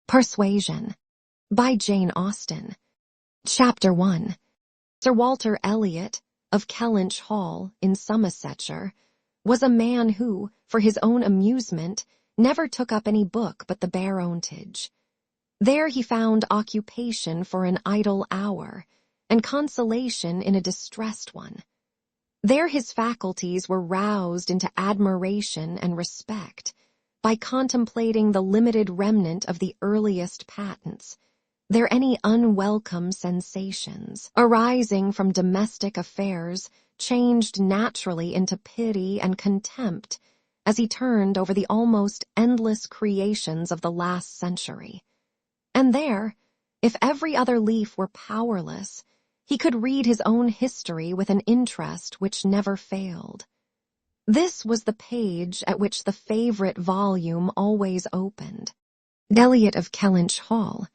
Persuasion by Jane Austen. Chapter 1. Sir Walter Elliot of Kellynch Hall in Somersetshire was a man who, for his own amusement, never took up any book but the Barontage. There he found occupation for an idle hour, and consolation in a distressed one. There his faculties were roused into admiration and respect by contemplating the limited remnant of the earliest patents, their any unwelcome sensations, arising from domestic affairs, changed naturally into pity and contempt as he turned over the almost endless creations of the last century. And there, if every other leaf were powerless, he could read his own history with an interest which never failed. This was the page at which the favorite volume always opened. Elliot of Kellynch Hall.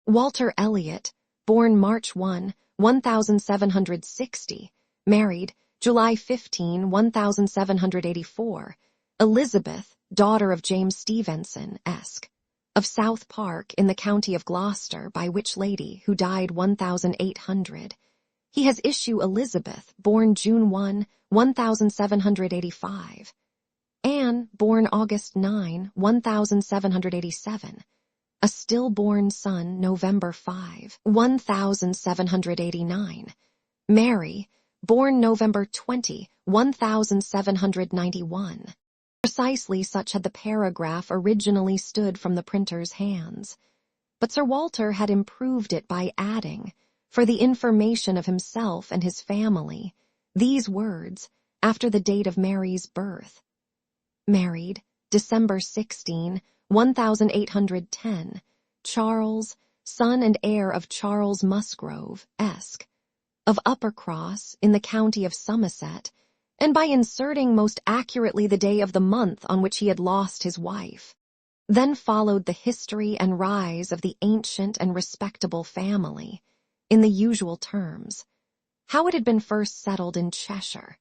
Walter Elliot, born March 1, 1760, married July 15, 1784, Elizabeth, daughter of James Stevenson, Esq., of South Park in the county of Gloucester, by which lady, who died 1800. He has issue Elizabeth, born June 1, 1785. Anne, born August 9, 1787. A stillborn son, November 5, 1789. Mary, born November 20, 1791. Precisely such had the paragraph originally stood from the printer's hands. But Sir Walter had improved it by adding, for the information of himself and his family, these words, after the date of Mary's birth. Married, December 16, 1810, Charles, son and heir of Charles Musgrove, Esq., of Uppercross, in the county of Somerset, and by inserting most accurately the day of the month on which he had lost his wife. Then followed the history and rise of the ancient and respectable family, in the usual terms. How it had been first settled in Cheshire.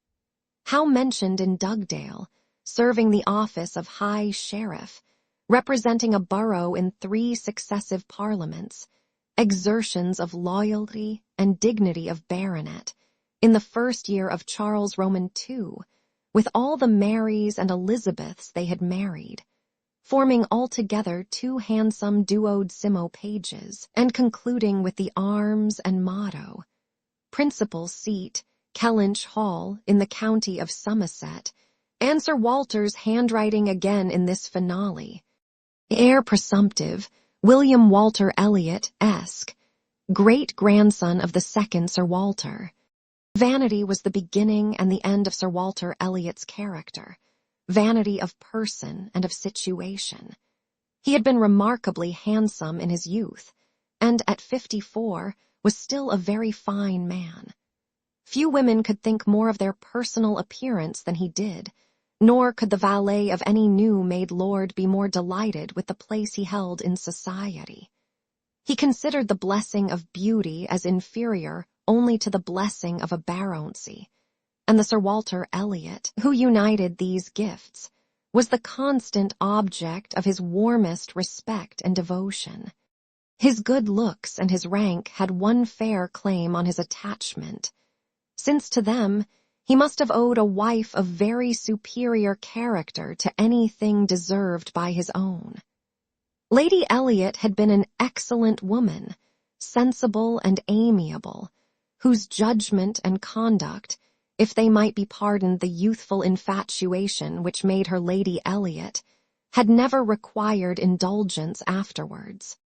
How mentioned in Dugdale, serving the office of High Sheriff, representing a borough in 3 successive parliaments, exertions of loyalty and dignity of baronet, in the first year of Charles Roman II, with all the Marys and Elizabeths they had married, forming altogether 2 handsome duodecimo pages, and concluding with the arms and motto. Principal seat, Kellynch Hall, in the county of Somerset, and Sir Walter's handwriting again in this finale. Heir presumptive, William Walter Elliot, Esq., great-grandson of the second Sir Walter. Vanity was the beginning and the end of Sir Walter Elliot's character, vanity of person and of situation. He had been remarkably handsome in his youth, and at 54 was still a very fine man. Few women could think more of their personal appearance than he did, nor could the valet of any new-made lord be more delighted with the place he held in society. He considered the blessing of beauty as inferior only to the blessing of a baronetcy, and the Sir Walter Elliot, who united these gifts, was the constant object of his warmest respect and devotion. His good looks and his rank had one fair claim on his attachment, since to them he must have owed a wife of very superior character to anything deserved by his own. Lady Elliot had been an excellent woman, sensible and amiable, whose judgment and conduct, if they might be pardoned the youthful infatuation which made her Lady Elliot, had never required indulgence afterwards.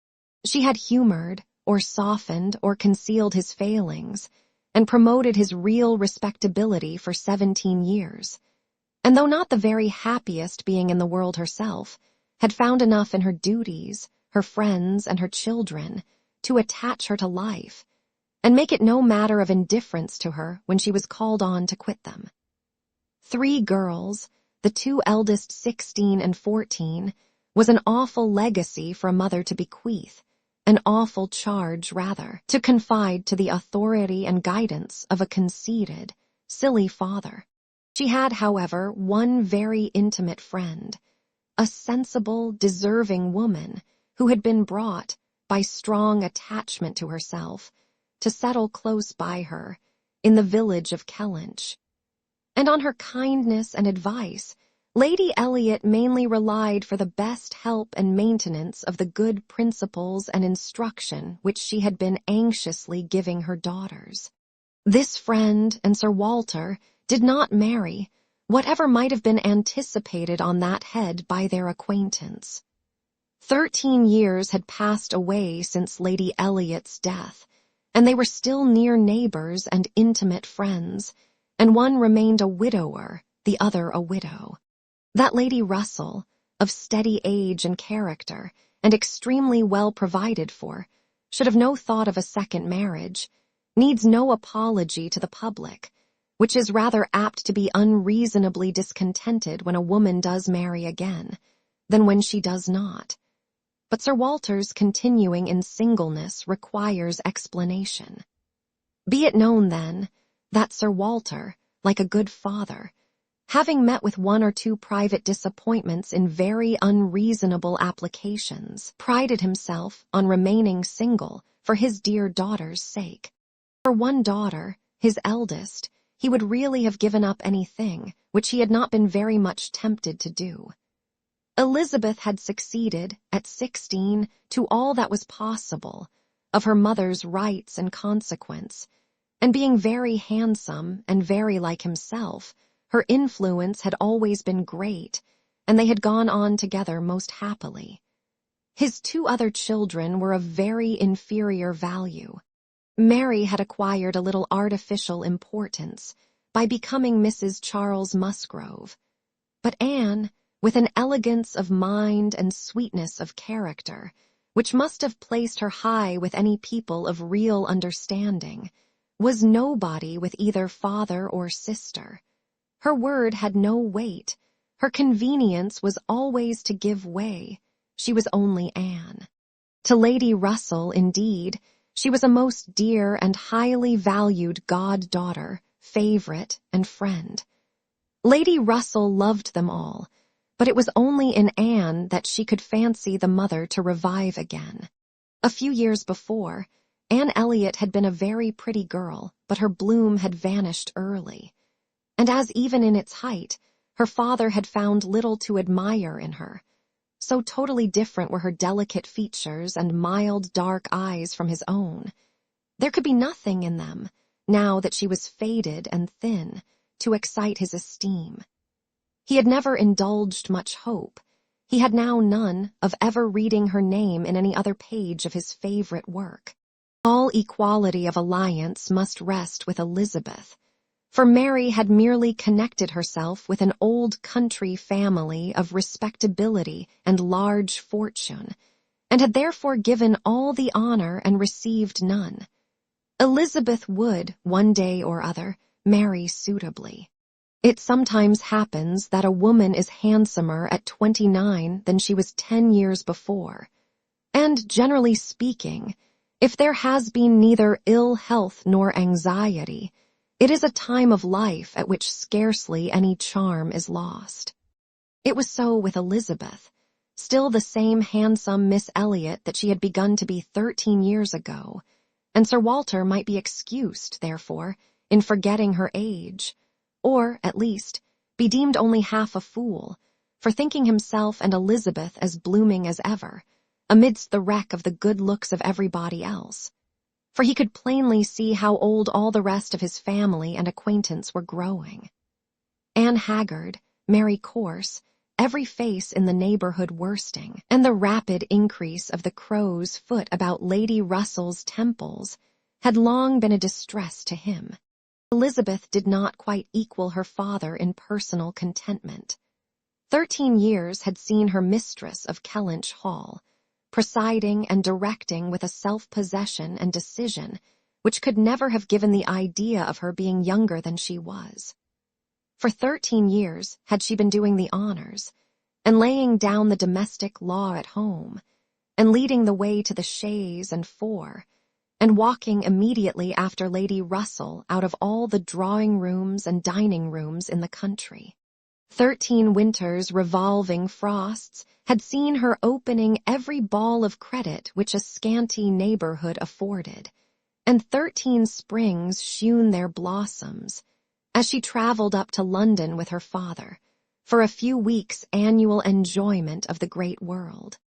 She had humored, or softened, or concealed his failings, and promoted his real respectability for 17 years, and though not the very happiest being in the world herself, had found enough in her duties, her friends, and her children to attach her to life, and make it no matter of indifference to her when she was called on to quit them. 3 girls, the 2 eldest 16 and 14, was an awful legacy for a mother to bequeath, an awful charge, rather, to confide to the authority and guidance of a conceited, silly father. She had, however, one very intimate friend, a sensible, deserving woman, who had been brought, by strong attachment to herself, to settle close by her, in the village of Kellynch. And on her kindness and advice, Lady Elliot mainly relied for the best help and maintenance of the good principles and instruction which she had been anxiously giving her daughters. This friend and Sir Walter did not marry, whatever might have been anticipated on that head by their acquaintance. 13 years had passed away since Lady Elliot's death, and they were still near neighbors and intimate friends, and one remained a widower, the other a widow. That Lady Russell, of steady age and character, and extremely well provided for, should have no thought of a second marriage, needs no apology to the public, which is rather apt to be unreasonably discontented when a woman does marry again, than when she does not. But Sir Walter's continuing in singleness requires explanation. Be it known, then, that Sir Walter, like a good father, having met with one or two private disappointments in very unreasonable applications, prided himself on remaining single for his dear daughter's sake. For one daughter, his eldest, he would really have given up anything which he had not been very much tempted to do. Elizabeth had succeeded, at 16, to all that was possible of her mother's rights and consequence, and being very handsome and very like himself, her influence had always been great, and they had gone on together most happily. His two other children were of very inferior value. Mary had acquired a little artificial importance by becoming Mrs. Charles Musgrove, but Anne, with an elegance of mind and sweetness of character, which must have placed her high with any people of real understanding, was nobody with either father or sister. Her word had no weight. Her convenience was always to give way. She was only Anne. To Lady Russell, indeed, she was a most dear and highly valued goddaughter, favorite, and friend. Lady Russell loved them all, but it was only in Anne that she could fancy the mother to revive again. A few years before, Anne Elliot had been a very pretty girl, but her bloom had vanished early. And as even in its height, her father had found little to admire in her. So totally different were her delicate features and mild dark eyes from his own. There could be nothing in them, now that she was faded and thin, to excite his esteem. He had never indulged much hope. He had now none of ever reading her name in any other page of his favorite work. All equality of alliance must rest with Elizabeth, for Mary had merely connected herself with an old country family of respectability and large fortune, and had therefore given all the honor and received none. Elizabeth would, one day or other, marry suitably. It sometimes happens that a woman is handsomer at 29 than she was 10 years before, and, generally speaking, if there has been neither ill health nor anxiety, it is a time of life at which scarcely any charm is lost. It was so with Elizabeth, still the same handsome Miss Elliot that she had begun to be 13 years ago, and Sir Walter might be excused, therefore, in forgetting her age, or, at least, be deemed only half a fool, for thinking himself and Elizabeth as blooming as ever, amidst the wreck of the good looks of everybody else. For he could plainly see how old all the rest of his family and acquaintance were growing. Anne haggard, Mary coarse, every face in the neighborhood worsting, and the rapid increase of the crow's foot about Lady Russell's temples had long been a distress to him. Elizabeth did not quite equal her father in personal contentment. 13 years had seen her mistress of Kellynch Hall, presiding and directing with a self-possession and decision which could never have given the idea of her being younger than she was. For 13 years had she been doing the honors, and laying down the domestic law at home, and leading the way to the chaise and four, and walking immediately after Lady Russell out of all the drawing-rooms and dining-rooms in the country. 13 winters revolving frosts had seen her opening every ball of credit which a scanty neighborhood afforded, and 13 springs shewn their blossoms, as she traveled up to London with her father, for a few weeks' annual enjoyment of the great world.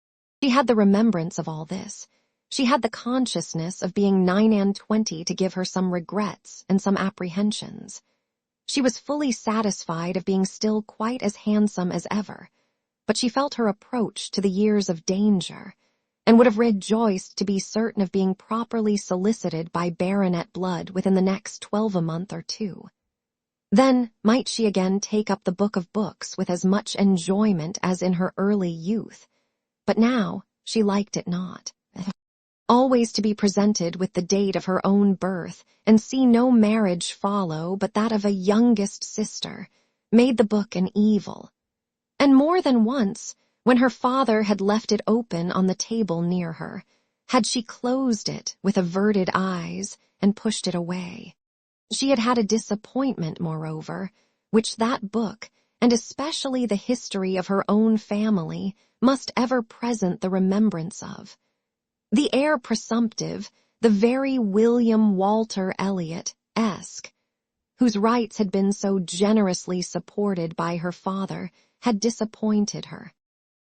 She had the remembrance of all this. She had the consciousness of being 29 to give her some regrets and some apprehensions. She was fully satisfied of being still quite as handsome as ever, but she felt her approach to the years of danger, and would have rejoiced to be certain of being properly solicited by baronet blood within the next 12 or 2. Then might she again take up the book of books with as much enjoyment as in her early youth, but now she liked it not. Always to be presented with the date of her own birth, and see no marriage follow but that of a youngest sister, made the book an evil. And more than once, when her father had left it open on the table near her, had she closed it with averted eyes and pushed it away. She had had a disappointment, moreover, which that book, and especially the history of her own family, must ever present the remembrance of. The heir presumptive, the very William Walter Elliot-esque, whose rights had been so generously supported by her father, had disappointed her.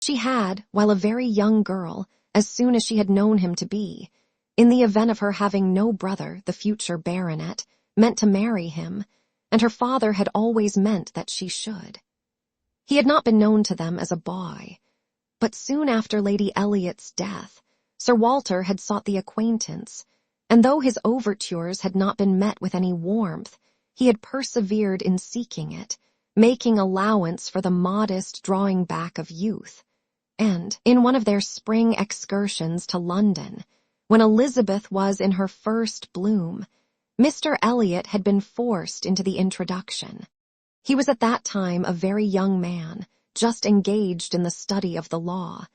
She had, while a very young girl, as soon as she had known him to be, in the event of her having no brother, the future baronet, meant to marry him, and her father had always meant that she should. He had not been known to them as a boy, but soon after Lady Elliot's death, Sir Walter had sought the acquaintance, and though his overtures had not been met with any warmth, he had persevered in seeking it, making allowance for the modest drawing back of youth. And, in one of their spring excursions to London, when Elizabeth was in her first bloom, Mr. Elliot had been forced into the introduction. He was at that time a very young man, just engaged in the study of the law,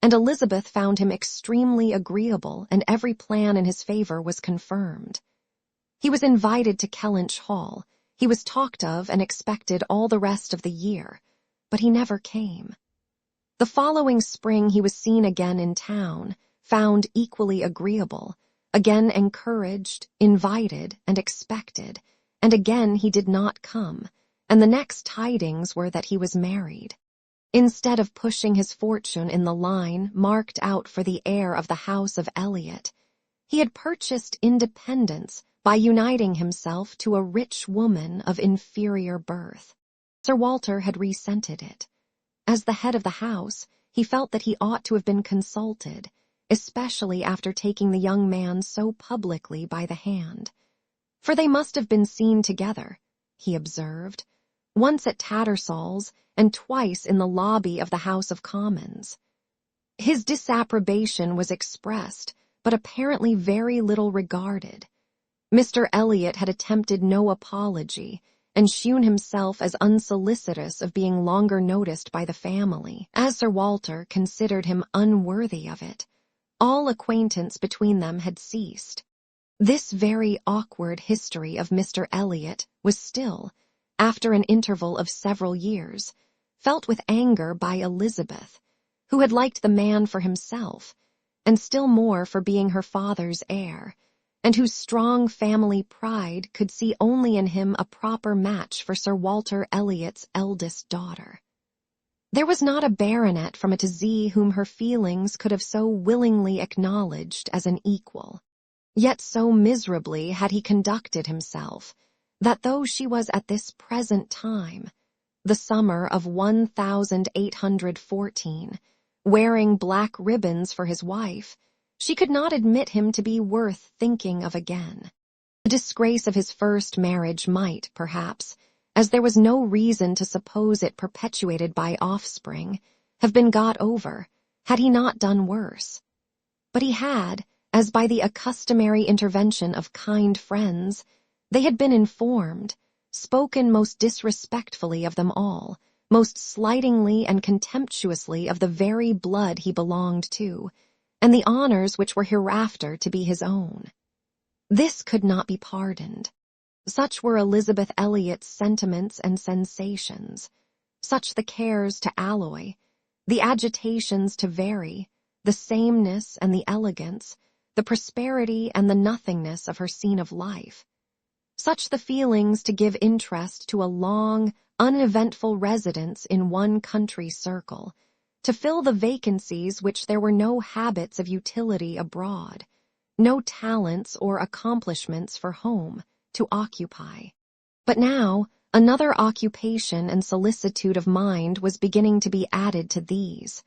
and Elizabeth found him extremely agreeable, and every plan in his favor was confirmed. He was invited to Kellynch Hall. He was talked of and expected all the rest of the year, but he never came. The following spring he was seen again in town, found equally agreeable, again encouraged, invited, and expected, and again he did not come, and the next tidings were that he was married. Instead of pushing his fortune in the line marked out for the heir of the house of Elliot, he had purchased independence by uniting himself to a rich woman of inferior birth. Sir Walter had resented it. As the head of the house, he felt that he ought to have been consulted, especially after taking the young man so publicly by the hand. For they must have been seen together, he observed, once at Tattersall's and twice in the lobby of the House of Commons. His disapprobation was expressed, but apparently very little regarded. Mr. Elliot had attempted no apology, and shewn himself as unsolicitous of being longer noticed by the family, as Sir Walter considered him unworthy of it. All acquaintance between them had ceased. This very awkward history of Mr. Elliot was still, after an interval of several years, felt with anger by Elizabeth, who had liked the man for himself, and still more for being her father's heir, and whose strong family pride could see only in him a proper match for Sir Walter Elliot's eldest daughter. There was not a baronet from A to Z whom her feelings could have so willingly acknowledged as an equal. Yet so miserably had he conducted himself, that though she was at this present time, the summer of 1814, wearing black ribbons for his wife, she could not admit him to be worth thinking of again. The disgrace of his first marriage might, perhaps, as there was no reason to suppose it perpetuated by offspring, have been got over, had he not done worse. But he had, as by the accustomary intervention of kind friends, they had been informed, spoken most disrespectfully of them all, most slightingly and contemptuously of the very blood he belonged to, and the honors which were hereafter to be his own. This could not be pardoned. Such were Elizabeth Elliot's sentiments and sensations. such the cares to alloy, the agitations to vary, the sameness and the elegance, the prosperity and the nothingness of her scene of life. Such the feelings to give interest to a long, uneventful residence in one country circle, to fill the vacancies which there were no habits of utility abroad, no talents or accomplishments for home to occupy. But now, another occupation and solicitude of mind was beginning to be added to these.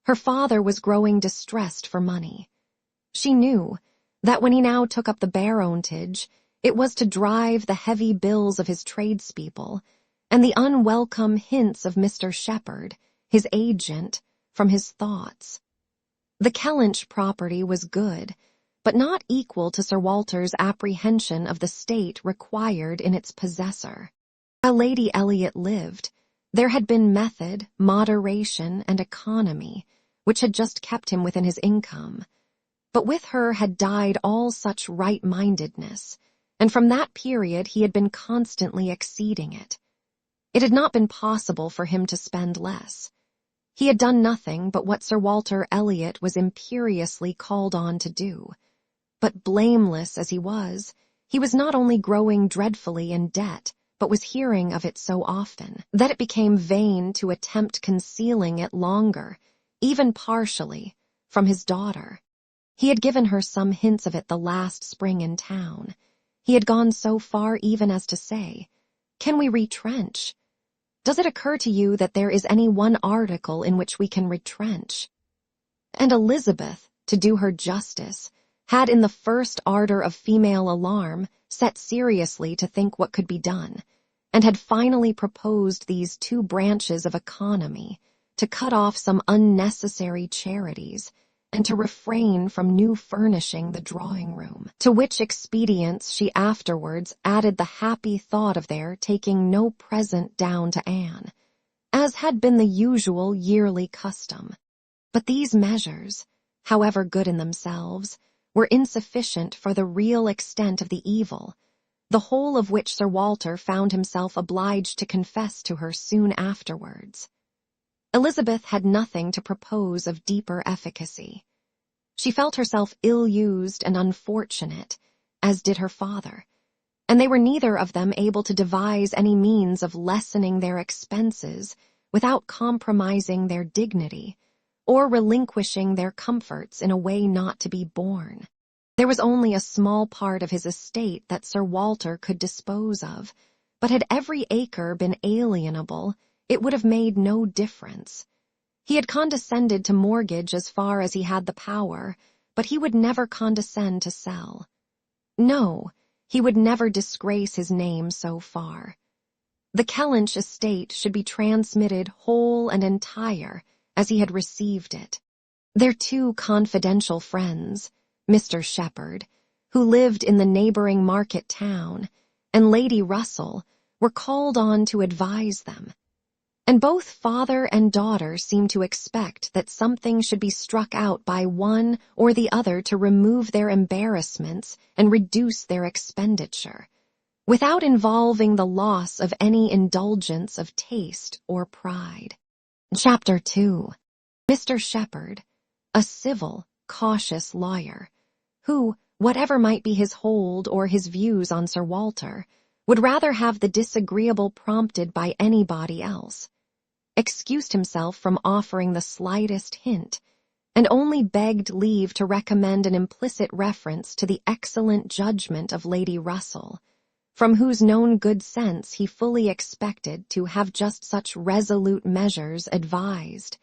Her father was growing distressed for money. She knew that when he now took up the baronetage, it was to drive the heavy bills of his tradespeople and the unwelcome hints of Mr. Shepherd, his agent, from his thoughts. The Kellynch property was good, but not equal to Sir Walter's apprehension of the state required in its possessor. While Lady Elliot lived, there had been method, moderation, and economy, which had just kept him within his income. But with her had died all such right-mindedness, and from that period he had been constantly exceeding it. It had not been possible for him to spend less. He had done nothing but what Sir Walter Elliot was imperiously called on to do. But blameless as he was not only growing dreadfully in debt, but was hearing of it so often that it became vain to attempt concealing it longer, even partially, from his daughter. He had given her some hints of it the last spring in town. He had gone so far even as to say, "Can we retrench? Does it occur to you that there is any one article in which we can retrench?" And Elizabeth, to do her justice, had in the first ardor of female alarm set seriously to think what could be done, and had finally proposed these two branches of economy, to cut off some unnecessary charities, and to refrain from new furnishing the drawing-room, to which expedients she afterwards added the happy thought of their taking no present down to Anne, as had been the usual yearly custom. But these measures, however good in themselves, were insufficient for the real extent of the evil, the whole of which Sir Walter found himself obliged to confess to her soon afterwards. Elizabeth had nothing to propose of deeper efficacy. She felt herself ill-used and unfortunate, as did her father, and they were neither of them able to devise any means of lessening their expenses without compromising their dignity, or relinquishing their comforts in a way not to be borne. There was only a small part of his estate that Sir Walter could dispose of, but had every acre been alienable, it would have made no difference. He had condescended to mortgage as far as he had the power, but he would never condescend to sell. No, he would never disgrace his name so far. The Kellynch estate should be transmitted whole and entire, as he had received it. Their two confidential friends, Mr. Shepherd, who lived in the neighboring market town, and Lady Russell, were called on to advise them, and both father and daughter seemed to expect that something should be struck out by one or the other to remove their embarrassments and reduce their expenditure, without involving the loss of any indulgence of taste or pride. Chapter 2. Mr. Shepherd, a civil, cautious lawyer, who, whatever might be his hold or his views on Sir Walter, would rather have the disagreeable prompted by anybody else, excused himself from offering the slightest hint, and only begged leave to recommend an implicit reference to the excellent judgment of Lady Russell, from whose known good sense he fully expected to have just such resolute measures advised,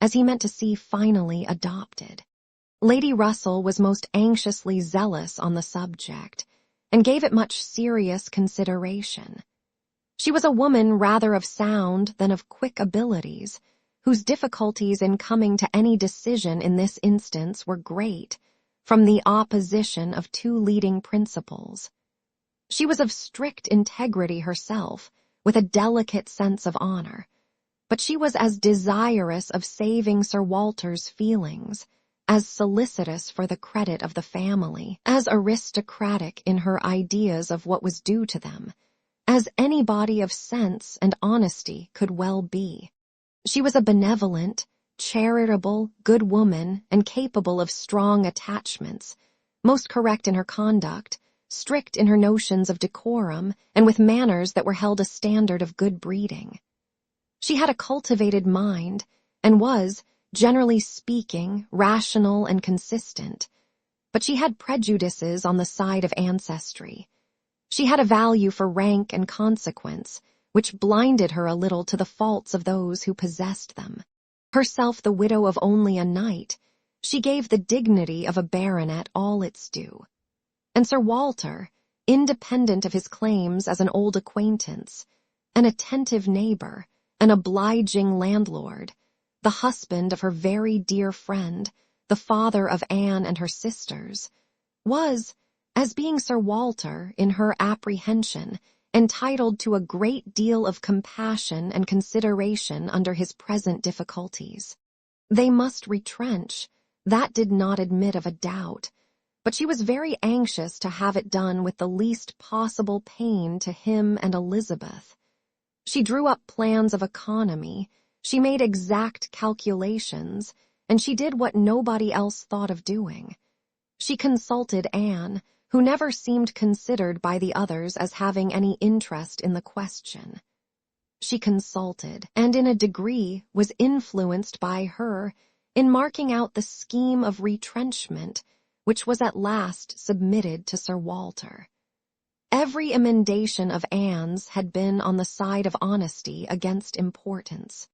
as he meant to see finally adopted. Lady Russell was most anxiously zealous on the subject, and gave it much serious consideration. She was a woman rather of sound than of quick abilities, whose difficulties in coming to any decision in this instance were great, from the opposition of two leading principles. She was of strict integrity herself, with a delicate sense of honor, but she was as desirous of saving Sir Walter's feelings, as solicitous for the credit of the family, as aristocratic in her ideas of what was due to them, as anybody of sense and honesty could well be. She was a benevolent, charitable, good woman and capable of strong attachments, most correct in her conduct, strict in her notions of decorum, and with manners that were held a standard of good breeding. She had a cultivated mind and was, generally speaking, rational and consistent, but she had prejudices on the side of ancestry. She had a value for rank and consequence, which blinded her a little to the faults of those who possessed them. Herself the widow of only a knight, she gave the dignity of a baronet all its due. And Sir Walter, independent of his claims as an old acquaintance, an attentive neighbor, an obliging landlord, the husband of her very dear friend, the father of Anne and her sisters, was, as being Sir Walter, in her apprehension, entitled to a great deal of compassion and consideration under his present difficulties. They must retrench, that did not admit of a doubt, but she was very anxious to have it done with the least possible pain to him and Elizabeth. She drew up plans of economy, she made exact calculations, and she did what nobody else thought of doing. She consulted Anne, who never seemed considered by the others as having any interest in the question. She consulted, and in a degree was influenced by her in marking out the scheme of retrenchment which was at last submitted to Sir Walter. Every emendation of Anne's had been on the side of honesty against importance.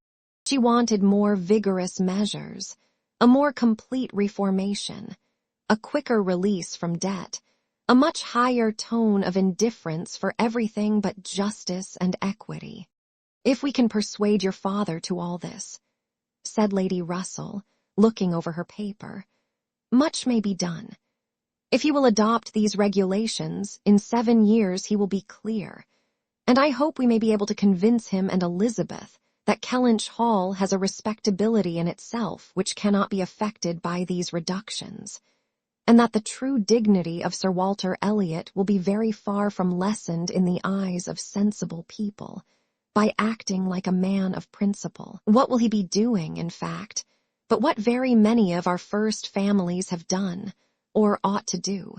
She wanted more vigorous measures, a more complete reformation, a quicker release from debt, a much higher tone of indifference for everything but justice and equity. "If we can persuade your father to all this," said Lady Russell, looking over her paper, "much may be done. If he will adopt these regulations, in 7 years he will be clear, and I hope we may be able to convince him and Elizabeth that Kellynch Hall has a respectability in itself which cannot be affected by these reductions, and that the true dignity of Sir Walter Elliot will be very far from lessened in the eyes of sensible people, by acting like a man of principle. What will he be doing, in fact, but what very many of our first families have done, or ought to do?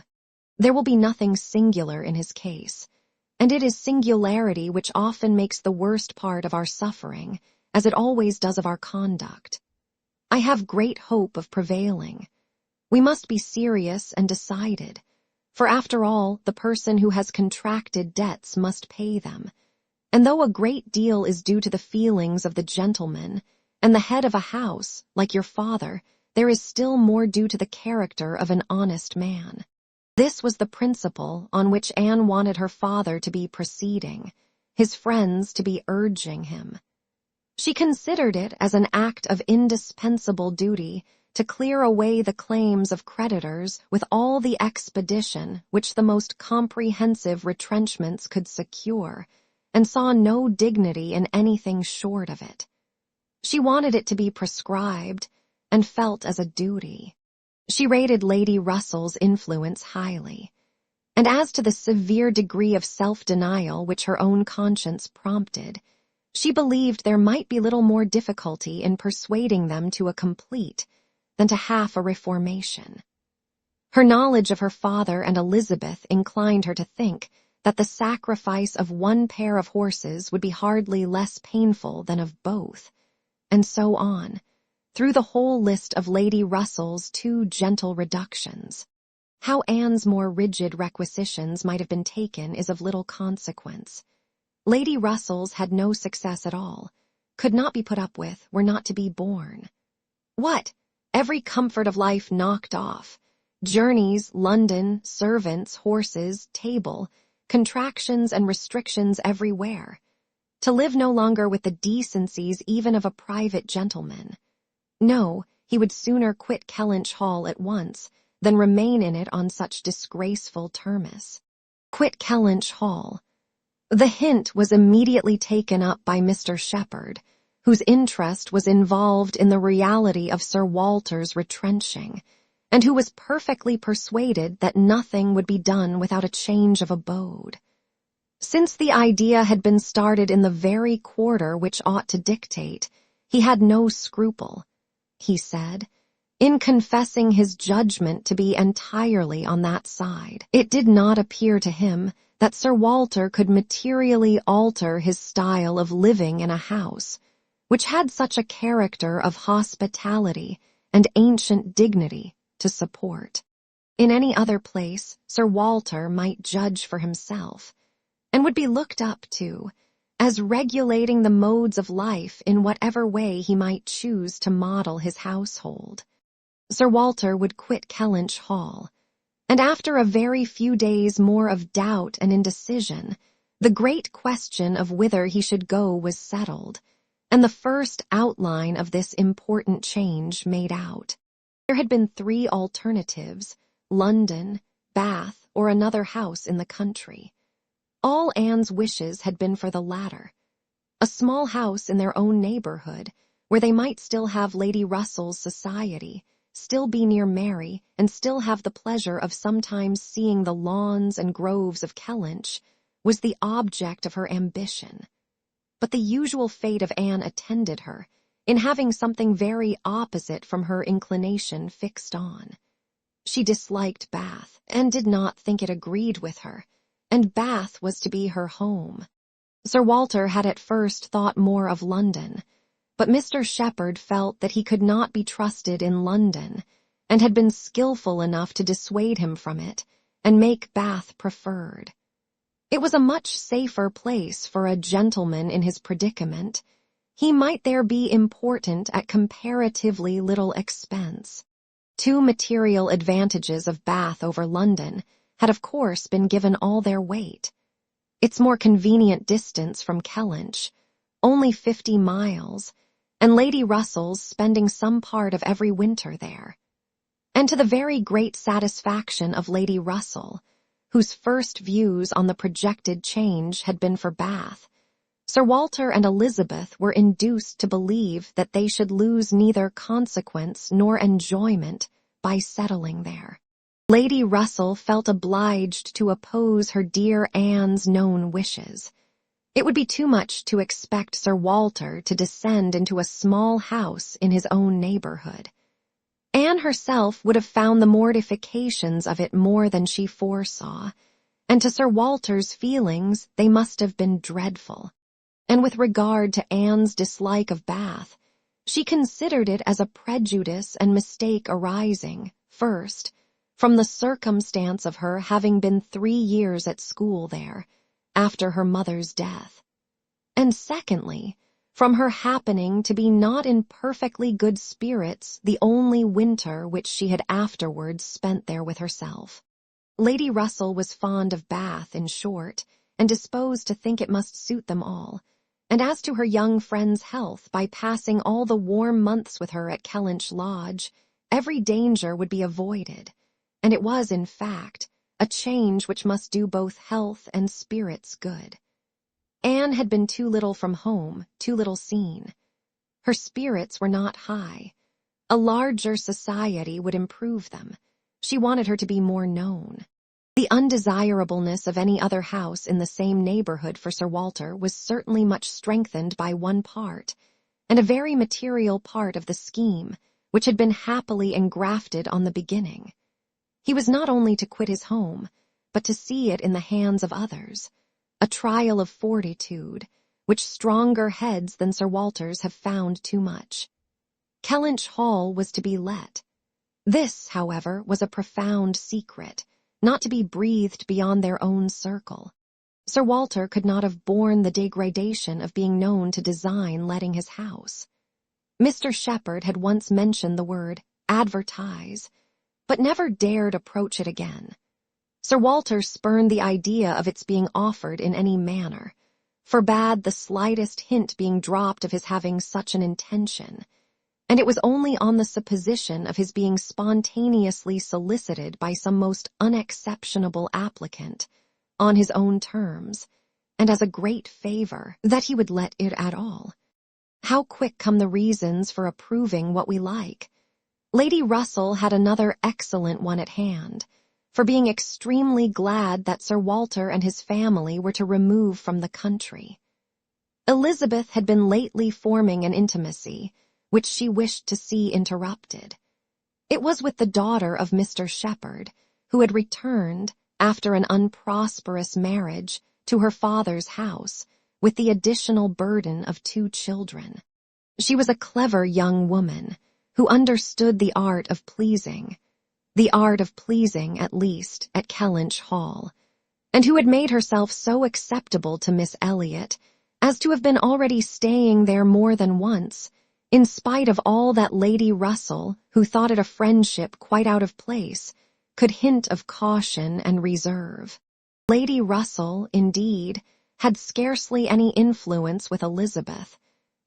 There will be nothing singular in his case, and it is singularity which often makes the worst part of our suffering, as it always does of our conduct. I have great hope of prevailing. We must be serious and decided, for after all, the person who has contracted debts must pay them, and though a great deal is due to the feelings of the gentleman, and the head of a house, like your father, there is still more due to the character of an honest man. This was the principle on which Anne wanted her father to be proceeding, his friends to be urging him. She considered it as an act of indispensable duty to clear away the claims of creditors with all the expedition which the most comprehensive retrenchments could secure, and saw no dignity in anything short of it. She wanted it to be prescribed, and felt as a duty. She rated Lady Russell's influence highly, and as to the severe degree of self-denial which her own conscience prompted, she believed there might be little more difficulty in persuading them to a complete than to half a reformation. Her knowledge of her father and Elizabeth inclined her to think that the sacrifice of one pair of horses would be hardly less painful than of both, and so on, through the whole list of Lady Russell's 2 gentle reductions. How Anne's more rigid requisitions might have been taken is of little consequence. Lady Russell's had no success at all, could not be put up with, were not to be borne. What? Every comfort of life knocked off. Journeys, London, servants, horses, table, contractions and restrictions everywhere. To live no longer with the decencies even of a private gentleman. No, he would sooner quit Kellynch Hall at once than remain in it on such disgraceful terms. Quit Kellynch Hall. The hint was immediately taken up by Mr. Shepherd, whose interest was involved in the reality of Sir Walter's retrenching, and who was perfectly persuaded that nothing would be done without a change of abode. Since the idea had been started in the very quarter which ought to dictate, he had no scruple, he said, in confessing his judgment to be entirely on that side. It did not appear to him that Sir Walter could materially alter his style of living in a house, which had such a character of hospitality and ancient dignity to support. In any other place, Sir Walter might judge for himself, and would be looked up to as regulating the modes of life in whatever way he might choose to model his household. Sir Walter would quit Kellynch Hall, and after a very few days more of doubt and indecision, the great question of whither he should go was settled, and the first outline of this important change made out. There had been 3 alternatives: London, Bath, or another house in the country. All Anne's wishes had been for the latter. A small house in their own neighborhood, where they might still have Lady Russell's society, still be near Mary, and still have the pleasure of sometimes seeing the lawns and groves of Kellynch, was the object of her ambition. But the usual fate of Anne attended her, in having something very opposite from her inclination fixed on. She disliked Bath, and did not think it agreed with her, and Bath was to be her home. Sir Walter had at first thought more of London, but Mr. Shepherd felt that he could not be trusted in London, and had been skillful enough to dissuade him from it, and make Bath preferred. It was a much safer place for a gentleman in his predicament. He might there be important at comparatively little expense. 2 material advantages of Bath over London had of course been given all their weight. Its more convenient distance from Kellynch, only 50 miles, and Lady Russell's spending some part of every winter there. And to the very great satisfaction of Lady Russell, whose first views on the projected change had been for Bath, Sir Walter and Elizabeth were induced to believe that they should lose neither consequence nor enjoyment by settling there. Lady Russell felt obliged to oppose her dear Anne's known wishes. It would be too much to expect Sir Walter to descend into a small house in his own neighborhood. Anne herself would have found the mortifications of it more than she foresaw, and to Sir Walter's feelings they must have been dreadful. And with regard to Anne's dislike of Bath, she considered it as a prejudice and mistake arising, first, from the circumstance of her having been 3 years at school there, after her mother's death, and secondly, from her happening to be not in perfectly good spirits the only winter which she had afterwards spent there with herself. Lady Russell was fond of Bath, in short, and disposed to think it must suit them all, and as to her young friend's health, by passing all the warm months with her at Kellynch Lodge, every danger would be avoided, and it was, in fact, a change which must do both health and spirits good. Anne had been too little from home, too little seen. Her spirits were not high. A larger society would improve them. She wanted her to be more known. The undesirableness of any other house in the same neighborhood for Sir Walter was certainly much strengthened by one part, and a very material part of the scheme, which had been happily engrafted on the beginning. He was not only to quit his home, but to see it in the hands of others, a trial of fortitude, which stronger heads than Sir Walter's have found too much. Kellynch Hall was to be let. This, however, was a profound secret, not to be breathed beyond their own circle. Sir Walter could not have borne the degradation of being known to design letting his house. Mr. Shepherd had once mentioned the word advertise, but never dared approach it again. Sir Walter spurned the idea of its being offered in any manner, forbade the slightest hint being dropped of his having such an intention, and it was only on the supposition of his being spontaneously solicited by some most unexceptionable applicant, on his own terms, and as a great favor, that he would let it at all. How quick come the reasons for approving what we like! Lady Russell had another excellent one at hand, for being extremely glad that Sir Walter and his family were to remove from the country. Elizabeth had been lately forming an intimacy, which she wished to see interrupted. It was with the daughter of Mr. Shepherd, who had returned, after an unprosperous marriage, to her father's house, with the additional burden of 2 children. She was a clever young woman, who understood the art of pleasing at least, at Kellynch Hall, and who had made herself so acceptable to Miss Elliot as to have been already staying there more than once, in spite of all that Lady Russell, who thought it a friendship quite out of place, could hint of caution and reserve. Lady Russell, indeed, had scarcely any influence with Elizabeth,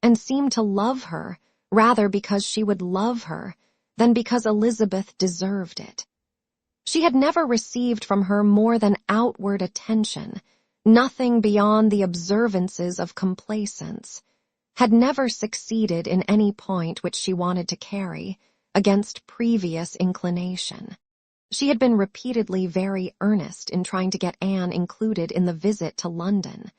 and seemed to love her rather because she would love her than because Elizabeth deserved it. She had never received from her more than outward attention, nothing beyond the observances of complaisance, had never succeeded in any point which she wanted to carry, against previous inclination. She had been repeatedly very earnest in trying to get Anne included in the visit to London,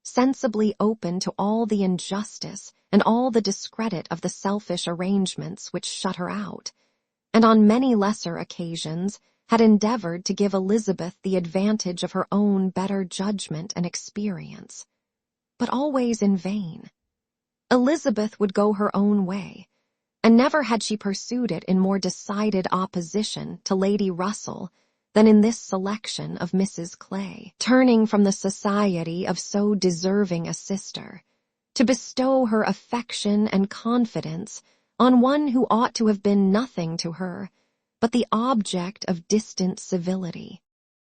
sensibly open to all the injustice and all the discredit of the selfish arrangements which shut her out, and on many lesser occasions had endeavored to give Elizabeth the advantage of her own better judgment and experience, but always in vain. Elizabeth would go her own way, and never had she pursued it in more decided opposition to Lady Russell than in this selection of Mrs. Clay, turning from the society of so deserving a sister, to bestow her affection and confidence on one who ought to have been nothing to her, but the object of distant civility.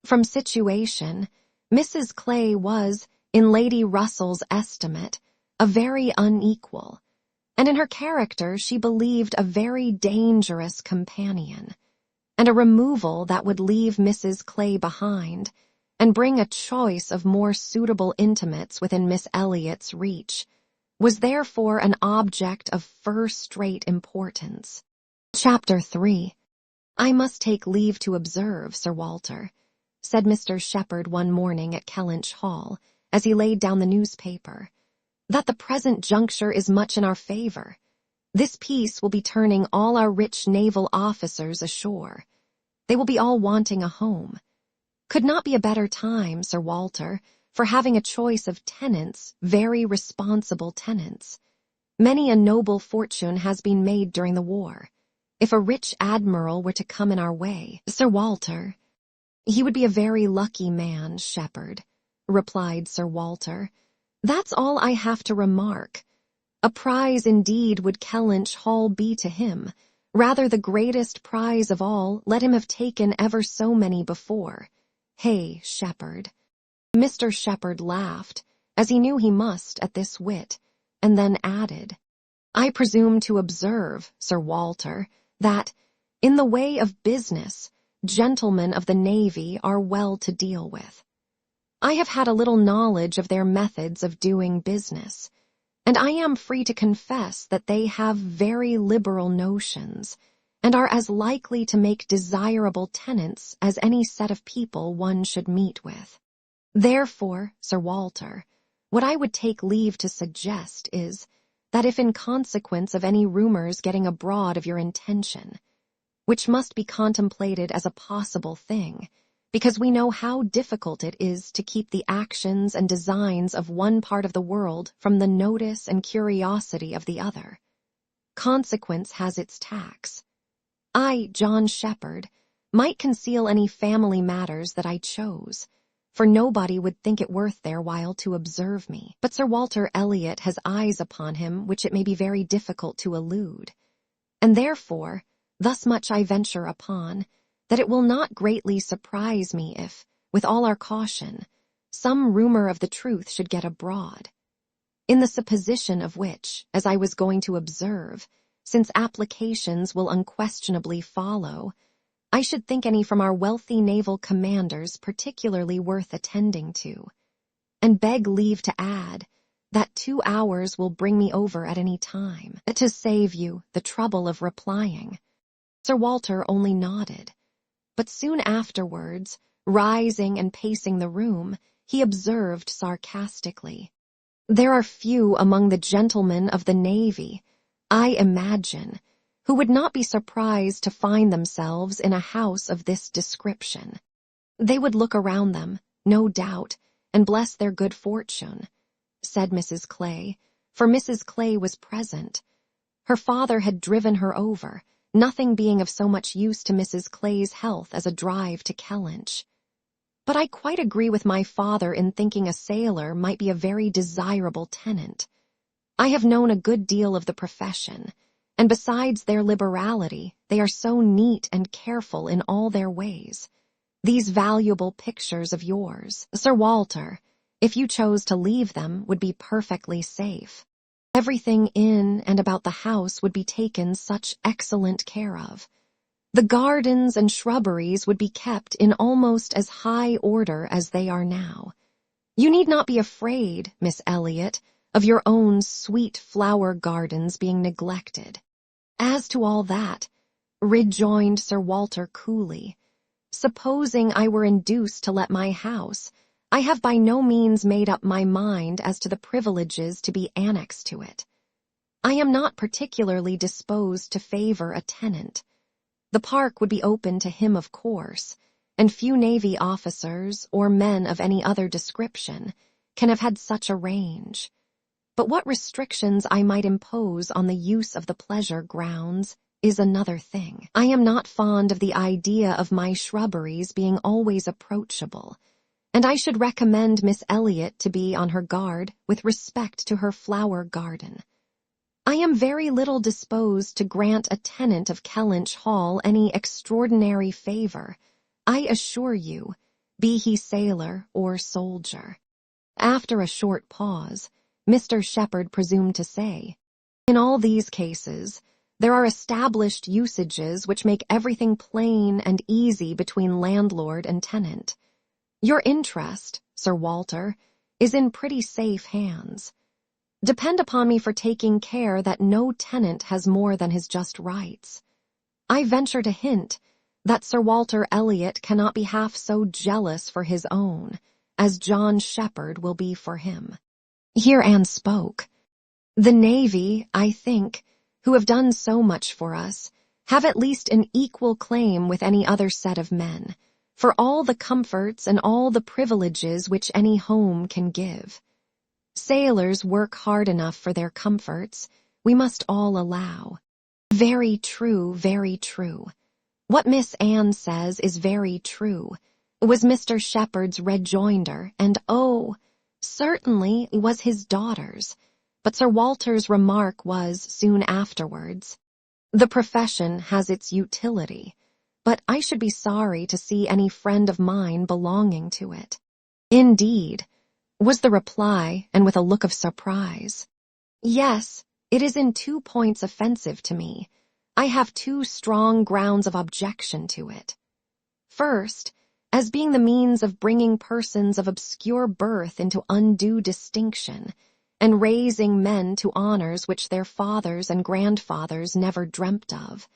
From situation, Mrs. Clay was, in Lady Russell's estimate, a very unequal, and in her character she believed a very dangerous companion, and a removal that would leave Mrs. Clay behind, and bring a choice of more suitable intimates within Miss Elliot's reach, was therefore an object of first-rate importance. Chapter 3. "I must take leave to observe, Sir Walter," said Mr. Shepherd one morning at Kellynch Hall, as he laid down the newspaper, "that the present juncture is much in our favor. This peace will be turning all our rich naval officers ashore. They will be all wanting a home. Could not be a better time, Sir Walter, for having a choice of tenants, very responsible tenants. Many a noble fortune has been made during the war. If a rich admiral were to come in our way, Sir Walter—" "He would be a very lucky man, Shepherd," replied Sir Walter. "That's all I have to remark. A prize indeed would Kellynch Hall be to him, rather the greatest prize of all, let him have taken ever so many before. Hey, Shepherd?" Mr. Shepherd laughed, as he knew he must at this wit, and then added, "I presume to observe, Sir Walter, that, in the way of business, gentlemen of the Navy are well to deal with. I have had a little knowledge of their methods of doing business, and I am free to confess that they have very liberal notions, and are as likely to make desirable tenants as any set of people one should meet with. Therefore, Sir Walter, what I would take leave to suggest is, that if in consequence of any rumors getting abroad of your intention, which must be contemplated as a possible thing, because we know how difficult it is to keep the actions and designs of one part of the world from the notice and curiosity of the other, consequence has its tax. I, John Shepherd, might conceal any family matters that I chose, for nobody would think it worth their while to observe me. But Sir Walter Elliot has eyes upon him which it may be very difficult to elude, and therefore, thus much I venture upon, that it will not greatly surprise me if, with all our caution, some rumor of the truth should get abroad. In the supposition of which, as I was going to observe, since applications will unquestionably follow, I should think any from our wealthy naval commanders particularly worth attending to, and beg leave to add, that 2 hours will bring me over at any time, to save you the trouble of replying." Sir Walter only nodded, But soon afterwards, rising and pacing the room, he observed sarcastically, "There are few among the gentlemen of the Navy, I imagine, who would not be surprised to find themselves in a house of this description. They would look around them, no doubt, and bless their good fortune," said Mrs. Clay, for Mrs. Clay was present. Her father had driven her over, nothing being of so much use to Mrs. Clay's health as a drive to Kellynch. "But I quite agree with my father in thinking a sailor might be a very desirable tenant. I have known a good deal of the profession, and besides their liberality, they are so neat and careful in all their ways. These valuable pictures of yours, Sir Walter, if you chose to leave them, would be perfectly safe. Everything in and about the house would be taken such excellent care of. The gardens and shrubberies would be kept in almost as high order as they are now. You need not be afraid, Miss Elliot, of your own sweet flower gardens being neglected." "As to all that," rejoined Sir Walter coolly, "supposing I were induced to let my house, I have by no means made up my mind as to the privileges to be annexed to it. I am not particularly disposed to favor a tenant. The park would be open to him, of course, and few Navy officers, or men of any other description, can have had such a range. But what restrictions I might impose on the use of the pleasure grounds is another thing. I am not fond of the idea of my shrubberies being always approachable, and I should recommend Miss Elliot to be on her guard with respect to her flower garden. I am very little disposed to grant a tenant of Kellynch Hall any extraordinary favor, I assure you, be he sailor or soldier." After a short pause, Mr. Shepherd presumed to say, "In all these cases, there are established usages which make everything plain and easy between landlord and tenant. Your interest, Sir Walter, is in pretty safe hands. Depend upon me for taking care that no tenant has more than his just rights. I venture to hint that Sir Walter Elliot cannot be half so jealous for his own as John Shepherd will be for him." Here Anne spoke. "The Navy, I think, who have done so much for us, have at least an equal claim with any other set of men, for all the comforts and all the privileges which any home can give. Sailors work hard enough for their comforts, we must all allow." "Very true, very true. What Miss Anne says is very true," was Mr. Shepherd's rejoinder, and oh, certainly was his daughter's. But Sir Walter's remark was, soon afterwards, "The profession has its utility, but I should be sorry to see any friend of mine belonging to it." "Indeed," was the reply, and with a look of surprise. "Yes, it is in 2 points offensive to me. I have 2 strong grounds of objection to it. First, as being the means of bringing persons of obscure birth into undue distinction, and raising men to honors which their fathers and grandfathers never dreamt of.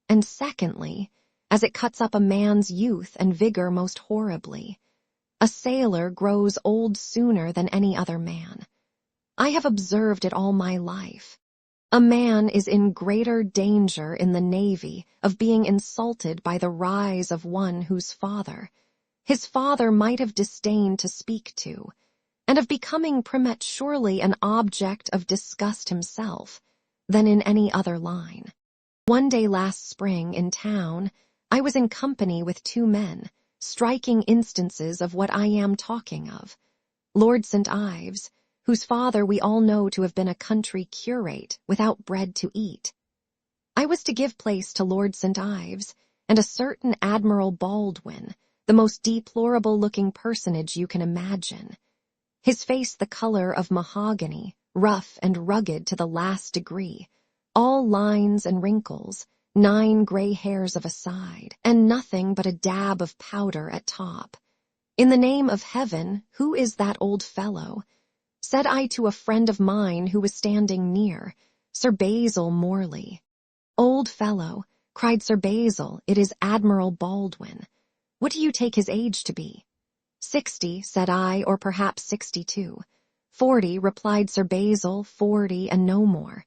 And secondly, as it cuts up a man's youth and vigor most horribly. A sailor grows old sooner than any other man. I have observed it all my life. A man is in greater danger in the Navy of being insulted by the rise of one whose father his father might have disdained to speak to, and of becoming prematurely an object of disgust himself, than in any other line. One day last spring in town, I was in company with 2 men, striking instances of what I am talking of. Lord St. Ives, whose father we all know to have been a country curate without bread to eat. I was to give place to Lord St. Ives, and a certain Admiral Baldwin, the most deplorable-looking personage you can imagine. His face the color of mahogany, rough and rugged to the last degree, all lines and wrinkles, 9 gray hairs of a side, and nothing but a dab of powder at top. In the name of heaven, who is that old fellow? Said I to a friend of mine who was standing near, Sir Basil Morley. Old fellow, cried Sir Basil, "it is Admiral Baldwin. What do you take his age to be?" 60, said I, or perhaps 62. 40, replied Sir Basil, 40 and no more.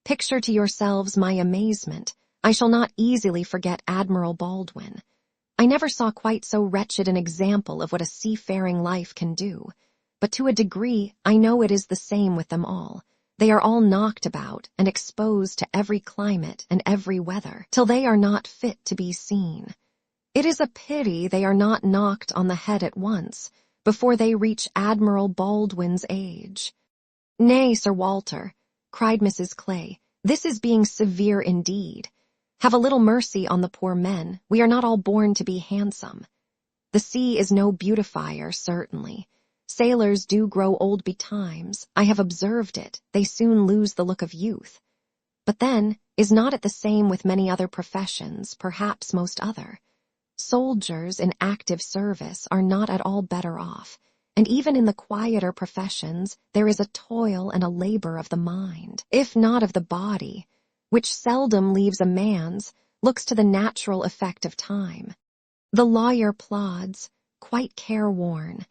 Picture to yourselves my amazement. I shall not easily forget Admiral Baldwin. I never saw quite so wretched an example of what a seafaring life can do. But to a degree, I know it is the same with them all. They are all knocked about and exposed to every climate and every weather, till they are not fit to be seen. It is a pity they are not knocked on the head at once, before they reach Admiral Baldwin's age. Nay, Sir Walter, cried Mrs. Clay, this is being severe indeed. Have a little mercy on the poor men. We are not all born to be handsome. The sea is no beautifier, certainly. Sailors do grow old betimes. I have observed it. They soon lose the look of youth. But then, is not it the same with many other professions, perhaps most other? Soldiers in active service are not at all better off, and even in the quieter professions there is a toil and a labor of the mind, if not of the body, which seldom leaves a man's, looks to the natural effect of time. The lawyer plods, quite careworn.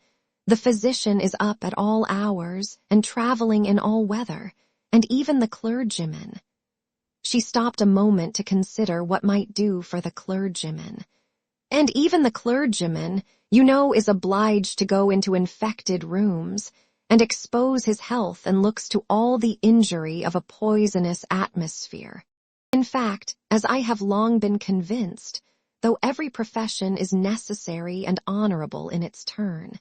The physician is up at all hours and traveling in all weather, and even the clergyman. She stopped a moment to consider what might do for the clergyman. And even the clergyman, you know, is obliged to go into infected rooms and expose his health and looks to all the injury of a poisonous atmosphere. In fact, as I have long been convinced, though every profession is necessary and honorable in its turn,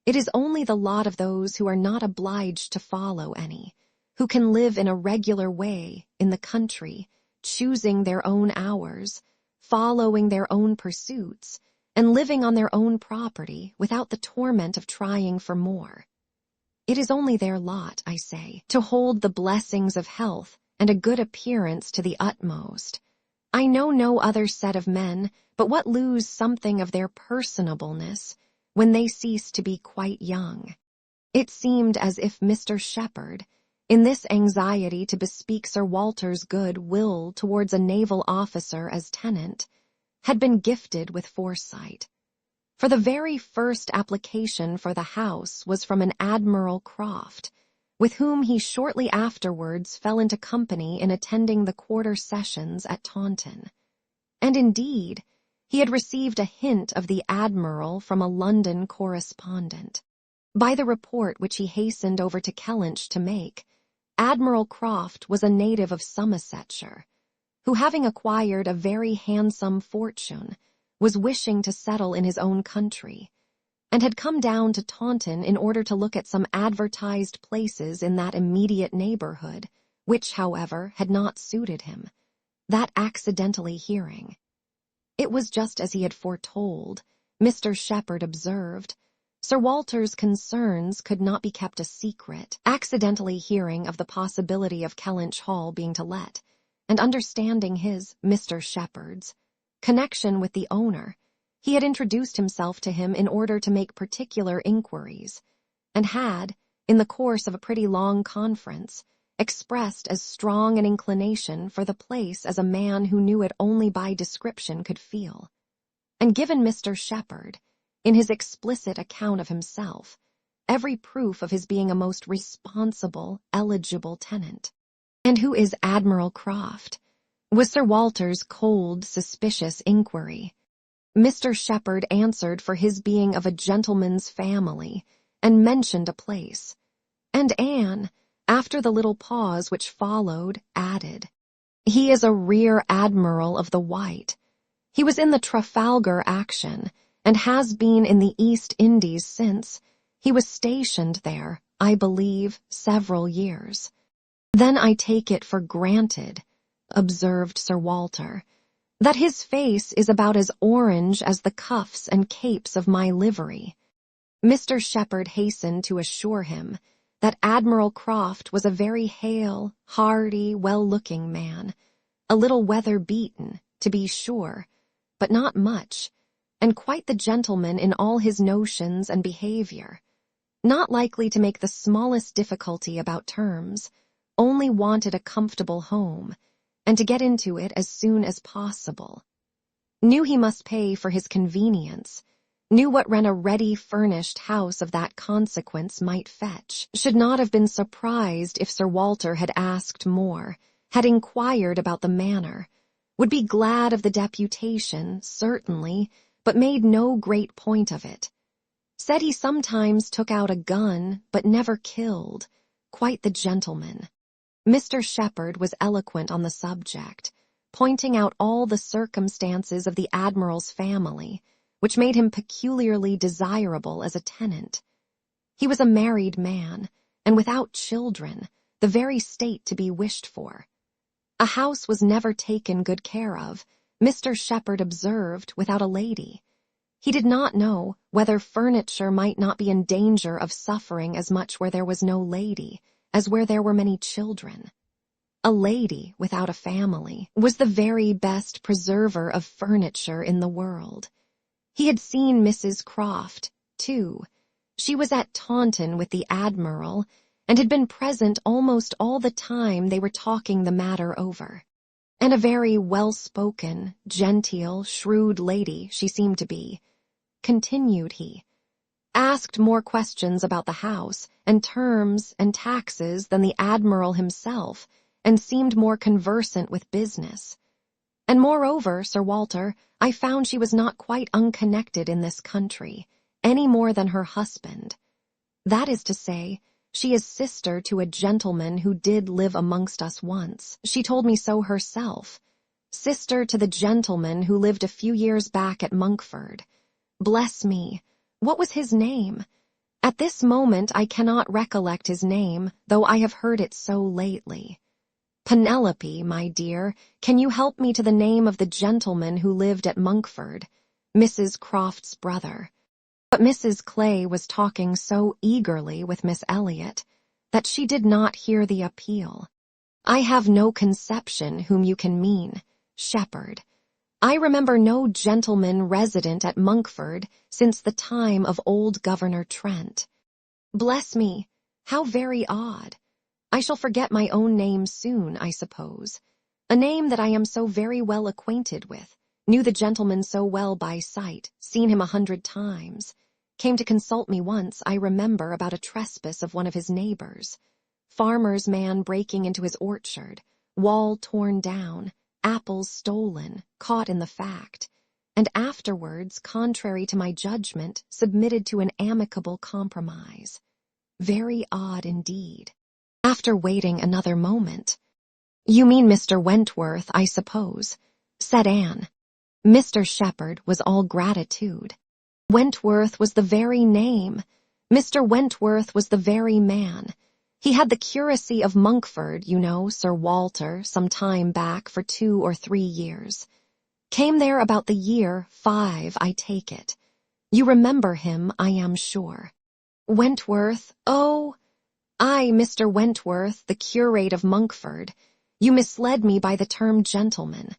it is only the lot of those who are not obliged to follow any, who can live in a regular way in the country, choosing their own hours, following their own pursuits, and living on their own property without the torment of trying for more. It is only their lot, I say, to hold the blessings of health and a good appearance to the utmost. I know no other set of men but what lose something of their personableness when they cease to be quite young. It seemed as if Mr. Shepherd, in this anxiety to bespeak Sir Walter's good will towards a naval officer as tenant, had been gifted with foresight. For the very first application for the house was from an Admiral Croft, with whom he shortly afterwards fell into company in attending the quarter sessions at Taunton. And indeed, he had received a hint of the Admiral from a London correspondent. By the report which he hastened over to Kellynch to make, Admiral Croft was a native of Somersetshire, who, having acquired a very handsome fortune, was wishing to settle in his own country, and had come down to Taunton in order to look at some advertised places in that immediate neighborhood, which, however, had not suited him, that accidentally hearing. It was just as he had foretold, Mr. Shepherd observed. Sir Walter's concerns could not be kept a secret. Accidentally hearing of the possibility of Kellynch Hall being to let, and understanding his, Mr. Shepherd's, connection with the owner, he had introduced himself to him in order to make particular inquiries, and had, in the course of a pretty long conference, expressed as strong an inclination for the place as a man who knew it only by description could feel, and given Mr. Shepherd, in his explicit account of himself, every proof of his being a most responsible, eligible tenant. "And who is Admiral Croft?" was Sir Walter's cold, suspicious inquiry. Mr. Shepherd answered for his being of a gentleman's family, and mentioned a place. And Anne, after the little pause which followed, added, "He is a rear admiral of the White. He was in the Trafalgar action, and has been in the East Indies since. He was stationed there, I believe, several years." "Then I take it for granted," observed Sir Walter, "that his face is about as orange as the cuffs and capes of my livery." Mr. Shepherd hastened to assure him that Admiral Croft was a very hale, hardy, well-looking man, a little weather-beaten, to be sure, but not much, and quite the gentleman in all his notions and behavior, not likely to make the smallest difficulty about terms, only wanted a comfortable home, and to get into it as soon as possible. Knew he must pay for his convenience, knew what rent a ready-furnished house of that consequence might fetch, should not have been surprised if Sir Walter had asked more, had inquired about the manor, would be glad of the deputation, certainly, but made no great point of it. Said he sometimes took out a gun, but never killed. Quite the gentleman. Mr. Shepherd was eloquent on the subject, pointing out all the circumstances of the Admiral's family, which made him peculiarly desirable as a tenant. He was a married man, and without children, the very state to be wished for. A house was never taken good care of, Mr. Shepherd observed, without a lady. He did not know whether furniture might not be in danger of suffering as much where there was no lady as where there were many children. A lady without a family was the very best preserver of furniture in the world. He had seen Mrs. Croft, too. She was at Taunton with the Admiral, and had been present almost all the time they were talking the matter over. And a very well-spoken, genteel, shrewd lady she seemed to be. Continued he. Asked more questions about the house, and terms and taxes than the Admiral himself, and seemed more conversant with business. And moreover, Sir Walter, I found she was not quite unconnected in this country, any more than her husband. That is to say, she is sister to a gentleman who did live amongst us once. She told me so herself. Sister to the gentleman who lived a few years back at Monkford. Bless me, what was his name? At this moment I cannot recollect his name, though I have heard it so lately. Penelope, my dear, can you help me to the name of the gentleman who lived at Monkford, Mrs. Croft's brother? But Mrs. Clay was talking so eagerly with Miss Elliot that she did not hear the appeal. I have no conception whom you can mean, Shepherd. I remember no gentleman resident at Monkford since the time of old Governor Trent. Bless me, how very odd. I shall forget my own name soon, I suppose. A name that I am so very well acquainted with, knew the gentleman so well by sight, seen him 100 times. Came to consult me once, I remember, about a trespass of one of his neighbors. Farmer's man breaking into his orchard, wall torn down, apples stolen, caught in the fact, and afterwards, contrary to my judgment, submitted to an amicable compromise. Very odd indeed. After waiting another moment, "You mean Mr. Wentworth, I suppose," said Anne. Mr. Shepherd was all gratitude. Wentworth was the very name. Mr. Wentworth was the very man. He had the curacy of Monkford, you know, Sir Walter, some time back for 2 or 3 years. Came there about the year 5, I take it. You remember him, I am sure. Wentworth, oh, I, Mr. Wentworth, the curate of Monkford. You misled me by the term gentleman.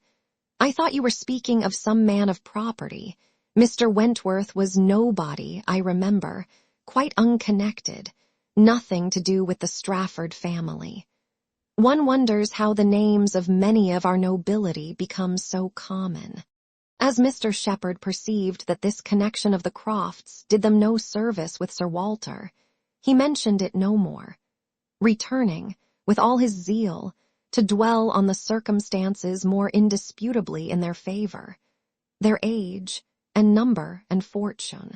I thought you were speaking of some man of property. Mr. Wentworth was nobody, I remember, quite unconnected, nothing to do with the Strafford family. One wonders how the names of many of our nobility become so common. As Mr. Shepherd perceived that this connection of the Crofts did them no service with Sir Walter, he mentioned it no more, returning, with all his zeal, to dwell on the circumstances more indisputably in their favor, their age, and number, and fortune,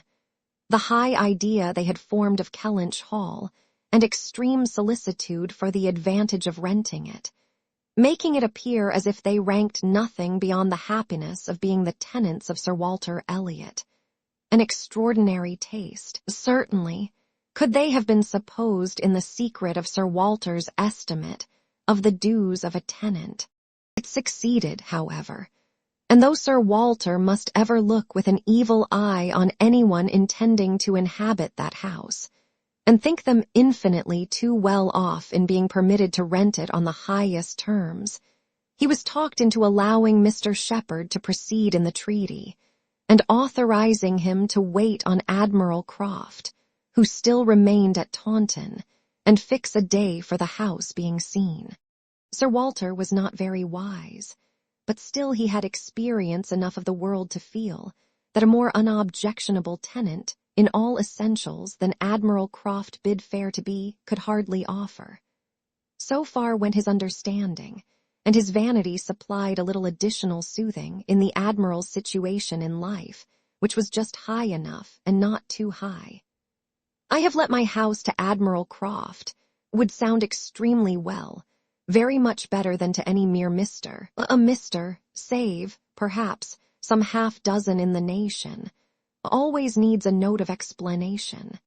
the high idea they had formed of Kellynch Hall, and extreme solicitude for the advantage of renting it, making it appear as if they ranked nothing beyond the happiness of being the tenants of Sir Walter Elliot. An extraordinary taste, certainly, could they have been supposed in the secret of Sir Walter's estimate of the dues of a tenant. It succeeded, however, and though Sir Walter must ever look with an evil eye on anyone intending to inhabit that house, and think them infinitely too well off in being permitted to rent it on the highest terms, he was talked into allowing Mr. Shepherd to proceed in the treaty, and authorizing him to wait on Admiral Croft, who still remained at Taunton, and fix a day for the house being seen. Sir Walter was not very wise, but still he had experience enough of the world to feel that a more unobjectionable tenant in all essentials than Admiral Croft bid fair to be could hardly offer. So far went his understanding, and his vanity supplied a little additional soothing in the Admiral's situation in life, which was just high enough and not too high. "I have let my house to Admiral Croft," would sound extremely well, very much better than to any mere Mr. A Mr., save, perhaps, some half-dozen in the nation, always needs a note of explanation.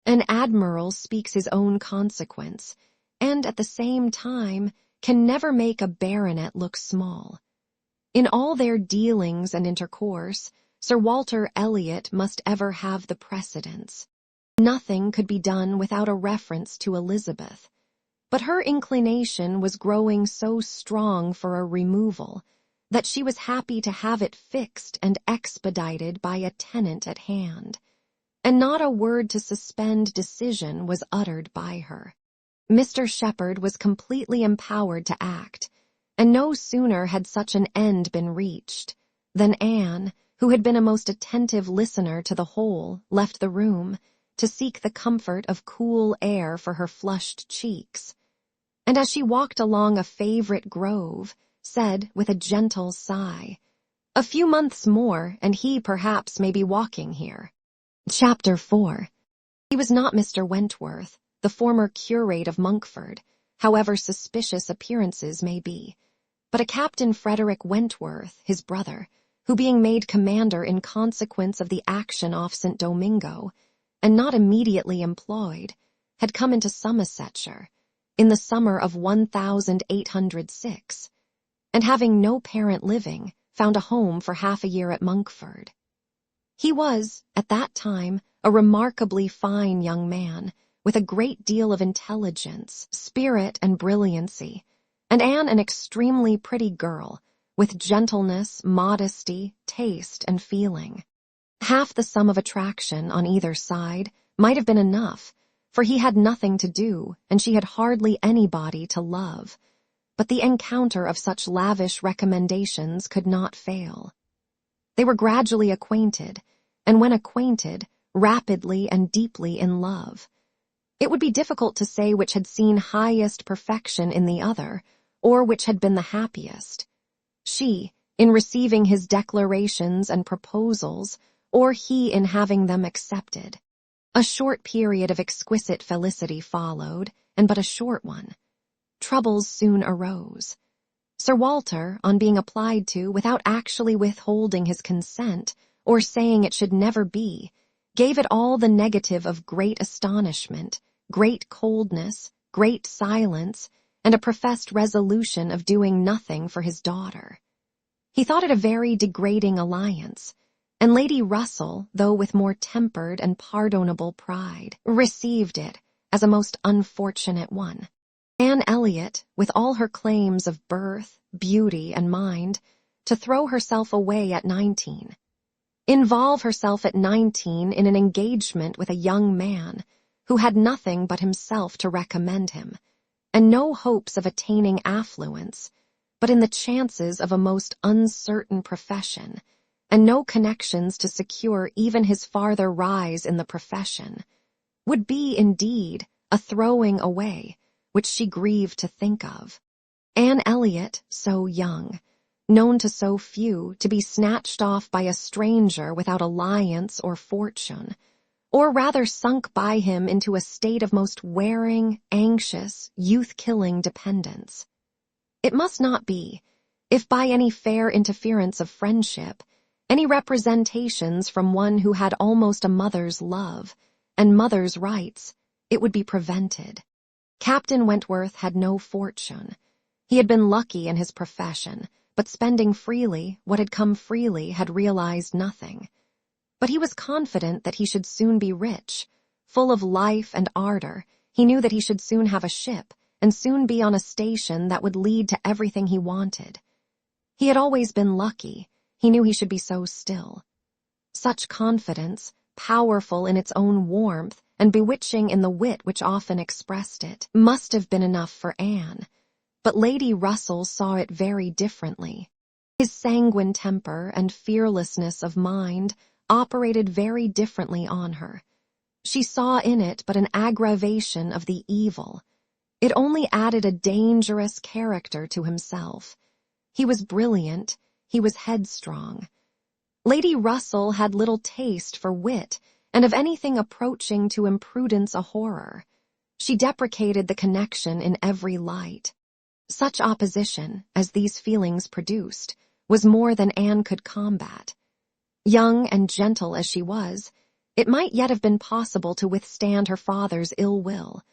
An admiral speaks his own consequence, and at the same time can never make a baronet look small. In all their dealings and intercourse, Sir Walter Elliot must ever have the precedence. Nothing could be done without a reference to Elizabeth, but her inclination was growing so strong for a removal that she was happy to have it fixed and expedited by a tenant at hand, and not a word to suspend decision was uttered by her. Mr. Shepherd was completely empowered to act, and no sooner had such an end been reached than Anne, who had been a most attentive listener to the whole, left the room to seek the comfort of cool air for her flushed cheeks, and as she walked along a favorite grove, said with a gentle sigh, "A few months more, and he perhaps may be walking here." Chapter 4. He was not Mr. Wentworth, the former curate of Monkford, however suspicious appearances may be, but a Captain Frederick Wentworth, his brother, who being made commander in consequence of the action off St. Domingo, and not immediately employed, had come into Somersetshire in the summer of 1806, and having no parent living, found a home for half a year at Monkford. He was, at that time, a remarkably fine young man, with a great deal of intelligence, spirit, and brilliancy, and Anne an extremely pretty girl, with gentleness, modesty, taste, and feeling. Half the sum of attraction on either side might have been enough, for he had nothing to do, and she had hardly anybody to love, but the encounter of such lavish recommendations could not fail. They were gradually acquainted, and when acquainted, rapidly and deeply in love. It would be difficult to say which had seen highest perfection in the other, or which had been the happiest. She, in receiving his declarations and proposals, or he in having them accepted. A short period of exquisite felicity followed, and but a short one. Troubles soon arose. Sir Walter, on being applied to without actually withholding his consent, or saying it should never be, gave it all the negative of great astonishment, great coldness, great silence, and a professed resolution of doing nothing for his daughter. He thought it a very degrading alliance, and Lady Russell, though with more tempered and pardonable pride, received it as a most unfortunate one. Anne Elliot, with all her claims of birth, beauty, and mind, to throw herself away at 19. Involve herself at 19 in an engagement with a young man who had nothing but himself to recommend him, and no hopes of attaining affluence, but in the chances of a most uncertain profession, and no connections to secure even his farther rise in the profession, would be, indeed, a throwing away, which she grieved to think of. Anne Elliot, so young, known to so few, to be snatched off by a stranger without alliance or fortune, or rather sunk by him into a state of most wearing, anxious, youth-killing dependence. It must not be, if by any fair interference of friendship, any representations from one who had almost a mother's love, and mother's rights, it would be prevented. Captain Wentworth had no fortune. He had been lucky in his profession, but spending freely what had come freely had realized nothing. But he was confident that he should soon be rich. Full of life and ardor, he knew that he should soon have a ship, and soon be on a station that would lead to everything he wanted. He had always been lucky. He knew he should be so still. Such confidence, powerful in its own warmth, and bewitching in the wit which often expressed it, must have been enough for Anne, But Lady Russell saw it very differently. His sanguine temper and fearlessness of mind operated very differently on her. She saw in it but an aggravation of the evil. It only added a dangerous character to himself. He was brilliant, he was headstrong. Lady Russell had little taste for wit, and of anything approaching to imprudence a horror. She deprecated the connection in every light. Such opposition, as these feelings produced, was more than Anne could combat. Young and gentle as she was, it might yet have been possible to withstand her father's ill will,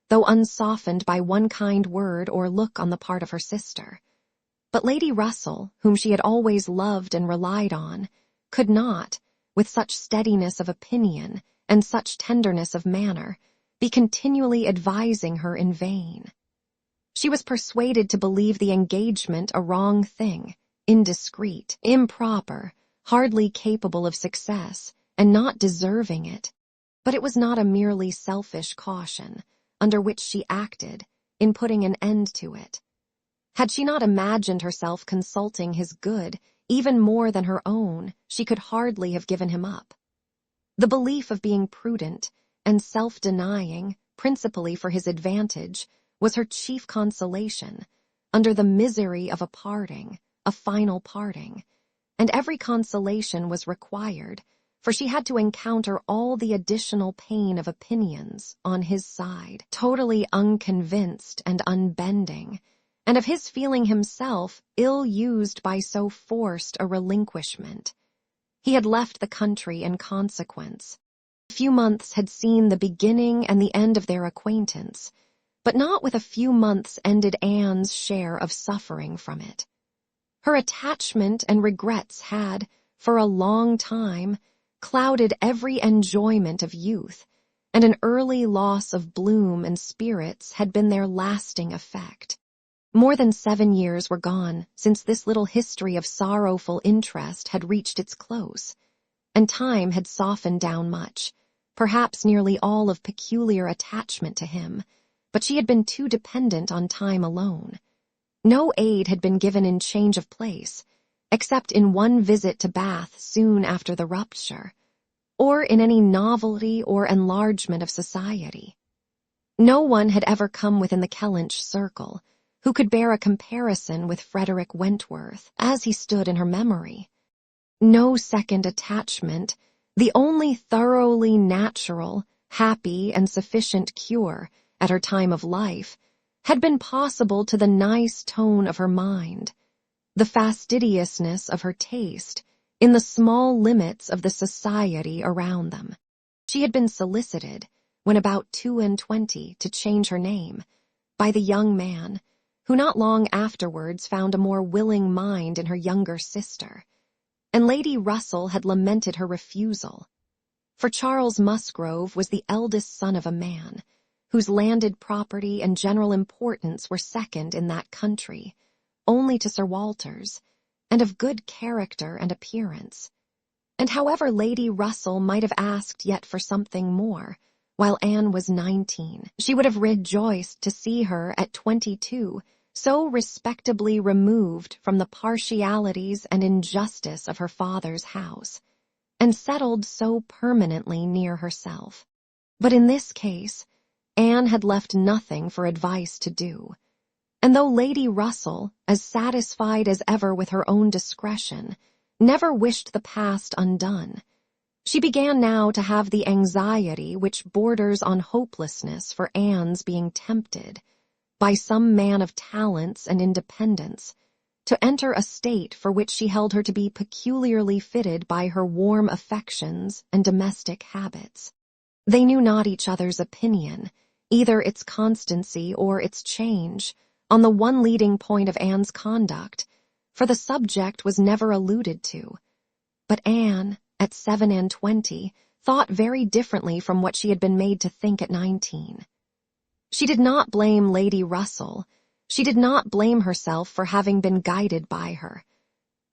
though unsoftened by one kind word or look on the part of her sister. But Lady Russell, whom she had always loved and relied on, could not, with such steadiness of opinion and such tenderness of manner, be continually advising her in vain. She was persuaded to believe the engagement a wrong thing, indiscreet, improper, hardly capable of success, and not deserving it. But it was not a merely selfish caution, under which she acted, in putting an end to it. Had she not imagined herself consulting his good, even more than her own, she could hardly have given him up. The belief of being prudent and self-denying, principally for his advantage, was her chief consolation, under the misery of a parting, a final parting, and every consolation was required, for she had to encounter all the additional pain of opinions on his side, totally unconvinced and unbending, and of his feeling himself ill-used by so forced a relinquishment. He had left the country in consequence. A few months had seen the beginning and the end of their acquaintance, but not with a few months ended Anne's share of suffering from it. Her attachment and regrets had, for a long time, clouded every enjoyment of youth, and an early loss of bloom and spirits had been their lasting effect. More than 7 years were gone since this little history of sorrowful interest had reached its close, and time had softened down much, perhaps nearly all of peculiar attachment to him, but she had been too dependent on time alone. No aid had been given in change of place, except in one visit to Bath soon after the rupture, or in any novelty or enlargement of society. No one had ever come within the Kellynch circle who could bear a comparison with Frederick Wentworth, as he stood in her memory. No second attachment, the only thoroughly natural, happy, and sufficient cure, at her time of life, had been possible to the nice tone of her mind, the fastidiousness of her taste, in the small limits of the society around them. She had been solicited, when about 22, to change her name, by the young man, who not long afterwards found a more willing mind in her younger sister, and Lady Russell had lamented her refusal. For Charles Musgrove was the eldest son of a man, whose landed property and general importance were second in that country, only to Sir Walter's, and of good character and appearance. And however Lady Russell might have asked yet for something more, while Anne was 19, she would have rejoiced to see her at 22 so respectably removed from the partialities and injustice of her father's house, and settled so permanently near herself. But in this case, Anne had left nothing for advice to do, and though Lady Russell, as satisfied as ever with her own discretion, never wished the past undone, she began now to have the anxiety which borders on hopelessness for Anne's being tempted, by some man of talents and independence, to enter a state for which she held her to be peculiarly fitted by her warm affections and domestic habits. They knew not each other's opinion, either its constancy or its change, on the one leading point of Anne's conduct, for the subject was never alluded to. But Anne, at 27, thought very differently from what she had been made to think at 19. She did not blame Lady Russell, she did not blame herself for having been guided by her,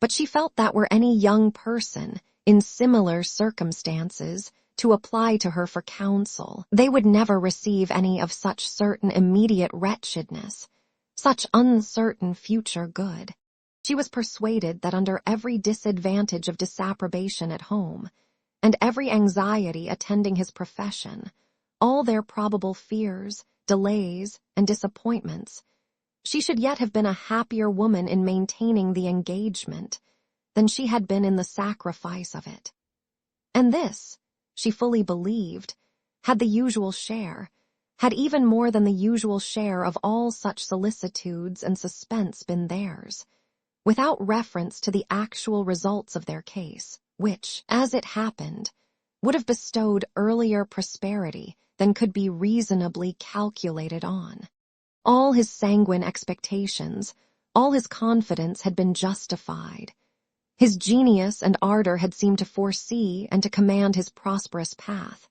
but she felt that were any young person, in similar circumstances, to apply to her for counsel, they would never receive any of such certain immediate wretchedness, Such uncertain future good. She was persuaded that under every disadvantage of disapprobation at home, and every anxiety attending his profession, all their probable fears, delays, and disappointments, she should yet have been a happier woman in maintaining the engagement than she had been in the sacrifice of it. And this, she fully believed, had the usual share, had even more than the usual share of all such solicitudes and suspense been theirs, without reference to the actual results of their case, which, as it happened, would have bestowed earlier prosperity than could be reasonably calculated on. All his sanguine expectations, all his confidence had been justified. His genius and ardor had seemed to foresee and to command his prosperous path.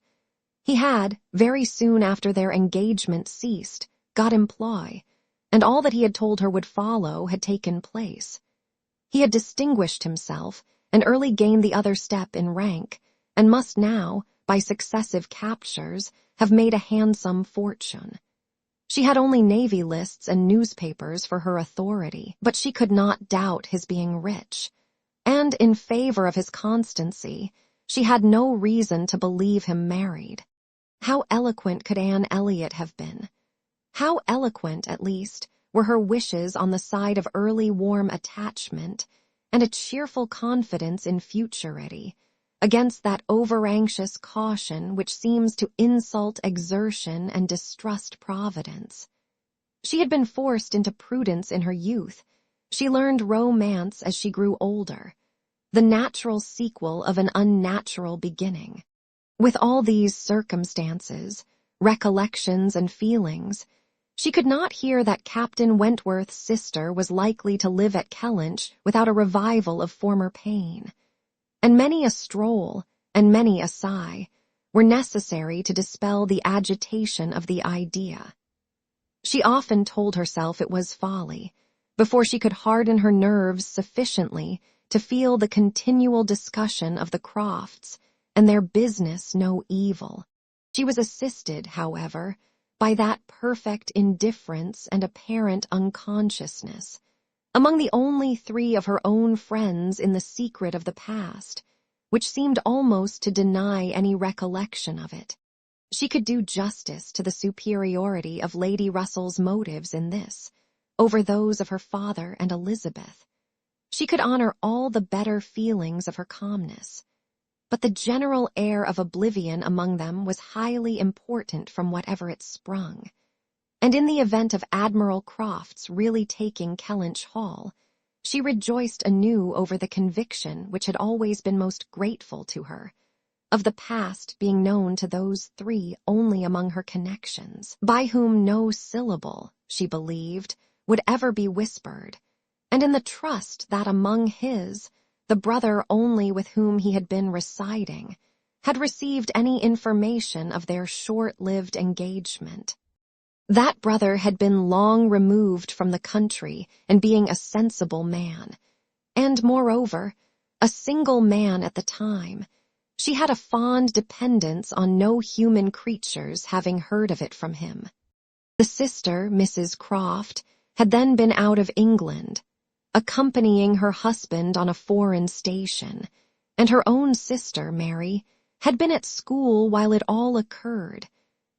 He had, very soon after their engagement ceased, got employ, and all that he had told her would follow had taken place. He had distinguished himself and early gained the other step in rank, and must now, by successive captures, have made a handsome fortune. She had only navy lists and newspapers for her authority, but she could not doubt his being rich, and in favor of his constancy, she had no reason to believe him married. How eloquent could Anne Elliot have been? How eloquent, at least, were her wishes on the side of early warm attachment and a cheerful confidence in futurity, against that over-anxious caution which seems to insult exertion and distrust providence. She had been forced into prudence in her youth. She learned romance as she grew older, the natural sequel of an unnatural beginning. With all these circumstances, recollections, and feelings, she could not hear that Captain Wentworth's sister was likely to live at Kellynch without a revival of former pain, and many a stroll and many a sigh were necessary to dispel the agitation of the idea. She often told herself it was folly, before she could harden her nerves sufficiently to feel the continual discussion of the Crofts and their business no evil. She was assisted, however, by that perfect indifference and apparent unconsciousness, among the only three of her own friends in the secret of the past, which seemed almost to deny any recollection of it. She could do justice to the superiority of Lady Russell's motives in this, over those of her father and Elizabeth. She could honor all the better feelings of her calmness, but the general air of oblivion among them was highly important from whatever it sprung, and in the event of Admiral Croft's really taking Kellynch Hall, she rejoiced anew over the conviction which had always been most grateful to her, of the past being known to those three only among her connections, by whom no syllable, she believed, would ever be whispered, and in the trust that among his, the brother only with whom he had been residing, had received any information of their short-lived engagement. That brother had been long removed from the country and being a sensible man, and, moreover, a single man at the time. She had a fond dependence on no human creatures having heard of it from him. The sister, Mrs. Croft, had then been out of England, accompanying her husband on a foreign station, and her own sister, Mary, had been at school while it all occurred,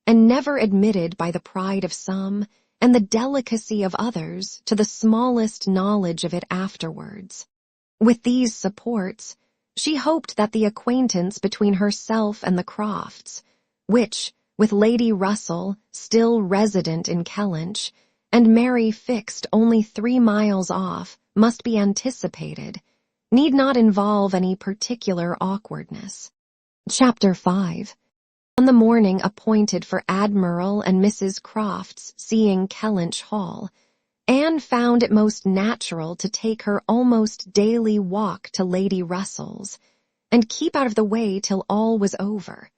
and never admitted by the pride of some and the delicacy of others to the smallest knowledge of it afterwards. With these supports, she hoped that the acquaintance between herself and the Crofts, which, with Lady Russell, still resident in Kellynch, and Mary fixed only 3 miles off, must be anticipated, need not involve any particular awkwardness. Chapter 5. On the morning appointed for Admiral and Mrs. Croft's seeing Kellynch Hall, Anne found it most natural to take her almost daily walk to Lady Russell's, and keep out of the way till all was over,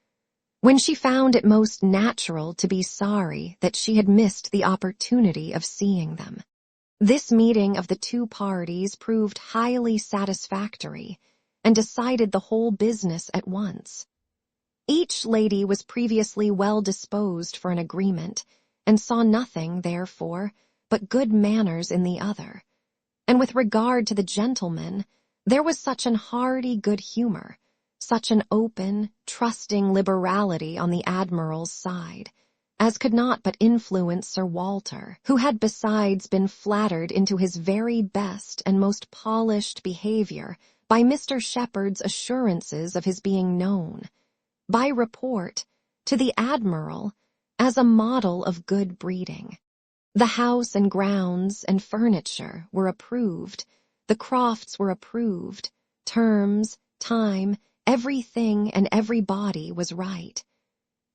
when she found it most natural to be sorry that she had missed the opportunity of seeing them. This meeting of the two parties proved highly satisfactory, and decided the whole business at once. Each lady was previously well disposed for an agreement, and saw nothing, therefore, but good manners in the other. And with regard to the gentleman, there was such an hearty good humor, such an open, trusting liberality on the Admiral's side, as could not but influence Sir Walter, who had besides been flattered into his very best and most polished behavior by Mr. Shepherd's assurances of his being known, by report, to the Admiral as a model of good breeding. The house and grounds and furniture were approved, the Crofts were approved, terms, time, everything and everybody was right.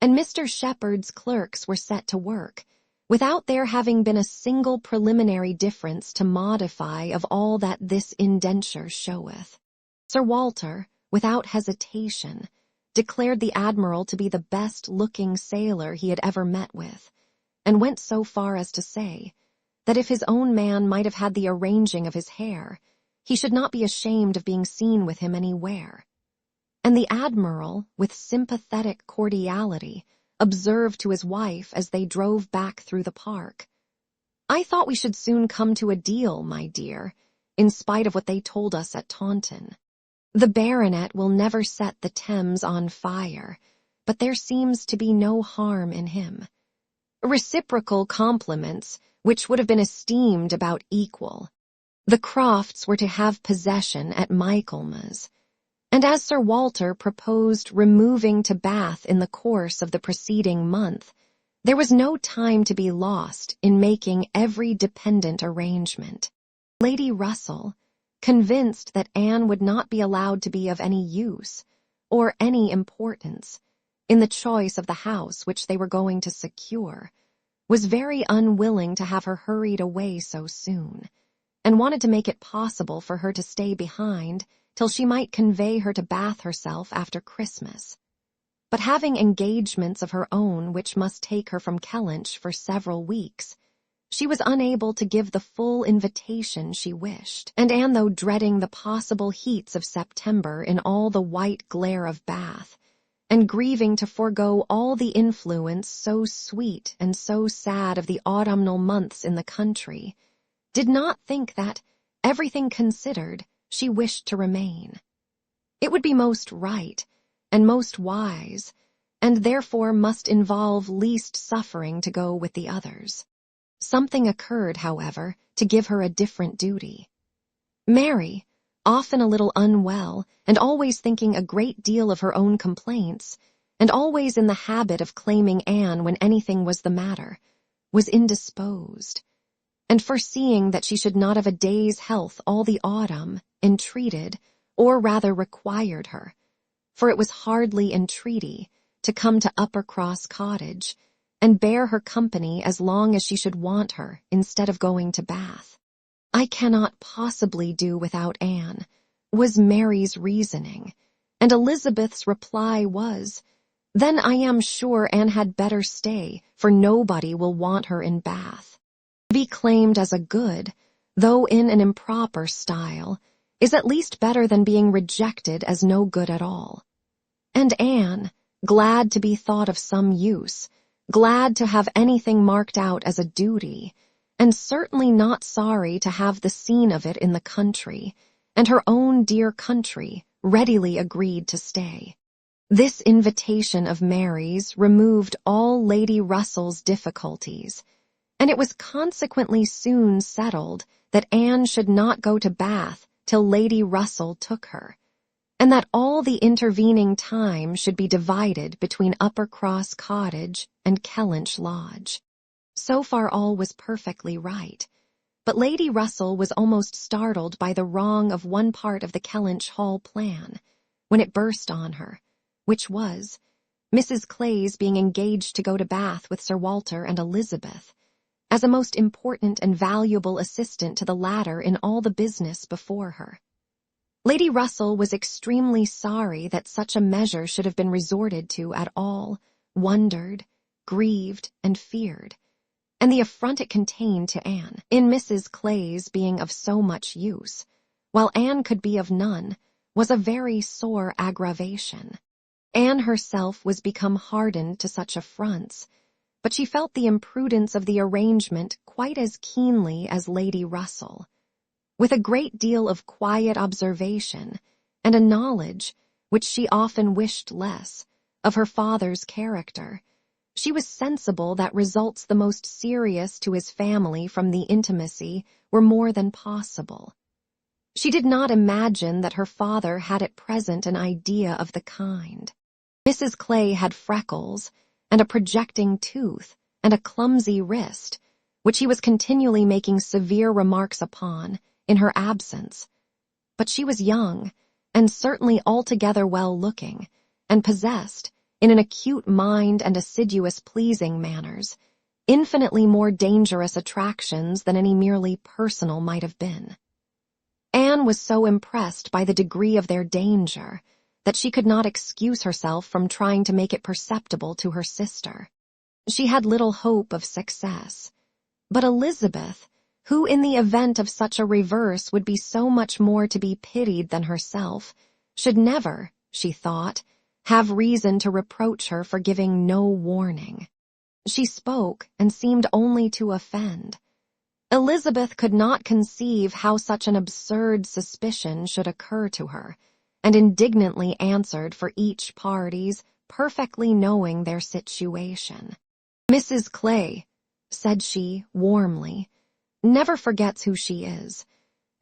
And Mr. Shepherd's clerks were set to work, without there having been a single preliminary difference to modify of all that this indenture showeth. Sir Walter, without hesitation, declared the Admiral to be the best-looking sailor he had ever met with, and went so far as to say that if his own man might have had the arranging of his hair, he should not be ashamed of being seen with him anywhere. And the Admiral, with sympathetic cordiality, observed to his wife as they drove back through the park, "I thought we should soon come to a deal, my dear, in spite of what they told us at Taunton. The baronet will never set the Thames on fire, but there seems to be no harm in him." Reciprocal compliments, which would have been esteemed about equal. The Crofts were to have possession at Michaelmas, and as Sir Walter proposed removing to Bath in the course of the preceding month, there was no time to be lost in making every dependent arrangement. Lady Russell, convinced that Anne would not be allowed to be of any use, or any importance, in the choice of the house which they were going to secure, was very unwilling to have her hurried away so soon, and wanted to make it possible for her to stay behind till she might convey her to Bath herself after Christmas. But having engagements of her own which must take her from Kellynch for several weeks, she was unable to give the full invitation she wished, and Anne, though dreading the possible heats of September in all the white glare of Bath, and grieving to forego all the influence so sweet and so sad of the autumnal months in the country, did not think that, everything considered, she wished to remain. It would be most right and most wise, and therefore must involve least suffering to go with the others. Something occurred, however, to give her a different duty. Mary, often a little unwell, and always thinking a great deal of her own complaints, and always in the habit of claiming Anne when anything was the matter, was indisposed, and foreseeing that she should not have a day's health all the autumn, entreated, or rather required her, for it was hardly entreaty, to come to Uppercross Cottage, and bear her company as long as she should want her, instead of going to Bath. "I cannot possibly do without Anne," was Mary's reasoning, and Elizabeth's reply was, "Then I am sure Anne had better stay, for nobody will want her in Bath." To be claimed as a good, though in an improper style, is at least better than being rejected as no good at all. And Anne, glad to be thought of some use, glad to have anything marked out as a duty, and certainly not sorry to have the scene of it in the country, and her own dear country, readily agreed to stay. This invitation of Mary's removed all Lady Russell's difficulties, and it was consequently soon settled that Anne should not go to Bath till Lady Russell took her, and that all the intervening time should be divided between Uppercross Cottage and Kellynch Lodge. So far all was perfectly right, but Lady Russell was almost startled by the wrong of one part of the Kellynch Hall plan, when it burst on her, which was Mrs. Clay's being engaged to go to Bath with Sir Walter and Elizabeth, as a most important and valuable assistant to the latter in all the business before her. Lady Russell was extremely sorry that such a measure should have been resorted to at all, wondered, grieved, and feared, and the affront it contained to Anne, in Mrs. Clay's being of so much use, while Anne could be of none, was a very sore aggravation. Anne herself was become hardened to such affronts, but she felt the imprudence of the arrangement quite as keenly as Lady Russell. With a great deal of quiet observation and a knowledge, which she often wished less, of her father's character, she was sensible that results the most serious to his family from the intimacy were more than possible. She did not imagine that her father had at present an idea of the kind. Mrs. Clay had freckles, and a projecting tooth, and a clumsy wrist, which he was continually making severe remarks upon, in her absence. But she was young, and certainly altogether well-looking, and possessed, in an acute mind and assiduous pleasing manners, infinitely more dangerous attractions than any merely personal might have been. Anne was so impressed by the degree of their danger that she could not excuse herself from trying to make it perceptible to her sister. She had little hope of success, but Elizabeth, who in the event of such a reverse would be so much more to be pitied than herself, should never, she thought, have reason to reproach her for giving no warning. She spoke and seemed only to offend. Elizabeth could not conceive how such an absurd suspicion should occur to her, and indignantly answered for each party's, perfectly knowing their situation. "Mrs. Clay," said she warmly, "never forgets who she is,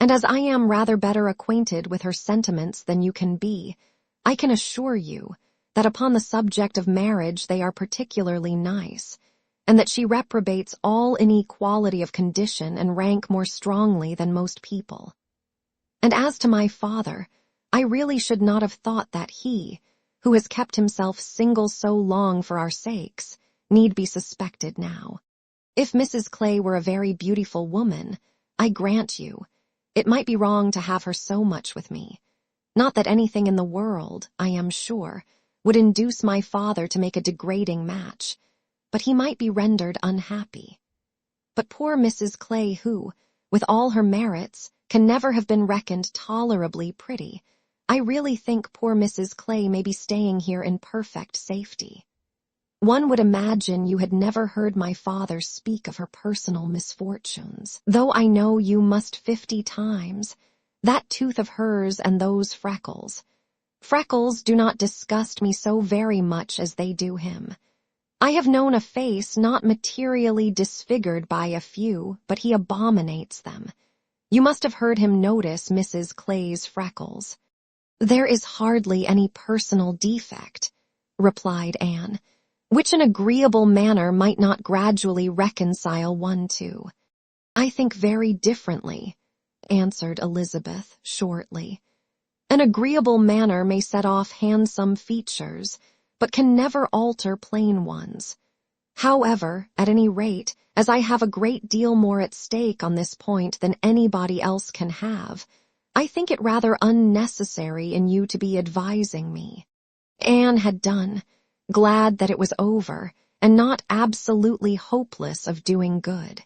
and as I am rather better acquainted with her sentiments than you can be, I can assure you that upon the subject of marriage they are particularly nice, and that she reprobates all inequality of condition and rank more strongly than most people. And as to my father, I really should not have thought that he, who has kept himself single so long for our sakes, need be suspected now. If Mrs. Clay were a very beautiful woman, I grant you, it might be wrong to have her so much with me. Not that anything in the world, I am sure, would induce my father to make a degrading match, but he might be rendered unhappy. But poor Mrs. Clay, who, with all her merits, can never have been reckoned tolerably pretty, I really think poor Mrs. Clay may be staying here in perfect safety. One would imagine you had never heard my father speak of her personal misfortunes, though I know you must 50 times. That tooth of hers and those freckles. Freckles do not disgust me so very much as they do him. I have known a face not materially disfigured by a few, but he abominates them. You must have heard him notice Mrs. Clay's freckles." "There is hardly any personal defect," replied Anne, "which an agreeable manner might not gradually reconcile one to." "I think very differently," answered Elizabeth shortly. "An agreeable manner may set off handsome features, but can never alter plain ones. However, at any rate, as I have a great deal more at stake on this point than anybody else can have, I think it rather unnecessary in you to be advising me." Anne had done, glad that it was over, and not absolutely hopeless of doing good.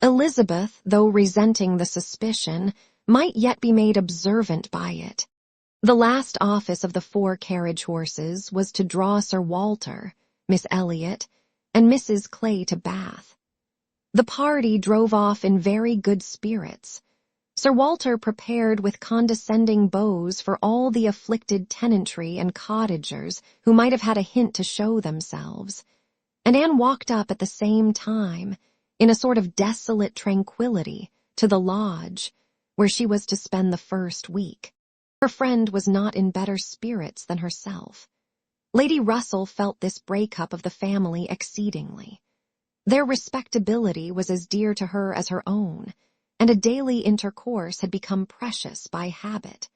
Elizabeth, though resenting the suspicion, might yet be made observant by it. The last office of the 4 carriage horses was to draw Sir Walter, Miss Elliot, and Mrs. Clay to Bath. The party drove off in very good spirits. Sir Walter prepared with condescending bows for all the afflicted tenantry and cottagers who might have had a hint to show themselves, and Anne walked up at the same time, in a sort of desolate tranquillity, to the lodge, where she was to spend the first week. Her friend was not in better spirits than herself. Lady Russell felt this break-up of the family exceedingly. Their respectability was as dear to her as her own, and a daily intercourse had become precious by habit.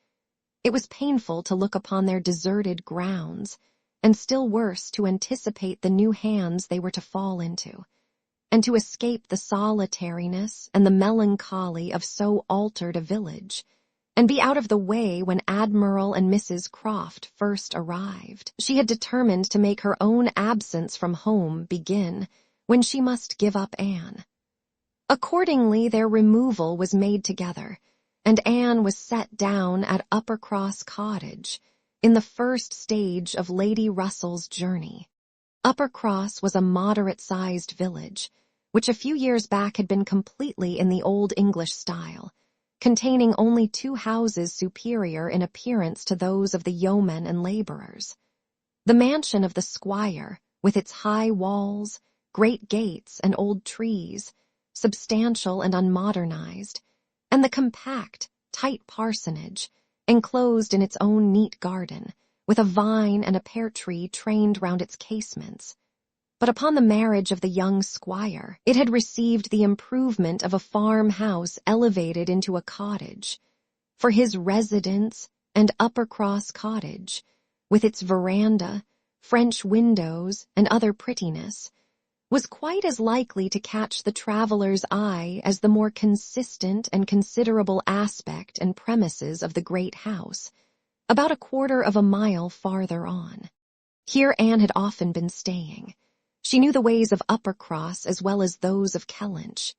It was painful to look upon their deserted grounds, and still worse to anticipate the new hands they were to fall into, and to escape the solitariness and the melancholy of so altered a village, and be out of the way when Admiral and Mrs. Croft first arrived. She had determined to make her own absence from home begin when she must give up Anne. Accordingly, their removal was made together, and Anne was set down at Uppercross Cottage, in the first stage of Lady Russell's journey. Uppercross was a moderate-sized village, which a few years back had been completely in the Old English style, containing only 2 houses superior in appearance to those of the yeomen and laborers. The mansion of the squire, with its high walls, great gates, and old trees, substantial and unmodernized, and the compact, tight parsonage, enclosed in its own neat garden, with a vine and a pear tree trained round its casements. But upon the marriage of the young squire, it had received the improvement of a farmhouse elevated into a cottage. For his residence and Uppercross Cottage, with its veranda, French windows, and other prettiness, was quite as likely to catch the traveller's eye as the more consistent and considerable aspect and premises of the great house, about 1/4 of a mile farther on. Here Anne had often been staying. She knew the ways of Uppercross as well as those of Kellynch.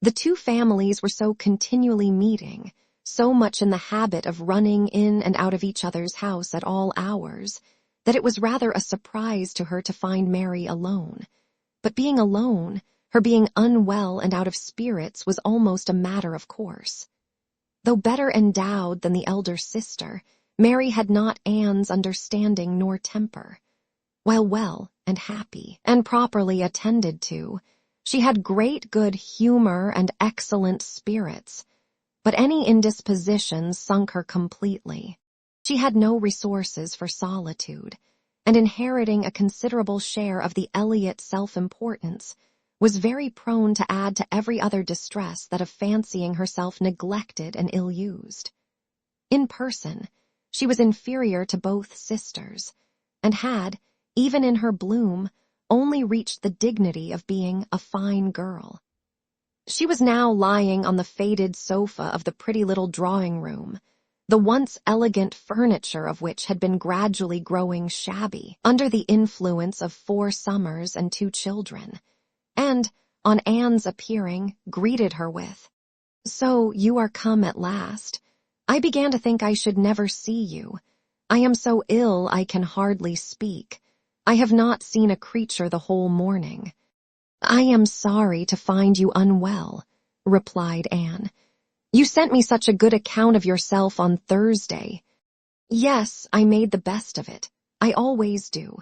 The 2 families were so continually meeting, so much in the habit of running in and out of each other's house at all hours, that it was rather a surprise to her to find Mary alone. But being alone, her being unwell and out of spirits, was almost a matter of course. Though better endowed than the elder sister, Mary had not Anne's understanding nor temper. While well and happy and properly attended to, she had great good humor and excellent spirits, but any indisposition sunk her completely. She had no resources for solitude, and inheriting a considerable share of the Elliot self-importance, was very prone to add to every other distress that of fancying herself neglected and ill-used. In person, she was inferior to both sisters, and had, even in her bloom, only reached the dignity of being a fine girl. She was now lying on the faded sofa of the pretty little drawing-room, the once elegant furniture of which had been gradually growing shabby under the influence of 4 summers and 2 children, and, on Anne's appearing, greeted her with, "So you are come at last. I began to think I should never see you. I am so ill I can hardly speak. I have not seen a creature the whole morning." "I am sorry to find you unwell," replied Anne. "You sent me such a good account of yourself on Thursday." "Yes, I made the best of it. I always do.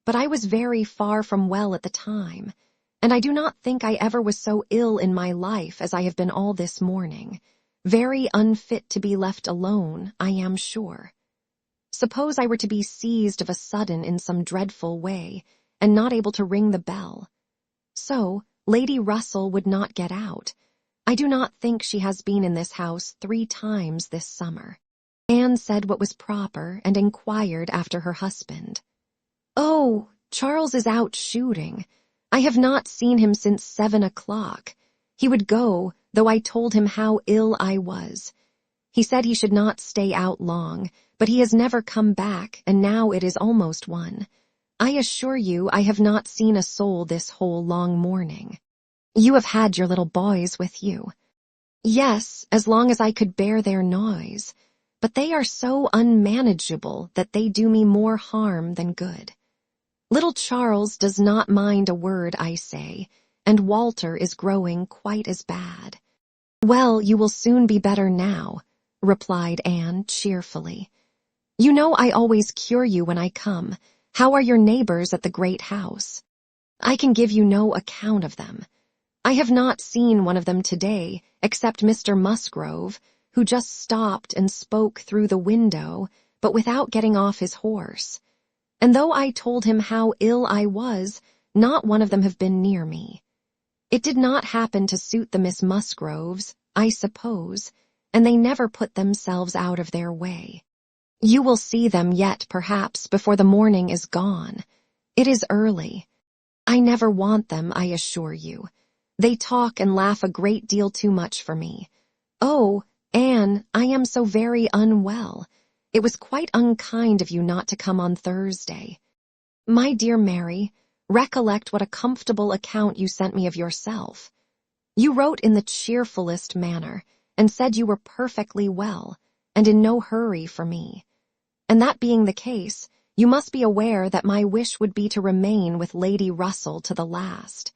But I was very far from well at the time, and I do not think I ever was so ill in my life as I have been all this morning. Very unfit to be left alone, I am sure. Suppose I were to be seized of a sudden in some dreadful way, and not able to ring the bell. So, Lady Russell would not get out. I do not think she has been in this house 3 times this summer." Anne said what was proper and inquired after her husband. "Oh, Charles is out shooting. I have not seen him since 7 o'clock. He would go, though I told him how ill I was. He said he should not stay out long, but he has never come back, and now it is almost 1. I assure you I have not seen a soul this whole long morning." "You have had your little boys with you." "Yes, as long as I could bear their noise, but they are so unmanageable that they do me more harm than good. Little Charles does not mind a word I say, and Walter is growing quite as bad." "Well, you will soon be better now," replied Anne cheerfully. "You know I always cure you when I come. How are your neighbors at the great house?" "I can give you no account of them. I have not seen one of them today, except Mr. Musgrove, who just stopped and spoke through the window, but without getting off his horse. And though I told him how ill I was, not one of them have been near me. It did not happen to suit the Miss Musgroves, I suppose, and they never put themselves out of their way. You will see them yet, perhaps, before the morning is gone. It is early. I never want them, I assure you. They talk and laugh a great deal too much for me. Oh, Anne, I am so very unwell. It was quite unkind of you not to come on Thursday. My dear Mary, recollect what a comfortable account you sent me of yourself. You wrote in the cheerfulest manner, and said you were perfectly well, and in no hurry for me. And that being the case, you must be aware that my wish would be to remain with Lady Russell to the last.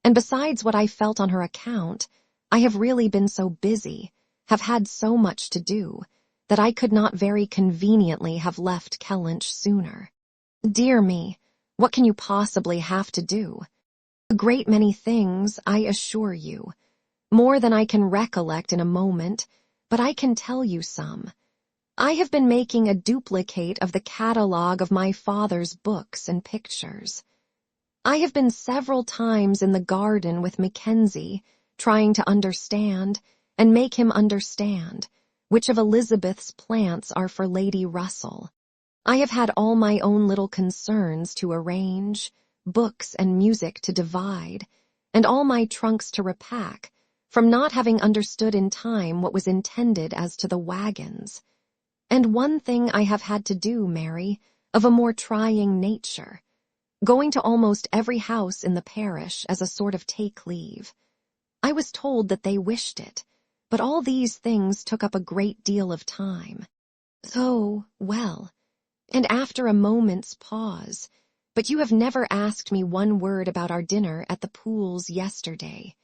And besides what I felt on her account, I have really been so busy, have had so much to do, that I could not very conveniently have left Kellynch sooner. Dear me, what can you possibly have to do? A great many things, I assure you. More than I can recollect in a moment, but I can tell you some. I have been making a duplicate of the catalogue of my father's books and pictures. I have been several times in the garden with Mackenzie, trying to understand, and make him understand, which of Elizabeth's plants are for Lady Russell. I have had all my own little concerns to arrange, books and music to divide, and all my trunks to repack, from not having understood in time what was intended as to the wagons. And one thing I have had to do, Mary, of a more trying nature, going to almost every house in the parish as a sort of take-leave. I was told that they wished it, but all these things took up a great deal of time. Oh, well, and after a moment's pause, but you have never asked me one word about our dinner at the Pools yesterday.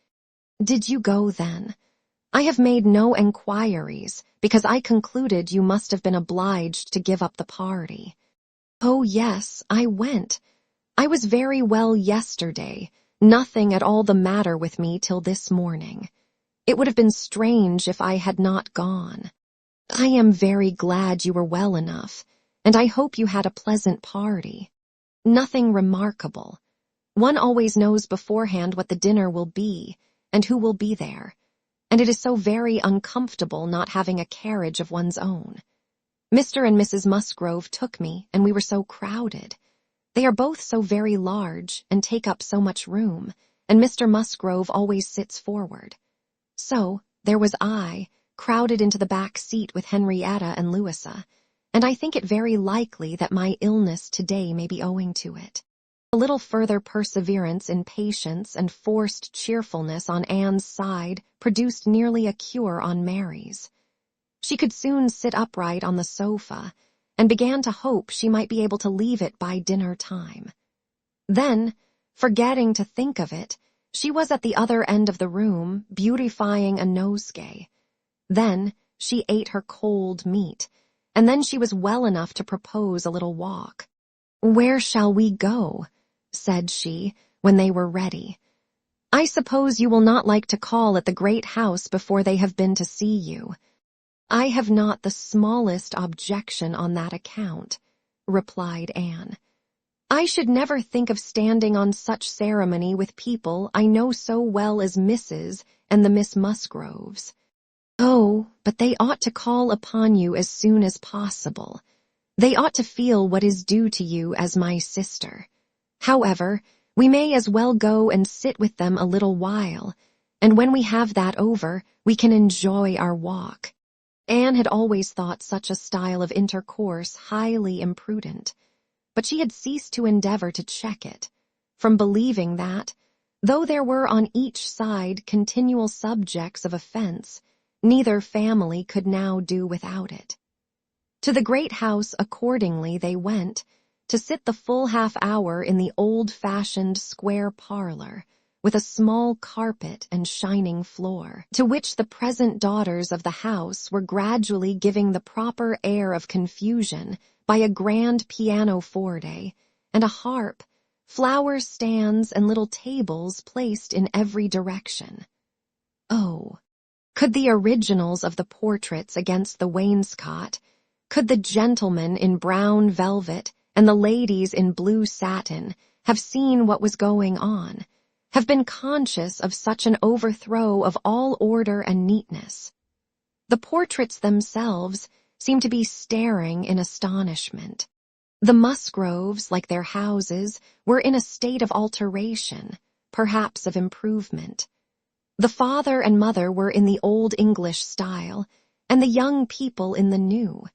Did you go then? I have made no enquiries, because I concluded you must have been obliged to give up the party. Oh, yes, I went. I was very well yesterday, nothing at all the matter with me till this morning. It would have been strange if I had not gone. I am very glad you were well enough, and I hope you had a pleasant party. Nothing remarkable. One always knows beforehand what the dinner will be, and who will be there, and it is so very uncomfortable not having a carriage of one's own. Mr. and Mrs. Musgrove took me, and we were so crowded. They are both so very large, and take up so much room, and Mr. Musgrove always sits forward. So, there was I, crowded into the back seat with Henrietta and Louisa, and I think it very likely that my illness today may be owing to it. A little further perseverance in patience and forced cheerfulness on Anne's side produced nearly a cure on Mary's. She could soon sit upright on the sofa, and began to hope she might be able to leave it by dinner time. Then, forgetting to think of it, she was at the other end of the room, beautifying a nosegay. Then she ate her cold meat, and then she was well enough to propose a little walk. "Where shall we go?" said she, when they were ready. "I suppose you will not like to call at the great house before they have been to see you." "I have not the smallest objection on that account," replied Anne. "I should never think of standing on such ceremony with people I know so well as Mrs. and the Miss Musgroves. Oh, but they ought to call upon you as soon as possible. They ought to feel what is due to you as my sister. However, we may as well go and sit with them a little while, and when we have that over, we can enjoy our walk." Anne had always thought such a style of intercourse highly imprudent, but she had ceased to endeavor to check it, from believing that, though there were on each side continual subjects of offense, neither family could now do without it. To the great house accordingly they went, to sit the full half-hour in the old-fashioned square parlor, with a small carpet and shining floor, to which the present daughters of the house were gradually giving the proper air of confusion by a grand pianoforte and a harp, flower stands and little tables placed in every direction. Oh, could the originals of the portraits against the wainscot, could the gentlemen in brown velvet and the ladies in blue satin have seen what was going on, have been conscious of such an overthrow of all order and neatness. The portraits themselves seemed to be staring in astonishment. The Musgroves, like their houses, were in a state of alteration, perhaps of improvement. The father and mother were in the old English style, and the young people in the new.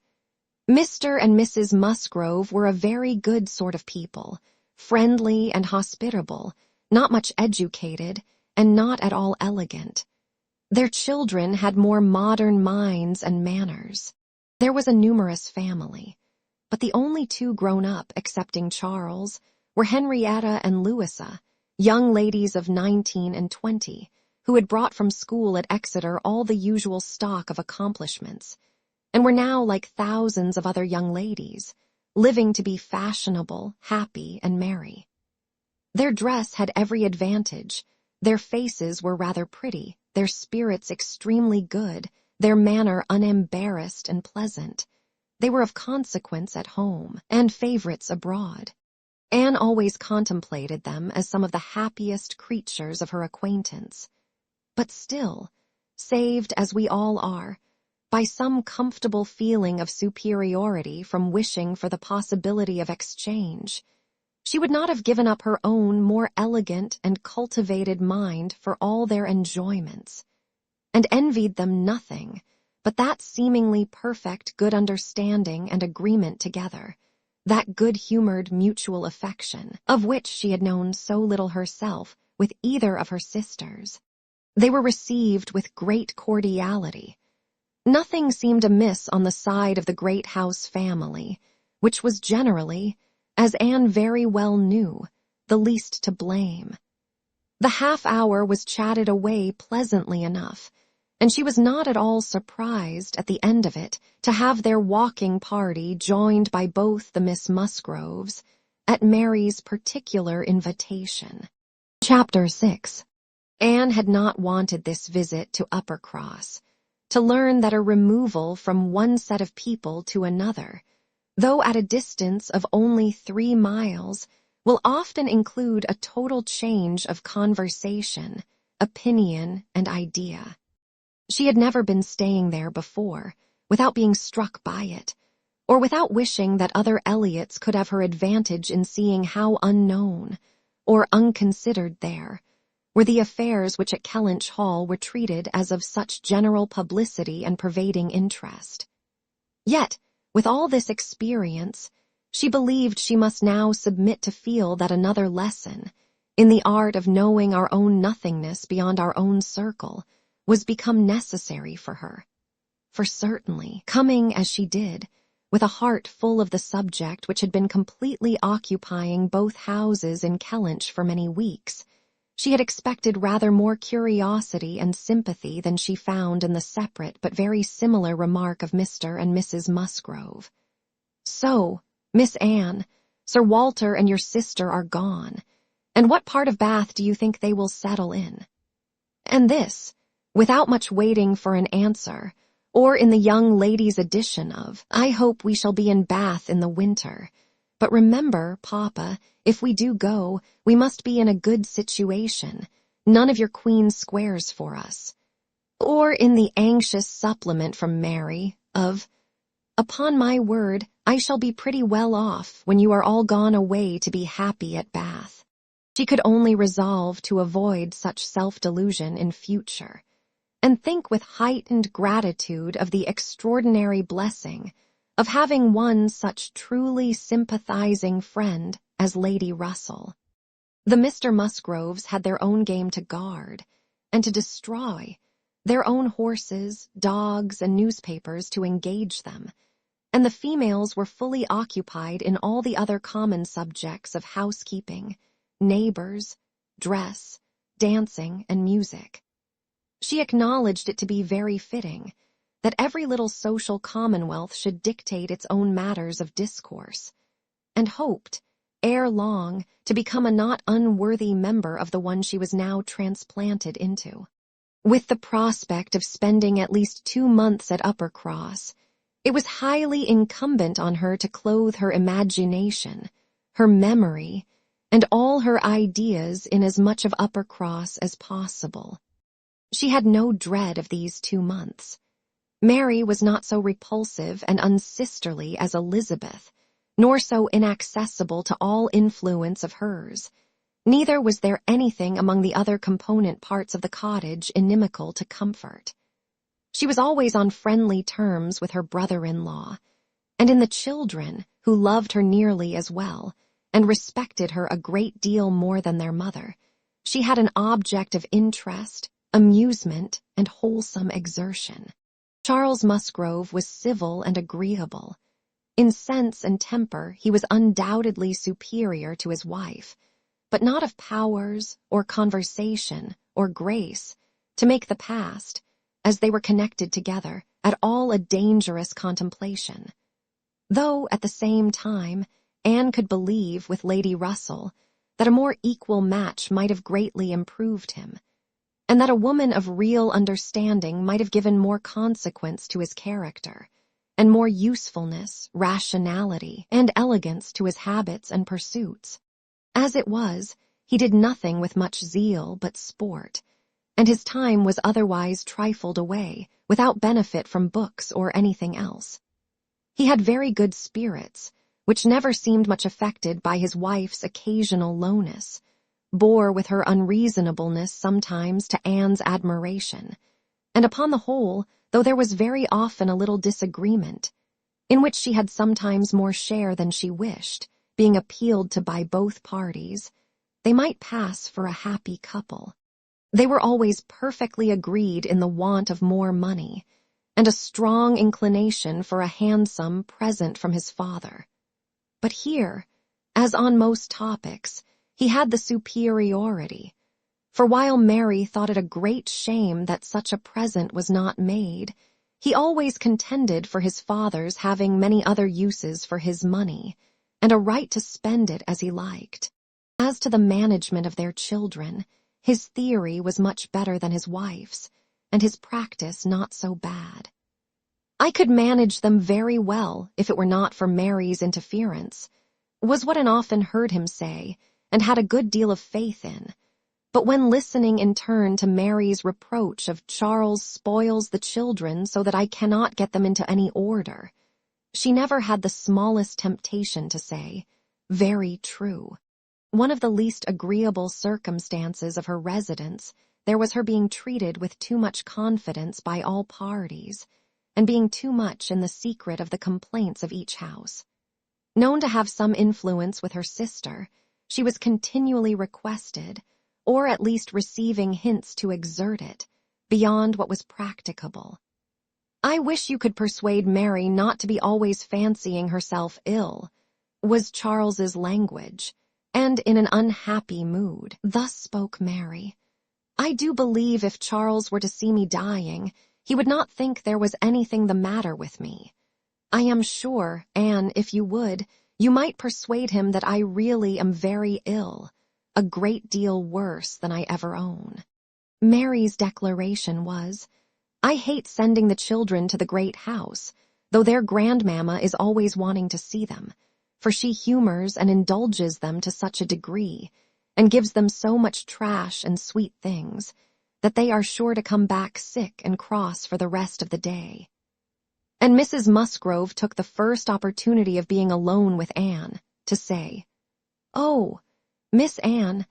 Mr. and Mrs. Musgrove were a very good sort of people, friendly and hospitable, not much educated, and not at all elegant. Their children had more modern minds and manners. There was a numerous family. but the only two grown up, excepting Charles, were Henrietta and Louisa, young ladies of 19 and 20, who had brought from school at Exeter all the usual stock of accomplishments, and were now like thousands of other young ladies, living to be fashionable, happy, and merry. Their dress had every advantage. Their faces were rather pretty, their spirits extremely good, their manner unembarrassed and pleasant. They were of consequence at home, and favorites abroad. Anne always contemplated them as some of the happiest creatures of her acquaintance. But still, saved as we all are, by some comfortable feeling of superiority from wishing for the possibility of exchange, she would not have given up her own more elegant and cultivated mind for all their enjoyments, and envied them nothing but that seemingly perfect good understanding and agreement together, that good-humored mutual affection, of which she had known so little herself with either of her sisters. They were received with great cordiality. Nothing seemed amiss on the side of the great house family, which was generally, as Anne very well knew, the least to blame. The half-hour was chatted away pleasantly enough, and she was not at all surprised at the end of it to have their walking party joined by both the Miss Musgroves at Mary's particular invitation. Chapter 6. Anne had not wanted this visit to Uppercross, to learn that a removal from one set of people to another, though at a distance of only 3 miles, will often include a total change of conversation, opinion, and idea. She had never been staying there before, without being struck by it, or without wishing that other Elliots could have her advantage in seeing how unknown, or unconsidered there, were the affairs which at Kellynch Hall were treated as of such general publicity and pervading interest. Yet, with all this experience, she believed she must now submit to feel that another lesson, in the art of knowing our own nothingness beyond our own circle, was become necessary for her. For certainly, coming as she did, with a heart full of the subject which had been completely occupying both houses in Kellynch for many weeks, she had expected rather more curiosity and sympathy than she found in the separate but very similar remark of Mr. and Mrs. Musgrove. "So, Miss Anne, Sir Walter and your sister are gone, and what part of Bath do you think they will settle in?" And this, without much waiting for an answer, or in the young lady's addition of, "I hope we shall be in Bath in the winter. But remember, Papa, if we do go, we must be in a good situation. None of your Queen squares for us." Or in the anxious supplement from Mary of, "Upon my word, I shall be pretty well off when you are all gone away to be happy at Bath." She could only resolve to avoid such self-delusion in future, and think with heightened gratitude of the extraordinary blessing of having one such truly sympathizing friend as Lady Russell. The Mr. Musgroves had their own game to guard and to destroy, their own horses, dogs, and newspapers to engage them, and the females were fully occupied in all the other common subjects of housekeeping, neighbors, dress, dancing, and music. She acknowledged it to be very fitting that every little social commonwealth should dictate its own matters of discourse, and hoped, ere long, to become a not unworthy member of the one she was now transplanted into. With the prospect of spending at least 2 months at Uppercross, it was highly incumbent on her to clothe her imagination, her memory, and all her ideas in as much of Uppercross as possible. She had no dread of these 2 months. Mary was not so repulsive and unsisterly as Elizabeth, nor so inaccessible to all influence of hers. Neither was there anything among the other component parts of the cottage inimical to comfort. She was always on friendly terms with her brother-in-law, and in the children, who loved her nearly as well, and respected her a great deal more than their mother, she had an object of interest, amusement, and wholesome exertion. Charles Musgrove was civil and agreeable. In sense and temper, he was undoubtedly superior to his wife, but not of powers or conversation or grace to make the past, as they were connected together, at all a dangerous contemplation. Though, at the same time, Anne could believe with Lady Russell that a more equal match might have greatly improved him, and that a woman of real understanding might have given more consequence to his character, and more usefulness, rationality, and elegance to his habits and pursuits. As it was, he did nothing with much zeal but sport, and his time was otherwise trifled away, without benefit from books or anything else. He had very good spirits, which never seemed much affected by his wife's occasional lowness, bore with her unreasonableness sometimes to Anne's admiration, and upon the whole, though there was very often a little disagreement, in which she had sometimes more share than she wished, being appealed to by both parties, they might pass for a happy couple. They were always perfectly agreed in the want of more money, and a strong inclination for a handsome present from his father. But here, as on most topics, he had the superiority, for while Mary thought it a great shame that such a present was not made, he always contended for his father's having many other uses for his money, and a right to spend it as he liked. As to the management of their children, his theory was much better than his wife's, and his practice not so bad. "I could manage them very well if it were not for Mary's interference," was what Anne often heard him say, and had a good deal of faith in. But when listening in turn to Mary's reproach of Charles spoils the children so that I cannot get them into any order, she never had the smallest temptation to say, "Very true." One of the least agreeable circumstances of her residence there was her being treated with too much confidence by all parties, and being too much in the secret of the complaints of each house. Known to have some influence with her sister, she was continually requested, or at least receiving hints to exert it, beyond what was practicable. "I wish you could persuade Mary not to be always fancying herself ill," was Charles's language, and in an unhappy mood. Thus spoke Mary. "I do believe if Charles were to see me dying, he would not think there was anything the matter with me. I am sure, Anne, if you would, you might persuade him that I really am very ill, a great deal worse than I ever own." Mary's declaration was, "I hate sending the children to the great house, though their grandmamma is always wanting to see them, for she humors and indulges them to such a degree, and gives them so much trash and sweet things, that they are sure to come back sick and cross for the rest of the day." And Mrs. Musgrove took the first opportunity of being alone with Anne, to say, "Oh, Miss Anne,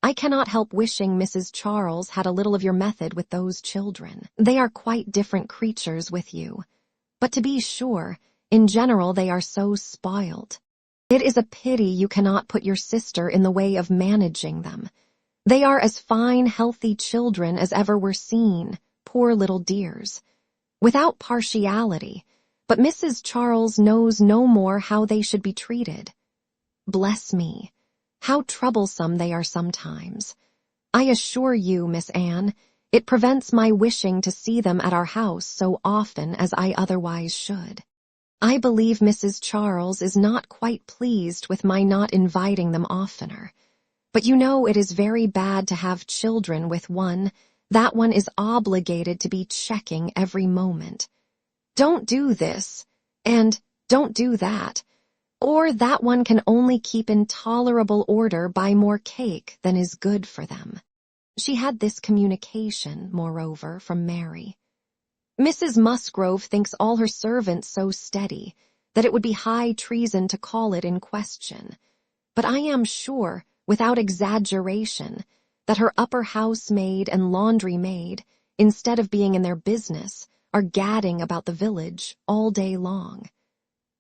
I cannot help wishing Mrs. Charles had a little of your method with those children. They are quite different creatures with you, but to be sure, in general they are so spoilt. It is a pity you cannot put your sister in the way of managing them. They are as fine, healthy children as ever were seen, poor little dears, without partiality, but Mrs. Charles knows no more how they should be treated. Bless me, how troublesome they are sometimes. I assure you, Miss Anne, it prevents my wishing to see them at our house so often as I otherwise should. I believe Mrs. Charles is not quite pleased with my not inviting them oftener. But you know it is very bad to have children with one, that one is obligated to be checking every moment. Don't do this, and don't do that, or that one can only keep in tolerable order by more cake than is good for them." She had this communication, moreover, from Mary. "Mrs. Musgrove thinks all her servants so steady that it would be high treason to call it in question, but I am sure, without exaggeration, that her upper housemaid and laundry maid, instead of being in their business, are gadding about the village all day long.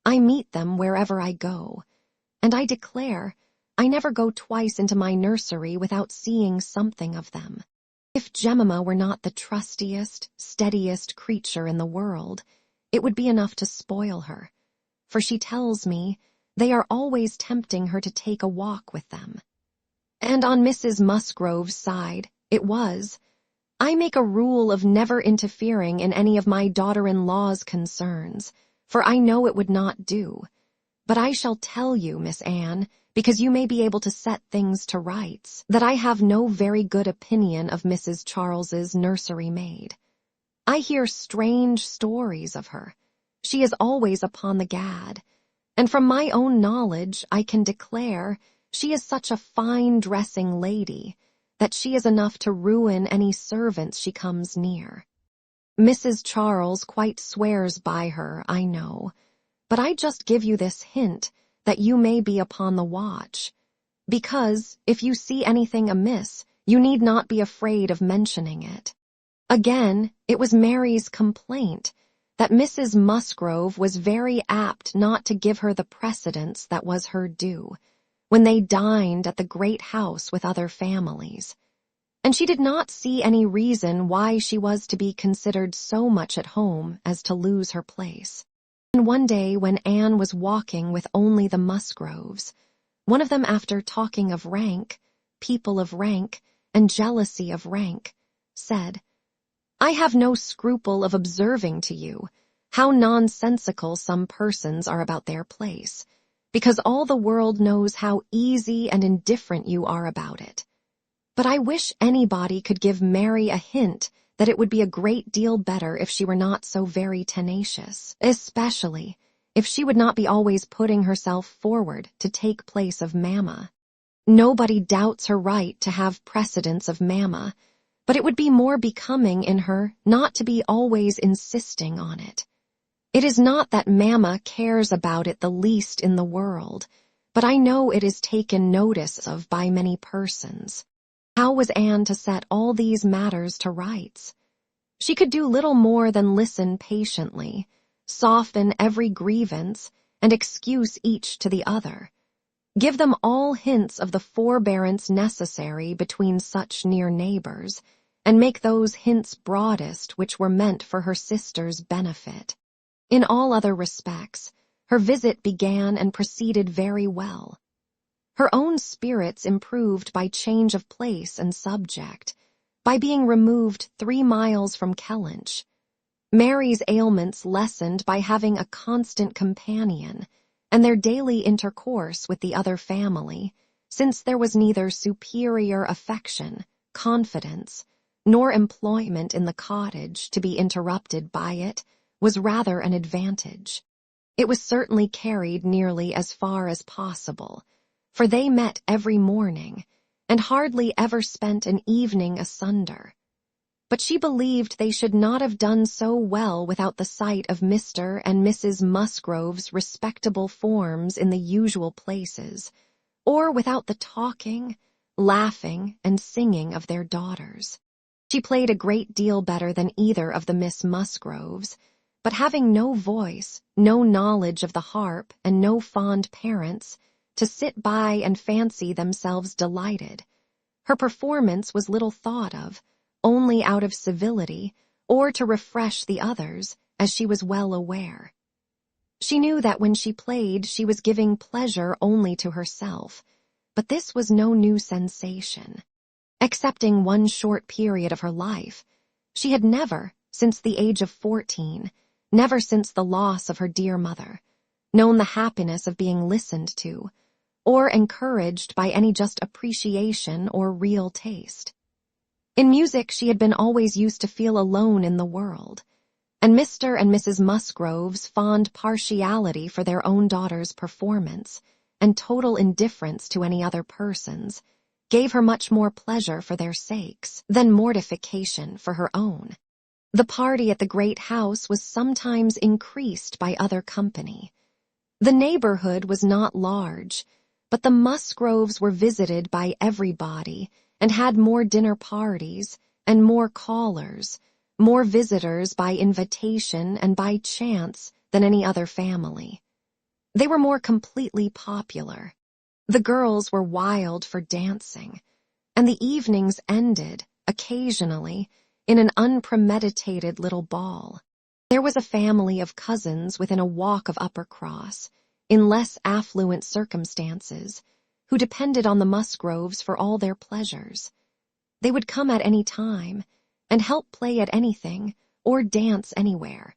I meet them wherever I go, and I declare I never go twice into my nursery without seeing something of them. If Jemima were not the trustiest, steadiest creature in the world, it would be enough to spoil her, for she tells me they are always tempting her to take a walk with them. And on Mrs. Musgrove's side, it was, I make a rule of never interfering in any of my daughter-in-law's concerns, for I know it would not do. But I shall tell you, Miss Anne, because you may be able to set things to rights, that I have no very good opinion of Mrs. Charles's nursery maid. I hear strange stories of her. She is always upon the gad, and from my own knowledge I can declare she is such a fine-dressing lady that she is enough to ruin any servants she comes near. Mrs. Charles quite swears by her, I know, but I just give you this hint that you may be upon the watch, because if you see anything amiss, you need not be afraid of mentioning it. Again, it was Mary's complaint that Mrs. Musgrove was very apt not to give her the precedence that was her due, when they dined at the great house with other families, and she did not see any reason why she was to be considered so much at home as to lose her place. And one day when Anne was walking with only the Musgroves, one of them, after talking of rank, people of rank, and jealousy of rank, said, I have no scruple of observing to you how nonsensical some persons are about their place, because all the world knows how easy and indifferent you are about it. But I wish anybody could give Mary a hint that it would be a great deal better if she were not so very tenacious, especially if she would not be always putting herself forward to take place of Mamma. Nobody doubts her right to have precedence of Mamma, but it would be more becoming in her not to be always insisting on it. It is not that Mamma cares about it the least in the world, but I know it is taken notice of by many persons. How was Anne to set all these matters to rights? She could do little more than listen patiently, soften every grievance, and excuse each to the other. Give them all hints of the forbearance necessary between such near neighbors, and make those hints broadest which were meant for her sister's benefit. In all other respects, her visit began and proceeded very well. Her own spirits improved by change of place and subject, by being removed 3 miles from Kellynch. Mary's ailments lessened by having a constant companion, and their daily intercourse with the other family, since there was neither superior affection, confidence, nor employment in the cottage to be interrupted by it, was rather an advantage. It was certainly carried nearly as far as possible, for they met every morning, and hardly ever spent an evening asunder. But she believed they should not have done so well without the sight of Mr. and Mrs. Musgrove's respectable forms in the usual places, or without the talking, laughing, and singing of their daughters. She played a great deal better than either of the Miss Musgroves, but having no voice, no knowledge of the harp, and no fond parents, to sit by and fancy themselves delighted, her performance was little thought of, only out of civility, or to refresh the others, as she was well aware. She knew that when she played she was giving pleasure only to herself, but this was no new sensation. Excepting one short period of her life, she had never, since the age of 14, never since the loss of her dear mother, known the happiness of being listened to, or encouraged by any just appreciation or real taste. In music she had been always used to feel alone in the world, and Mr. and Mrs. Musgrove's fond partiality for their own daughter's performance, and total indifference to any other person's, gave her much more pleasure for their sakes than mortification for her own. The party at the great house was sometimes increased by other company. The neighborhood was not large, but the Musgroves were visited by everybody, and had more dinner parties, and more callers, more visitors by invitation and by chance than any other family. They were more completely popular. The girls were wild for dancing, and the evenings ended, occasionally, in an unpremeditated little ball. There was a family of cousins within a walk of Uppercross, in less affluent circumstances, who depended on the Musgroves for all their pleasures. They would come at any time, and help play at anything, or dance anywhere.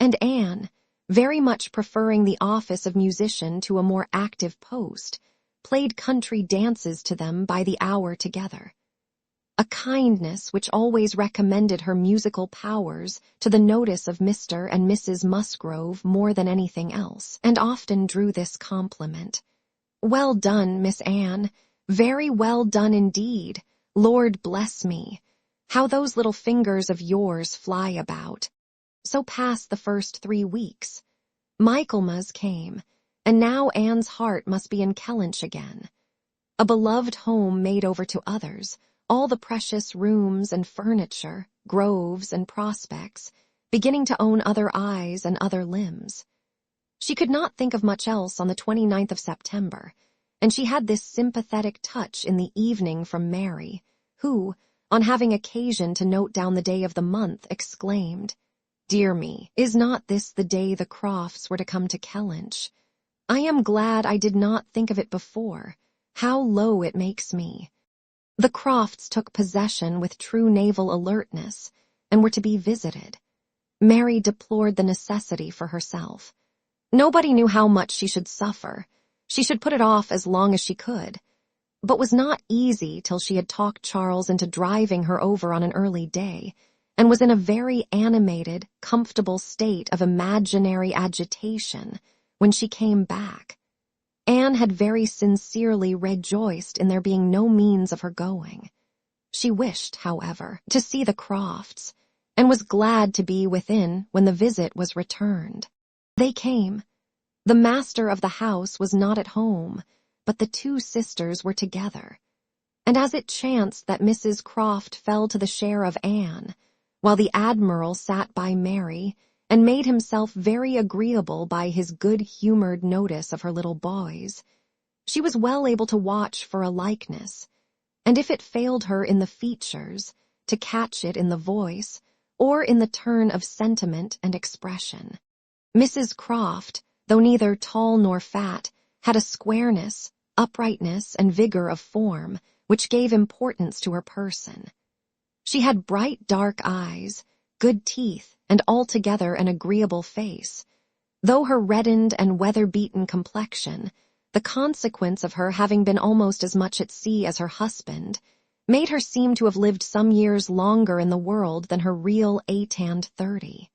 And Anne, very much preferring the office of musician to a more active post, played country dances to them by the hour together. A kindness which always recommended her musical powers to the notice of Mr. and Mrs. Musgrove more than anything else, and often drew this compliment. "Well done, Miss Anne, very well done indeed. Lord bless me, how those little fingers of yours fly about." So passed the first 3 weeks. Michaelmas came, and now Anne's heart must be in Kellynch again. A beloved home made over to others, all the precious rooms and furniture, groves and prospects, beginning to own other eyes and other limbs. She could not think of much else on the 29th of September, and she had this sympathetic touch in the evening from Mary, who, on having occasion to note down the day of the month, exclaimed, "Dear me, is not this the day the Crofts were to come to Kellynch? I am glad I did not think of it before. How low it makes me." The Crofts took possession with true naval alertness, and were to be visited. Mary deplored the necessity for herself. Nobody knew how much she should suffer. She should put it off as long as she could, but was not easy till she had talked Charles into driving her over on an early day, and was in a very animated, comfortable state of imaginary agitation when she came back. Anne had very sincerely rejoiced in there being no means of her going. She wished, however, to see the Crofts, and was glad to be within when the visit was returned. They came. The master of the house was not at home, but the 2 sisters were together. And as it chanced that Mrs. Croft fell to the share of Anne, while the Admiral sat by Mary, and made himself very agreeable by his good-humored notice of her little boys, she was well able to watch for a likeness, and if it failed her in the features, to catch it in the voice, or in the turn of sentiment and expression. Mrs. Croft, though neither tall nor fat, had a squareness, uprightness, and vigor of form which gave importance to her person. She had bright dark eyes, good teeth, and altogether an agreeable face, though her reddened and weather-beaten complexion, the consequence of her having been almost as much at sea as her husband, made her seem to have lived some years longer in the world than her real 28 and 30.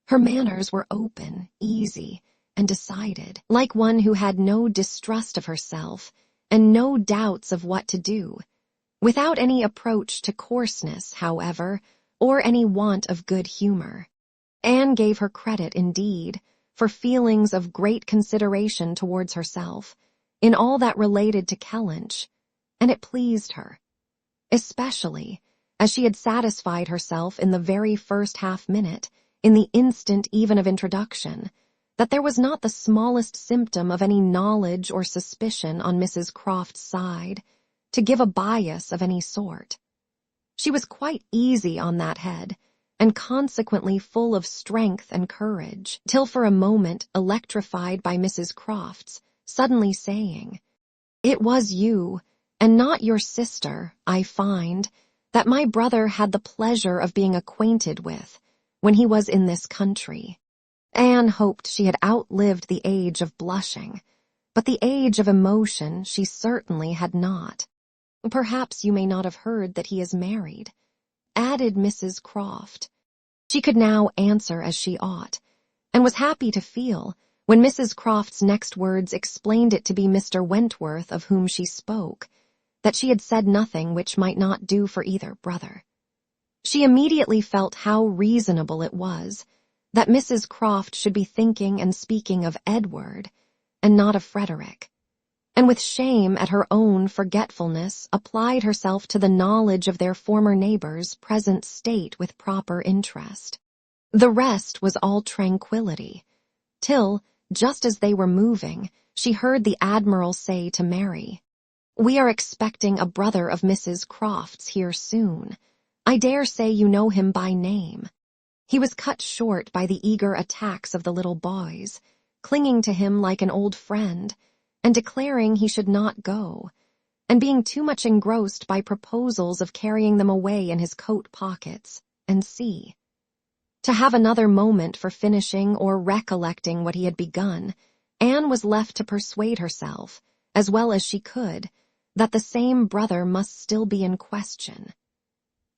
Her manners were open, easy, and decided, like one who had no distrust of herself, and no doubts of what to do, without any approach to coarseness, however, or any want of good humor. Anne gave her credit, indeed, for feelings of great consideration towards herself, in all that related to Kellynch, and it pleased her, especially as she had satisfied herself in the very first half-minute, in the instant even of introduction, that there was not the smallest symptom of any knowledge or suspicion on Mrs. Croft's side, to give a bias of any sort. She was quite easy on that head, and consequently full of strength and courage, till for a moment electrified by Mrs. Croft's suddenly saying, "It was you, and not your sister, I find, that my brother had the pleasure of being acquainted with, when he was in this country." Anne hoped she had outlived the age of blushing, but the age of emotion she certainly had not. "Perhaps you may not have heard that he is married," added Mrs. Croft. She could now answer as she ought, and was happy to feel, when Mrs. Croft's next words explained it to be Mr. Wentworth of whom she spoke, that she had said nothing which might not do for either brother. She immediately felt how reasonable it was that Mrs. Croft should be thinking and speaking of Edward, and not of Frederick, and with shame at her own forgetfulness applied herself to the knowledge of their former neighbor's present state with proper interest. The rest was all tranquillity, till, just as they were moving, she heard the Admiral say to Mary, "We are expecting a brother of Mrs. Croft's here soon. I dare say you know him by name." He was cut short by the eager attacks of the little boys, clinging to him like an old friend, and declaring he should not go, and being too much engrossed by proposals of carrying them away in his coat pockets, and see. To have another moment for finishing or recollecting what he had begun, Anne was left to persuade herself, as well as she could, that the same brother must still be in question.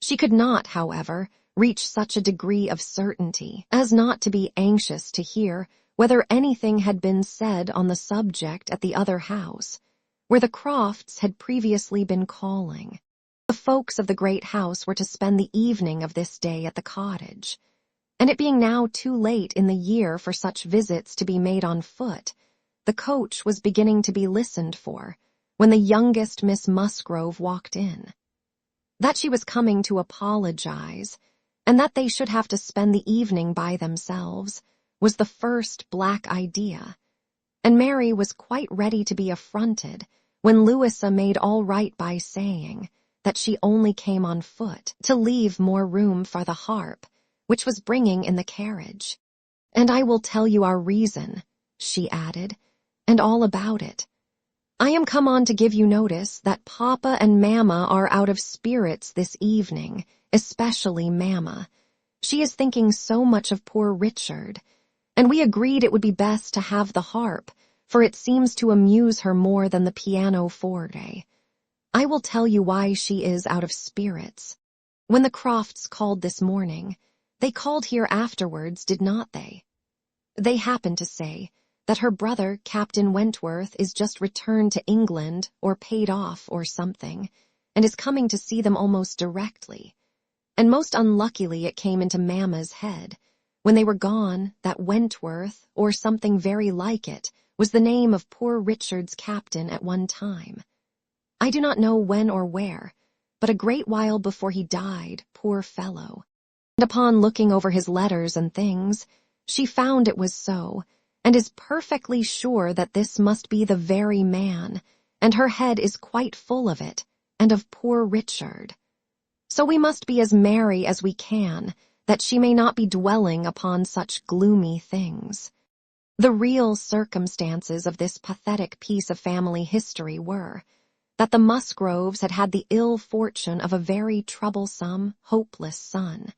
She could not, however, reach such a degree of certainty as not to be anxious to hear whether anything had been said on the subject at the other house, where the Crofts had previously been calling. The folks of the great house were to spend the evening of this day at the cottage, and it being now too late in the year for such visits to be made on foot, the coach was beginning to be listened for, when the youngest Miss Musgrove walked in. That she was coming to apologize, and that they should have to spend the evening by themselves, was the first black idea, and Mary was quite ready to be affronted when Louisa made all right by saying that she only came on foot to leave more room for the harp, which was bringing in the carriage. "And I will tell you our reason," she added, "and all about it. I am come on to give you notice that Papa and Mamma are out of spirits this evening, especially Mamma. She is thinking so much of poor Richard, and we agreed it would be best to have the harp, for it seems to amuse her more than the pianoforte. I will tell you why she is out of spirits. When the Crofts called this morning, they called here afterwards, did not they? They happened to say that her brother, Captain Wentworth, is just returned to England, or paid off, or something, and is coming to see them almost directly. And most unluckily it came into Mamma's head, when they were gone, that Wentworth, or something very like it, was the name of poor Richard's captain at one time. I do not know when or where, but a great while before he died, poor fellow. And upon looking over his letters and things, she found it was so, and is perfectly sure that this must be the very man, and her head is quite full of it, and of poor Richard. So we must be as merry as we can, that she may not be dwelling upon such gloomy things. The real circumstances of this pathetic piece of family history were that the Musgroves had had the ill fortune of a very troublesome, hopeless son,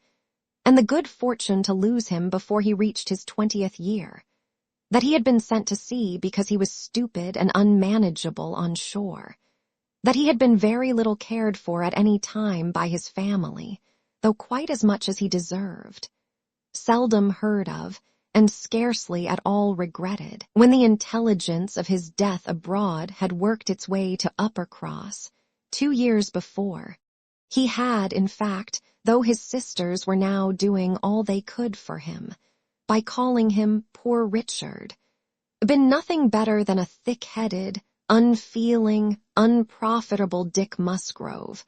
and the good fortune to lose him before he reached his 20th year, that he had been sent to sea because he was stupid and unmanageable on shore, that he had been very little cared for at any time by his family, though quite as much as he deserved, seldom heard of, and scarcely at all regretted, when the intelligence of his death abroad had worked its way to Uppercross 2 years before. He had, in fact, though his sisters were now doing all they could for him, by calling him poor Richard, been nothing better than a thick-headed, unfeeling, unprofitable Dick Musgrove,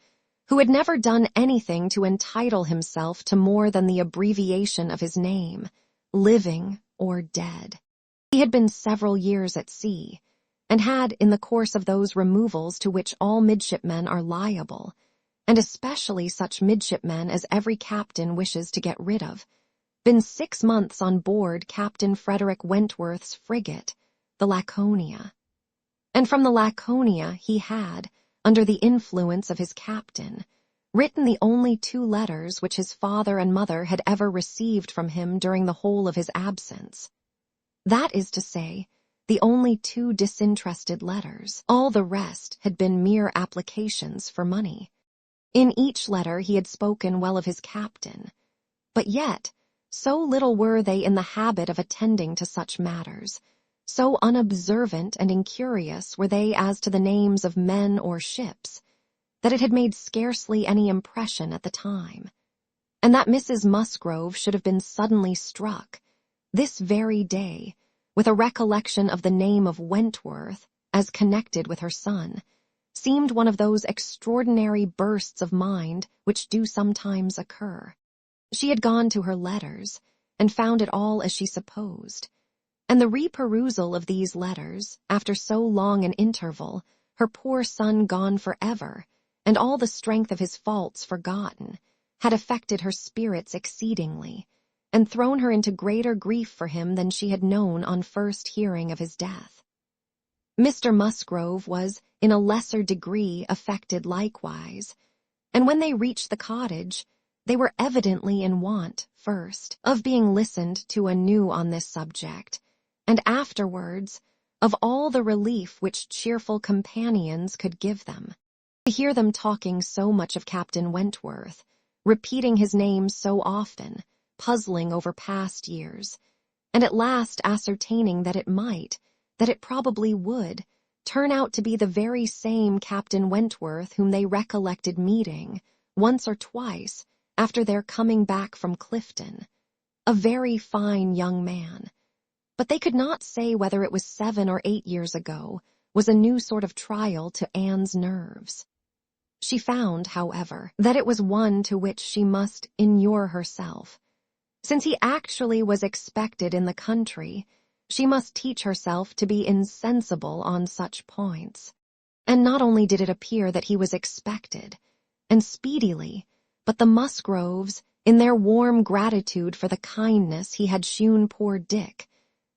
who had never done anything to entitle himself to more than the abbreviation of his name, living or dead. He had been several years at sea, and had, in the course of those removals to which all midshipmen are liable, and especially such midshipmen as every captain wishes to get rid of, been 6 months on board Captain Frederick Wentworth's frigate, the Laconia. And from the Laconia he had, under the influence of his captain, written the only 2 letters which his father and mother had ever received from him during the whole of his absence. That is to say, the only 2 disinterested letters. All the rest had been mere applications for money. In each letter he had spoken well of his captain, but yet so little were they in the habit of attending to such matters, so unobservant and incurious were they as to the names of men or ships, that it had made scarcely any impression at the time, and that Mrs. Musgrove should have been suddenly struck, this very day, with a recollection of the name of Wentworth as connected with her son, seemed one of those extraordinary bursts of mind which do sometimes occur. She had gone to her letters, and found it all as she supposed, and the reperusal of these letters, after so long an interval, her poor son gone forever, and all the strength of his faults forgotten, had affected her spirits exceedingly, and thrown her into greater grief for him than she had known on first hearing of his death. Mr. Musgrove was, in a lesser degree, affected likewise, and when they reached the cottage, they were evidently in want, first, of being listened to anew on this subject, and afterwards, of all the relief which cheerful companions could give them. To hear them talking so much of Captain Wentworth, repeating his name so often, puzzling over past years, and at last ascertaining that it probably would, turn out to be the very same Captain Wentworth whom they recollected meeting, once or twice, after their coming back from Clifton, a very fine young man. But they could not say whether it was 7 or 8 years ago, was a new sort of trial to Anne's nerves. She found, however, that it was one to which she must inure herself. Since he actually was expected in the country, she must teach herself to be insensible on such points. And not only did it appear that he was expected, and speedily, but the Musgroves, in their warm gratitude for the kindness he had shewn poor Dick,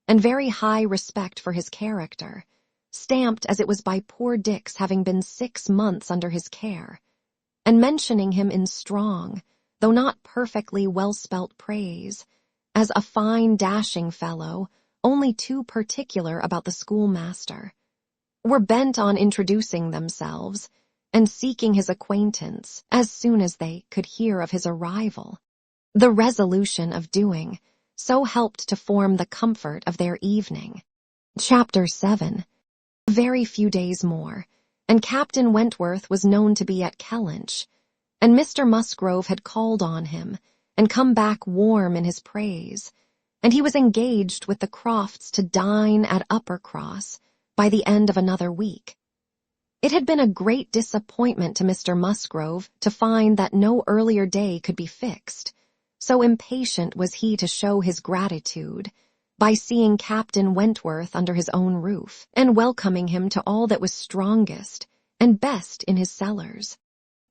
and very high respect for his character, stamped as it was by poor Dick's having been 6 months under his care, and mentioning him in strong, though not perfectly well-spelt praise, as a fine dashing fellow, only too particular about the schoolmaster, were bent on introducing themselves, and seeking his acquaintance as soon as they could hear of his arrival. The resolution of doing so helped to form the comfort of their evening. Chapter 7. Very few days more, and Captain Wentworth was known to be at Kellynch, and Mr. Musgrove had called on him, and come back warm in his praise, and he was engaged with the Crofts to dine at Uppercross by the end of another week. It had been a great disappointment to Mr. Musgrove to find that no earlier day could be fixed, so impatient was he to show his gratitude by seeing Captain Wentworth under his own roof, and welcoming him to all that was strongest and best in his cellars.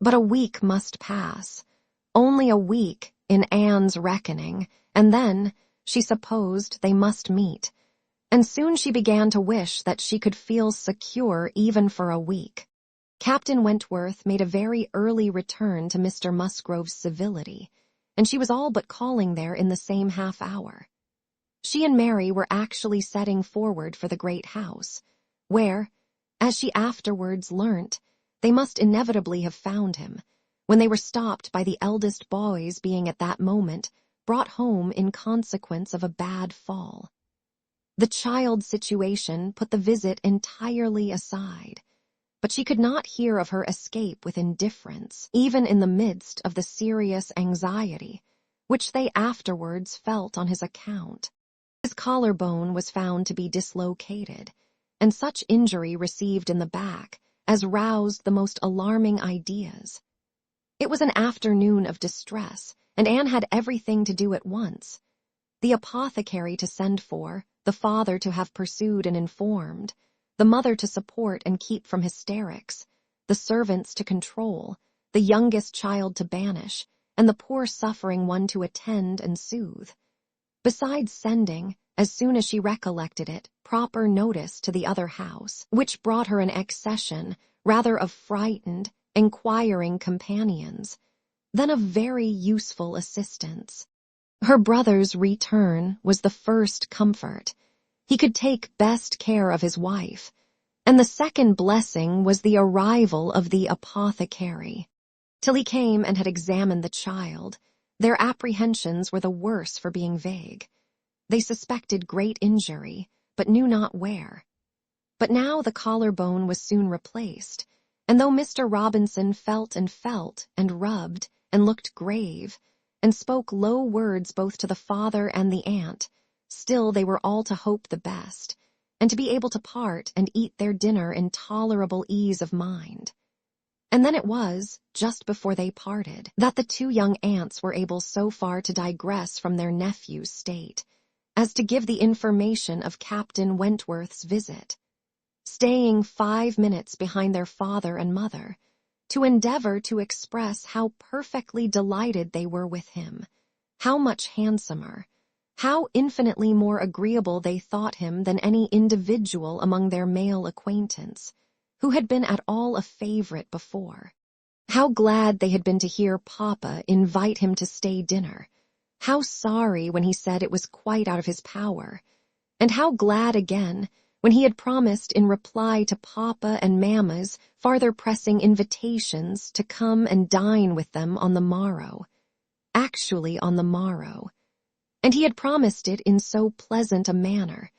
But a week must pass, only a week in Anne's reckoning, and then, she supposed, they must meet, and soon she began to wish that she could feel secure even for a week. Captain Wentworth made a very early return to Mr. Musgrove's civility, and she was all but calling there in the same half-hour. She and Mary were actually setting forward for the great house, where, as she afterwards learnt, they must inevitably have found him, when they were stopped by the eldest boy's being at that moment brought home in consequence of a bad fall. The child's situation put the visit entirely aside, but she could not hear of her escape with indifference, even in the midst of the serious anxiety which they afterwards felt on his account. His collarbone was found to be dislocated, and such injury received in the back as roused the most alarming ideas. It was an afternoon of distress, and Anne had everything to do at once. The apothecary to send for, the father to have pursued and informed, the mother to support and keep from hysterics, the servants to control, the youngest child to banish, and the poor suffering one to attend and soothe. Besides sending, as soon as she recollected it, proper notice to the other house, which brought her an accession rather of frightened, inquiring companions, than of very useful assistance. Her brother's return was the first comfort. He could take best care of his wife, and the second blessing was the arrival of the apothecary. Till he came and had examined the child, their apprehensions were the worse for being vague. They suspected great injury, but knew not where. But now the collarbone was soon replaced, and though Mr. Robinson felt and rubbed, and looked grave, and spoke low words both to the father and the aunt, still they were all to hope the best, and to be able to part and eat their dinner in tolerable ease of mind. And then it was, just before they parted, that the 2 young aunts were able so far to digress from their nephew's state, as to give the information of Captain Wentworth's visit, staying 5 minutes behind their father and mother, to endeavor to express how perfectly delighted they were with him, how much handsomer, how infinitely more agreeable they thought him than any individual among their male acquaintance, who had been at all a favorite before. How glad they had been to hear Papa invite him to stay dinner, how sorry when he said it was quite out of his power, and how glad again when he had promised in reply to Papa and Mamma's farther pressing invitations to come and dine with them on the morrow, actually on the morrow. And he had promised it in so pleasant a manner,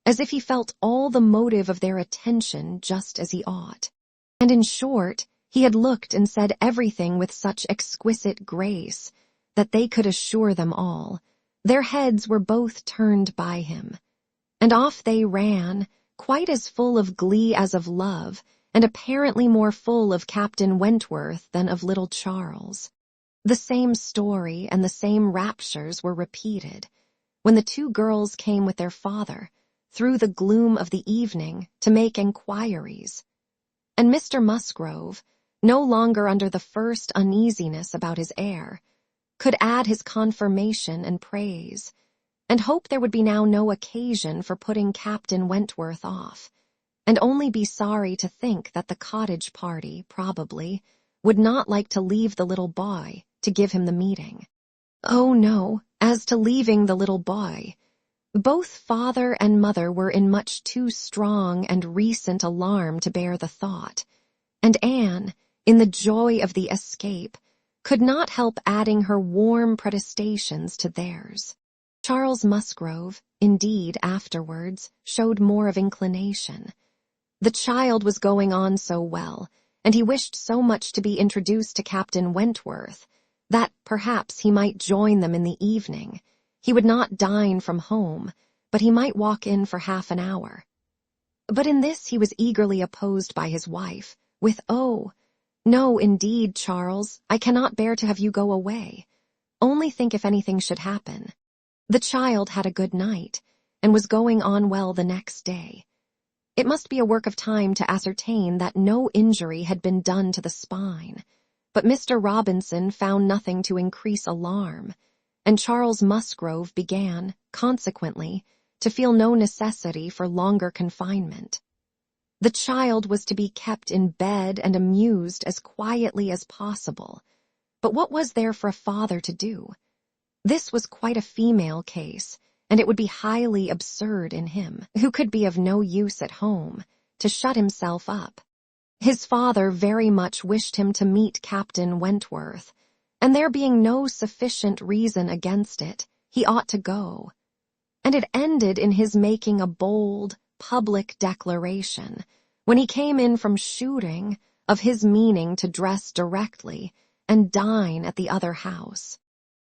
as if he felt all the motive of their attention just as he ought. And in short, he had looked and said everything with such exquisite grace that they could assure them all, their heads were both turned by him. And off they ran, quite as full of glee as of love, and apparently more full of Captain Wentworth than of little Charles. The same story and the same raptures were repeated, when the two girls came with their father, through the gloom of the evening, to make enquiries. And Mr. Musgrove, no longer under the first uneasiness about his heir, could add his confirmation and praise, and hope there would be now no occasion for putting Captain Wentworth off, and only be sorry to think that the cottage party, probably, would not like to leave the little boy to give him the meeting. Oh no, as to leaving the little boy, both father and mother were in much too strong and recent alarm to bear the thought, and Anne, in the joy of the escape, could not help adding her warm protestations to theirs. Charles Musgrove, indeed, afterwards, showed more of inclination. The child was going on so well, and he wished so much to be introduced to Captain Wentworth, that perhaps he might join them in the evening. He would not dine from home, but he might walk in for half an hour. But in this he was eagerly opposed by his wife, with, "Oh, no, indeed, Charles, I cannot bear to have you go away. Only think if anything should happen." The child had a good night, and was going on well the next day. It must be a work of time to ascertain that no injury had been done to the spine, but Mr. Robinson found nothing to increase alarm, and Charles Musgrove began, consequently, to feel no necessity for longer confinement. The child was to be kept in bed and amused as quietly as possible, but what was there for a father to do? This was quite a female case, and it would be highly absurd in him, who could be of no use at home, to shut himself up. His father very much wished him to meet Captain Wentworth, and there being no sufficient reason against it, he ought to go. And it ended in his making a bold, public declaration, when he came in from shooting, of his meaning to dress directly and dine at the other house.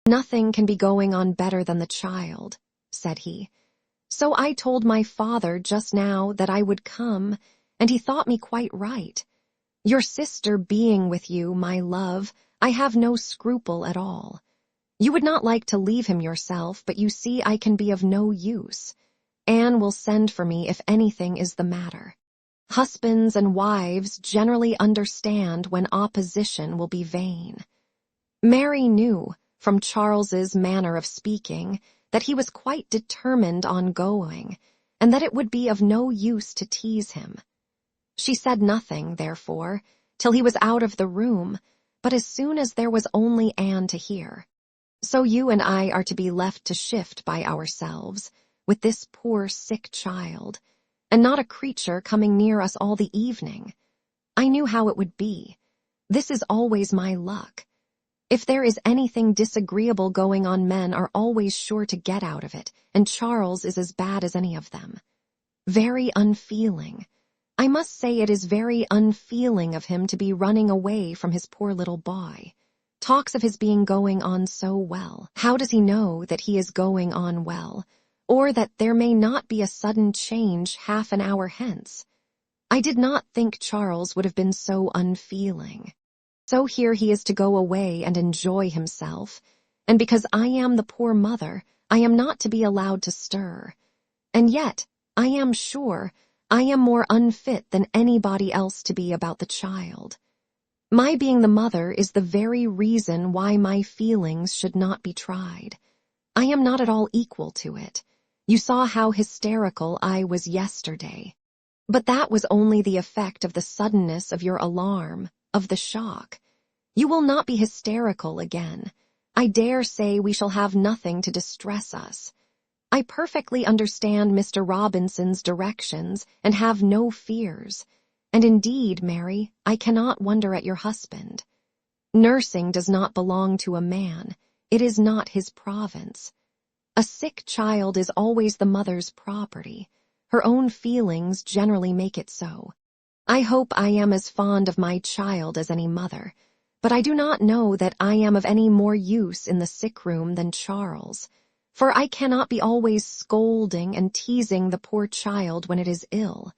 "Nothing can be going on better than the child," said he. "So I told my father just now that I would come, and he thought me quite right. Your sister being with you, my love, I have no scruple at all. You would not like to leave him yourself, but you see I can be of no use. Anne will send for me if anything is the matter. Husbands and wives generally understand when opposition will be vain." Mary knew, from Charles's manner of speaking, that he was quite determined on going, and that it would be of no use to tease him. She said nothing, therefore, till he was out of the room, but as soon as there was only Anne to hear. "So you and I are to be left to shift by ourselves, with this poor sick child, and not a creature coming near us all the evening. I knew how it would be. This is always my luck. If there is anything disagreeable going on, men are always sure to get out of it, and Charles is as bad as any of them. Very unfeeling. I must say it is very unfeeling of him to be running away from his poor little boy. Talks of his being going on so well. How does he know that he is going on well, or that there may not be a sudden change half an hour hence? I did not think Charles would have been so unfeeling. So here he is to go away and enjoy himself, and because I am the poor mother, I am not to be allowed to stir. And yet, I am sure, I am more unfit than anybody else to be about the child. My being the mother is the very reason why my feelings should not be tried. I am not at all equal to it. You saw how hysterical I was yesterday. But that was only the effect of the suddenness of your alarm, of the shock. You will not be hysterical again. I dare say we shall have nothing to distress us. I perfectly understand Mr. Robinson's directions and have no fears. And indeed, Mary, I cannot wonder at your husband. Nursing does not belong to a man. It is not his province. A sick child is always the mother's property. Her own feelings generally make it so. I hope I am as fond of my child as any mother, but I do not know that I am of any more use in the sick room than Charles, for I cannot be always scolding and teasing the poor child when it is ill.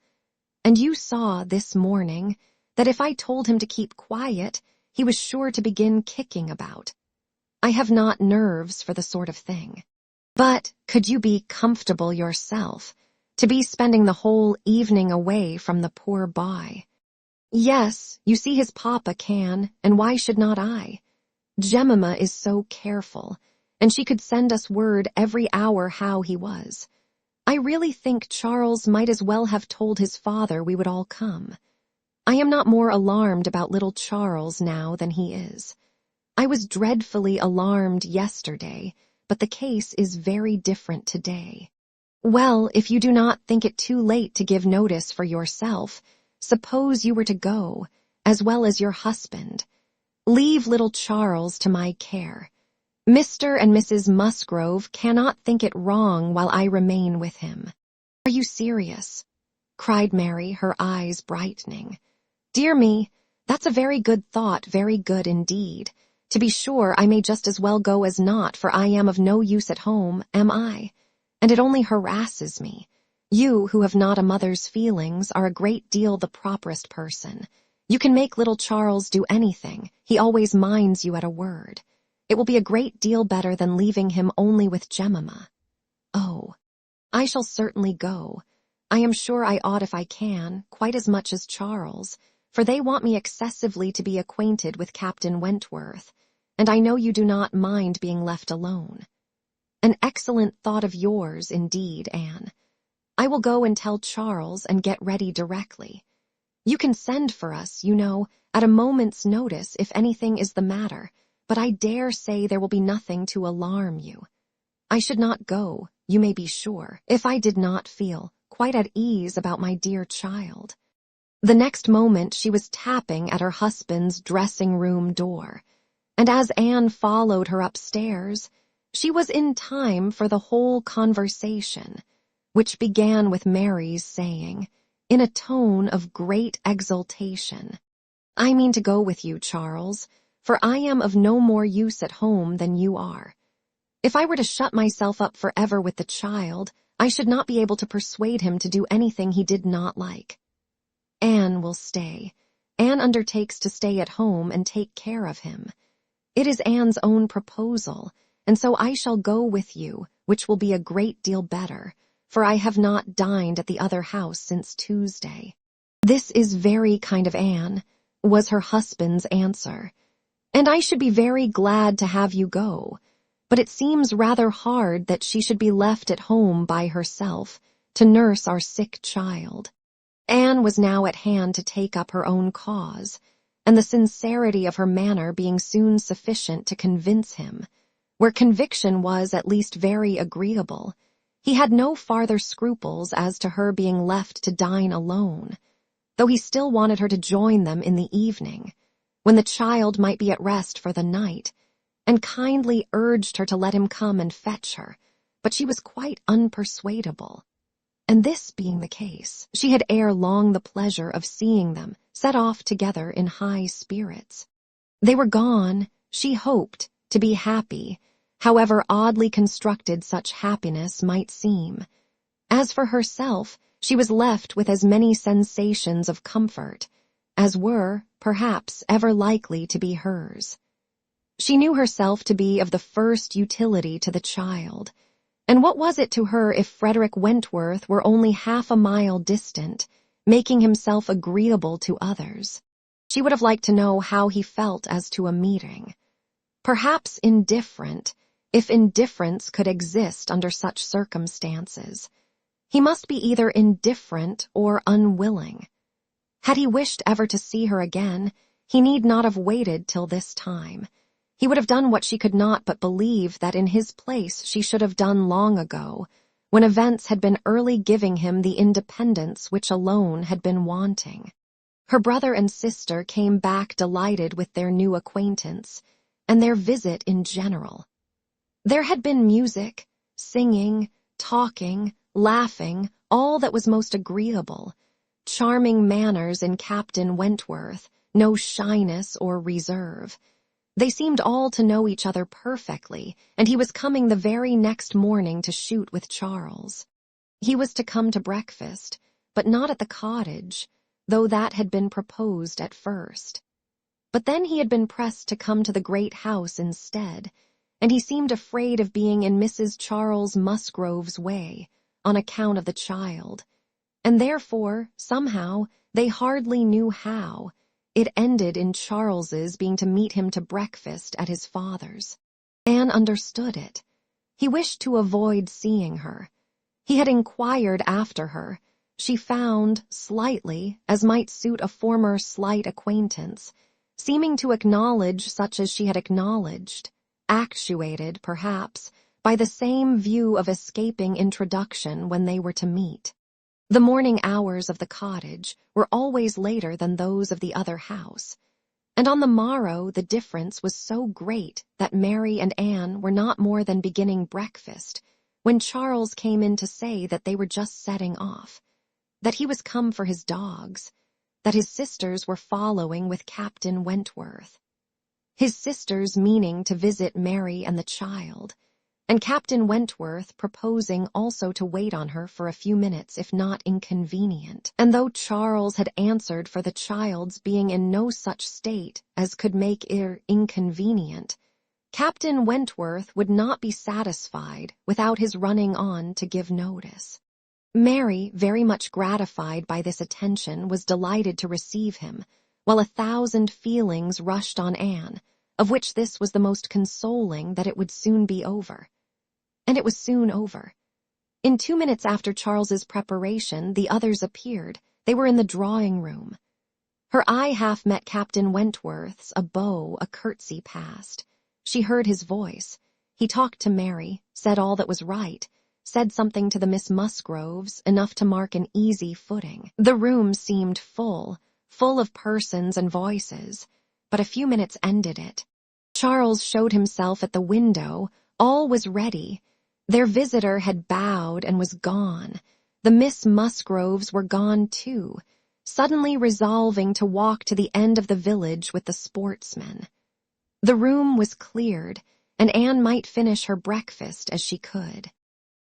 And you saw this morning that if I told him to keep quiet, he was sure to begin kicking about. I have not nerves for the sort of thing. But could you be comfortable yourself, to be spending the whole evening away from the poor boy? Yes, you see his papa can, and why should not I? Jemima is so careful, and she could send us word every hour how he was. I really think Charles might as well have told his father we would all come. I am not more alarmed about little Charles now than he is. I was dreadfully alarmed yesterday, but the case is very different today. Well, if you do not think it too late to give notice for yourself, suppose you were to go, as well as your husband. Leave little Charles to my care. Mr. and Mrs. Musgrove cannot think it wrong while I remain with him. Are you serious? Cried Mary, her eyes brightening. Dear me, that's a very good thought, very good indeed. To be sure, I may just as well go as not, for I am of no use at home, am I? And it only harasses me. You, who have not a mother's feelings, are a great deal the properest person. You can make little Charles do anything. He always minds you at a word. It will be a great deal better than leaving him only with Jemima. Oh, I shall certainly go. I am sure I ought if I can, quite as much as Charles, for they want me excessively to be acquainted with Captain Wentworth, and I know you do not mind being left alone. An excellent thought of yours, indeed, Anne. I will go and tell Charles and get ready directly. You can send for us, you know, at a moment's notice if anything is the matter, but I dare say there will be nothing to alarm you. I should not go, you may be sure, if I did not feel quite at ease about my dear child. The next moment she was tapping at her husband's dressing-room door, and as Anne followed her upstairs, she was in time for the whole conversation, which began with Mary's saying, in a tone of great exultation, I mean to go with you, Charles, for I am of no more use at home than you are. If I were to shut myself up forever with the child, I should not be able to persuade him to do anything he did not like. Anne will stay. Anne undertakes to stay at home and take care of him. It is Anne's own proposal, and so I shall go with you, which will be a great deal better, for I have not dined at the other house since Tuesday. This is very kind of Anne, was her husband's answer, and I should be very glad to have you go, but it seems rather hard that she should be left at home by herself to nurse our sick child. Anne was now at hand to take up her own cause, and the sincerity of her manner being soon sufficient to convince him, where conviction was at least very agreeable. He had no farther scruples as to her being left to dine alone, though he still wanted her to join them in the evening, when the child might be at rest for the night, and kindly urged her to let him come and fetch her, but she was quite unpersuadable. And this being the case, she had ere long the pleasure of seeing them set off together in high spirits. They were gone, she hoped, to be happy, however oddly constructed such happiness might seem. As for herself, she was left with as many sensations of comfort as were, perhaps, ever likely to be hers. She knew herself to be of the first utility to the child, and what was it to her if Frederick Wentworth were only half a mile distant, making himself agreeable to others? She would have liked to know how he felt as to a meeting. Perhaps indifferent, if indifference could exist under such circumstances. He must be either indifferent or unwilling. Had he wished ever to see her again, he need not have waited till this time. He would have done what she could not but believe that in his place she should have done long ago, when events had been early giving him the independence which alone had been wanting. Her brother and sister came back delighted with their new acquaintance, and their visit in general. There had been music, singing, talking, laughing, all that was most agreeable, charming manners in Captain Wentworth, no shyness or reserve. They seemed all to know each other perfectly, and he was coming the very next morning to shoot with Charles. He was to come to breakfast, but not at the cottage, though that had been proposed at first. But then he had been pressed to come to the great house instead, and he seemed afraid of being in Mrs. Charles Musgrove's way, on account of the child, and therefore, somehow, they hardly knew how, it ended in Charles's being to meet him to breakfast at his father's. Anne understood it. He wished to avoid seeing her. He had inquired after her. She found, slightly, as might suit a former slight acquaintance, seeming to acknowledge such as she had acknowledged, actuated, perhaps, by the same view of escaping introduction when they were to meet. The morning hours of the cottage were always later than those of the other house, and on the morrow the difference was so great that Mary and Anne were not more than beginning breakfast, when Charles came in to say that they were just setting off, that he was come for his dogs, that his sisters were following with Captain Wentworth. His sisters meaning to visit Mary and the child, and Captain Wentworth proposing also to wait on her for a few minutes if not inconvenient. And though Charles had answered for the child's being in no such state as could make it inconvenient, Captain Wentworth would not be satisfied without his running on to give notice. Mary, very much gratified by this attention, was delighted to receive him, while 1,000 feelings rushed on Anne, of which this was the most consoling, that it would soon be over. And it was soon over. In 2 minutes after Charles's preparation, the others appeared. They were in the drawing-room. Her eye half met Captain Wentworth's, a bow, a curtsy passed. She heard his voice. He talked to Mary, said all that was right, said something to the Miss Musgroves, enough to mark an easy footing. The room seemed full of persons and voices, but a few minutes ended it. Charles showed himself at the window. All was ready. Their visitor had bowed and was gone. The Miss Musgroves were gone too, suddenly resolving to walk to the end of the village with the sportsmen. The room was cleared, and Anne might finish her breakfast as she could.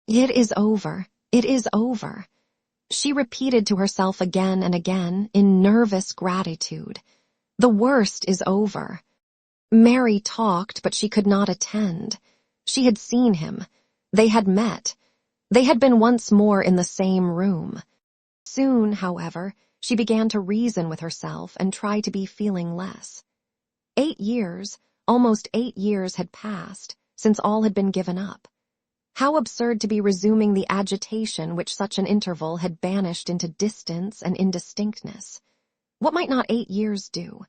"It is over, it is over," she repeated to herself again and again in nervous gratitude. "The worst is over." Mary talked, but she could not attend. She had seen him. They had met. They had been once more in the same room. Soon, however, she began to reason with herself and try to be feeling less. 8 years, almost 8 years had passed since all had been given up. How absurd to be resuming the agitation which such an interval had banished into distance and indistinctness. What might not 8 years do?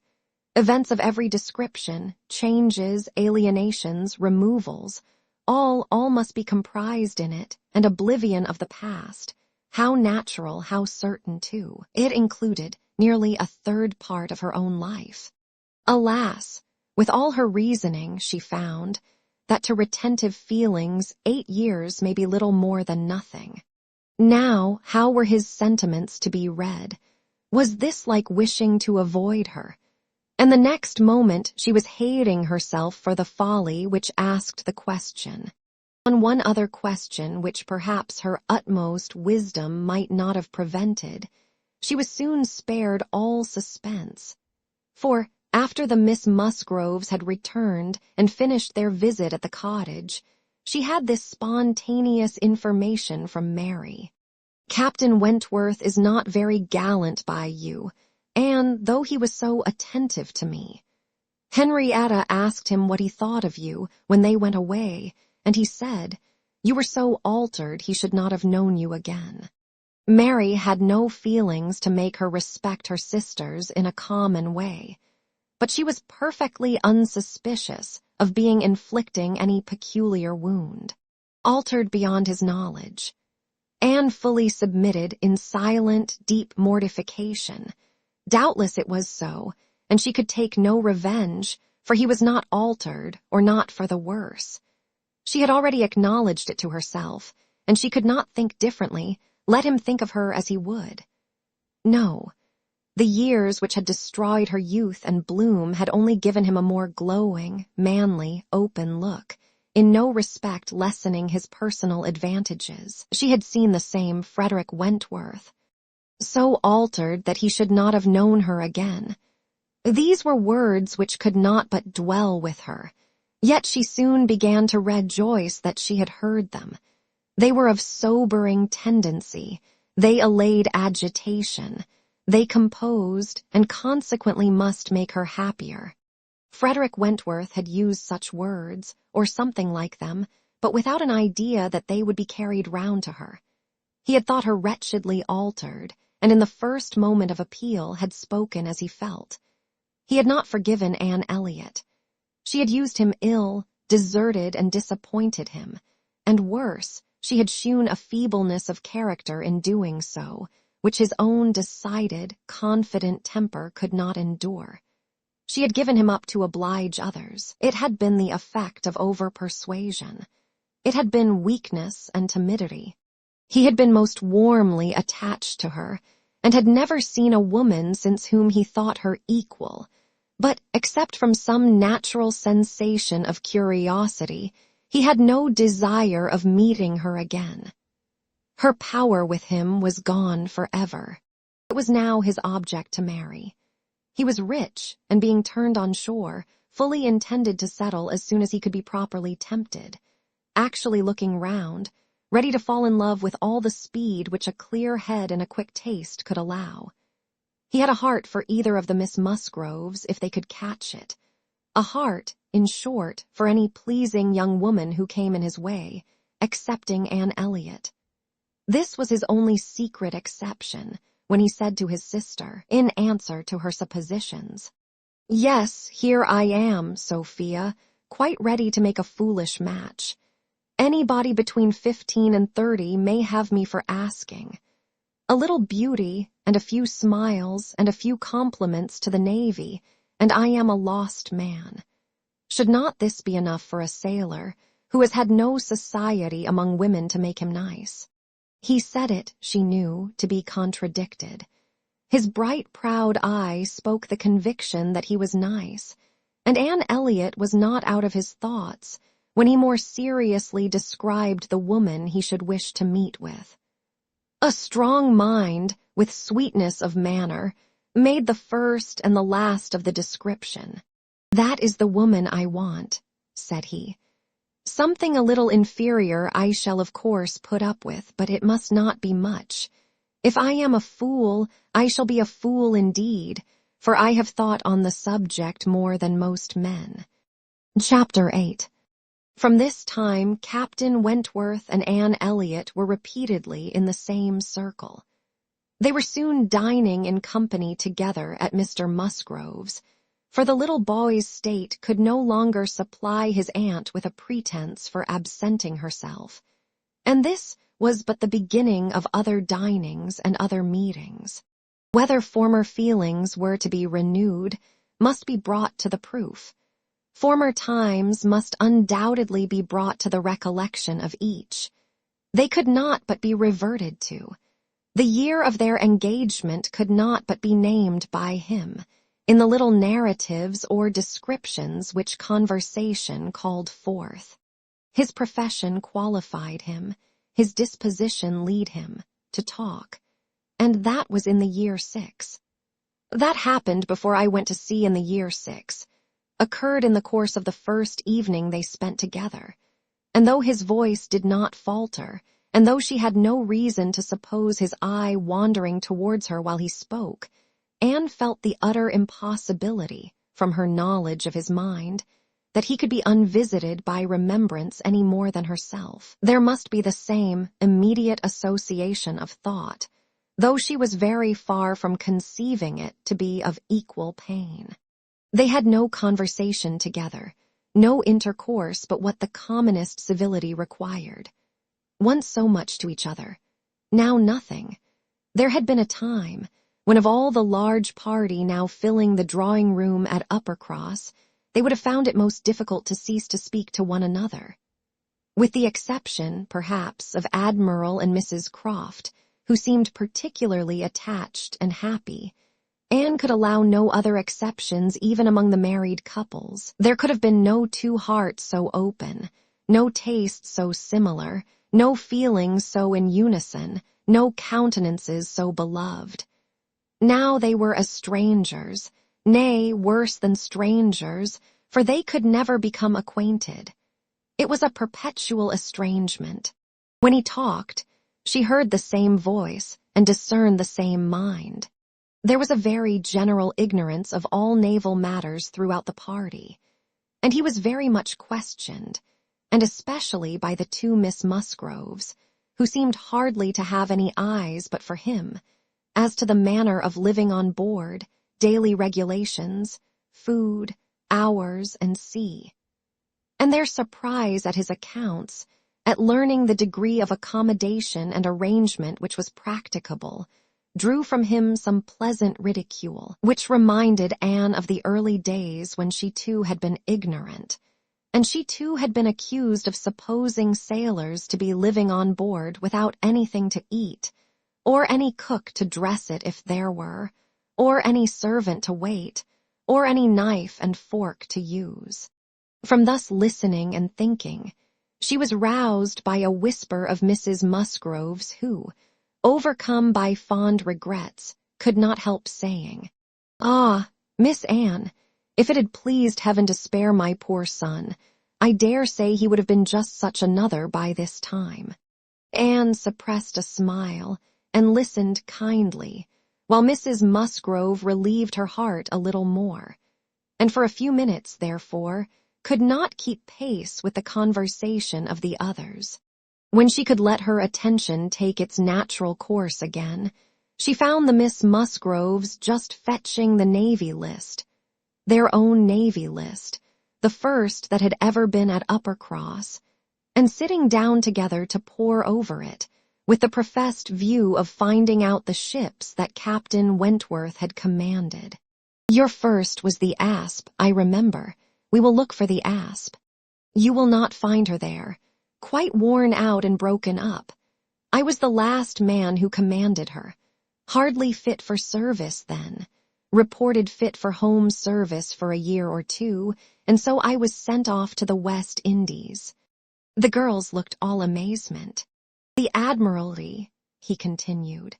Events of every description, changes, alienations, removals, all must be comprised in it, and oblivion of the past. How natural, how certain, too. It included nearly a third part of her own life. Alas, with all her reasoning, she found that to retentive feelings 8 years may be little more than nothing. Now, how were his sentiments to be read? Was this like wishing to avoid her? And the next moment she was hating herself for the folly which asked the question. On one other question which perhaps her utmost wisdom might not have prevented, she was soon spared all suspense. For, after the Miss Musgroves had returned and finished their visit at the cottage, she had this spontaneous information from Mary. "Captain Wentworth is not very gallant by you, and though he was so attentive to me. Henrietta asked him what he thought of you when they went away, and he said, "You were so altered he should not have known you again." Mary had no feelings to make her respect her sisters in a common way, but she was perfectly unsuspicious of being inflicting any peculiar wound, altered beyond his knowledge. Anne fully submitted in silent, deep mortification. Doubtless it was so, and she could take no revenge, for he was not altered, or not for the worse. She had already acknowledged it to herself, and she could not think differently, let him think of her as he would. No, the years which had destroyed her youth and bloom had only given him a more glowing, manly, open look, in no respect lessening his personal advantages. She had seen the same Frederick Wentworth, so altered that he should not have known her again. These were words which could not but dwell with her, yet she soon began to rejoice that she had heard them. They were of sobering tendency, they allayed agitation, they composed and consequently must make her happier. Frederick Wentworth had used such words, or something like them, but without an idea that they would be carried round to her. He had thought her wretchedly altered, and in the first moment of appeal had spoken as he felt. He had not forgiven Anne Elliot. She had used him ill, deserted and disappointed him, and worse, she had shewn a feebleness of character in doing so, which his own decided, confident temper could not endure. She had given him up to oblige others. It had been the effect of over-persuasion. It had been weakness and timidity. He had been most warmly attached to her, and had never seen a woman since whom he thought her equal, but, except from some natural sensation of curiosity, he had no desire of meeting her again. Her power with him was gone forever. It was now his object to marry. He was rich, and being turned on shore, fully intended to settle as soon as he could be properly tempted, actually looking round, ready to fall in love with all the speed which a clear head and a quick taste could allow. He had a heart for either of the Miss Musgroves if they could catch it, a heart, in short, for any pleasing young woman who came in his way, excepting Anne Elliot. This was his only secret exception, when he said to his sister, in answer to her suppositions, "Yes, here I am, Sophia, quite ready to make a foolish match. Anybody between 15 and 30 may have me for asking. A little beauty, and a few smiles, and a few compliments to the navy, and I am a lost man. Should not this be enough for a sailor, who has had no society among women to make him nice?" He said it, she knew, to be contradicted. His bright, proud eye spoke the conviction that he was nice, and Anne Elliot was not out of his thoughts when he more seriously described the woman he should wish to meet with. A strong mind, with sweetness of manner, made the first and the last of the description. "That is the woman I want," said he. "Something a little inferior I shall of course put up with, but it must not be much. If I am a fool, I shall be a fool indeed, for I have thought on the subject more than most men." Chapter 8. From this time, Captain Wentworth and Anne Elliot were repeatedly in the same circle. They were soon dining in company together at Mr. Musgrove's, for the little boy's state could no longer supply his aunt with a pretence for absenting herself, and this was but the beginning of other dinings and other meetings. Whether former feelings were to be renewed must be brought to the proof. Former times must undoubtedly be brought to the recollection of each. They could not but be reverted to. The year of their engagement could not but be named by him, in the little narratives or descriptions which conversation called forth. His profession qualified him, his disposition lead him, to talk, and that was in the year 6. That happened before I went to sea in the year 6, occurred in the course of the first evening they spent together, and though his voice did not falter, and though she had no reason to suppose his eye wandering towards her while he spoke, Anne felt the utter impossibility, from her knowledge of his mind, that he could be unvisited by remembrance any more than herself. There must be the same immediate association of thought, though she was very far from conceiving it to be of equal pain. They had no conversation together, no intercourse but what the commonest civility required. Once so much to each other, now nothing. There had been a time when of all the large party now filling the drawing-room at Uppercross, they would have found it most difficult to cease to speak to one another. With the exception, perhaps, of Admiral and Mrs. Croft, who seemed particularly attached and happy, Anne could allow no other exceptions even among the married couples. There could have been no two hearts so open, no tastes so similar, no feelings so in unison, no countenances so beloved. Now they were as strangers, nay, worse than strangers, for they could never become acquainted. It was a perpetual estrangement. When he talked, she heard the same voice and discerned the same mind. There was a very general ignorance of all naval matters throughout the party, and he was very much questioned, and especially by the two Miss Musgroves, who seemed hardly to have any eyes but for him, as to the manner of living on board, daily regulations, food, hours, and sea. And their surprise at his accounts, at learning the degree of accommodation and arrangement which was practicable, drew from him some pleasant ridicule, which reminded Anne of the early days when she too had been ignorant, and she too had been accused of supposing sailors to be living on board without anything to eat, or any cook to dress it if there were, or any servant to wait, or any knife and fork to use. From thus listening and thinking, she was roused by a whisper of Mrs. Musgrove's who, overcome by fond regrets, could not help saying, "Ah, Miss Anne, if it had pleased heaven to spare my poor son, I dare say he would have been just such another by this time." Anne suppressed a smile and listened kindly, while Mrs. Musgrove relieved her heart a little more, and for a few minutes, therefore, could not keep pace with the conversation of the others. When she could let her attention take its natural course again, she found the Miss Musgroves just fetching the Navy list, their own Navy list, the first that had ever been at Uppercross, and sitting down together to pore over it, with the professed view of finding out the ships that Captain Wentworth had commanded. "Your first was the Asp, I remember. We will look for the Asp. You will not find her there, quite worn out and broken up. I was the last man who commanded her, hardly fit for service then, reported fit for home service for a year or two, and so I was sent off to the West Indies." The girls looked all amazement. "The Admiralty," he continued,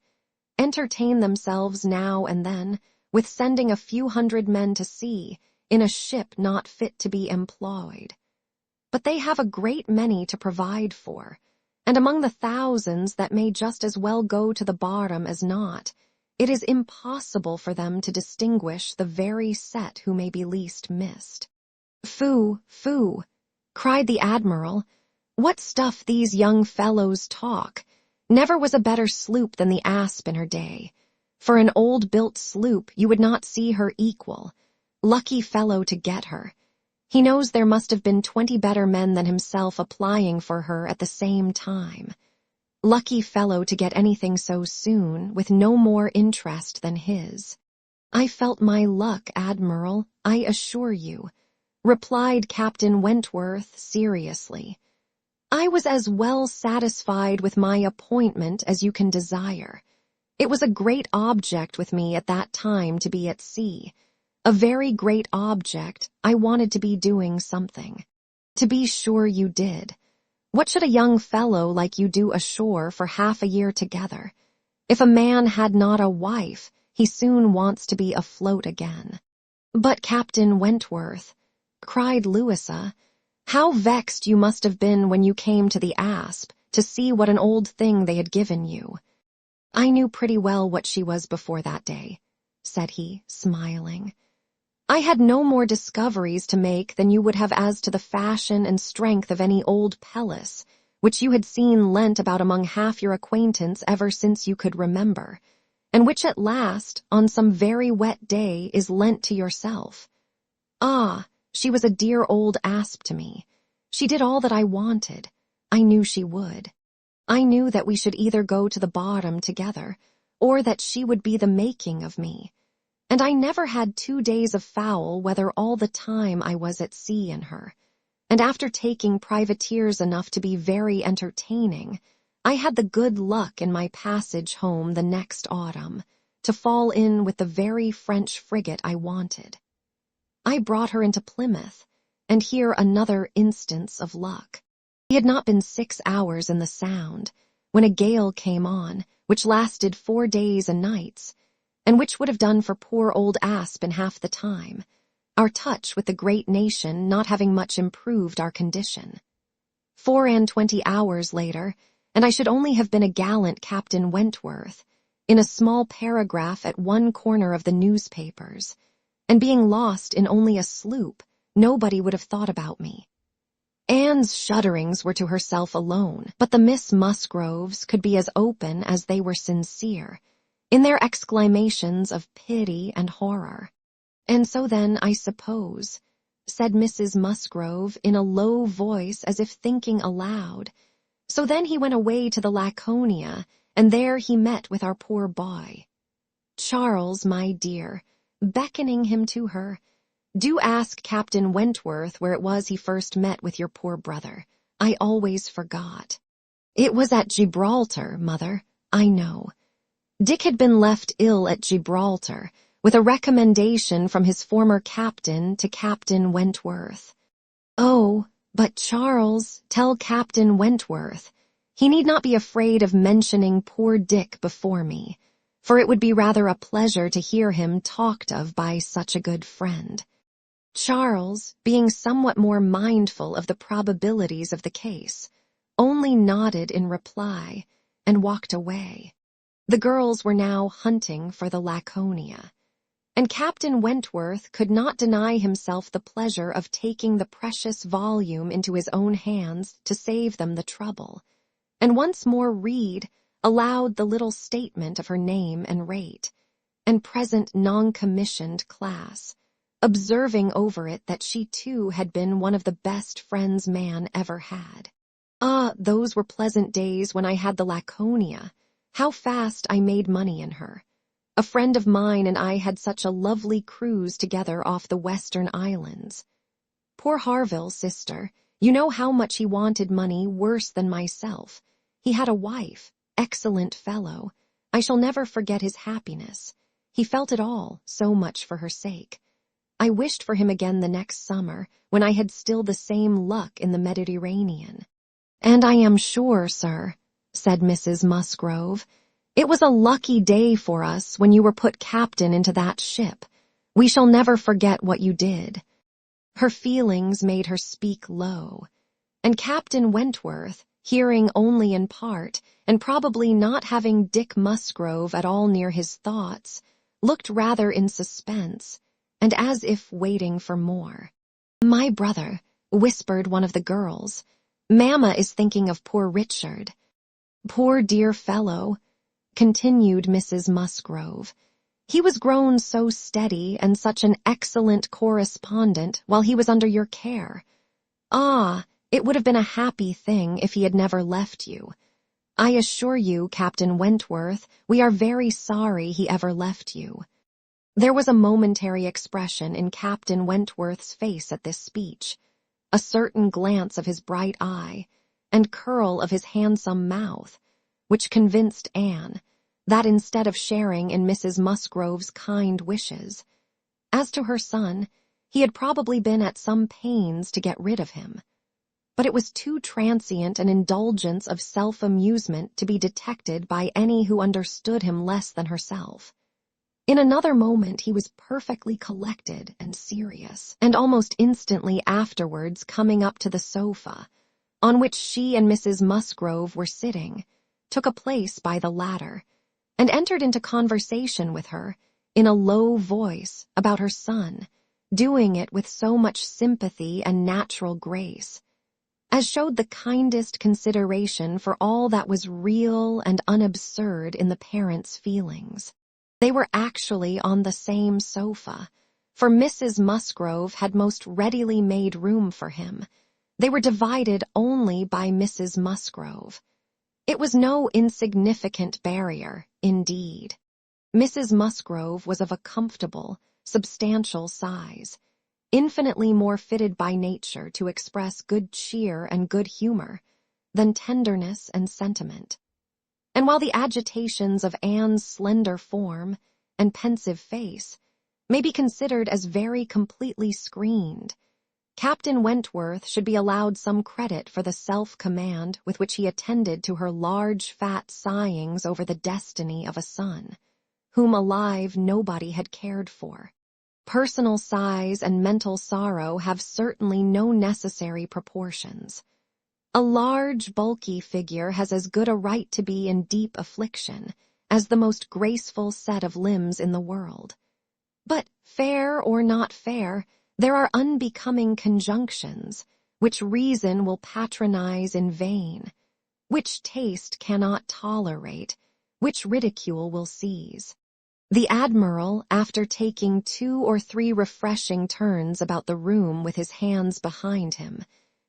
"entertain themselves now and then with sending a few hundred men to sea in a ship not fit to be employed. But they have a great many to provide for, and among the thousands that may just as well go to the bottom as not, it is impossible for them to distinguish the very set who may be least missed." "Phoo, phoo," cried the Admiral. "What stuff these young fellows talk! Never was a better sloop than the Asp in her day. For an old-built sloop you would not see her equal. Lucky fellow to get her. He knows there must have been 20 better men than himself applying for her at the same time. Lucky fellow to get anything so soon, with no more interest than his." "I felt my luck, Admiral, I assure you," replied Captain Wentworth seriously. "I was as well satisfied with my appointment as you can desire. It was a great object with me at that time to be at sea. A very great object. I wanted to be doing something." "To be sure you did. What should a young fellow like you do ashore for half a year together? If a man had not a wife, he soon wants to be afloat again." "But Captain Wentworth," cried Louisa, "how vexed you must have been when you came to the Asp to see what an old thing they had given you." "I knew pretty well what she was before that day," said he, smiling. I had no more discoveries to make than you would have as to the fashion and strength of any old pelisse, which you had seen lent about among half your acquaintance ever since you could remember, and which at last, on some very wet day, is lent to yourself. Ah, she was a dear old asp to me. She did all that I wanted. I knew she would. I knew that we should either go to the bottom together, or that she would be the making of me. And I never had 2 days of foul weather all the time I was at sea in her. And after taking privateers enough to be very entertaining, I had the good luck in my passage home the next autumn to fall in with the very French frigate I wanted. I brought her into Plymouth, and here another instance of luck. We had not been 6 hours in the Sound, when a gale came on, which lasted 4 days and nights, and which would have done for poor old Asp in half the time, our touch with the great nation not having much improved our condition. 24 hours later, and I should only have been a gallant Captain Wentworth, in a small paragraph at one corner of the newspapers, and being lost in only a sloop, nobody would have thought about me. Anne's shudderings were to herself alone, but the Miss Musgroves could be as open as they were sincere, in their exclamations of pity and horror. "And so then, I suppose," said Mrs. Musgrove in a low voice as if thinking aloud, "so then he went away to the Laconia, and there he met with our poor boy. Charles, my dear," beckoning him to her, "do ask Captain Wentworth where it was he first met with your poor brother. I always forgot." "It was at Gibraltar, mother, I know." Dick had been left ill at Gibraltar, with a recommendation from his former captain to Captain Wentworth. "Oh, but Charles, tell Captain Wentworth. He need not be afraid of mentioning poor Dick before me, for it would be rather a pleasure to hear him talked of by such a good friend." Charles, being somewhat more mindful of the probabilities of the case, only nodded in reply and walked away. The girls were now hunting for the Laconia, and Captain Wentworth could not deny himself the pleasure of taking the precious volume into his own hands to save them the trouble, and once more read aloud the little statement of her name and rate, and present non-commissioned class, observing over it that she too had been one of the best friends man ever had. Ah, those were pleasant days when I had the Laconia. How fast I made money in her. A friend of mine and I had such a lovely cruise together off the Western Islands. Poor Harville, sister, you know how much he wanted money worse than myself. He had a wife, excellent fellow. I shall never forget his happiness. He felt it all, so much for her sake. I wished for him again the next summer, when I had still the same luck in the Mediterranean. "And I am sure, sir," said Mrs. Musgrove, "it was a lucky day for us when you were put captain into that ship. We shall never forget what you did." Her feelings made her speak low, and Captain Wentworth, hearing only in part, and probably not having Dick Musgrove at all near his thoughts, looked rather in suspense, and as if waiting for more. "My brother," whispered one of the girls, "Mamma is thinking of poor Richard." "Poor dear fellow," continued Mrs. Musgrove. "He was grown so steady and such an excellent correspondent while he was under your care. Ah, it would have been a happy thing if he had never left you. I assure you, Captain Wentworth, we are very sorry he ever left you." There was a momentary expression in Captain Wentworth's face at this speech, a certain glance of his bright eye, and curl of his handsome mouth, which convinced Anne that instead of sharing in Mrs. Musgrove's kind wishes, as to her son, he had probably been at some pains to get rid of him. But it was too transient an indulgence of self-amusement to be detected by any who understood him less than herself. In another moment he was perfectly collected and serious, and almost instantly afterwards coming up to the sofa, on which she and Mrs. Musgrove were sitting, took a place by the latter, and entered into conversation with her, in a low voice, about her son, doing it with so much sympathy and natural grace, as showed the kindest consideration for all that was real and unabsurd in the parents' feelings. They were actually on the same sofa, for Mrs. Musgrove had most readily made room for him. They were divided only by Mrs. Musgrove. It was no insignificant barrier, indeed. Mrs. Musgrove was of a comfortable, substantial size, infinitely more fitted by nature to express good cheer and good humor than tenderness and sentiment. And while the agitations of Anne's slender form and pensive face may be considered as very completely screened, Captain Wentworth should be allowed some credit for the self-command with which he attended to her large fat sighings over the destiny of a son, whom alive nobody had cared for. Personal sighs and mental sorrow have certainly no necessary proportions. A large, bulky figure has as good a right to be in deep affliction as the most graceful set of limbs in the world. But, fair or not fair, there are unbecoming conjunctions which reason will patronize in vain, which taste cannot tolerate, which ridicule will seize. The Admiral, after taking 2 or 3 refreshing turns about the room with his hands behind him,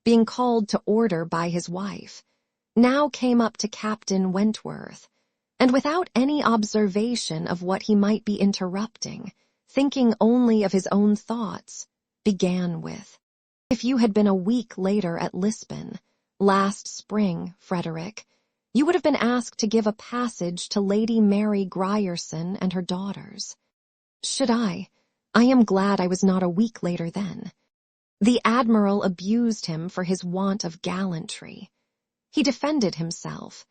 being called to order by his wife, now came up to Captain Wentworth, and without any observation of what he might be interrupting, thinking only of his own thoughts, began with, "If you had been a week later at Lisbon, last spring, Frederick, you would have been asked to give a passage to Lady Mary Grierson and her daughters." "Should I? I am glad I was not a week later then." The Admiral abused him for his want of gallantry. He defended himself,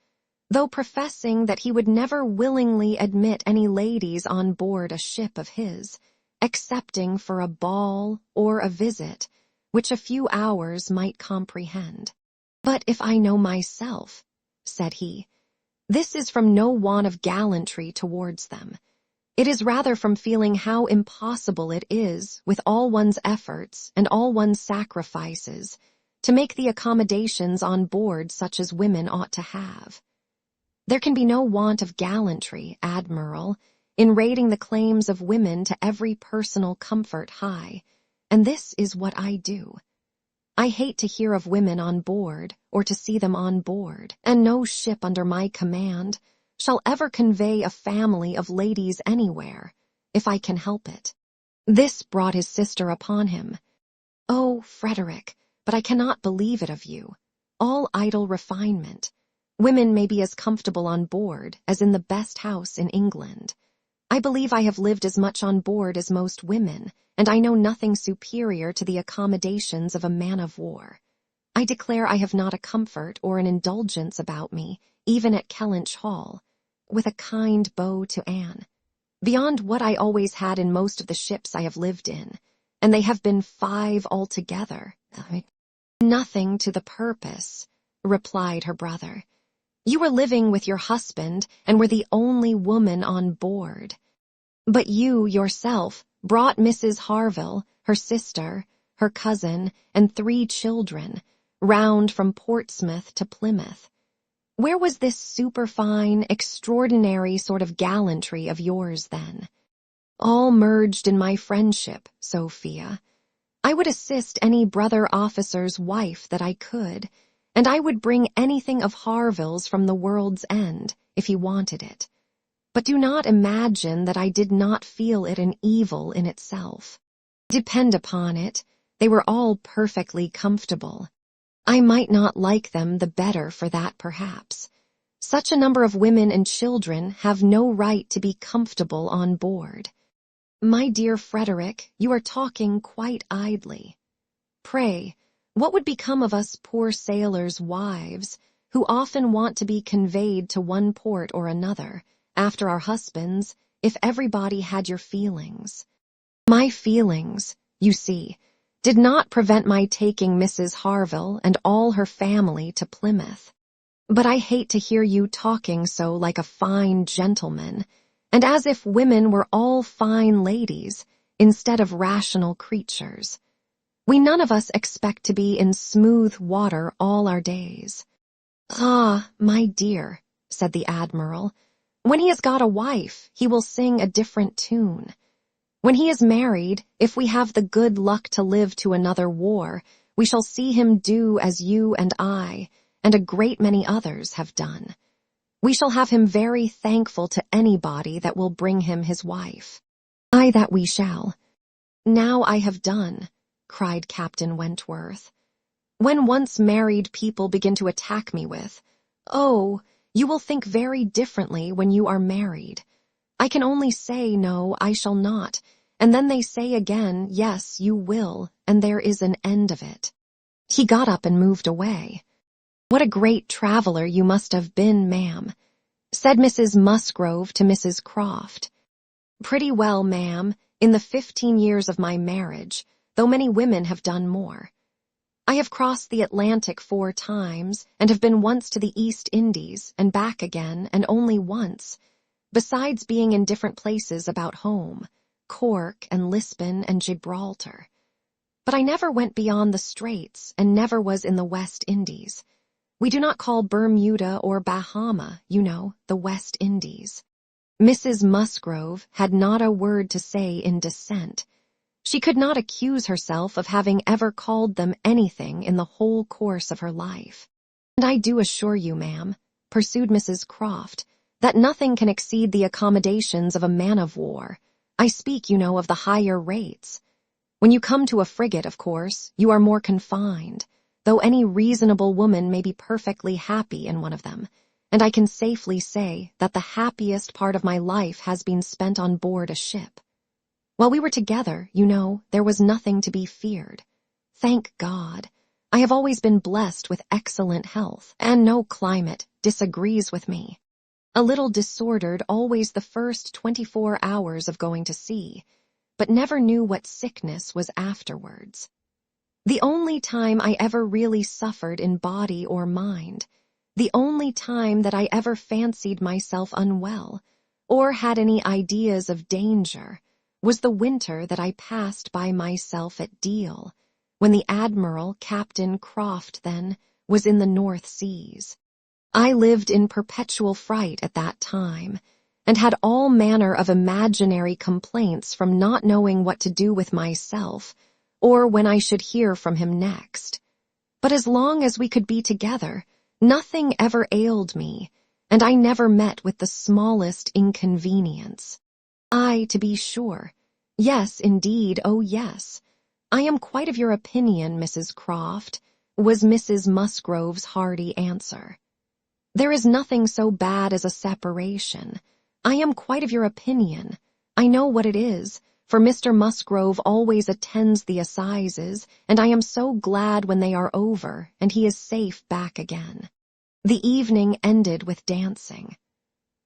though professing that he would never willingly admit any ladies on board a ship of his, excepting for a ball or a visit, which a few hours might comprehend. "But if I know myself," said he, "this is from no want of gallantry towards them. It is rather from feeling how impossible it is, with all one's efforts and all one's sacrifices, to make the accommodations on board such as women ought to have. There can be no want of gallantry, Admiral, in rating the claims of women to every personal comfort high, and this is what I do. I hate to hear of women on board, or to see them on board, and no ship under my command shall ever convey a family of ladies anywhere, if I can help it." This brought his sister upon him. "Oh, Frederick, but I cannot believe it of you. All idle refinement. Women may be as comfortable on board as in the best house in England. I believe I have lived as much on board as most women, and I know nothing superior to the accommodations of a man-of-war. I declare I have not a comfort or an indulgence about me, even at Kellynch Hall," with a kind bow to Anne, "beyond what I always had in most of the ships I have lived in, and they have been 5 altogether." "Nothing to the purpose," replied her brother. "You were living with your husband and were the only woman on board. But you, yourself, brought Mrs. Harville, her sister, her cousin, and 3 children, round from Portsmouth to Plymouth. Where was this superfine, extraordinary sort of gallantry of yours then? All merged in my friendship, Sophia. I would assist any brother officer's wife that I could, and I would bring anything of Harville's from the world's end, if he wanted it. But do not imagine that I did not feel it an evil in itself. Depend upon it, they were all perfectly comfortable. I might not like them the better for that, perhaps. Such a number of women and children have no right to be comfortable on board. My dear Frederick, you are talking quite idly. Pray, what would become of us poor sailors' wives, who often want to be conveyed to one port or another, after our husbands, if everybody had your feelings? My feelings, you see, did not prevent my taking Mrs. Harville and all her family to Plymouth. But I hate to hear you talking so like a fine gentleman, and as if women were all fine ladies, instead of rational creatures. We none of us expect to be in smooth water all our days. "Ah, my dear," said the Admiral, "when he has got a wife, he will sing a different tune. When he is married, if we have the good luck to live to another war, we shall see him do as you and I, and a great many others, have done. We shall have him very thankful to anybody that will bring him his wife." "Aye, that we shall." "Now I have done," cried Captain Wentworth. "When once married people begin to attack me with, 'Oh, you will think very differently when you are married,' I can only say, 'No, I shall not,' and then they say again, 'Yes, you will,' and there is an end of it." He got up and moved away. "What a great traveler you must have been, ma'am," said Mrs. Musgrove to Mrs. Croft. "Pretty well, ma'am, in the 15 years of my marriage, though many women have done more. I have crossed the Atlantic 4 times, and have been once to the East Indies, and back again, and only once, besides being in different places about home, Cork and Lisbon and Gibraltar. But I never went beyond the Straits, and never was in the West Indies. We do not call Bermuda or Bahama, you know, the West Indies." Mrs. Musgrove had not a word to say in dissent. She could not accuse herself of having ever called them anything in the whole course of her life. "And I do assure you, ma'am," pursued Mrs. Croft, "that nothing can exceed the accommodations of a man-of-war. I speak, you know, of the higher rates. When you come to a frigate, of course, you are more confined, though any reasonable woman may be perfectly happy in one of them, and I can safely say that the happiest part of my life has been spent on board a ship. While we were together, you know, there was nothing to be feared. Thank God, I have always been blessed with excellent health, and no climate disagrees with me. A little disordered always the first 24 hours of going to sea, but never knew what sickness was afterwards. The only time I ever really suffered in body or mind, the only time that I ever fancied myself unwell, or had any ideas of danger, was the winter that I passed by myself at Deal, when the Admiral, Captain Croft then, was in the North Seas. I lived in perpetual fright at that time, and had all manner of imaginary complaints from not knowing what to do with myself, or when I should hear from him next. But as long as we could be together, nothing ever ailed me, and I never met with the smallest inconvenience. "Ay, to be sure. Yes, indeed, oh yes. I am quite of your opinion, Mrs. Croft," was Mrs. Musgrove's hearty answer. "There is nothing so bad as a separation. I am quite of your opinion. I know what it is, for Mr. Musgrove always attends the assizes, and I am so glad when they are over, and he is safe back again." The evening ended with dancing.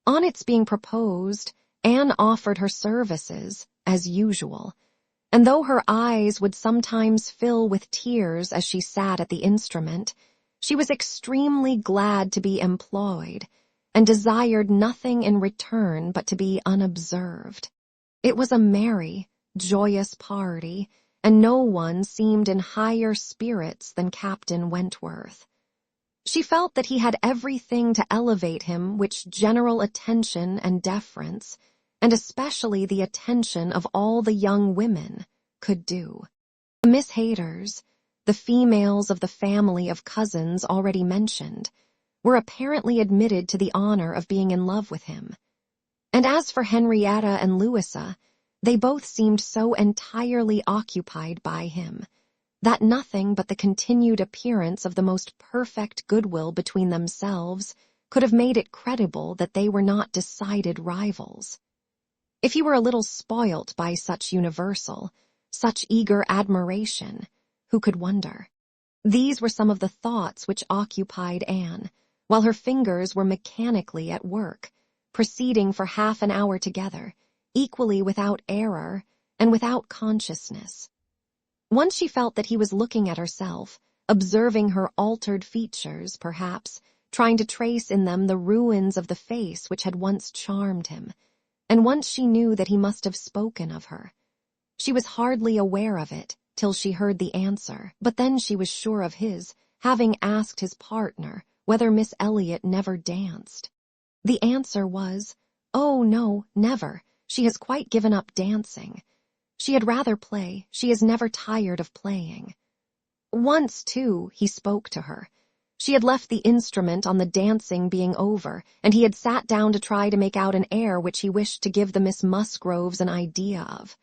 On its being proposed, Anne offered her services, as usual, and though her eyes would sometimes fill with tears as she sat at the instrument, she was extremely glad to be employed, and desired nothing in return but to be unobserved. It was a merry, joyous party, and no one seemed in higher spirits than Captain Wentworth. She felt that he had everything to elevate him which general attention and deference, and especially the attention of all the young women, could do. The Miss Hayters, the females of the family of cousins already mentioned, were apparently admitted to the honor of being in love with him. And as for Henrietta and Louisa, they both seemed so entirely occupied by him, that nothing but the continued appearance of the most perfect goodwill between themselves could have made it credible that they were not decided rivals. If he were a little spoilt by such universal, such eager admiration, who could wonder? These were some of the thoughts which occupied Anne, while her fingers were mechanically at work, proceeding for half an hour together, equally without error and without consciousness. Once she felt that he was looking at herself, observing her altered features, perhaps, trying to trace in them the ruins of the face which had once charmed him, and once she knew that he must have spoken of her. She was hardly aware of it till she heard the answer, but then she was sure of his, having asked his partner whether Miss Elliot never danced. The answer was, "Oh, no, never. She has quite given up dancing. She had rather play. She is never tired of playing." Once, too, he spoke to her. She had left the instrument on the dancing being over, and he had sat down to try to make out an air which he wished to give the Miss Musgroves an idea of.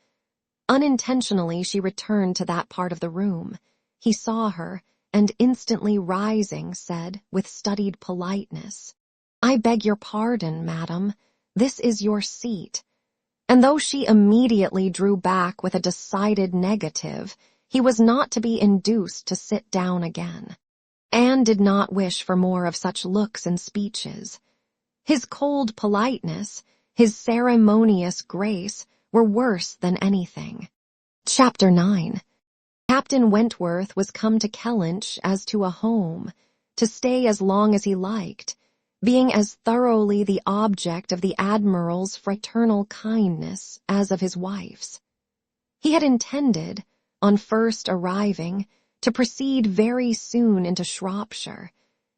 Unintentionally, she returned to that part of the room. He saw her, and instantly rising, said, with studied politeness, "I beg your pardon, madam. This is your seat." And though she immediately drew back with a decided negative, he was not to be induced to sit down again. Anne did not wish for more of such looks and speeches. His cold politeness, his ceremonious grace, were worse than anything. Chapter 9. Captain Wentworth was come to Kellynch as to a home, to stay as long as he liked, being as thoroughly the object of the Admiral's fraternal kindness as of his wife's. He had intended, on first arriving, to proceed very soon into Shropshire,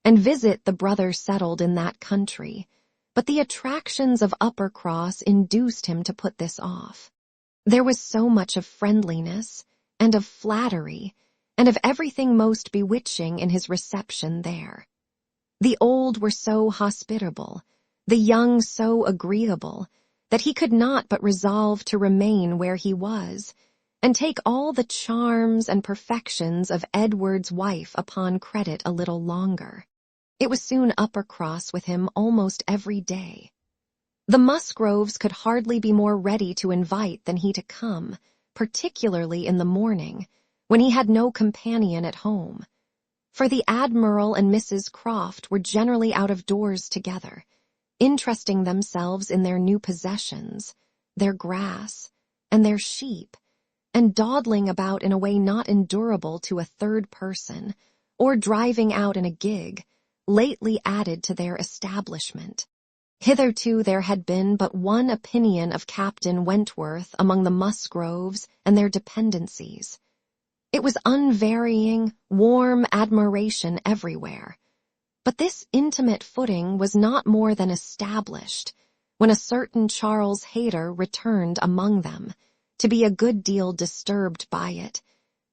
and visit the brothers settled in that country, but the attractions of Uppercross induced him to put this off. There was so much of friendliness, and of flattery, and of everything most bewitching in his reception there. The old were so hospitable, the young so agreeable, that he could not but resolve to remain where he was, and take all the charms and perfections of Edward's wife upon credit a little longer. It was soon Uppercross with him almost every day. The Musgroves could hardly be more ready to invite than he to come, particularly in the morning, when he had no companion at home. For the Admiral and Mrs. Croft were generally out of doors together, interesting themselves in their new possessions, their grass, and their sheep, and dawdling about in a way not endurable to a third person, or driving out in a gig, lately added to their establishment. Hitherto there had been but one opinion of Captain Wentworth among the Musgroves and their dependencies. It was unvarying, warm admiration everywhere. But this intimate footing was not more than established when a certain Charles Hayter returned among them, to be a good deal disturbed by it,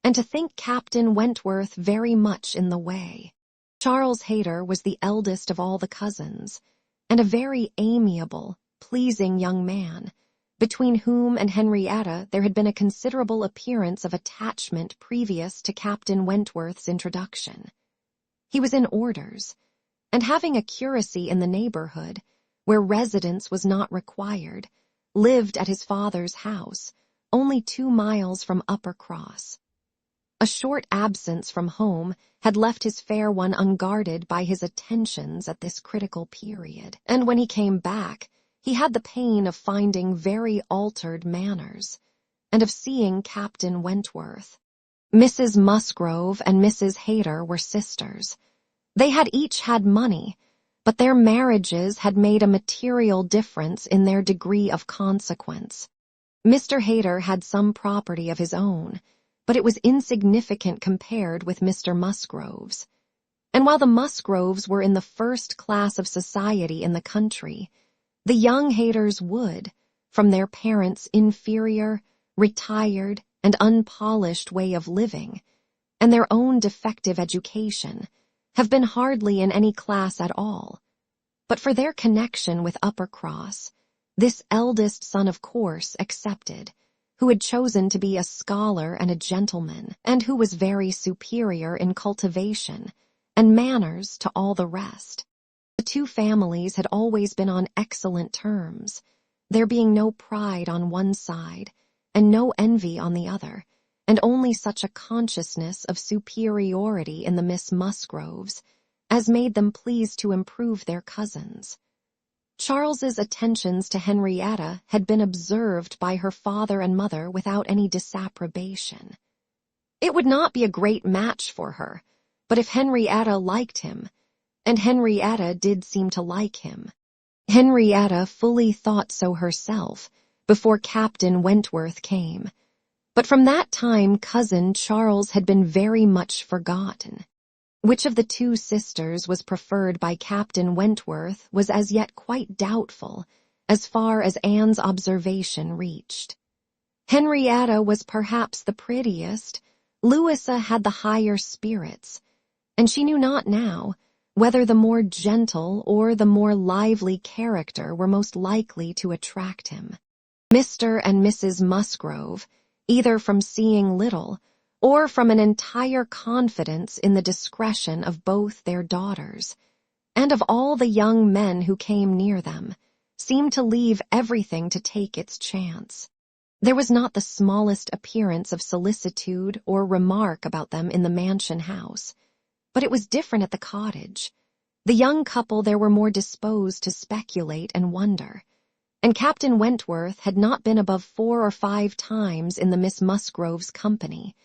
and to think Captain Wentworth very much in the way. Charles Hayter was the eldest of all the cousins, and a very amiable, pleasing young man, between whom and Henrietta there had been a considerable appearance of attachment previous to Captain Wentworth's introduction. He was in orders, and having a curacy in the neighborhood, where residence was not required, lived at his father's house, only 2 miles from Uppercross. A short absence from home had left his fair one unguarded by his attentions at this critical period, and when he came back, he had the pain of finding very altered manners, and of seeing Captain Wentworth. Mrs. Musgrove and Mrs. Hayter were sisters. They had each had money, but their marriages had made a material difference in their degree of consequence. Mr. Hayter had some property of his own, but it was insignificant compared with Mr. Musgrove's. And while the Musgroves were in the first class of society in the country, the young Hayters would, from their parents' inferior, retired, and unpolished way of living, and their own defective education, have been hardly in any class at all. But for their connection with Uppercross, this eldest son of course excepted, who had chosen to be a scholar and a gentleman, and who was very superior in cultivation and manners to all the rest. The 2 families had always been on excellent terms, there being no pride on one side and no envy on the other, and only such a consciousness of superiority in the Miss Musgroves as made them pleased to improve their cousins. Charles's attentions to Henrietta had been observed by her father and mother without any disapprobation. It would not be a great match for her, but if Henrietta liked him, and Henrietta did seem to like him. Henrietta fully thought so herself before Captain Wentworth came, But from that time cousin Charles had been very much forgotten. Which of the two sisters was preferred by Captain Wentworth was as yet quite doubtful, as far as Anne's observation reached. Henrietta was perhaps the prettiest, Louisa had the higher spirits, and she knew not now whether the more gentle or the more lively character were most likely to attract him. Mr. and Mrs. Musgrove, either from seeing little or from an entire confidence in the discretion of both their daughters, and of all the young men who came near them, seemed to leave everything to take its chance. There was not the smallest appearance of solicitude or remark about them in the mansion house, but it was different at the cottage. The young couple there were more disposed to speculate and wonder, and Captain Wentworth had not been above 4 or 5 times in the Miss Musgroves' company,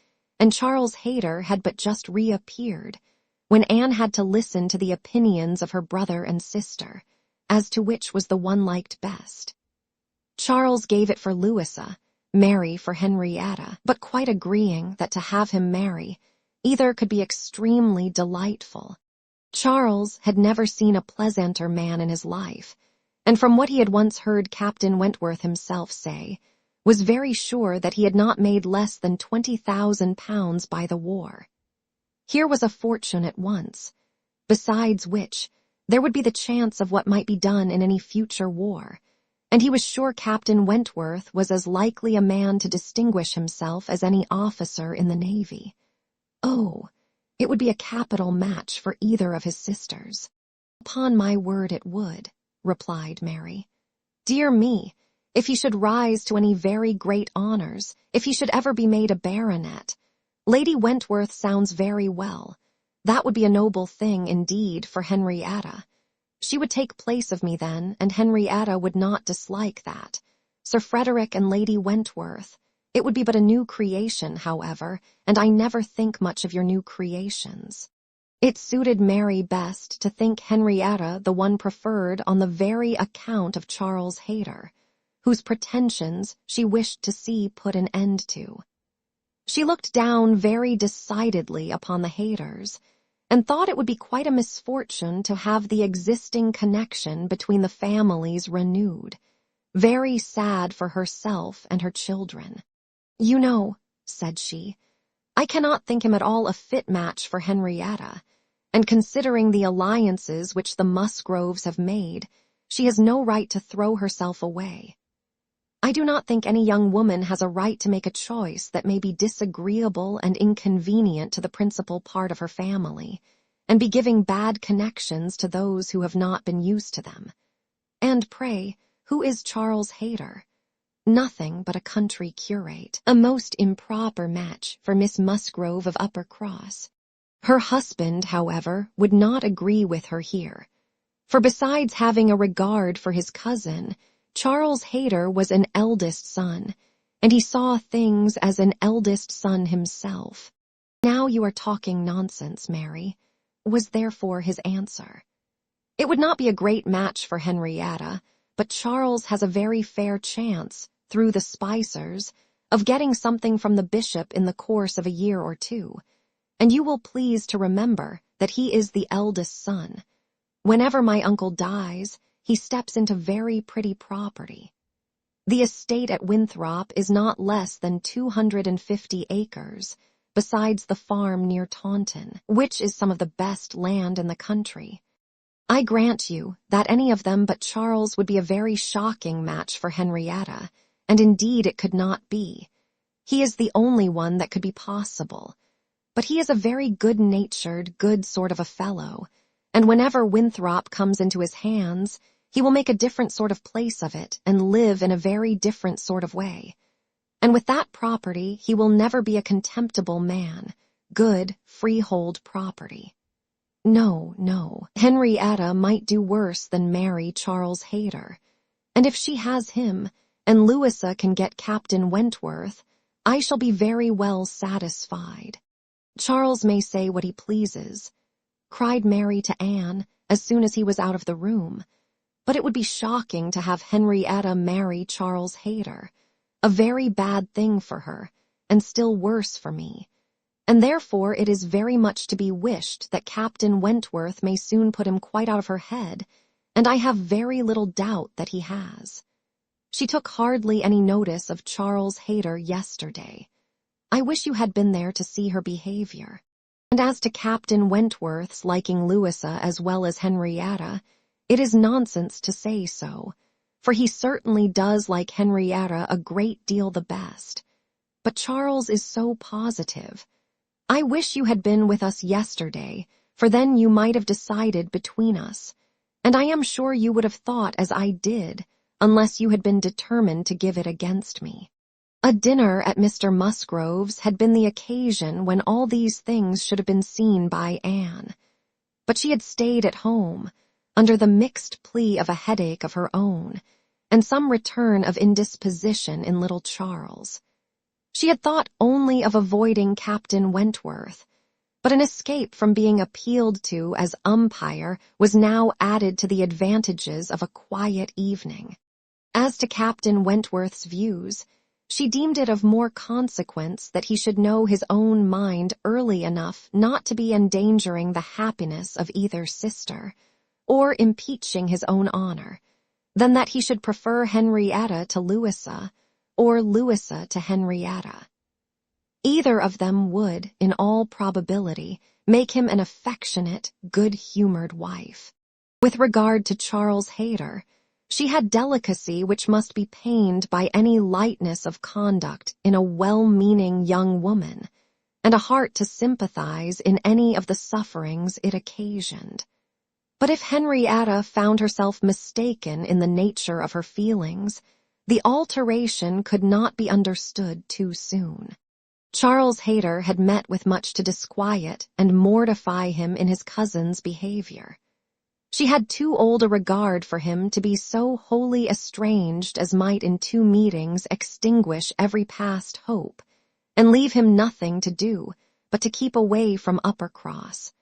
and Charles Hayter had but just reappeared, when Anne had to listen to the opinions of her brother and sister, as to which was the one liked best. Charles gave it for Louisa, Mary for Henrietta, but quite agreeing that to have him marry either could be extremely delightful. Charles had never seen a pleasanter man in his life, and from what he had once heard Captain Wentworth himself say, was very sure that he had not made less than £20,000 by the war. Here was a fortune at once, besides which there would be the chance of what might be done in any future war, and he was sure Captain Wentworth was as likely a man to distinguish himself as any officer in the Navy. Oh, it would be a capital match for either of his sisters. Upon my word it would, replied Mary. Dear me, if he should rise to any very great honors, if he should ever be made a baronet. Lady Wentworth sounds very well. That would be a noble thing, indeed, for Henrietta. She would take place of me then, and Henrietta would not dislike that. Sir Frederick and Lady Wentworth. It would be but a new creation, however, and I never think much of your new creations. It suited Mary best to think Henrietta the one preferred on the very account of Charles Hayter, whose pretensions she wished to see put an end to. She looked down very decidedly upon the Hayters, and thought it would be quite a misfortune to have the existing connection between the families renewed. Very sad for herself and her children. You know, said she, I cannot think him at all a fit match for Henrietta, and considering the alliances which the Musgroves have made, she has no right to throw herself away. I do not think any young woman has a right to make a choice that may be disagreeable and inconvenient to the principal part of her family, and be giving bad connections to those who have not been used to them. And pray, who is Charles Hayter? Nothing but a country curate, a most improper match for Miss Musgrove of Uppercross. Her husband, however, would not agree with her here, for besides having a regard for his cousin, Charles Hayter was an eldest son, and he saw things as an eldest son himself. Now you are talking nonsense, Mary, was therefore his answer. It would not be a great match for Henrietta, but Charles has a very fair chance, through the Spicers, of getting something from the bishop in the course of a year or two, and you will please to remember that he is the eldest son. Whenever my uncle dies, he steps into very pretty property. The estate at Winthrop is not less than 250 acres, besides the farm near Taunton, which is some of the best land in the country. I grant you that any of them but Charles would be a very shocking match for Henrietta, and indeed it could not be. He is the only one that could be possible. But he is a very good-natured, good sort of a fellow, and whenever Winthrop comes into his hands, he will make a different sort of place of it and live in a very different sort of way. And with that property he will never be a contemptible man, good freehold property. No, no, Henrietta might do worse than marry Charles Hayter, and if she has him, and Louisa can get Captain Wentworth, I shall be very well satisfied. Charles may say what he pleases, cried Mary to Anne as soon as he was out of the room, but it would be shocking to have Henrietta marry Charles Hayter, a very bad thing for her, and still worse for me, and therefore it is very much to be wished that Captain Wentworth may soon put him quite out of her head, and I have very little doubt that he has. She took hardly any notice of Charles Hayter yesterday. I wish you had been there to see her behavior. And as to Captain Wentworth's liking Louisa as well as Henrietta, it is nonsense to say so, for he certainly does like Henrietta a great deal the best. But Charles is so positive. I wish you had been with us yesterday, for then you might have decided between us, and I am sure you would have thought as I did, unless you had been determined to give it against me. A dinner at Mr. Musgrove's had been the occasion when all these things should have been seen by Anne, but she had stayed at home, under the mixed plea of a headache of her own, and some return of indisposition in little Charles. She had thought only of avoiding Captain Wentworth, but an escape from being appealed to as umpire was now added to the advantages of a quiet evening. As to Captain Wentworth's views, she deemed it of more consequence that he should know his own mind early enough not to be endangering the happiness of either sister, or impeaching his own honor, than that he should prefer Henrietta to Louisa, or Louisa to Henrietta. Either of them would, in all probability, make him an affectionate, good-humored wife. With regard to Charles Hayter, she had delicacy which must be pained by any lightness of conduct in a well-meaning young woman, and a heart to sympathize in any of the sufferings it occasioned. But if Henrietta found herself mistaken in the nature of her feelings, the alteration could not be understood too soon. Charles Hayter had met with much to disquiet and mortify him in his cousin's behavior. She had too old a regard for him to be so wholly estranged as might in 2 meetings extinguish every past hope, and leave him nothing to do but to keep away from Uppercross.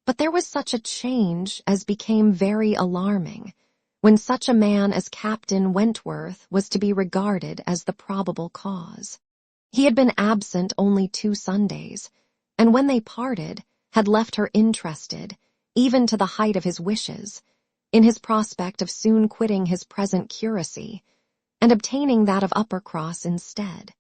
But there was such a change as became very alarming, when such a man as Captain Wentworth was to be regarded as the probable cause. He had been absent only 2 Sundays, and when they parted, had left her interested, even to the height of his wishes, in his prospect of soon quitting his present curacy, and obtaining that of Uppercross instead.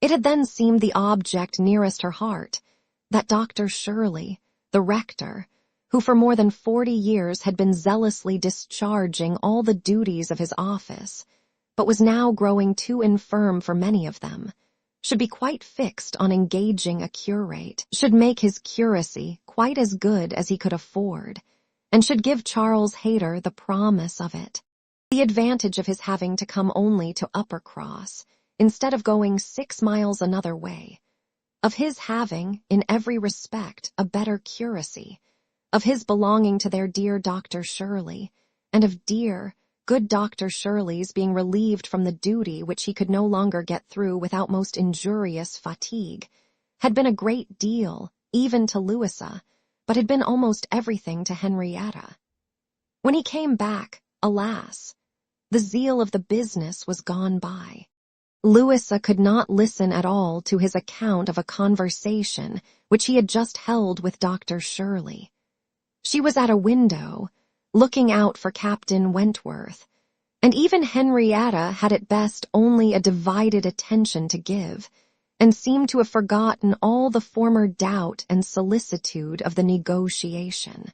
It had then seemed the object nearest her heart, that Dr. Shirley, the rector, who for more than 40 years had been zealously discharging all the duties of his office, but was now growing too infirm for many of them, should be quite fixed on engaging a curate, should make his curacy quite as good as he could afford, and should give Charles Hayter the promise of it. The advantage of his having to come only to Uppercross, instead of going 6 miles another way, of his having, in every respect, a better curacy, of his belonging to their dear Dr. Shirley, and of dear, good Dr. Shirley's being relieved from the duty which he could no longer get through without most injurious fatigue, had been a great deal, even to Louisa, but had been almost everything to Henrietta. When he came back, alas, the zeal of the business was gone by. Louisa could not listen at all to his account of a conversation which he had just held with Dr. Shirley. She was at a window, looking out for Captain Wentworth, and even Henrietta had at best only a divided attention to give, and seemed to have forgotten all the former doubt and solicitude of the negotiation.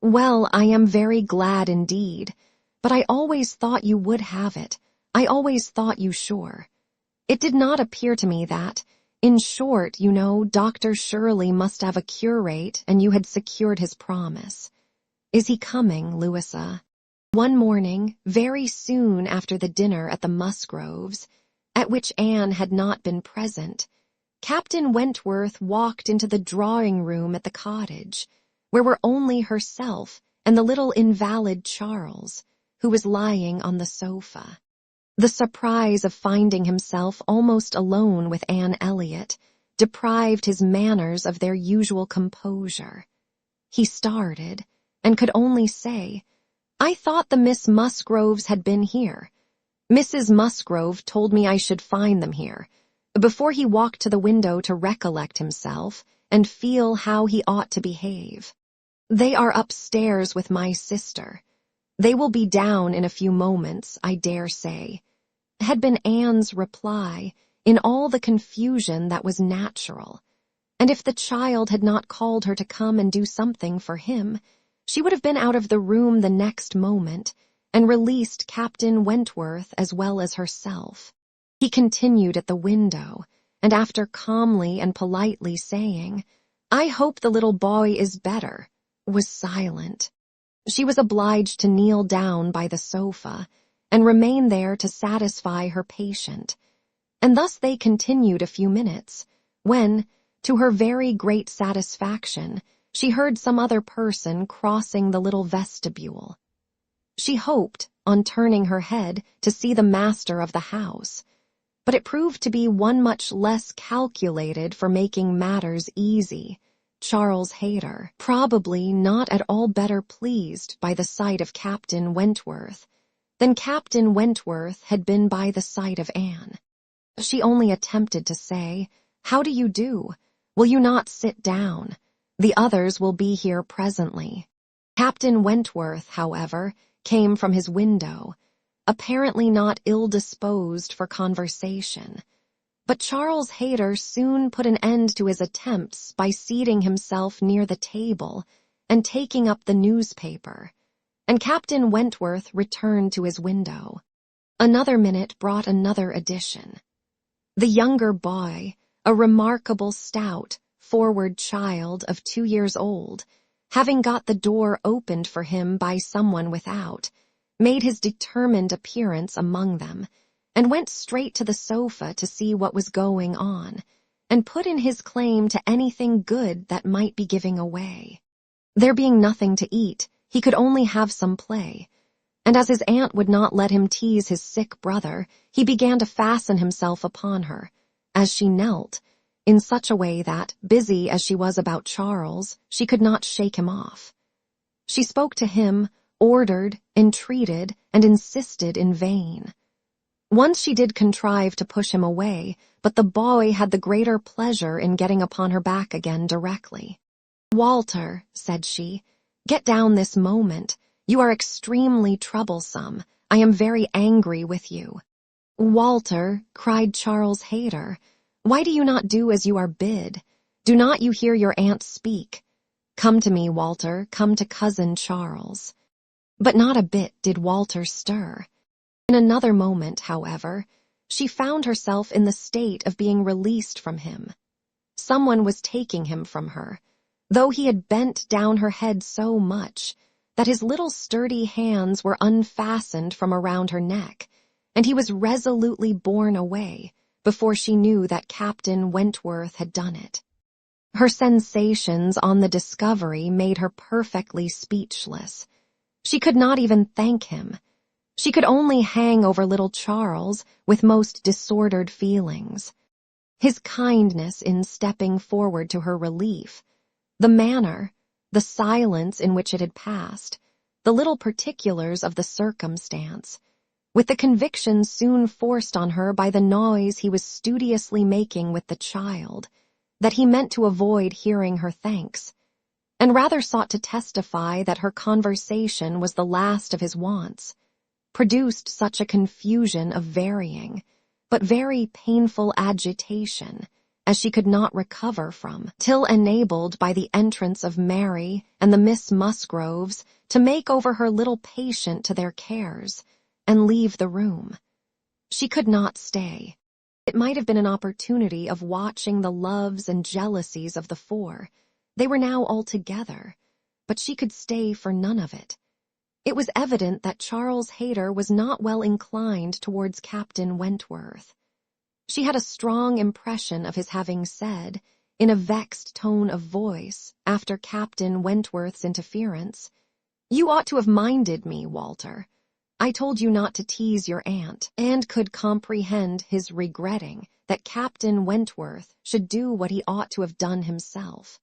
"Well, I am very glad indeed, but I always thought you would have it. I always thought you sure. It did not appear to me that, in short, you know, Dr. Shirley must have a curate, and you had secured his promise. Is he coming, Louisa?" One morning, very soon after the dinner at the Musgroves, at which Anne had not been present, Captain Wentworth walked into the drawing-room at the cottage, where were only herself and the little invalid Charles, who was lying on the sofa. The surprise of finding himself almost alone with Anne Elliot deprived his manners of their usual composure. He started, and could only say, "I thought the Miss Musgroves had been here. Mrs. Musgrove told me I should find them here. before he walked to the window to recollect himself and feel how he ought to behave. "They are upstairs with my sister. They will be down in a few moments, I dare say," had been Anne's reply in all the confusion that was natural. And if the child had not called her to come and do something for him, she would have been out of the room the next moment and released Captain Wentworth as well as herself. He continued at the window, and after calmly and politely saying, "I hope the little boy is better," was silent. She was obliged to kneel down by the sofa and remain there to satisfy her patient. And thus they continued a few minutes, when, to her very great satisfaction, she heard some other person crossing the little vestibule. She hoped, on turning her head, to see the master of the house, but it proved to be one much less calculated for making matters easy, Charles Hayter, probably not at all better pleased by the sight of Captain Wentworth than Captain Wentworth had been by the sight of Anne. She only attempted to say, "How do you do? Will you not sit down? The others will be here presently." Captain Wentworth, however, came from his window, apparently not ill-disposed for conversation. But Charles Hayter soon put an end to his attempts by seating himself near the table and taking up the newspaper, and Captain Wentworth returned to his window. Another minute brought another addition. The younger boy, a remarkable stout, forward child of 2 years old, having got the door opened for him by someone without, made his determined appearance among them, and went straight to the sofa to see what was going on, and put in his claim to anything good that might be giving away. There being nothing to eat, he could only have some play, and as his aunt would not let him tease his sick brother, he began to fasten himself upon her, as she knelt, in such a way that, busy as she was about Charles, she could not shake him off. She spoke to him, ordered, entreated, and insisted in vain. Once she did contrive to push him away, but the boy had the greater pleasure in getting upon her back again directly. "Walter," said she, "get down this moment. You are extremely troublesome. I am very angry with you." "Walter," cried Charles Hayter, "why do you not do as you are bid? Do not you hear your aunt speak? Come to me, Walter, come to cousin Charles." But not a bit did Walter stir. In another moment, however, she found herself in the state of being released from him. Someone was taking him from her, though he had bent down her head so much that his little sturdy hands were unfastened from around her neck, and he was resolutely borne away before she knew that Captain Wentworth had done it. Her sensations on the discovery made her perfectly speechless. She could not even thank him. She could only hang over little Charles with most disordered feelings. His kindness in stepping forward to her relief, the manner, the silence in which it had passed, the little particulars of the circumstance, with the conviction soon forced on her by the noise he was studiously making with the child, that he meant to avoid hearing her thanks, and rather sought to testify that her conversation was the last of his wants, produced such a confusion of varying, but very painful agitation, as she could not recover from, till enabled by the entrance of Mary and the Miss Musgroves to make over her little patient to their cares, and leave the room. She could not stay. It might have been an opportunity of watching the loves and jealousies of the four. They were now all together, but she could stay for none of it. It was evident that Charles Hayter was not well inclined towards Captain Wentworth. She had a strong impression of his having said, in a vexed tone of voice, after Captain Wentworth's interference, "You ought to have minded me, Walter. I told you not to tease your aunt," and could comprehend his regretting that Captain Wentworth should do what he ought to have done himself.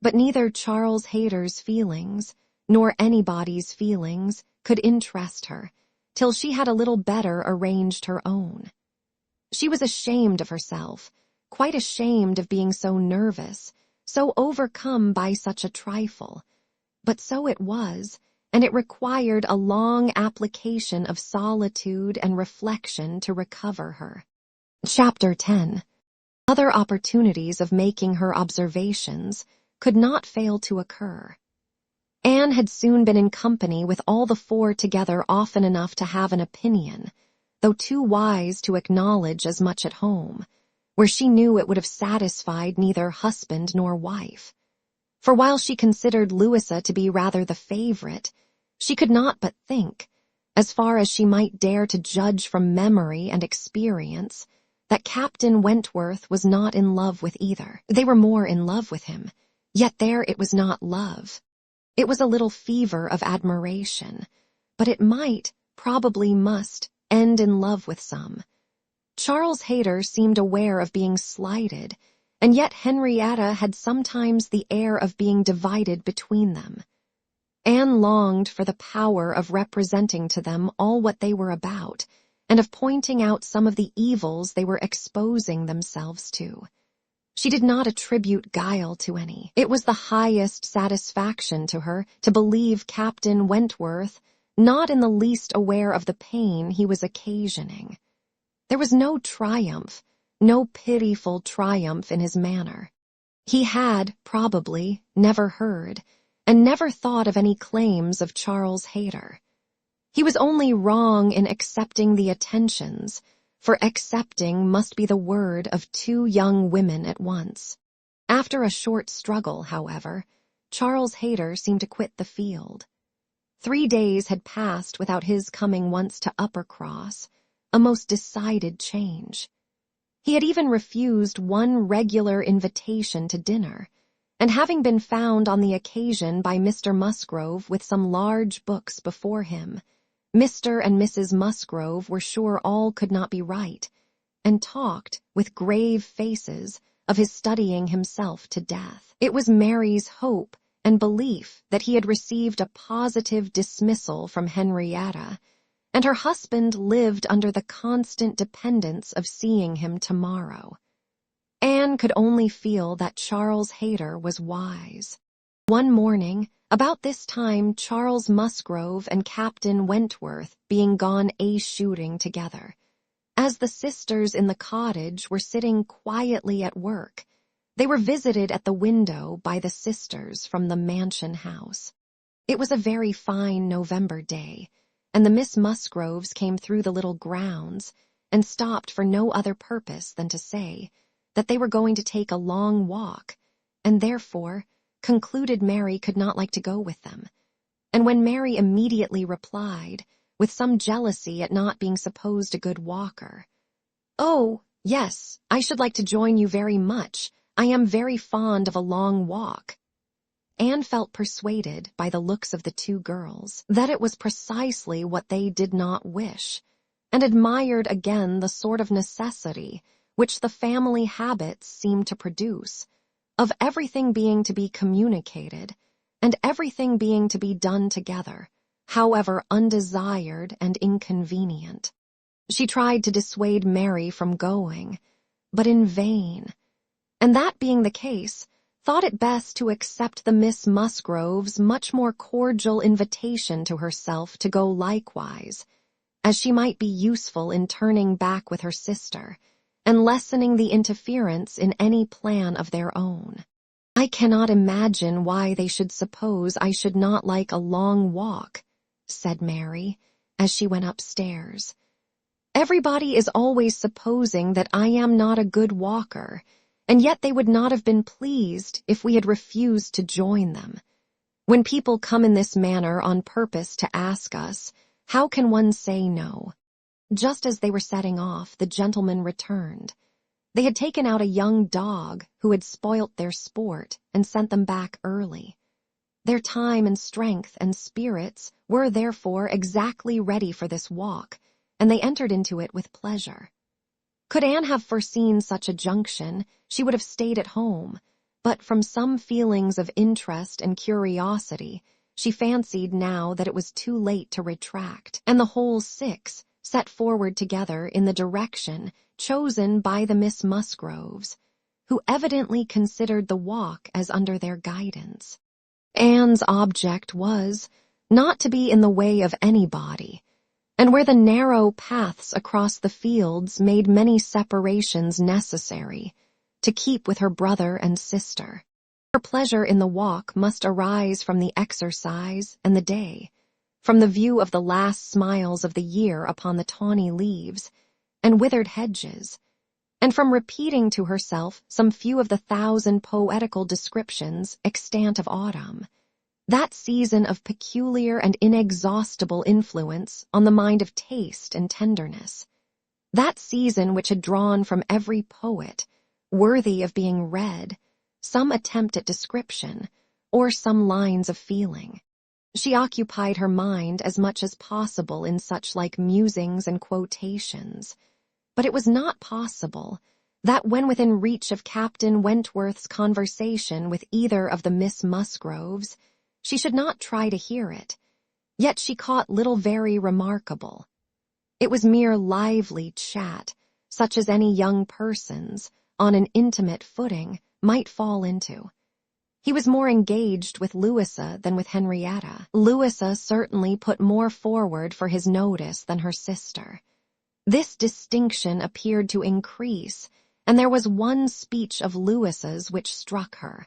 But neither Charles Hayter's feelings, nor anybody's feelings, could interest her, till she had a little better arranged her own. She was ashamed of herself, quite ashamed of being so nervous, so overcome by such a trifle. But so it was, and it required a long application of solitude and reflection to recover her. Chapter 10. Other opportunities of making her observations could not fail to occur. Anne had soon been in company with all the four together often enough to have an opinion, though too wise to acknowledge as much at home, where she knew it would have satisfied neither husband nor wife. For while she considered Louisa to be rather the favorite, she could not but think, as far as she might dare to judge from memory and experience, that Captain Wentworth was not in love with either. They were more in love with him, yet there it was not love. It was a little fever of admiration, but it might, probably must, end in love with some. Charles Hayter seemed aware of being slighted, and yet Henrietta had sometimes the air of being divided between them. Anne longed for the power of representing to them all what they were about, and of pointing out some of the evils they were exposing themselves to. She did not attribute guile to any. It was the highest satisfaction to her to believe Captain Wentworth not in the least aware of the pain he was occasioning. There was no triumph, no pitiful triumph in his manner. He had, probably, never heard, and never thought of any claims of Charles Hayter. He was only wrong in accepting the attentions, for accepting must be the word of two young women at once. After a short struggle, however, Charles Hayter seemed to quit the field. 3 days had passed without his coming once to Uppercross, a most decided change. He had even refused one regular invitation to dinner, and having been found on the occasion by Mr. Musgrove with some large books before him, Mr. and Mrs. Musgrove were sure all could not be right, and talked, with grave faces, of his studying himself to death. It was Mary's hope and belief that he had received a positive dismissal from Henrietta, and her husband lived under the constant dependence of seeing him tomorrow. Anne could only feel that Charles Hayter was wise. One morning, about this time, Charles Musgrove and Captain Wentworth being gone shooting together, as the sisters in the cottage were sitting quietly at work, they were visited at the window by the sisters from the mansion house. It was a very fine November day, and the Miss Musgroves came through the little grounds and stopped for no other purpose than to say that they were going to take a long walk, and therefore concluded Mary could not like to go with them. And when Mary immediately replied, with some jealousy at not being supposed a good walker, "Oh, yes, I should like to join you very much. I am very fond of a long walk," Anne felt persuaded by the looks of the two girls that it was precisely what they did not wish, and admired again the sort of necessity which the family habits seemed to produce, of everything being to be communicated, and everything being to be done together, however undesired and inconvenient. She tried to dissuade Mary from going, but in vain, and that being the case, thought it best to accept the Miss Musgrove's much more cordial invitation to herself to go likewise, as she might be useful in turning back with her sister, and lessening the interference in any plan of their own. "I cannot imagine why they should suppose I should not like a long walk," said Mary, as she went upstairs. "Everybody is always supposing that I am not a good walker, and yet they would not have been pleased if we had refused to join them. When people come in this manner on purpose to ask us, how can one say no?" Just as they were setting off, the gentlemen returned. They had taken out a young dog who had spoilt their sport and sent them back early. Their time and strength and spirits were therefore exactly ready for this walk, and they entered into it with pleasure. Could Anne have foreseen such a junction, she would have stayed at home, but from some feelings of interest and curiosity, she fancied now that it was too late to retract, and the whole 6 set forward together in the direction chosen by the Miss Musgroves, who evidently considered the walk as under their guidance. Anne's object was not to be in the way of anybody, and where the narrow paths across the fields made many separations necessary, to keep with her brother and sister. Her pleasure in the walk must arise from the exercise and the day, from the view of the last smiles of the year upon the tawny leaves and withered hedges, and from repeating to herself some few of the 1,000 poetical descriptions extant of autumn, that season of peculiar and inexhaustible influence on the mind of taste and tenderness, that season which had drawn from every poet, worthy of being read, some attempt at description, or some lines of feeling. She occupied her mind as much as possible in such like musings and quotations, but it was not possible that when within reach of Captain Wentworth's conversation with either of the Miss Musgroves, she should not try to hear it, yet she caught little very remarkable. It was mere lively chat, such as any young persons, on an intimate footing, might fall into. He was more engaged with Louisa than with Henrietta. Louisa certainly put more forward for his notice than her sister. This distinction appeared to increase, and there was one speech of Louisa's which struck her.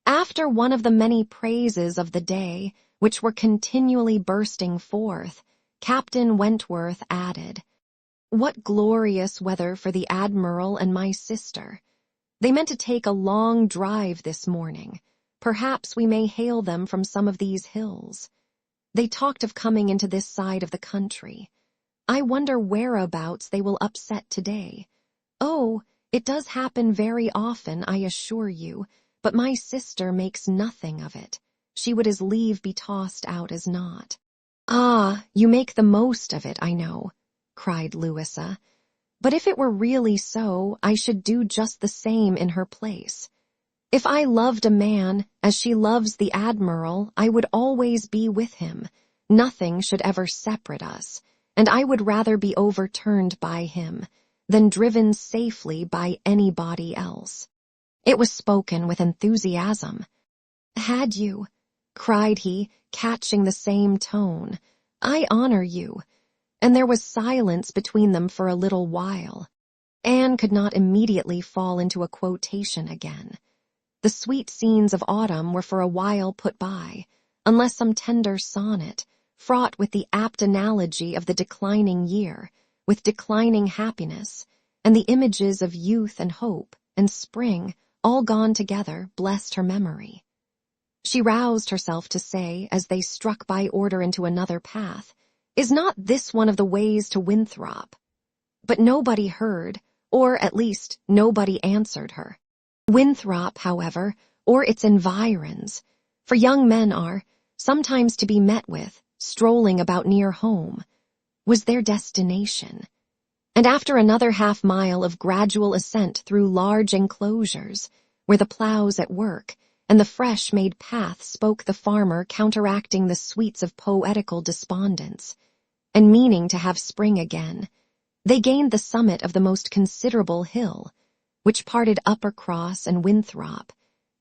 After one of the many praises of the day, which were continually bursting forth, Captain Wentworth added, "What glorious weather for the Admiral and my sister! They meant to take a long drive this morning. Perhaps we may hail them from some of these hills. They talked of coming into this side of the country. I wonder whereabouts they will upset today. Oh, it does happen very often, I assure you, but my sister makes nothing of it. She would as lieve be tossed out as not." "Ah, you make the most of it, I know," cried Louisa. "But if it were really so, I should do just the same in her place. If I loved a man as she loves the Admiral, I would always be with him. Nothing should ever separate us, and I would rather be overturned by him than driven safely by anybody else." It was spoken with enthusiasm. "Had you?" cried he, catching the same tone. "I honor you." And there was silence between them for a little while. Anne could not immediately fall into a quotation again. The sweet scenes of autumn were for a while put by, unless some tender sonnet, fraught with the apt analogy of the declining year, with declining happiness, and the images of youth and hope and spring, all gone together, blessed her memory. She roused herself to say, as they struck by order into another path, "Is not this one of the ways to Winthrop?" But nobody heard, or at least nobody answered her. Winthrop, however, or its environs, for young men are sometimes to be met with, strolling about near home, was their destination. And after another half-mile of gradual ascent through large enclosures, where the ploughs at work and the fresh-made path spoke the farmer counteracting the sweets of poetical despondence, and meaning to have spring again, they gained the summit of the most considerable hill, which parted Uppercross and Winthrop,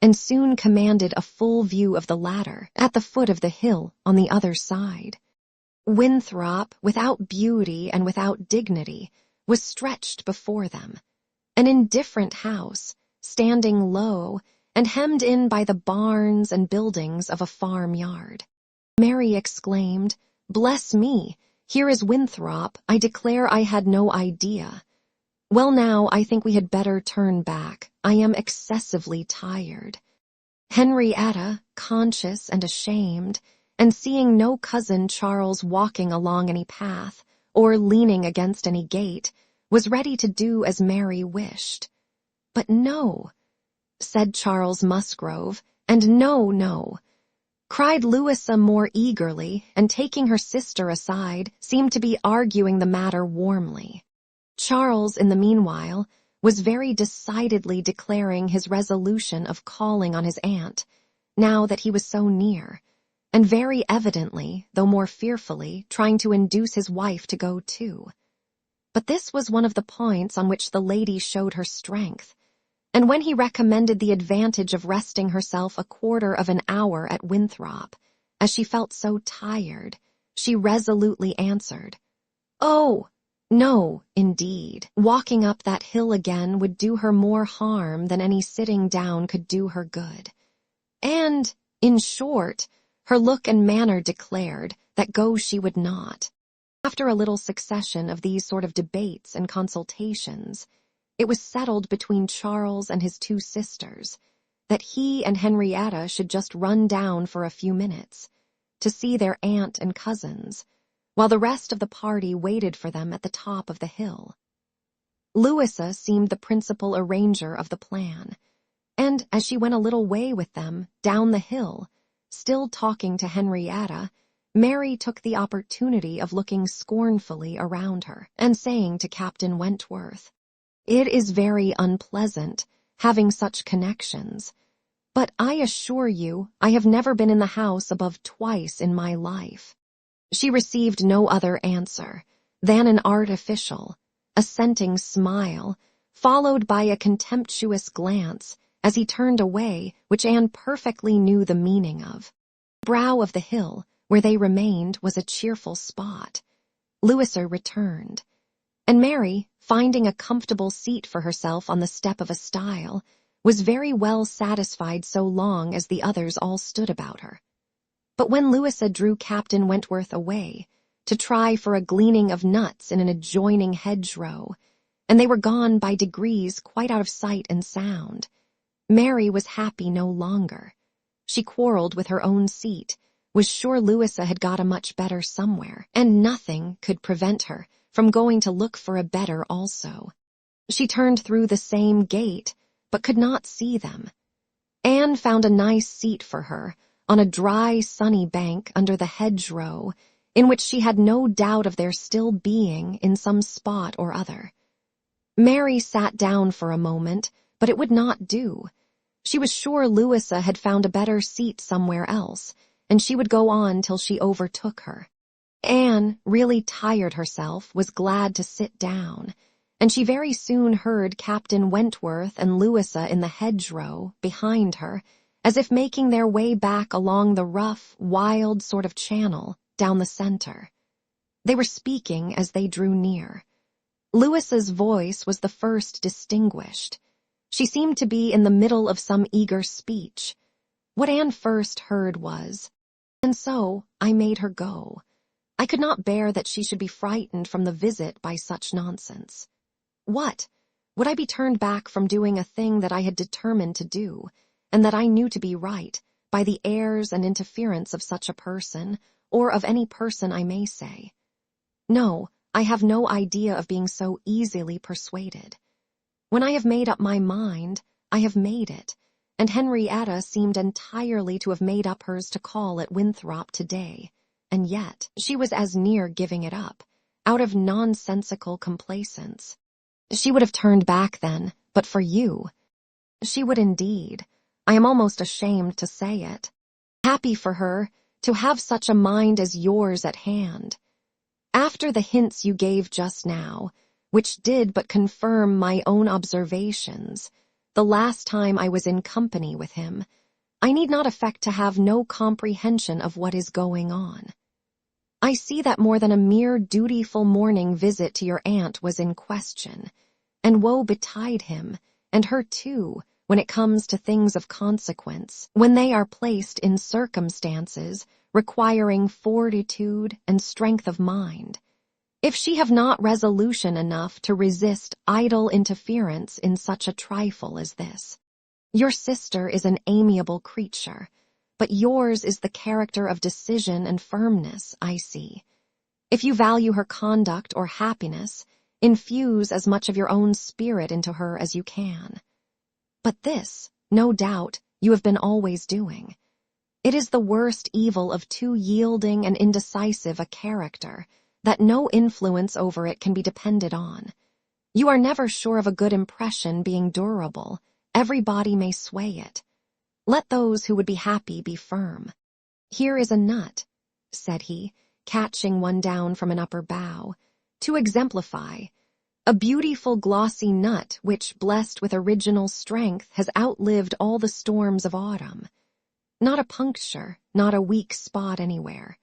and soon commanded a full view of the latter at the foot of the hill on the other side. Winthrop, without beauty and without dignity, was stretched before them, an indifferent house, standing low and hemmed in by the barns and buildings of a farmyard. Mary exclaimed, "Bless me! Here is Winthrop. I declare I had no idea. Well, now, I think we had better turn back. I am excessively tired." Henrietta, conscious and ashamed, and seeing no cousin Charles walking along any path, or leaning against any gate, was ready to do as Mary wished. "But no," said Charles Musgrove, and "no, no," cried Louisa more eagerly, and taking her sister aside, seemed to be arguing the matter warmly. Charles, in the meanwhile, was very decidedly declaring his resolution of calling on his aunt, now that he was so near, and very evidently, though more fearfully, trying to induce his wife to go too. But this was one of the points on which the lady showed her strength, and when he recommended the advantage of resting herself a quarter of an hour at Winthrop, as she felt so tired, she resolutely answered, "Oh, no, indeed. Walking up that hill again would do her more harm than any sitting down could do her good." And, in short, her look and manner declared that go she would not. After a little succession of these sort of debates and consultations, it was settled between Charles and his two sisters that he and Henrietta should just run down for a few minutes to see their aunt and cousins, while the rest of the party waited for them at the top of the hill. Louisa seemed the principal arranger of the plan, and as she went a little way with them down the hill, still talking to Henrietta, Mary took the opportunity of looking scornfully around her and saying to Captain Wentworth, "It is very unpleasant having such connections, but I assure you I have never been in the house above twice in my life." She received no other answer than an artificial, assenting smile, followed by a contemptuous glance as he turned away, which Anne perfectly knew the meaning of. The brow of the hill, where they remained, was a cheerful spot. Louisa returned, and Mary, finding a comfortable seat for herself on the step of a stile, was very well satisfied so long as the others all stood about her. But when Louisa drew Captain Wentworth away to try for a gleaning of nuts in an adjoining hedgerow, and they were gone by degrees quite out of sight and sound, Mary was happy no longer. She quarreled with her own seat, was sure Louisa had got a much better somewhere, and nothing could prevent her from going to look for a better also. She turned through the same gate, but could not see them. Anne found a nice seat for her on a dry, sunny bank under the hedgerow, in which she had no doubt of their still being in some spot or other. Mary sat down for a moment, but it would not do. She was sure Louisa had found a better seat somewhere else, and she would go on till she overtook her. Anne, really tired herself, was glad to sit down, and she very soon heard Captain Wentworth and Louisa in the hedgerow behind her, as if making their way back along the rough, wild sort of channel down the center. They were speaking as they drew near. Louisa's voice was the first distinguished. She seemed to be in the middle of some eager speech. What Anne first heard was, "And so I made her go. I could not bear that she should be frightened from the visit by such nonsense. What? Would I be turned back from doing a thing that I had determined to do, and that I knew to be right, by the airs and interference of such a person, or of any person I may say? No, I have no idea of being so easily persuaded. When I have made up my mind, I have made it, and Henrietta seemed entirely to have made up hers to call at Winthrop today, and yet she was as near giving it up, out of nonsensical complacence. She would have turned back then, but for you. She would indeed. I am almost ashamed to say it. Happy for her to have such a mind as yours at hand. After the hints you gave just now, which did but confirm my own observations, the last time I was in company with him, I need not affect to have no comprehension of what is going on. I see that more than a mere dutiful morning visit to your aunt was in question, and woe betide him, and her too, when it comes to things of consequence, when they are placed in circumstances requiring fortitude and strength of mind. If she have not resolution enough to resist idle interference in such a trifle as this. Your sister is an amiable creature, but yours is the character of decision and firmness, I see. If you value her conduct or happiness, infuse as much of your own spirit into her as you can. But this, no doubt, you have been always doing. It is the worst evil of too yielding and indecisive a character, that no influence over it can be depended on. You are never sure of a good impression being durable. Everybody may sway it. Let those who would be happy be firm. "Here is a nut," said he, catching one down from an upper bough, "to exemplify. A beautiful glossy nut which, blessed with original strength, has outlived all the storms of autumn. Not a puncture, not a weak spot anywhere.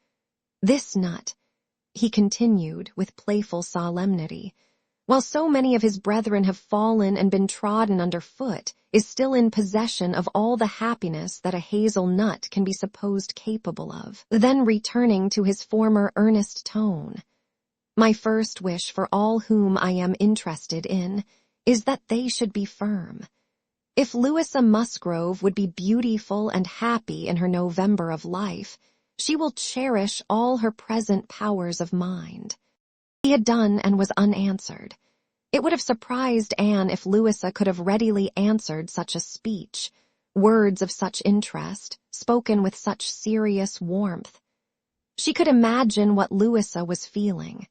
This nut," he continued with playful solemnity, "while so many of his brethren have fallen and been trodden under foot, is still in possession of all the happiness that a hazel nut can be supposed capable of." Then returning to his former earnest tone, "My first wish for all whom I am interested in is that they should be firm. If Louisa Musgrove would be beautiful and happy in her November of life, she will cherish all her present powers of mind." He had done and was unanswered. It would have surprised Anne if Louisa could have readily answered such a speech, words of such interest, spoken with such serious warmth. She could imagine what Louisa was feeling.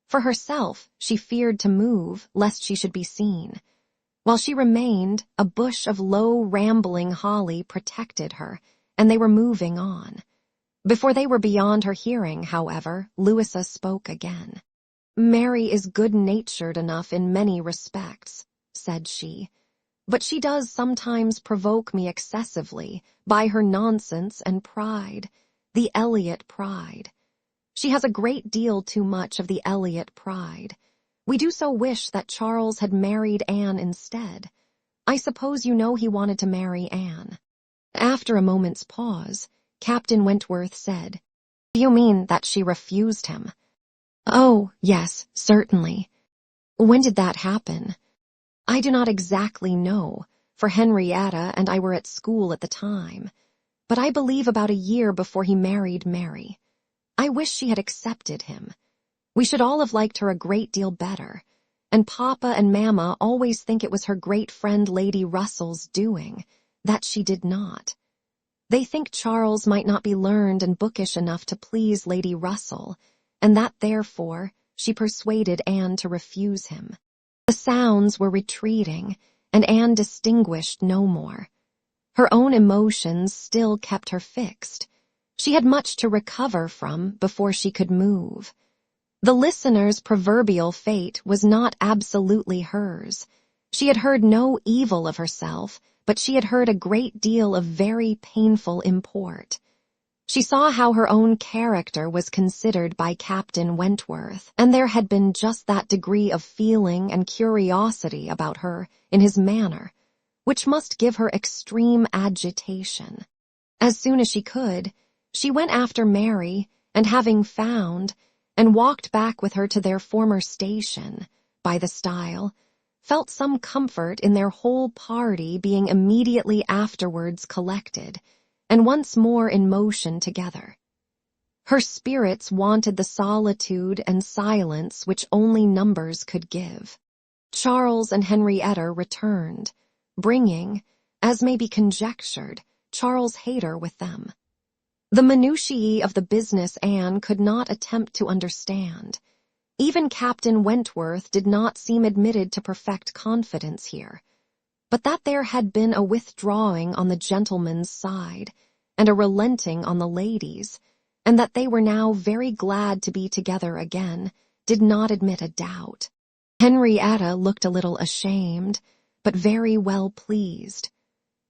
For herself, she feared to move, lest she should be seen. While she remained, a bush of low, rambling holly protected her, and they were moving on. Before they were beyond her hearing, however, Louisa spoke again. "Mary is good-natured enough in many respects," said she, "but she does sometimes provoke me excessively by her nonsense and pride, the Elliot pride. She has a great deal too much of the Elliot pride. We do so wish that Charles had married Anne instead. I suppose you know he wanted to marry Anne." After a moment's pause, Captain Wentworth said, "Do you mean that she refused him?" "Oh, yes, certainly." "When did that happen?" "I do not exactly know, for Henrietta and I were at school at the time, but I believe about a year before he married Mary. I wish she had accepted him. We should all have liked her a great deal better, and Papa and Mamma always think it was her great friend Lady Russell's doing, that she did not. They think Charles might not be learned and bookish enough to please Lady Russell, and that therefore she persuaded Anne to refuse him." The sounds were retreating, and Anne distinguished no more. Her own emotions still kept her fixed. She had much to recover from before she could move. The listener's proverbial fate was not absolutely hers. She had heard no evil of herself, but she had heard a great deal of very painful import. She saw how her own character was considered by Captain Wentworth, and there had been just that degree of feeling and curiosity about her in his manner, which must give her extreme agitation. As soon as she could, she went after Mary, and having found, and walked back with her to their former station, by the stile, felt some comfort in their whole party being immediately afterwards collected, and once more in motion together. Her spirits wanted the solitude and silence which only numbers could give. Charles and Henrietta returned, bringing, as may be conjectured, Charles Hayter with them. The minutiae of the business Anne could not attempt to understand. Even Captain Wentworth did not seem admitted to perfect confidence here, but that there had been a withdrawing on the gentleman's side, and a relenting on the ladies', and that they were now very glad to be together again, did not admit a doubt. Henrietta looked a little ashamed, but very well pleased.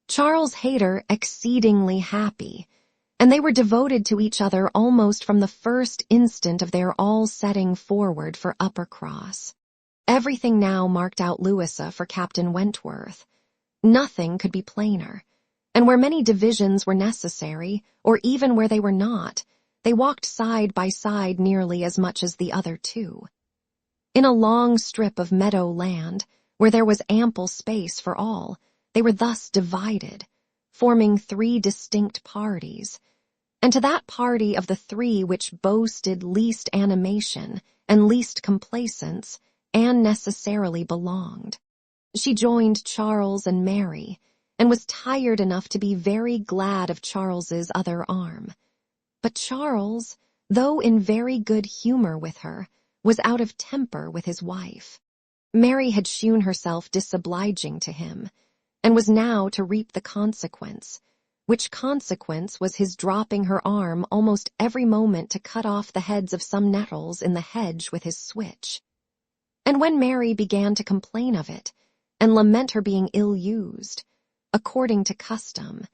Charles Hayter exceedingly happy, and they were devoted to each other almost from the first instant of their all setting forward for Uppercross. Everything now marked out Louisa for Captain Wentworth. Nothing could be plainer, and where many divisions were necessary, or even where they were not, they walked side by side nearly as much as the other two. In a long strip of meadow land, where there was ample space for all, they were thus divided, forming three distinct parties, and to that party of the three which boasted least animation and least complacence, Anne necessarily belonged. She joined Charles and Mary, and was tired enough to be very glad of Charles's other arm. But Charles, though in very good humor with her, was out of temper with his wife. Mary had shewn herself disobliging to him, and was now to reap the consequence, which consequence was his dropping her arm almost every moment to cut off the heads of some nettles in the hedge with his switch. And when Mary began to complain of it, and lament her being ill-used, according to custom,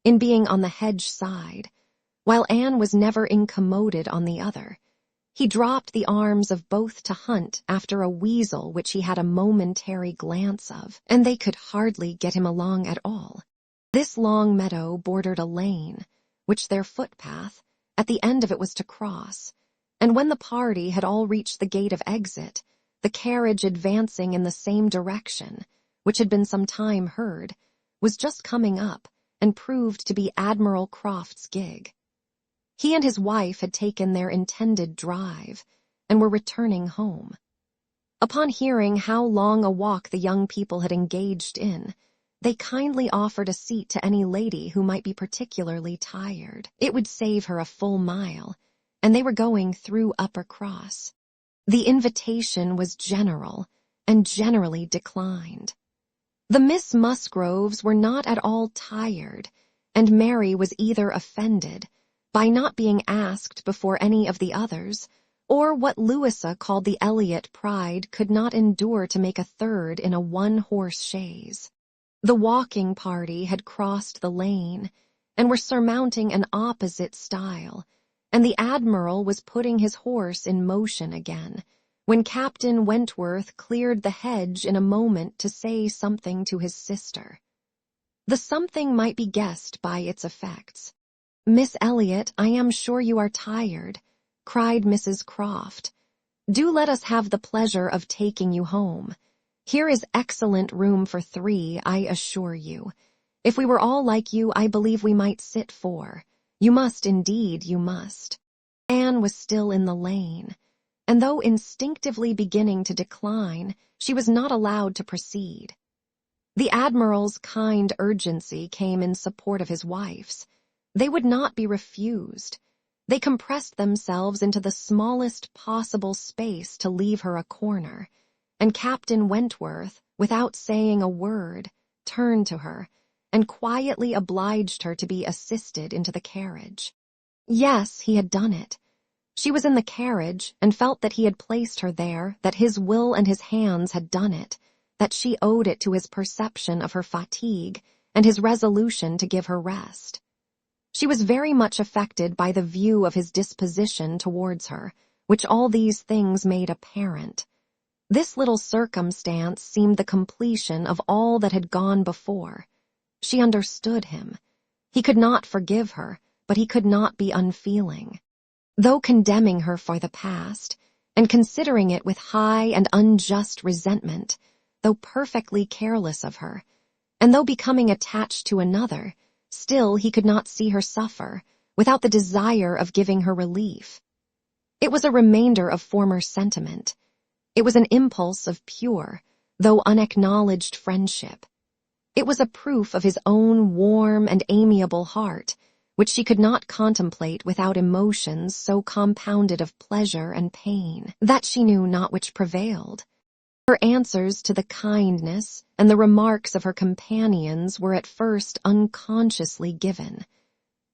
in being on the hedge side, while Anne was never incommoded on the other, he dropped the arms of both to hunt after a weasel which he had a momentary glance of, and they could hardly get him along at all. This long meadow bordered a lane, which their footpath, at the end of it was to cross, and when the party had all reached the gate of exit, the carriage advancing in the same direction, which had been some time heard, was just coming up, and proved to be Admiral Croft's gig. He and his wife had taken their intended drive, and were returning home. Upon hearing how long a walk the young people had engaged in, they kindly offered a seat to any lady who might be particularly tired. It would save her a full mile, and they were going through Upper Cross. The invitation was general, and generally declined. The Miss Musgroves were not at all tired, and Mary was either offended by not being asked before any of the others, or what Louisa called the Elliot pride could not endure to make a third in a one-horse chaise. The walking party had crossed the lane, and were surmounting an opposite stile, and the Admiral was putting his horse in motion again, when Captain Wentworth cleared the hedge in a moment to say something to his sister. The something might be guessed by its effects. "Miss Elliot, I am sure you are tired," cried Mrs. Croft. "Do let us have the pleasure of taking you home. Here is excellent room for 3, I assure you. If we were all like you, I believe we might sit 4. You must, indeed, you must." Anne was still in the lane, and though instinctively beginning to decline, she was not allowed to proceed. The Admiral's kind urgency came in support of his wife's. They would not be refused. They compressed themselves into the smallest possible space to leave her a corner, and Captain Wentworth, without saying a word, turned to her, and quietly obliged her to be assisted into the carriage. Yes, he had done it. She was in the carriage, and felt that he had placed her there, that his will and his hands had done it, that she owed it to his perception of her fatigue, and his resolution to give her rest. She was very much affected by the view of his disposition towards her, which all these things made apparent. This little circumstance seemed the completion of all that had gone before. She understood him. He could not forgive her, but he could not be unfeeling. Though condemning her for the past, and considering it with high and unjust resentment, though perfectly careless of her, and though becoming attached to another, still he could not see her suffer, without the desire of giving her relief. It was a remainder of former sentiment. It was an impulse of pure, though unacknowledged friendship. It was a proof of his own warm and amiable heart, which she could not contemplate without emotions so compounded of pleasure and pain, that she knew not which prevailed. Her answers to the kindness and the remarks of her companions were at first unconsciously given.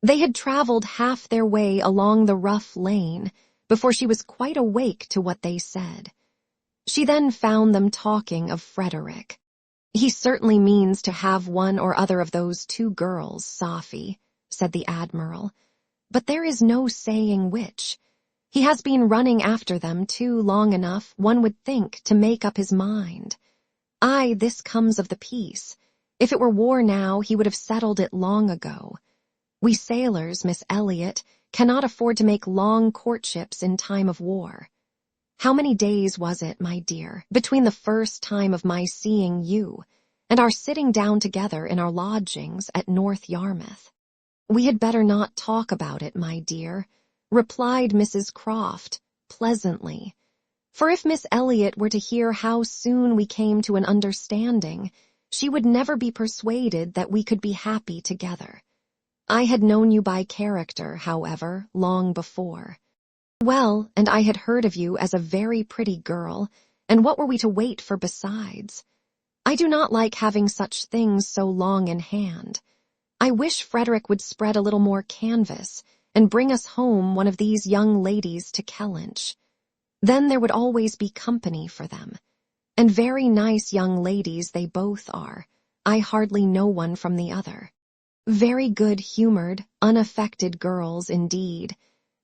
They had traveled half their way along the rough lane before she was quite awake to what they said. She then found them talking of Frederick. "He certainly means to have one or other of those 2 girls, Sophy," said the Admiral, "but there is no saying which. He has been running after them too long enough, one would think, to make up his mind. Aye, this comes of the peace. If it were war now, he would have settled it long ago. We sailors, Miss Elliot, cannot afford to make long courtships in time of war. How many days was it, my dear, between the first time of my seeing you and our sitting down together in our lodgings at North Yarmouth?" "We had better not talk about it, my dear," replied Mrs. Croft, pleasantly, "for if Miss Elliot were to hear how soon we came to an understanding, she would never be persuaded that we could be happy together. I had known you by character, however, long before. Well, and I had heard of you as a very pretty girl, and what were we to wait for besides? I do not like having such things so long in hand. I wish Frederick would spread a little more canvas and bring us home one of these young ladies to Kellynch. Then there would always be company for them. And very nice young ladies they both are. I hardly know one from the other. Very good-humored, unaffected girls indeed,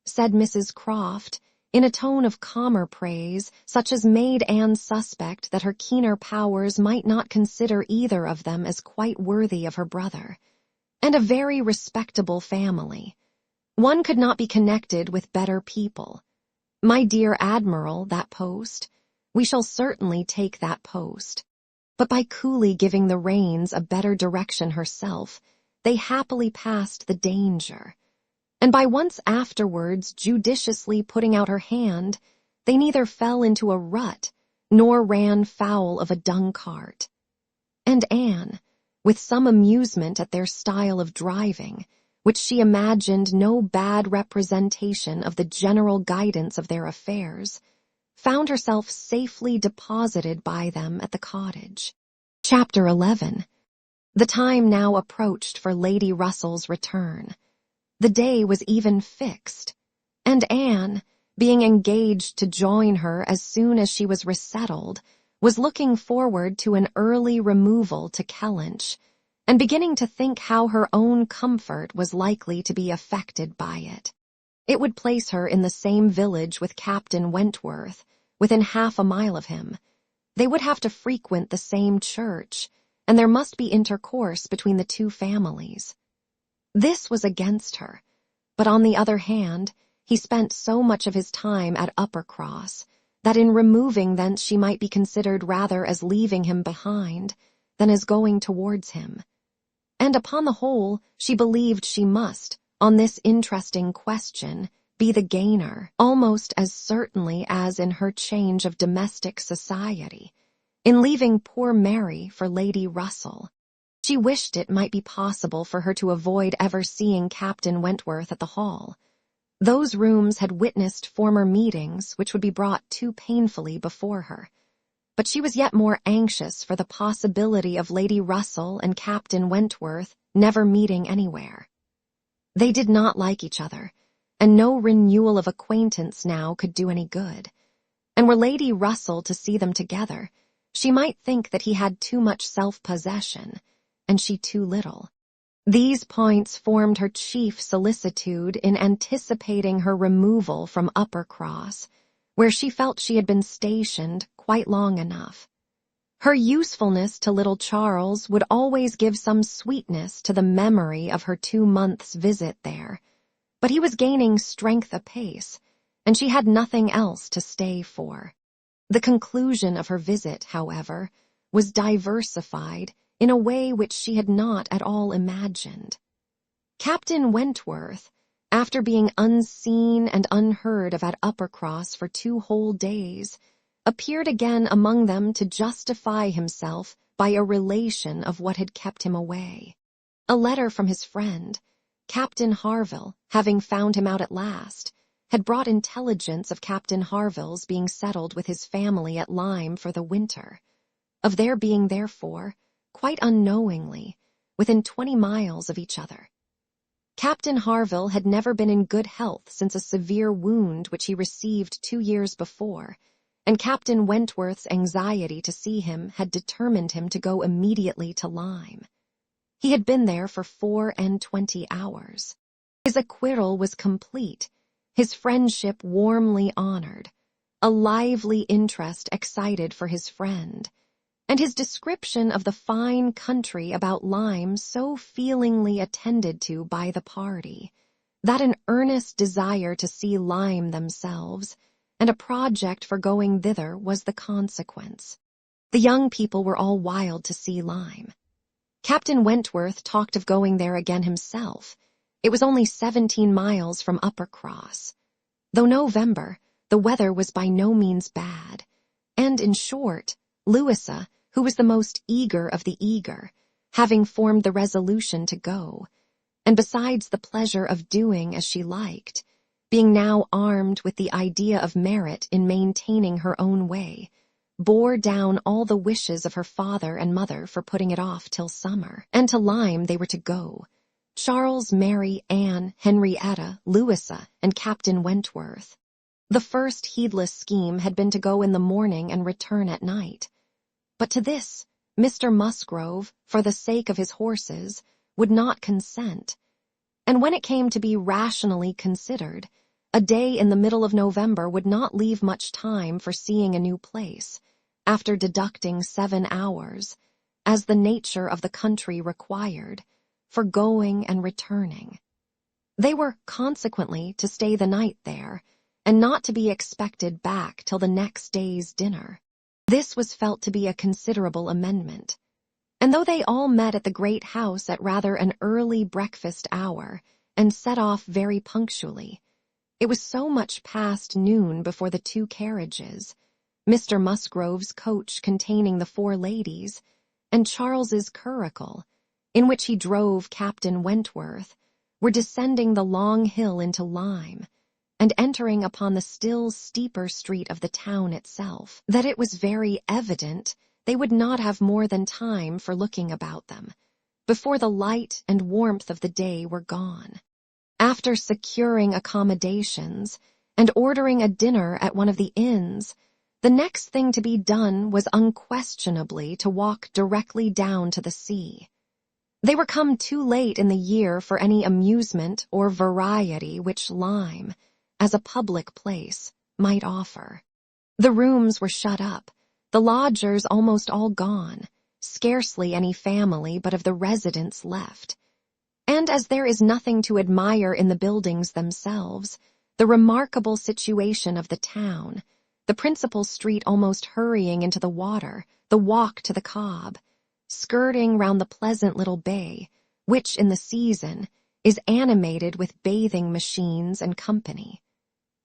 said Mrs. Croft, in a tone of calmer praise, such as made Anne suspect that her keener powers might not consider either of them as quite worthy of her brother. And a very respectable family. One could not be connected with better people. My dear Admiral, that post. We shall certainly take that post. But by coolly giving the reins a better direction herself, they happily passed the danger. And by once afterwards judiciously putting out her hand, they neither fell into a rut, nor ran foul of a dung cart. And Anne, with some amusement at their style of driving, which she imagined no bad representation of the general guidance of their affairs, found herself safely deposited by them at the cottage. Chapter 11. The time now approached for Lady Russell's return. The day was even fixed, and Anne, being engaged to join her as soon as she was resettled, was looking forward to an early removal to Kellynch, and beginning to think how her own comfort was likely to be affected by it. It would place her in the same village with Captain Wentworth, within half a mile of him. They would have to frequent the same church, and there must be intercourse between the two families. This was against her, but on the other hand, he spent so much of his time at Uppercross, that in removing thence she might be considered rather as leaving him behind, than as going towards him. And upon the whole, she believed she must, on this interesting question, be the gainer, almost as certainly as in her change of domestic society, in leaving poor Mary for Lady Russell. She wished it might be possible for her to avoid ever seeing Captain Wentworth at the Hall. Those rooms had witnessed former meetings which would be brought too painfully before her. But she was yet more anxious for the possibility of Lady Russell and Captain Wentworth never meeting anywhere. They did not like each other, and no renewal of acquaintance now could do any good. And were Lady Russell to see them together, she might think that he had too much self-possession, and she too little. These points formed her chief solicitude in anticipating her removal from Uppercross, where she felt she had been stationed quite long enough. Her usefulness to little Charles would always give some sweetness to the memory of her 2 months' visit there, but he was gaining strength apace, and she had nothing else to stay for. The conclusion of her visit, however, was diversified in a way which she had not at all imagined. Captain Wentworth, after being unseen and unheard of at Uppercross for 2 whole days, appeared again among them to justify himself by a relation of what had kept him away. A letter from his friend, Captain Harville, having found him out at last, had brought intelligence of Captain Harville's being settled with his family at Lyme for the winter, of their being therefore, quite unknowingly, within 20 miles of each other. Captain Harville had never been in good health since a severe wound which he received 2 years before, and Captain Wentworth's anxiety to see him had determined him to go immediately to Lyme. He had been there for 24 hours. His acquittal was complete, his friendship warmly honored, a lively interest excited for his friend, and his description of the fine country about Lyme so feelingly attended to by the party, that an earnest desire to see Lyme themselves, and a project for going thither was the consequence. The young people were all wild to see Lyme. Captain Wentworth talked of going there again himself. It was only 17 miles from Uppercross. Though November, the weather was by no means bad, and in short, Louisa, who was the most eager of the eager, having formed the resolution to go, and besides the pleasure of doing as she liked, being now armed with the idea of merit in maintaining her own way, bore down all the wishes of her father and mother for putting it off till summer, and to Lyme they were to go, Charles, Mary, Anne, Henrietta, Louisa, and Captain Wentworth. The first heedless scheme had been to go in the morning and return at night. But to this, Mr. Musgrove, for the sake of his horses, would not consent. And when it came to be rationally considered, a day in the middle of November would not leave much time for seeing a new place, after deducting 7 hours, as the nature of the country required, for going and returning. They were consequently to stay the night there, and not to be expected back till the next day's dinner. This was felt to be a considerable amendment. And though they all met at the great house at rather an early breakfast hour, and set off very punctually, it was so much past noon before the 2 carriages, Mr. Musgrove's coach containing the 4 ladies, and Charles's curricle, in which he drove Captain Wentworth, were descending the long hill into Lyme, and entering upon the still steeper street of the town itself, that it was very evident they would not have more than time for looking about them, before the light and warmth of the day were gone. After securing accommodations, and ordering a dinner at one of the inns, the next thing to be done was unquestionably to walk directly down to the sea. They were come too late in the year for any amusement or variety which Lyme, as a public place, might offer. The rooms were shut up, the lodgers almost all gone, scarcely any family but of the residents left. And as there is nothing to admire in the buildings themselves, the remarkable situation of the town, the principal street almost hurrying into the water, the walk to the Cobb, skirting round the pleasant little bay, which in the season is animated with bathing machines and company.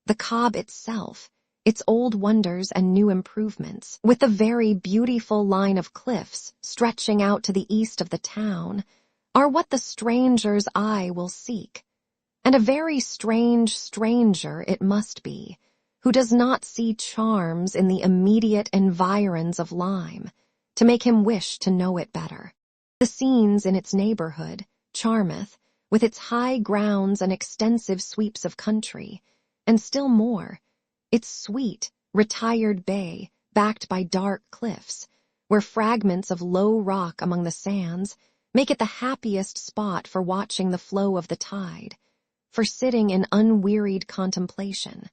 The Cobb itself, its old wonders and new improvements, with the very beautiful line of cliffs stretching out to the east of the town, are what the stranger's eye will seek, and a very strange stranger it must be, who does not see charms in the immediate environs of Lyme, to make him wish to know it better. The scenes in its neighborhood, Charmouth, with its high grounds and extensive sweeps of country, and still more, its sweet, retired bay, backed by dark cliffs, where fragments of low rock among the sands make it the happiest spot for watching the flow of the tide, for sitting in unwearied contemplation,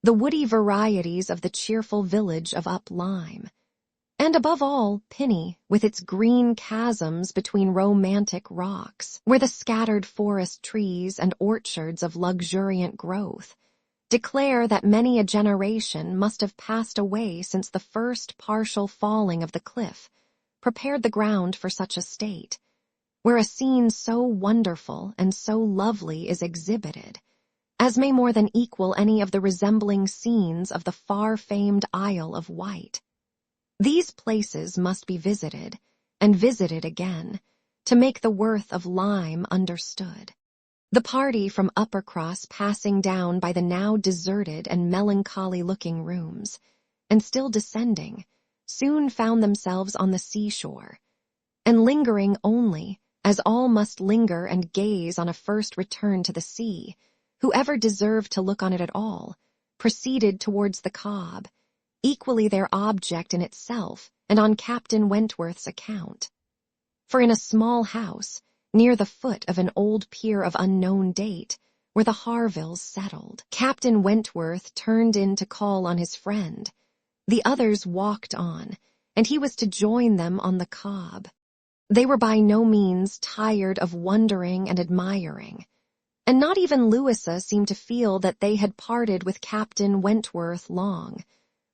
the woody varieties of the cheerful village of Up Lyme, and above all, Pinny, with its green chasms between romantic rocks, where the scattered forest trees and orchards of luxuriant growth declare that many a generation must have passed away since the first partial falling of the cliff prepared the ground for such a state, where a scene so wonderful and so lovely is exhibited, as may more than equal any of the resembling scenes of the far-famed Isle of Wight. These places must be visited, and visited again, to make the worth of Lyme understood. The party from Uppercross passing down by the now deserted and melancholy-looking rooms, and still descending, soon found themselves on the seashore, and lingering only, as all must linger and gaze on a first return to the sea, whoever deserved to look on it at all, proceeded towards the Cobb, equally their object in itself and on Captain Wentworth's account. For in a small house, near the foot of an old pier of unknown date, where the Harvilles settled, Captain Wentworth turned in to call on his friend. The others walked on, and he was to join them on the Cobb. They were by no means tired of wondering and admiring, and not even Louisa seemed to feel that they had parted with Captain Wentworth long,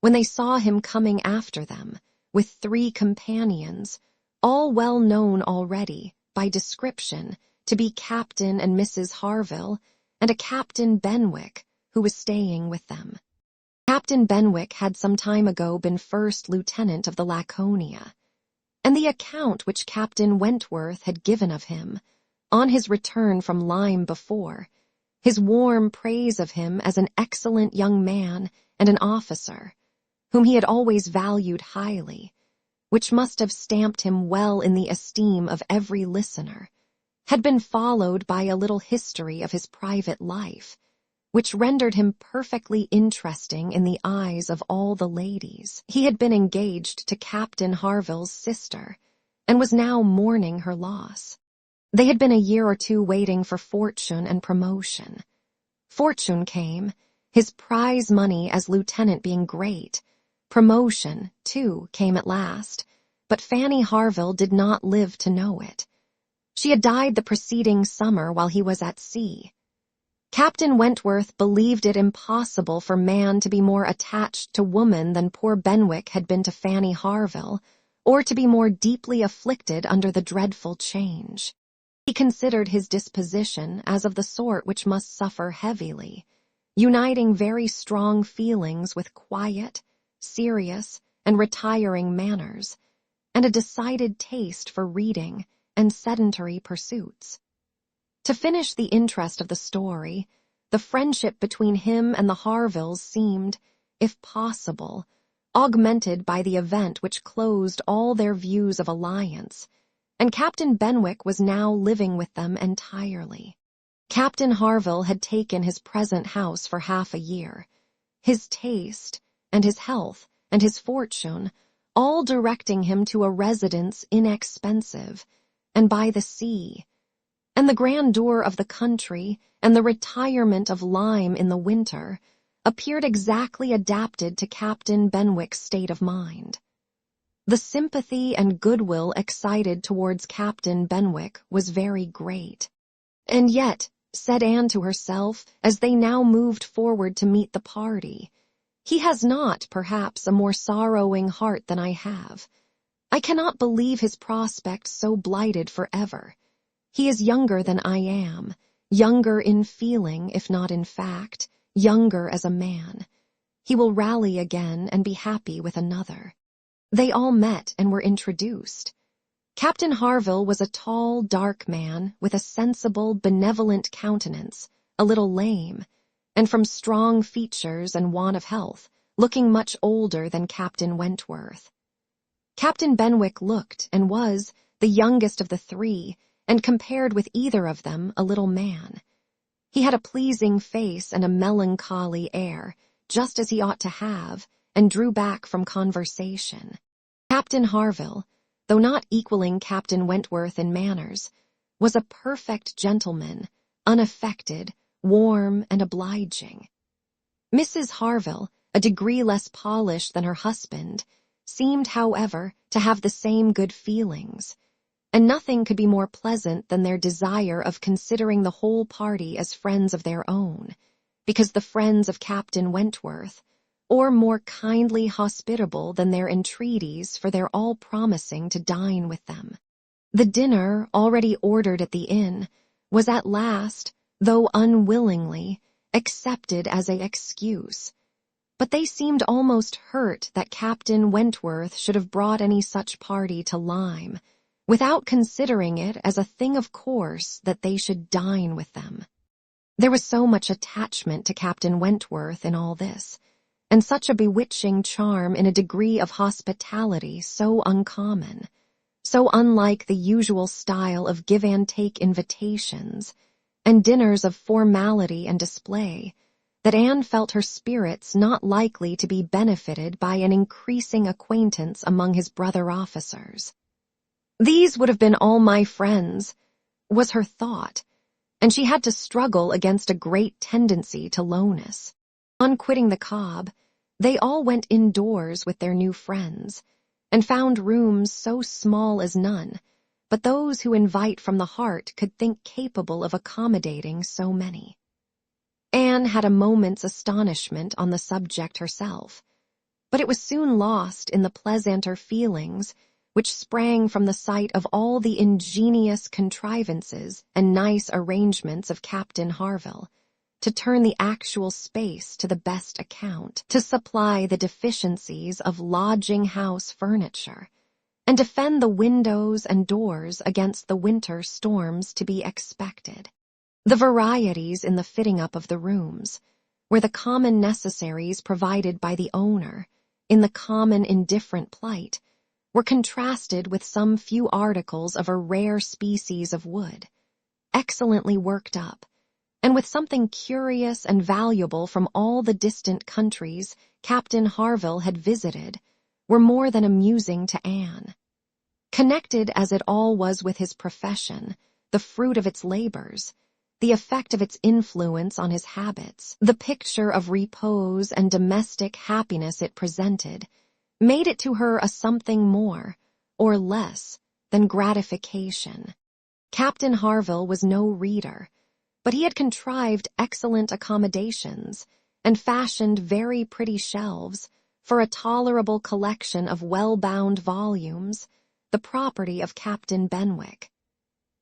when they saw him coming after them, with 3 companions, all well known already, by description, to be Captain and Mrs. Harville, and a Captain Benwick, who was staying with them. Captain Benwick had some time ago been first lieutenant of the Laconia, and the account which Captain Wentworth had given of him, on his return from Lyme before, his warm praise of him as an excellent young man and an officer, whom he had always valued highly, which must have stamped him well in the esteem of every listener, had been followed by a little history of his private life, which rendered him perfectly interesting in the eyes of all the ladies. He had been engaged to Captain Harville's sister, and was now mourning her loss. They had been a year or two waiting for fortune and promotion. Fortune came, his prize money as lieutenant being great. Promotion, too, came at last, but Fanny Harville did not live to know it. She had died the preceding summer while he was at sea. Captain Wentworth believed it impossible for man to be more attached to woman than poor Benwick had been to Fanny Harville, or to be more deeply afflicted under the dreadful change. He considered his disposition as of the sort which must suffer heavily, uniting very strong feelings with quiet, serious, and retiring manners, and a decided taste for reading and sedentary pursuits. To finish the interest of the story, the friendship between him and the Harvilles seemed, if possible, augmented by the event which closed all their views of alliance, and Captain Benwick was now living with them entirely. Captain Harville had taken his present house for half a year, his taste, and his health, and his fortune, all directing him to a residence inexpensive, and by the sea, and the grandeur of the country, and the retirement of Lyme in the winter, appeared exactly adapted to Captain Benwick's state of mind. The sympathy and goodwill excited towards Captain Benwick was very great. And yet, said Anne to herself, as they now moved forward to meet the party, he has not, perhaps, a more sorrowing heart than I have. I cannot believe his prospects so blighted forever. He is younger than I am, younger in feeling, if not in fact, younger as a man. He will rally again and be happy with another. They all met and were introduced. Captain Harville was a tall, dark man with a sensible, benevolent countenance, a little lame, and from strong features and want of health, looking much older than Captain Wentworth. Captain Benwick looked and was the youngest of the three, and compared with either of them a little man. He had a pleasing face and a melancholy air, just as he ought to have, and drew back from conversation. Captain Harville, though not equaling Captain Wentworth in manners, was a perfect gentleman, unaffected, warm, and obliging. Mrs. Harville, a degree less polished than her husband, seemed, however, to have the same good feelings, and nothing could be more pleasant than their desire of considering the whole party as friends of their own, because the friends of Captain Wentworth, or more kindly hospitable than their entreaties for their all promising to dine with them. The dinner, already ordered at the inn, was at last, though unwillingly, accepted as an excuse, but they seemed almost hurt that Captain Wentworth should have brought any such party to Lyme, without considering it as a thing of course that they should dine with them. There was so much attachment to Captain Wentworth in all this, and such a bewitching charm in a degree of hospitality so uncommon, so unlike the usual style of give-and-take invitations, and dinners of formality and display, that Anne felt her spirits not likely to be benefited by an increasing acquaintance among his brother officers. These would have been all my friends, was her thought, and she had to struggle against a great tendency to lowness. On quitting the Cobb, they all went indoors with their new friends, and found rooms so small as none, but those who invite from the heart could think capable of accommodating so many. Anne had a moment's astonishment on the subject herself, but it was soon lost in the pleasanter feelings which sprang from the sight of all the ingenious contrivances and nice arrangements of Captain Harville, to turn the actual space to the best account, to supply the deficiencies of lodging-house furniture, and defend the windows and doors against the winter storms to be expected. The varieties in the fitting up of the rooms, where the common necessaries provided by the owner, in the common indifferent plight, were contrasted with some few articles of a rare species of wood, excellently worked up, and with something curious and valuable from all the distant countries Captain Harville had visited, were more than amusing to Anne. Connected as it all was with his profession, the fruit of its labors, the effect of its influence on his habits, the picture of repose and domestic happiness it presented, made it to her a something more, or less, than gratification. Captain Harville was no reader, but he had contrived excellent accommodations and fashioned very pretty shelves for a tolerable collection of well-bound volumes, the property of Captain Benwick.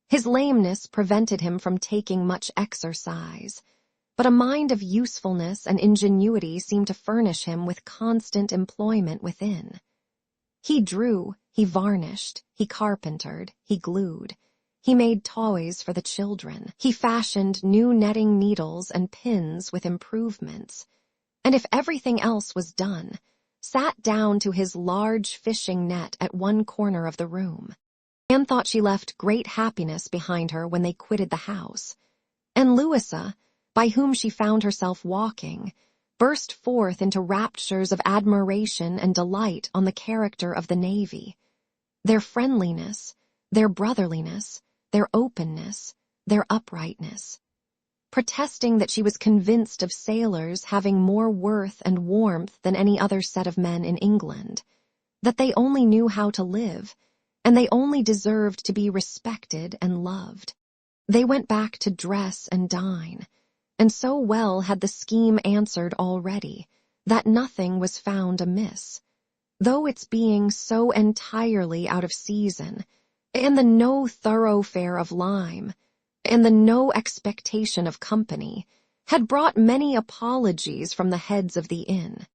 His lameness prevented him from taking much exercise, but a mind of usefulness and ingenuity seemed to furnish him with constant employment within. He drew, he varnished, he carpentered, he glued. He made toys for the children. He fashioned new netting needles and pins with improvements, and if everything else was done, sat down to his large fishing net at one corner of the room. Anne thought she left great happiness behind her when they quitted the house, and Louisa, by whom she found herself walking, burst forth into raptures of admiration and delight on the character of the navy, their friendliness, their brotherliness, their openness, their uprightness, protesting that she was convinced of sailors having more worth and warmth than any other set of men in England, that they only knew how to live, and they only deserved to be respected and loved. They went back to dress and dine, and so well had the scheme answered already, that nothing was found amiss, though its being so entirely out of season, and the no thoroughfare of lime, and the no expectation of company, had brought many apologies from the heads of the inn.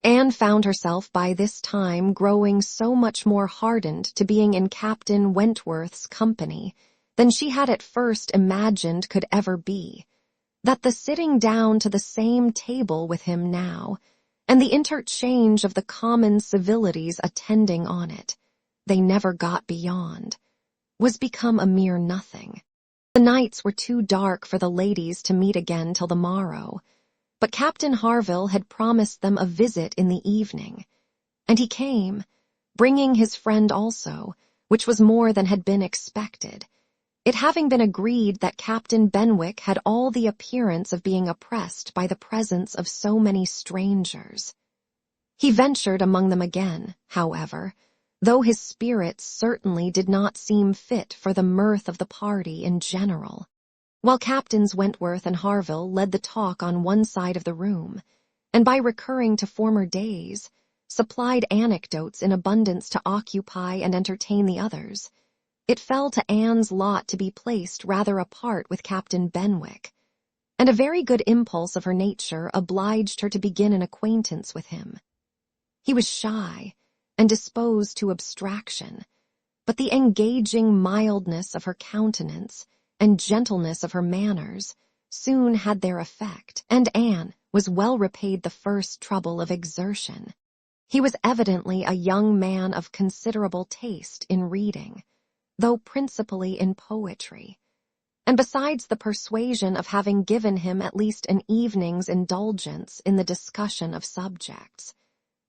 Anne found herself by this time growing so much more hardened to being in Captain Wentworth's company than she had at first imagined could ever be, that the sitting down to the same table with him now, and the interchange of the common civilities attending on it, they never got beyond, was become a mere nothing. The nights were too dark for the ladies to meet again till the morrow, but Captain Harville had promised them a visit in the evening, and he came, bringing his friend also, which was more than had been expected, it having been agreed that Captain Benwick had all the appearance of being oppressed by the presence of so many strangers. He ventured among them again, however, though his spirits certainly did not seem fit for the mirth of the party in general, while Captains Wentworth and Harville led the talk on one side of the room, and by recurring to former days, supplied anecdotes in abundance to occupy and entertain the others. It fell to Anne's lot to be placed rather apart with Captain Benwick, and a very good impulse of her nature obliged her to begin an acquaintance with him. He was shy, and disposed to abstraction, but the engaging mildness of her countenance and gentleness of her manners soon had their effect, and Anne was well repaid the first trouble of exertion. He was evidently a young man of considerable taste in reading, though principally in poetry, and besides the persuasion of having given him at least an evening's indulgence in the discussion of subjects,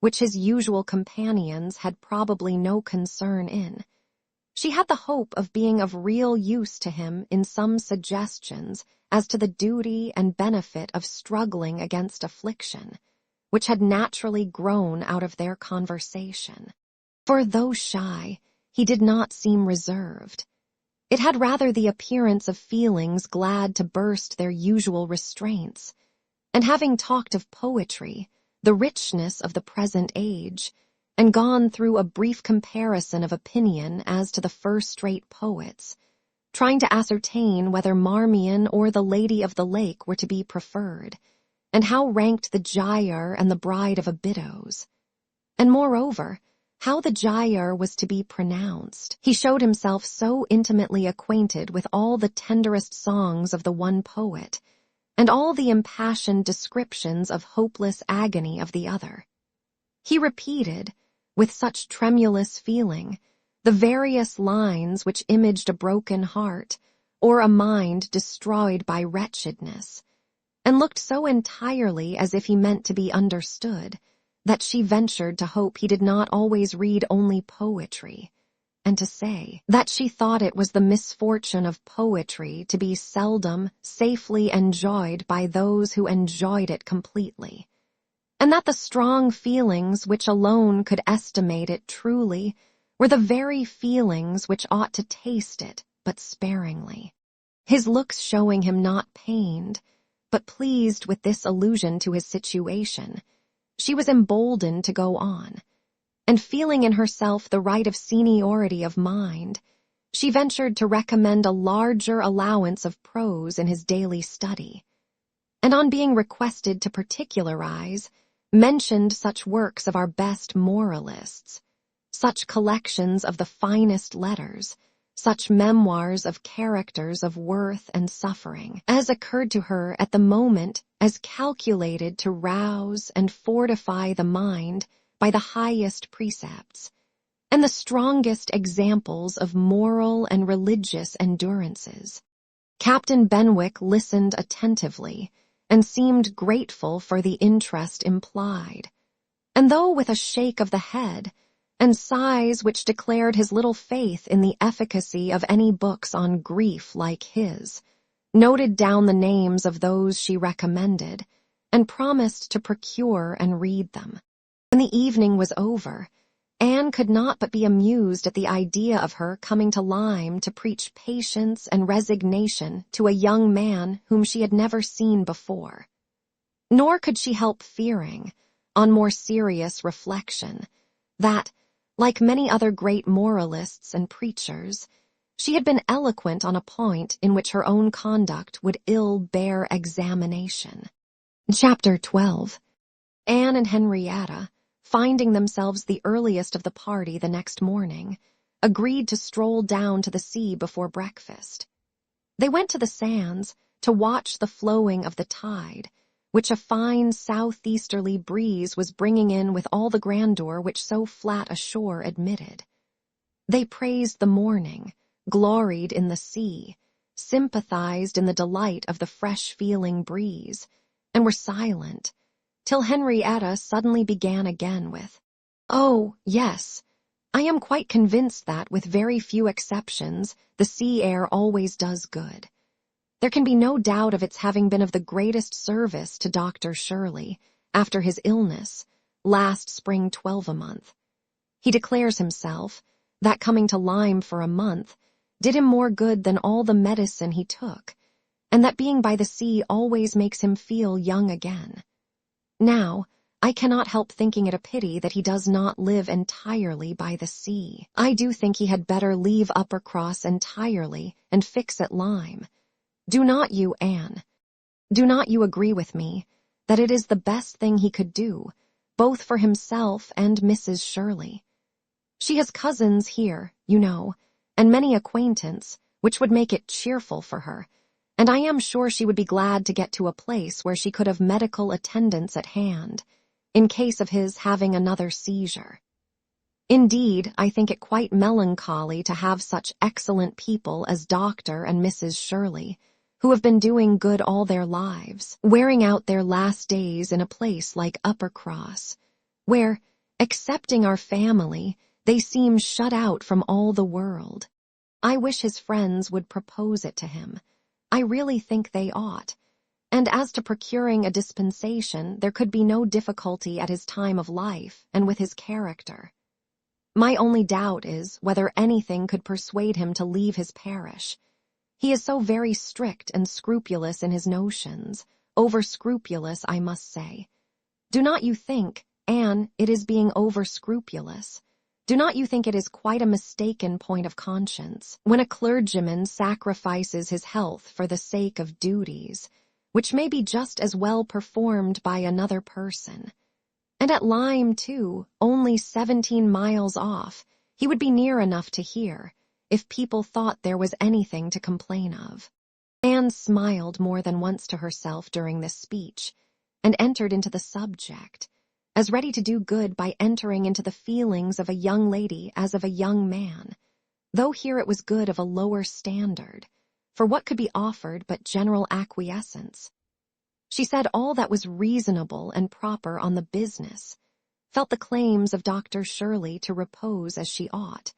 which his usual companions had probably no concern in, she had the hope of being of real use to him in some suggestions as to the duty and benefit of struggling against affliction, which had naturally grown out of their conversation. For though shy, he did not seem reserved. It had rather the appearance of feelings glad to burst their usual restraints, and having talked of poetry, the richness of the present age, and gone through a brief comparison of opinion as to the first-rate poets, trying to ascertain whether Marmion or the Lady of the Lake were to be preferred, and how ranked the Gyre and the Bride of Abydos, and moreover, how the Gyre was to be pronounced. He showed himself so intimately acquainted with all the tenderest songs of the one poet, and all the impassioned descriptions of hopeless agony of the other. He repeated, with such tremulous feeling, the various lines which imaged a broken heart, or a mind destroyed by wretchedness, and looked so entirely as if he meant to be understood that she ventured to hope he did not always read only poetry, and to say that she thought it was the misfortune of poetry to be seldom safely enjoyed by those who enjoyed it completely, and that the strong feelings which alone could estimate it truly were the very feelings which ought to taste it but sparingly. His looks showing him not pained, but pleased with this allusion to his situation, she was emboldened to go on, and feeling in herself the right of seniority of mind, she ventured to recommend a larger allowance of prose in his daily study, and on being requested to particularize, mentioned such works of our best moralists, such collections of the finest letters, such memoirs of characters of worth and suffering, as occurred to her at the moment as calculated to rouse and fortify the mind by the highest precepts, and the strongest examples of moral and religious endurances. Captain Benwick listened attentively, and seemed grateful for the interest implied, and though with a shake of the head, and sighs which declared his little faith in the efficacy of any books on grief like his, noted down the names of those she recommended, and promised to procure and read them. When the evening was over, Anne could not but be amused at the idea of her coming to Lyme to preach patience and resignation to a young man whom she had never seen before. Nor could she help fearing, on more serious reflection, that, like many other great moralists and preachers, she had been eloquent on a point in which her own conduct would ill bear examination. Chapter 12. Anne and Henrietta, finding themselves the earliest of the party the next morning, agreed to stroll down to the sea before breakfast. They went to the sands to watch the flowing of the tide, which a fine southeasterly breeze was bringing in with all the grandeur which so flat a shore admitted. They praised the morning, gloried in the sea, sympathized in the delight of the fresh-feeling breeze, and were silent, till Henrietta suddenly began again with, "Oh, yes, I am quite convinced that, with very few exceptions, the sea air always does good. There can be no doubt of its having been of the greatest service to Dr. Shirley, after his illness, last spring 12-month. He declares himself, that coming to Lyme for a month did him more good than all the medicine he took, and that being by the sea always makes him feel young again. Now, I cannot help thinking it a pity that he does not live entirely by the sea. I do think he had better leave Uppercross entirely and fix at Lyme. Do not you, Anne? Do not you agree with me that it is the best thing he could do, both for himself and Mrs. Shirley? She has cousins here, you know, and many acquaintance, which would make it cheerful for her, and I am sure she would be glad to get to a place where she could have medical attendance at hand, in case of his having another seizure. Indeed, I think it quite melancholy to have such excellent people as Dr. and Mrs. Shirley, who have been doing good all their lives, wearing out their last days in a place like Uppercross, where, excepting our family, they seem shut out from all the world. I wish his friends would propose it to him. I really think they ought. And as to procuring a dispensation, there could be no difficulty at his time of life and with his character. My only doubt is whether anything could persuade him to leave his parish. He is so very strict and scrupulous in his notions, over-scrupulous, I must say. Do not you think, Anne, it is being over-scrupulous? Do not you think it is quite a mistaken point of conscience when a clergyman sacrifices his health for the sake of duties, which may be just as well performed by another person? And at Lyme, too, only 17 miles off, he would be near enough to hear, if people thought there was anything to complain of. Anne smiled more than once to herself during this speech, and entered into the subject, as ready to do good by entering into the feelings of a young lady as of a young man, though here it was good of a lower standard, for what could be offered but general acquiescence. She said all that was reasonable and proper on the business, felt the claims of Dr. Shirley to repose as she ought,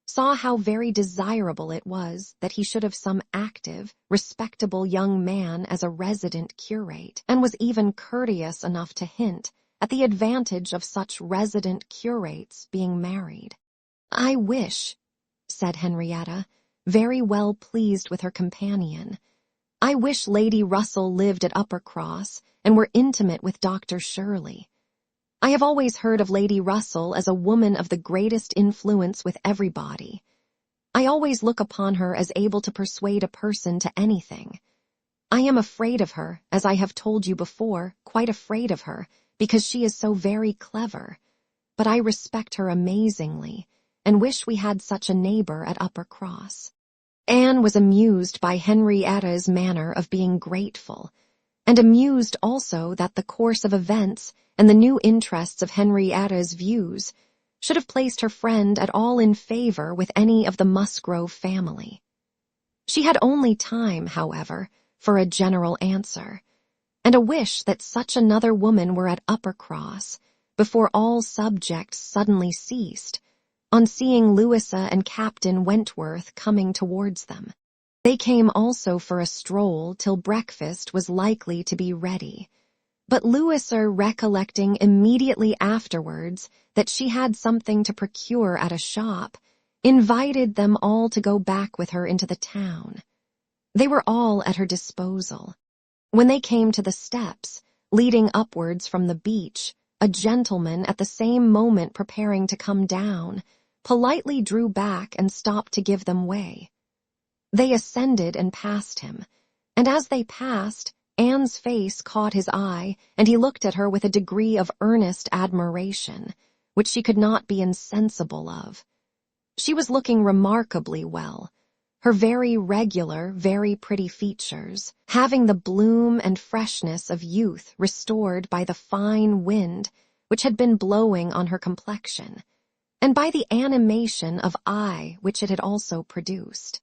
saw how very desirable it was that he should have some active, respectable young man as a resident curate, and was even courteous enough to hint at the advantage of such resident curates being married. "I wish," said Henrietta, very well pleased with her companion, "I wish Lady Russell lived at Uppercross and were intimate with Dr. Shirley. I have always heard of Lady Russell as a woman of the greatest influence with everybody. I always look upon her as able to persuade a person to anything. I am afraid of her, as I have told you before, quite afraid of her, because she is so very clever. But I respect her amazingly, and wish we had such a neighbor at Uppercross." Anne was amused by Henrietta's manner of being grateful, and amused also that the course of events and the new interests of Henrietta's views should have placed her friend at all in favor with any of the Musgrove family. She had only time, however, for a general answer, and a wish that such another woman were at Uppercross before all subjects suddenly ceased, on seeing Louisa and Captain Wentworth coming towards them. They came also for a stroll till breakfast was likely to be ready, but Louisa, recollecting immediately afterwards that she had something to procure at a shop, invited them all to go back with her into the town. They were all at her disposal. When they came to the steps, leading upwards from the beach, a gentleman at the same moment preparing to come down, politely drew back and stopped to give them way. They ascended and passed him, and as they passed, Anne's face caught his eye, and he looked at her with a degree of earnest admiration, which she could not be insensible of. She was looking remarkably well, her very regular, very pretty features, having the bloom and freshness of youth restored by the fine wind which had been blowing on her complexion, and by the animation of eye which it had also produced.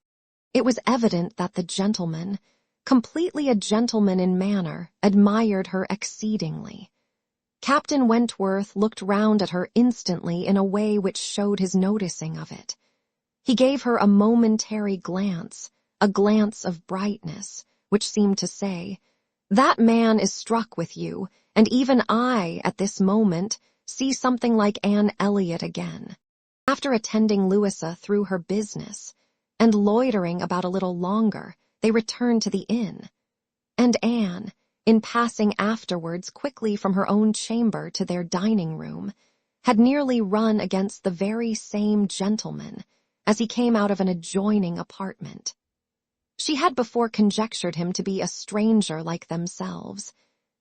It was evident that the gentleman, completely a gentleman in manner, admired her exceedingly. Captain Wentworth looked round at her instantly in a way which showed his noticing of it. He gave her a momentary glance, a glance of brightness, which seemed to say, "That man is struck with you, and even I, at this moment, see something like Anne Elliot again." After attending Louisa through her business, and loitering about a little longer, they returned to the inn, and Anne, in passing afterwards quickly from her own chamber to their dining-room, had nearly run against the very same gentleman as he came out of an adjoining apartment. She had before conjectured him to be a stranger like themselves,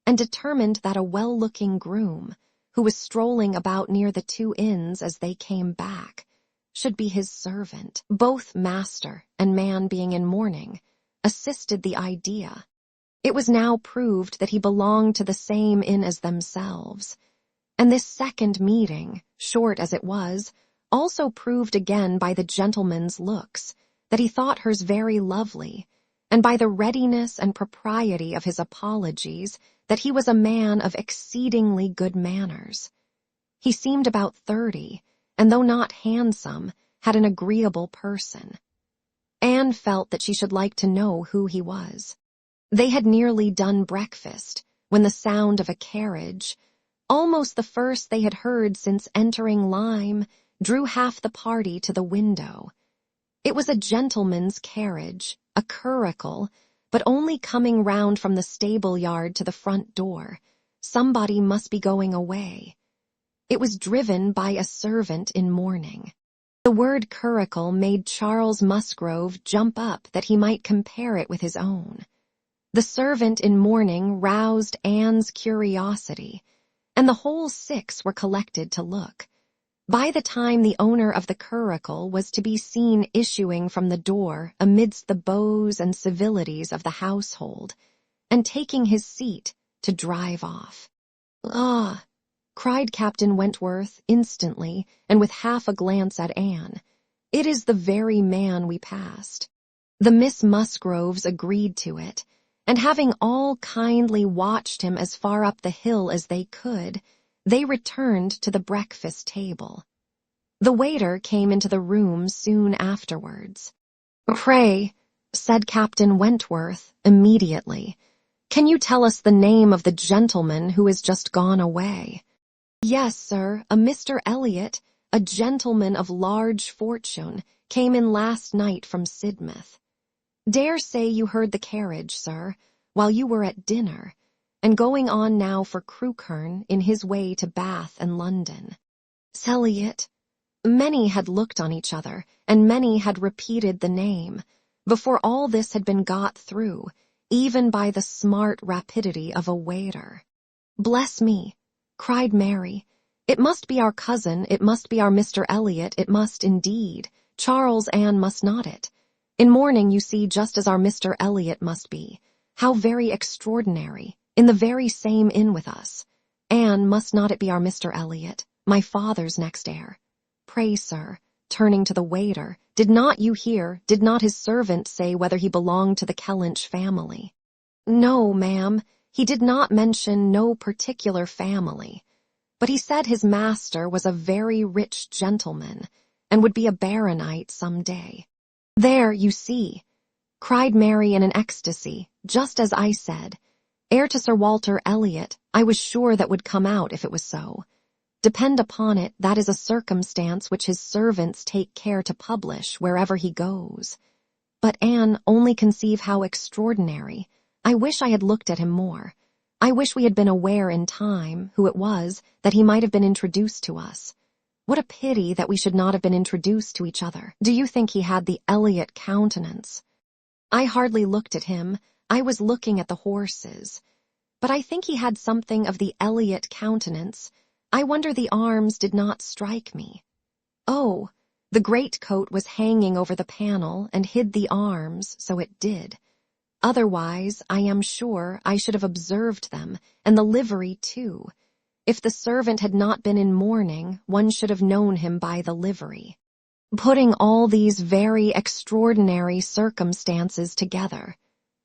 and determined that a well-looking groom, who was strolling about near the two inns as they came back, should be his servant. Both master and man being in mourning, assisted the idea. It was now proved that he belonged to the same inn as themselves, and this second meeting, short as it was, also proved again by the gentleman's looks that he thought hers very lovely, and by the readiness and propriety of his apologies that he was a man of exceedingly good manners. He seemed about 30, and though not handsome, had an agreeable person. Anne felt that she should like to know who he was. They had nearly done breakfast, when the sound of a carriage, almost the first they had heard since entering Lyme, drew half the party to the window. It was a gentleman's carriage, a curricle, but only coming round from the stable-yard to the front door. Somebody must be going away. It was driven by a servant in mourning. The word curricle made Charles Musgrove jump up that he might compare it with his own. The servant in mourning roused Anne's curiosity, and the whole 6 were collected to look. By the time the owner of the curricle was to be seen issuing from the door amidst the bows and civilities of the household, and taking his seat to drive off. "Ah!" cried Captain Wentworth instantly, and with half a glance at Anne. "It is the very man we passed." The Miss Musgroves agreed to it, and having all kindly watched him as far up the hill as they could, they returned to the breakfast table. The waiter came into the room soon afterwards. "Pray," said Captain Wentworth immediately, "can you tell us the name of the gentleman who has just gone away?" "Yes, sir, a Mr. Elliot, a gentleman of large fortune, came in last night from Sidmouth. Dare say you heard the carriage, sir, while you were at dinner, and going on now for Crewkerne in his way to Bath and London." Elliot. Many had looked on each other, and many had repeated the name, before all this had been got through, even by the smart rapidity of a waiter. "Bless me," cried Mary, "it must be our cousin, it must be our Mr. Elliot, it must indeed. Charles Anne must not it. In mourning, you see, just as our Mr. Elliot must be. How very extraordinary, in the very same inn with us. Anne, must not it be our Mr. Elliot, my father's next heir? Pray, sir," turning to the waiter, "did not you hear, did not his servant say whether he belonged to the Kellynch family?" "No, ma'am, he did not mention no particular family, but he said his master was a very rich gentleman, and would be a baronite some day." "There, you see," cried Mary in an ecstasy, "just as I said. Heir to Sir Walter Elliot, I was sure that would come out if it was so. Depend upon it, that is a circumstance which his servants take care to publish wherever he goes. But Anne, only conceive how extraordinary. I wish I had looked at him more. I wish we had been aware in time who it was, that he might have been introduced to us. What a pity that we should not have been introduced to each other. Do you think he had the Elliot countenance?" "I hardly looked at him. I was looking at the horses. But I think he had something of the Elliot countenance. I wonder the arms did not strike me." "Oh, the greatcoat was hanging over the panel and hid the arms, so it did. Otherwise, I am sure I should have observed them, and the livery too. If the servant had not been in mourning, one should have known him by the livery." "Putting all these very extraordinary circumstances together,"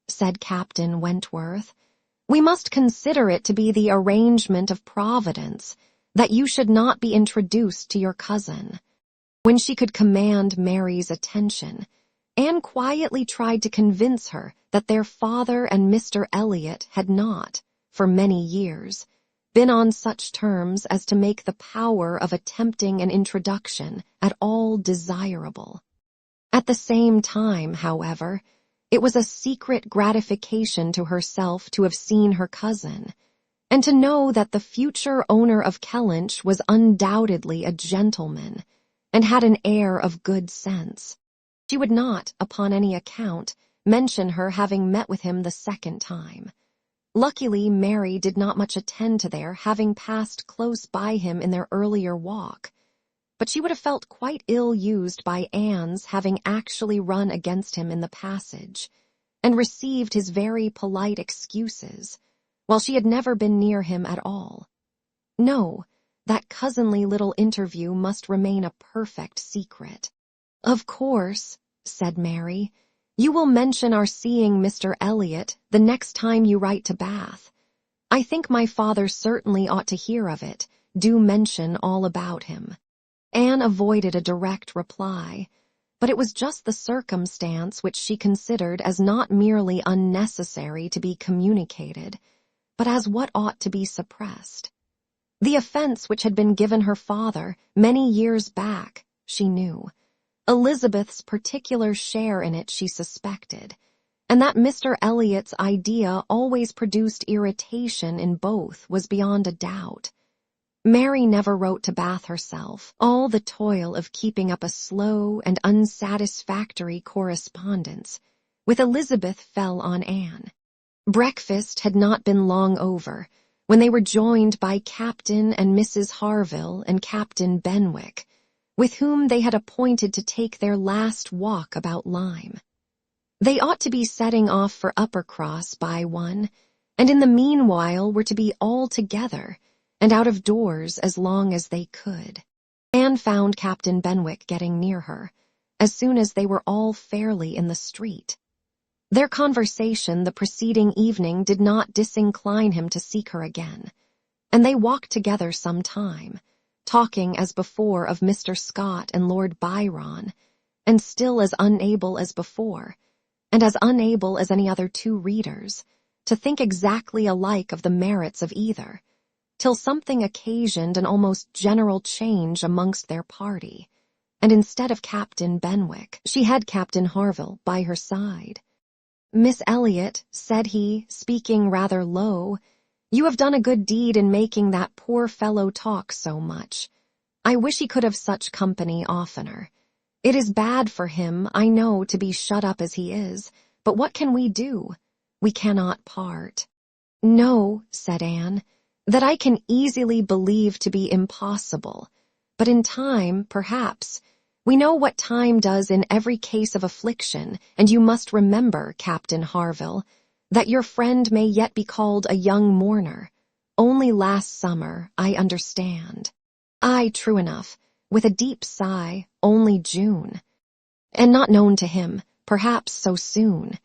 said Captain Wentworth, "we must consider it to be the arrangement of Providence that you should not be introduced to your cousin." When she could command Mary's attention, Anne quietly tried to convince her that their father and Mr. Elliot had not, for many years, been on such terms as to make the power of attempting an introduction at all desirable. At the same time, however, it was a secret gratification to herself to have seen her cousin, and to know that the future owner of Kellynch was undoubtedly a gentleman, and had an air of good sense. She would not, upon any account, mention her having met with him the second time. Luckily, Mary did not much attend to their having passed close by him in their earlier walk, but she would have felt quite ill-used by Anne's having actually run against him in the passage, and received his very polite excuses, while she had never been near him at all. No, that cousinly little interview must remain a perfect secret. "Of course," said Mary, "you will mention our seeing Mr. Elliot the next time you write to Bath. I think my father certainly ought to hear of it. Do mention all about him." Anne avoided a direct reply, but it was just the circumstance which she considered as not merely unnecessary to be communicated, but as what ought to be suppressed. The offense which had been given her father many years back, she knew. Elizabeth's particular share in it she suspected, and that Mr. Elliot's idea always produced irritation in both was beyond a doubt. Mary never wrote to Bath herself. All the toil of keeping up a slow and unsatisfactory correspondence with Elizabeth fell on Anne. Breakfast had not been long over when they were joined by Captain and Mrs. Harville and Captain Benwick, with whom they had appointed to take their last walk about Lyme. They ought to be setting off for Uppercross by 1, and in the meanwhile were to be all together, and out of doors as long as they could. Anne found Captain Benwick getting near her, as soon as they were all fairly in the street. Their conversation the preceding evening did not disincline him to seek her again, and they walked together some time, talking as before of Mr. Scott and Lord Byron, and still as unable as before, and as unable as any other two readers, to think exactly alike of the merits of either, till something occasioned an almost general change amongst their party, and instead of Captain Benwick, she had Captain Harville by her side. "Miss Elliot," said he, speaking rather low, "you have done a good deed in making that poor fellow talk so much. I wish he could have such company oftener. It is bad for him, I know, to be shut up as he is, but what can we do? We cannot part." "No," said Anne, "that I can easily believe to be impossible, but in time, perhaps. We know what time does in every case of affliction, and you must remember, Captain Harville, that your friend may yet be called a young mourner. Only last summer, I understand. Aye, true enough, with a deep sigh, only June. And not known to him, perhaps, so soon.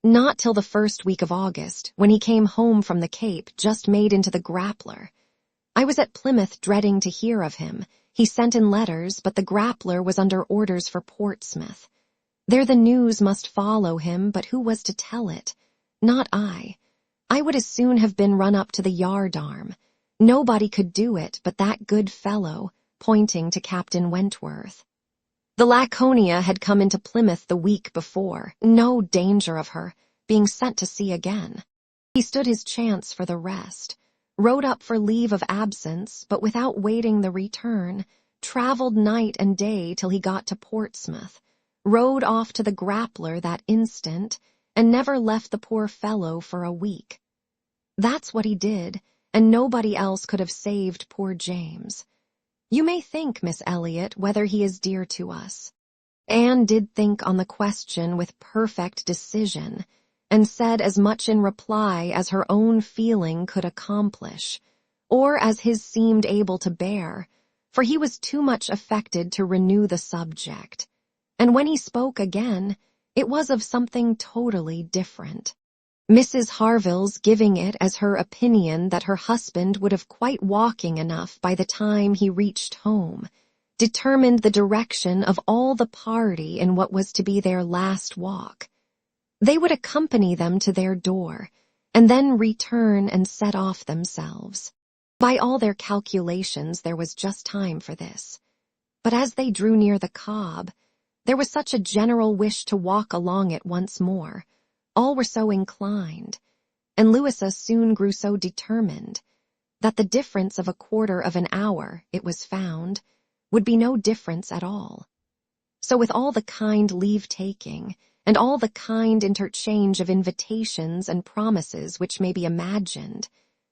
Not till the first week of August, when he came home from the Cape, just made into the Grappler. I was at Plymouth dreading to hear of him. He sent in letters, but the Grappler was under orders for Portsmouth. There the news must follow him, but who was to tell it? Not I. I would as soon have been run up to the yardarm. Nobody could do it but that good fellow," pointing to Captain Wentworth. "The Laconia had come into Plymouth the week before, no danger of her, being sent to sea again. He stood his chance for the rest, wrote up for leave of absence, but without waiting the return, travelled night and day till he got to Portsmouth, rowed off to the Grappler that instant, and never left the poor fellow for a week. That's what he did, and nobody else could have saved poor James. You may think, Miss Elliot, whether he is dear to us." Anne did think on the question with perfect decision, and said as much in reply as her own feeling could accomplish, or as his seemed able to bear, for he was too much affected to renew the subject, and when he spoke again, it was of something totally different. Mrs. Harville's giving it as her opinion that her husband would have quite walking enough by the time he reached home, determined the direction of all the party in what was to be their last walk. They would accompany them to their door, and then return and set off themselves. By all their calculations there was just time for this. But as they drew near the Cobb, there was such a general wish to walk along it once more. All were so inclined, and Louisa soon grew so determined, that the difference of a quarter of an hour, it was found, would be no difference at all. So with all the kind leave-taking, and all the kind interchange of invitations and promises which may be imagined,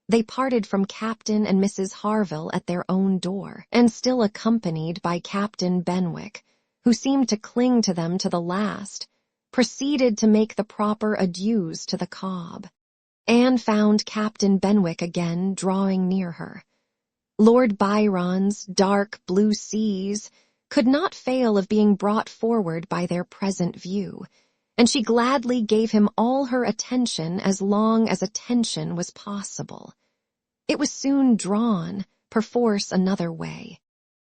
they parted from Captain and Mrs. Harville at their own door, and still accompanied by Captain Benwick, who seemed to cling to them to the last, proceeded to make the proper adieus to the Cobb. Anne found Captain Benwick again drawing near her. Lord Byron's dark blue seas could not fail of being brought forward by their present view, and she gladly gave him all her attention as long as attention was possible. It was soon drawn, perforce another way.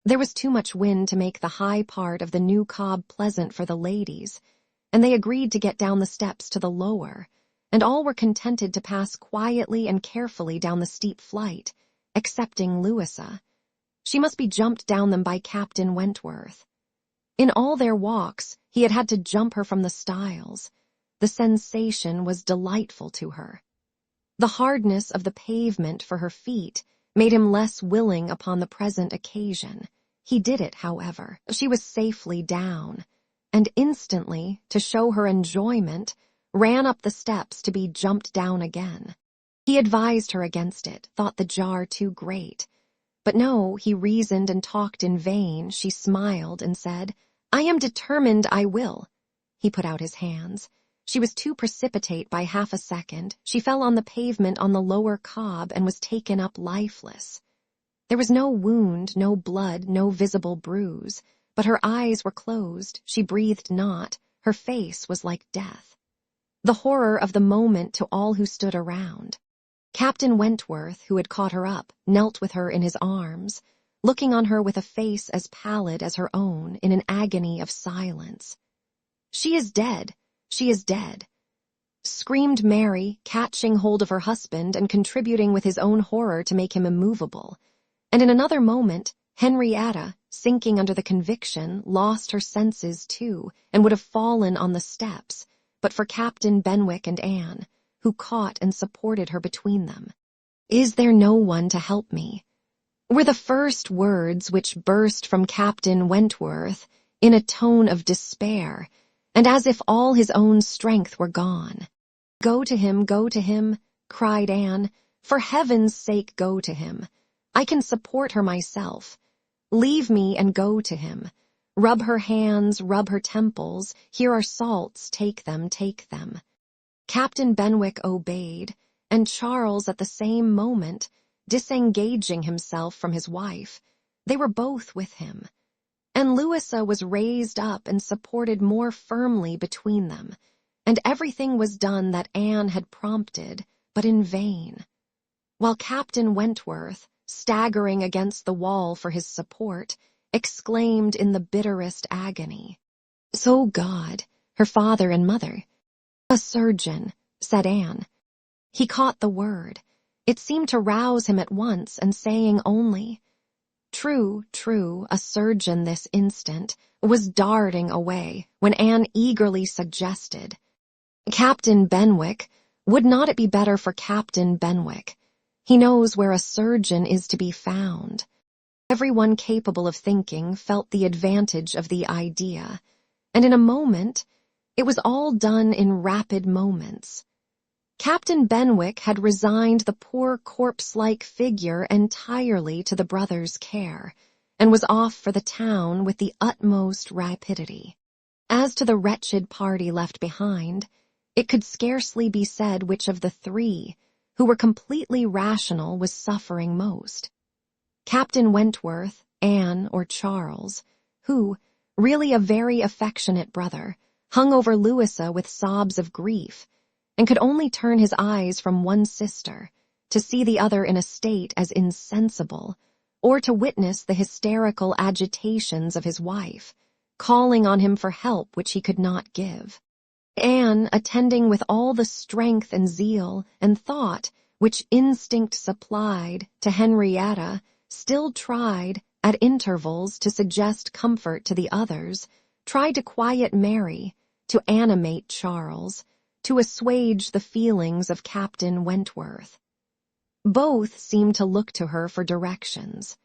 There was too much wind to make the high part of the new Cobb pleasant for the ladies, and they agreed to get down the steps to the lower, and all were contented to pass quietly and carefully down the steep flight, excepting Louisa. She must be jumped down them by Captain Wentworth. In all their walks, he had had to jump her from the stiles. The sensation was delightful to her. The hardness of the pavement for her feet made him less willing upon the present occasion. He did it, however. She was safely down, and instantly, to show her enjoyment, ran up the steps to be jumped down again. He advised her against it, thought the jar too great. But no, he reasoned and talked in vain. She smiled and said, "I am determined I will." He put out his hands. She was too precipitate by half a second. She fell on the pavement on the lower Cobb and was taken up lifeless. There was no wound, no blood, no visible bruise, but her eyes were closed, she breathed not, her face was like death. The horror of the moment to all who stood around. Captain Wentworth, who had caught her up, knelt with her in his arms, looking on her with a face as pallid as her own in an agony of silence. "She is dead! She is dead!" screamed Mary, catching hold of her husband and contributing with his own horror to make him immovable. And in another moment, Henrietta, sinking under the conviction, lost her senses too, and would have fallen on the steps, but for Captain Benwick and Anne, who caught and supported her between them. "Is there no one to help me?" were the first words which burst from Captain Wentworth in a tone of despair, and as if all his own strength were gone. Go to him, cried Anne. "For heaven's sake, go to him. I can support her myself. Leave me and go to him. Rub her hands, rub her temples. Here are salts, take them, take them." Captain Benwick obeyed, and Charles at the same moment, disengaging himself from his wife, they were both with him. And Louisa was raised up and supported more firmly between them, and everything was done that Anne had prompted, but in vain. While Captain Wentworth, staggering against the wall for his support, exclaimed in the bitterest agony, "So God, her father and mother." "A surgeon," said Anne. He caught the word. It seemed to rouse him at once, and saying only, "True, true, a surgeon this instant," was darting away, when Anne eagerly suggested, "Captain Benwick, would not it be better for Captain Benwick? He knows where a surgeon is to be found." Everyone capable of thinking felt the advantage of the idea, and in a moment, it was all done in rapid moments. Captain Benwick had resigned the poor corpse-like figure entirely to the brothers' care, and was off for the town with the utmost rapidity. As to the wretched party left behind, it could scarcely be said which of the three, who were completely rational, was suffering most. Captain Wentworth, Anne, or Charles, who, really a very affectionate brother, hung over Louisa with sobs of grief, and could only turn his eyes from one sister, to see the other in a state as insensible, or to witness the hysterical agitations of his wife, calling on him for help which he could not give. Anne, attending with all the strength and zeal and thought which instinct supplied to Henrietta, still tried, at intervals, to suggest comfort to the others, tried to quiet Mary, to animate Charles, to assuage the feelings of Captain Wentworth. Both seemed to look to her for directions.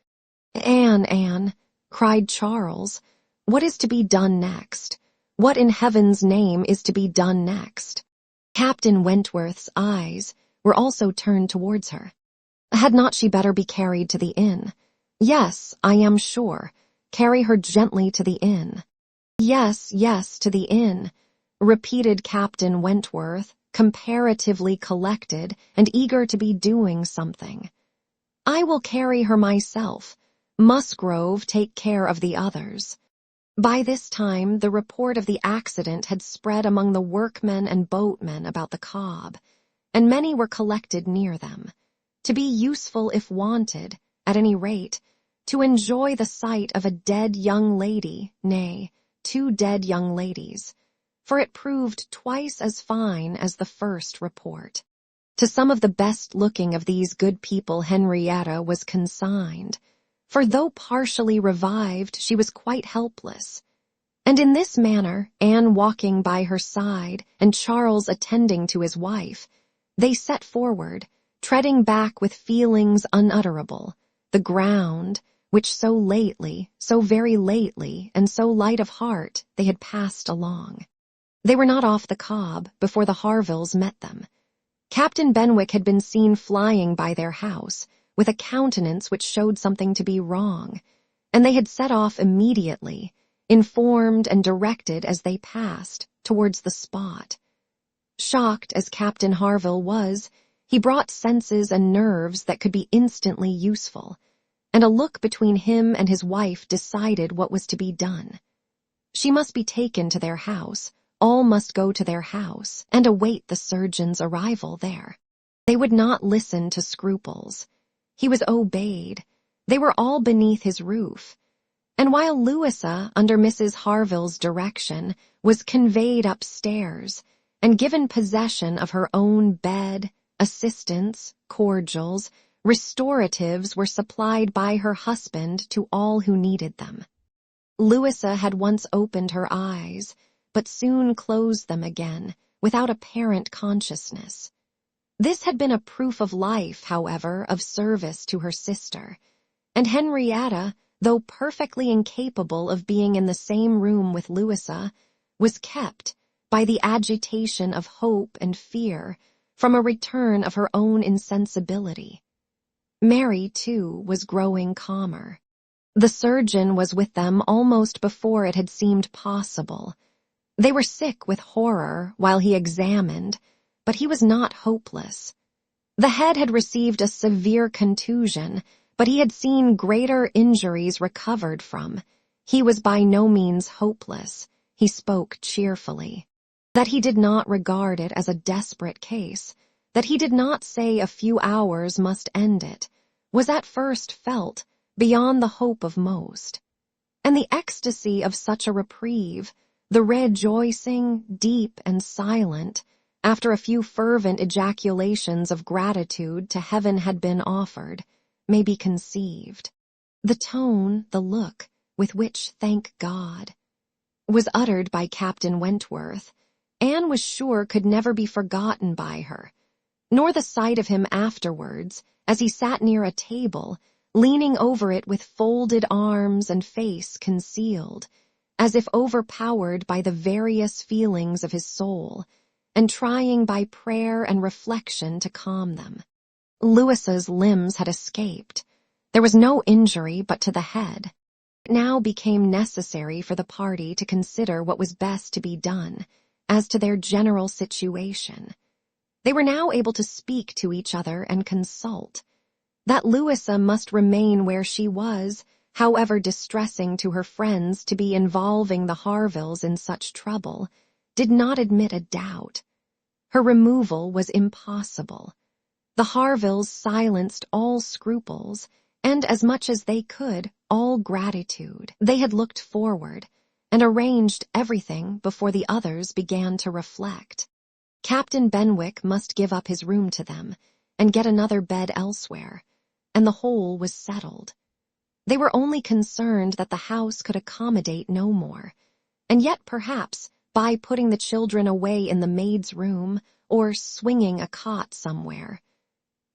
"Anne, Anne," cried Charles, "what is to be done next? What in heaven's name is to be done next?" Captain Wentworth's eyes were also turned towards her. "Had not she better be carried to the inn?" "Yes, I am sure. Carry her gently to the inn." "Yes, yes, to the inn," repeated Captain Wentworth, comparatively collected and eager to be doing something. "I will carry her myself. Musgrove take care of the others." By this time, the report of the accident had spread among the workmen and boatmen about the Cobb, and many were collected near them, to be useful if wanted, at any rate, to enjoy the sight of a dead young lady, nay, 2 dead young ladies, for it proved twice as fine as the first report. To some of the best-looking of these good people Henrietta was consigned, for though partially revived, she was quite helpless. And in this manner, Anne walking by her side and Charles attending to his wife, they set forward, treading back with feelings unutterable, the ground, which so lately, so very lately, and so light of heart, they had passed along. They were not off the Cobb before the Harvilles met them. Captain Benwick had been seen flying by their house, with a countenance which showed something to be wrong, and they had set off immediately, informed and directed as they passed, towards the spot. Shocked as Captain Harville was, he brought senses and nerves that could be instantly useful, and a look between him and his wife decided what was to be done. She must be taken to their house, all must go to their house, and await the surgeon's arrival there. They would not listen to scruples. He was obeyed. They were all beneath his roof. And while Louisa, under Mrs. Harville's direction, was conveyed upstairs and given possession of her own bed, assistance, cordials, restoratives were supplied by her husband to all who needed them. Louisa had once opened her eyes, but soon closed them again, without apparent consciousness. This had been a proof of life, however, of service to her sister, and Henrietta, though perfectly incapable of being in the same room with Louisa, was kept, by the agitation of hope and fear, from a return of her own insensibility. Mary, too, was growing calmer. The surgeon was with them almost before it had seemed possible. They were sick with horror while he examined, but he was not hopeless. The head had received a severe contusion, but he had seen greater injuries recovered from. He was by no means hopeless. He spoke cheerfully. That he did not regard it as a desperate case, that he did not say a few hours must end it, was at first felt beyond the hope of most. And the ecstasy of such a reprieve, the rejoicing, deep and silent, after a few fervent ejaculations of gratitude to heaven had been offered, may be conceived. The tone, the look, with which, thank God, was uttered by Captain Wentworth, Anne was sure could never be forgotten by her, nor the sight of him afterwards, as he sat near a table, leaning over it with folded arms and face concealed, as if overpowered by the various feelings of his soul, and trying by prayer and reflection to calm them. Louisa's limbs had escaped. There was no injury but to the head. It now became necessary for the party to consider what was best to be done, as to their general situation. They were now able to speak to each other and consult. That Louisa must remain where she was, however distressing to her friends to be involving the Harvilles in such trouble, did not admit a doubt. Her removal was impossible. The Harvilles silenced all scruples, and as much as they could, all gratitude. They had looked forward, and arranged everything before the others began to reflect. Captain Benwick must give up his room to them, and get another bed elsewhere, and the whole was settled. They were only concerned that the house could accommodate no more, and yet perhaps, by putting the children away in the maid's room, or swinging a cot somewhere,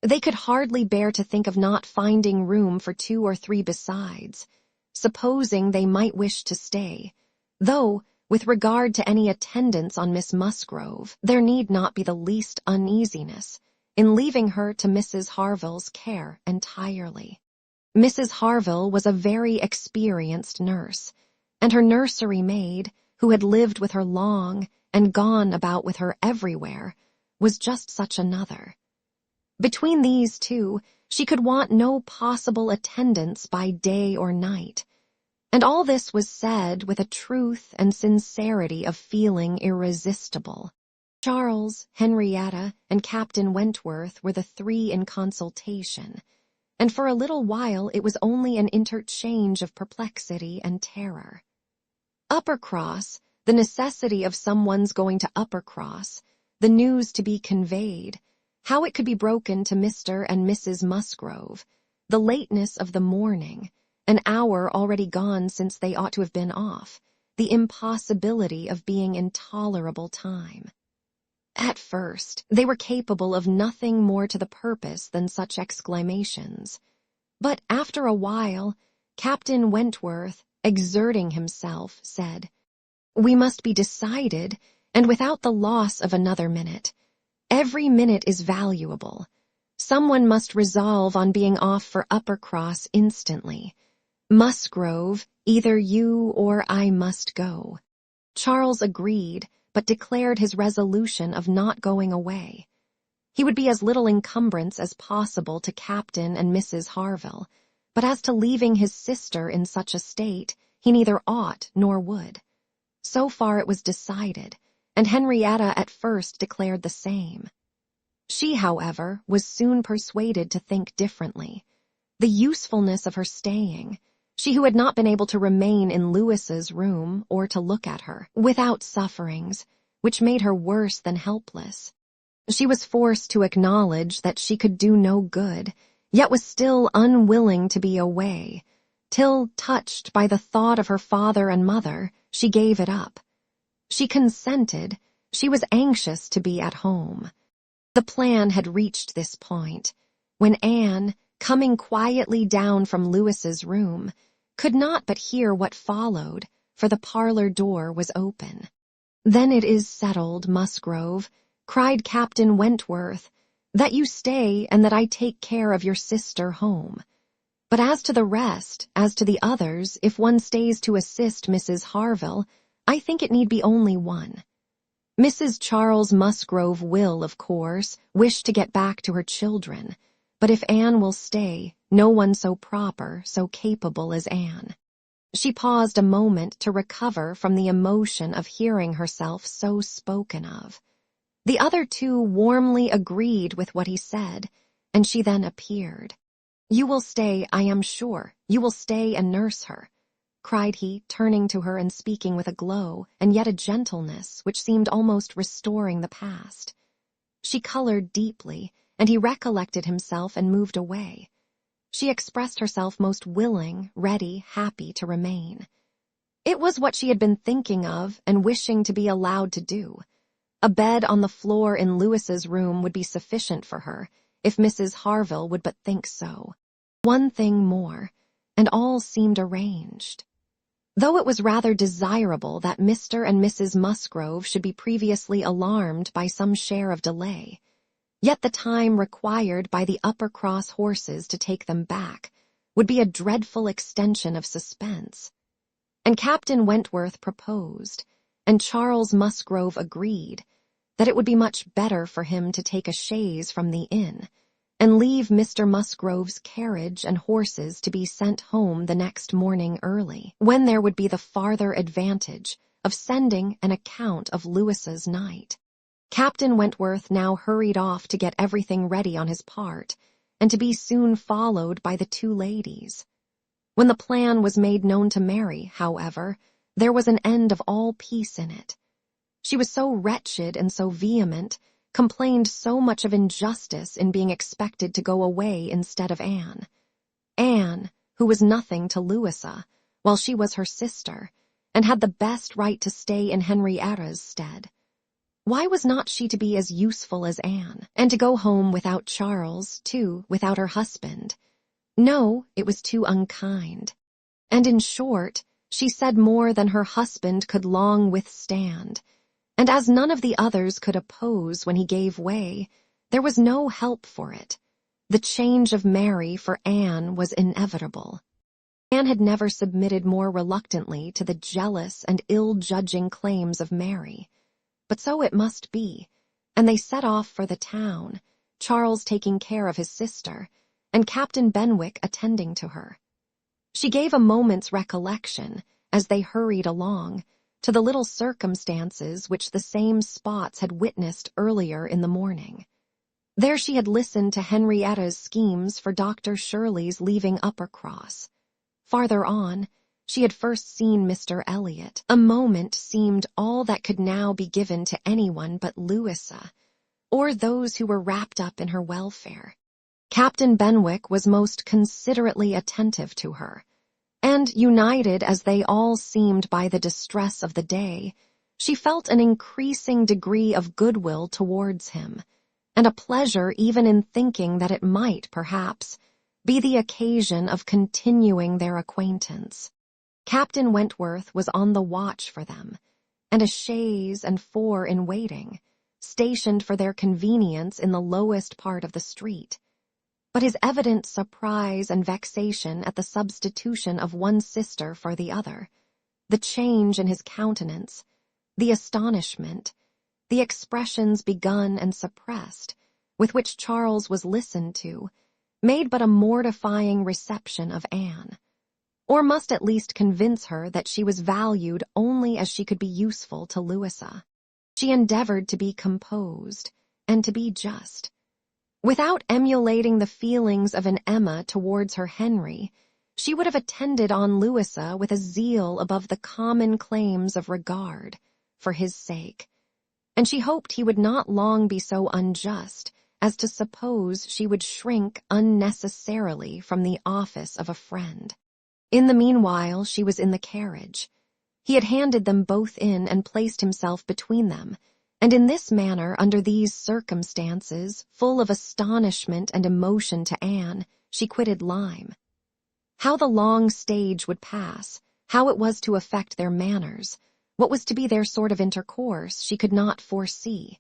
they could hardly bear to think of not finding room for 2 or 3 besides, supposing they might wish to stay, though, with regard to any attendance on Miss Musgrove, there need not be the least uneasiness in leaving her to Mrs. Harville's care entirely. Mrs. Harville was a very experienced nurse, and her nursery maid, who had lived with her long and gone about with her everywhere, was just such another. Between these two, she could want no possible attendance by day or night, and all this was said with a truth and sincerity of feeling irresistible. Charles, Henrietta, and Captain Wentworth were the 3 in consultation, and for a little while it was only an interchange of perplexity and terror. Uppercross, the necessity of someone's going to Uppercross, the news to be conveyed, how it could be broken to Mr. and Mrs. Musgrove, the lateness of the morning, an hour already gone since they ought to have been off, the impossibility of being in tolerable time. At first, they were capable of nothing more to the purpose than such exclamations, but after a while, Captain Wentworth, exerting himself, said, "We must be decided, and without the loss of another minute. Every minute is valuable. Someone must resolve on being off for Uppercross instantly. Musgrove, either you or I must go." Charles agreed, but declared his resolution of not going away. He would be as little encumbrance as possible to Captain and Mrs. Harville, But as to leaving his sister in such a state, he neither ought nor would. So far it was decided, and Henrietta at first declared the same. She, however, was soon persuaded to think differently. The usefulness of her staying, she who had not been able to remain in Louis's room or to look at her, without sufferings, which made her worse than helpless. She was forced to acknowledge that she could do no good, yet was still unwilling to be away, till, touched by the thought of her father and mother, she gave it up. She consented. She was anxious to be at home. The plan had reached this point, when Anne, coming quietly down from Louis's room, could not but hear what followed, for the parlor door was open. "Then it is settled, Musgrove," cried Captain Wentworth, "that you stay and that I take care of your sister home. But as to the rest, as to the others, if one stays to assist Mrs. Harville, I think it need be only one. Mrs. Charles Musgrove will, of course, wish to get back to her children, but if Anne will stay, no one so proper, so capable as Anne." She paused a moment to recover from the emotion of hearing herself so spoken of. The other two warmly agreed with what he said, and she then appeared. "You will stay, I am sure, you will stay and nurse her," cried he, turning to her and speaking with a glow, and yet a gentleness which seemed almost restoring the past. She colored deeply, and he recollected himself and moved away. She expressed herself most willing, ready, happy to remain. It was what she had been thinking of and wishing to be allowed to do. A bed on the floor in Louis's room would be sufficient for her, if Mrs. Harville would but think so. One thing more, and all seemed arranged. Though it was rather desirable that Mr. and Mrs. Musgrove should be previously alarmed by some share of delay, yet the time required by the Uppercross horses to take them back would be a dreadful extension of suspense. And Captain Wentworth proposed, and Charles Musgrove agreed, that it would be much better for him to take a chaise from the inn, and leave Mr. Musgrove's carriage and horses to be sent home the next morning early, when there would be the farther advantage of sending an account of Louis's night. Captain Wentworth now hurried off to get everything ready on his part, and to be soon followed by the two ladies. When the plan was made known to Mary, however, there was an end of all peace in it. She was so wretched and so vehement, complained so much of injustice in being expected to go away instead of Anne. Anne, who was nothing to Louisa, while she was her sister, and had the best right to stay in Henrietta's stead. Why was not she to be as useful as Anne, and to go home without Charles, too, without her husband? No, it was too unkind. And in short, she said more than her husband could long withstand, and as none of the others could oppose when he gave way, there was no help for it. The change of Mary for Anne was inevitable. Anne had never submitted more reluctantly to the jealous and ill-judging claims of Mary. But so it must be, and they set off for the town, Charles taking care of his sister, and Captain Benwick attending to her. She gave a moment's recollection, as they hurried along, to the little circumstances which the same spots had witnessed earlier in the morning. There she had listened to Henrietta's schemes for Dr. Shirley's leaving Uppercross. Farther on, she had first seen Mr. Elliot. A moment seemed all that could now be given to anyone but Louisa, or those who were wrapped up in her welfare. Captain Benwick was most considerately attentive to her, and, united as they all seemed by the distress of the day, she felt an increasing degree of goodwill towards him, and a pleasure even in thinking that it might, perhaps, be the occasion of continuing their acquaintance. Captain Wentworth was on the watch for them, and a chaise and four in waiting, stationed for their convenience in the lowest part of the street. But his evident surprise and vexation at the substitution of one sister for the other, the change in his countenance, the astonishment, the expressions begun and suppressed, with which Charles was listened to, made but a mortifying reception of Anne, or must at least convince her that she was valued only as she could be useful to Louisa. She endeavored to be composed and to be just. Without emulating the feelings of an Emma towards her Henry, she would have attended on Louisa with a zeal above the common claims of regard for his sake, and she hoped he would not long be so unjust as to suppose she would shrink unnecessarily from the office of a friend. In the meanwhile, she was in the carriage. He had handed them both in and placed himself between them, and in this manner, under these circumstances, full of astonishment and emotion to Anne, she quitted Lyme. How the long stage would pass, how it was to affect their manners, what was to be their sort of intercourse, she could not foresee.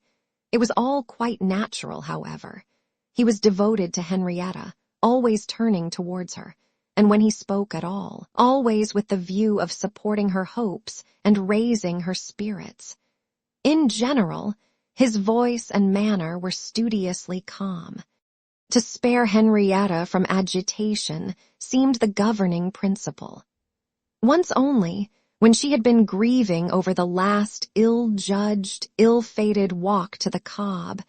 It was all quite natural, however. He was devoted to Henrietta, always turning towards her, and when he spoke at all, always with the view of supporting her hopes and raising her spirits. In general, his voice and manner were studiously calm. To spare Henrietta from agitation seemed the governing principle. Once only, when she had been grieving over the last ill-judged, ill-fated walk to the Cobb,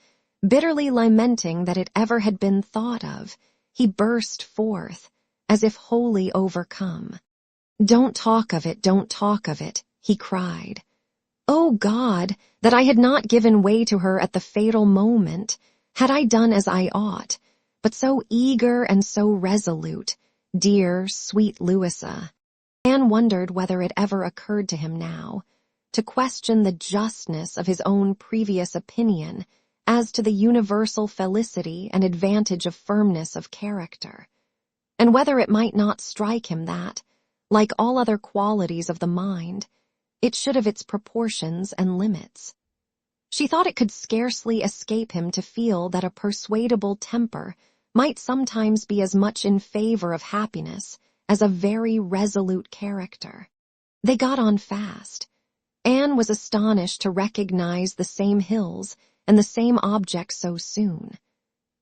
bitterly lamenting that it ever had been thought of, he burst forth, as if wholly overcome. "Don't talk of it, don't talk of it," he cried. "O God, that I had not given way to her at the fatal moment, had I done as I ought, but so eager and so resolute, dear, sweet Louisa." Anne wondered whether it ever occurred to him now to question the justness of his own previous opinion as to the universal felicity and advantage of firmness of character, and whether it might not strike him that, like all other qualities of the mind, it should have its proportions and limits. She thought it could scarcely escape him to feel that a persuadable temper might sometimes be as much in favor of happiness as a very resolute character. They got on fast. Anne was astonished to recognize the same hills and the same objects so soon.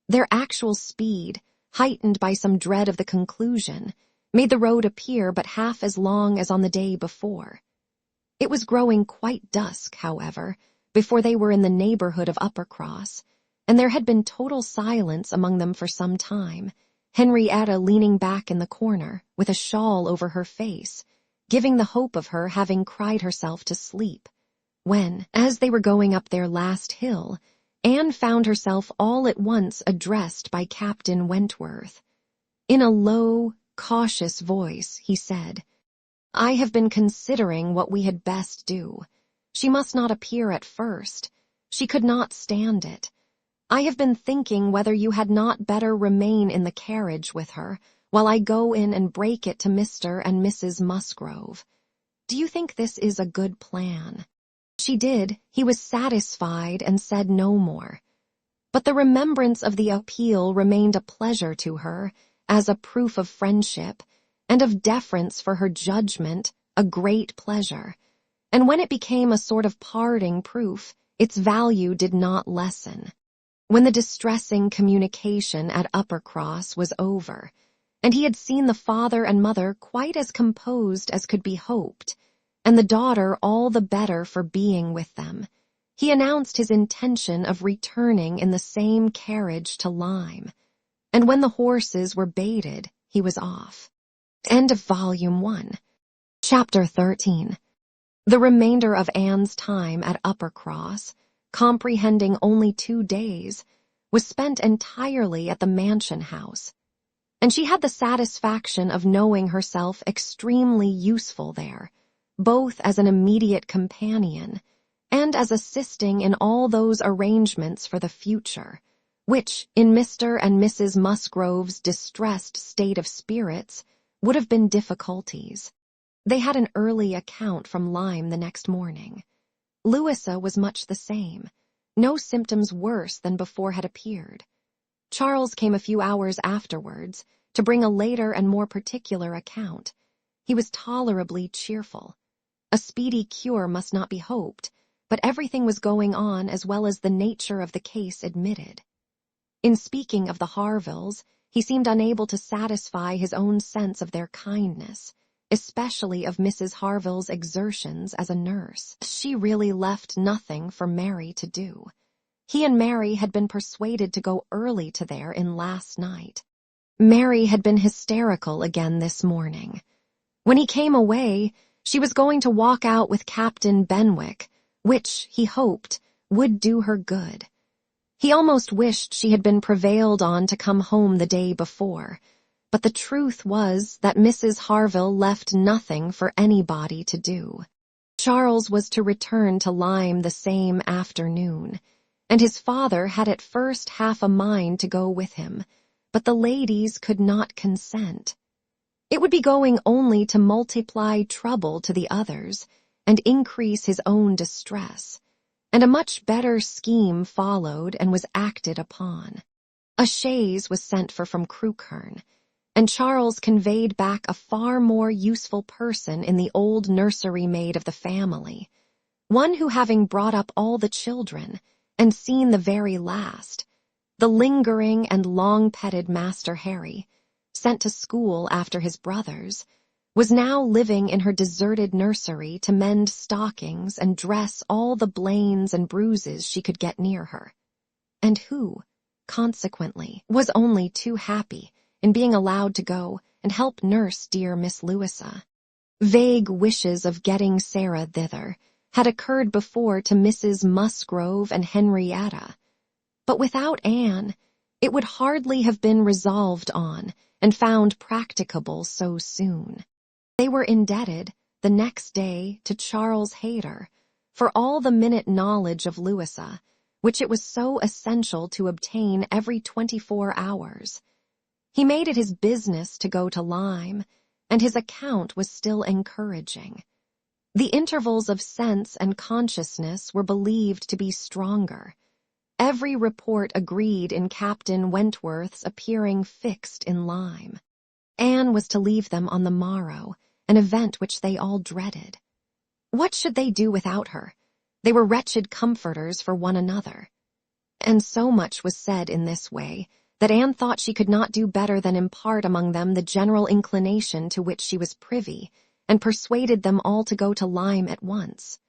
Their actual speed, heightened by some dread of the conclusion, made the road appear but half as long as on the day before. It was growing quite dusk, however, before they were in the neighborhood of Uppercross, and there had been total silence among them for some time, Henrietta leaning back in the corner, with a shawl over her face, giving the hope of her having cried herself to sleep, when, as they were going up their last hill, Anne found herself all at once addressed by Captain Wentworth. In a low, cautious voice, he said, "I have been considering what we had best do. She must not appear at first. She could not stand it. I have been thinking whether you had not better remain in the carriage with her, while I go in and break it to Mr. and Mrs. Musgrove. Do you think this is a good plan?" She did. He was satisfied and said no more. But the remembrance of the appeal remained a pleasure to her, as a proof of friendship, and of deference for her judgment, a great pleasure. And when it became a sort of parting proof, its value did not lessen. When the distressing communication at Uppercross was over, and he had seen the father and mother quite as composed as could be hoped, and the daughter all the better for being with them, he announced his intention of returning in the same carriage to Lyme, and when the horses were baited, he was off. End of Volume 1. Chapter 13. The remainder of Anne's time at Uppercross, comprehending only 2 days, was spent entirely at the mansion house, and she had the satisfaction of knowing herself extremely useful there, both as an immediate companion and as assisting in all those arrangements for the future, which, in Mr. and Mrs. Musgrove's distressed state of spirits, would have been difficulties. They had an early account from Lyme the next morning. Louisa was much the same. No symptoms worse than before had appeared. Charles came a few hours afterwards to bring a later and more particular account. He was tolerably cheerful. A speedy cure must not be hoped, but everything was going on as well as the nature of the case admitted. In speaking of the Harvilles, he seemed unable to satisfy his own sense of their kindness, especially of Mrs. Harville's exertions as a nurse. She really left nothing for Mary to do. He and Mary had been persuaded to go early to their inn last night. Mary had been hysterical again this morning. When he came away, she was going to walk out with Captain Benwick, which, he hoped, would do her good. He almost wished she had been prevailed on to come home the day before, but the truth was that Mrs. Harville left nothing for anybody to do. Charles was to return to Lyme the same afternoon, and his father had at first half a mind to go with him, but the ladies could not consent. It would be going only to multiply trouble to the others and increase his own distress, and a much better scheme followed and was acted upon. A chaise was sent for from Crewkerne, and Charles conveyed back a far more useful person in the old nursery maid of the family, one who, having brought up all the children and seen the very last, the lingering and long-petted Master Harry, sent to school after his brothers, was now living in her deserted nursery to mend stockings and dress all the blains and bruises she could get near her, and who, consequently, was only too happy in being allowed to go and help nurse dear Miss Louisa. Vague wishes of getting Sarah thither had occurred before to Mrs. Musgrove and Henrietta, but without Anne, it would hardly have been resolved on and found practicable so soon. They were indebted, the next day, to Charles Hayter for all the minute knowledge of Louisa, which it was so essential to obtain every 24 hours. He made it his business to go to Lyme, and his account was still encouraging. The intervals of sense and consciousness were believed to be stronger. Every report agreed in Captain Wentworth's appearing fixed in Lyme. Anne was to leave them on the morrow, an event which they all dreaded. What should they do without her? They were wretched comforters for one another. And so much was said in this way that Anne thought she could not do better than impart among them the general inclination to which she was privy, and persuaded them all to go to Lyme at once.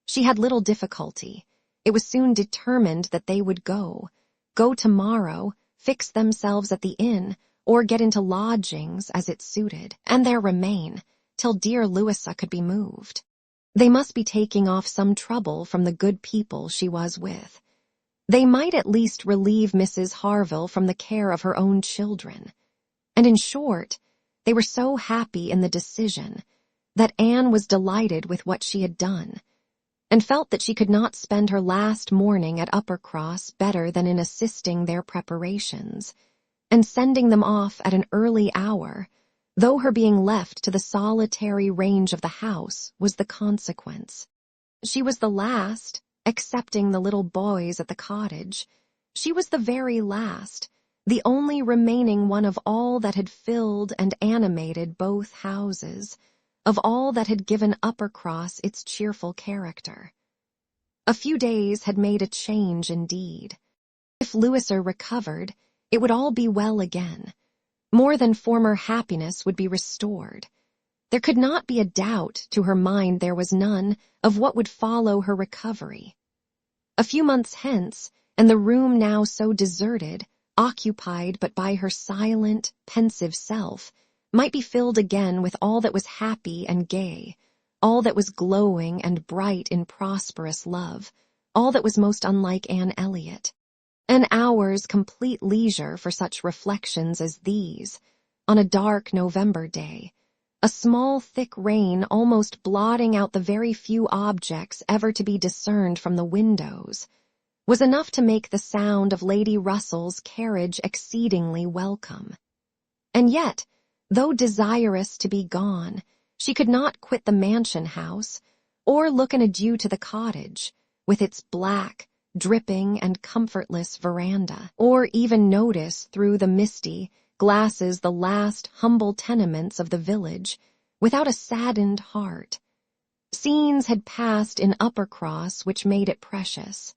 She had little difficulty. It was soon determined that they would go tomorrow, fix themselves at the inn, or get into lodgings as it suited, and there remain till dear Louisa could be moved. They must be taking off some trouble from the good people she was with. They might at least relieve Mrs. Harville from the care of her own children. And in short, they were so happy in the decision that Anne was delighted with what she had done, and felt that she could not spend her last morning at Uppercross better than in assisting their preparations, and sending them off at an early hour, though her being left to the solitary range of the house was the consequence. She was the last, excepting the little boys at the cottage. She was the very last, the only remaining one of all that had filled and animated both houses, of all that had given Uppercross its cheerful character. A few days had made a change indeed. If Louisa recovered, it would all be well again. More than former happiness would be restored. There could not be a doubt, to her mind there was none, of what would follow her recovery. A few months hence, and the room now so deserted, occupied but by her silent, pensive self, might be filled again with all that was happy and gay, all that was glowing and bright in prosperous love, all that was most unlike Anne Elliot. An hour's complete leisure for such reflections as these, on a dark November day, a small thick rain almost blotting out the very few objects ever to be discerned from the windows, was enough to make the sound of Lady Russell's carriage exceedingly welcome. And yet, though desirous to be gone, she could not quit the mansion house, or look an adieu to the cottage, with its black, dripping and comfortless veranda, or even notice through the misty glasses the last humble tenements of the village, without a saddened heart. Scenes had passed in Uppercross which made it precious.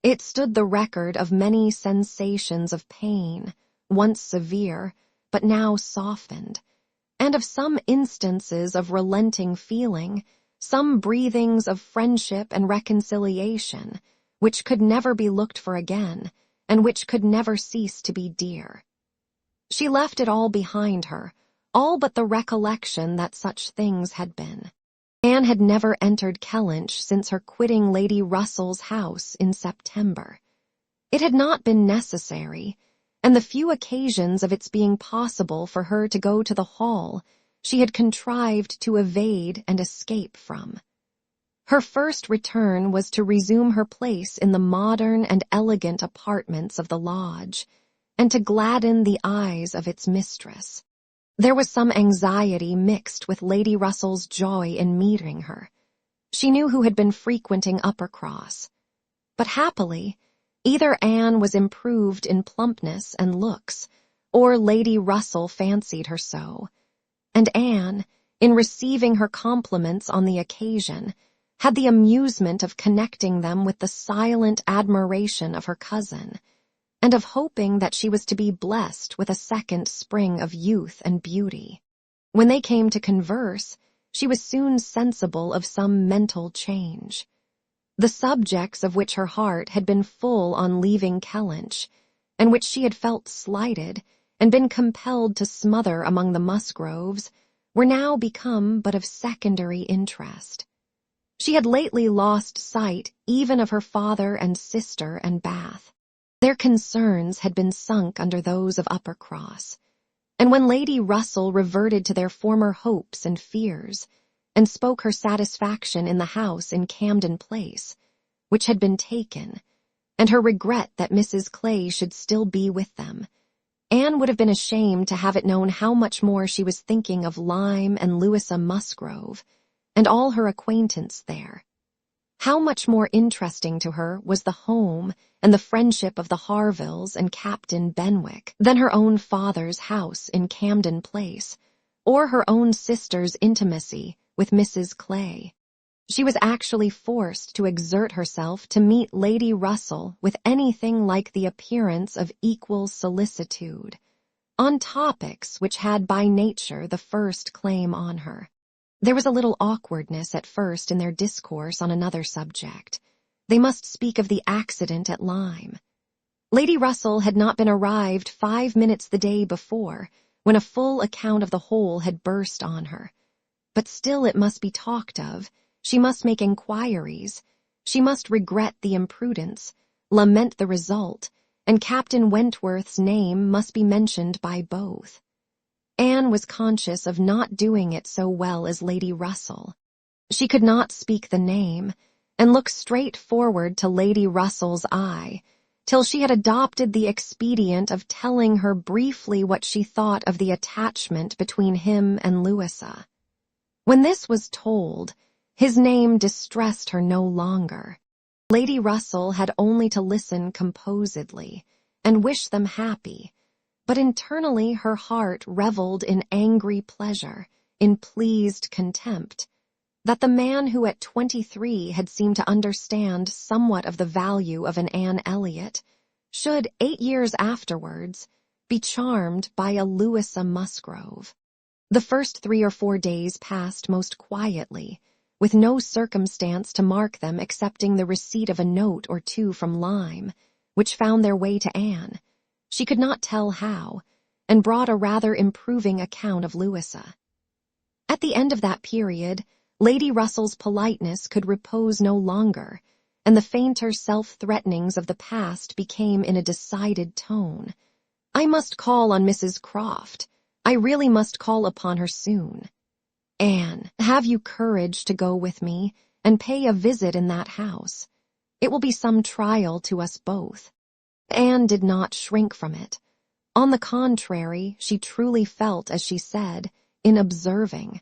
It stood the record of many sensations of pain, once severe, but now softened, and of some instances of relenting feeling, some breathings of friendship and reconciliation, which could never be looked for again, and which could never cease to be dear. She left it all behind her, all but the recollection that such things had been. Anne had never entered Kellynch since her quitting Lady Russell's house in September. It had not been necessary, and the few occasions of its being possible for her to go to the hall she had contrived to evade and escape from. Her first return was to resume her place in the modern and elegant apartments of the lodge, and to gladden the eyes of its mistress. There was some anxiety mixed with Lady Russell's joy in meeting her. She knew who had been frequenting Uppercross. But happily, either Anne was improved in plumpness and looks, or Lady Russell fancied her so, and Anne, in receiving her compliments on the occasion, had the amusement of connecting them with the silent admiration of her cousin, and of hoping that she was to be blessed with a second spring of youth and beauty. When they came to converse, she was soon sensible of some mental change. The subjects of which her heart had been full on leaving Kellynch, and which she had felt slighted and been compelled to smother among the Musgroves, were now become but of secondary interest. She had lately lost sight even of her father and sister and Bath. Their concerns had been sunk under those of Uppercross, and when Lady Russell reverted to their former hopes and fears, and spoke her satisfaction in the house in Camden Place, which had been taken, and her regret that Mrs. Clay should still be with them, Anne would have been ashamed to have it known how much more she was thinking of Lyme and Louisa Musgrove, and all her acquaintance there. How much more interesting to her was the home and the friendship of the Harvilles and Captain Benwick than her own father's house in Camden Place, or her own sister's intimacy with Mrs. Clay. She was actually forced to exert herself to meet Lady Russell with anything like the appearance of equal solicitude, on topics which had by nature the first claim on her. There was a little awkwardness at first in their discourse on another subject. They must speak of the accident at Lyme. Lady Russell had not been arrived 5 minutes the day before, when a full account of the whole had burst on her. But still it must be talked of, she must make inquiries, she must regret the imprudence, lament the result, and Captain Wentworth's name must be mentioned by both. Anne was conscious of not doing it so well as Lady Russell. She could not speak the name, and look straight forward to Lady Russell's eye, till she had adopted the expedient of telling her briefly what she thought of the attachment between him and Louisa. When this was told, his name distressed her no longer. Lady Russell had only to listen composedly, and wish them happy, but internally her heart revelled in angry pleasure, in pleased contempt, that the man who at 23 had seemed to understand somewhat of the value of an Anne Elliot should, 8 years afterwards, be charmed by a Louisa Musgrove. The first 3 or 4 days passed most quietly, with no circumstance to mark them excepting the receipt of a note or two from Lyme, which found their way to Anne, she could not tell how, and brought a rather improving account of Louisa. At the end of that period, Lady Russell's politeness could repose no longer, and the fainter self-threatenings of the past became in a decided tone. "I must call on Mrs. Croft. I really must call upon her soon. Anne, have you courage to go with me and pay a visit in that house? It will be some trial to us both." Anne did not shrink from it. On the contrary, she truly felt, as she said, in observing,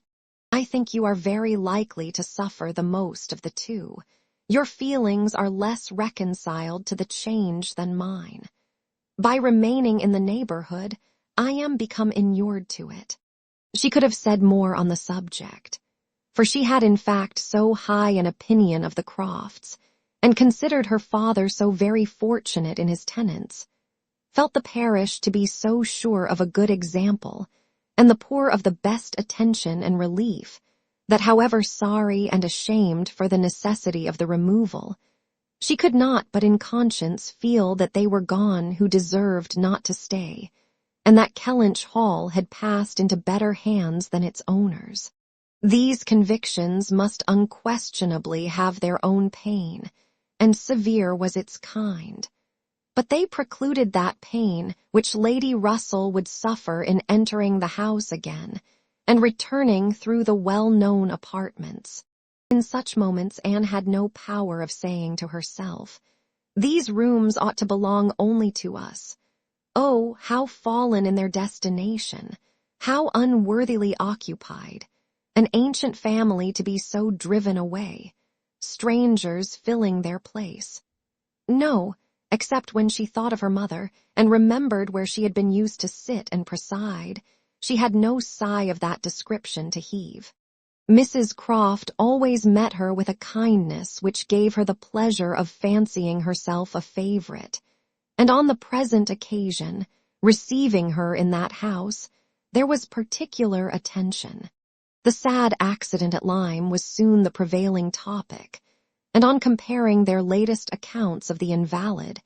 "I think you are very likely to suffer the most of the two. Your feelings are less reconciled to the change than mine. By remaining in the neighborhood, I am become inured to it." She could have said more on the subject, for she had in fact so high an opinion of the Crofts, and considered her father so very fortunate in his tenants. felt the parish to be so sure of a good example, and the poor of the best attention and relief, that however sorry and ashamed for the necessity of the removal, she could not but in conscience feel that they were gone who deserved not to stay, and that Kellynch Hall had passed into better hands than its owners. These convictions must unquestionably have their own pain, and severe was its kind. But they precluded that pain which Lady Russell would suffer in entering the house again, and returning through the well-known apartments. In such moments Anne had no power of saying to herself, "These rooms ought to belong only to us. Oh, how fallen in their destination, how unworthily occupied, an ancient family to be so driven away, strangers filling their place." No, except when she thought of her mother and remembered where she had been used to sit and preside, she had no sigh of that description to heave. Mrs. Croft always met her with a kindness which gave her the pleasure of fancying herself a favorite, and on the present occasion, receiving her in that house, there was particular attention. The sad accident at Lyme was soon the prevailing topic, and on comparing their latest accounts of the invalid,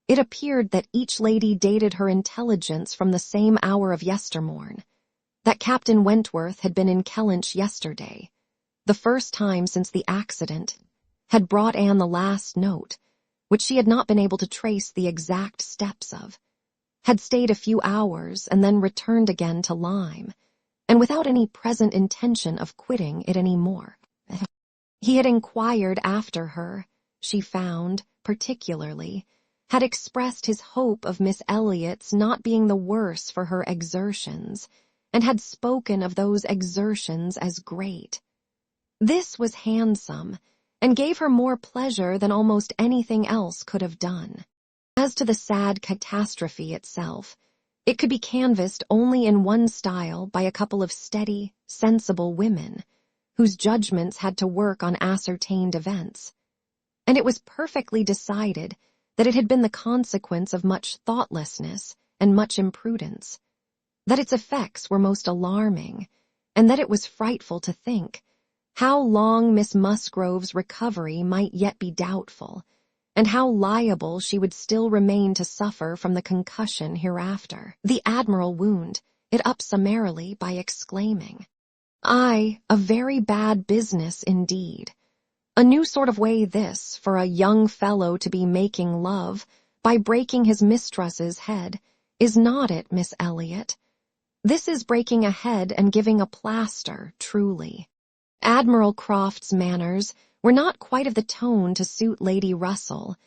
it appeared that each lady dated her intelligence from the same hour of yestermorn, that Captain Wentworth had been in Kellynch yesterday, the first time since the accident, had brought Anne the last note, which she had not been able to trace the exact steps of, had stayed a few hours and then returned again to Lyme, and without any present intention of quitting it any more. He had inquired after her, she found, particularly, had expressed his hope of Miss Elliot's not being the worse for her exertions, and had spoken of those exertions as great. This was handsome, and gave her more pleasure than almost anything else could have done. As to the sad catastrophe itself, it could be canvassed only in one style by a couple of steady, sensible women, whose judgments had to work on ascertained events, and it was perfectly decided that it had been the consequence of much thoughtlessness and much imprudence, that its effects were most alarming, and that it was frightful to think how long Miss Musgrove's recovery might yet be doubtful, and how liable she would still remain to suffer from the concussion hereafter. The Admiral wound it up summarily by exclaiming, "Aye, a very bad business indeed. A new sort of way this, for a young fellow to be making love, by breaking his mistress's head, is not it, Miss Elliot? This is breaking a head and giving a plaster, truly." Admiral Croft's manners were not quite of the tone to suit Lady Russell,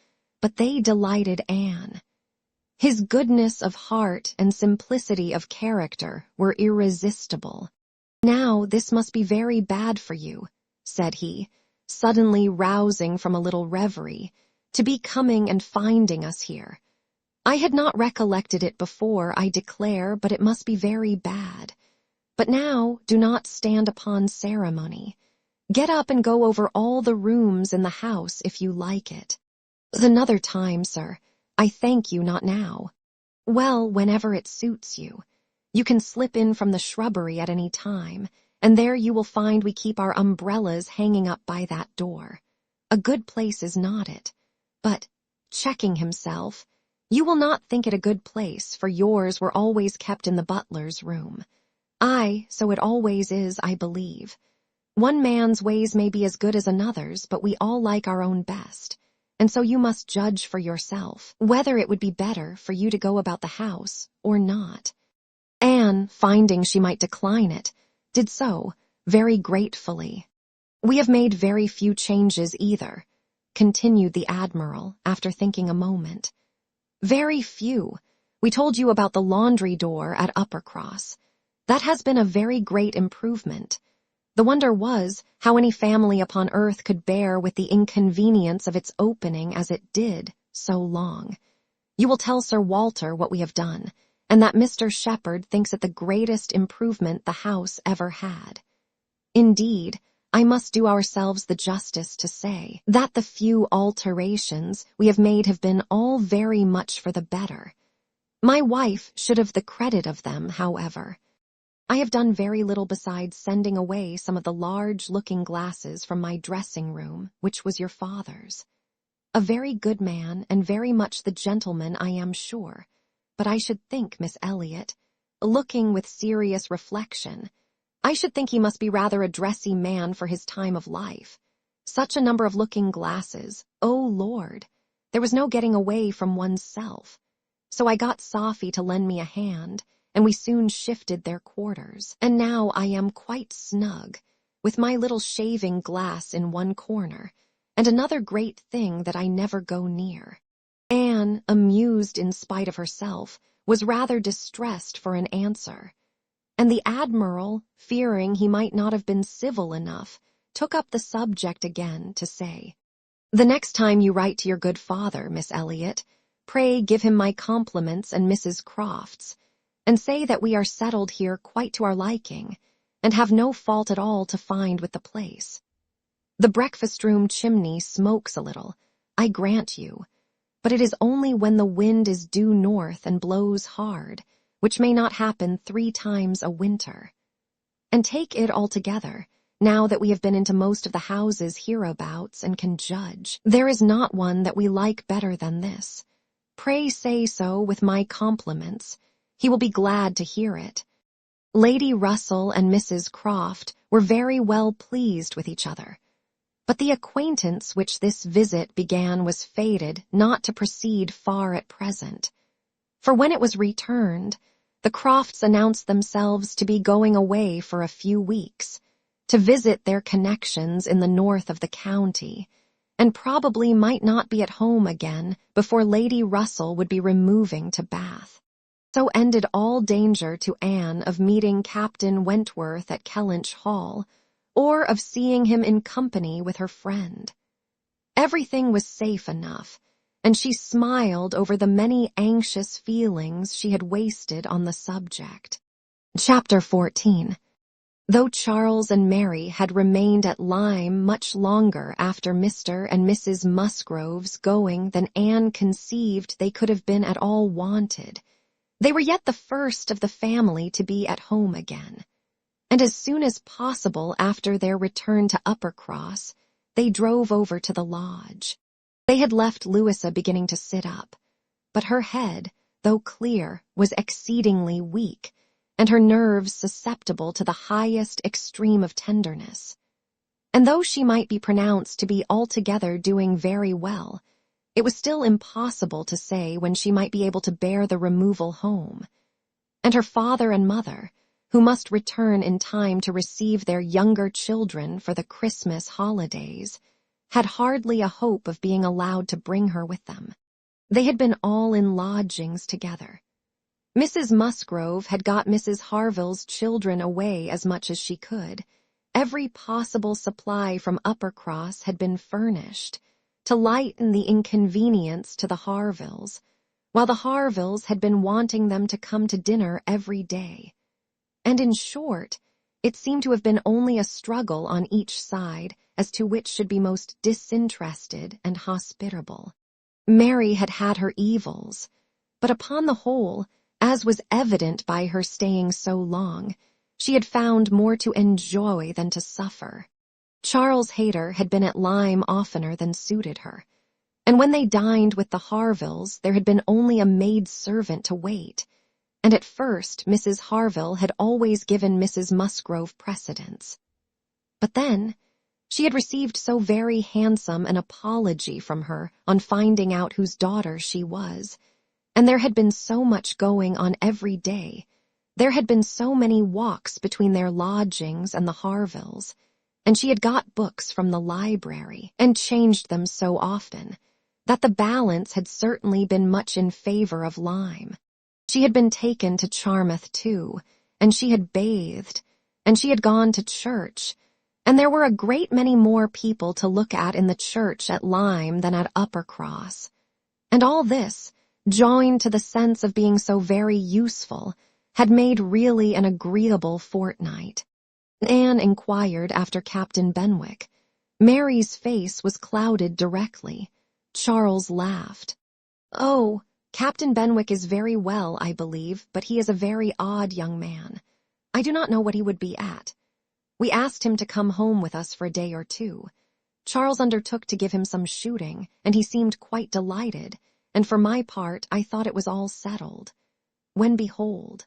but they delighted Anne. His goodness of heart and simplicity of character were irresistible. "Now this must be very bad for you," said he, suddenly rousing from a little reverie, "to be coming and finding us here. I had not recollected it before, I declare, but it must be very bad. But now do not stand upon ceremony. Get up and go over all the rooms in the house if you like it." "Another time, sir. I thank you, not now." "Well, whenever it suits you. You can slip in from the shrubbery at any time, and there you will find we keep our umbrellas hanging up by that door. A good place is not it. But," checking himself, "you will not think it a good place, for yours were always kept in the butler's room. Aye, so it always is, I believe. One man's ways may be as good as another's, but we all like our own best, and so you must judge for yourself whether it would be better for you to go about the house or not." Anne, finding she might decline it, did so, very gratefully. "We have made very few changes either," continued the Admiral, after thinking a moment. "Very few. We told you about the laundry door at Uppercross. That has been a very great improvement. The wonder was how any family upon earth could bear with the inconvenience of its opening as it did so long. You will tell Sir Walter what we have done, and that Mr. Shepherd thinks it the greatest improvement the house ever had. Indeed, I must do ourselves the justice to say that the few alterations we have made have been all very much for the better. My wife should have the credit of them, however. I have done very little besides sending away some of the large looking-glasses from my dressing room, which was your father's. A very good man, and very much the gentleman, I am sure. But I should think, Miss Elliot, looking with serious reflection, I should think he must be rather a dressy man for his time of life. Such a number of looking-glasses, oh Lord! There was no getting away from one's self. So I got Sophy to lend me a hand, and we soon shifted their quarters. And now I am quite snug, with my little shaving glass in one corner, and another great thing that I never go near. Anne, amused in spite of herself, was rather distressed for an answer. And the Admiral, fearing he might not have been civil enough, took up the subject again to say, "The next time you write to your good father, Miss Elliot, pray give him my compliments and Mrs. Croft's, and say that we are settled here quite to our liking, and have no fault at all to find with the place. The breakfast-room chimney smokes a little, I grant you, but it is only when the wind is due north and blows hard, which may not happen 3 times a winter. And take it altogether, now that we have been into most of the houses hereabouts and can judge, there is not one that we like better than this. Pray say so with my compliments. He will be glad to hear it." Lady Russell and Mrs. Croft were very well pleased with each other, but the acquaintance which this visit began was fated not to proceed far at present. For when it was returned, the Crofts announced themselves to be going away for a few weeks, to visit their connections in the north of the county, and probably might not be at home again before Lady Russell would be removing to Bath. So ended all danger to Anne of meeting Captain Wentworth at Kellynch Hall, or of seeing him in company with her friend. Everything was safe enough, and she smiled over the many anxious feelings she had wasted on the subject. Chapter 14. Though Charles and Mary had remained at Lyme much longer after Mr. and Mrs. Musgrove's going than Anne conceived they could have been at all wanted, they were yet the first of the family to be at home again, and as soon as possible after their return to Uppercross, they drove over to the lodge. They had left Louisa beginning to sit up, but her head, though clear, was exceedingly weak, and her nerves susceptible to the highest extreme of tenderness. And though she might be pronounced to be altogether doing very well, it was still impossible to say when she might be able to bear the removal home. And her father and mother, who must return in time to receive their younger children for the Christmas holidays, had hardly a hope of being allowed to bring her with them. They had been all in lodgings together. Mrs. Musgrove had got Mrs. Harville's children away as much as she could. Every possible supply from Uppercross had been furnished, to lighten the inconvenience to the Harvilles, while the Harvilles had been wanting them to come to dinner every day. And in short, it seemed to have been only a struggle on each side as to which should be most disinterested and hospitable. Mary had had her evils, but upon the whole, as was evident by her staying so long, she had found more to enjoy than to suffer. Charles Hayter had been at Lyme oftener than suited her, and when they dined with the Harvilles there had been only a maid-servant to wait, and at first Mrs. Harville had always given Mrs. Musgrove precedence. But then she had received so very handsome an apology from her on finding out whose daughter she was, and there had been so much going on every day, there had been so many walks between their lodgings and the Harvilles, and she had got books from the library and changed them so often, that the balance had certainly been much in favor of Lyme. She had been taken to Charmouth too, and she had bathed, and she had gone to church, and there were a great many more people to look at in the church at Lyme than at Uppercross. And all this, joined to the sense of being so very useful, had made really an agreeable fortnight. Anne inquired after Captain Benwick. Mary's face was clouded directly. Charles laughed. "Oh, Captain Benwick is very well, I believe, but he is a very odd young man. I do not know what he would be at. We asked him to come home with us for a day or two. Charles undertook to give him some shooting, and he seemed quite delighted, and for my part I thought it was all settled. When behold,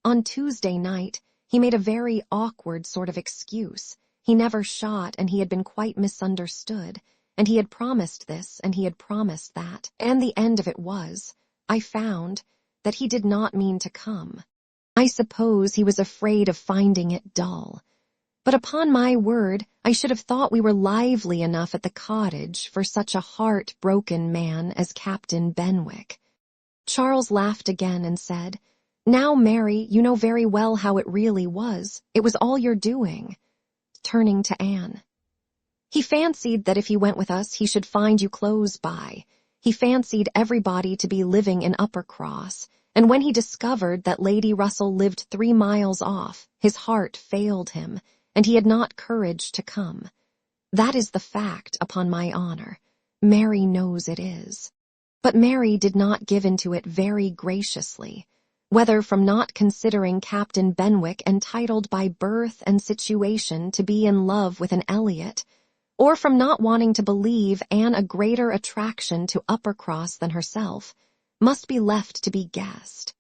on Tuesday night, he made a very awkward sort of excuse. He never shot, and he had been quite misunderstood, and he had promised this, and he had promised that, and the end of it was, I found, that he did not mean to come. I suppose he was afraid of finding it dull. But upon my word, I should have thought we were lively enough at the cottage for such a heart-broken man as Captain Benwick. Charles laughed again and said, "Now, Mary, you know very well how it really was. It was all your doing." Turning to Anne. "He fancied that if he went with us he should find you close by. He fancied everybody to be living in Uppercross, and when he discovered that Lady Russell lived 3 miles off, his heart failed him, and he had not courage to come. That is the fact, upon my honor. Mary knows it is." But Mary did not give into it very graciously, whether from not considering Captain Benwick entitled by birth and situation to be in love with an Elliot, or from not wanting to believe Anne a greater attraction to Uppercross than herself, must be left to be guessed.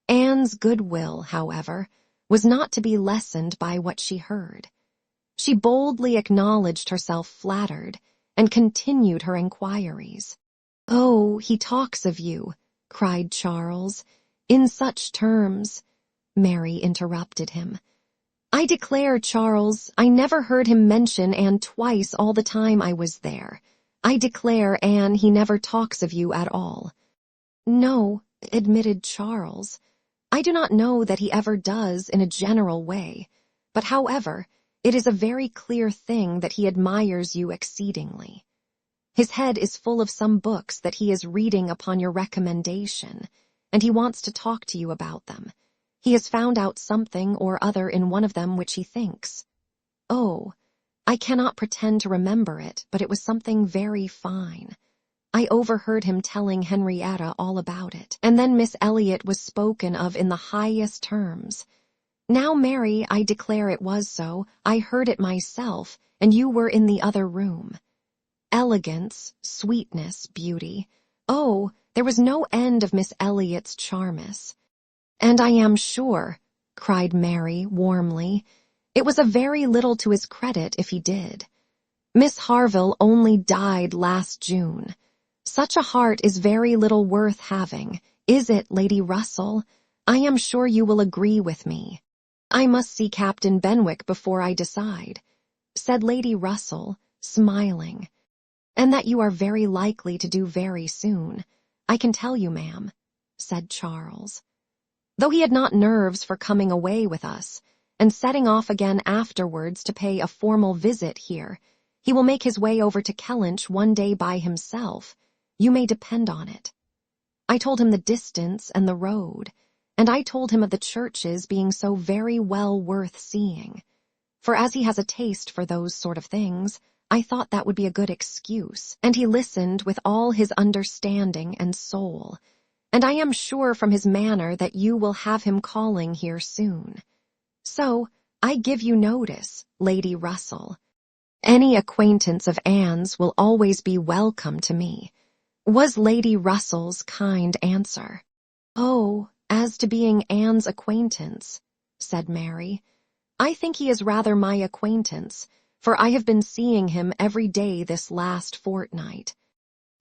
Anne's goodwill, however, was not to be lessened by what she heard. She boldly acknowledged herself flattered, and continued her inquiries. "Oh, he talks of you," cried Charles, "in such terms—" Mary interrupted him. "I declare, Charles, I never heard him mention Anne twice all the time I was there. I declare, Anne, he never talks of you at all." "No," admitted Charles. "I do not know that he ever does in a general way, but however, it is a very clear thing that he admires you exceedingly. His head is full of some books that he is reading upon your recommendation, and he wants to talk to you about them. He has found out something or other in one of them which he thinks. Oh, I cannot pretend to remember it, but it was something very fine. I overheard him telling Henrietta all about it, and then Miss Elliot was spoken of in the highest terms. Now, Mary, I declare it was so. I heard it myself, and you were in the other room. Elegance, sweetness, beauty. Oh, there was no end of Miss Elliot's charms. And I am sure," cried Mary warmly, "it was a very little to his credit if he did. Miss Harville only died last June. Such a heart is very little worth having, is it, Lady Russell? I am sure you will agree with me." "I must see Captain Benwick before I decide," said Lady Russell, smiling. "And that you are very likely to do very soon, I can tell you, ma'am," said Charles. Though he had not nerves for coming away with us, and setting off again afterwards to pay a formal visit here, he will make his way over to Kellynch one day by himself, you may depend on it. I told him the distance and the road, and I told him of the churches being so very well worth seeing. For as he has a taste for those sort of things, I thought that would be a good excuse, and he listened with all his understanding and soul, and I am sure from his manner that you will have him calling here soon. So, I give you notice, Lady Russell. Any acquaintance of Anne's will always be welcome to me," was Lady Russell's kind answer. "Oh, as to being Anne's acquaintance," said Mary, "I think he is rather my acquaintance, for I have been seeing him every day this last fortnight."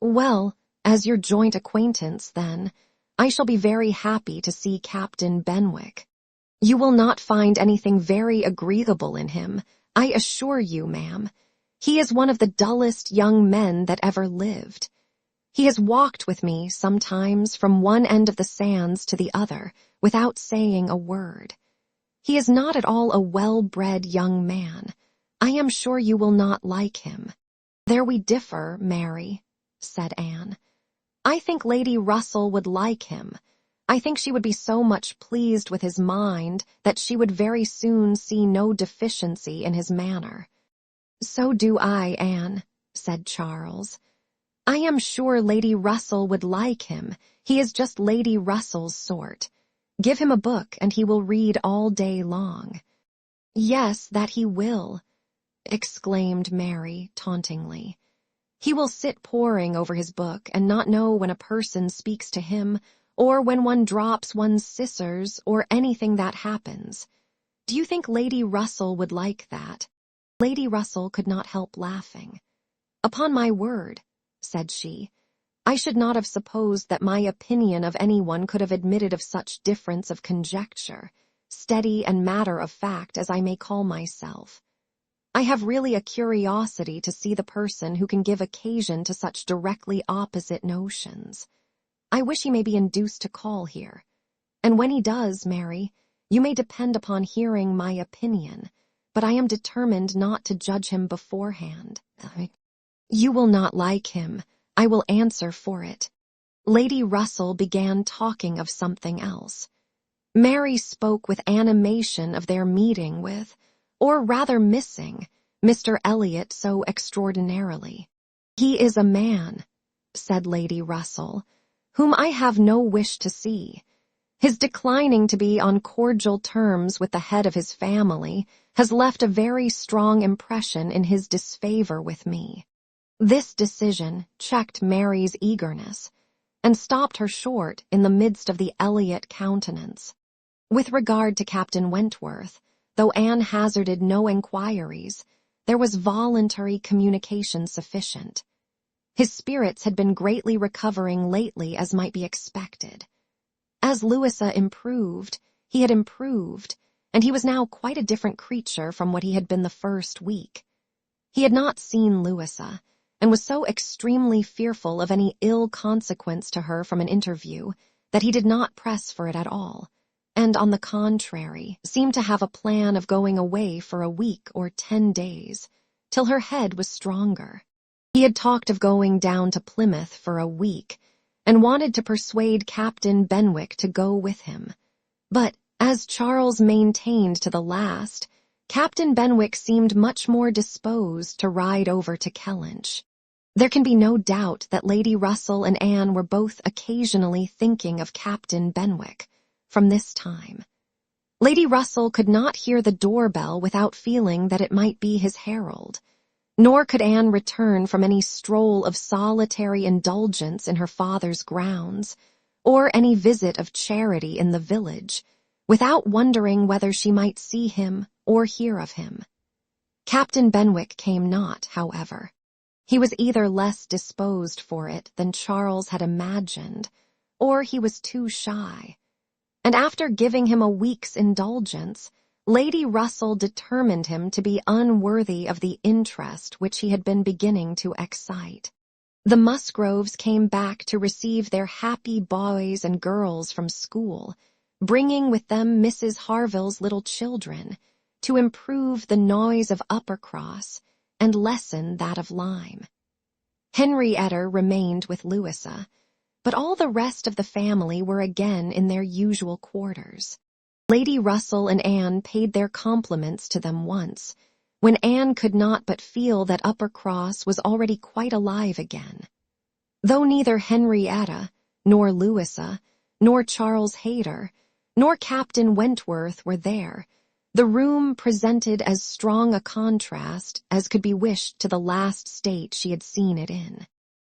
"Well, as your joint acquaintance, then, I shall be very happy to see Captain Benwick. You will not find anything very agreeable in him, I assure you, ma'am. He is one of the dullest young men that ever lived. He has walked with me sometimes from one end of the sands to the other, without saying a word. He is not at all a well-bred young man. I am sure you will not like him." "There we differ, Mary," said Anne. "I think Lady Russell would like him. I think she would be so much pleased with his mind that she would very soon see no deficiency in his manner." "So do I, Anne," said Charles. I am sure Lady Russell would like him. He is just Lady Russell's sort. Give him a book and he will read all day long." "Yes, that he will," exclaimed Mary tauntingly. "He will sit poring over his book and not know when a person speaks to him, or when one drops one's scissors, or anything that happens. Do you think Lady Russell would like that?" Lady Russell could not help laughing. "Upon my word," said she, "I should not have supposed that my opinion of anyone could have admitted of such difference of conjecture, steady and matter of fact as I may call myself. I have really a curiosity to see the person who can give occasion to such directly opposite notions. I wish he may be induced to call here. And when he does, Mary, you may depend upon hearing my opinion, but I am determined not to judge him beforehand. You will not like him, I will answer for it." Lady Russell began talking of something else. Mary spoke with animation of their meeting with, or rather missing, Mr. Elliot so extraordinarily. "He is a man," said Lady Russell, "whom I have no wish to see. His declining to be on cordial terms with the head of his family has left a very strong impression in his disfavor with me." This decision checked Mary's eagerness, and stopped her short in the midst of the Elliot countenance. With regard to Captain Wentworth, though Anne hazarded no inquiries, there was voluntary communication sufficient. His spirits had been greatly recovering lately, as might be expected. As Louisa improved, he had improved, and he was now quite a different creature from what he had been the first week. He had not seen Louisa, and was so extremely fearful of any ill consequence to her from an interview that he did not press for it at all, and on the contrary seemed to have a plan of going away for a week or 10 days, till her head was stronger. He had talked of going down to Plymouth for a week, and wanted to persuade Captain Benwick to go with him. But, as Charles maintained to the last, Captain Benwick seemed much more disposed to ride over to Kellynch. There can be no doubt that Lady Russell and Anne were both occasionally thinking of Captain Benwick from this time. Lady Russell could not hear the doorbell without feeling that it might be his herald, nor could Anne return from any stroll of solitary indulgence in her father's grounds, or any visit of charity in the village, without wondering whether she might see him or hear of him. Captain Benwick came not, however. He was either less disposed for it than Charles had imagined, or he was too shy. And after giving him a week's indulgence, Lady Russell determined him to be unworthy of the interest which he had been beginning to excite. The Musgroves came back to receive their happy boys and girls from school, bringing with them Mrs. Harville's little children, to improve the noise of Uppercross and lessen that of Lyme. Henrietta remained with Louisa, but all the rest of the family were again in their usual quarters. Lady Russell and Anne paid their compliments to them once, when Anne could not but feel that Uppercross was already quite alive again. Though neither Henrietta, nor Louisa, nor Charles Hayter, nor Captain Wentworth were there, the room presented as strong a contrast as could be wished to the last state she had seen it in.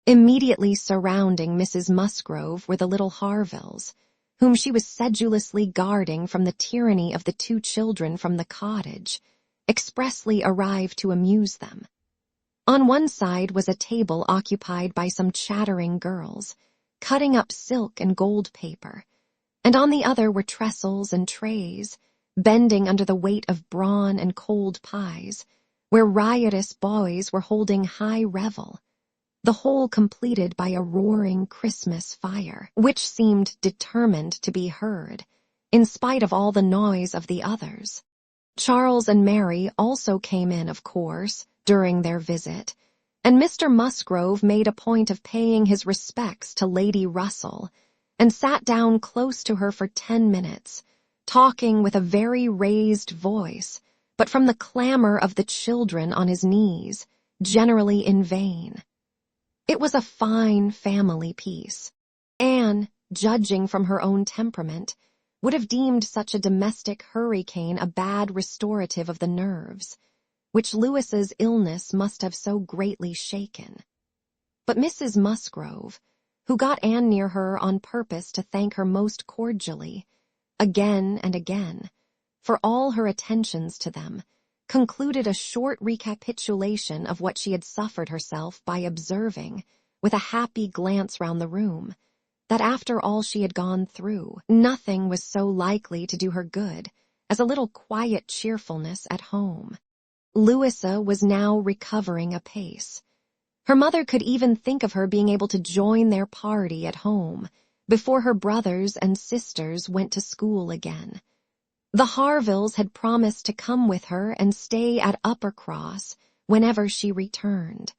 Immediately surrounding Mrs. Musgrove were the little Harvilles, whom she was sedulously guarding from the tyranny of the 2 children from the cottage, expressly arrived to amuse them. On one side was a table occupied by some chattering girls, cutting up silk and gold paper, and on the other were trestles and trays, bending under the weight of brawn and cold pies, where riotous boys were holding high revel, the whole completed by a roaring Christmas fire, which seemed determined to be heard, in spite of all the noise of the others. Charles and Mary also came in, of course, during their visit, and Mr. Musgrove made a point of paying his respects to Lady Russell, and sat down close to her for 10 minutes, talking with a very raised voice, but from the clamor of the children on his knees, generally in vain. It was a fine family piece. Anne, judging from her own temperament, would have deemed such a domestic hurricane a bad restorative of the nerves, which Louis's illness must have so greatly shaken. But Mrs. Musgrove, who got Anne near her on purpose to thank her most cordially, again and again, for all her attentions to them, concluded a short recapitulation of what she had suffered herself by observing, with a happy glance round the room, that after all she had gone through, nothing was so likely to do her good as a little quiet cheerfulness at home. Louisa was now recovering apace. Her mother could even think of her being able to join their party at home before her brothers and sisters went to school again. The Harvilles had promised to come with her and stay at Uppercross whenever she returned.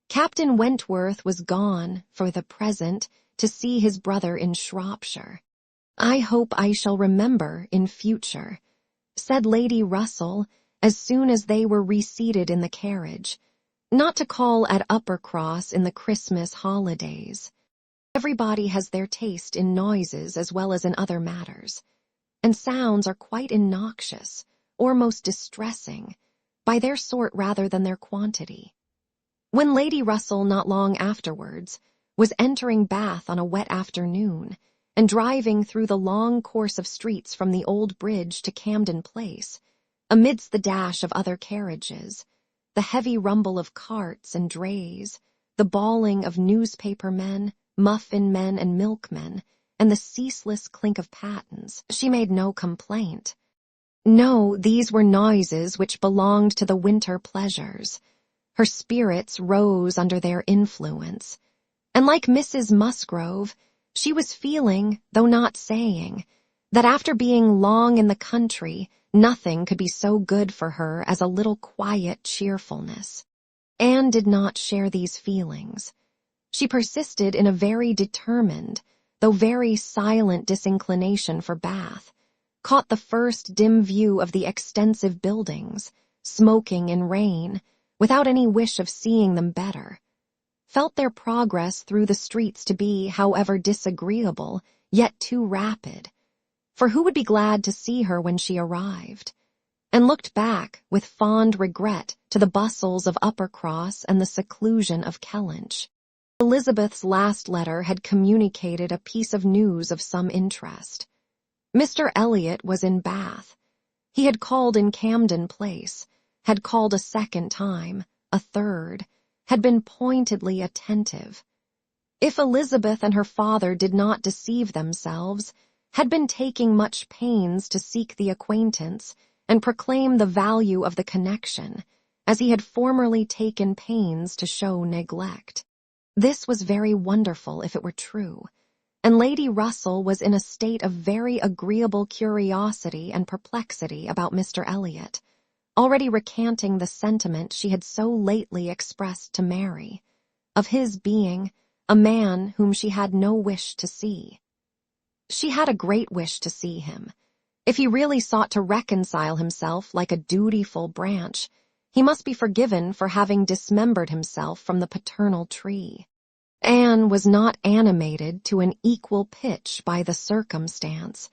Captain Wentworth was gone, for the present, to see his brother in Shropshire. "I hope I shall remember in future," said Lady Russell as soon as they were reseated in the carriage, "not to call at Uppercross in the Christmas holidays. Everybody has their taste in noises as well as in other matters, and sounds are quite innoxious, or most distressing, by their sort rather than their quantity." When Lady Russell, not long afterwards, was entering Bath on a wet afternoon, and driving through the long course of streets from the Old Bridge to Camden Place, amidst the dash of other carriages, the heavy rumble of carts and drays, the bawling of newspaper men, muffin men and milkmen, and the ceaseless clink of pattens, she made no complaint. No, these were noises which belonged to the winter pleasures. Her spirits rose under their influence, and like Mrs. Musgrove, she was feeling, though not saying, that after being long in the country, nothing could be so good for her as a little quiet cheerfulness. Anne did not share these feelings. She persisted in a very determined, though very silent disinclination for Bath, caught the first dim view of the extensive buildings, smoking in rain, without any wish of seeing them better, felt their progress through the streets to be, however disagreeable, yet too rapid, for who would be glad to see her when she arrived, and looked back with fond regret to the bustles of Uppercross and the seclusion of Kellynch. Elizabeth's last letter had communicated a piece of news of some interest. Mr. Elliot was in Bath. He had called in Camden Place, had called a second time, a third, had been pointedly attentive. If Elizabeth and her father did not deceive themselves, had been taking much pains to seek the acquaintance and proclaim the value of the connection, as he had formerly taken pains to show neglect. This was very wonderful if it were true, and Lady Russell was in a state of very agreeable curiosity and perplexity about Mr. Elliot, already recanting the sentiment she had so lately expressed to Mary, of his being a man whom she had no wish to see. She had a great wish to see him. If he really sought to reconcile himself like a dutiful branch, he must be forgiven for having dismembered himself from the paternal tree. Anne was not animated to an equal pitch by the circumstance,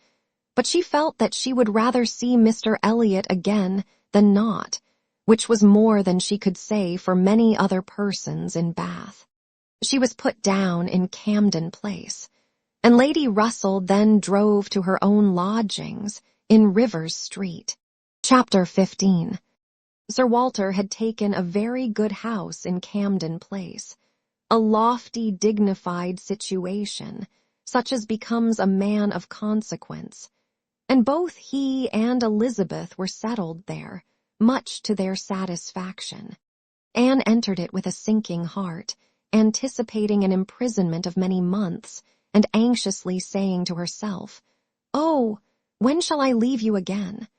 but she felt that she would rather see Mr. Elliot again than not, which was more than she could say for many other persons in Bath. She was put down in Camden Place, and Lady Russell then drove to her own lodgings in Rivers Street. Chapter 15. Sir Walter had taken a very good house in Camden Place, a lofty, dignified situation, such as becomes a man of consequence, and both he and Elizabeth were settled there, much to their satisfaction. Anne entered it with a sinking heart, anticipating an imprisonment of many months, and anxiously saying to herself, "Oh, when shall I leave you again?"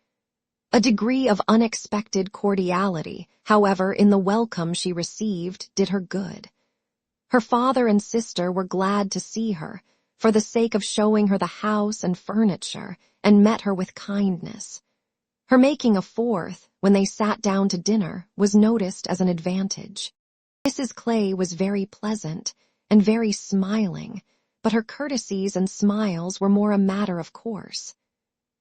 A degree of unexpected cordiality, however, in the welcome she received, did her good. Her father and sister were glad to see her, for the sake of showing her the house and furniture, and met her with kindness. Her making a fourth, when they sat down to dinner, was noticed as an advantage. Mrs. Clay was very pleasant and very smiling, but her courtesies and smiles were more a matter of course.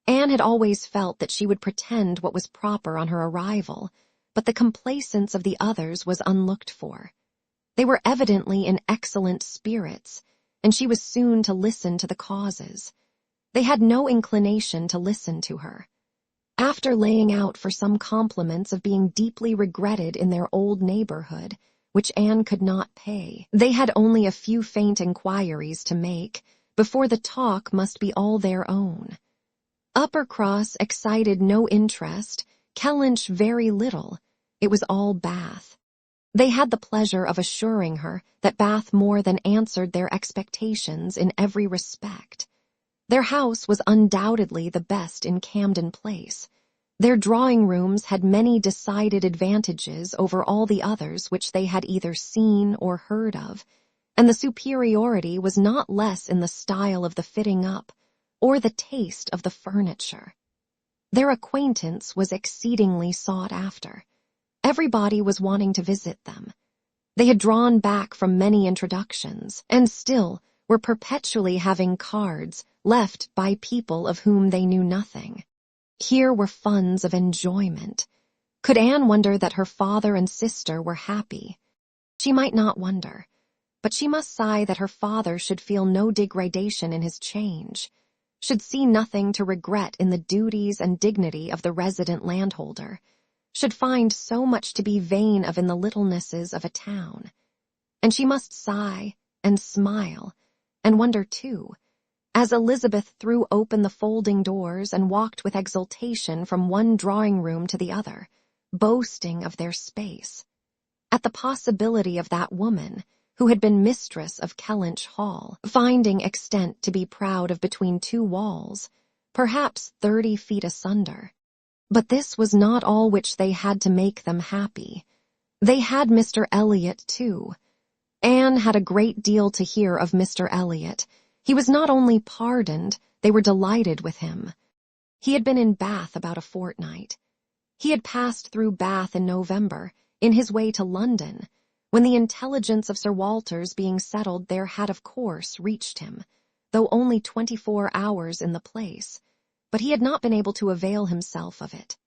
Anne had always felt that she would pretend what was proper on her arrival, but the complacence of the others was unlooked for. They were evidently in excellent spirits, and she was soon to listen to the causes. They had no inclination to listen to her. After laying out for some compliments of being deeply regretted in their old neighborhood, which Anne could not pay, they had only a few faint inquiries to make before the talk must be all their own. Uppercross excited no interest, Kellynch very little. It was all Bath. They had the pleasure of assuring her that Bath more than answered their expectations in every respect. Their house was undoubtedly the best in Camden Place. Their drawing-rooms had many decided advantages over all the others which they had either seen or heard of, and the superiority was not less in the style of the fitting up or the taste of the furniture. Their acquaintance was exceedingly sought after. Everybody was wanting to visit them. They had drawn back from many introductions, and still were perpetually having cards left by people of whom they knew nothing. Here were funds of enjoyment. Could Anne wonder that her father and sister were happy? She might not wonder, but she must sigh that her father should feel no degradation in his change, should see nothing to regret in the duties and dignity of the resident landholder, should find so much to be vain of in the littlenesses of a town. And she must sigh and smile, and wonder too, as Elizabeth threw open the folding doors and walked with exultation from one drawing-room to the other, boasting of their space, at the possibility of that woman who had been mistress of Kellynch Hall, finding extent to be proud of between two walls, perhaps 30 feet asunder. But this was not all which they had to make them happy. They had Mr. Elliot, too. Anne had a great deal to hear of Mr. Elliot. He was not only pardoned, they were delighted with him. He had been in Bath about a fortnight. He had passed through Bath in November, in his way to London, when the intelligence of Sir Walter's being settled there had of course reached him, though only 24 hours in the place. But he had not been able to avail himself of it.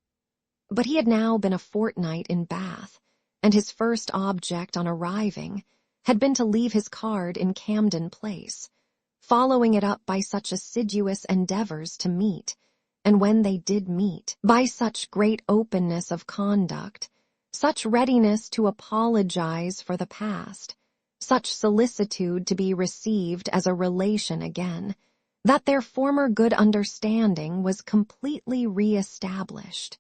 But he had now been a fortnight in Bath, and his first object on arriving had been to leave his card in Camden Place, following it up by such assiduous endeavors to meet, and when they did meet, by such great openness of conduct, such readiness to apologize for the past, such solicitude to be received as a relation again, that their former good understanding was completely re-established.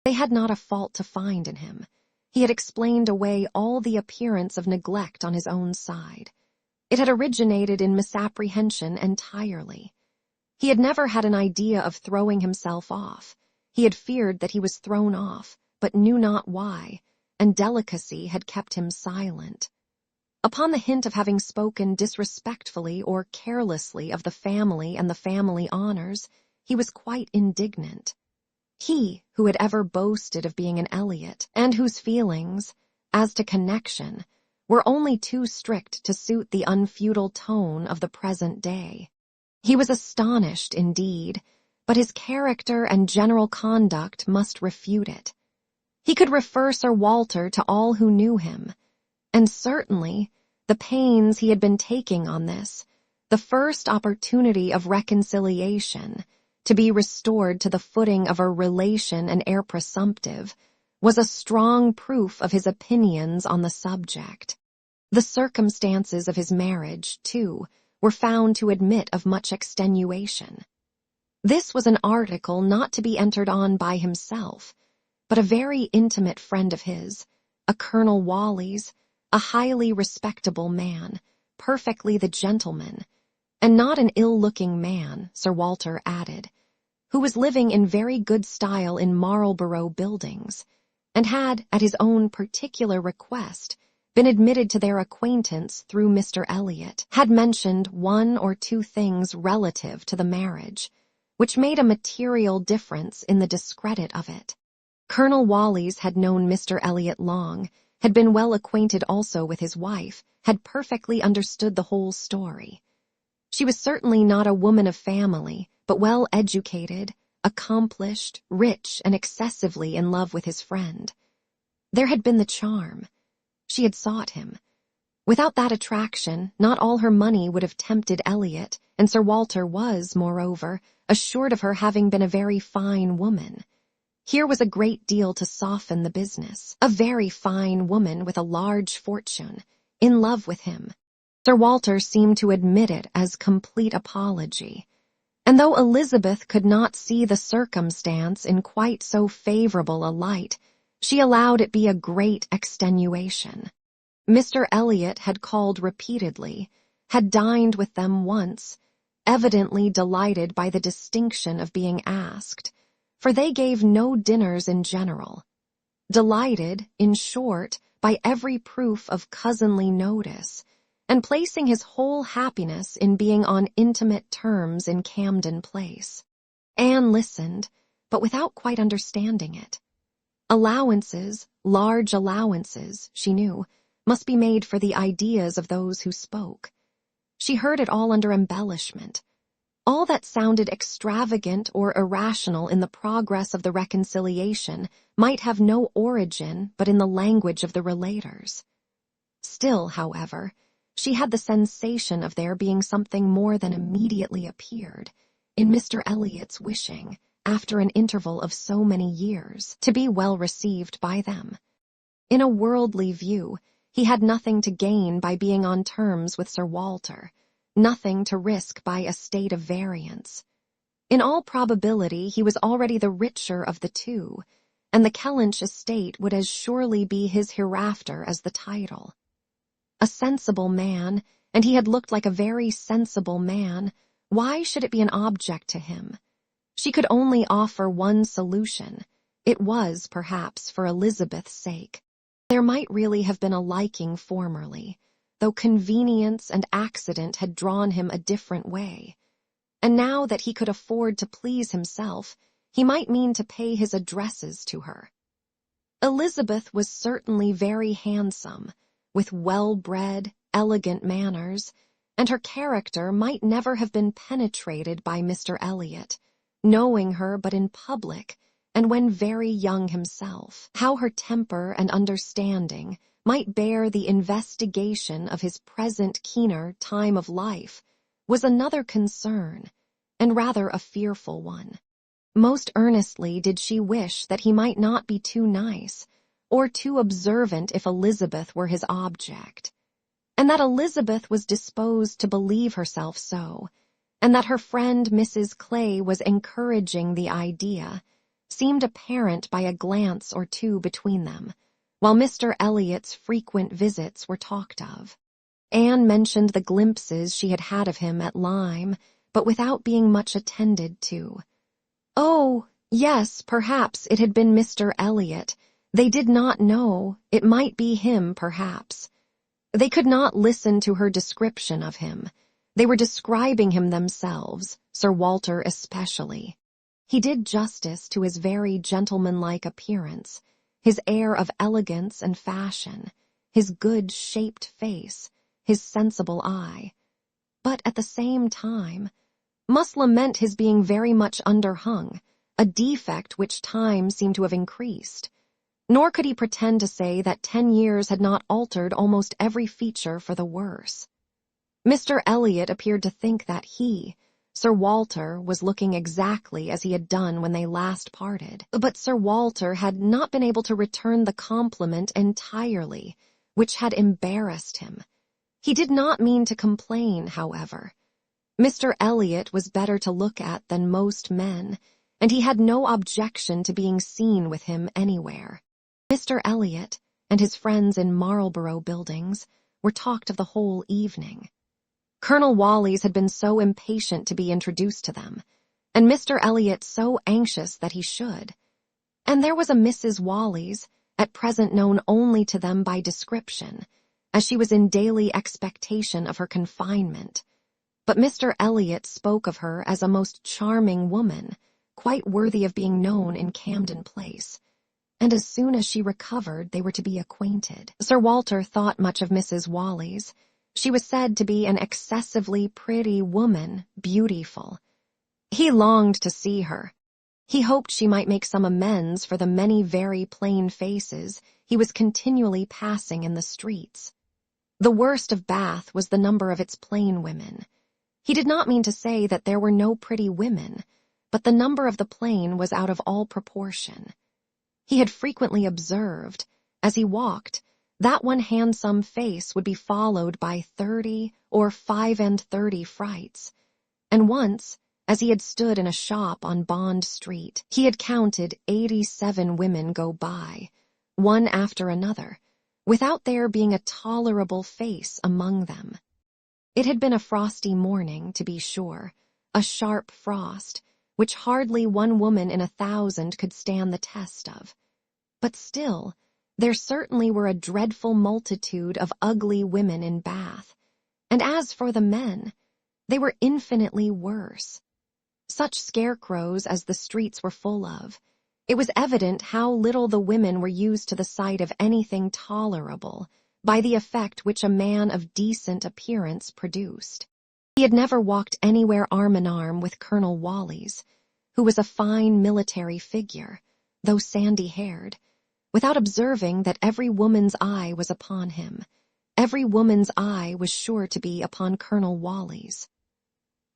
They had not a fault to find in him. He had explained away all the appearance of neglect on his own side. It had originated in misapprehension entirely. He had never had an idea of throwing himself off. He had feared that he was thrown off, but knew not why, and delicacy had kept him silent. Upon the hint of having spoken disrespectfully or carelessly of the family and the family honors, he was quite indignant. He, who had ever boasted of being an Elliot, and whose feelings, as to connection, were only too strict to suit the unfeudal tone of the present day. He was astonished indeed, but his character and general conduct must refute it. He could refer Sir Walter to all who knew him, and certainly the pains he had been taking on this, the first opportunity of reconciliation, to be restored to the footing of a relation and heir presumptive, was a strong proof of his opinions on the subject. The circumstances of his marriage, too, were found to admit of much extenuation. This was an article not to be entered on by himself, but a very intimate friend of his, a Colonel Wallis, a highly respectable man, perfectly the gentleman, and not an ill-looking man, Sir Walter added, who was living in very good style in Marlborough Buildings, and had, at his own particular request, been admitted to their acquaintance through Mr. Elliot, had mentioned 1 or 2 things relative to the marriage, which made a material difference in the discredit of it. Colonel Wallis had known Mr. Elliot long, had been well acquainted also with his wife, had perfectly understood the whole story. She was certainly not a woman of family, but well educated, accomplished, rich, and excessively in love with his friend. There had been the charm. She had sought him. Without that attraction, not all her money would have tempted Eliot, and Sir Walter was, moreover, assured of her having been a very fine woman. Here was a great deal to soften the business. A very fine woman with a large fortune, in love with him. Sir Walter seemed to admit it as complete apology. And though Elizabeth could not see the circumstance in quite so favorable a light, she allowed it be a great extenuation. Mr. Eliot had called repeatedly, had dined with them once, evidently delighted by the distinction of being asked, for they gave no dinners in general. Delighted, in short, by every proof of cousinly notice, and placing his whole happiness in being on intimate terms in Camden Place. Anne listened, but without quite understanding it. Allowances, large allowances, she knew, must be made for the ideas of those who spoke. She heard it all under embellishment. All that sounded extravagant or irrational in the progress of the reconciliation might have no origin but in the language of the relators. Still, however, she had the sensation of there being something more than immediately appeared, in Mr. Eliot's wishing, after an interval of so many years, to be well received by them. In a worldly view, he had nothing to gain by being on terms with Sir Walter, nothing to risk by a state of variance. In all probability he was already the richer of the two, and the Kellynch estate would as surely be his hereafter as the title. A sensible man, and he had looked like a very sensible man, why should it be an object to him? She could only offer one solution. It was, perhaps, for Elizabeth's sake. There might really have been a liking formerly, though convenience and accident had drawn him a different way. And now that he could afford to please himself, he might mean to pay his addresses to her. Elizabeth was certainly very handsome, with well-bred, elegant manners, and her character might never have been penetrated by Mr. Eliot, knowing her but in public, and when very young himself. How her temper and understanding might bear the investigation of his present keener time of life was another concern, and rather a fearful one. Most earnestly did she wish that he might not be too nice, or too observant if Elizabeth were his object, and that Elizabeth was disposed to believe herself so, and that her friend Mrs. Clay was encouraging the idea, seemed apparent by a glance or two between them, while Mr. Eliot's frequent visits were talked of. Anne mentioned the glimpses she had had of him at Lyme, but without being much attended to. Oh, yes, perhaps it had been Mr. Eliot. They did not know. It might be him, perhaps. They could not listen to her description of him. They were describing him themselves, Sir Walter especially. He did justice to his very gentlemanlike appearance, his air of elegance and fashion, his good-shaped face, his sensible eye. But at the same time, must lament his being very much underhung, a defect which time seemed to have increased. Nor could he pretend to say that 10 years had not altered almost every feature for the worse. Mr. Eliot appeared to think that he, Sir Walter, was looking exactly as he had done when they last parted, but Sir Walter had not been able to return the compliment entirely, which had embarrassed him. He did not mean to complain, however. Mr. Eliot was better to look at than most men, and he had no objection to being seen with him anywhere. Mr. Eliot and his friends in Marlborough Buildings were talked of the whole evening. Colonel Wallis had been so impatient to be introduced to them, and Mr. Eliot so anxious that he should. And there was a Mrs. Wallis, at present known only to them by description, as she was in daily expectation of her confinement. But Mr. Eliot spoke of her as a most charming woman, quite worthy of being known in Camden Place, and as soon as she recovered they were to be acquainted. Sir Walter thought much of Mrs. Wallis. She was said to be an excessively pretty woman, beautiful. He longed to see her. He hoped she might make some amends for the many very plain faces he was continually passing in the streets. The worst of Bath was the number of its plain women. He did not mean to say that there were no pretty women, but the number of the plain was out of all proportion. He had frequently observed, as he walked, that one handsome face would be followed by 30 or 35 frights, and once, as he had stood in a shop on Bond Street, he had counted 87 women go by, one after another, without there being a tolerable face among them. It had been a frosty morning, to be sure, a sharp frost, which hardly one woman in 1,000 could stand the test of. But still, there certainly were a dreadful multitude of ugly women in Bath, and as for the men, they were infinitely worse. Such scarecrows as the streets were full of, it was evident how little the women were used to the sight of anything tolerable by the effect which a man of decent appearance produced. He had never walked anywhere arm in arm with Colonel Wallis, who was a fine military figure, though sandy-haired, without observing that every woman's eye was upon him. Every woman's eye was sure to be upon Colonel Wallis.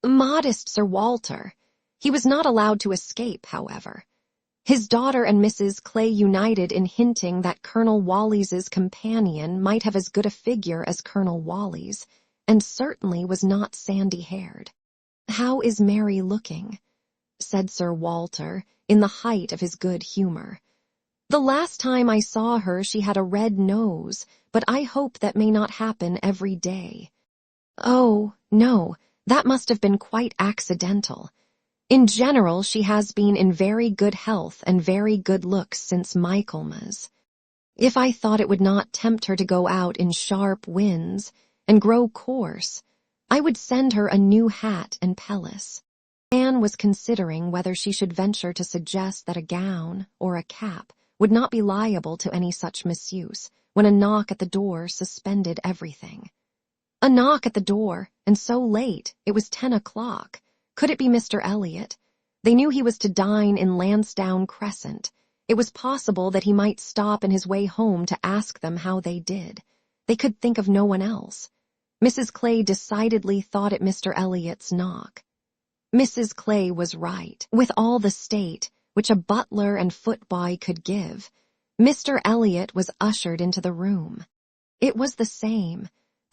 Modest Sir Walter! He was not allowed to escape, however. His daughter and Mrs. Clay united in hinting that Colonel Wallis's companion might have as good a figure as Colonel Wallis, and certainly was not sandy-haired. "How is Mary looking?" said Sir Walter, in the height of his good humor. "The last time I saw her she had a red nose, but I hope that may not happen every day." "Oh, no, that must have been quite accidental. In general, she has been in very good health and very good looks since Michaelmas. If I thought it would not tempt her to go out in sharp winds and grow coarse, I would send her a new hat and pelisse." Anne was considering whether she should venture to suggest that a gown or a cap would not be liable to any such misuse, when a knock at the door suspended everything. A knock at the door, and so late, it was 10 o'clock. Could it be Mr. Elliot? They knew he was to dine in Lansdowne Crescent. It was possible that he might stop in his way home to ask them how they did. They could think of no one else. Mrs. Clay decidedly thought it Mr. Elliot's knock. Mrs. Clay was right. With all the state which a butler and footboy could give, Mr. Elliot was ushered into the room. It was the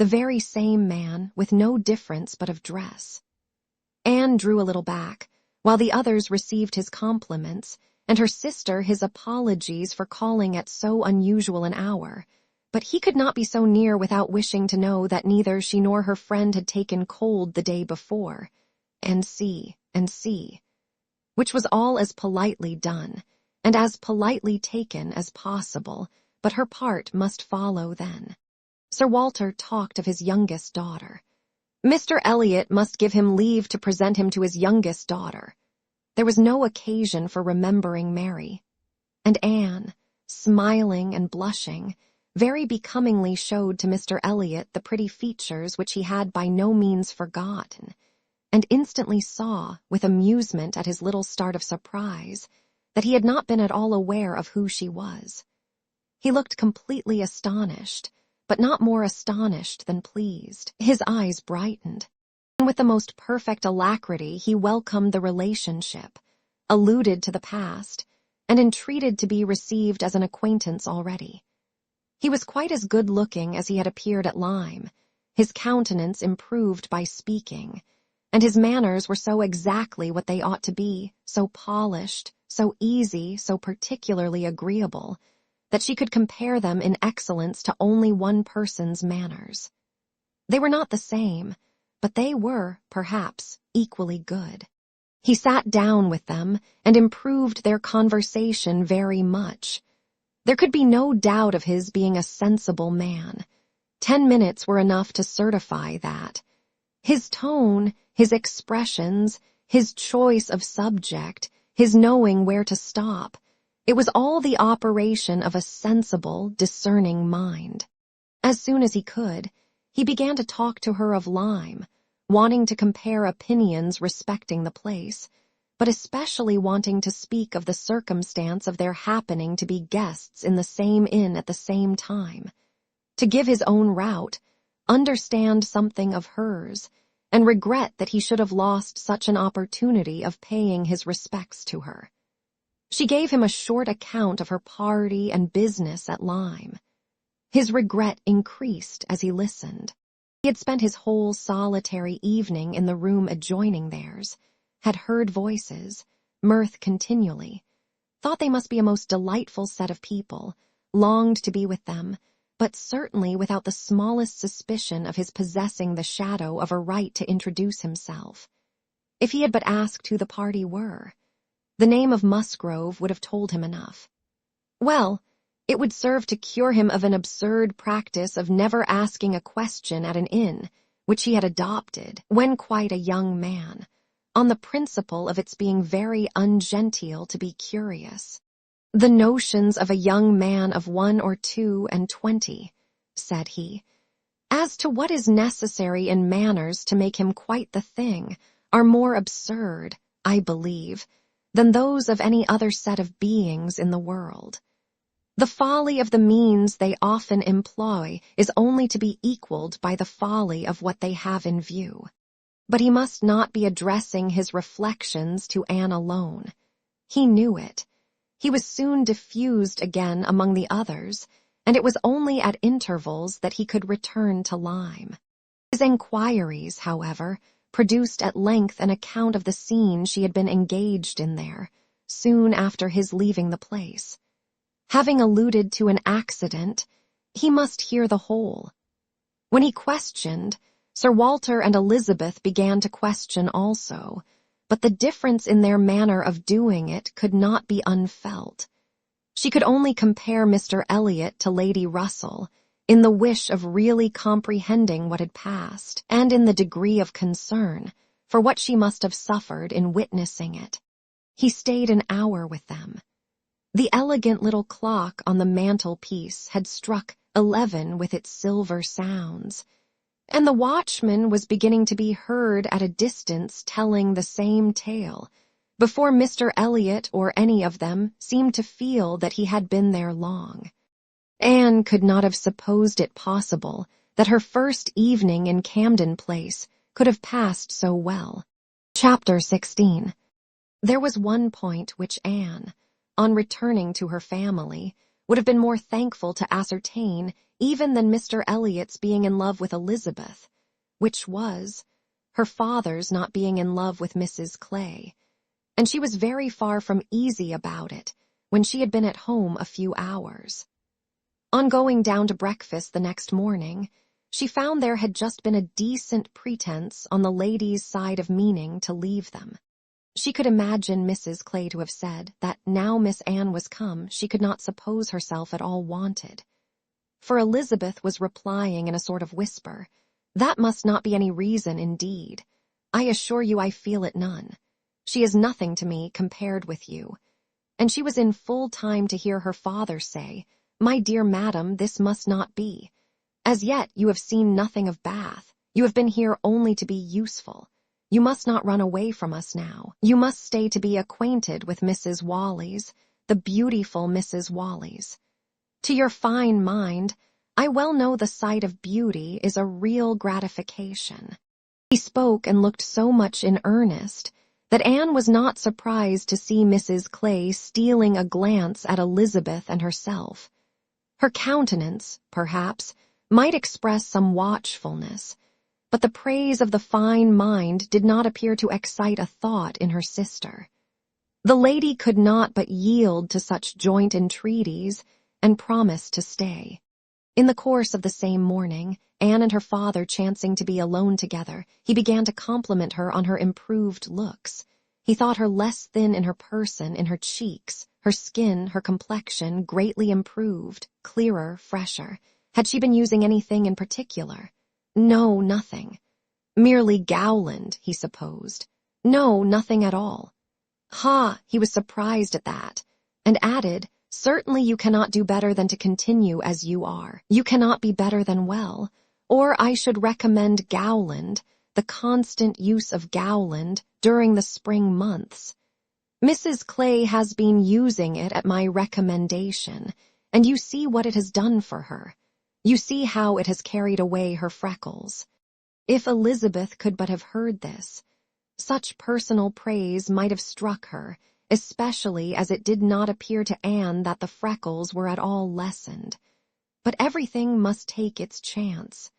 very same man, with no difference but of dress. Anne drew a little back, while the others received his compliments, and her sister his apologies for calling at so unusual an hour, but he could not be so near without wishing to know that neither she nor her friend had taken cold the day before, and see, which was all as politely done, and as politely taken as possible, but her part must follow then. Sir Walter talked of his youngest daughter. Mr. Elliot must give him leave to present him to his youngest daughter. There was no occasion for remembering Mary. And Anne, smiling and blushing, very becomingly showed to Mr. Elliot the pretty features which he had by no means forgotten, and instantly saw, with amusement at his little start of surprise, that he had not been at all aware of who she was. He looked completely astonished, but not more astonished than pleased. His eyes brightened, and with the most perfect alacrity he welcomed the relationship, alluded to the past, and entreated to be received as an acquaintance already. He was quite as good-looking as he had appeared at Lyme, his countenance improved by speaking, and his manners were so exactly what they ought to be, so polished, so easy, so particularly agreeable, that she could compare them in excellence to only one person's manners. They were not the same, but they were, perhaps, equally good. He sat down with them and improved their conversation very much. There could be no doubt of his being a sensible man. 10 minutes were enough to certify that. His tone, his expressions, his choice of subject, his knowing where to stop, It was all the operation of a sensible, discerning mind. As soon as he could, he began to talk to her of Lyme, wanting to compare opinions respecting the place, but especially wanting to speak of the circumstance of their happening to be guests in the same inn at the same time, to give his own route, understand something of hers, and regret that he should have lost such an opportunity of paying his respects to her. She gave him a short account of her party and business at Lyme. His regret increased as he listened. He had spent his whole solitary evening in the room adjoining theirs, had heard voices, mirth continually, thought they must be a most delightful set of people, longed to be with them, but certainly without the smallest suspicion of his possessing the shadow of a right to introduce himself. If he had but asked who the party were, the name of Musgrove would have told him enough. Well, it would serve to cure him of an absurd practice of never asking a question at an inn, which he had adopted when quite a young man, on the principle of its being very ungenteel to be curious. "The notions of a young man of 21 or 22, said he, as to what is necessary in manners to make him quite the thing, are more absurd, I believe, than those of any other set of beings in the world. The folly of the means they often employ is only to be equaled by the folly of what they have in view. But he must not be addressing his reflections to Anne alone. He knew it. He was soon diffused again among the others, and it was only at intervals that he could return to Lyme. His enquiries, however, produced at length an account of the scene she had been engaged in there, soon after his leaving the place. Having alluded to an accident, he must hear the whole. When he questioned, Sir Walter and Elizabeth began to question also, but the difference in their manner of doing it could not be unfelt. She could only compare Mr. Elliot to Lady Russell, in the wish of really comprehending what had passed, and in the degree of concern for what she must have suffered in witnessing it. He stayed an hour with them. The elegant little clock on the mantelpiece had struck 11 with its silver sounds, and the watchman was beginning to be heard at a distance telling the same tale, before Mr. Elliot or any of them seemed to feel that he had been there long. Anne could not have supposed it possible that her first evening in Camden Place could have passed so well. Chapter 16. There was one point which Anne, on returning to her family, would have been more thankful to ascertain even than Mr. Elliot's being in love with Elizabeth, which was her father's not being in love with Mrs. Clay, and she was very far from easy about it when she had been at home a few hours. On going down to breakfast the next morning, she found there had just been a decent pretense on the ladies' side of meaning to leave them. She could imagine Mrs. Clay to have said that now Miss Anne was come, she could not suppose herself at all wanted. For Elizabeth was replying in a sort of whisper, "That must not be any reason indeed. I assure you I feel it none. She is nothing to me compared with you." And she was in full time to hear her father say, "My dear madam, this must not be. As yet you have seen nothing of Bath. You have been here only to be useful. You must not run away from us now. You must stay to be acquainted with Mrs. Wallis, the beautiful Mrs. Wallis. To your fine mind, I well know the sight of beauty is a real gratification." He spoke and looked so much in earnest that Anne was not surprised to see Mrs. Clay stealing a glance at Elizabeth and herself. Her countenance, perhaps, might express some watchfulness, but the praise of the fine mind did not appear to excite a thought in her sister. The lady could not but yield to such joint entreaties and promised to stay. In the course of the same morning, Anne and her father chancing to be alone together, he began to compliment her on her improved looks. He thought her less thin in her person, in her cheeks, her skin, her complexion, greatly improved, clearer, fresher. Had she been using anything in particular? No, nothing. Merely Gowland, he supposed. No, nothing at all. Ha! He was surprised at that. and added, "Certainly you cannot do better than to continue as you are. You cannot be better than well. Or I should recommend Gowland, the constant use of Gowland during the spring months. Mrs. Clay has been using it at my recommendation, and you see what it has done for her. You see how it has carried away her freckles." If Elizabeth could but have heard this, such personal praise might have struck her, especially as it did not appear to Anne that the freckles were at all lessened. But everything must take its chance.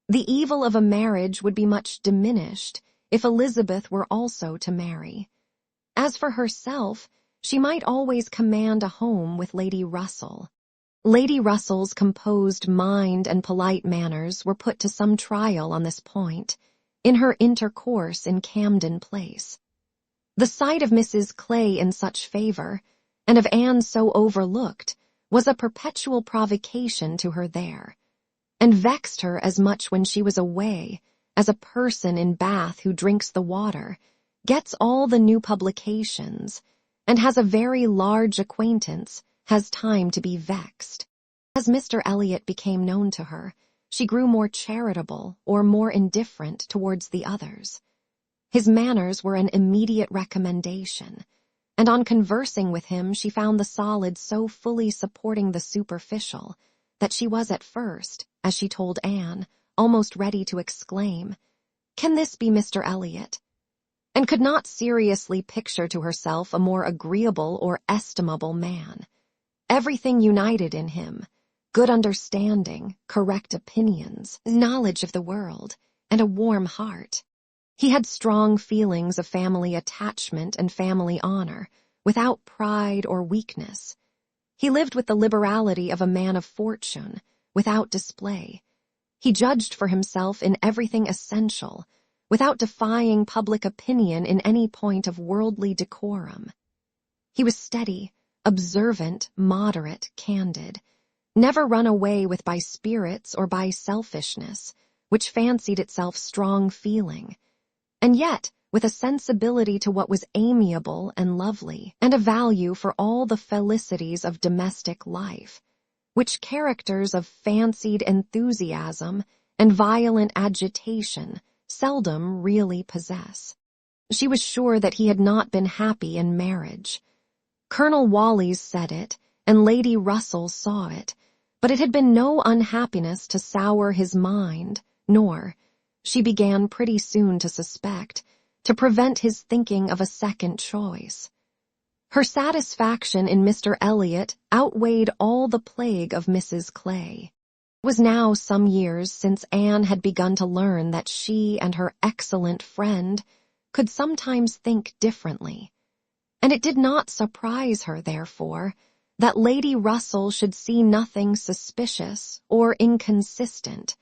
The evil of a marriage would be much diminished if Elizabeth were also to marry. As for herself, she might always command a home with Lady Russell. Lady Russell's composed mind and polite manners were put to some trial on this point, in her intercourse in Camden Place. The sight of Mrs. Clay in such favor, and of Anne so overlooked, was a perpetual provocation to her there, and vexed her as much when she was away as a person in Bath who drinks the water, gets all the new publications, and has a very large acquaintance, has time to be vexed. As Mr. Elliot became known to her, she grew more charitable or more indifferent towards the others. His manners were an immediate recommendation, and on conversing with him she found the solid so fully supporting the superficial that she was at first, as she told Anne, almost ready to exclaim, "Can this be Mr. Elliot?" and could not seriously picture to herself a more agreeable or estimable man. Everything united in him: good understanding, correct opinions, knowledge of the world, and a warm heart. He had strong feelings of family attachment and family honor, without pride or weakness. He lived with the liberality of a man of fortune, without display. He judged for himself in everything essential, without defying public opinion in any point of worldly decorum. He was steady, observant, moderate, candid, never run away with by spirits or by selfishness, which fancied itself strong feeling, and yet with a sensibility to what was amiable and lovely, and a value for all the felicities of domestic life, which characters of fancied enthusiasm and violent agitation seldom really possess. She was sure that he had not been happy in marriage. Colonel Wallis said it, and Lady Russell saw it, but it had been no unhappiness to sour his mind, nor, she began pretty soon to suspect, to prevent his thinking of a second choice. Her satisfaction in Mr. Elliot outweighed all the plague of Mrs. Clay. It was now some years since Anne had begun to learn that she and her excellent friend could sometimes think differently, and it did not surprise her, therefore, that Lady Russell should see nothing suspicious or inconsistent,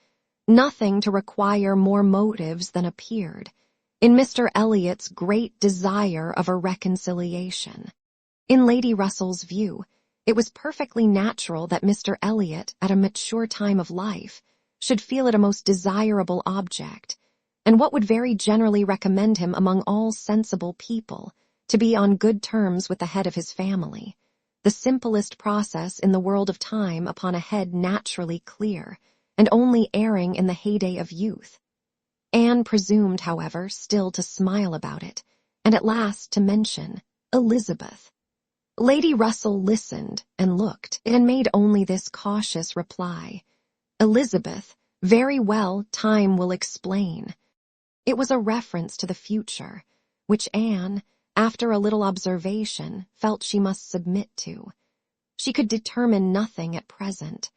nothing to require more motives than appeared, in Mr. Elliot's great desire of a reconciliation. In Lady Russell's view, it was perfectly natural that Mr. Elliot, at a mature time of life, should feel it a most desirable object, and what would very generally recommend him among all sensible people, to be on good terms with the head of his family, the simplest process in the world of time upon a head naturally clear, and only erring in the heyday of youth. Anne presumed, however, still to smile about it, and at last to mention Elizabeth. Lady Russell listened and looked, and made only this cautious reply, "Elizabeth, very well, time will explain." It was a reference to the future, which Anne, after a little observation, felt she must submit to. She could determine nothing at present.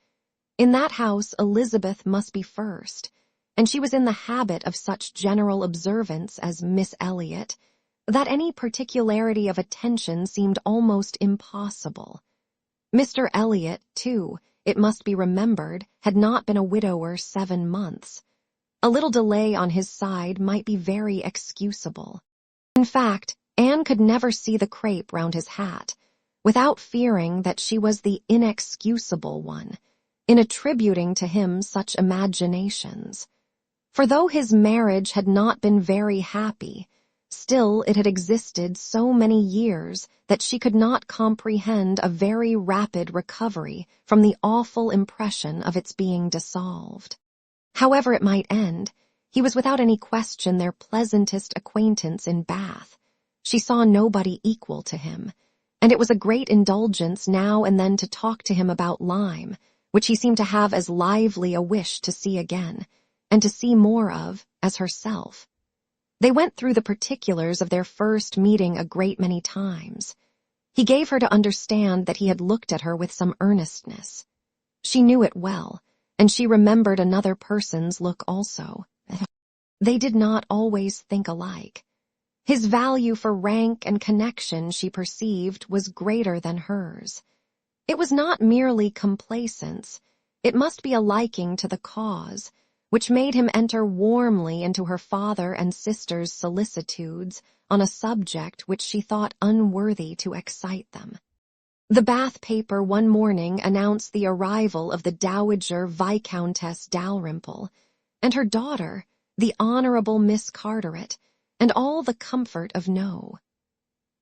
In that house Elizabeth must be first, and she was in the habit of such general observance as Miss Elliot, that any particularity of attention seemed almost impossible. Mr. Elliot, too, it must be remembered, had not been a widower 7 months. A little delay on his side might be very excusable. In fact, Anne could never see the crape round his hat, without fearing that she was the inexcusable one, in attributing to him such imaginations. For though his marriage had not been very happy, Still, it had existed so many years that she could not comprehend a very rapid recovery from the awful impression of its being dissolved. However it might end, he was without any question their pleasantest acquaintance in Bath. She saw nobody equal to him, and it was a great indulgence now and then to talk to him about Lyme, which he seemed to have as lively a wish to see again, and to see more of, as herself. They went through the particulars of their first meeting a great many times. He gave her to understand that he had looked at her with some earnestness. She knew it well, and she remembered another person's look also. They did not always think alike. His value for rank and connection, she perceived, was greater than hers. It was not merely complacence, it must be a liking to the cause, which made him enter warmly into her father and sister's solicitudes on a subject which she thought unworthy to excite them. The Bath paper one morning announced the arrival of the Dowager Viscountess Dalrymple, and her daughter, the Honorable Miss Carteret, and all the comfort of know.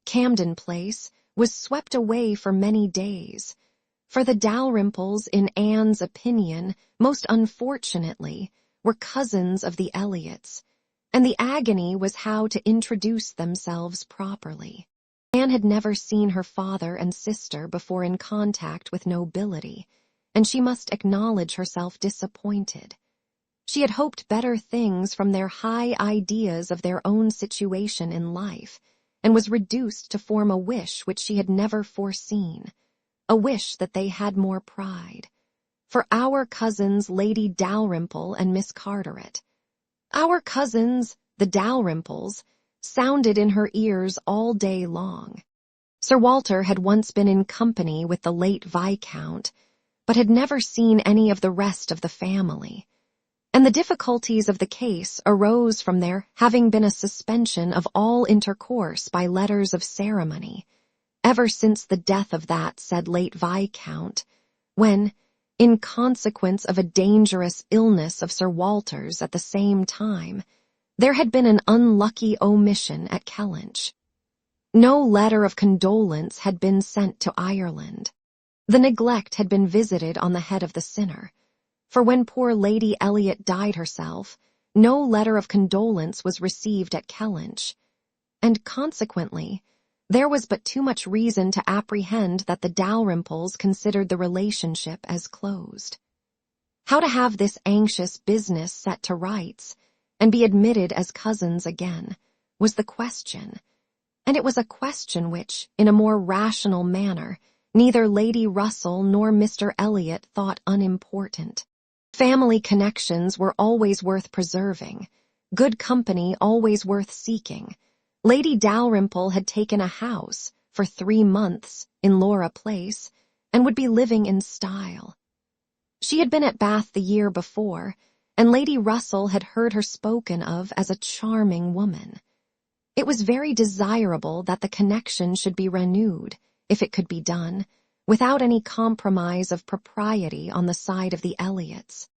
Camden Place was swept away for many days, for the Dalrymples, in Anne's opinion, most unfortunately, were cousins of the Elliots, and the agony was how to introduce themselves properly. Anne had never seen her father and sister before in contact with nobility, and she must acknowledge herself disappointed. She had hoped better things from their high ideas of their own situation in life, and was reduced to form a wish which she had never foreseen, a wish that they had more pride. For our cousins Lady Dalrymple and Miss Carteret. Our cousins, the Dalrymples, sounded in her ears all day long. Sir Walter had once been in company with the late Viscount, but had never seen any of the rest of the family, and the difficulties of the case arose from there having been a suspension of all intercourse by letters of ceremony, ever since the death of that said late Viscount, when, in consequence of a dangerous illness of Sir Walter's at the same time, there had been an unlucky omission at Kellynch. No letter of condolence had been sent to Ireland. The neglect had been visited on the head of the sinner, for when poor Lady Elliot died herself, no letter of condolence was received at Kellynch, and consequently, there was but too much reason to apprehend that the Dalrymples considered the relationship as closed. How to have this anxious business set to rights, and be admitted as cousins again, was the question, and it was a question which, in a more rational manner, neither Lady Russell nor Mr. Elliot thought unimportant. Family connections were always worth preserving, good company always worth seeking. Lady Dalrymple had taken a house for 3 months in Laura Place, and would be living in style. She had been at Bath the year before, and Lady Russell had heard her spoken of as a charming woman. It was very desirable that the connection should be renewed, if it could be done, without any compromise of propriety on the side of the Elliots.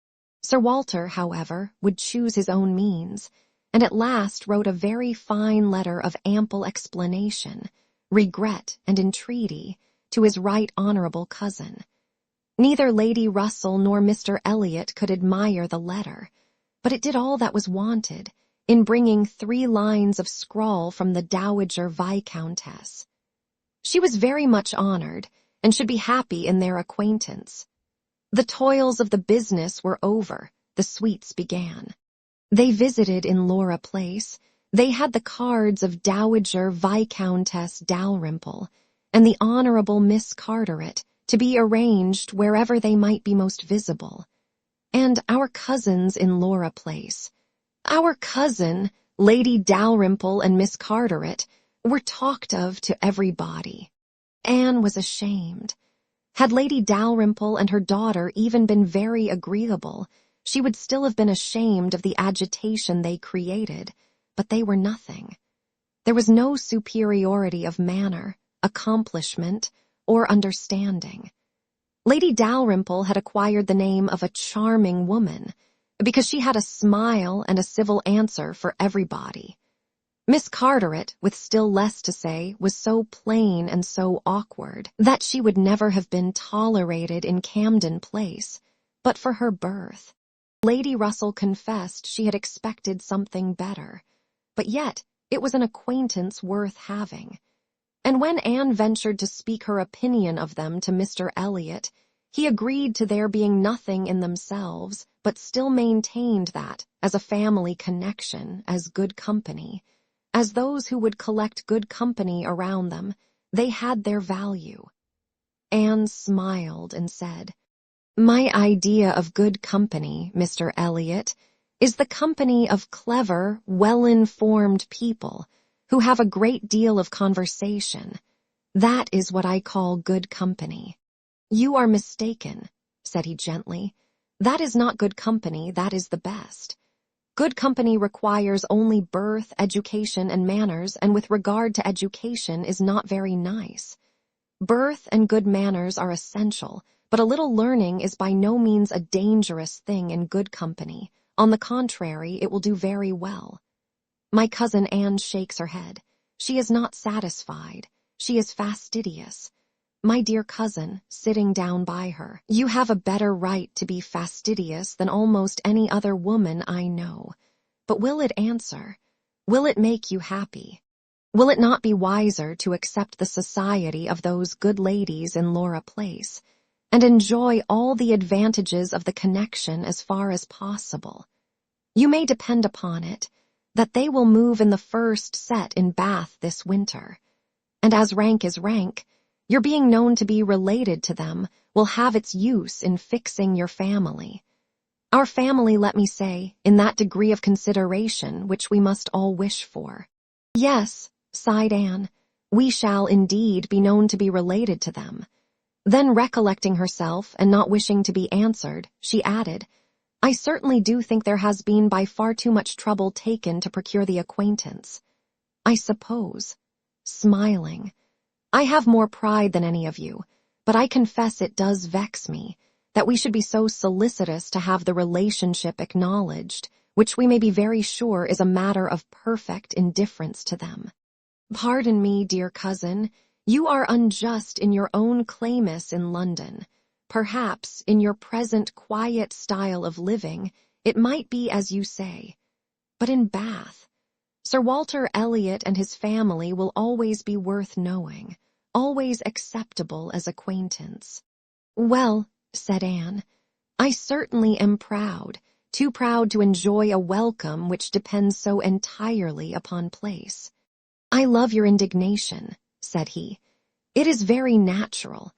Sir Walter, however, would choose his own means, and at last wrote a very fine letter of ample explanation, regret, and entreaty to his right honourable cousin. Neither Lady Russell nor Mr. Elliot could admire the letter, but it did all that was wanted, in bringing 3 lines of scrawl from the Dowager Viscountess. She was very much honoured, and should be happy in their acquaintance. The toils of the business were over, the sweets began. They visited in Laura Place, they had the cards of Dowager Viscountess Dalrymple, and the Honourable Miss Carteret, to be arranged wherever they might be most visible. And our cousins in Laura Place, our cousin, Lady Dalrymple and Miss Carteret, were talked of to everybody. Anne was ashamed. Had Lady Dalrymple and her daughter even been very agreeable, she would still have been ashamed of the agitation they created, but they were nothing. There was no superiority of manner, accomplishment, or understanding. Lady Dalrymple had acquired the name of a charming woman, because she had a smile and a civil answer for everybody. Miss Carteret, with still less to say, was so plain and so awkward that she would never have been tolerated in Camden Place, but for her birth. Lady Russell confessed she had expected something better, but yet it was an acquaintance worth having. And when Anne ventured to speak her opinion of them to Mr. Elliot, he agreed to their being nothing in themselves, but still maintained that, as a family connection, as good company, as those who would collect good company around them, they had their value. Anne smiled and said, "My idea of good company, Mr. Elliot, is the company of clever, well-informed people who have a great deal of conversation. That is what I call good company." "You are mistaken," said he gently. "That is not good company, that is the best. Good company requires only birth, education, and manners, and with regard to education is not very nice. Birth and good manners are essential, but a little learning is by no means a dangerous thing in good company. On the contrary, it will do very well." My cousin Anne shakes her head. She is not satisfied. She is fastidious. My dear cousin, sitting down by her, you have a better right to be fastidious than almost any other woman I know. But will it answer? Will it make you happy? Will it not be wiser to accept the society of those good ladies in Laura Place, and enjoy all the advantages of the connection as far as possible? You may depend upon it that they will move in the first set in Bath this winter, and as rank is rank, your being known to be related to them will have its use in fixing your family. Our family, let me say, in that degree of consideration which we must all wish for. Yes, sighed Anne, we shall indeed be known to be related to them. Then recollecting herself and not wishing to be answered, she added, I certainly do think there has been by far too much trouble taken to procure the acquaintance. I suppose, smiling, I have more pride than any of you, but I confess it does vex me that we should be so solicitous to have the relationship acknowledged, which we may be very sure is a matter of perfect indifference to them. Pardon me, dear cousin, you are unjust in your own claimus in London. Perhaps, in your present quiet style of living, it might be as you say. But in Bath, Sir Walter Elliot and his family will always be worth knowing, always acceptable as acquaintance. Well, said Anne, I certainly am proud, too proud to enjoy a welcome which depends so entirely upon place. I love your indignation, said he. It is very natural.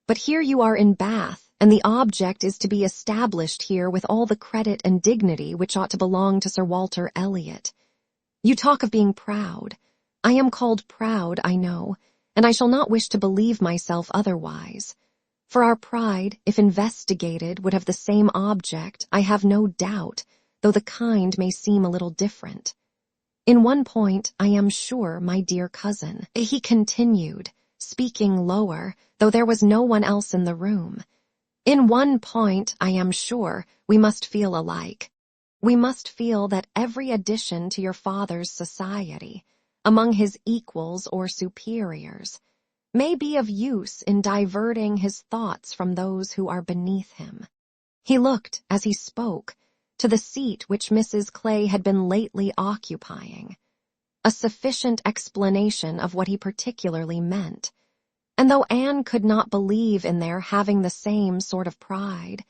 But here you are in Bath, and the object is to be established here with all the credit and dignity which ought to belong to Sir Walter Elliot. You talk of being proud. I am called proud, I know, and I shall not wish to believe myself otherwise. For our pride, if investigated, would have the same object, I have no doubt, though the kind may seem a little different. In one point, I am sure, my dear cousin, he continued, speaking lower, though there was no one else in the room. In one point, I am sure, we must feel alike. We must feel that every addition to your father's society, among his equals or superiors, may be of use in diverting his thoughts from those who are beneath him. He looked, as he spoke, to the seat which Mrs. Clay had been lately occupying, a sufficient explanation of what he particularly meant, and though Anne could not believe in their having the same sort of pride,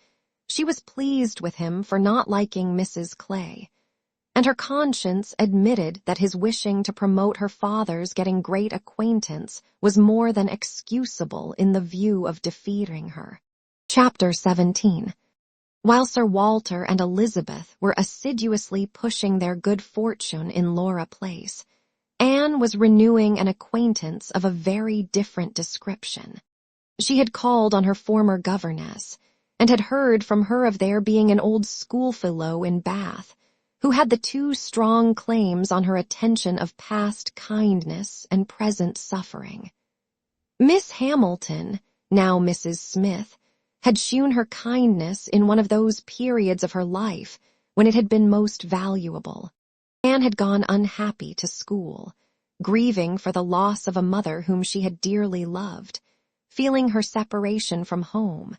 she was pleased with him for not liking Mrs. Clay, and her conscience admitted that his wishing to promote her father's getting great acquaintance was more than excusable in the view of defeating her. Chapter 17. While Sir Walter and Elizabeth were assiduously pushing their good fortune in Laura Place, Anne was renewing an acquaintance of a very different description. She had called on her former governess, and had heard from her of there being an old schoolfellow in Bath, who had the two strong claims on her attention of past kindness and present suffering. Miss Hamilton, now Mrs. Smith, had shewn her kindness in one of those periods of her life when it had been most valuable. Anne had gone unhappy to school, grieving for the loss of a mother whom she had dearly loved, feeling her separation from home,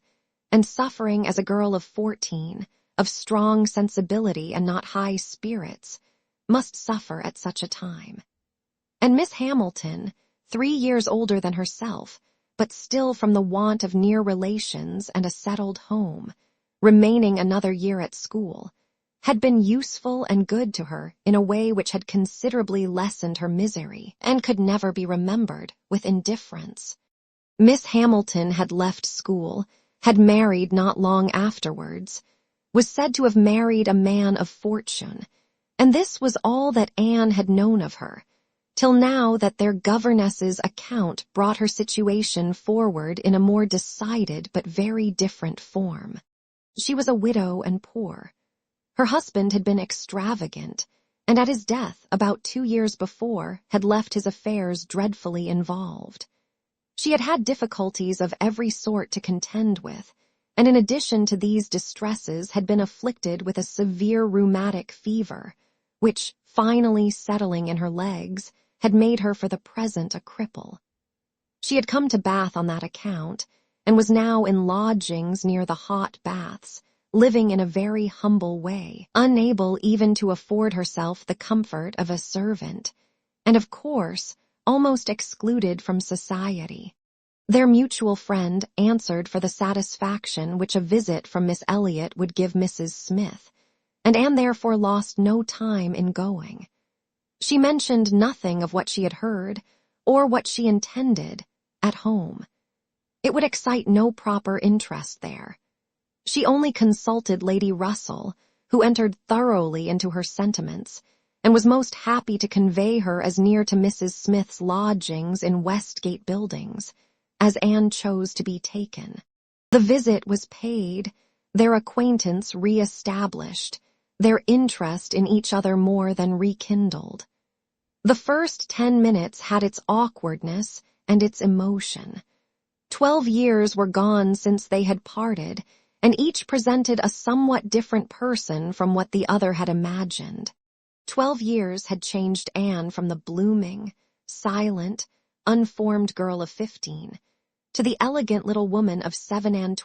and suffering as a girl of 14, of strong sensibility and not high spirits, must suffer at such a time. And Miss Hamilton, 3 years older than herself, but still from the want of near relations and a settled home, remaining another year at school, had been useful and good to her in a way which had considerably lessened her misery and could never be remembered with indifference. Miss Hamilton had left school, had married not long afterwards, was said to have married a man of fortune, and this was all that Anne had known of her, till now that their governess's account brought her situation forward in a more decided but very different form. She was a widow and poor. Her husband had been extravagant, and at his death, about 2 years before, had left his affairs dreadfully involved. She had had difficulties of every sort to contend with, and in addition to these distresses had been afflicted with a severe rheumatic fever, which, finally settling in her legs, had made her for the present a cripple. She had come to Bath on that account, and was now in lodgings near the hot baths, living in a very humble way, unable even to afford herself the comfort of a servant, and of course almost excluded from society. Their mutual friend answered for the satisfaction which a visit from Miss Elliot would give Mrs. Smith, and Anne therefore lost no time in going. She mentioned nothing of what she had heard, or what she intended, at home. It would excite no proper interest there. She only consulted Lady Russell, who entered thoroughly into her sentiments, and was most happy to convey her as near to Mrs. Smith's lodgings in Westgate Buildings, as Anne chose to be taken. The visit was paid, their acquaintance re-established, their interest in each other more than rekindled. The first 10 minutes had its awkwardness and its emotion. 12 years were gone since they had parted, and each presented a somewhat different person from what the other had imagined. 12 years had changed Anne from the blooming, silent, unformed girl of 15 to the elegant little woman of 27,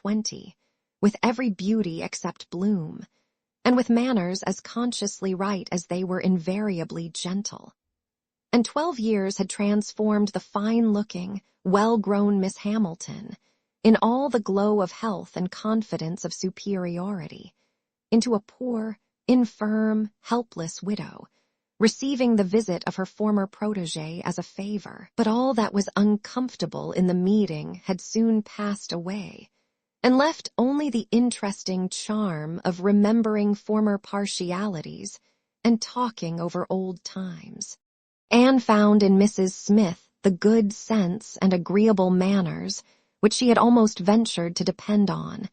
with every beauty except bloom, and with manners as consciously right as they were invariably gentle. And 12 years had transformed the fine-looking, well-grown Miss Hamilton, in all the glow of health and confidence of superiority, into a poor, infirm, helpless widow, receiving the visit of her former protégé as a favor. But all that was uncomfortable in the meeting had soon passed away, and left only the interesting charm of remembering former partialities and talking over old times. Anne found in Mrs. Smith the good sense and agreeable manners which she had almost ventured to depend on,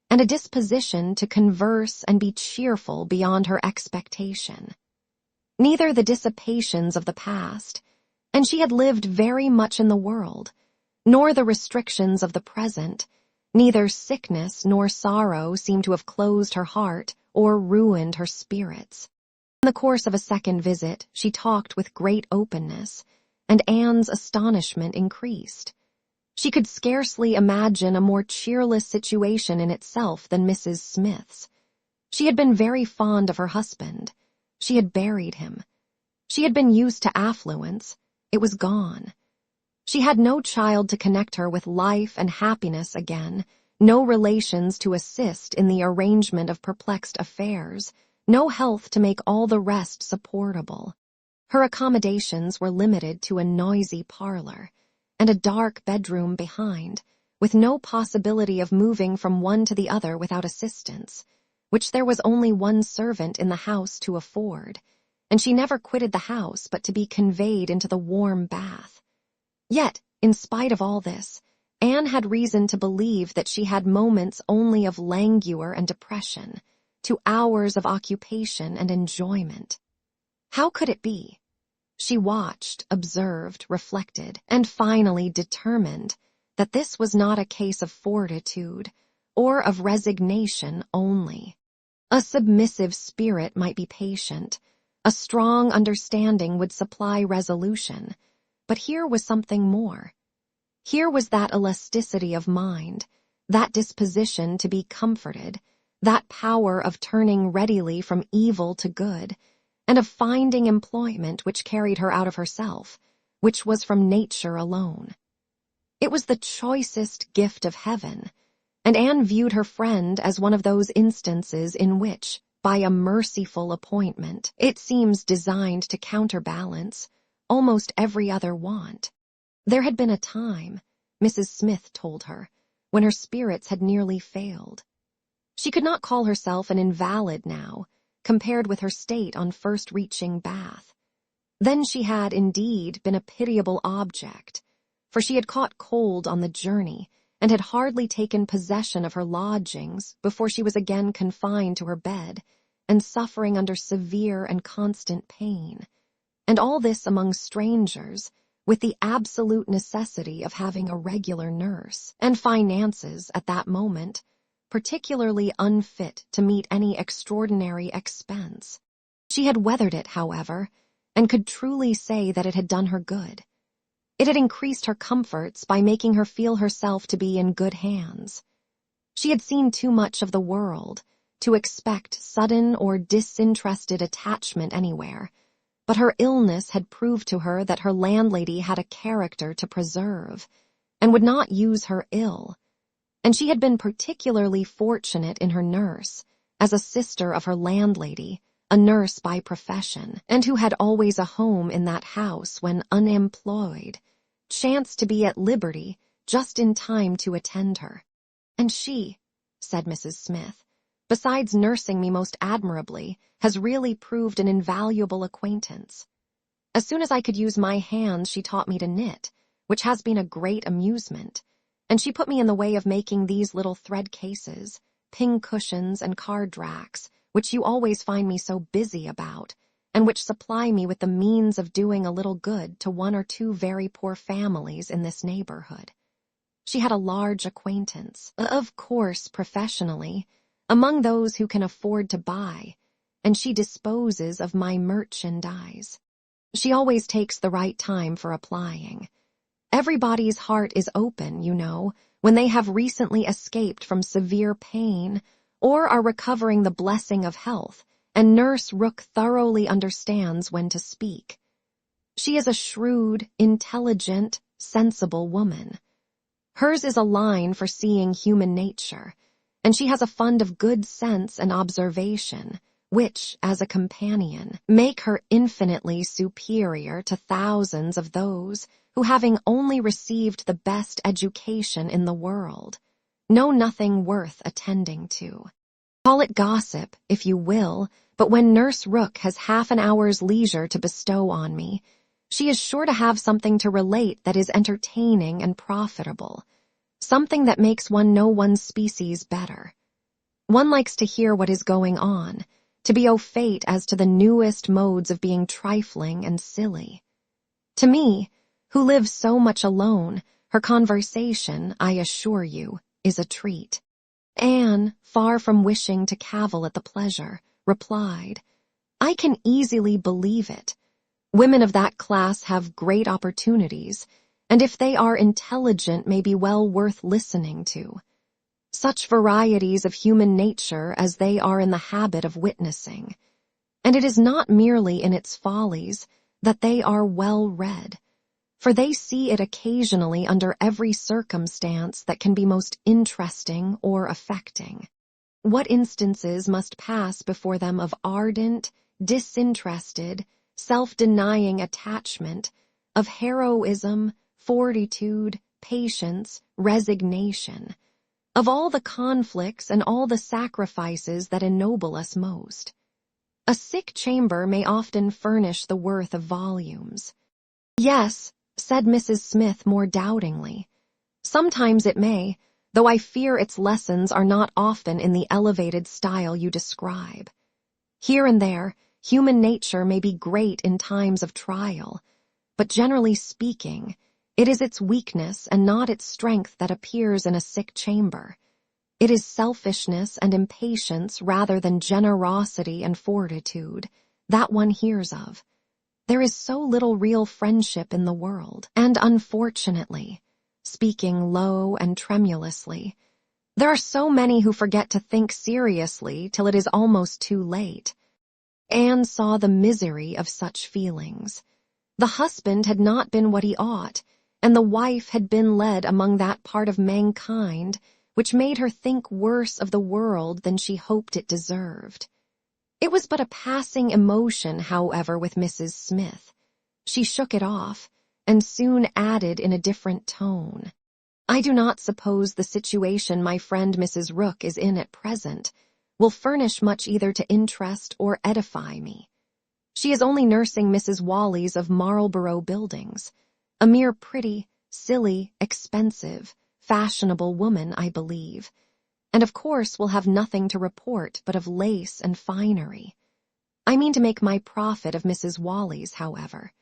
and a disposition to converse and be cheerful beyond her expectation. Neither the dissipations of the past, and she had lived very much in the world, nor the restrictions of the present, neither sickness nor sorrow seemed to have closed her heart or ruined her spirits. In the course of a second visit, she talked with great openness, and Anne's astonishment increased. She could scarcely imagine a more cheerless situation in itself than Mrs. Smith's. She had been very fond of her husband. She had buried him. She had been used to affluence. It was gone. She had no child to connect her with life and happiness again, no relations to assist in the arrangement of perplexed affairs, no health to make all the rest supportable. Her accommodations were limited to a noisy parlor, and a dark bedroom behind, with no possibility of moving from one to the other without assistance, which there was only one servant in the house to afford, and she never quitted the house but to be conveyed into the warm bath. Yet, in spite of all this, Anne had reason to believe that she had moments only of languor and depression, to hours of occupation and enjoyment. How could it be? She watched, observed, reflected, and finally determined that this was not a case of fortitude or of resignation only. A submissive spirit might be patient, A strong understanding would supply resolution, but here was something more. Here was that elasticity of mind, that disposition to be comforted, that power of turning readily from evil to good, and of finding employment which carried her out of herself, which was from nature alone. It was the choicest gift of heaven, and Anne viewed her friend as one of those instances in which, by a merciful appointment, it seems designed to counterbalance almost every other want. There had been a time, Mrs. Smith told her, when her spirits had nearly failed. She could not call herself an invalid now, compared with her state on first reaching Bath. Then she had indeed been a pitiable object, for she had caught cold on the journey and had hardly taken possession of her lodgings before she was again confined to her bed and suffering under severe and constant pain, and all this among strangers, with the absolute necessity of having a regular nurse, and finances at that moment particularly unfit to meet any extraordinary expense. She had weathered it, however, and could truly say that it had done her good. It had increased her comforts by making her feel herself to be in good hands. She had seen too much of the world to expect sudden or disinterested attachment anywhere, but her illness had proved to her that her landlady had a character to preserve, and would not use her ill, and she had been particularly fortunate in her nurse, as a sister of her landlady, a nurse by profession, and who had always a home in that house when unemployed, chanced to be at liberty just in time to attend her. And she, said Mrs. Smith, besides nursing me most admirably, has really proved an invaluable acquaintance. As soon as I could use my hands, she taught me to knit, which has been a great amusement, and she put me in the way of making these little thread cases, pin cushions, and card racks, which you always find me so busy about, and which supply me with the means of doing a little good to one or two very poor families in this neighborhood. She had a large acquaintance, of course professionally, among those who can afford to buy, and she disposes of my merchandise. She always takes the right time for applying. Everybody's heart is open, you know, when they have recently escaped from severe pain or are recovering the blessing of health, and Nurse Rook thoroughly understands when to speak. She is a shrewd, intelligent, sensible woman. Hers is a line for seeing human nature, and she has a fund of good sense and observation, which, as a companion, make her infinitely superior to thousands of those who, having only received the best education in the world, know nothing worth attending to. Call it gossip, if you will, but when Nurse Rook has half an hour's leisure to bestow on me, she is sure to have something to relate that is entertaining and profitable, something that makes one know one's species better. One likes to hear what is going on, to be au fait as to the newest modes of being trifling and silly. To me, who live so much alone, her conversation, I assure you, is a treat. Anne, far from wishing to cavil at the pleasure, replied, I can easily believe it. Women of that class have great opportunities, and if they are intelligent may be well worth listening to. Such varieties of human nature as they are in the habit of witnessing. And it is not merely in its follies that they are well read, for they see it occasionally under every circumstance that can be most interesting or affecting. What instances must pass before them of ardent, disinterested, self-denying attachment, of heroism, fortitude, patience, resignation, of all the conflicts and all the sacrifices that ennoble us most. A sick chamber may often furnish the worth of volumes. Yes, said Mrs. Smith more doubtingly. Sometimes it may, though I fear its lessons are not often in the elevated style you describe. Here and there, human nature may be great in times of trial, but generally speaking, it is its weakness and not its strength that appears in a sick chamber. It is selfishness and impatience rather than generosity and fortitude that one hears of. There is so little real friendship in the world, and unfortunately, speaking low and tremulously, there are so many who forget to think seriously till it is almost too late. Anne saw the misery of such feelings. The husband had not been what he ought, and the wife had been led among that part of mankind which made her think worse of the world than she hoped it deserved. It was but a passing emotion, however, with Mrs. Smith. She shook it off, and soon added in a different tone, "I do not suppose the situation my friend Mrs. Rook is in at present will furnish much either to interest or edify me. She is only nursing Mrs. Wallis of Marlborough Buildings, a mere pretty, silly, expensive, fashionable woman, I believe, and of course will have nothing to report but of lace and finery. I mean to make my profit of Mrs. Wallis, however.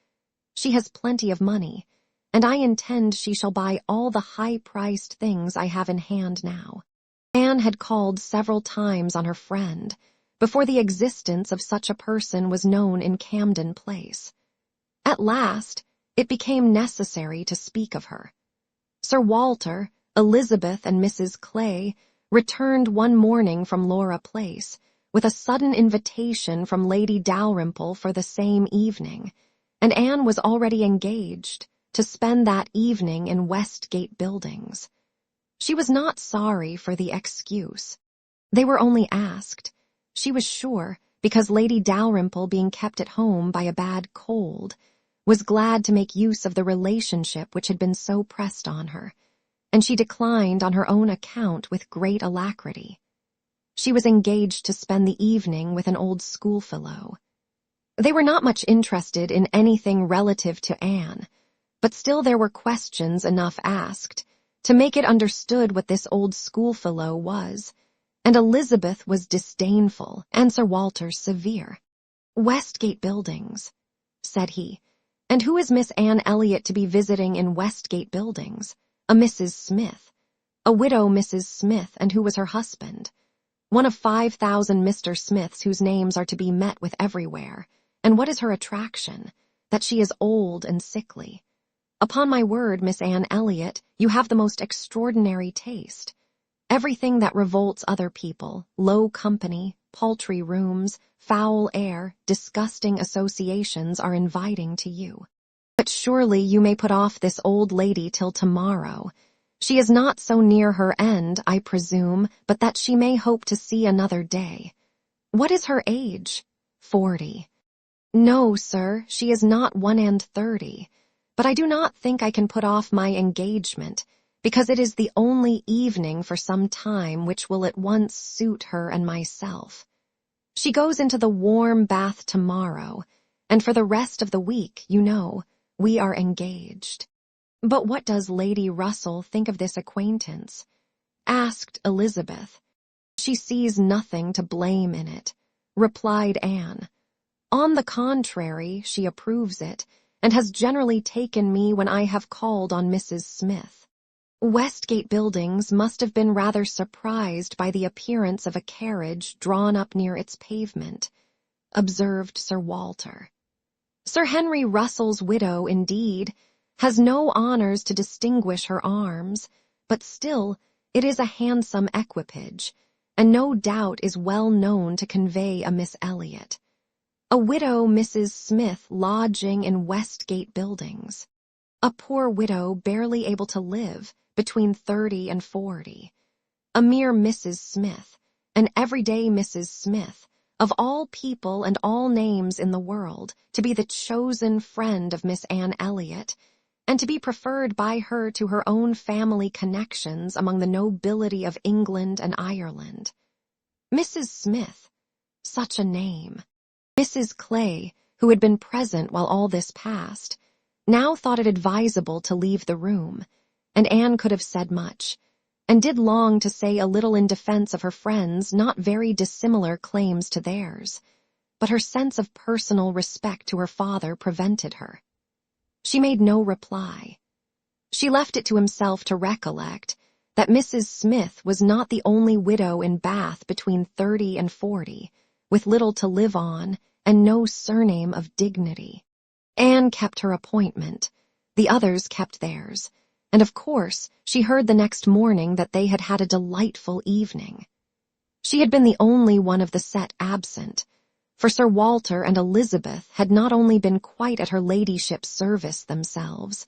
She has plenty of money, and I intend she shall buy all the high-priced things I have in hand now." Anne had called several times on her friend before the existence of such a person was known in Camden Place. At last, it became necessary to speak of her. Sir Walter, Elizabeth, and Mrs. Clay returned one morning from Laura Place with a sudden invitation from Lady Dalrymple for the same evening, and Anne was already engaged to spend that evening in Westgate Buildings. She was not sorry for the excuse. They were only asked, she was sure, because Lady Dalrymple, being kept at home by a bad cold, was glad to make use of the relationship which had been so pressed on her, and she declined on her own account with great alacrity. She was engaged to spend the evening with an old schoolfellow. They were not much interested in anything relative to Anne, but still there were questions enough asked to make it understood what this old schoolfellow was, and Elizabeth was disdainful and Sir Walter severe. "Westgate Buildings," said he, "and who is Miss Anne Elliot to be visiting in Westgate Buildings? A Mrs. Smith, a widow Mrs. Smith, and who was her husband? One of 5,000 Mr. Smiths whose names are to be met with everywhere. And what is her attraction? That she is old and sickly. Upon my word, Miss Anne Elliot, you have the most extraordinary taste. Everything that revolts other people, low company, paltry rooms, foul air, disgusting associations are inviting to you. But surely you may put off this old lady till tomorrow. She is not so near her end, I presume, but that she may hope to see another day. What is her age? 40. No, sir, she is not 31, but I do not think I can put off my engagement, because it is the only evening for some time which will at once suit her and myself. She goes into the warm bath tomorrow, and for the rest of the week, you know, we are engaged. But what does Lady Russell think of this acquaintance? Asked Elizabeth. She sees nothing to blame in it, replied Anne. On the contrary, she approves it, and has generally taken me when I have called on Mrs. Smith. Westgate Buildings must have been rather surprised by the appearance of a carriage drawn up near its pavement, observed Sir Walter. Sir Henry Russell's widow, indeed, has no honours to distinguish her arms, but still it is a handsome equipage, and no doubt is well known to convey a Miss Elliot. A widow Mrs. Smith lodging in Westgate Buildings. A poor widow barely able to live, between 30 and 40. A mere Mrs. Smith, an everyday Mrs. Smith, of all people and all names in the world, to be the chosen friend of Miss Anne Elliot, and to be preferred by her to her own family connections among the nobility of England and Ireland. Mrs. Smith, such a name. Mrs. Clay, who had been present while all this passed, now thought it advisable to leave the room, and Anne could have said much, and did long to say a little in defense of her friends' not very dissimilar claims to theirs, but her sense of personal respect to her father prevented her. She made no reply. She left it to himself to recollect that Mrs. Smith was not the only widow in Bath between 30 and 40, with little to live on and no surname of dignity. Anne kept her appointment. The others kept theirs. And of course, she heard the next morning that they had had a delightful evening. She had been the only one of the set absent, for Sir Walter and Elizabeth had not only been quite at her ladyship's service themselves,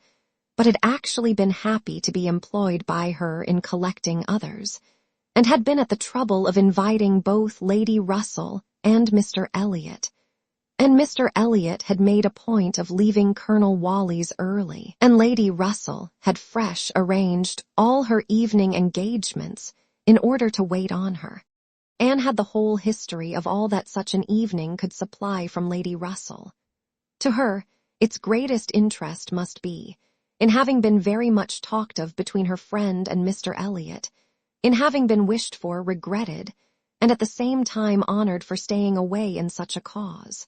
but had actually been happy to be employed by her in collecting others, and had been at the trouble of inviting both Lady Russell and Mr. Elliot. And Mr. Elliot had made a point of leaving Colonel Wally's early, and Lady Russell had fresh arranged all her evening engagements in order to wait on her. Anne had the whole history of all that such an evening could supply from Lady Russell. To her, its greatest interest must be in having been very much talked of between her friend and Mr. Elliot, in having been wished for, regretted, and at the same time honored for staying away in such a cause.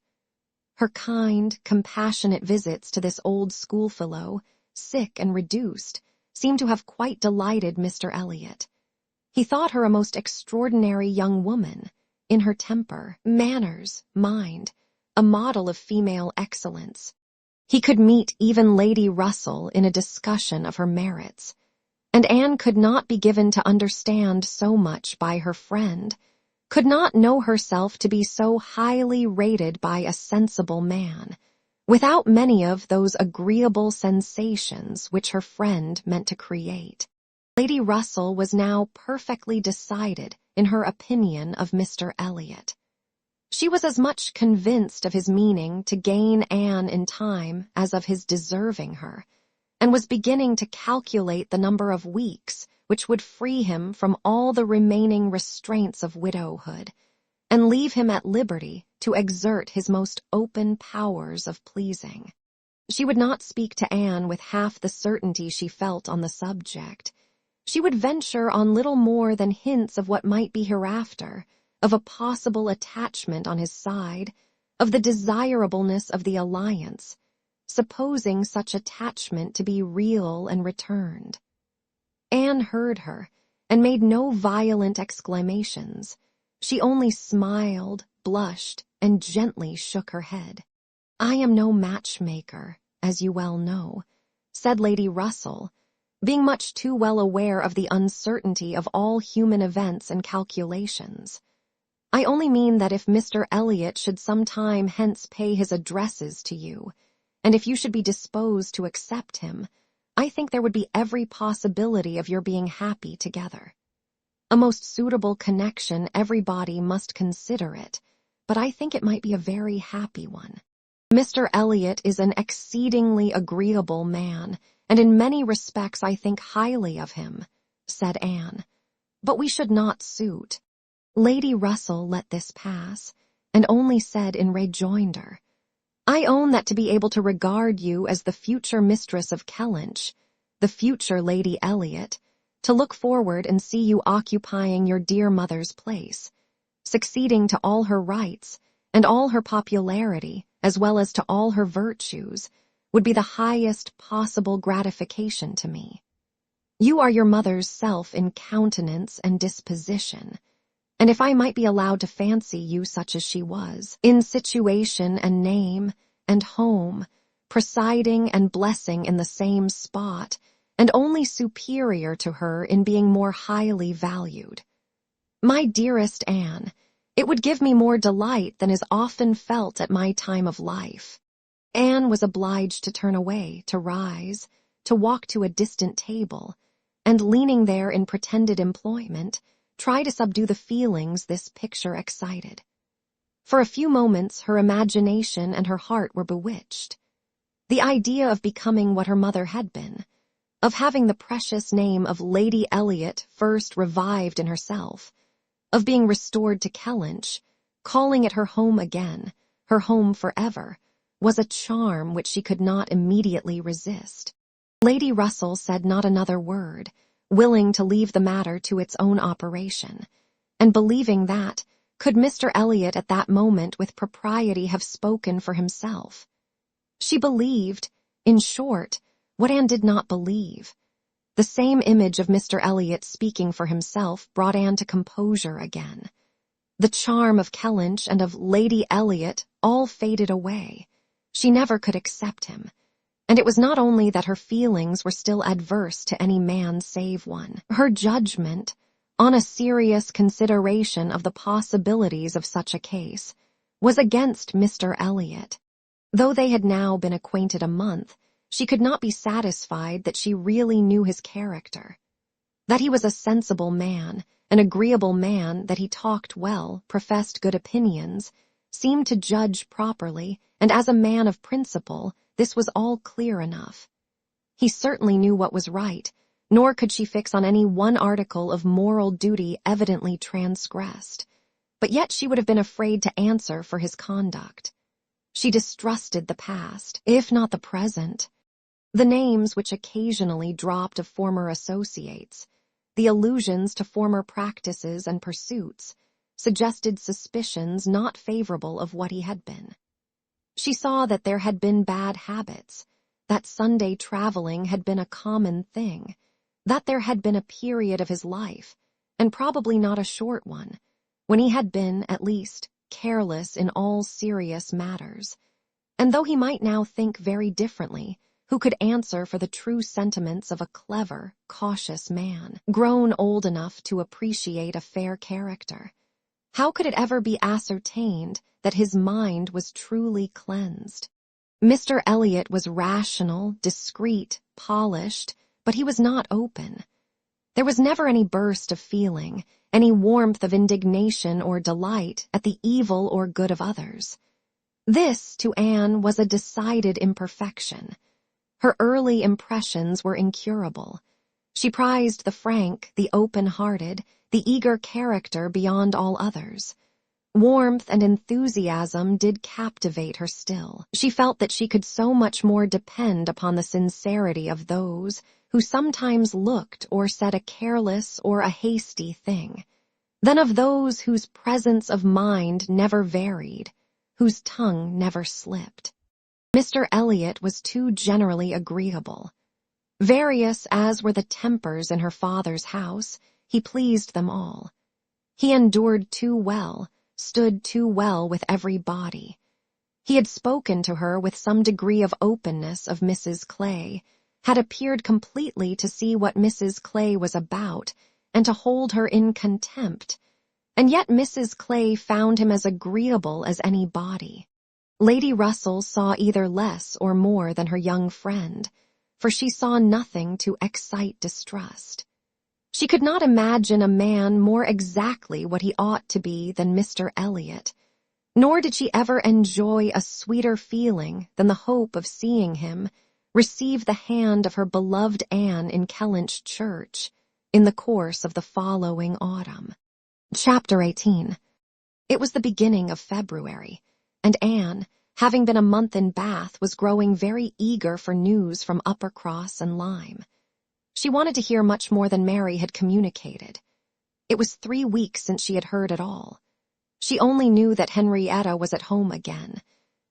Her kind, compassionate visits to this old schoolfellow, sick and reduced, seemed to have quite delighted Mr. Elliot. He thought her a most extraordinary young woman, in her temper, manners, mind, a model of female excellence. He could meet even Lady Russell in a discussion of her merits, and Anne could not be given to understand so much by her friend, could not know herself to be so highly rated by a sensible man, without many of those agreeable sensations which her friend meant to create. Lady Russell was now perfectly decided in her opinion of Mr. Elliot. She was as much convinced of his meaning to gain Anne in time as of his deserving her, and was beginning to calculate the number of weeks which would free him from all the remaining restraints of widowhood, and leave him at liberty to exert his most open powers of pleasing. She would not speak to Anne with half the certainty she felt on the subject. She would venture on little more than hints of what might be hereafter, of a possible attachment on his side, of the desirableness of the alliance, supposing such attachment to be real and returned. Anne heard her, and made no violent exclamations. She only smiled, blushed, and gently shook her head. "I am no matchmaker, as you well know," said Lady Russell, being much too well aware of the uncertainty of all human events and calculations. "I only mean that if Mr. Elliot should some time hence pay his addresses to you, and if you should be disposed to accept him, I think there would be every possibility of your being happy together. A most suitable connection, everybody must consider it, but I think it might be a very happy one. Mr. Elliot is an exceedingly agreeable man, and in many respects I think highly of him," said Anne. "But we should not suit." Lady Russell let this pass, and only said in rejoinder, "I own that to be able to regard you as the future mistress of Kellynch, the future Lady Elliot, to look forward and see you occupying your dear mother's place, succeeding to all her rights and all her popularity, as well as to all her virtues, would be the highest possible gratification to me. You are your mother's self in countenance and disposition, and if I might be allowed to fancy you such as she was, in situation and name and home, presiding and blessing in the same spot, and only superior to her in being more highly valued. My dearest Anne, it would give me more delight than is often felt at my time of life." Anne was obliged to turn away, to rise, to walk to a distant table, and leaning there in pretended employment, try to subdue the feelings this picture excited. For a few moments her imagination and her heart were bewitched. The idea of becoming what her mother had been, of having the precious name of Lady Elliot first revived in herself, of being restored to Kellynch, calling it her home again, her home forever, was a charm which she could not immediately resist. Lady Russell said not another word, willing to leave the matter to its own operation, and believing that, could Mr. Elliot at that moment with propriety have spoken for himself. She believed, in short, what Anne did not believe. The same image of Mr. Elliot speaking for himself brought Anne to composure again. The charm of Kellynch and of Lady Elliot all faded away. She never could accept him. And it was not only that her feelings were still adverse to any man save one. Her judgment, on a serious consideration of the possibilities of such a case, was against Mr. Elliot. Though they had now been acquainted a month, she could not be satisfied that she really knew his character. That he was a sensible man, an agreeable man, that he talked well, professed good opinions, seemed to judge properly, and as a man of principle, this was all clear enough. He certainly knew what was right, nor could she fix on any one article of moral duty evidently transgressed. But yet she would have been afraid to answer for his conduct. She distrusted the past, if not the present. The names which occasionally dropped of former associates, the allusions to former practices and pursuits, suggested suspicions not favorable of what he had been. She saw that there had been bad habits, that Sunday traveling had been a common thing, that there had been a period of his life, and probably not a short one, when he had been, at least, careless in all serious matters. And though he might now think very differently, who could answer for the true sentiments of a clever, cautious man, grown old enough to appreciate a fair character? How could it ever be ascertained that his mind was truly cleansed? Mr. Elliot was rational, discreet, polished, but he was not open. There was never any burst of feeling, any warmth of indignation or delight at the evil or good of others. This, to Anne, was a decided imperfection. Her early impressions were incurable. She prized the frank, the open-hearted, the eager character beyond all others. Warmth and enthusiasm did captivate her still. She felt that she could so much more depend upon the sincerity of those who sometimes looked or said a careless or a hasty thing, than of those whose presence of mind never varied, whose tongue never slipped. Mr. Elliot was too generally agreeable. Various as were the tempers in her father's house, he pleased them all. He endured too well, stood too well with every body. He had spoken to her with some degree of openness of Mrs. Clay, had appeared completely to see what Mrs. Clay was about, and to hold her in contempt, and yet Mrs. Clay found him as agreeable as any body. Lady Russell saw either less or more than her young friend, for she saw nothing to excite distrust. She could not imagine a man more exactly what he ought to be than Mr. Elliot, nor did she ever enjoy a sweeter feeling than the hope of seeing him receive the hand of her beloved Anne in Kellynch Church in the course of the following autumn. Chapter 18. It was the beginning of February, and Anne, having been a month in Bath, was growing very eager for news from Uppercross and Lyme. She wanted to hear much more than Mary had communicated. It was 3 weeks since she had heard at all. She only knew that Henrietta was at home again,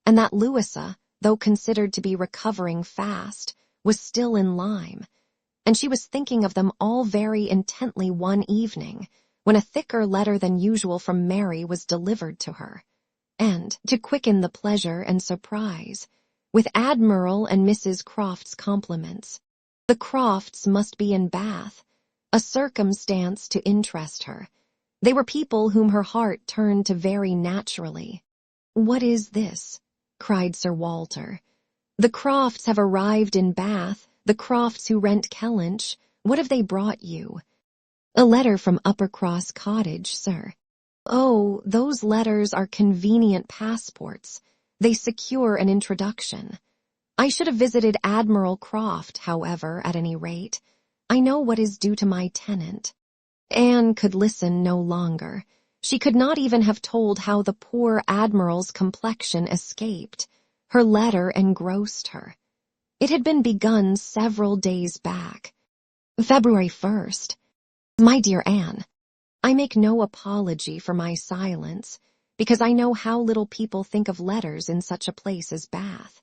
and that Louisa, though considered to be recovering fast, was still in Lyme, and she was thinking of them all very intently one evening, when a thicker letter than usual from Mary was delivered to her, and, to quicken the pleasure and surprise, with Admiral and Mrs. Croft's compliments. The Crofts must be in Bath, a circumstance to interest her. They were people whom her heart turned to very naturally. "What is this?" cried Sir Walter. "The Crofts have arrived in Bath, the Crofts who rent Kellynch. What have they brought you?" "A letter from Uppercross Cottage, sir." "Oh, those letters are convenient passports. They secure an introduction. I should have visited Admiral Croft, however, at any rate. I know what is due to my tenant." Anne could listen no longer. She could not even have told how the poor Admiral's complexion escaped. Her letter engrossed her. It had been begun several days back. February 1st. My dear Anne, I make no apology for my silence, because I know how little people think of letters in such a place as Bath.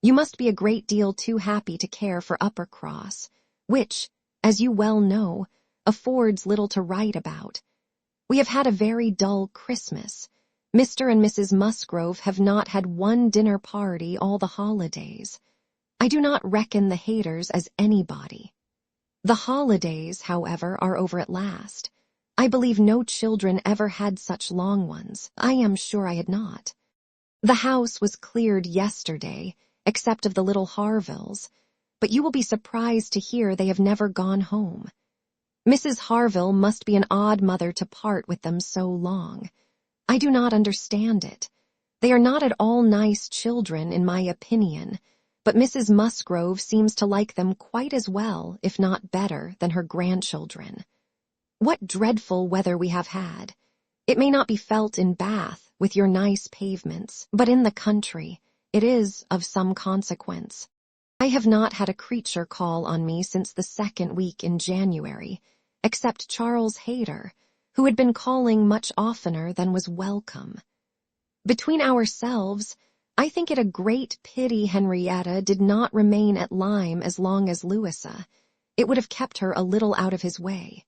You must be a great deal too happy to care for Uppercross, which, as you well know, affords little to write about. We have had a very dull Christmas. Mr. and Mrs. Musgrove have not had one dinner party all the holidays. I do not reckon the haters as anybody. The holidays, however, are over at last. I believe no children ever had such long ones. I am sure I had not. The house was cleared yesterday, except of the little Harvilles, but you will be surprised to hear they have never gone home. Mrs. Harville must be an odd mother to part with them so long. I do not understand it. They are not at all nice children, in my opinion, but Mrs. Musgrove seems to like them quite as well, if not better, than her grandchildren. What dreadful weather we have had! It may not be felt in Bath, with your nice pavements, but in the country, it is of some consequence. I have not had a creature call on me since the 2nd week in January, except Charles Hayter, who had been calling much oftener than was welcome. Between ourselves, I think it a great pity Henrietta did not remain at Lyme as long as Louisa. It would have kept her a little out of his way.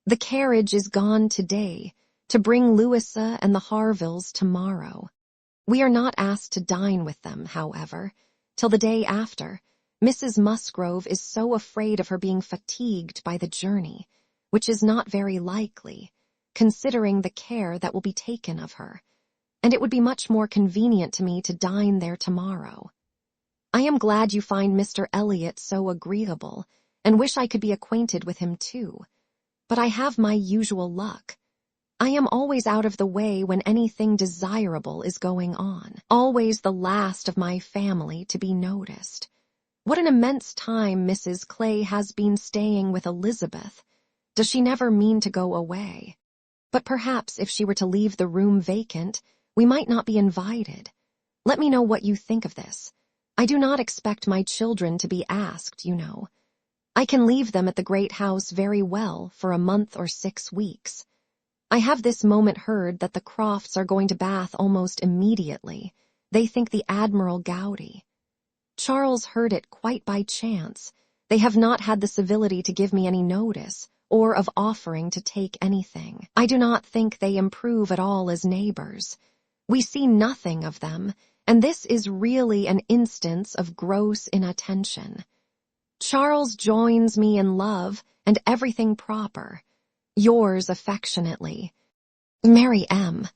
The carriage is gone today, to bring Louisa and the Harvilles tomorrow. We are not asked to dine with them, however, till the day after. Mrs. Musgrove is so afraid of her being fatigued by the journey, which is not very likely, considering the care that will be taken of her, and it would be much more convenient to me to dine there tomorrow. I am glad you find Mr. Elliot so agreeable, and wish I could be acquainted with him too, but I have my usual luck. I am always out of the way when anything desirable is going on, always the last of my family to be noticed. What an immense time Mrs. Clay has been staying with Elizabeth. Does she never mean to go away? But perhaps if she were to leave the room vacant, we might not be invited. Let me know what you think of this. I do not expect my children to be asked, you know. I can leave them at the great house very well for a month or 6 weeks. I have this moment heard that the Crofts are going to Bath almost immediately. They think the Admiral gouty. Charles heard it quite by chance. They have not had the civility to give me any notice, or of offering to take anything. I do not think they improve at all as neighbors. We see nothing of them, and this is really an instance of gross inattention. Charles joins me in love and everything proper. Yours affectionately, Mary M.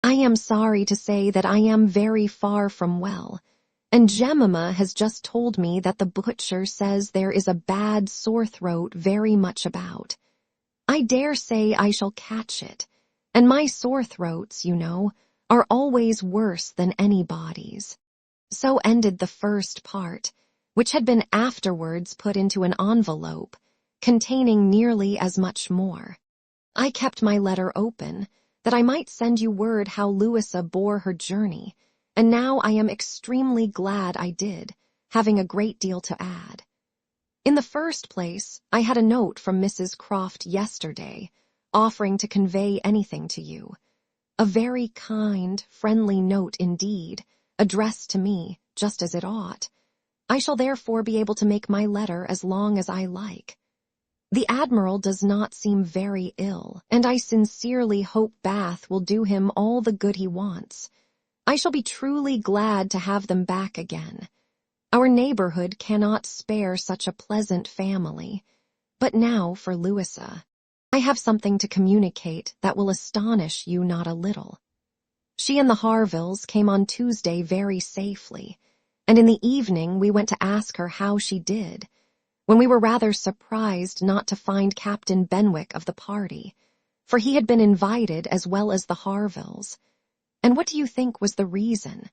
I am sorry to say that I am very far from well, and Jemima has just told me that the butcher says there is a bad sore throat very much about. I dare say I shall catch it, and my sore throats, you know, are always worse than anybody's. So ended the first part, which had been afterwards put into an envelope, containing nearly as much more. I kept my letter open, that I might send you word how Louisa bore her journey, and now I am extremely glad I did, having a great deal to add. In the first place, I had a note from Mrs. Croft yesterday, offering to convey anything to you. A very kind, friendly note indeed, addressed to me, just as it ought. I shall therefore be able to make my letter as long as I like. The Admiral does not seem very ill, and I sincerely hope Bath will do him all the good he wants. I shall be truly glad to have them back again. Our neighborhood cannot spare such a pleasant family. But now for Louisa. I have something to communicate that will astonish you not a little. She and the Harvilles came on Tuesday very safely, and in the evening we went to ask her how she did, when we were rather surprised not to find Captain Benwick of the party, for he had been invited as well as the Harvilles. And what do you think was the reason?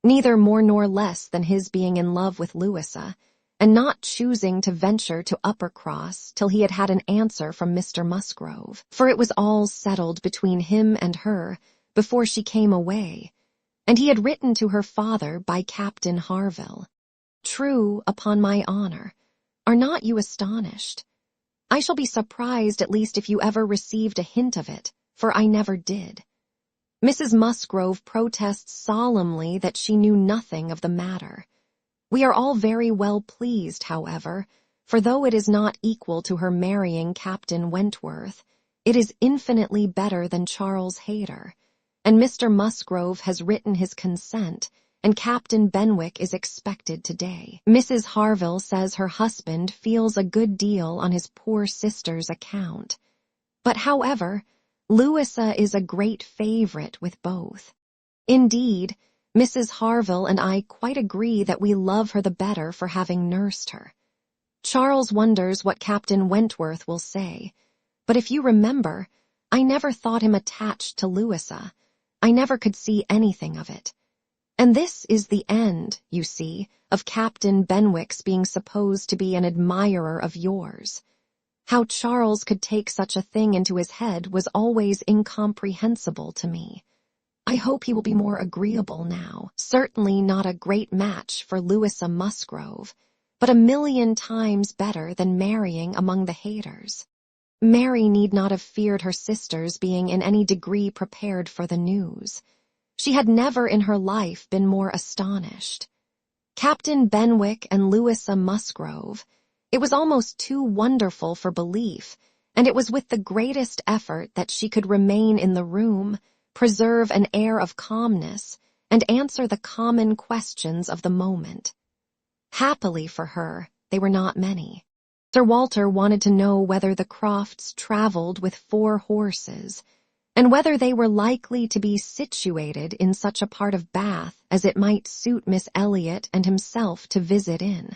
Neither more nor less than his being in love with Louisa, and not choosing to venture to Uppercross till he had had an answer from Mr. Musgrove, for it was all settled between him and her before she came away, and he had written to her father by Captain Harville. True, upon my honor. Are not you astonished? I shall be surprised at least if you ever received a hint of it, for I never did. Mrs. Musgrove protests solemnly that she knew nothing of the matter. We are all very well pleased, however, for though it is not equal to her marrying Captain Wentworth, It is infinitely better than Charles Hayter, and Mr. Musgrove has written his consent, and Captain Benwick is expected today. Mrs. Harville says her husband feels a good deal on his poor sister's account. But however, Louisa is a great favorite with both. Indeed, Mrs. Harville and I quite agree that we love her the better for having nursed her. Charles wonders what Captain Wentworth will say, but if you remember, I never thought him attached to Louisa. I never could see anything of it. And this is the end, you see, of Captain Benwick's being supposed to be an admirer of yours. How Charles could take such a thing into his head was always incomprehensible to me. I hope he will be more agreeable now. Certainly not a great match for Louisa Musgrove, but 1,000,000 times better than marrying among the Hayters. Mary need not have feared her sisters being in any degree prepared for the news. She had never in her life been more astonished. Captain Benwick and Louisa Musgrove, it was almost too wonderful for belief, and it was with the greatest effort that she could remain in the room, preserve an air of calmness, and answer the common questions of the moment. Happily for her, they were not many. Sir Walter wanted to know whether the Crofts travelled with 4 horses, and whether they were likely to be situated in such a part of Bath as it might suit Miss Elliot and himself to visit in,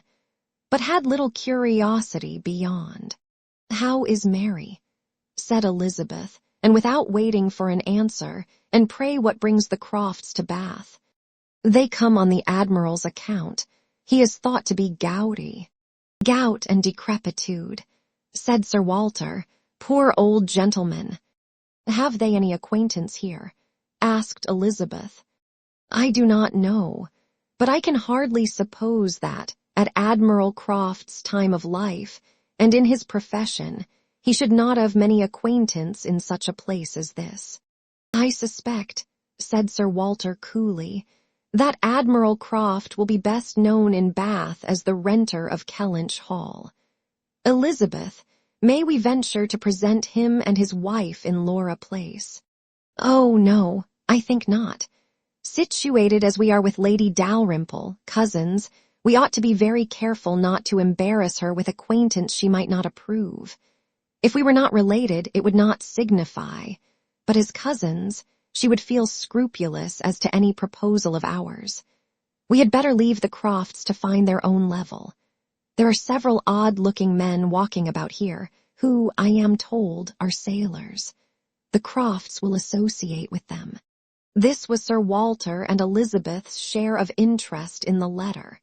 but had little curiosity beyond. "How is Mary?" said Elizabeth, and without waiting for an answer, "And pray what brings the Crofts to Bath?" "They come on the Admiral's account. He is thought to be gouty." "Gout and decrepitude," said Sir Walter. "Poor old gentleman." "Have they any acquaintance here?" asked Elizabeth. "I do not know, but I can hardly suppose that, at Admiral Croft's time of life, and in his profession, he should not have many acquaintance in such a place as this." "I suspect," said Sir Walter coolly, "that Admiral Croft will be best known in Bath as the renter of Kellynch Hall. Elizabeth, may we venture to present him and his wife in Laura Place?" "Oh, no, I think not. Situated as we are with Lady Dalrymple, cousins, we ought to be very careful not to embarrass her with acquaintance she might not approve. If we were not related, it would not signify, but as cousins, she would feel scrupulous as to any proposal of ours. We had better leave the Crofts to find their own level. There are several odd-looking men walking about here, who, I am told, are sailors. The Crofts will associate with them." This was Sir Walter and Elizabeth's share of interest in the letter.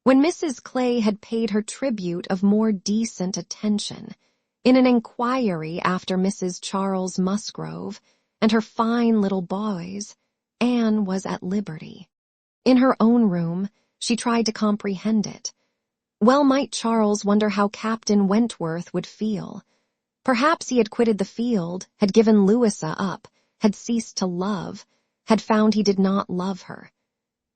When Mrs. Clay had paid her tribute of more decent attention, in an inquiry after Mrs. Charles Musgrove and her fine little boys, Anne was at liberty. In her own room, she tried to comprehend it. Well might Charles wonder how Captain Wentworth would feel. Perhaps he had quitted the field, had given Louisa up, had ceased to love, had found he did not love her.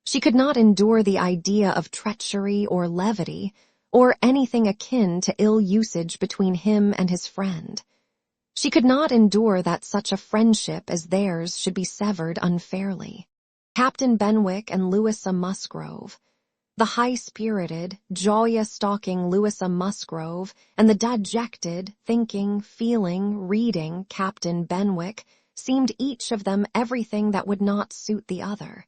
She could not endure the idea of treachery or levity, or anything akin to ill usage between him and his friend. She could not endure that such a friendship as theirs should be severed unfairly. Captain Benwick and Louisa Musgrove, the high-spirited, joyous-talking Louisa Musgrove, and the dejected, thinking, feeling, reading Captain Benwick, seemed each of them everything that would not suit the other.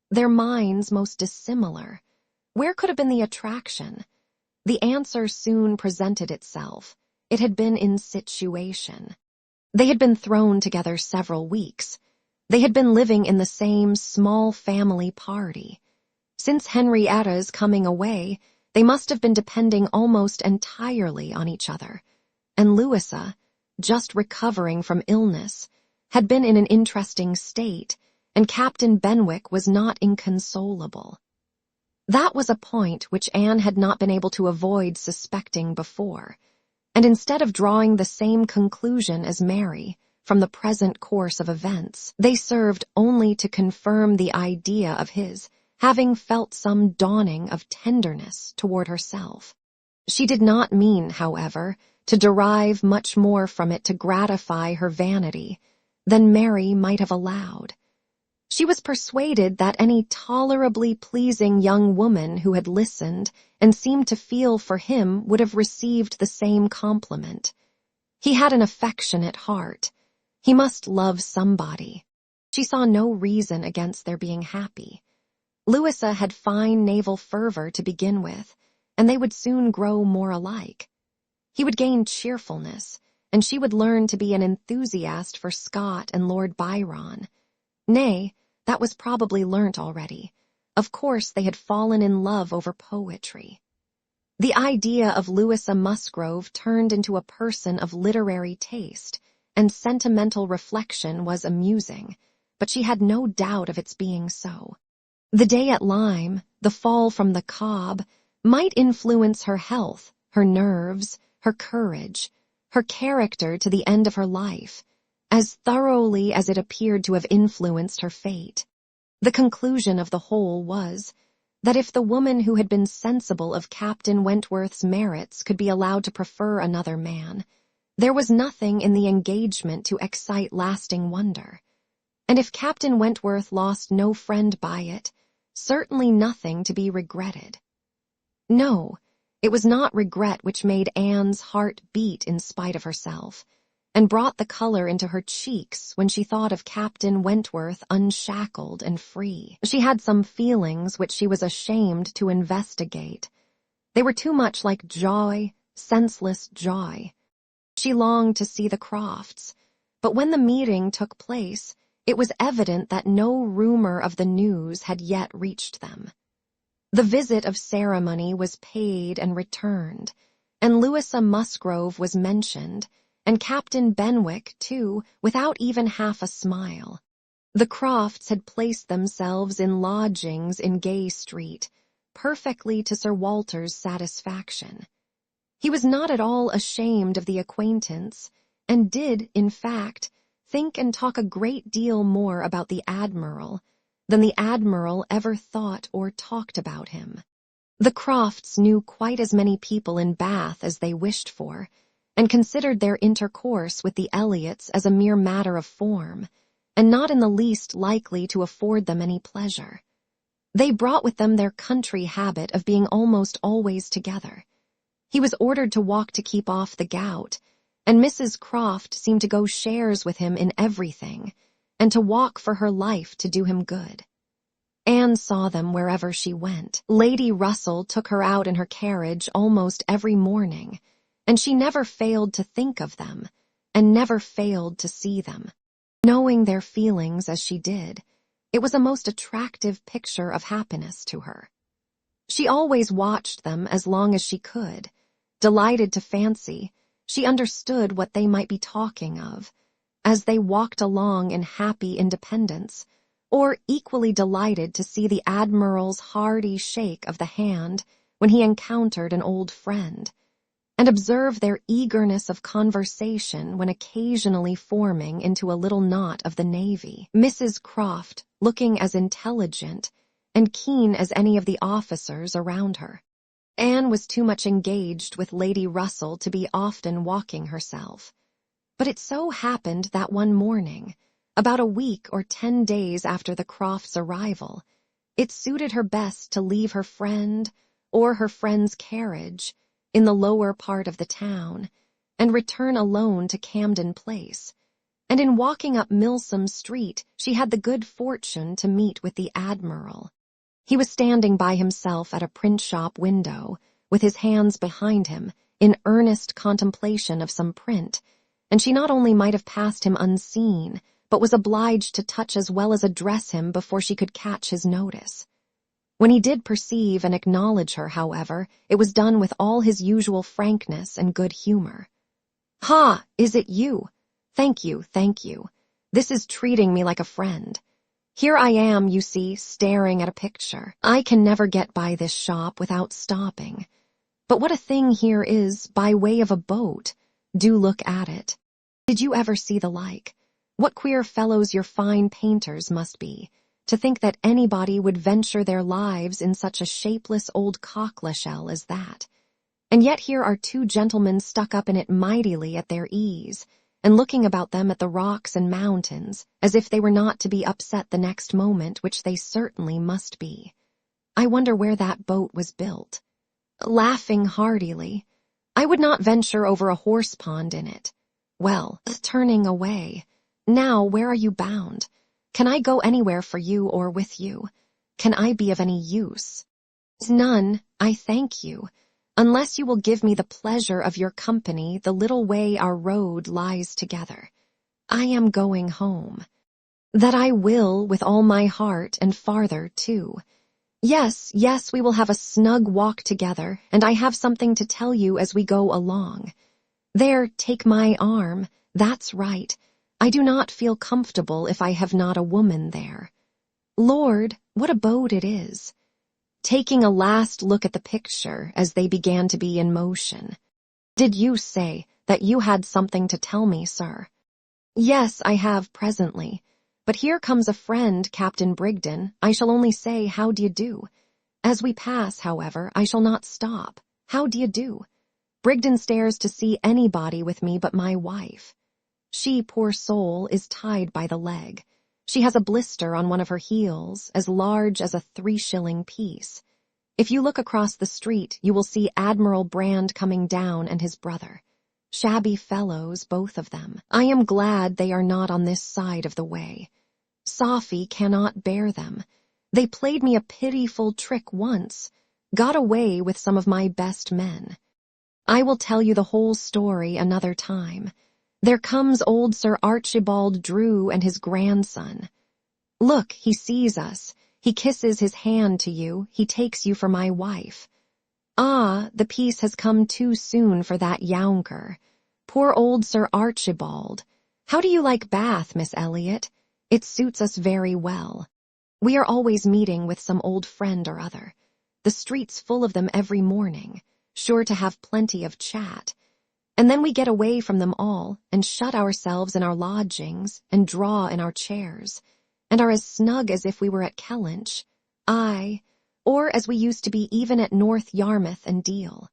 Their minds most dissimilar. Where could have been the attraction? The answer soon presented itself. It had been in situation. They had been thrown together several weeks. They had been living in the same small family party. Since Henrietta's coming away, they must have been depending almost entirely on each other, and Louisa, just recovering from illness, had been in an interesting state, and Captain Benwick was not inconsolable. That was a point which Anne had not been able to avoid suspecting before, and instead of drawing the same conclusion as Mary from the present course of events, they served only to confirm the idea of his having felt some dawning of tenderness toward herself. She did not mean, however, to derive much more from it to gratify her vanity than Mary might have allowed. She was persuaded that any tolerably pleasing young woman who had listened and seemed to feel for him would have received the same compliment. He had an affectionate heart. He must love somebody. She saw no reason against their being happy. Louisa had fine naval fervor to begin with, and they would soon grow more alike. He would gain cheerfulness, and she would learn to be an enthusiast for Scott and Lord Byron. Nay, that was probably learnt already. Of course they had fallen in love over poetry. The idea of Louisa Musgrove turned into a person of literary taste, and sentimental reflection was amusing, but she had no doubt of its being so. The day at Lyme, the fall from the Cobb, might influence her health, her nerves, her courage, her character to the end of her life, as thoroughly as it appeared to have influenced her fate. The conclusion of the whole was that if the woman who had been sensible of Captain Wentworth's merits could be allowed to prefer another man, there was nothing in the engagement to excite lasting wonder. And if Captain Wentworth lost no friend by it, certainly nothing to be regretted. No, it was not regret which made Anne's heart beat in spite of herself, and brought the color into her cheeks when she thought of Captain Wentworth unshackled and free. She had some feelings which she was ashamed to investigate. They were too much like joy, senseless joy. She longed to see the Crofts, but when the meeting took place, it was evident that no rumor of the news had yet reached them. The visit of ceremony was paid and returned, and Louisa Musgrove was mentioned, and Captain Benwick, too, without even half a smile. The Crofts had placed themselves in lodgings in Gay Street, perfectly to Sir Walter's satisfaction. He was not at all ashamed of the acquaintance, and did, in fact, think and talk a great deal more about the Admiral than the Admiral ever thought or talked about him. The Crofts knew quite as many people in Bath as they wished for, and considered their intercourse with the Elliots as a mere matter of form, and not in the least likely to afford them any pleasure. They brought with them their country habit of being almost always together. He was ordered to walk to keep off the gout, and Mrs. Croft seemed to go shares with him in everything, and to walk for her life to do him good. Anne saw them wherever she went. Lady Russell took her out in her carriage almost every morning, and she never failed to think of them, and never failed to see them. Knowing their feelings as she did, it was a most attractive picture of happiness to her. She always watched them as long as she could, delighted to fancy she understood what they might be talking of, as they walked along in happy independence, or equally delighted to see the Admiral's hearty shake of the hand when he encountered an old friend, and observe their eagerness of conversation when occasionally forming into a little knot of the Navy. Mrs. Croft looking as intelligent and keen as any of the officers around her. Anne was too much engaged with Lady Russell to be often walking herself, but it so happened that one morning, about a week or 10 days after the Crofts' arrival, it suited her best to leave her friend or her friend's carriage in the lower part of the town, and return alone to Camden Place, and in walking up Milsom Street she had the good fortune to meet with the Admiral. He was standing by himself at a print-shop window, with his hands behind him, in earnest contemplation of some print, and she not only might have passed him unseen, but was obliged to touch as well as address him before she could catch his notice. When he did perceive and acknowledge her, however, it was done with all his usual frankness and good humor. "Ha, is it you? Thank you, thank you. This is treating me like a friend. Here I am, you see, staring at a picture. I can never get by this shop without stopping. But what a thing here is, by way of a boat. Do look at it. Did you ever see the like? What queer fellows your fine painters must be, to think that anybody would venture their lives in such a shapeless old cockle-shell as that. And yet here are two gentlemen stuck up in it mightily at their ease, and looking about them at the rocks and mountains, as if they were not to be upset the next moment, which they certainly must be. I wonder where that boat was built. Laughing heartily, I would not venture over a horse pond in it. Well, turning away. Now, where are you bound? Can I go anywhere for you or with you? Can I be of any use? None, I thank you. Unless you will give me the pleasure of your company, the little way our road lies together. I am going home. That I will, with all my heart, and farther too. Yes, we will have a snug walk together, and I have something to tell you as we go along. There, take my arm. That's right. I do not feel comfortable if I have not a woman there. Lord, what a boat it is. Taking a last look at the picture as they began to be in motion. Did you say that you had something to tell me, sir? Yes, I have presently. But here comes a friend, Captain Brigden. I shall only say, how d'ye do? As we pass, however, I shall not stop. How d'ye do? Brigden stares to see anybody with me but my wife. She, poor soul, is tied by the leg. She has a blister on one of her heels, as large as a 3-shilling piece. If you look across the street, you will see Admiral Brand coming down and his brother. Shabby fellows, both of them. I am glad they are not on this side of the way. Sophie cannot bear them. They played me a pitiful trick once, got away with some of my best men. I will tell you the whole story another time. There comes old Sir Archibald Drew and his grandson. Look, he sees us. He kisses his hand to you. He takes you for my wife. Ah, the piece has come too soon for that younker. Poor old Sir Archibald. How do you like Bath, Miss Elliot? It suits us very well. We are always meeting with some old friend or other. The street's full of them every morning, sure to have plenty of chat. And then we get away from them all and shut ourselves in our lodgings and draw in our chairs, and are as snug as if we were at Kellynch, aye, or as we used to be even at North Yarmouth and Deal.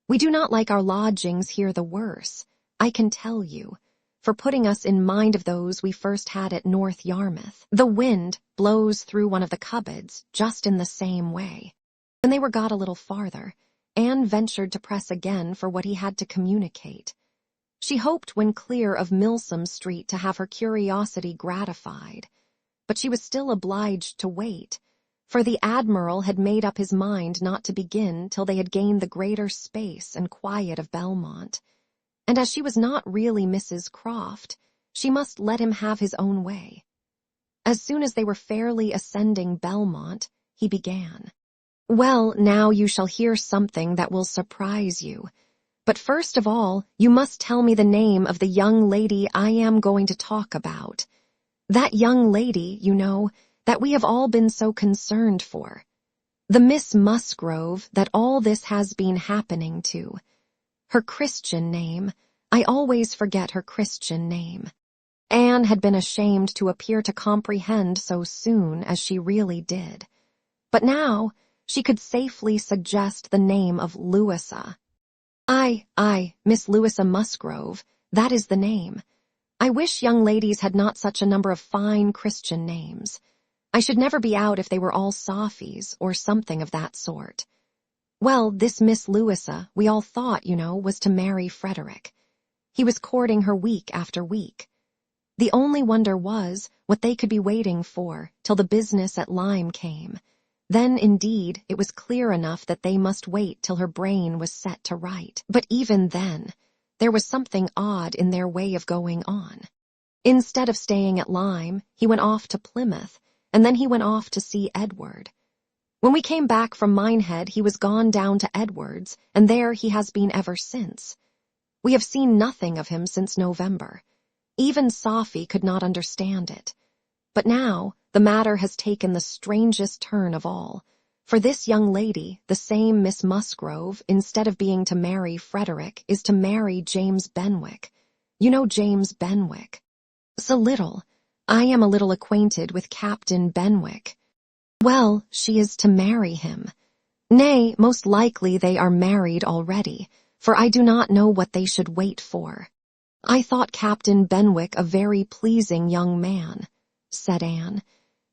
We do not like our lodgings here the worse, I can tell you, for putting us in mind of those we first had at North Yarmouth. The wind blows through one of the cupboards just in the same way. When they were got a little farther, Anne ventured to press again for what he had to communicate. She hoped when clear of Milsom Street to have her curiosity gratified, but she was still obliged to wait, for the Admiral had made up his mind not to begin till they had gained the greater space and quiet of Belmont, and as she was not really Mrs. Croft, she must let him have his own way. As soon as they were fairly ascending Belmont, he began. Well, now you shall hear something that will surprise you. But first of all, you must tell me the name of the young lady I am going to talk about. That young lady, you know, that we have all been so concerned for. The Miss Musgrove that all this has been happening to. Her Christian name, I always forget her Christian name. Anne had been ashamed to appear to comprehend so soon as she really did. But now, she could safely suggest the name of Louisa. Aye, Miss Louisa Musgrove, that is the name. I wish young ladies had not such a number of fine Christian names. I should never be out if they were all Sophies, or something of that sort. Well, this Miss Louisa, we all thought, you know, was to marry Frederick. He was courting her week after week. The only wonder was what they could be waiting for till the business at Lyme came. Then, indeed, it was clear enough that they must wait till her brain was set to right. But even then, there was something odd in their way of going on. Instead of staying at Lyme, he went off to Plymouth, and then he went off to see Edward. When we came back from Minehead, he was gone down to Edward's, and there he has been ever since. We have seen nothing of him since November. Even Sophie could not understand it. But now, the matter has taken the strangest turn of all, for this young lady, the same Miss Musgrove, instead of being to marry Frederick, is to marry James Benwick. You know James Benwick. So little. I am a little acquainted with Captain Benwick. Well, she is to marry him. Nay, most likely they are married already, for I do not know what they should wait for. I thought Captain Benwick a very pleasing young man, said Anne,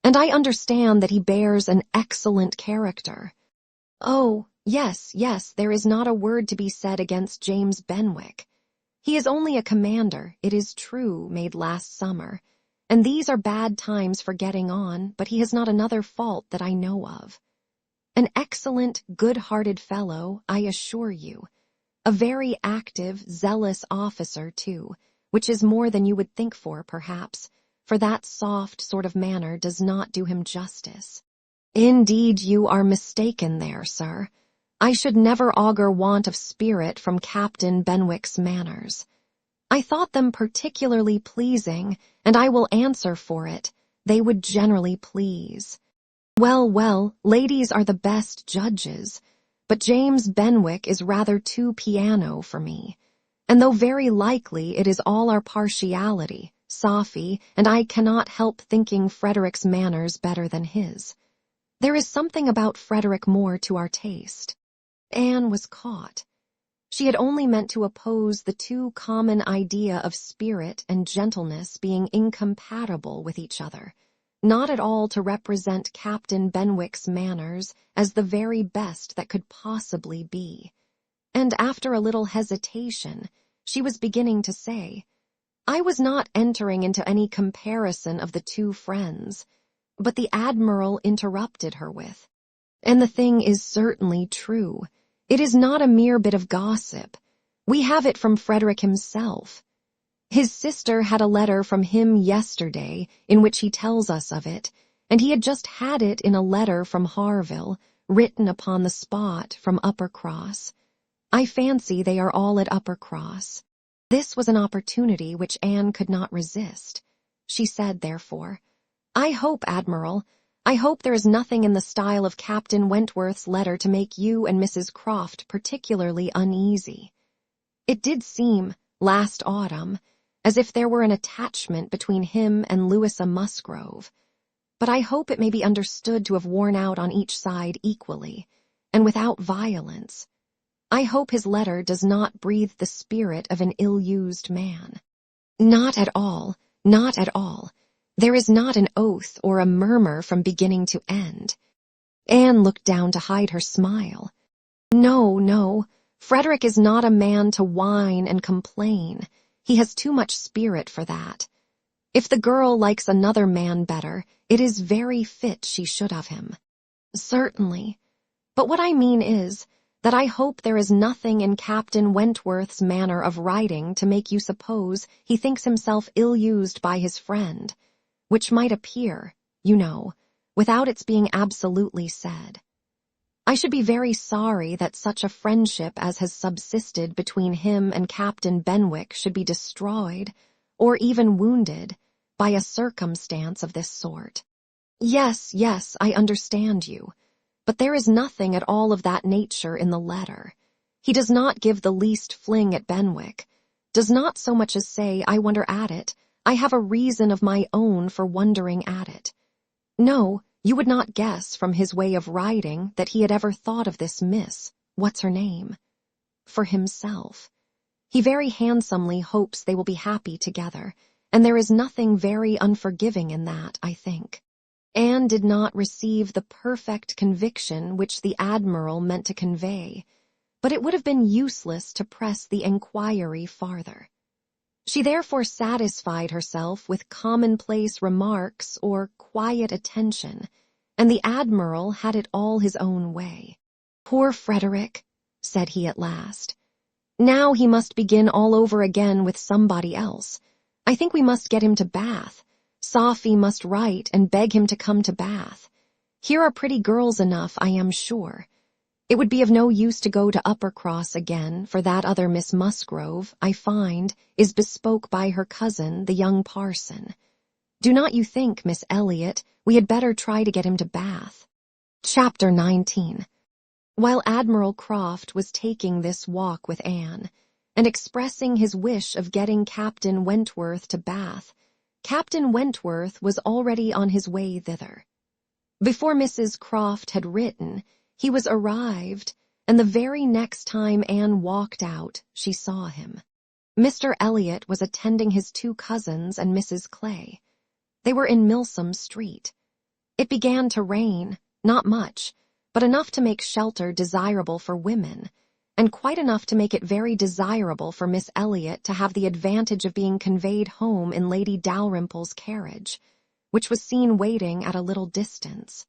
and I understand that he bears an excellent character. Oh, yes, there is not a word to be said against James Benwick. He is only a commander, it is true, made last summer, and these are bad times for getting on, but he has not another fault that I know of. An excellent, good-hearted fellow, I assure you. A very active, zealous officer, too, which is more than you would think for, perhaps, for that soft sort of manner does not do him justice. Indeed, you are mistaken there, sir. I should never augur want of spirit from Captain Benwick's manners. I thought them particularly pleasing, and I will answer for it, they would generally please. Well, ladies are the best judges, but James Benwick is rather too piano for me, and though very likely it is all our partiality, Sophy, and I cannot help thinking Frederick's manners better than his. There is something about Frederick more to our taste. Anne was caught. She had only meant to oppose the too common idea of spirit and gentleness being incompatible with each other, not at all to represent Captain Benwick's manners as the very best that could possibly be. And after a little hesitation, she was beginning to say, I was not entering into any comparison of the two friends, but the Admiral interrupted her with, and the thing is certainly true. It is not a mere bit of gossip. We have it from Frederick himself. His sister had a letter from him yesterday in which he tells us of it, and he had just had it in a letter from Harville, written upon the spot from Uppercross. I fancy they are all at Uppercross. This was an opportunity which Anne could not resist. She said, therefore, I hope, Admiral, I hope there is nothing in the style of Captain Wentworth's letter to make you and Mrs. Croft particularly uneasy. It did seem, last autumn, as if there were an attachment between him and Louisa Musgrove, but I hope it may be understood to have worn out on each side equally, and without violence. I hope his letter does not breathe the spirit of an ill-used man. Not at all, not at all. There is not an oath or a murmur from beginning to end. Anne looked down to hide her smile. No, Frederick is not a man to whine and complain. He has too much spirit for that. If the girl likes another man better, it is very fit she should have him. Certainly. But what I mean is that I hope there is nothing in Captain Wentworth's manner of writing to make you suppose he thinks himself ill-used by his friend, which might appear, you know, without its being absolutely said. I should be very sorry that such a friendship as has subsisted between him and Captain Benwick should be destroyed, or even wounded, by a circumstance of this sort. Yes, I understand you, but there is nothing at all of that nature in the letter. He does not give the least fling at Benwick, does not so much as say, I wonder at it, I have a reason of my own for wondering at it. No, you would not guess from his way of writing that he had ever thought of this Miss, what's-her-name, for himself. He very handsomely hopes they will be happy together, and there is nothing very unforgiving in that, I think. Anne did not receive the perfect conviction which the Admiral meant to convey, but it would have been useless to press the enquiry farther. She therefore satisfied herself with commonplace remarks or quiet attention, and the Admiral had it all his own way. Poor Frederick, said he at last. Now he must begin all over again with somebody else. I think we must get him to Bath. Sophy must write and beg him to come to Bath. Here are pretty girls enough, I am sure. It would be of no use to go to Uppercross again, for that other Miss Musgrove, I find, is bespoke by her cousin, the young parson. Do not you think, Miss Elliot, we had better try to get him to Bath? Chapter 19. While Admiral Croft was taking this walk with Anne, and expressing his wish of getting Captain Wentworth to Bath, Captain Wentworth was already on his way thither. Before Mrs. Croft had written, He was arrived, and the very next time Anne walked out, she saw him. Mr. Elliot was attending his two cousins and Mrs. Clay. They were in Milsom Street. It began to rain, not much, but enough to make shelter desirable for women, and quite enough to make it very desirable for Miss Elliot to have the advantage of being conveyed home in Lady Dalrymple's carriage, which was seen waiting at a little distance.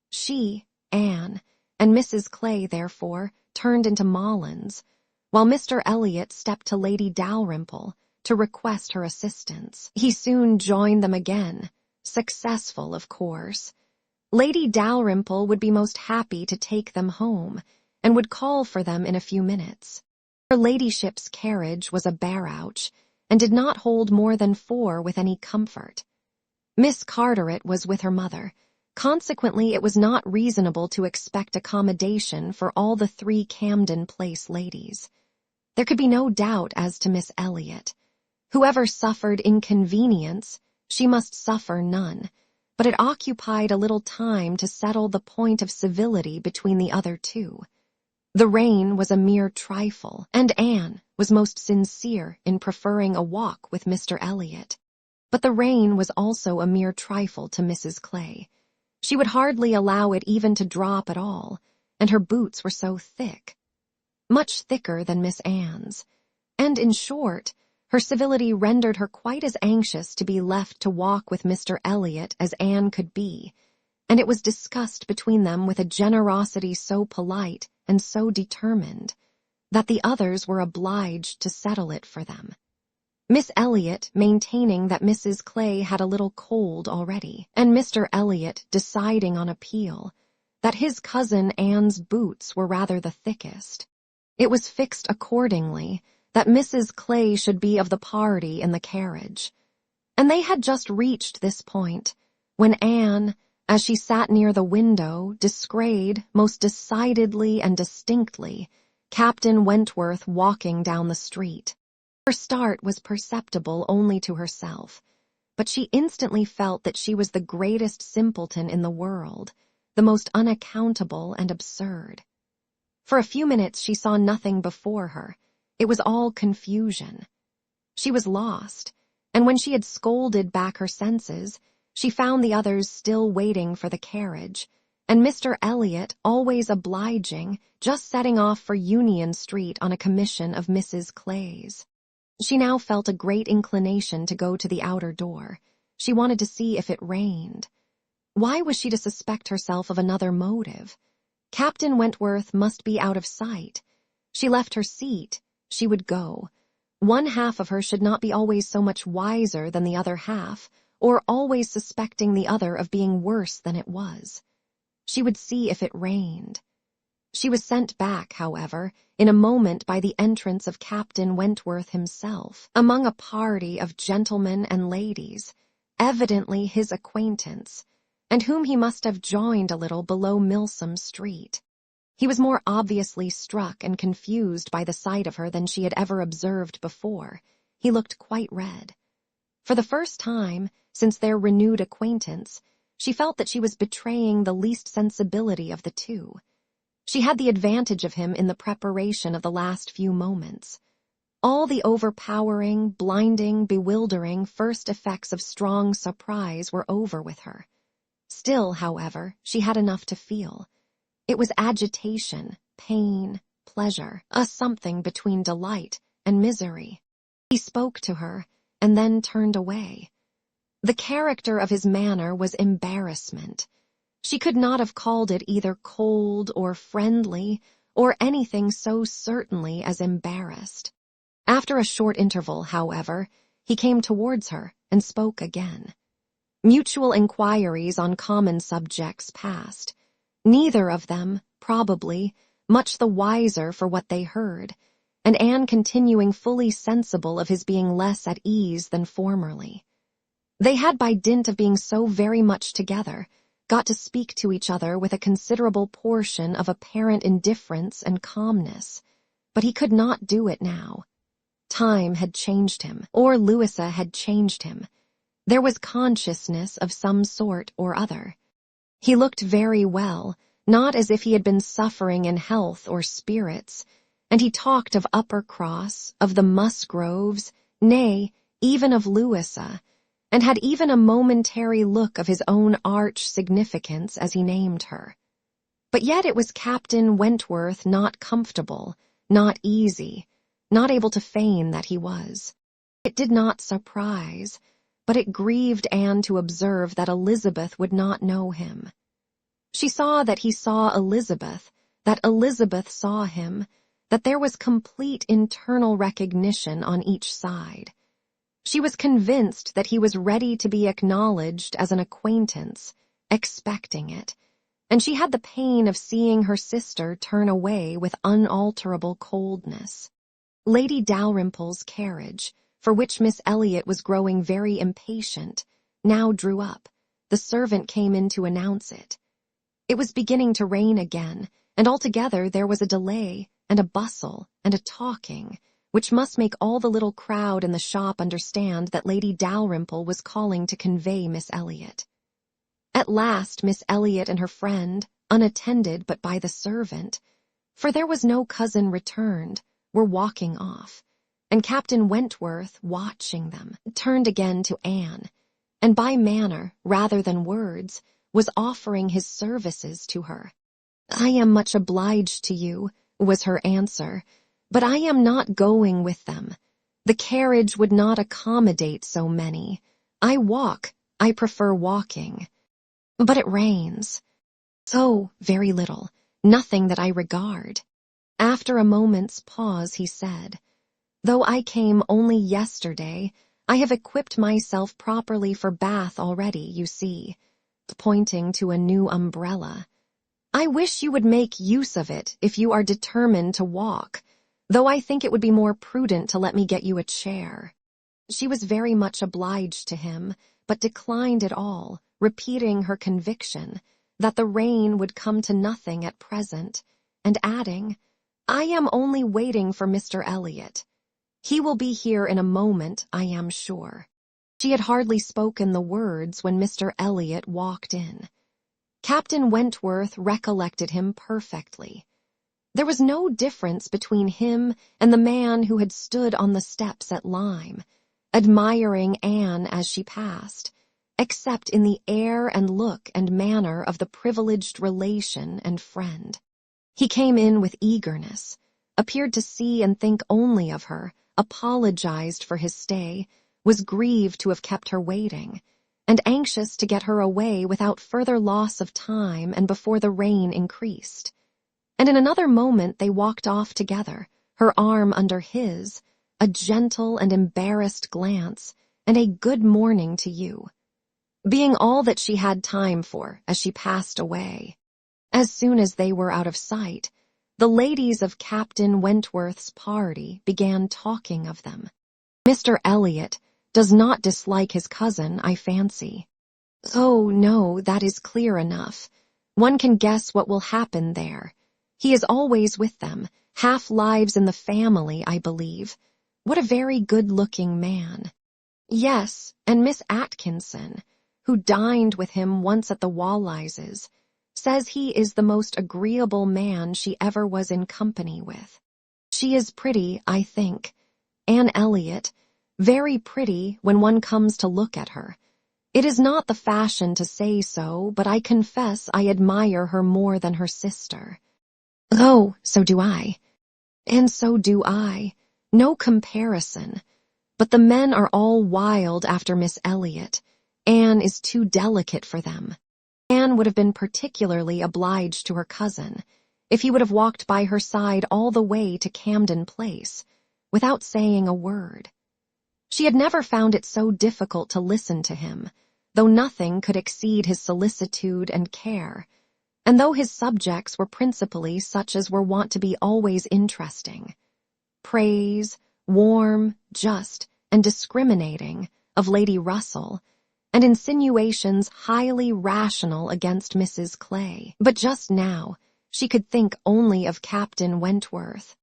She, Anne, and Mrs. Clay, therefore, turned into Mollins, while Mr. Elliot stepped to Lady Dalrymple to request her assistance. He soon joined them again, successful, of course. Lady Dalrymple would be most happy to take them home, and would call for them in a few minutes. Her ladyship's carriage was a barouche, and did not hold more than 4 with any comfort. Miss Carteret was with her mother. Consequently, it was not reasonable to expect accommodation for all the 3 Camden Place ladies. There could be no doubt as to Miss Elliot. Whoever suffered inconvenience, she must suffer none, but it occupied a little time to settle the point of civility between the other 2. The rain was a mere trifle, and Anne was most sincere in preferring a walk with Mr. Elliot. But the rain was also a mere trifle to Mrs. Clay. She would hardly allow it even to drop at all, and her boots were so thick, much thicker than Miss Anne's, and, in short, her civility rendered her quite as anxious to be left to walk with Mr. Elliot as Anne could be, and it was discussed between them with a generosity so polite and so determined that the others were obliged to settle it for them. Miss Elliot maintaining that Mrs. Clay had a little cold already, and Mr. Elliot deciding on appeal that his cousin Anne's boots were rather the thickest. It was fixed accordingly that Mrs. Clay should be of the party in the carriage, and they had just reached this point when Anne, as she sat near the window, descried most decidedly and distinctly Captain Wentworth walking down the street. Her start was perceptible only to herself, but she instantly felt that she was the greatest simpleton in the world, the most unaccountable and absurd. For a few minutes she saw nothing before her. It was all confusion. She was lost, and when she had scolded back her senses, she found the others still waiting for the carriage, and Mr. Elliot, always obliging, just setting off for Union Street on a commission of Mrs. Clay's. She now felt a great inclination to go to the outer door. She wanted to see if it rained. Why was she to suspect herself of another motive? Captain Wentworth must be out of sight. She left her seat. She would go. One half of her should not be always so much wiser than the other half, or always suspecting the other of being worse than it was. She would see if it rained. She was sent back, however, in a moment by the entrance of Captain Wentworth himself, among a party of gentlemen and ladies, evidently his acquaintance, and whom he must have joined a little below Milsom Street. He was more obviously struck and confused by the sight of her than she had ever observed before. He looked quite red. For the first time, since their renewed acquaintance, she felt that she was betraying the least sensibility of the 2. She had the advantage of him in the preparation of the last few moments. All the overpowering, blinding, bewildering first effects of strong surprise were over with her. Still, however, she had enough to feel. It was agitation, pain, pleasure, a something between delight and misery. He spoke to her, and then turned away. The character of his manner was embarrassment. She could not have called it either cold or friendly, or anything so certainly as embarrassed. After a short interval, however, he came towards her and spoke again. Mutual inquiries on common subjects passed, neither of them, probably, much the wiser for what they heard, and Anne continuing fully sensible of his being less at ease than formerly. They had, by dint of being so very much together, got to speak to each other with a considerable portion of apparent indifference and calmness, but he could not do it now. Time had changed him, or Louisa had changed him. There was consciousness of some sort or other. He looked very well, not as if he had been suffering in health or spirits, and he talked of Uppercross, of the Musgroves, nay, even of Louisa, and had even a momentary look of his own arch significance as he named her. But yet it was Captain Wentworth not comfortable, not easy, not able to feign that he was. It did not surprise, but it grieved Anne to observe that Elizabeth would not know him. She saw that he saw Elizabeth, that Elizabeth saw him, that there was complete internal recognition on each side. She was convinced that he was ready to be acknowledged as an acquaintance, expecting it, and she had the pain of seeing her sister turn away with unalterable coldness. Lady Dalrymple's carriage, for which Miss Elliot was growing very impatient, now drew up. The servant came in to announce it. It was beginning to rain again, and altogether there was a delay, and a bustle, and a talking, which must make all the little crowd in the shop understand that Lady Dalrymple was calling to convey Miss Elliot. At last Miss Elliot and her friend, unattended but by the servant, for there was no cousin returned, were walking off, and Captain Wentworth, watching them, turned again to Anne, and by manner, rather than words, was offering his services to her. "I am much obliged to you," was her answer, "but I am not going with them. The carriage would not accommodate so many. I walk. I prefer walking. But it rains." "Oh, very little. Nothing that I regard." After a moment's pause he said, "Though I came only yesterday, I have equipped myself properly for Bath already, you see," pointing to a new umbrella. "I wish you would make use of it if you are determined to walk, though I think it would be more prudent to let me get you a chair." She was very much obliged to him, but declined it all, repeating her conviction that the rain would come to nothing at present, and adding, "I am only waiting for Mr. Elliot. He will be here in a moment, I am sure." She had hardly spoken the words when Mr. Elliot walked in. Captain Wentworth recollected him perfectly. There was no difference between him and the man who had stood on the steps at Lyme, admiring Anne as she passed, except in the air and look and manner of the privileged relation and friend. He came in with eagerness, appeared to see and think only of her, apologized for his stay, was grieved to have kept her waiting, and anxious to get her away without further loss of time and before the rain increased. And in another moment they walked off together, her arm under his, a gentle and embarrassed glance, and a "good morning to you," being all that she had time for as she passed away. As soon as they were out of sight, the ladies of Captain Wentworth's party began talking of them. "Mr. Elliot does not dislike his cousin, I fancy." "Oh, no, that is clear enough. One can guess what will happen there. He is always with them, half lives in the family, I believe. What a very good-looking man." "Yes, and Miss Atkinson, who dined with him once at the Wallises, says he is the most agreeable man she ever was in company with. She is pretty, I think. Anne Elliot, very pretty when one comes to look at her. It is not the fashion to say so, but I confess I admire her more than her sister." "Oh, so do I." "And so do I. No comparison. But the men are all wild after Miss Elliot. Anne is too delicate for them." Anne would have been particularly obliged to her cousin if he would have walked by her side all the way to Camden Place, without saying a word. She had never found it so difficult to listen to him, though nothing could exceed his solicitude and care, and though his subjects were principally such as were wont to be always interesting. Praise, warm, just, and discriminating, of Lady Russell, and insinuations highly rational against Mrs. Clay. But just now she could think only of Captain Wentworth.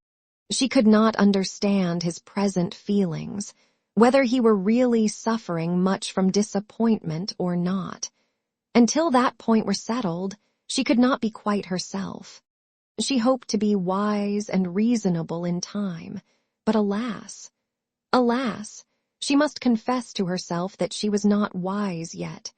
She could not understand his present feelings, whether he were really suffering much from disappointment or not. Until that point were settled, She could not be quite herself. She hoped to be wise and reasonable in time, but alas, she must confess to herself that she was not wise yet.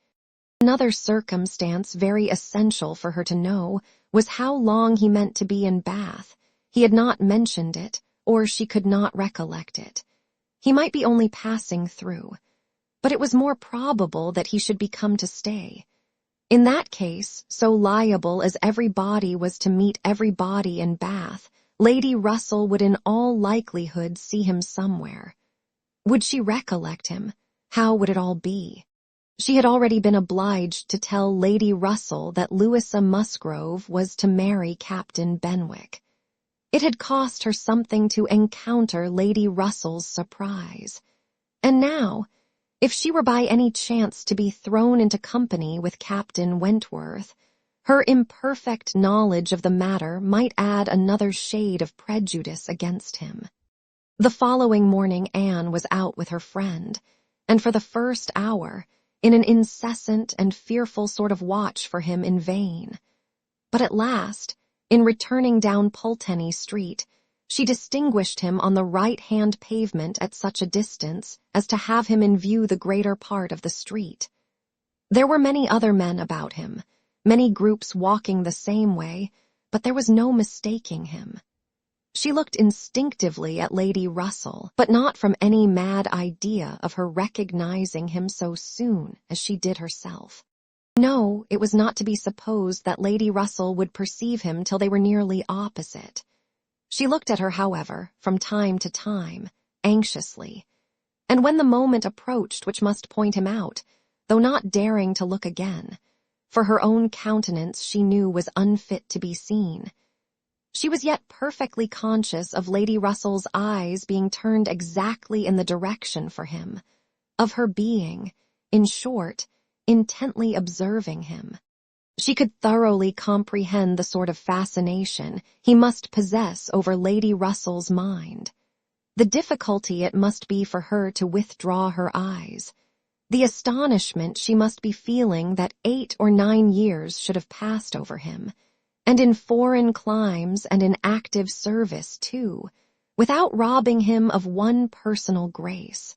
Another circumstance very essential for her to know was how long he meant to be in Bath. He had not mentioned it, or she could not recollect it. He might be only passing through, but it was more probable that he should be come to stay. In that case, so liable as everybody was to meet everybody in Bath, Lady Russell would in all likelihood see him somewhere. Would she recollect him? How would it all be? She had already been obliged to tell Lady Russell that Louisa Musgrove was to marry Captain Benwick. It had cost her something to encounter Lady Russell's surprise. And now, if she were by any chance to be thrown into company with Captain Wentworth, her imperfect knowledge of the matter might add another shade of prejudice against him. The following morning Anne was out with her friend, and for the first hour, in an incessant and fearful sort of watch for him in vain. But at last, in returning down Pulteney Street, she distinguished him on the right-hand pavement at such a distance as to have him in view the greater part of the street. There were many other men about him, many groups walking the same way, but there was no mistaking him. She looked instinctively at Lady Russell, but not from any mad idea of her recognizing him so soon as she did herself. No, it was not to be supposed that Lady Russell would perceive him till they were nearly opposite. She looked at her, however, from time to time, anxiously, and when the moment approached which must point him out, though not daring to look again, for her own countenance she knew was unfit to be seen, she was yet perfectly conscious of Lady Russell's eyes being turned exactly in the direction for him, of her being, in short, intently observing him. She could thoroughly comprehend the sort of fascination he must possess over Lady Russell's mind. The difficulty it must be for her to withdraw her eyes, the astonishment she must be feeling that 8 or 9 years should have passed over him, and in foreign climes and in active service too, without robbing him of one personal grace.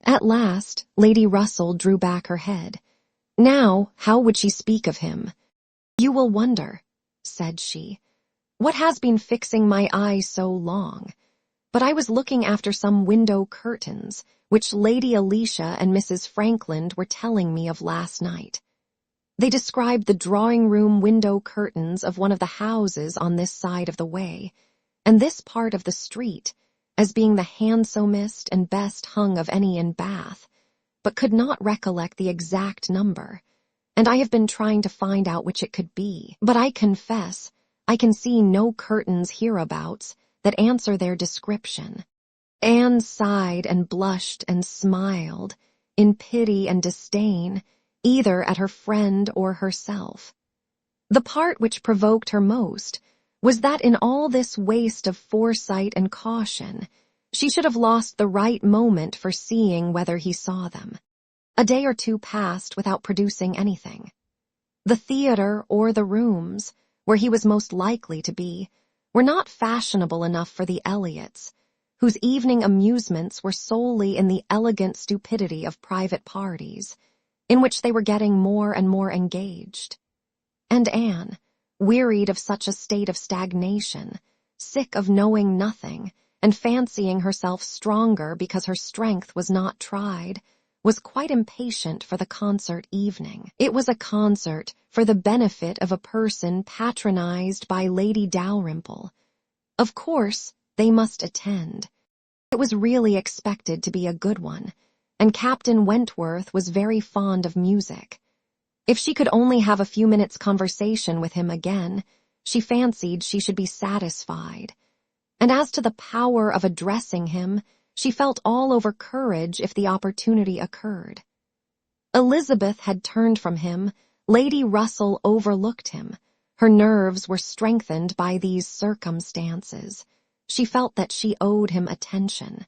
At last, Lady Russell drew back her head. Now, how would she speak of him? "You will wonder," said she, "what has been fixing my eye so long, but I was looking after some window curtains, which Lady Alicia and Mrs. Frankland were telling me of last night. They described the drawing-room window curtains of one of the houses on this side of the way, and this part of the street, as being the handsomest and best hung of any in Bath, but could not recollect the exact number, and I have been trying to find out which it could be, but I confess I can see no curtains hereabouts that answer their description." Anne sighed and blushed and smiled, in pity and disdain, either at her friend or herself. The part which provoked her most was that in all this waste of foresight and caution, she should have lost the right moment for seeing whether he saw them. A day or two passed without producing anything. The theatre or the rooms, where he was most likely to be, were not fashionable enough for the Elliots, whose evening amusements were solely in the elegant stupidity of private parties, in which they were getting more and more engaged. And Anne, wearied of such a state of stagnation, sick of knowing nothing, and fancying herself stronger because her strength was not tried, was quite impatient for the concert evening. It was a concert for the benefit of a person patronized by Lady Dalrymple. Of course, they must attend. It was really expected to be a good one, and Captain Wentworth was very fond of music. If she could only have a few minutes' conversation with him again, she fancied she should be satisfied. And as to the power of addressing him, she felt all over courage if the opportunity occurred. Elizabeth had turned from him, Lady Russell overlooked him. Her nerves were strengthened by these circumstances. She felt that she owed him attention.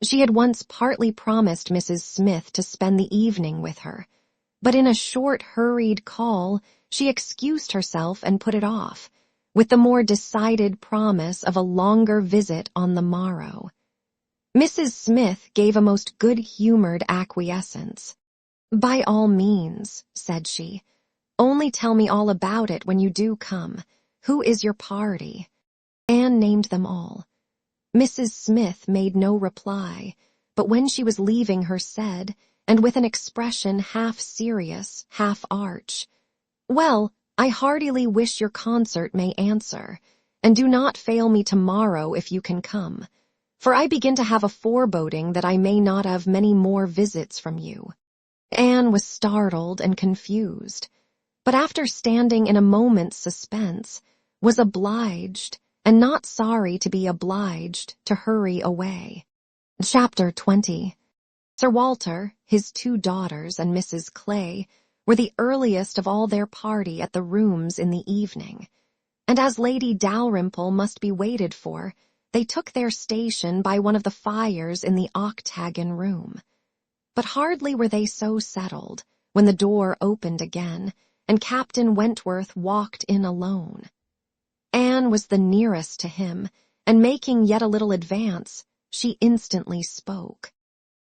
She had once partly promised Mrs. Smith to spend the evening with her, But in a short, hurried call, she excused herself and put it off, with the more decided promise of a longer visit on the morrow. Mrs. Smith gave a most good-humored acquiescence. "By all means," said she. "Only tell me all about it when you do come. Who is your party?" Anne named them all. Mrs. Smith made no reply, but when she was leaving her said, and with an expression half serious, half arch, "Well, I heartily wish your concert may answer, and do not fail me tomorrow if you can come, for I begin to have a foreboding that I may not have many more visits from you." Anne was startled and confused, but after standing in a moment's suspense, was obliged, and not sorry to be obliged, to hurry away. Chapter 20. Sir Walter, his 2 daughters, and Mrs. Clay were the earliest of all their party at the rooms in the evening, and as Lady Dalrymple must be waited for, they took their station by one of the fires in the octagon room. But hardly were they so settled, when the door opened again, and Captain Wentworth walked in alone. Anne was the nearest to him, and making yet a little advance, she instantly spoke.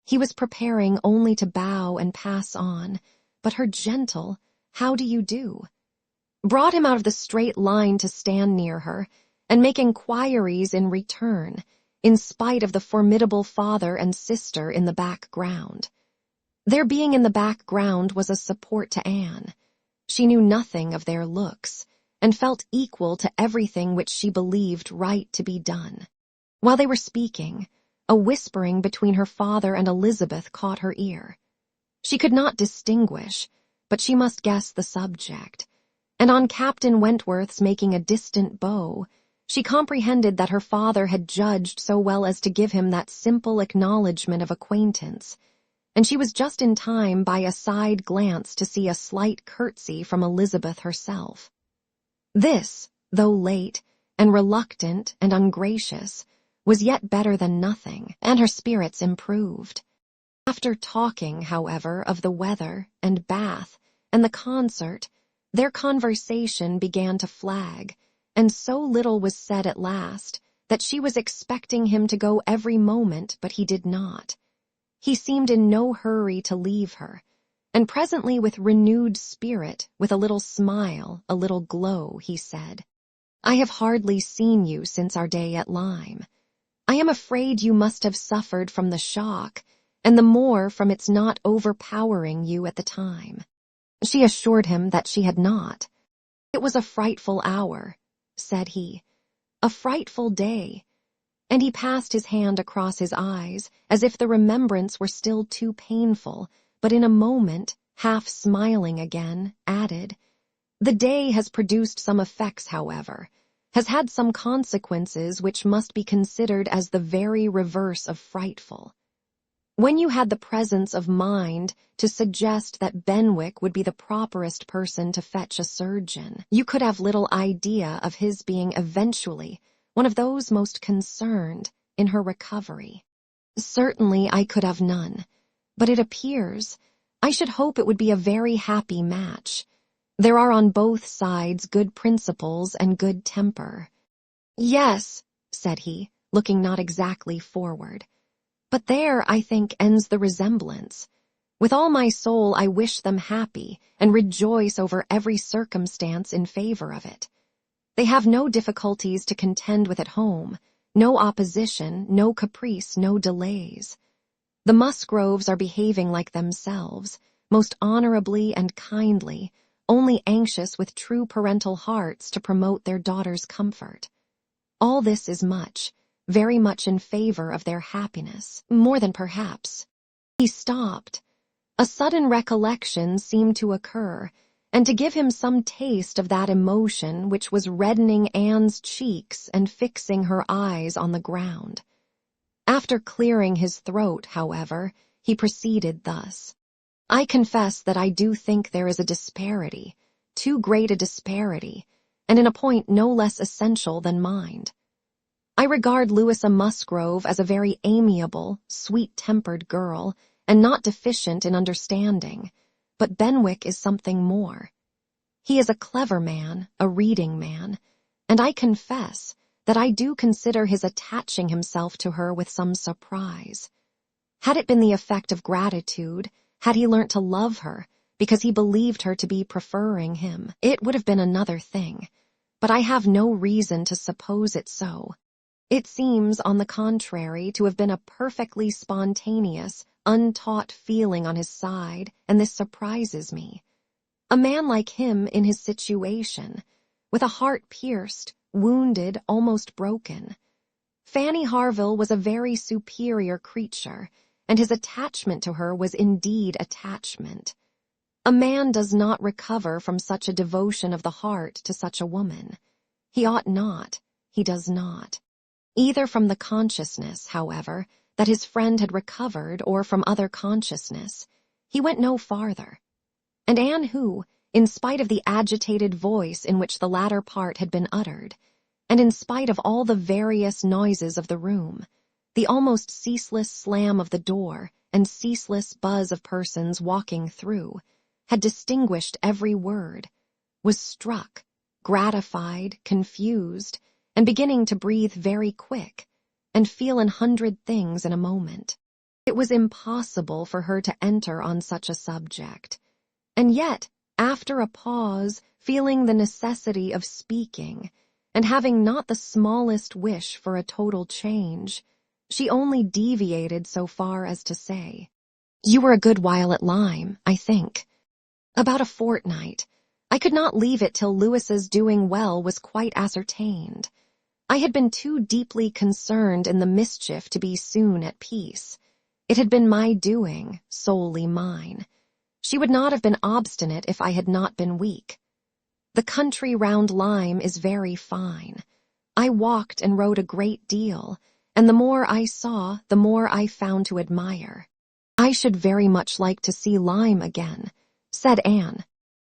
He was preparing only to bow and pass on, but her gentle, "How do you do?" brought him out of the straight line to stand near her, and make inquiries in return, in spite of the formidable father and sister in the background. Their being in the background was a support to Anne. She knew nothing of their looks, and felt equal to everything which she believed right to be done. While they were speaking, a whispering between her father and Elizabeth caught her ear. She could not distinguish, but she must guess the subject, and on Captain Wentworth's making a distant bow, she comprehended that her father had judged so well as to give him that simple acknowledgment of acquaintance, and she was just in time by a side glance to see a slight curtsy from Elizabeth herself. This, though late, and reluctant, and ungracious, was yet better than nothing, and her spirits improved. After talking, however, of the weather, and Bath, and the concert, their conversation began to flag, and so little was said at last that she was expecting him to go every moment, but he did not. He seemed in no hurry to leave her, and presently with renewed spirit, with a little smile, a little glow, he said, "I have hardly seen you since our day at Lyme. I am afraid you must have suffered from the shock, and the more from its not overpowering you at the time." She assured him that she had not. "It was a frightful hour," said he, "a frightful day," and he passed his hand across his eyes, as if the remembrance were still too painful, but in a moment, half smiling again, added, "The day has produced some effects, however, has had some consequences which must be considered as the very reverse of frightful. When you had the presence of mind to suggest that Benwick would be the properest person to fetch a surgeon, you could have little idea of his being eventually one of those most concerned in her recovery." "Certainly I could have none, but it appears, I should hope it would be a very happy match. There are on both sides good principles and good temper." "Yes," said he, looking not exactly forward, "but there, I think, ends the resemblance. With all my soul I wish them happy, and rejoice over every circumstance in favor of it. They have no difficulties to contend with at home, no opposition, no caprice, no delays. The Musgroves are behaving like themselves, most honorably and kindly, only anxious with true parental hearts to promote their daughter's comfort. All this is much, very much in favor of their happiness, more than perhaps." He stopped. A sudden recollection seemed to occur, and to give him some taste of that emotion which was reddening Anne's cheeks and fixing her eyes on the ground. After clearing his throat, however, he proceeded thus, "I confess that I do think there is a disparity, too great a disparity, and in a point no less essential than mind. I regard Louisa Musgrove as a very amiable, sweet-tempered girl, and not deficient in understanding, but Benwick is something more. He is a clever man, a reading man, and I confess that I do consider his attaching himself to her with some surprise. Had it been the effect of gratitude, had he learnt to love her because he believed her to be preferring him, it would have been another thing, but I have no reason to suppose it so. It seems, on the contrary, to have been a perfectly spontaneous, untaught feeling on his side, and this surprises me. A man like him in his situation, with a heart pierced, wounded, almost broken. Fanny Harville was a very superior creature, and his attachment to her was indeed attachment. A man does not recover from such a devotion of the heart to such a woman. He ought not, he does not. Either from the consciousness, however, that his friend had recovered, or from other consciousness, he went no farther. And Anne, who, in spite of the agitated voice in which the latter part had been uttered, and in spite of all the various noises of the room, the almost ceaseless slam of the door and ceaseless buzz of persons walking through, had distinguished every word, was struck, gratified, confused, and beginning to breathe very quick, and feel 100 things in a moment. It was impossible for her to enter on such a subject, and yet, after a pause, feeling the necessity of speaking, and having not the smallest wish for a total change, she only deviated so far as to say, "You were a good while at Lyme, I think." "About a fortnight. I could not leave it till Lewis's doing well was quite ascertained. I had been too deeply concerned in the mischief to be soon at peace. It had been my doing, solely mine. She would not have been obstinate if I had not been weak. The country round Lyme is very fine. I walked and rode a great deal, and the more I saw, the more I found to admire. I should very much like to see Lyme again," said Anne.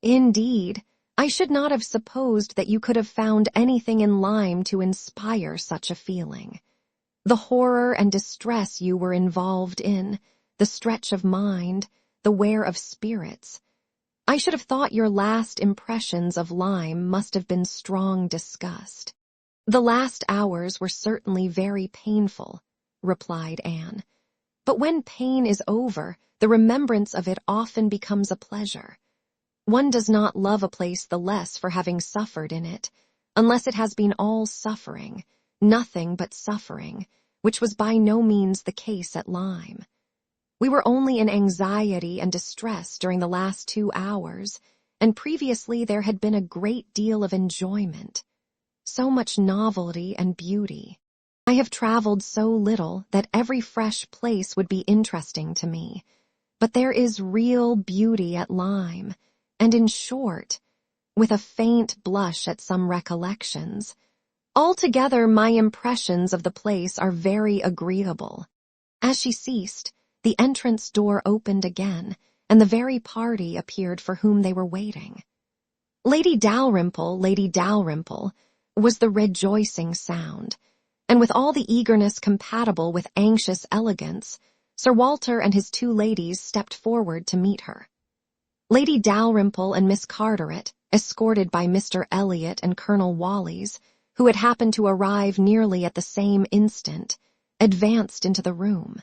"Indeed, I should not have supposed that you could have found anything in Lyme to inspire such a feeling. The horror and distress you were involved in, the stretch of mind, the wear of spirits. I should have thought your last impressions of Lyme must have been strong disgust." "The last hours were certainly very painful," replied Anne. "But when pain is over, the remembrance of it often becomes a pleasure. One does not love a place the less for having suffered in it, unless it has been all suffering, nothing but suffering, which was by no means the case at Lyme. We were only in anxiety and distress during the last 2 hours, and previously there had been a great deal of enjoyment. So much novelty and beauty. I have traveled so little that every fresh place would be interesting to me, but there is real beauty at Lyme, and in short, with a faint blush at some recollections, altogether my impressions of the place are very agreeable." As she ceased, the entrance door opened again, and the very party appeared for whom they were waiting. Lady Dalrymple, was the rejoicing sound, and with all the eagerness compatible with anxious elegance, Sir Walter and his 2 ladies stepped forward to meet her. Lady Dalrymple and Miss Carteret, escorted by Mr. Elliot and Colonel Wallis, who had happened to arrive nearly at the same instant, advanced into the room.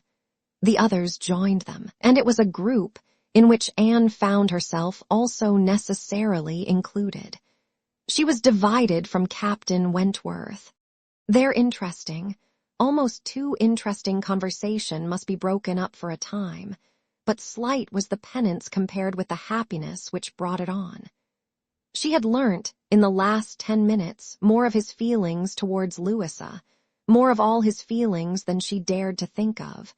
The others joined them, and it was a group in which Anne found herself also necessarily included. She was divided from Captain Wentworth. Their interesting, almost too interesting conversation must be broken up for a time, but slight was the penance compared with the happiness which brought it on. She had learnt, in the last 10 minutes, more of his feelings towards Louisa, more of all his feelings than she dared to think of,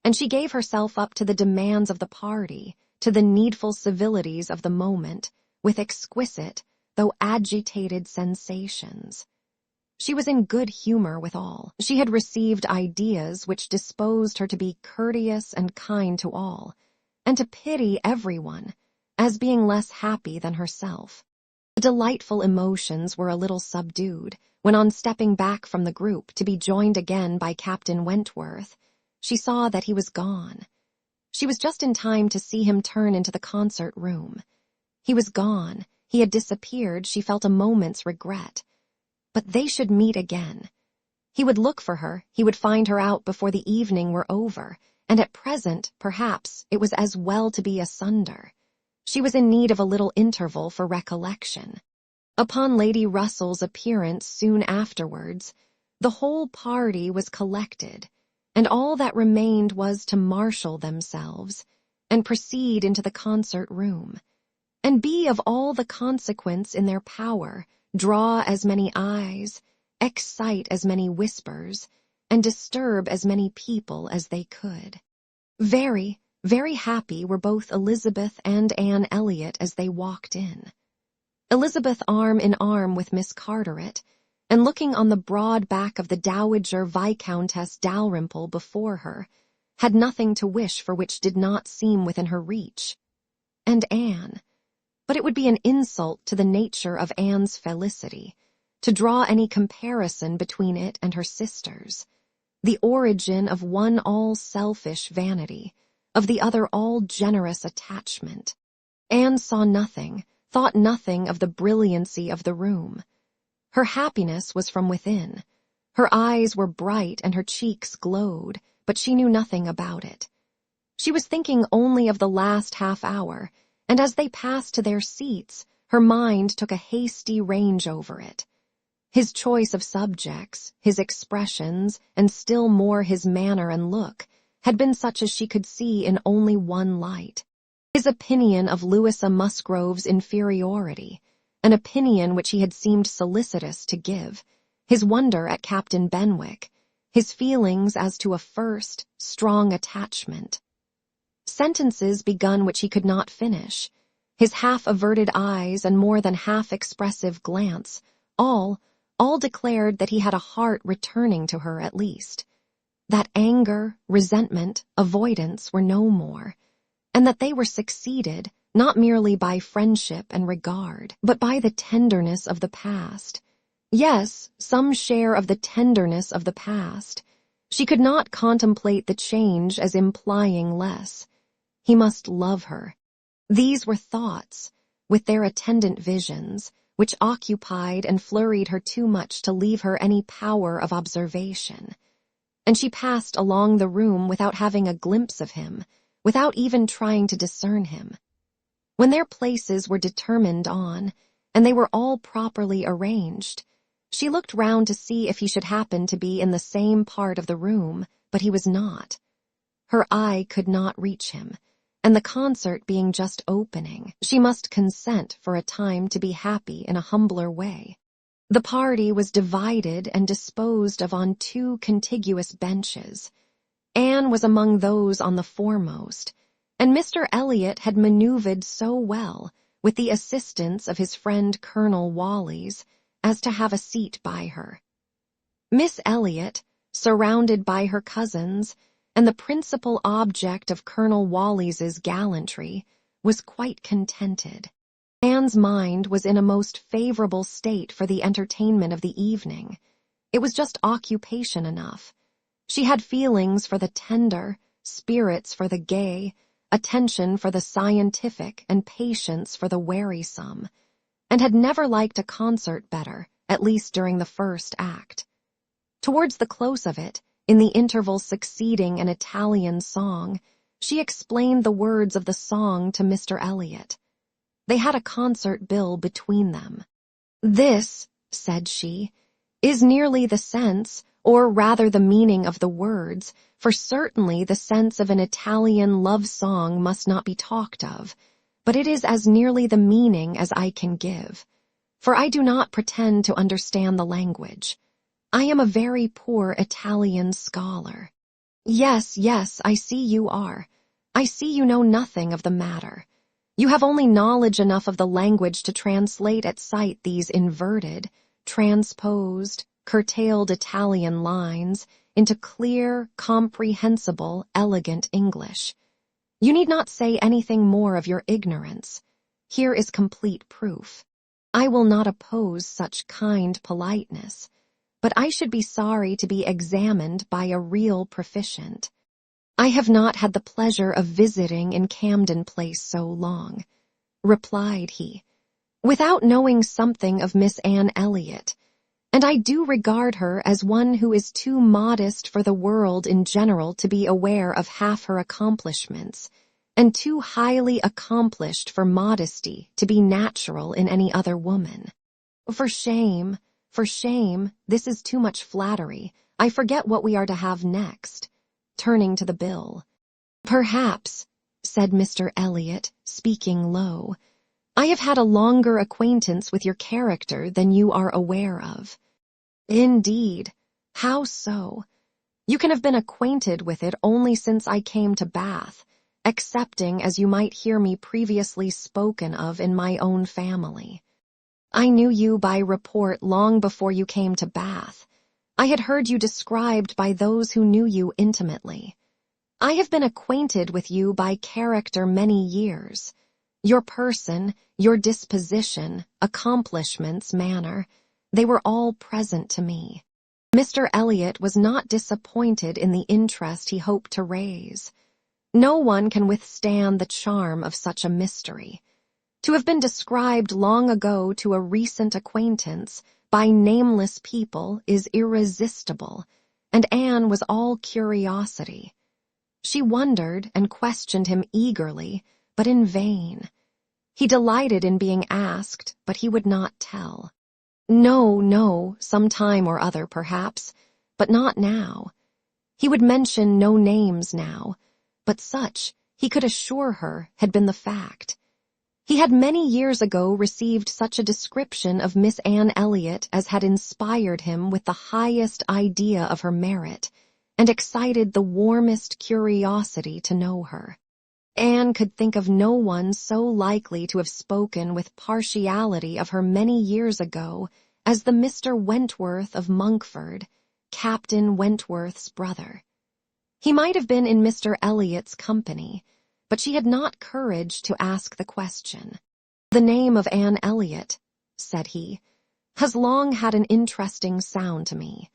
and she gave herself up to the demands of the party, to the needful civilities of the moment, with exquisite, though agitated sensations. She was in good humor with all. She had received ideas which disposed her to be courteous and kind to all, and to pity everyone, as being less happy than herself. The delightful emotions were a little subdued, when on stepping back from the group to be joined again by Captain Wentworth, she saw that he was gone. She was just in time to see him turn into the concert room. He was gone. He had disappeared. She felt a moment's regret. But they should meet again. He would look for her. He would find her out before the evening were over. And at present, perhaps, it was as well to be asunder. She was in need of a little interval for recollection. Upon Lady Russell's appearance soon afterwards, the whole party was collected, and all that remained was to marshal themselves, and proceed into the concert room, and be of all the consequence in their power, draw as many eyes, excite as many whispers, and disturb as many people as they could. Very, very happy were both Elizabeth and Anne Elliot as they walked in. Elizabeth arm in arm with Miss Carteret, and looking on the broad back of the Dowager Viscountess Dalrymple before her, had nothing to wish for which did not seem within her reach. And Anne, but it would be an insult to the nature of Anne's felicity to draw any comparison between it and her sister's, the origin of one all-selfish vanity, of the other all-generous attachment. Anne saw nothing, thought nothing of the brilliancy of the room. Her happiness was from within. Her eyes were bright and her cheeks glowed, but she knew nothing about it. She was thinking only of the last half-hour, and as they passed to their seats, her mind took a hasty range over it. His choice of subjects, his expressions, and still more his manner and look, had been such as she could see in only one light. His opinion of Louisa Musgrove's inferiority, an opinion which he had seemed solicitous to give, his wonder at Captain Benwick, his feelings as to a first, strong attachment. Sentences begun which he could not finish, his half-averted eyes and more than half-expressive glance, all declared that he had a heart returning to her at least, that anger, resentment, avoidance were no more, and that they were succeeded not merely by friendship and regard, but by the tenderness of the past. Yes, some share of the tenderness of the past. She could not contemplate the change as implying less. He must love her. These were thoughts, with their attendant visions, which occupied and flurried her too much to leave her any power of observation. And she passed along the room without having a glimpse of him, without even trying to discern him. When their places were determined on, and they were all properly arranged, she looked round to see if he should happen to be in the same part of the room, but he was not. Her eye could not reach him, and the concert being just opening, she must consent for a time to be happy in a humbler way. The party was divided and disposed of on two contiguous benches. Anne was among those on the foremost, and Mr. Elliot had manoeuvred so well, with the assistance of his friend Colonel Wallis, as to have a seat by her. Miss Elliot, surrounded by her cousins, and the principal object of Colonel Wallis's gallantry, was quite contented. Anne's mind was in a most favorable state for the entertainment of the evening. It was just occupation enough. She had feelings for the tender, spirits for the gay, attention for the scientific, and patience for the wearisome, and had never liked a concert better, at least during the first act. Towards the close of it, in the interval succeeding an Italian song, she explained the words of the song to Mr. Elliot. They had a concert bill between them. "This," said she, "is nearly the sense, or rather the meaning of the words, for certainly the sense of an Italian love song must not be talked of, but it is as nearly the meaning as I can give, for I do not pretend to understand the language. I am a very poor Italian scholar." "Yes, yes, I see you are. I see you know nothing of the matter. You have only knowledge enough of the language to translate at sight these inverted, transposed, curtailed Italian lines into clear, comprehensible, elegant English. You need not say anything more of your ignorance. Here is complete proof. I will not oppose such kind politeness, but I should be sorry to be examined by a real proficient. "I have not had the pleasure of visiting in Camden Place so long," replied he, "without knowing something of Miss Anne Elliot, and I do regard her as one who is too modest for the world in general to be aware of half her accomplishments, and too highly accomplished for modesty to be natural in any other woman. For shame, this is too much flattery. I forget what we are to have next," turning to the bill. "Perhaps," said Mr. Elliot, speaking low, "I have had a longer acquaintance with your character than you are aware of." "Indeed? How so? You can have been acquainted with it only since I came to Bath, excepting as you might hear me previously spoken of in my own family. I knew you by report long before you came to Bath. I had heard you described by those who knew you intimately. I have been acquainted with you by character many years. Your person, your disposition, accomplishments, manner, they were all present to me." Mr. Elliot was not disappointed in the interest he hoped to raise. No one can withstand the charm of such a mystery. To have been described long ago to a recent acquaintance by nameless people is irresistible, and Anne was all curiosity. She wondered and questioned him eagerly, but in vain. He delighted in being asked, but he would not tell. No, some time or other perhaps, but not now. He would mention no names now, but such, he could assure her, had been the fact. He had many years ago received such a description of Miss Anne Elliot as had inspired him with the highest idea of her merit, and excited the warmest curiosity to know her. Anne could think of no one so likely to have spoken with partiality of her many years ago as the Mr. Wentworth of Monkford, Captain Wentworth's brother. He might have been in Mr. Elliot's company, but she had not courage to ask the question. "The name of Anne Elliot," said he, "has long had an interesting sound to me.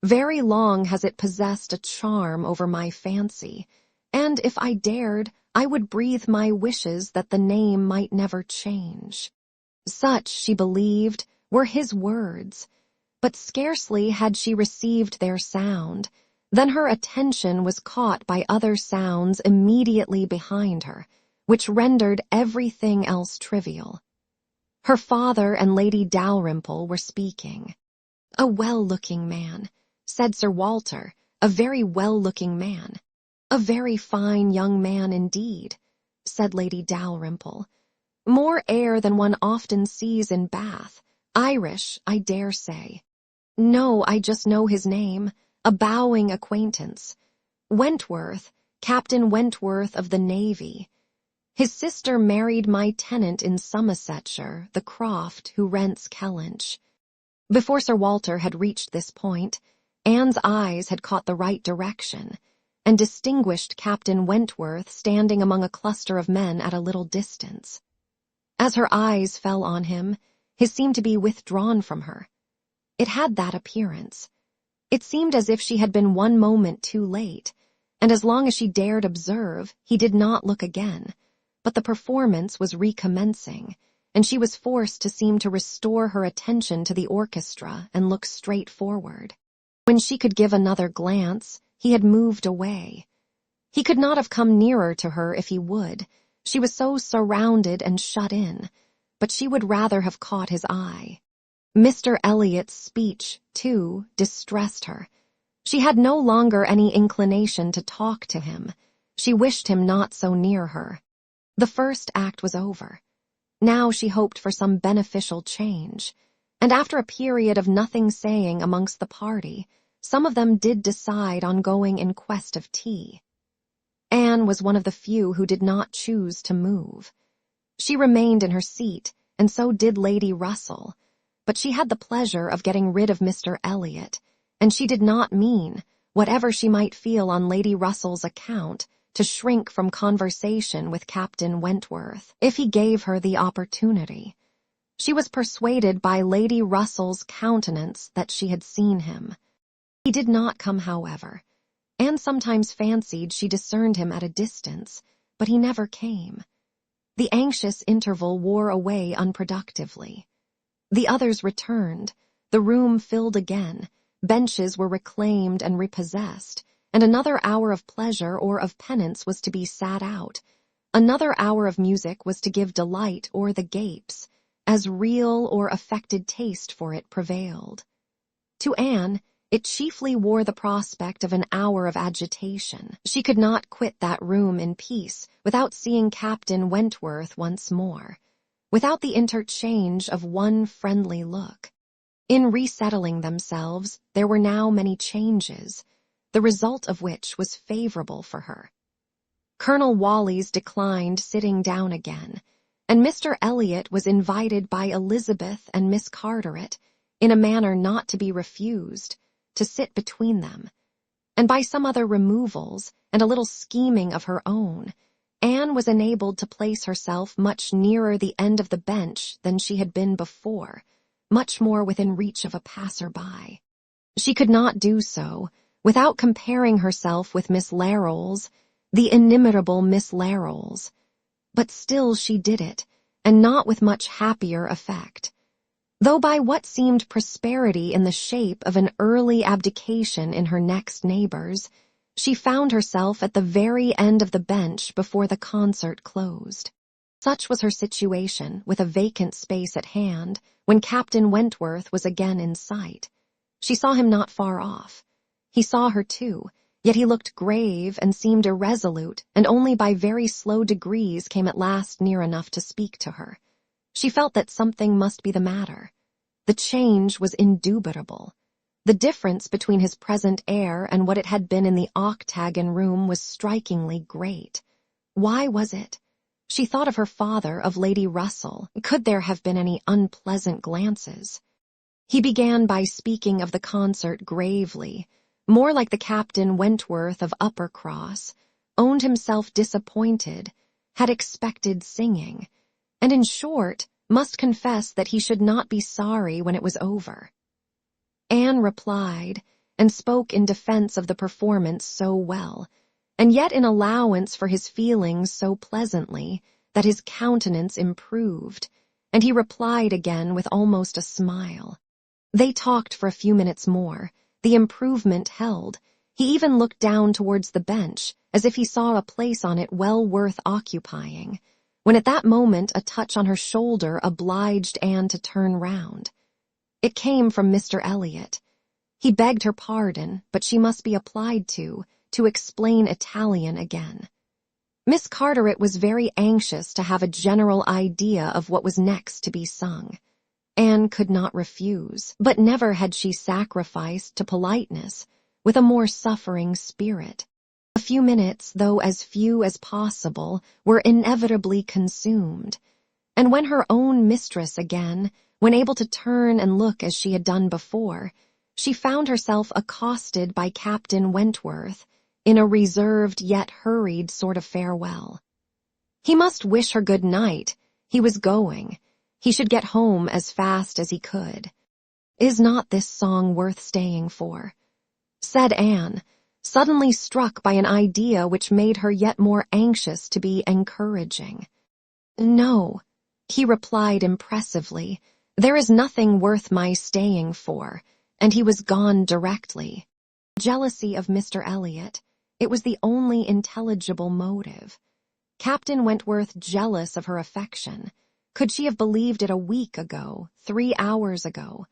Very long has it possessed a charm over my fancy, and if I dared, I would breathe my wishes that the name might never change." Such, she believed, were his words, but scarcely had she received their sound then her attention was caught by other sounds immediately behind her, which rendered everything else trivial. Her father and Lady Dalrymple were speaking. "A well-looking man," said Sir Walter, "a very well-looking man." "A very fine young man indeed," said Lady Dalrymple. "More air than one often sees in Bath. Irish, I dare say." "No, I just know his name. A bowing acquaintance. Wentworth, Captain Wentworth of the Navy. His sister married my tenant in Somersetshire, the Croft, who rents Kellynch." Before Sir Walter had reached this point, Anne's eyes had caught the right direction, and distinguished Captain Wentworth standing among a cluster of men at a little distance. As her eyes fell on him, his seemed to be withdrawn from her. It had that appearance. It seemed as if she had been one moment too late, and as long as she dared observe, he did not look again, but the performance was recommencing, and she was forced to seem to restore her attention to the orchestra and look straight forward. When she could give another glance, he had moved away. He could not have come nearer to her if he would. She was so surrounded and shut in, but she would rather have caught his eye. Mr. Elliot's speech, too, distressed her. She had no longer any inclination to talk to him. She wished him not so near her. The first act was over. Now she hoped for some beneficial change, and after a period of nothing saying amongst the party, some of them did decide on going in quest of tea. Anne was one of the few who did not choose to move. She remained in her seat, and so did Lady Russell, but she had the pleasure of getting rid of Mr. Elliot, and she did not mean, whatever she might feel on Lady Russell's account, to shrink from conversation with Captain Wentworth, if he gave her the opportunity. She was persuaded by Lady Russell's countenance that she had seen him. He did not come, however. Anne sometimes fancied she discerned him at a distance, but he never came. The anxious interval wore away unproductively. The others returned, the room filled again, benches were reclaimed and repossessed, and another hour of pleasure or of penance was to be sat out. Another hour of music was to give delight or the gapes, as real or affected taste for it prevailed. To Anne, it chiefly wore the prospect of an hour of agitation. She could not quit that room in peace without seeing Captain Wentworth once more, without the interchange of one friendly look. In resettling themselves, there were now many changes, the result of which was favorable for her. Colonel Wallis declined sitting down again, and Mr. Elliot was invited by Elizabeth and Miss Carteret, in a manner not to be refused, to sit between them, and by some other removals and a little scheming of her own, Anne was enabled to place herself much nearer the end of the bench than she had been before, much more within reach of a passer-by. She could not do so without comparing herself with Miss Larolles, the inimitable Miss Larolles. But still she did it, and not with much happier effect. Though by what seemed prosperity in the shape of an early abdication in her next neighbors, she found herself at the very end of the bench before the concert closed. Such was her situation, with a vacant space at hand, when Captain Wentworth was again in sight. She saw him not far off. He saw her too, yet he looked grave and seemed irresolute, and only by very slow degrees came at last near enough to speak to her. She felt that something must be the matter. The change was indubitable. The difference between his present air and what it had been in the octagon room was strikingly great. Why was it? She thought of her father, of Lady Russell. Could there have been any unpleasant glances? He began by speaking of the concert gravely, more like the Captain Wentworth of Uppercross, owned himself disappointed, had expected singing, and in short, must confess that he should not be sorry when it was over. Anne replied, and spoke in defense of the performance so well, and yet in allowance for his feelings so pleasantly, that his countenance improved, and he replied again with almost a smile. They talked for a few minutes more. The improvement held. He even looked down towards the bench, as if he saw a place on it well worth occupying, when at that moment a touch on her shoulder obliged Anne to turn round. It came from Mr. Elliot. He begged her pardon, but she must be applied to explain Italian again. Miss Carteret was very anxious to have a general idea of what was next to be sung. Anne could not refuse, but never had she sacrificed to politeness with a more suffering spirit. A few minutes, though as few as possible, were inevitably consumed, and when her own mistress again, when able to turn and look as she had done before, she found herself accosted by Captain Wentworth in a reserved yet hurried sort of farewell. He must wish her good night. He was going. He should get home as fast as he could. Is not this song worth staying for? Said Anne, suddenly struck by an idea which made her yet more anxious to be encouraging. No, he replied impressively, there is nothing worth my staying for, and he was gone directly. Jealousy of Mr. Elliot, it was the only intelligible motive. Captain Wentworth jealous of her affection. Could she have believed it a week ago, 3 hours ago?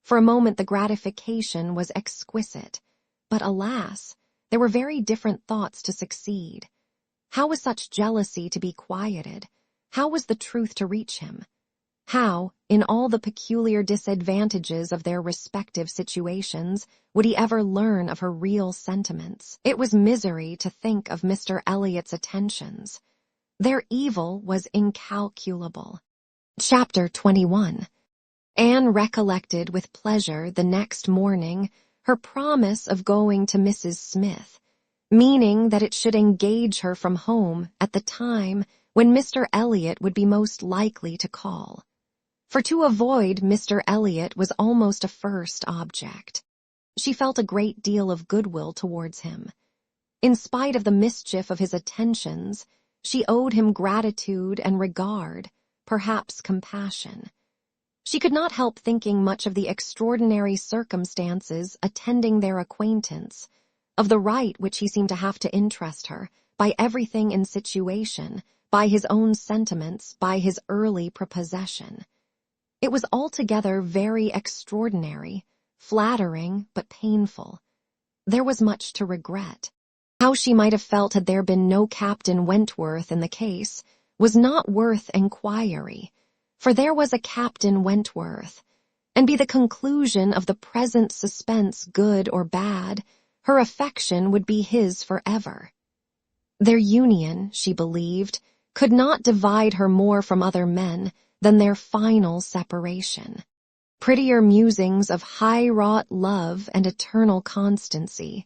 For a moment the gratification was exquisite. But alas, there were very different thoughts to succeed. How was such jealousy to be quieted? How was the truth to reach him? How, in all the peculiar disadvantages of their respective situations, would he ever learn of her real sentiments? It was misery to think of Mr. Elliot's attentions. Their evil was incalculable. Chapter 21. Anne recollected with pleasure the next morning her promise of going to Mrs. Smith, meaning that it should engage her from home at the time when Mr. Elliot would be most likely to call. For to avoid Mr. Elliot was almost a first object. She felt a great deal of goodwill towards him. In spite of the mischief of his attentions, she owed him gratitude and regard, perhaps compassion. She could not help thinking much of the extraordinary circumstances attending their acquaintance, of the right which he seemed to have to interest her, by everything in situation, by his own sentiments, by his early prepossession. It was altogether very extraordinary, flattering but painful. There was much to regret. How she might have felt had there been no Captain Wentworth in the case was not worth enquiry, for there was a Captain Wentworth, and be the conclusion of the present suspense good or bad, her affection would be his forever. Their union, she believed, could not divide her more from other men than their final separation. Prettier musings of high-wrought love and eternal constancy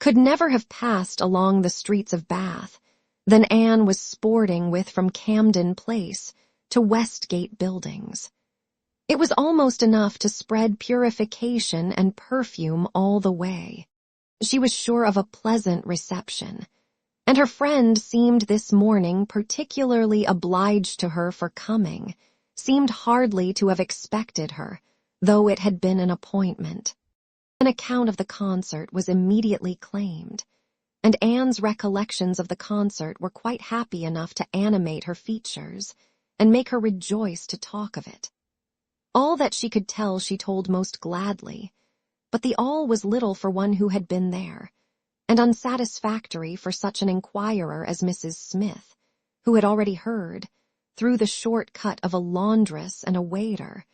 could never have passed along the streets of Bath than Anne was sporting with from Camden Place to Westgate Buildings. It was almost enough to spread purification and perfume all the way. She was sure of a pleasant reception, and her friend seemed this morning particularly obliged to her for coming, seemed hardly to have expected her, though it had been an appointment. An account of the concert was immediately claimed, and Anne's recollections of the concert were quite happy enough to animate her features and make her rejoice to talk of it. All that she could tell she told most gladly, but the all was little for one who had been there, and unsatisfactory for such an inquirer as Mrs. Smith, who had already heard, through the short cut of a laundress and a waiter,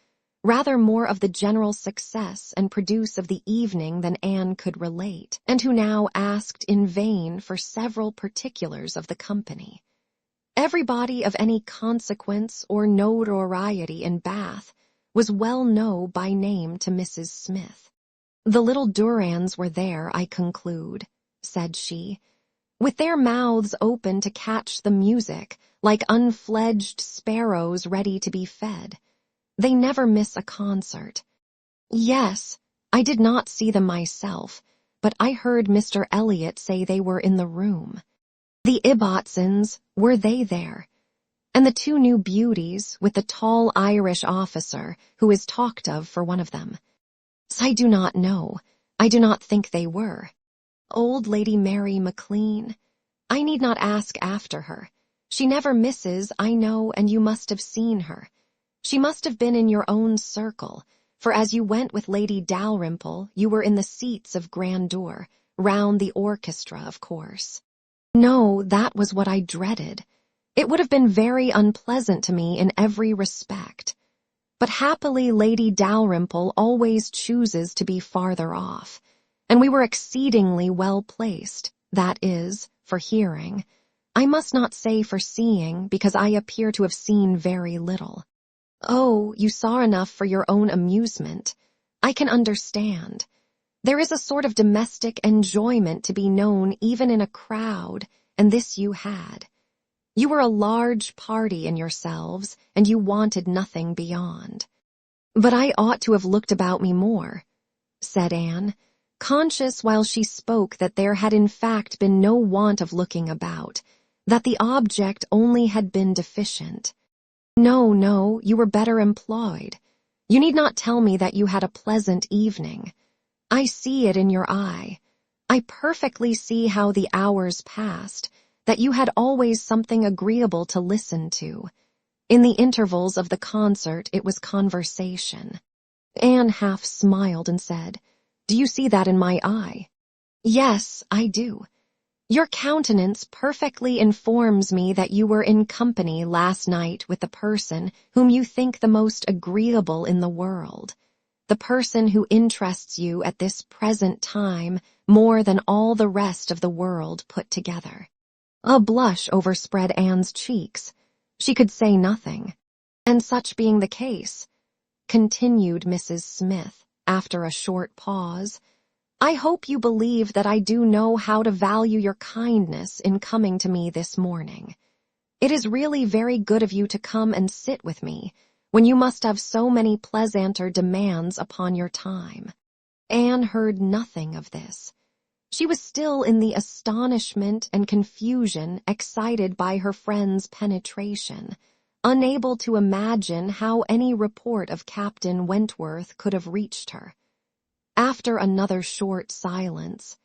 rather more of the general success and produce of the evening than Anne could relate, and who now asked in vain for several particulars of the company. Everybody of any consequence or notoriety in Bath was well known by name to Mrs. Smith. "The little Durans were there, I conclude," said she, "with their mouths open to catch the music, like unfledged sparrows ready to be fed. They never miss a concert." "Yes, I did not see them myself, but I heard Mr. Elliot say they were in the room. The Ibbotsons, were they there? And the two new beauties, with the tall Irish officer, who is talked of for one of them?" "I do not know. I do not think they were." "Old Lady Mary MacLean? I need not ask after her. She never misses, I know, and you must have seen her. She must have been in your own circle, for as you went with Lady Dalrymple, you were in the seats of grandeur, round the orchestra, of course." "No, that was what I dreaded. It would have been very unpleasant to me in every respect. But happily Lady Dalrymple always chooses to be farther off, and we were exceedingly well placed, that is, for hearing. I must not say for seeing, because I appear to have seen very little." "Oh, you saw enough for your own amusement. I can understand. There is a sort of domestic enjoyment to be known even in a crowd, and this you had. You were a large party in yourselves, and you wanted nothing beyond." "But I ought to have looked about me more," said Anne, conscious while she spoke that there had in fact been no want of looking about, that the object only had been deficient. "No, no, you were better employed. You need not tell me that you had a pleasant evening. I see it in your eye. I perfectly see how the hours passed, that you had always something agreeable to listen to. In the intervals of the concert it was conversation." Anne half smiled and said, "Do you see that in my eye?" "Yes, I do. Your countenance perfectly informs me that you were in company last night with the person whom you think the most agreeable in the world, the person who interests you at this present time more than all the rest of the world put together." A blush overspread Anne's cheeks. She could say nothing. "And such being the case," continued Mrs. Smith, after a short pause, "I hope you believe that I do know how to value your kindness in coming to me this morning. It is really very good of you to come and sit with me, when you must have so many pleasanter demands upon your time." Anne heard nothing of this. She was still in the astonishment and confusion excited by her friend's penetration, unable to imagine how any report of Captain Wentworth could have reached her. After another short silence,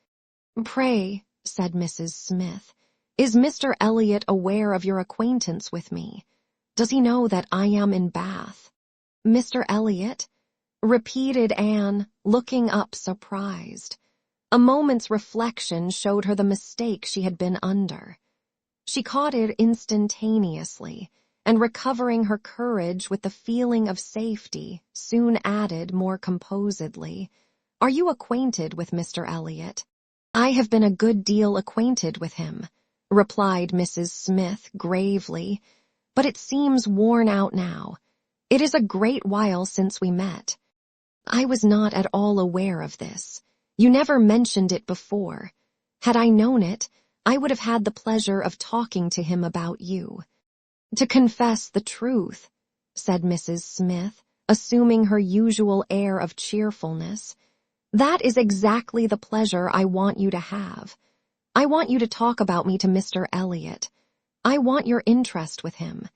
"Pray," said Mrs. Smith, "is Mr. Elliot aware of your acquaintance with me? Does he know that I am in Bath?" "Mr. Elliot?" repeated Anne, looking up surprised. A moment's reflection showed her the mistake she had been under. She caught it instantaneously, and recovering her courage with the feeling of safety, soon added more composedly, "Are you acquainted with Mr. Elliot?" "I have been a good deal acquainted with him," replied Mrs. Smith gravely, "but it seems worn out now. It is a great while since we met." "I was not at all aware of this. You never mentioned it before. Had I known it, I would have had the pleasure of talking to him about you." "To confess the truth," said Mrs. Smith, assuming her usual air of cheerfulness, "that is exactly the pleasure I want you to have. I want you to talk about me to Mr. Elliot. I want your interest with him.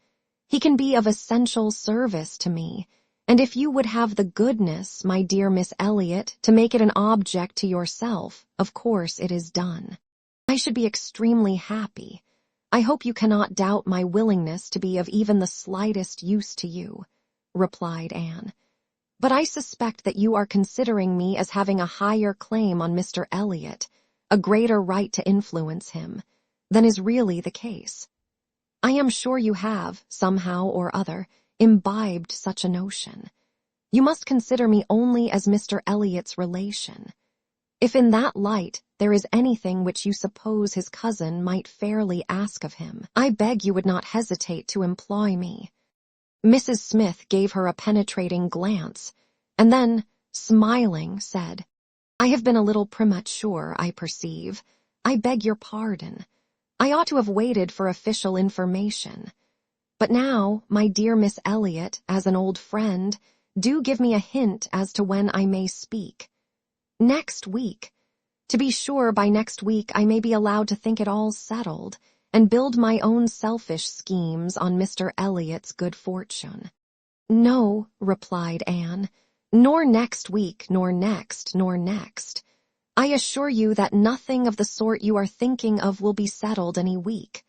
He can be of essential service to me, and if you would have the goodness, my dear Miss Elliot, to make it an object to yourself, of course it is done. I should be extremely happy. I hope you cannot doubt my willingness to be of even the slightest use to you," replied Anne. "But I suspect that you are considering me as having a higher claim on Mr. Elliot, a greater right to influence him, than is really the case. I am sure you have, somehow or other, imbibed such a notion. You must consider me only as Mr. Elliot's relation. If in that light there is anything which you suppose his cousin might fairly ask of him, I beg you would not hesitate to employ me." Mrs. Smith gave her a penetrating glance, and then, smiling, said, "I have been a little premature, I perceive. I beg your pardon. I ought to have waited for official information. But now, my dear Miss Elliot, as an old friend, do give me a hint as to when I may speak." "Next week. To be sure, by next week I may be allowed to think it all settled, and build my own selfish schemes on Mr. Elliot's good fortune." "No," replied Anne, "nor next week, nor next, nor next. I assure you that nothing of the sort you are thinking of will be settled any week.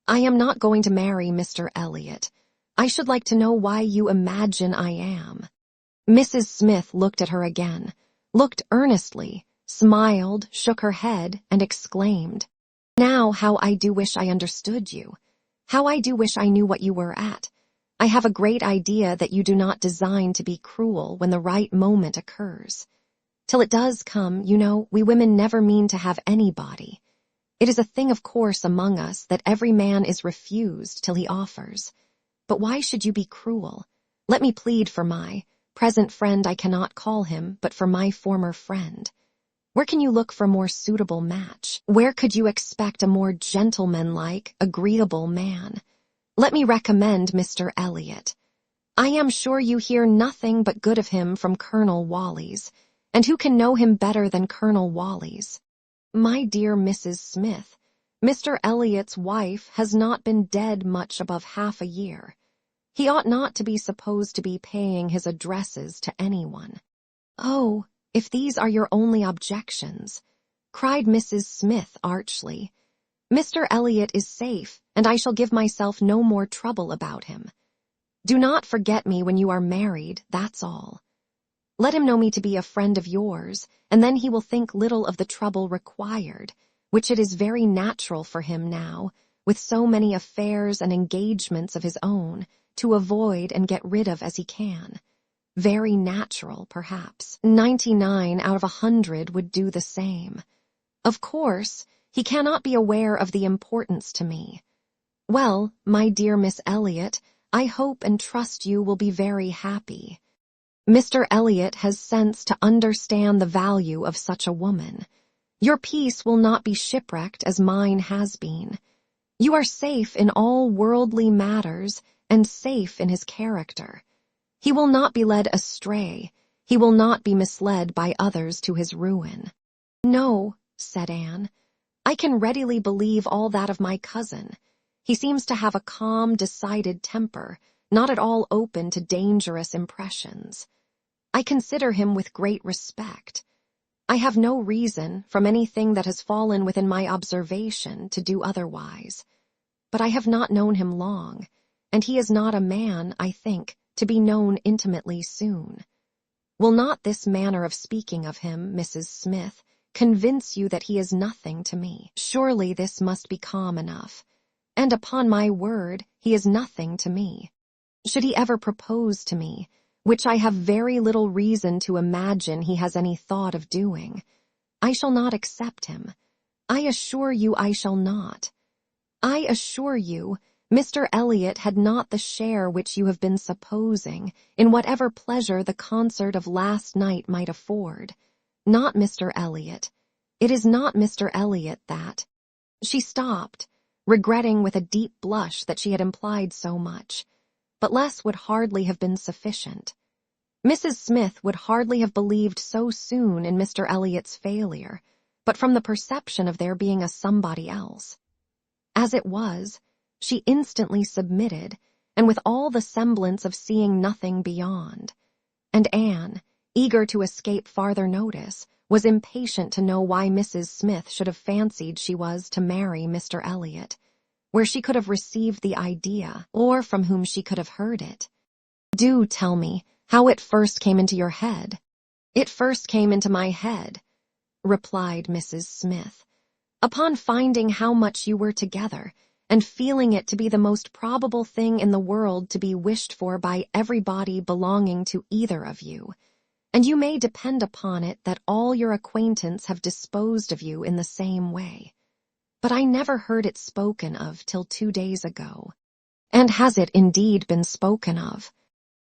I am not going to marry Mr. Elliot. I should like to know why you imagine I am." Mrs. Smith looked at her again, looked earnestly, smiled, shook her head, and exclaimed, "Now how I do wish I understood you. How I do wish I knew what you were at. I have a great idea that you do not design to be cruel when the right moment occurs. Till it does come, you know, we women never mean to have anybody. It is a thing of course among us that every man is refused till he offers. But why should you be cruel? Let me plead for my present friend. I cannot call him, but for my former friend. Where can you look for a more suitable match? Where could you expect a more gentlemanlike, agreeable man? Let me recommend Mr. Elliot. I am sure you hear nothing but good of him from Colonel Wallis, and who can know him better than Colonel Wallis? My dear Mrs. Smith, Mr. Elliot's wife has not been dead much above half a year. He ought not to be supposed to be paying his addresses to anyone." "Oh, if these are your only objections," cried Mrs. Smith archly, "Mr. Elliot is safe, and I shall give myself no more trouble about him. Do not forget me when you are married, that's all. Let him know me to be a friend of yours, and then he will think little of the trouble required, which it is very natural for him now, with so many affairs and engagements of his own, to avoid and get rid of as he can. Very natural, perhaps. 99 out of 100 would do the same. Of course, he cannot be aware of the importance to me. Well, my dear Miss Elliot, I hope and trust you will be very happy. Mr. Elliot has sense to understand the value of such a woman. Your peace will not be shipwrecked as mine has been. You are safe in all worldly matters and safe in his character. He will not be led astray. He will not be misled by others to his ruin. No, said Anne. "I can readily believe all that of my cousin. He seems to have a calm, decided temper, not at all open to dangerous impressions. I consider him with great respect. I have no reason, from anything that has fallen within my observation, to do otherwise. But I have not known him long, and he is not a man, I think, to be known intimately soon. Will not this manner of speaking of him, Mrs. Smith, convince you that he is nothing to me? Surely this must be calm enough. And upon my word, he is nothing to me. Should he ever propose to me, which I have very little reason to imagine he has any thought of doing, I shall not accept him. I assure you I shall not. I assure you, Mr. Elliot had not the share which you have been supposing in whatever pleasure the concert of last night might afford. Not Mr. Elliot. It is not Mr. Elliot that—" She stopped, regretting with a deep blush that she had implied so much. But less would hardly have been sufficient. Mrs. Smith would hardly have believed so soon in Mr. Elliot's failure, but from the perception of there being a somebody else. As it was, she instantly submitted, and with all the semblance of seeing nothing beyond. And Anne, eager to escape farther notice, was impatient to know why Mrs. Smith should have fancied she was to marry Mr. Elliot, where she could have received the idea, or from whom she could have heard it. "Do tell me how it first came into your head." "It first came into my head," replied Mrs. Smith, "upon finding how much you were together, and feeling it to be the most probable thing in the world to be wished for by everybody belonging to either of you. And you may depend upon it that all your acquaintance have disposed of you in the same way. But I never heard it spoken of till 2 days ago." "And has it indeed been spoken of?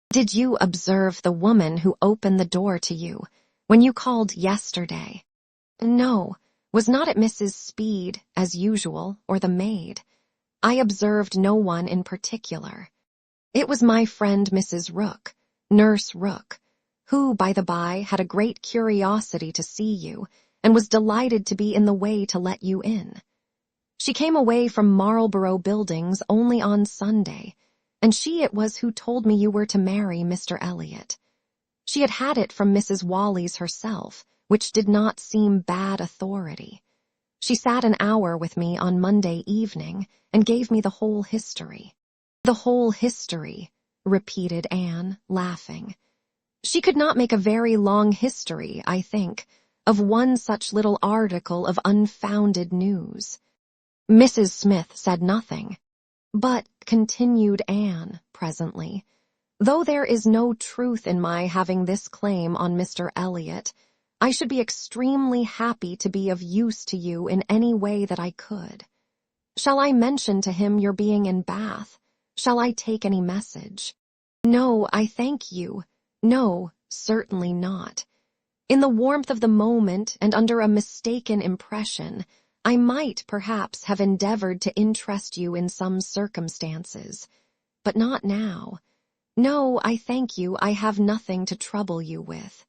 Did you observe the woman who opened the door to you when you called yesterday?" "No. Was not it Mrs. Speed, as usual, or the maid?" "I observed no one in particular." "It was my friend Mrs. Rook, Nurse Rook, who, by the by, had a great curiosity to see you, and was delighted to be in the way to let you in. She came away from Marlborough Buildings only on Sunday, and she it was who told me you were to marry Mr. Elliot. She had had it from Mrs. Wallis herself, which did not seem bad authority. She sat an hour with me on Monday evening, and gave me the whole history." "The whole history," repeated Anne, laughing. "She could not make a very long history, I think, of one such little article of unfounded news." Mrs. Smith said nothing. "But," continued Anne presently, "though there is no truth in my having this claim on Mr. Elliot, I should be extremely happy to be of use to you in any way that I could. Shall I mention to him your being in Bath? Shall I take any message?" "No, I thank you. No, certainly not. In the warmth of the moment and under a mistaken impression, I might, perhaps, have endeavored to interest you in some circumstances, but not now. No, I thank you, I have nothing to trouble you with.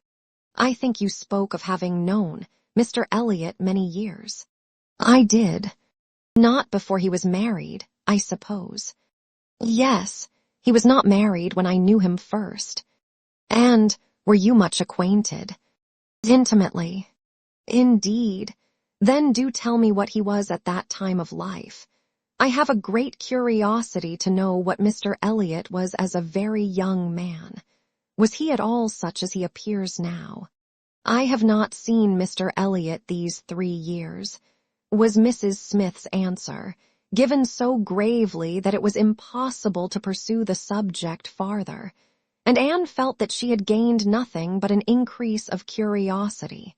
I think you spoke of having known Mr. Elliot many years." "I did." "Not before he was married, I suppose?" "Yes, he was not married when I knew him first." "And were you much acquainted?" "Intimately." "Indeed. Then do tell me what he was at that time of life. I have a great curiosity to know what Mr. Elliot was as a very young man. Was he at all such as he appears now?" "I have not seen Mr. Elliot these 3 years," was Mrs. Smith's answer, given so gravely that it was impossible to pursue the subject farther, and Anne felt that she had gained nothing but an increase of curiosity.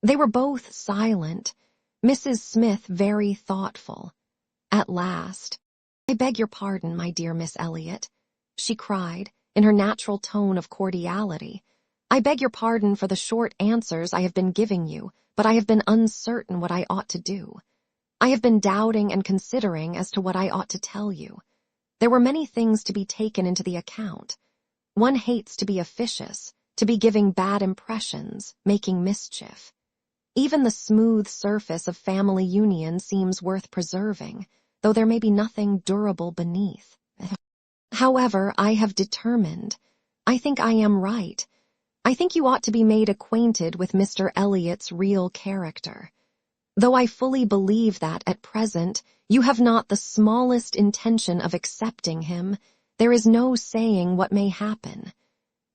They were both silent, Mrs. Smith very thoughtful. At last, "I beg your pardon, my dear Miss Elliot," she cried, in her natural tone of cordiality. "I beg your pardon for the short answers I have been giving you, but I have been uncertain what I ought to do. I have been doubting and considering as to what I ought to tell you. There were many things to be taken into the account. One hates to be officious, to be giving bad impressions, making mischief. Even the smooth surface of family union seems worth preserving, though there may be nothing durable beneath. However, I have determined. I think I am right. I think you ought to be made acquainted with Mr. Eliot's real character. Though I fully believe that, at present, you have not the smallest intention of accepting him, there is no saying what may happen.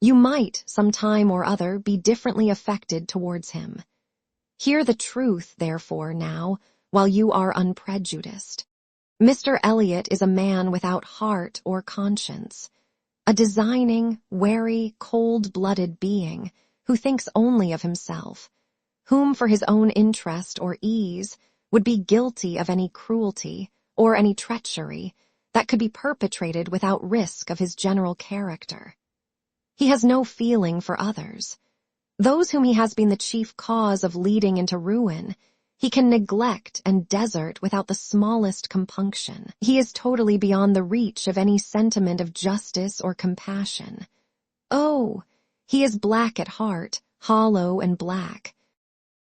You might, some time or other, be differently affected towards him. Hear the truth, therefore, now, while you are unprejudiced. Mr. Eliot is a man without heart or conscience, a designing, wary, cold-blooded being who thinks only of himself, whom for his own interest or ease would be guilty of any cruelty or any treachery that could be perpetrated without risk of his general character. He has no feeling for others. Those whom he has been the chief cause of leading into ruin, he can neglect and desert without the smallest compunction. He is totally beyond the reach of any sentiment of justice or compassion. Oh, he is black at heart, hollow and black.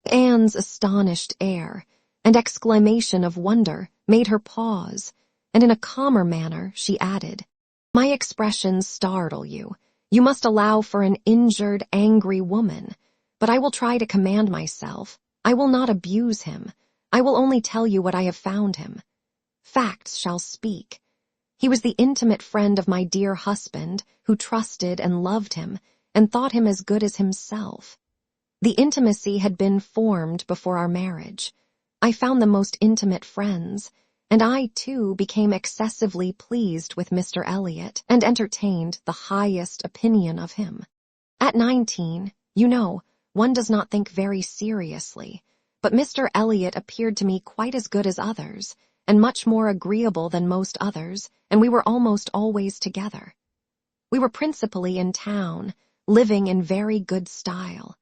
Anne's astonished air and exclamation of wonder made her pause, and in a calmer manner she added, "My expressions startle you. You must allow for an injured, angry woman, but I will try to command myself. I will not abuse him. I will only tell you what I have found him. Facts shall speak. He was the intimate friend of my dear husband, who trusted and loved him, and thought him as good as himself. The intimacy had been formed before our marriage. I found them most intimate friends, and I, too, became excessively pleased with Mr. Eliot, and entertained the highest opinion of him. At 19, you know, one does not think very seriously, but Mr. Eliot appeared to me quite as good as others, and much more agreeable than most others, and we were almost always together. We were principally in town, living in very good style.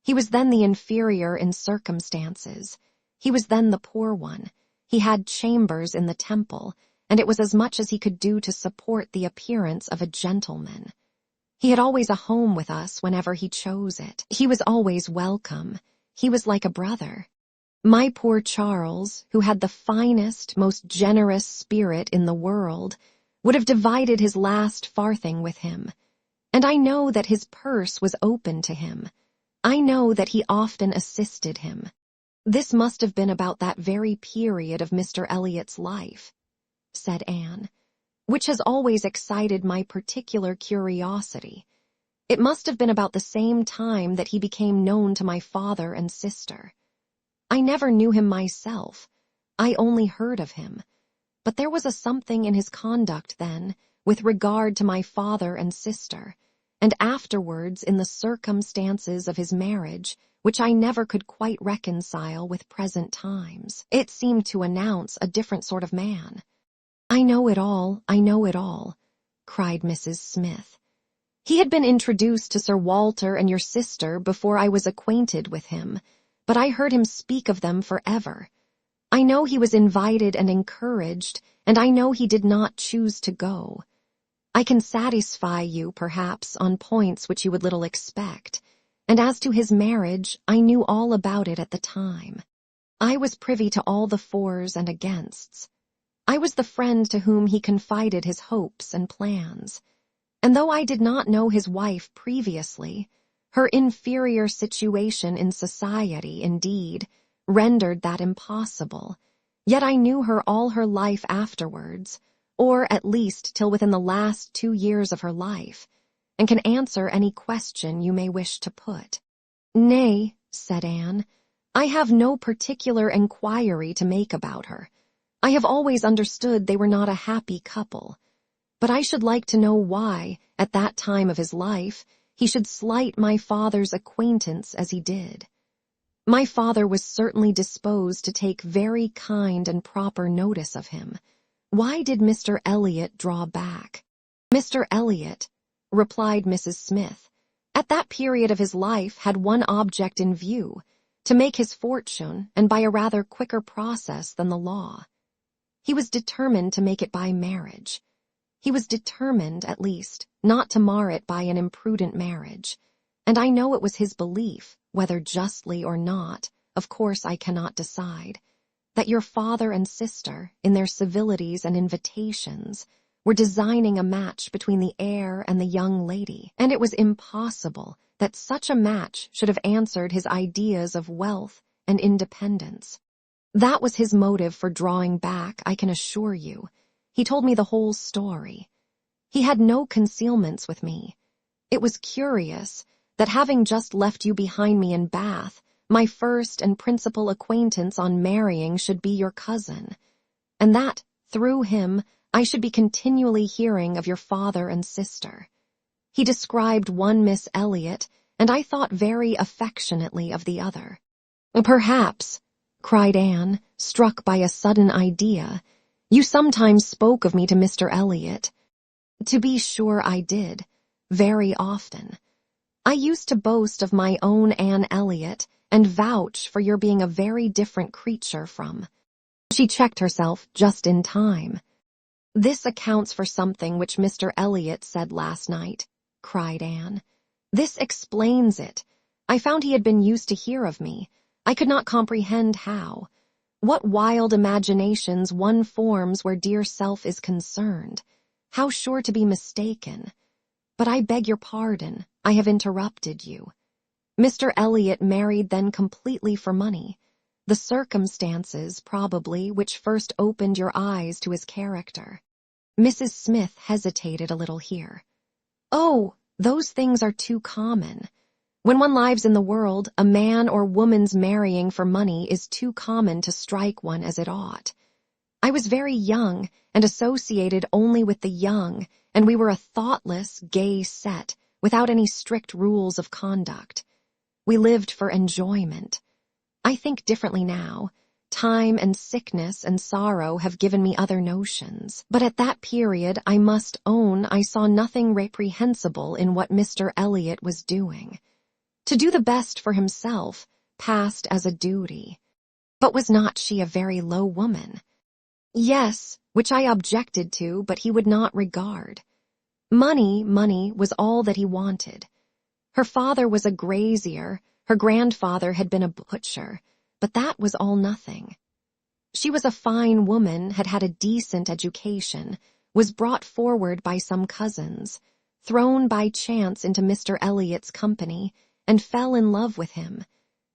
He was then the inferior in circumstances. He was then the poor one. He had chambers in the Temple, and it was as much as he could do to support the appearance of a gentleman. He had always a home with us whenever he chose it. He was always welcome. He was like a brother. My poor Charles, who had the finest, most generous spirit in the world, would have divided his last farthing with him. And I know that his purse was open to him. I know that he often assisted him. This must have been about that very period of Mr. Eliot's life," said Anne, "which has always excited my particular curiosity. It must have been about the same time that he became known to my father and sister. I never knew him myself. I only heard of him. But there was a something in his conduct then, with regard to my father and sister, and afterwards in the circumstances of his marriage, which I never could quite reconcile with present times. It seemed to announce a different sort of man." "I know it all, cried Mrs. Smith. "He had been introduced to Sir Walter and your sister before I was acquainted with him, but I heard him speak of them forever. I know he was invited and encouraged, and I know he did not choose to go. I can satisfy you, perhaps, on points which you would little expect, and as to his marriage, I knew all about it at the time. I was privy to all the fors and againsts. I was the friend to whom he confided his hopes and plans, and though I did not know his wife previously, her inferior situation in society, indeed, rendered that impossible, yet I knew her all her life afterwards, or at least till within the last 2 years of her life, and can answer any question you may wish to put." "Nay," said Anne, "I have no particular enquiry to make about her. I have always understood they were not a happy couple. But I should like to know why, at that time of his life, he should slight my father's acquaintance as he did. My father was certainly disposed to take very kind and proper notice of him. Why did Mr. Eliot draw back?" "Mr. Eliot," replied Mrs. Smith, "at that period of his life had one object in view, to make his fortune, and by a rather quicker process than the law. He was determined to make it by marriage. He was determined, at least, not to mar it by an imprudent marriage, and I know it was his belief, whether justly or not, of course I cannot decide, that your father and sister, in their civilities and invitations, were designing a match between the heir and the young lady, and it was impossible that such a match should have answered his ideas of wealth and independence. That was his motive for drawing back, I can assure you. He told me the whole story. He had no concealments with me. It was curious that having just left you behind me in Bath, my first and principal acquaintance on marrying should be your cousin, and that, through him, I should be continually hearing of your father and sister. He described one Miss Elliot, and I thought very affectionately of the other. Perhaps, cried Anne, struck by a sudden idea, you sometimes spoke of me to Mr. Elliot. To be sure I did, very often. I used to boast of my own Anne Elliot, and vouch for your being a very different creature from. She checked herself just in time. This accounts for something which Mr. Elliot said last night, cried Anne. This explains it. I found he had been used to hear of me. I could not comprehend how. What wild imaginations one forms where dear self is concerned. How sure to be mistaken. But I beg your pardon, I have interrupted you. Mr. Elliot married then completely for money. The circumstances, probably, which first opened your eyes to his character. Mrs. Smith hesitated a little here. Oh, those things are too common. When one lives in the world, a man or woman's marrying for money is too common to strike one as it ought. I was very young and associated only with the young, and we were a thoughtless, gay set, without any strict rules of conduct. We lived for enjoyment. I think differently now. Time and sickness and sorrow have given me other notions. But at that period, I must own I saw nothing reprehensible in what Mr. Elliot was doing. To do the best for himself passed as a duty. But was not she a very low woman? Yes, which I objected to, but he would not regard. Money was all that he wanted. Her father was a grazier, her grandfather had been a butcher, but that was all nothing. She was a fine woman, had had a decent education, was brought forward by some cousins, thrown by chance into Mr. Elliot's company, and fell in love with him,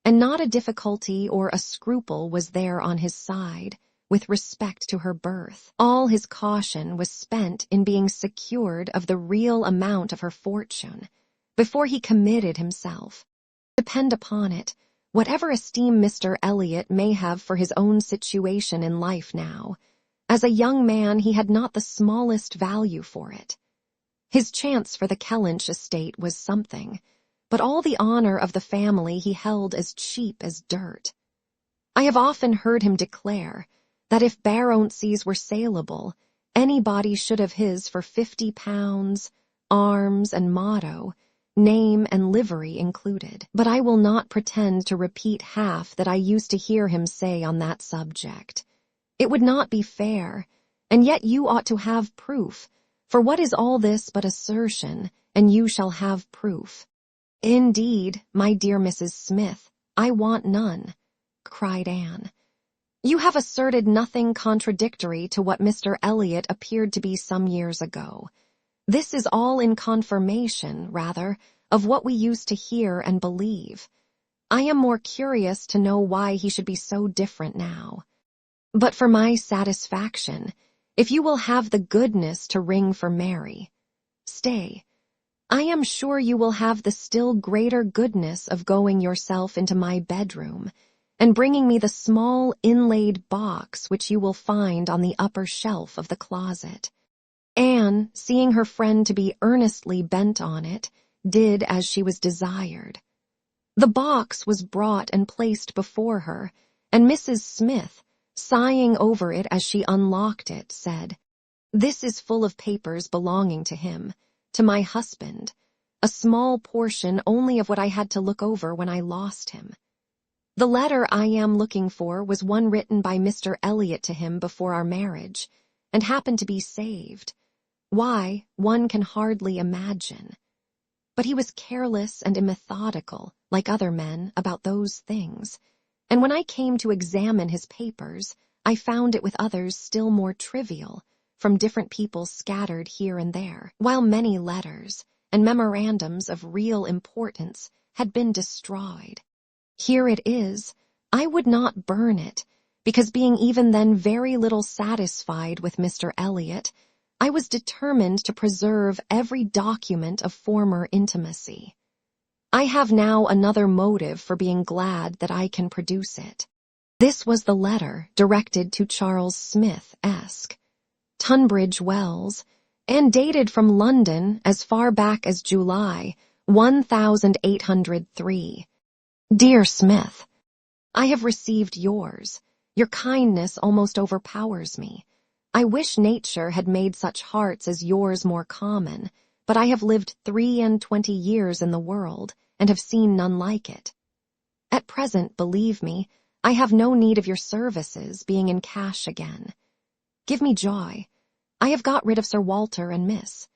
and not a difficulty or a scruple was there on his side, with respect to her birth. All his caution was spent in being secured of the real amount of her fortune, before he committed himself. Depend upon it, whatever esteem Mr. Elliot may have for his own situation in life now, as a young man he had not the smallest value for it. His chance for the Kellynch estate was something, but all the honor of the family he held as cheap as dirt. I have often heard him declare that if baronetcies were saleable, anybody should have his for £50, arms and motto, name and livery included. But I will not pretend to repeat half that I used to hear him say on that subject. It would not be fair, and yet you ought to have proof, for what is all this but assertion, and you shall have proof. Indeed, my dear Mrs. Smith, I want none, cried Anne. You have asserted nothing contradictory to what Mr. Elliot appeared to be some years ago. This is all in confirmation, rather, of what we used to hear and believe. I am more curious to know why he should be so different now. But for my satisfaction, if you will have the goodness to ring for Mary. Stay, I am sure you will have the still greater goodness of going yourself into my bedroom, and bringing me the small inlaid box which you will find on the upper shelf of the closet. Anne, seeing her friend to be earnestly bent on it, did as she was desired. The box was brought and placed before her, and Mrs. Smith, sighing over it as she unlocked it, said, "This is full of papers belonging to him, to my husband, a small portion only of what I had to look over when I lost him. The letter I am looking for was one written by Mr. Elliot to him before our marriage, and happened to be saved. Why, one can hardly imagine. But he was careless and immethodical, like other men, about those things, and when I came to examine his papers, I found it with others still more trivial, from different people scattered here and there, while many letters and memorandums of real importance had been destroyed. Here it is. I would not burn it, because being even then very little satisfied with Mr. Elliot, I was determined to preserve every document of former intimacy. I have now another motive for being glad that I can produce it. This was the letter directed to Charles Smith, Esq., Tunbridge Wells, and dated from London as far back as July 1803. Dear Smith, I have received yours. Your kindness almost overpowers me. I wish nature had made such hearts as yours more common, but I have lived 23 years in the world, and have seen none like it. At present, believe me, I have no need of your services, being in cash again. Give me joy. I have got rid of Sir Walter and Miss.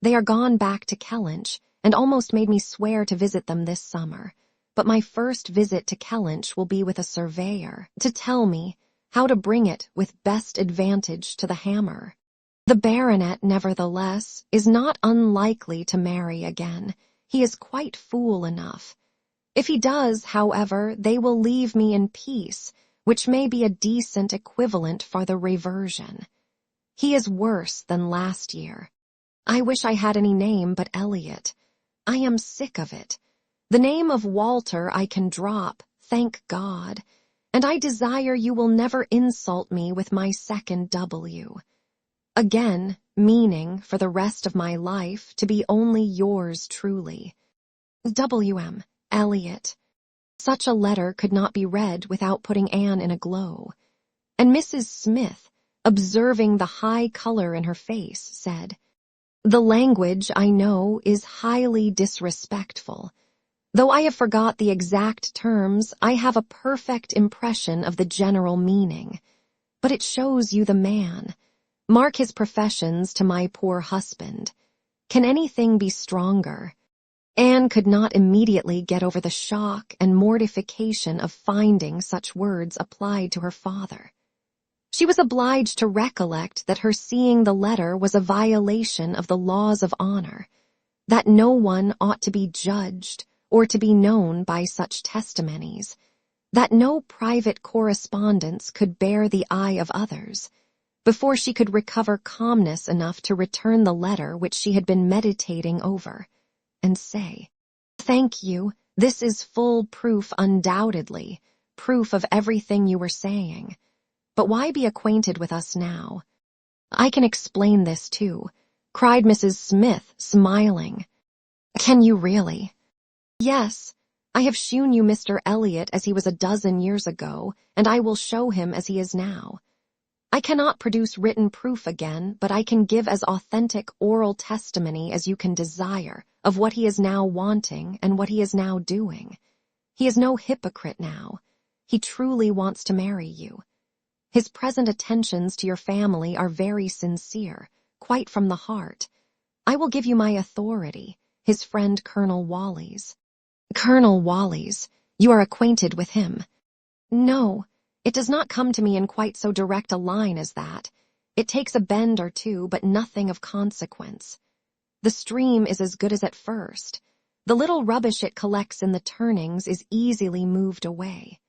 They are gone back to Kellynch, and almost made me swear to visit them this summer. But my first visit to Kellynch will be with a surveyor, to tell me how to bring it with best advantage to the hammer. The baronet, nevertheless, is not unlikely to marry again. He is quite fool enough. If he does, however, they will leave me in peace, which may be a decent equivalent for the reversion. He is worse than last year. I wish I had any name but Elliot. I am sick of it. The name of Walter I can drop, thank God, and I desire you will never insult me with my second W. Again, meaning, for the rest of my life, to be only yours truly. W.M. Elliot. Such a letter could not be read without putting Anne in a glow. And Mrs. Smith, observing the high color in her face, said, "The language, I know, is highly disrespectful. Though I have forgot the exact terms, I have a perfect impression of the general meaning. But it shows you the man. Mark his professions to my poor husband. Can anything be stronger?" Anne could not immediately get over the shock and mortification of finding such words applied to her father. She was obliged to recollect that her seeing the letter was a violation of the laws of honor, that no one ought to be judged or to be known by such testimonies, that no private correspondence could bear the eye of others, before she could recover calmness enough to return the letter which she had been meditating over, and say, "Thank you, this is full proof undoubtedly, proof of everything you were saying. But why be acquainted with us now?" "I can explain this too," cried Mrs. Smith, smiling. "Can you really?" "Yes, I have shewn you Mr. Elliot as he was a dozen years ago, and I will show him as he is now. I cannot produce written proof again, but I can give as authentic oral testimony as you can desire of what he is now wanting and what he is now doing. He is no hypocrite now. He truly wants to marry you. His present attentions to your family are very sincere, quite from the heart. I will give you my authority, his friend Colonel Wally's." "Colonel Wally's? You are acquainted with him?" "No, it does not come to me in quite so direct a line as that. It takes a bend or two, but nothing of consequence. The stream is as good as at first. The little rubbish it collects in the turnings is easily moved away.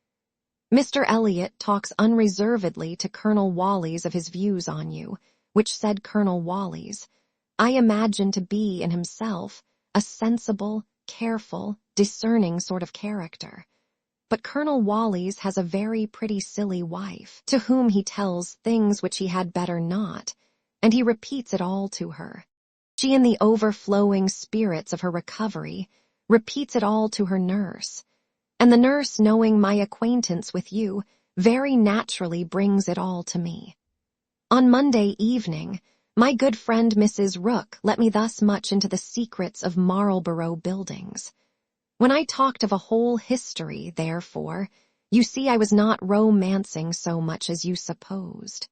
Mr. Elliot talks unreservedly to Colonel Wally's of his views on you, which said Colonel Wally's, I imagine to be in himself a sensible, careful, discerning sort of character. But Colonel Wally's has a very pretty silly wife, to whom he tells things which he had better not, and he repeats it all to her. She, in the overflowing spirits of her recovery, repeats it all to her nurse, and the nurse, knowing my acquaintance with you, very naturally brings it all to me. On Monday evening, my good friend Mrs. Rook let me thus much into the secrets of Marlborough Buildings. When I talked of a whole history, therefore, you see I was not romancing so much as you supposed.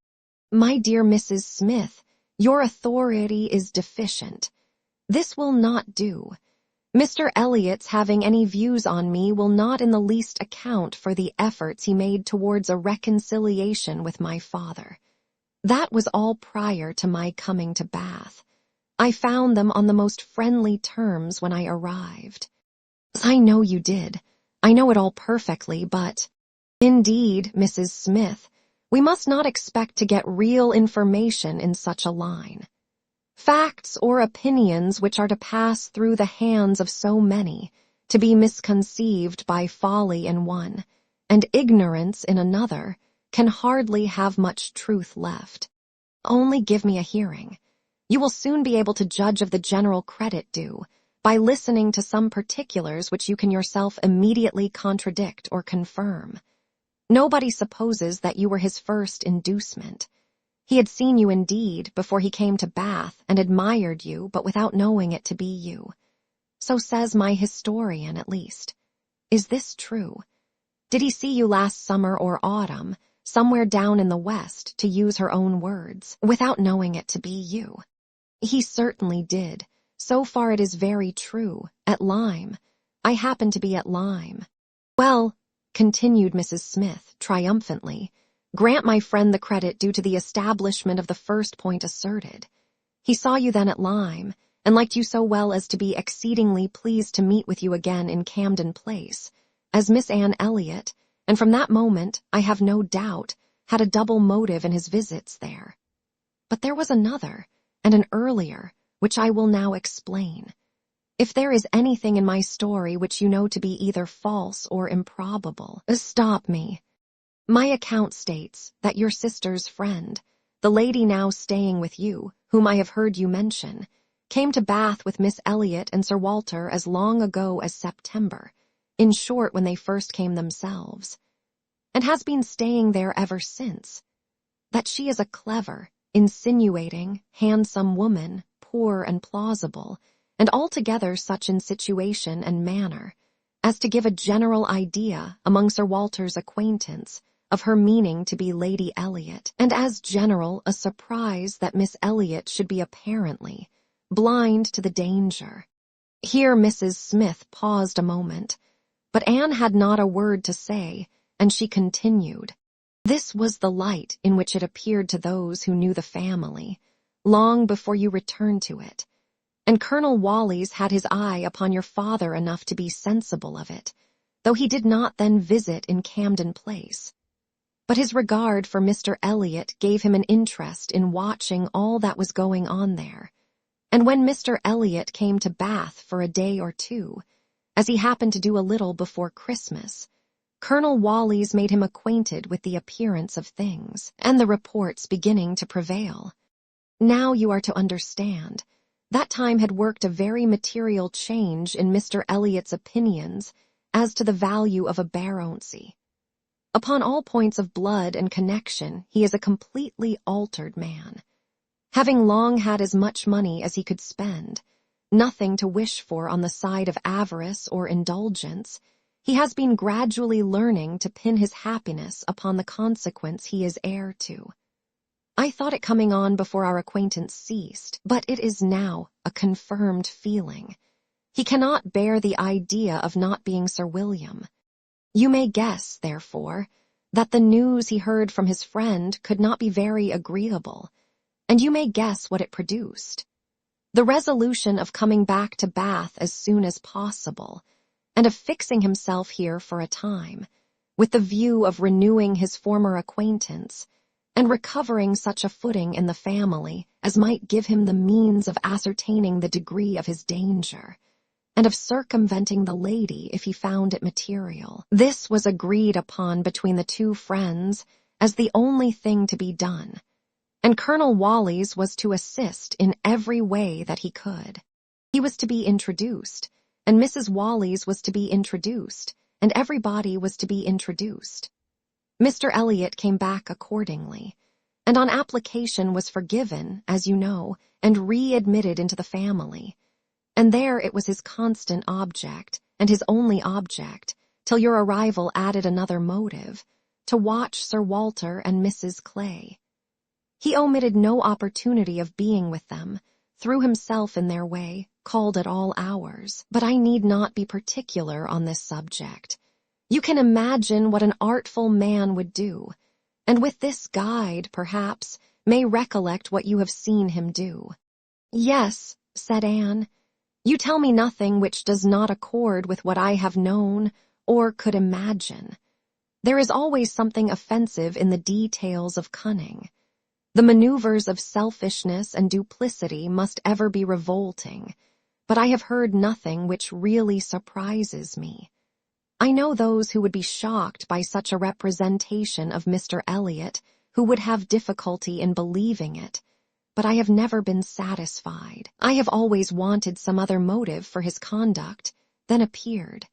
My dear Mrs. Smith, your authority is deficient. This will not do. Mr. Elliot's having any views on me will not in the least account for the efforts he made towards a reconciliation with my father. That was all prior to my coming to Bath. I found them on the most friendly terms when I arrived. I know you did. I know it all perfectly, but— Indeed, Mrs. Smith, we must not expect to get real information in such a line. Facts or opinions which are to pass through the hands of so many, to be misconceived by folly in one, and ignorance in another, can hardly have much truth left. Only give me a hearing. You will soon be able to judge of the general credit due, by listening to some particulars which you can yourself immediately contradict or confirm. Nobody supposes that you were his first inducement. He had seen you indeed before he came to Bath and admired you, but without knowing it to be you. So says my historian, at least. Is this true? Did he see you last summer or autumn, somewhere down in the West, to use her own words, without knowing it to be you? He certainly did. So far it is very true. At Lyme. I happened to be at Lyme. Well, continued Mrs. Smith, triumphantly, grant my friend the credit due to the establishment of the first point asserted. He saw you then at Lyme, and liked you so well as to be exceedingly pleased to meet with you again in Camden Place, as Miss Anne Elliot, and from that moment, I have no doubt, had a double motive in his visits there. But there was another, and an earlier, which I will now explain. If there is anything in my story which you know to be either false or improbable, stop me. My account states that your sister's friend, the lady now staying with you, whom I have heard you mention, came to Bath with Miss Elliot and Sir Walter as long ago as September, in short when they first came themselves, and has been staying there ever since. That she is a clever, insinuating, handsome woman, poor and plausible, and altogether such in situation and manner, as to give a general idea among Sir Walter's acquaintance of her meaning to be Lady Elliot, and as general a surprise that Miss Elliot should be apparently blind to the danger. Here Mrs. Smith paused a moment, but Anne had not a word to say, and she continued. This was the light in which it appeared to those who knew the family, long before you returned to it, and Colonel Wallis had his eye upon your father enough to be sensible of it, though he did not then visit in Camden Place. But his regard for Mr. Elliot gave him an interest in watching all that was going on there, and when Mr. Elliot came to Bath for a day or two, as he happened to do a little before Christmas, Colonel Wallis made him acquainted with the appearance of things, and the reports beginning to prevail. Now you are to understand. That time had worked a very material change in Mr. Elliot's opinions as to the value of a baronetcy. Upon all points of blood and connection, he is a completely altered man. Having long had as much money as he could spend, nothing to wish for on the side of avarice or indulgence, he has been gradually learning to pin his happiness upon the consequence he is heir to. I thought it coming on before our acquaintance ceased, but it is now a confirmed feeling. He cannot bear the idea of not being Sir William. You may guess, therefore, that the news he heard from his friend could not be very agreeable, and you may guess what it produced. The resolution of coming back to Bath as soon as possible, and of fixing himself here for a time, with the view of renewing his former acquaintance, and recovering such a footing in the family as might give him the means of ascertaining the degree of his danger, and of circumventing the lady if he found it material. This was agreed upon between the two friends as the only thing to be done, and Colonel Wallis was to assist in every way that he could. He was to be introduced, and Mrs. Wallis was to be introduced, and everybody was to be introduced. Mr. Elliot came back accordingly, and on application was forgiven, as you know, and readmitted into the family. And there it was his constant object, and his only object, till your arrival added another motive, to watch Sir Walter and Mrs. Clay. He omitted no opportunity of being with them, threw himself in their way, called at all hours, but I need not be particular on this subject. You can imagine what an artful man would do, and with this guide, perhaps, may recollect what you have seen him do." "Yes," said Anne, "you tell me nothing which does not accord with what I have known or could imagine. There is always something offensive in the details of cunning. The maneuvers of selfishness and duplicity must ever be revolting, but I have heard nothing which really surprises me. I know those who would be shocked by such a representation of Mr. Elliot, who would have difficulty in believing it, but I have never been satisfied. I have always wanted some other motive for his conduct than appeared.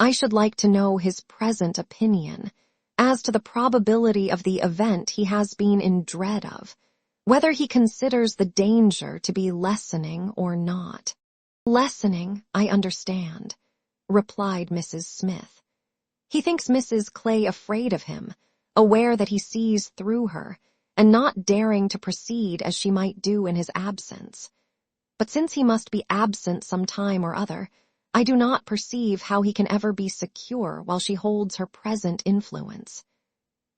I should like to know his present opinion as to the probability of the event he has been in dread of, whether he considers the danger to be lessening or not." "Lessening, I understand," replied Mrs. Smith. "He thinks Mrs. Clay afraid of him, aware that he sees through her, and not daring to proceed as she might do in his absence. But since he must be absent some time or other, I do not perceive how he can ever be secure while she holds her present influence.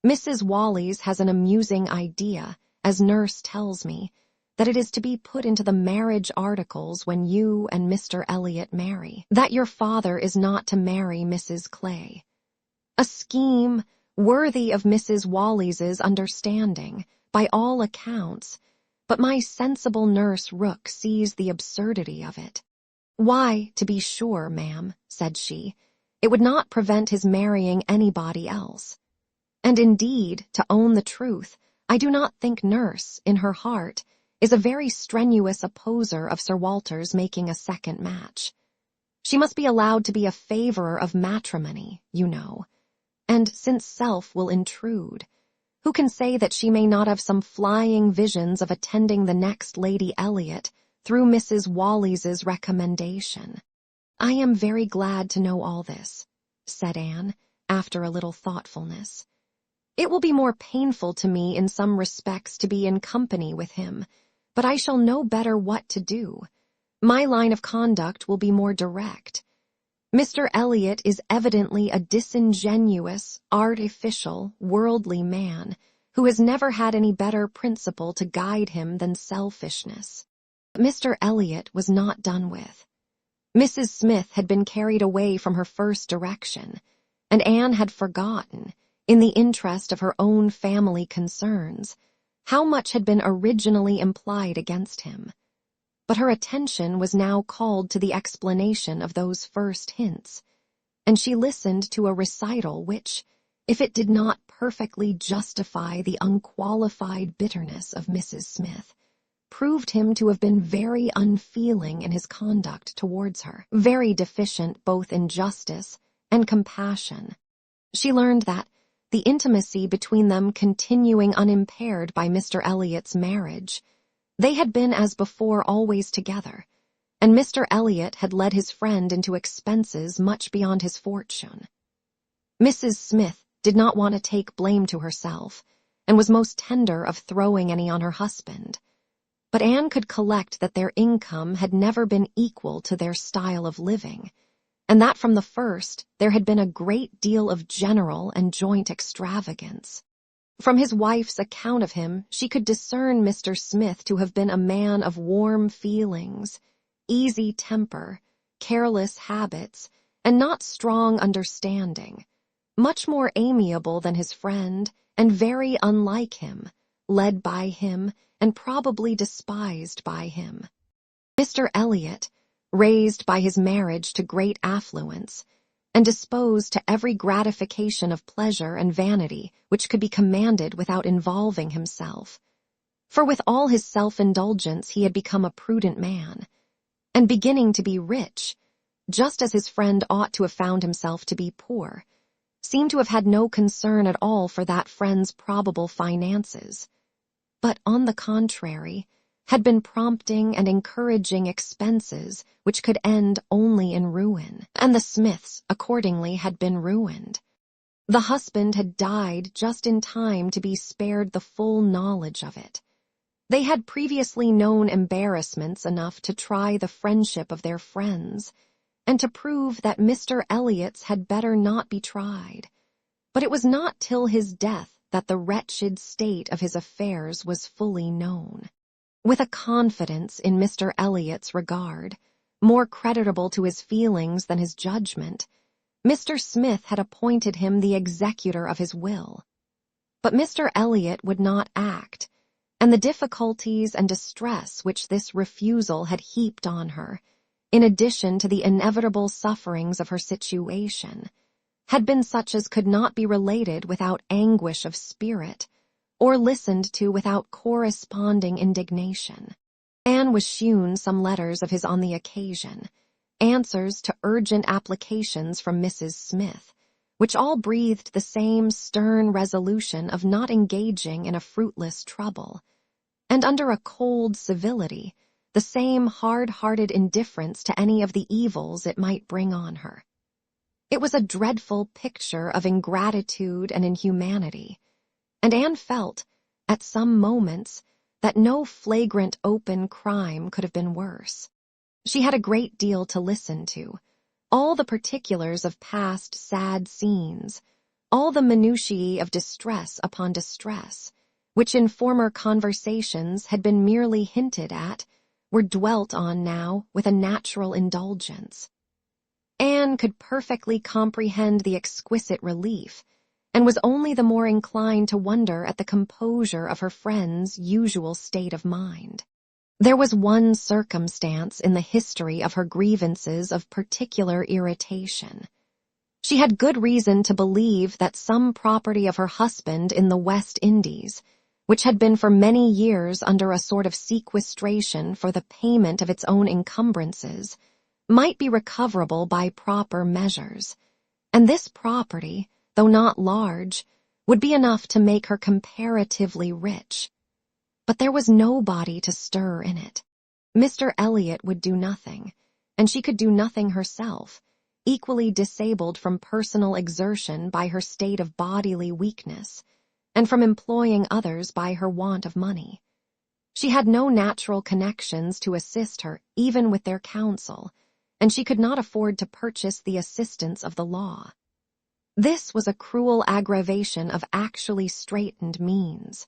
Mrs. Wallis has an amusing idea, as nurse tells me, that it is to be put into the marriage articles when you and Mr. Elliot marry, that your father is not to marry Mrs. Clay. A scheme worthy of Mrs. Wallis's understanding, by all accounts, but my sensible nurse Rook sees the absurdity of it. "Why, to be sure, ma'am," said she, "it would not prevent his marrying anybody else. And indeed, to own the truth, I do not think nurse, in her heart, is a very strenuous opposer of Sir Walter's making a second match. She must be allowed to be a favorer of matrimony, you know, and since self will intrude, who can say that she may not have some flying visions of attending the next Lady Elliot through Mrs. Wallis's recommendation?" "I am very glad to know all this," said Anne, after a little thoughtfulness. "It will be more painful to me in some respects to be in company with him, but I shall know better what to do. My line of conduct will be more direct. Mr. Elliot is evidently a disingenuous, artificial, worldly man, who has never had any better principle to guide him than selfishness." Mr. Elliot was not done with. Mrs. Smith had been carried away from her first direction, and Anne had forgotten, in the interest of her own family concerns, how much had been originally implied against him. But her attention was now called to the explanation of those first hints, and she listened to a recital which, if it did not perfectly justify the unqualified bitterness of Mrs. Smith, proved him to have been very unfeeling in his conduct towards her, very deficient both in justice and compassion. She learned that, the intimacy between them continuing unimpaired by Mr. Elliot's marriage, they had been as before always together, and Mr. Elliot had led his friend into expenses much beyond his fortune. Mrs. Smith did not want to take blame to herself, and was most tender of throwing any on her husband. But Anne could collect that their income had never been equal to their style of living, and that from the first there had been a great deal of general and joint extravagance. From his wife's account of him, she could discern Mr. Smith to have been a man of warm feelings, easy temper, careless habits, and not strong understanding, much more amiable than his friend, and very unlike him, led by him, and probably despised by him. Mr. Elliot, raised by his marriage to great affluence, and disposed to every gratification of pleasure and vanity which could be commanded without involving himself, for with all his self-indulgence he had become a prudent man, and beginning to be rich, just as his friend ought to have found himself to be poor, seemed to have had no concern at all for that friend's probable finances, but, on the contrary, had been prompting and encouraging expenses which could end only in ruin, and the Smiths, accordingly, had been ruined. The husband had died just in time to be spared the full knowledge of it. They had previously known embarrassments enough to try the friendship of their friends, and to prove that Mr. Elliot's had better not be tried. But it was not till his death that the wretched state of his affairs was fully known. With a confidence in Mr. Elliot's regard, more creditable to his feelings than his judgment, Mr. Smith had appointed him the executor of his will. But Mr. Elliot would not act, and the difficulties and distress which this refusal had heaped on her, in addition to the inevitable sufferings of her situation, had been such as could not be related without anguish of spirit, or listened to without corresponding indignation. Anne was shewn some letters of his on the occasion, answers to urgent applications from Mrs. Smith, which all breathed the same stern resolution of not engaging in a fruitless trouble, and under a cold civility, the same hard-hearted indifference to any of the evils it might bring on her. It was a dreadful picture of ingratitude and inhumanity, and Anne felt, at some moments, that no flagrant open crime could have been worse. She had a great deal to listen to, all the particulars of past sad scenes, all the minutiae of distress upon distress, which in former conversations had been merely hinted at, were dwelt on now with a natural indulgence. Anne could perfectly comprehend the exquisite relief, and was only the more inclined to wonder at the composure of her friend's usual state of mind. There was one circumstance in the history of her grievances of particular irritation. She had good reason to believe that some property of her husband in the West Indies, which had been for many years under a sort of sequestration for the payment of its own encumbrances, might be recoverable by proper measures, and this property, though not large, would be enough to make her comparatively rich. But there was nobody to stir in it. Mr. Elliot would do nothing, and she could do nothing herself, equally disabled from personal exertion by her state of bodily weakness, and from employing others by her want of money. She had no natural connections to assist her even with their counsel, and she could not afford to purchase the assistance of the law. This was a cruel aggravation of actually straitened means.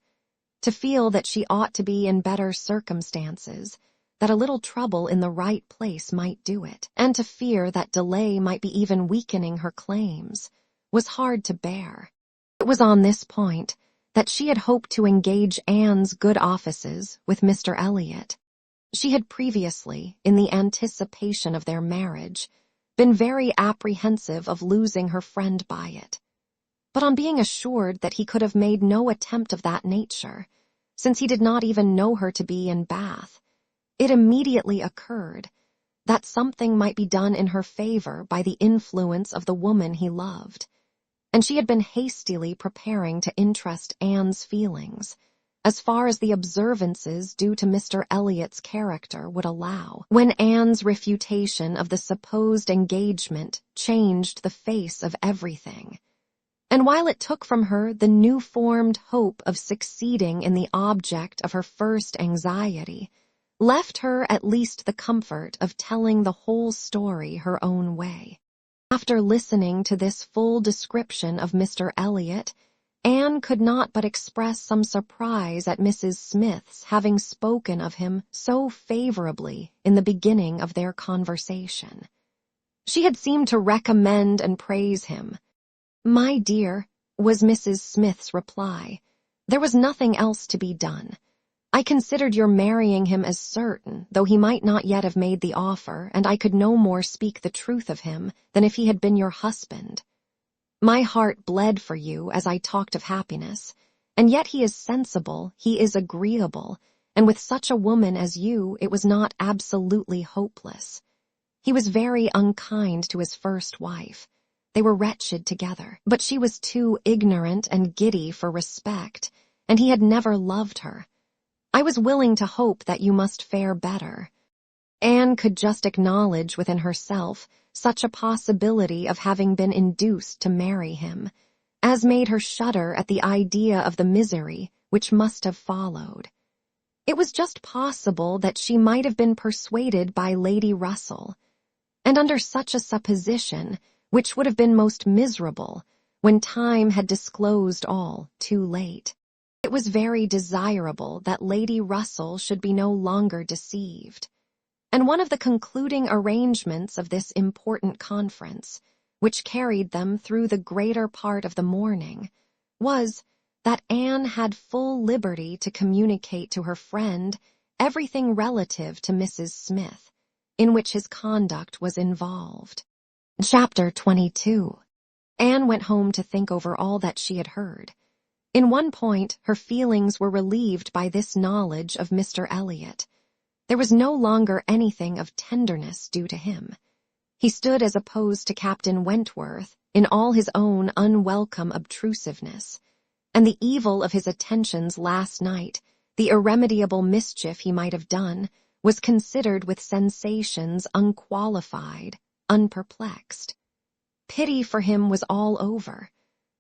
To feel that she ought to be in better circumstances, that a little trouble in the right place might do it, and to fear that delay might be even weakening her claims, was hard to bear. It was on this point that she had hoped to engage Anne's good offices with Mr. Elliot. She had previously, in the anticipation of their marriage, been very apprehensive of losing her friend by it. But on being assured that he could have made no attempt of that nature, since he did not even know her to be in Bath, it immediately occurred that something might be done in her favor by the influence of the woman he loved, and she had been hastily preparing to interest Anne's feelings, as far as the observances due to Mr. Elliot's character would allow, when Anne's refutation of the supposed engagement changed the face of everything. And while it took from her the new-formed hope of succeeding in the object of her first anxiety, left her at least the comfort of telling the whole story her own way. After listening to this full description of Mr. Elliot, Anne could not but express some surprise at Mrs. Smith's having spoken of him so favorably in the beginning of their conversation. She had seemed to recommend and praise him. "My dear," was Mrs. Smith's reply, "there was nothing else to be done. I considered your marrying him as certain, though he might not yet have made the offer, and I could no more speak the truth of him than if he had been your husband. My heart bled for you as I talked of happiness, and yet he is sensible, he is agreeable, and with such a woman as you it was not absolutely hopeless. He was very unkind to his first wife. They were wretched together, but she was too ignorant and giddy for respect, and he had never loved her. I was willing to hope that you must fare better." Anne could just acknowledge within herself such a possibility of having been induced to marry him, as made her shudder at the idea of the misery which must have followed. It was just possible that she might have been persuaded by Lady Russell, and under such a supposition, which would have been most miserable, when time had disclosed all too late, it was very desirable that Lady Russell should be no longer deceived. And one of the concluding arrangements of this important conference, which carried them through the greater part of the morning, was that Anne had full liberty to communicate to her friend everything relative to Mrs. Smith, in which his conduct was involved. Chapter 22. Anne went home to think over all that she had heard. In one point, her feelings were relieved by this knowledge of Mr. Elliot. There was no longer anything of tenderness due to him. He stood as opposed to Captain Wentworth in all his own unwelcome obtrusiveness, and the evil of his attentions last night, the irremediable mischief he might have done, was considered with sensations unqualified, unperplexed. Pity for him was all over,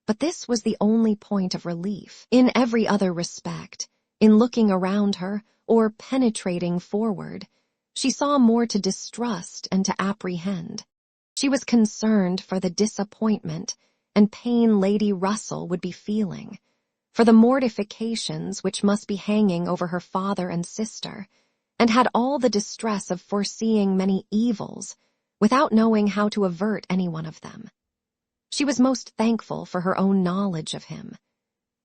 but this was the only point of relief. In every other respect, in looking around her, or penetrating forward, she saw more to distrust and to apprehend. She was concerned for the disappointment and pain Lady Russell would be feeling, for the mortifications which must be hanging over her father and sister, and had all the distress of foreseeing many evils without knowing how to avert any one of them. She was most thankful for her own knowledge of him.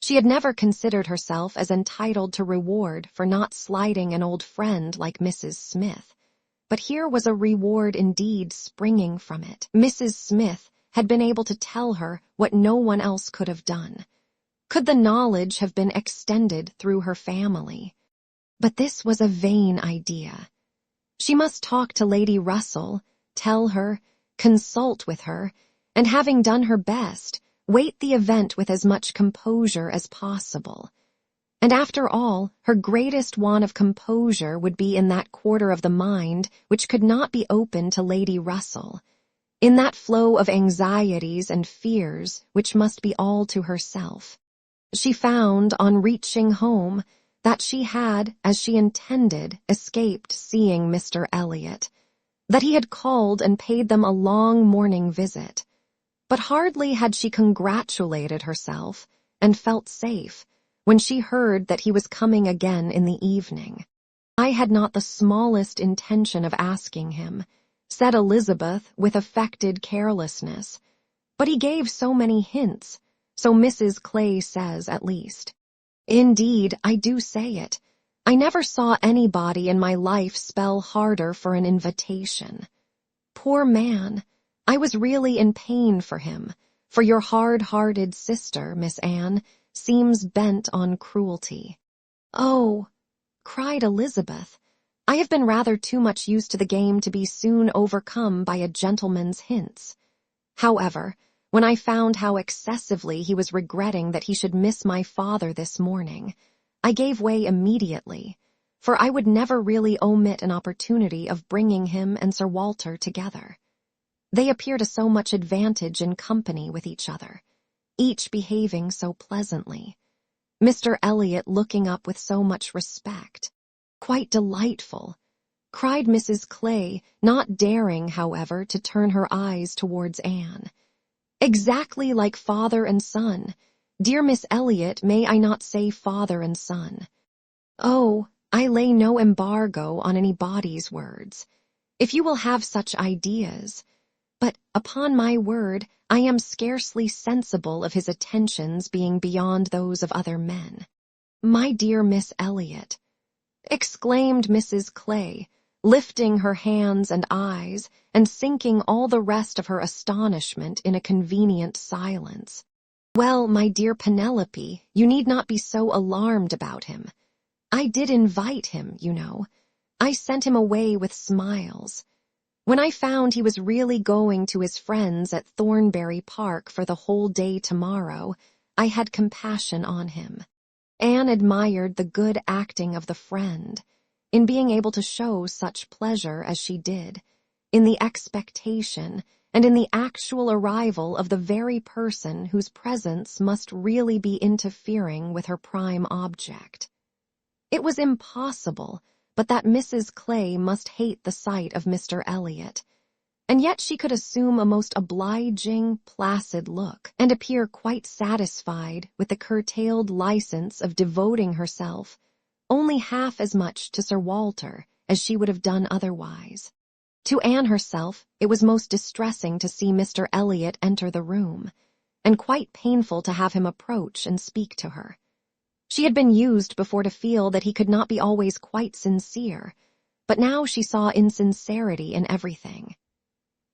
She had never considered herself as entitled to reward for not slighting an old friend like Mrs. Smith, but here was a reward indeed springing from it. Mrs. Smith had been able to tell her what no one else could have done. Could the knowledge have been extended through her family? But this was a vain idea. She must talk to Lady Russell, tell her, consult with her, and having done her best, wait the event with as much composure as possible. And after all, her greatest want of composure would be in that quarter of the mind which could not be open to Lady Russell, in that flow of anxieties and fears which must be all to herself. She found, on reaching home, that she had, as she intended, escaped seeing Mr. Elliot, that he had called and paid them a long morning visit. But hardly had she congratulated herself and felt safe when she heard that he was coming again in the evening. "I had not the smallest intention of asking him," said Elizabeth with affected carelessness, "but he gave so many hints, so Mrs. Clay says at least. Indeed, I do say it. I never saw anybody in my life spell harder for an invitation. Poor man, I was really in pain for him, for your hard-hearted sister, Miss Anne, seems bent on cruelty." "Oh," cried Elizabeth, "I have been rather too much used to the game to be soon overcome by a gentleman's hints. However, when I found how excessively he was regretting that he should miss my father this morning, I gave way immediately, for I would never really omit an opportunity of bringing him and Sir Walter together. They appear to so much advantage in company with each other, each behaving so pleasantly, Mr. Elliot looking up with so much respect. Quite delightful," cried Mrs. Clay, not daring, however, to turn her eyes towards Anne. "Exactly like father and son. Dear Miss Elliot, may I not say father and son? Oh, I lay no embargo on anybody's words, if you will have such ideas. But, upon my word, I am scarcely sensible of his attentions being beyond those of other men." "My dear Miss Elliot," exclaimed Mrs. Clay, lifting her hands and eyes and sinking all the rest of her astonishment in a convenient silence. "Well, my dear Penelope, you need not be so alarmed about him. I did invite him, you know. I sent him away with smiles. When I found he was really going to his friends at Thornbury Park for the whole day tomorrow, I had compassion on him." Anne admired the good acting of the friend, in being able to show such pleasure as she did, in the expectation and in the actual arrival of the very person whose presence must really be interfering with her prime object. It was impossible, but that Mrs. Clay must hate the sight of Mr. Elliot. And yet she could assume a most obliging, placid look, and appear quite satisfied with the curtailed license of devoting herself only half as much to Sir Walter as she would have done otherwise. To Anne herself, it was most distressing to see Mr. Elliot enter the room, and quite painful to have him approach and speak to her. She had been used before to feel that he could not be always quite sincere, but now she saw insincerity in everything.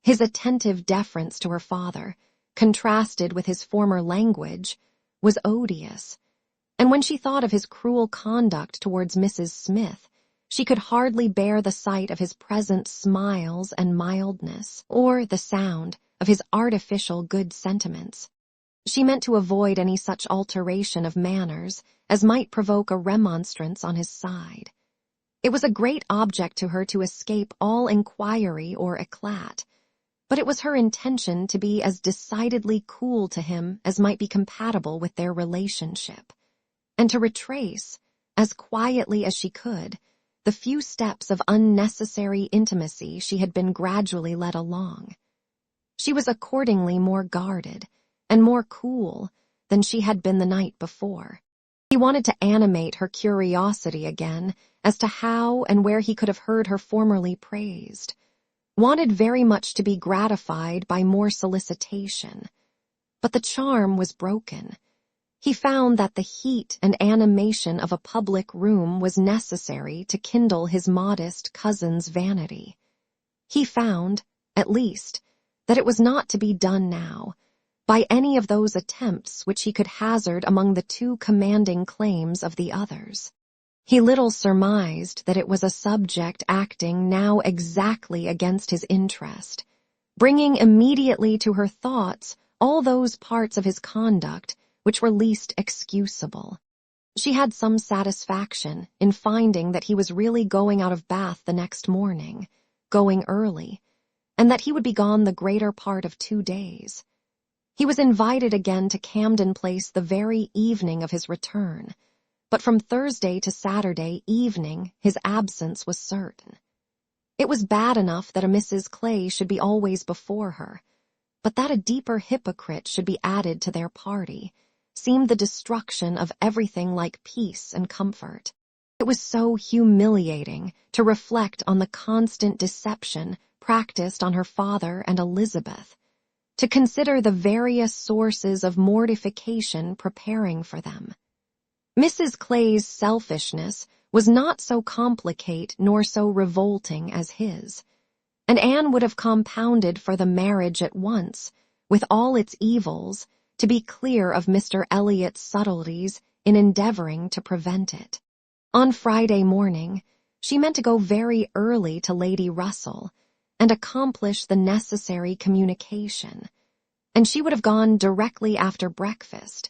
His attentive deference to her father, contrasted with his former language, was odious, and when she thought of his cruel conduct towards Mrs. Smith, she could hardly bear the sight of his present smiles and mildness, or the sound of his artificial good sentiments. She meant to avoid any such alteration of manners as might provoke a remonstrance on his side. It was a great object to her to escape all inquiry or éclat, but it was her intention to be as decidedly cool to him as might be compatible with their relationship, and to retrace, as quietly as she could, the few steps of unnecessary intimacy she had been gradually led along. She was accordingly more guarded and more cool than she had been the night before. He wanted to animate her curiosity again as to how and where he could have heard her formerly praised, wanted very much to be gratified by more solicitation. But the charm was broken. He found that the heat and animation of a public room was necessary to kindle his modest cousin's vanity. He found, at least, that it was not to be done now, by any of those attempts which he could hazard among the two commanding claims of the others. He little surmised that it was a subject acting now exactly against his interest, bringing immediately to her thoughts all those parts of his conduct which were least excusable. She had some satisfaction in finding that he was really going out of Bath the next morning, going early, and that he would be gone the greater part of 2 days. He was invited again to Camden Place the very evening of his return, but from Thursday to Saturday evening his absence was certain. It was bad enough that a Mrs. Clay should be always before her, but that a deeper hypocrite should be added to their party seemed the destruction of everything like peace and comfort. It was so humiliating to reflect on the constant deception practiced on her father and Elizabeth, to consider the various sources of mortification preparing for them. Mrs. Clay's selfishness was not so complicate nor so revolting as his, and Anne would have compounded for the marriage at once, with all its evils, to be clear of Mr. Elliot's subtleties in endeavoring to prevent it. On Friday morning, she meant to go very early to Lady Russell and accomplish the necessary communication, and she would have gone directly after breakfast,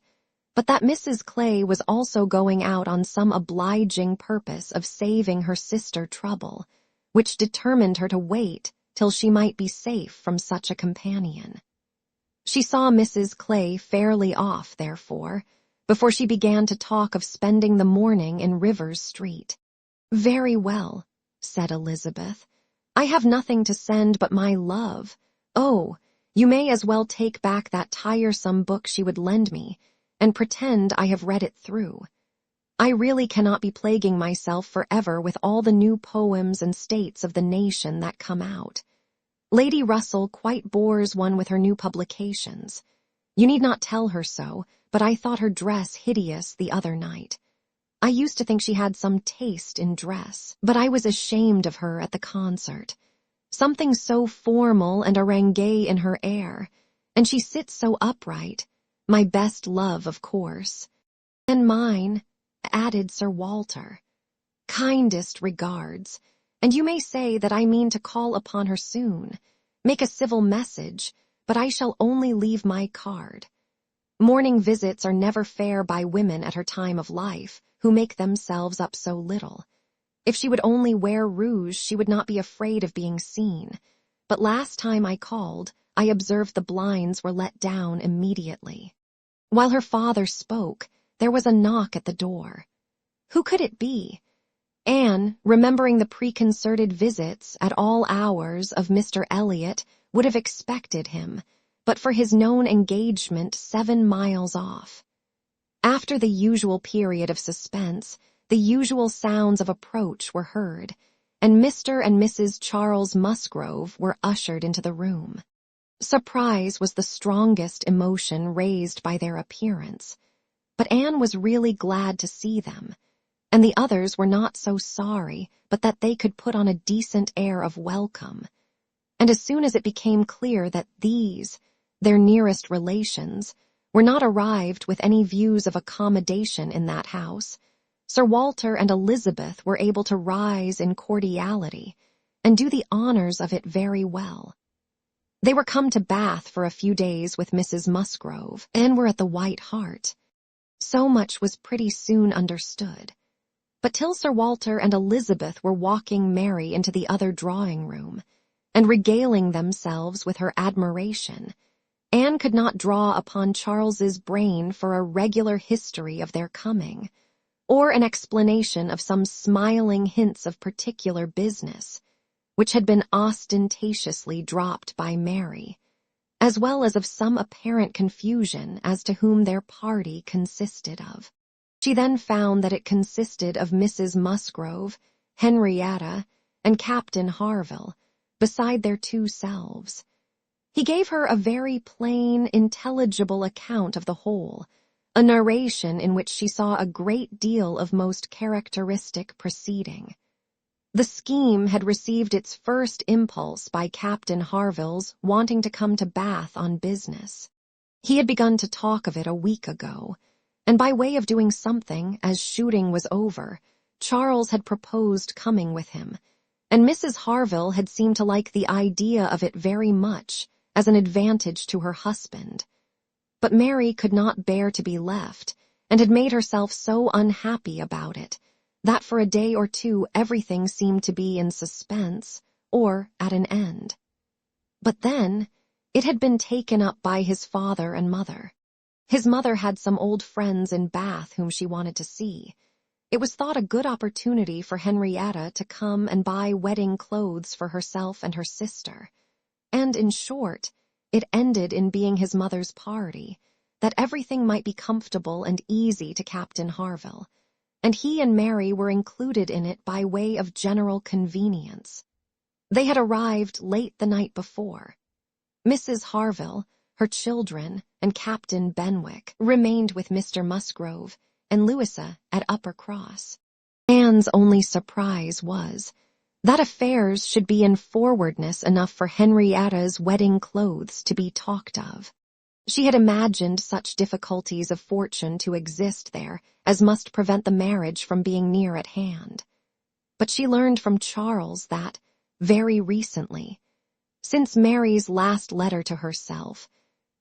but that Mrs. Clay was also going out on some obliging purpose of saving her sister trouble, which determined her to wait till she might be safe from such a companion. She saw Mrs. Clay fairly off, therefore, before she began to talk of spending the morning in Rivers Street. "Very well," said Elizabeth. "I have nothing to send but my love. Oh, you may as well take back that tiresome book she would lend me, and pretend I have read it through. I really cannot be plaguing myself forever with all the new poems and states of the nation that come out. Lady Russell quite bores one with her new publications. You need not tell her so, but I thought her dress hideous the other night. I used to think she had some taste in dress, but I was ashamed of her at the concert. Something so formal and harangue in her air, and she sits so upright. My best love, of course." "And mine," added Sir Walter. "Kindest regards, and you may say that I mean to call upon her soon, make a civil message, but I shall only leave my card. Morning visits are never fair by women at her time of life, who make themselves up so little. If she would only wear rouge, she would not be afraid of being seen, but last time I called, I observed the blinds were let down immediately." While her father spoke, there was a knock at the door. Who could it be? Anne, remembering the preconcerted visits at all hours of Mr. Elliot, would have expected him, but for his known engagement 7 miles off. After the usual period of suspense, the usual sounds of approach were heard, and Mr. and Mrs. Charles Musgrove were ushered into the room. Surprise was the strongest emotion raised by their appearance, but Anne was really glad to see them, and the others were not so sorry but that they could put on a decent air of welcome. And as soon as it became clear that these, their nearest relations, were not arrived with any views of accommodation in that house, Sir Walter and Elizabeth were able to rise in cordiality and do the honors of it very well. They were come to Bath for a few days with Mrs. Musgrove, and were at the White Hart. So much was pretty soon understood. But till Sir Walter and Elizabeth were walking Mary into the other drawing-room, and regaling themselves with her admiration, Anne could not draw upon Charles's brain for a regular history of their coming, or an explanation of some smiling hints of particular business, which had been ostentatiously dropped by Mary, as well as of some apparent confusion as to whom their party consisted of. She then found that it consisted of Mrs. Musgrove, Henrietta, and Captain Harville, beside their 2 selves. He gave her a very plain, intelligible account of the whole, a narration in which she saw a great deal of most characteristic proceeding. The scheme had received its first impulse by Captain Harville's wanting to come to Bath on business. He had begun to talk of it a week ago, and by way of doing something, as shooting was over, Charles had proposed coming with him, and Mrs. Harville had seemed to like the idea of it very much, as an advantage to her husband. But Mary could not bear to be left, and had made herself so unhappy about it, that for a day or 2 everything seemed to be in suspense, or at an end. But then, it had been taken up by his father and mother. His mother had some old friends in Bath whom she wanted to see. It was thought a good opportunity for Henrietta to come and buy wedding clothes for herself and her sister, and, in short, it ended in being his mother's party, that everything might be comfortable and easy to Captain Harville, and he and Mary were included in it by way of general convenience. They had arrived late the night before. Mrs. Harville, her children, and Captain Benwick remained with Mr. Musgrove and Louisa at Uppercross. Anne's only surprise was that affairs should be in forwardness enough for Henrietta's wedding clothes to be talked of. She had imagined such difficulties of fortune to exist there as must prevent the marriage from being near at hand. But she learned from Charles that, very recently, since Mary's last letter to herself,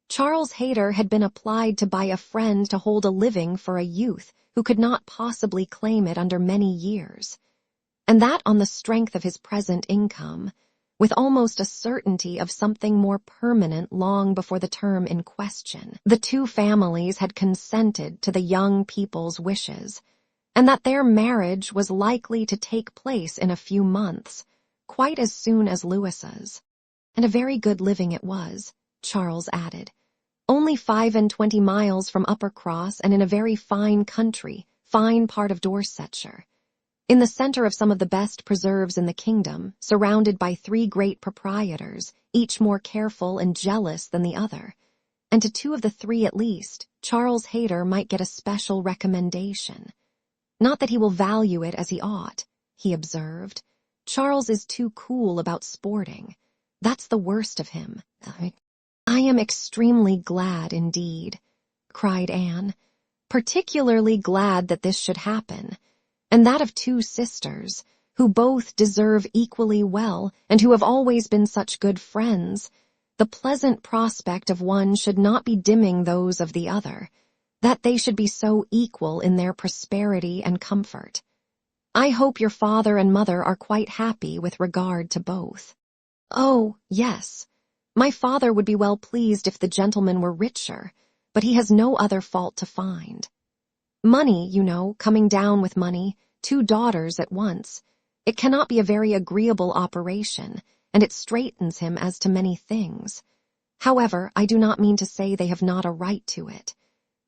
Charles Hayter had been applied to by a friend to hold a living for a youth who could not possibly claim it under many years, and that on the strength of his present income, with almost a certainty of something more permanent long before the term in question, the 2 families had consented to the young people's wishes, and that their marriage was likely to take place in a few months, quite as soon as Louisa's. And a very good living it was, Charles added, only 25 miles from Uppercross and in a very fine country, fine part of Dorsetshire, in the centre of some of the best preserves in the kingdom, surrounded by 3 great proprietors, each more careful and jealous than the other, and to 2 of the 3 at least, Charles Hayter might get a special recommendation. Not that he will value it as he ought, he observed. Charles is too cool about sporting. That's the worst of him. I am extremely glad indeed, cried Anne, particularly glad that this should happen, and that of 2 sisters, who both deserve equally well and who have always been such good friends. The pleasant prospect of one should not be dimming those of the other, that they should be so equal in their prosperity and comfort. I hope your father and mother are quite happy with regard to both. Oh, yes. My father would be well pleased if the gentleman were richer, but he has no other fault to find. Money, you know, coming down with money, 2 daughters at once. It cannot be a very agreeable operation, and it straightens him as to many things. However, I do not mean to say they have not a right to it.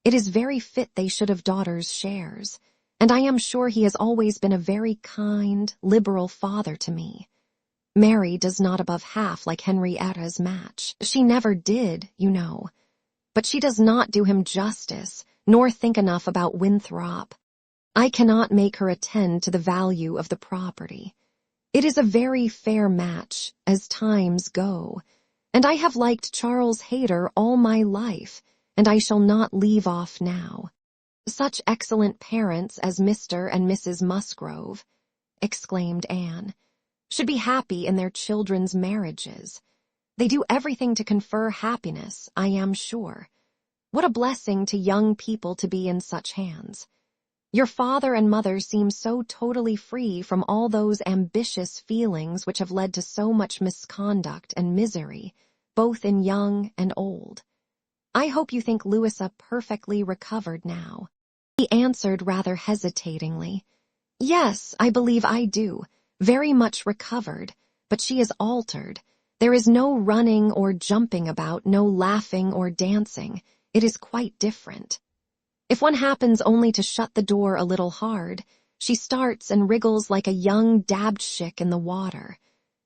It is very fit they should have daughters' shares, and I am sure he has always been a very kind, liberal father to me. Mary does not above half like Henrietta's match. She never did, you know. But she does not do him justice, nor think enough about Winthrop. I cannot make her attend to the value of the property. It is a very fair match, as times go, and I have liked Charles Hayter all my life, and I shall not leave off now. Such excellent parents as Mr. and Mrs. Musgrove, exclaimed Anne, should be happy in their children's marriages. They do everything to confer happiness, I am sure. What a blessing to young people to be in such hands. Your father and mother seem so totally free from all those ambitious feelings which have led to so much misconduct and misery, both in young and old. I hope you think Louisa perfectly recovered now. He answered rather hesitatingly. Yes, I believe I do. Very much recovered, but she is altered. There is no running or jumping about, no laughing or dancing. It is quite different. If one happens only to shut the door a little hard, she starts and wriggles like a young dabchick in the water,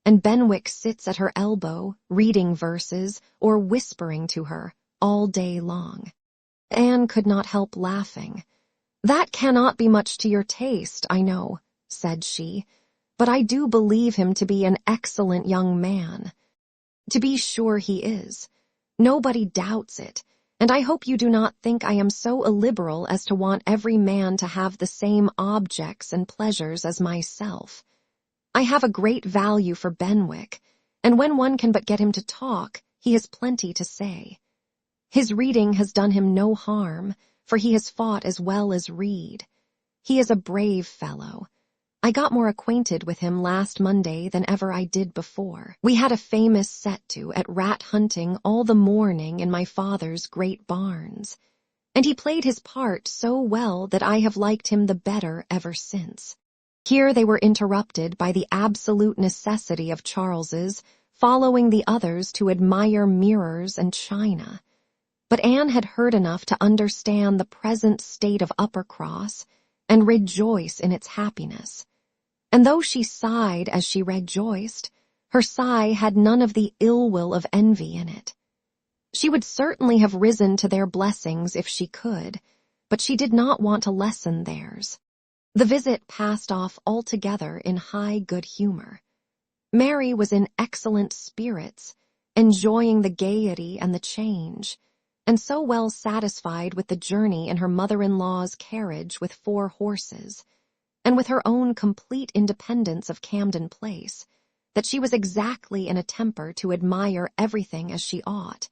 and Benwick sits at her elbow, reading verses or whispering to her all day long. Anne could not help laughing. That cannot be much to your taste, I know, said she, but I do believe him to be an excellent young man. To be sure he is. Nobody doubts it, and I hope you do not think I am so illiberal as to want every man to have the same objects and pleasures as myself. I have a great value for Benwick, and when one can but get him to talk, he has plenty to say. His reading has done him no harm, for he has fought as well as read. He is a brave fellow. I got more acquainted with him last Monday than ever I did before. We had a famous set-to at rat hunting all the morning in my father's great barns, and he played his part so well that I have liked him the better ever since. Here they were interrupted by the absolute necessity of Charles's following the others to admire mirrors and china. But Anne had heard enough to understand the present state of Uppercross and rejoice in its happiness. And though she sighed as she rejoiced, her sigh had none of the ill will of envy in it. She would certainly have risen to their blessings if she could, but she did not want to lessen theirs. The visit passed off altogether in high good humor. Mary was in excellent spirits, enjoying the gaiety and the change, and so well satisfied with the journey in her mother-in-law's carriage with 4 horses, and with her own complete independence of Camden Place, that she was exactly in a temper to admire everything as she ought,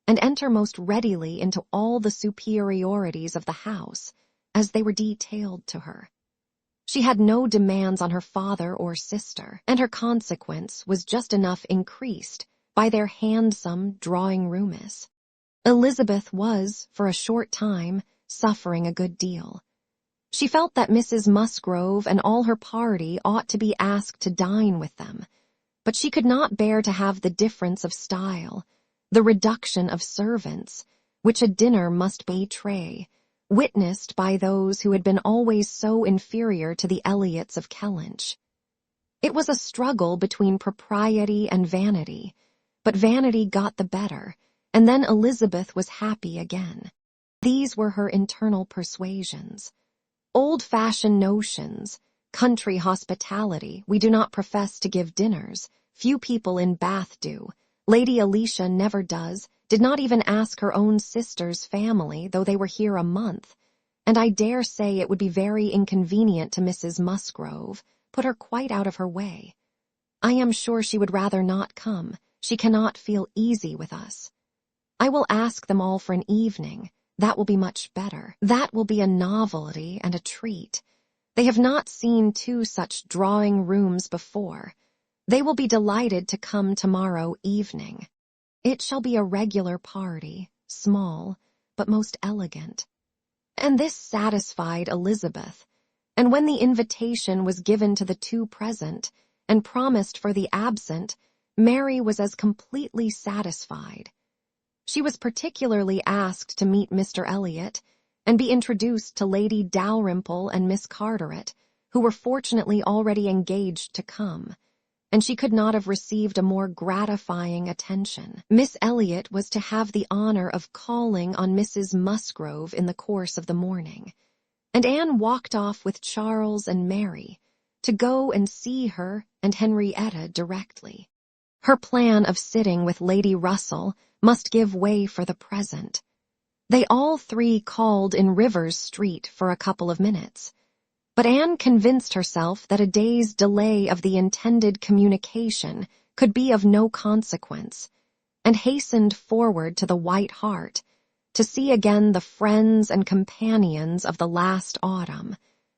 and enter most readily into all the superiorities of the house, as they were detailed to her. She had no demands on her father or sister, and her consequence was just enough increased by their handsome drawing-roomists. Elizabeth was, for a short time, suffering a good deal. She felt that Mrs. Musgrove and all her party ought to be asked to dine with them, but she could not bear to have the difference of style, the reduction of servants, which a dinner must betray, witnessed by those who had been always so inferior to the Elliots of Kellynch. It was a struggle between propriety and vanity, but vanity got the better, and then Elizabeth was happy again. These were her internal persuasions. Old-fashioned notions, country hospitality, we do not profess to give dinners, few people in Bath do, Lady Alicia never does, did not even ask her own sister's family, though they were here a month, and I dare say it would be very inconvenient to Mrs. Musgrove, put her quite out of her way. I am sure she would rather not come, she cannot feel easy with us. I will ask them all for an evening. That will be much better. That will be a novelty and a treat. They have not seen 2 such drawing-rooms before. They will be delighted to come tomorrow evening. It shall be a regular party, small, but most elegant. And this satisfied Elizabeth, and when the invitation was given to the two present and promised for the absent, Mary was as completely satisfied. She was particularly asked to meet Mr. Elliot and be introduced to Lady Dalrymple and Miss Carteret, who were fortunately already engaged to come, and she could not have received a more gratifying attention. Miss Elliot was to have the honor of calling on Mrs. Musgrove in the course of the morning, and Anne walked off with Charles and Mary to go and see her and Henrietta directly. Her plan of sitting with Lady Russell must give way for the present. They all three called in Rivers Street for a couple of minutes, but Anne convinced herself that a day's delay of the intended communication could be of no consequence, and hastened forward to the White Hart to see again the friends and companions of the last autumn,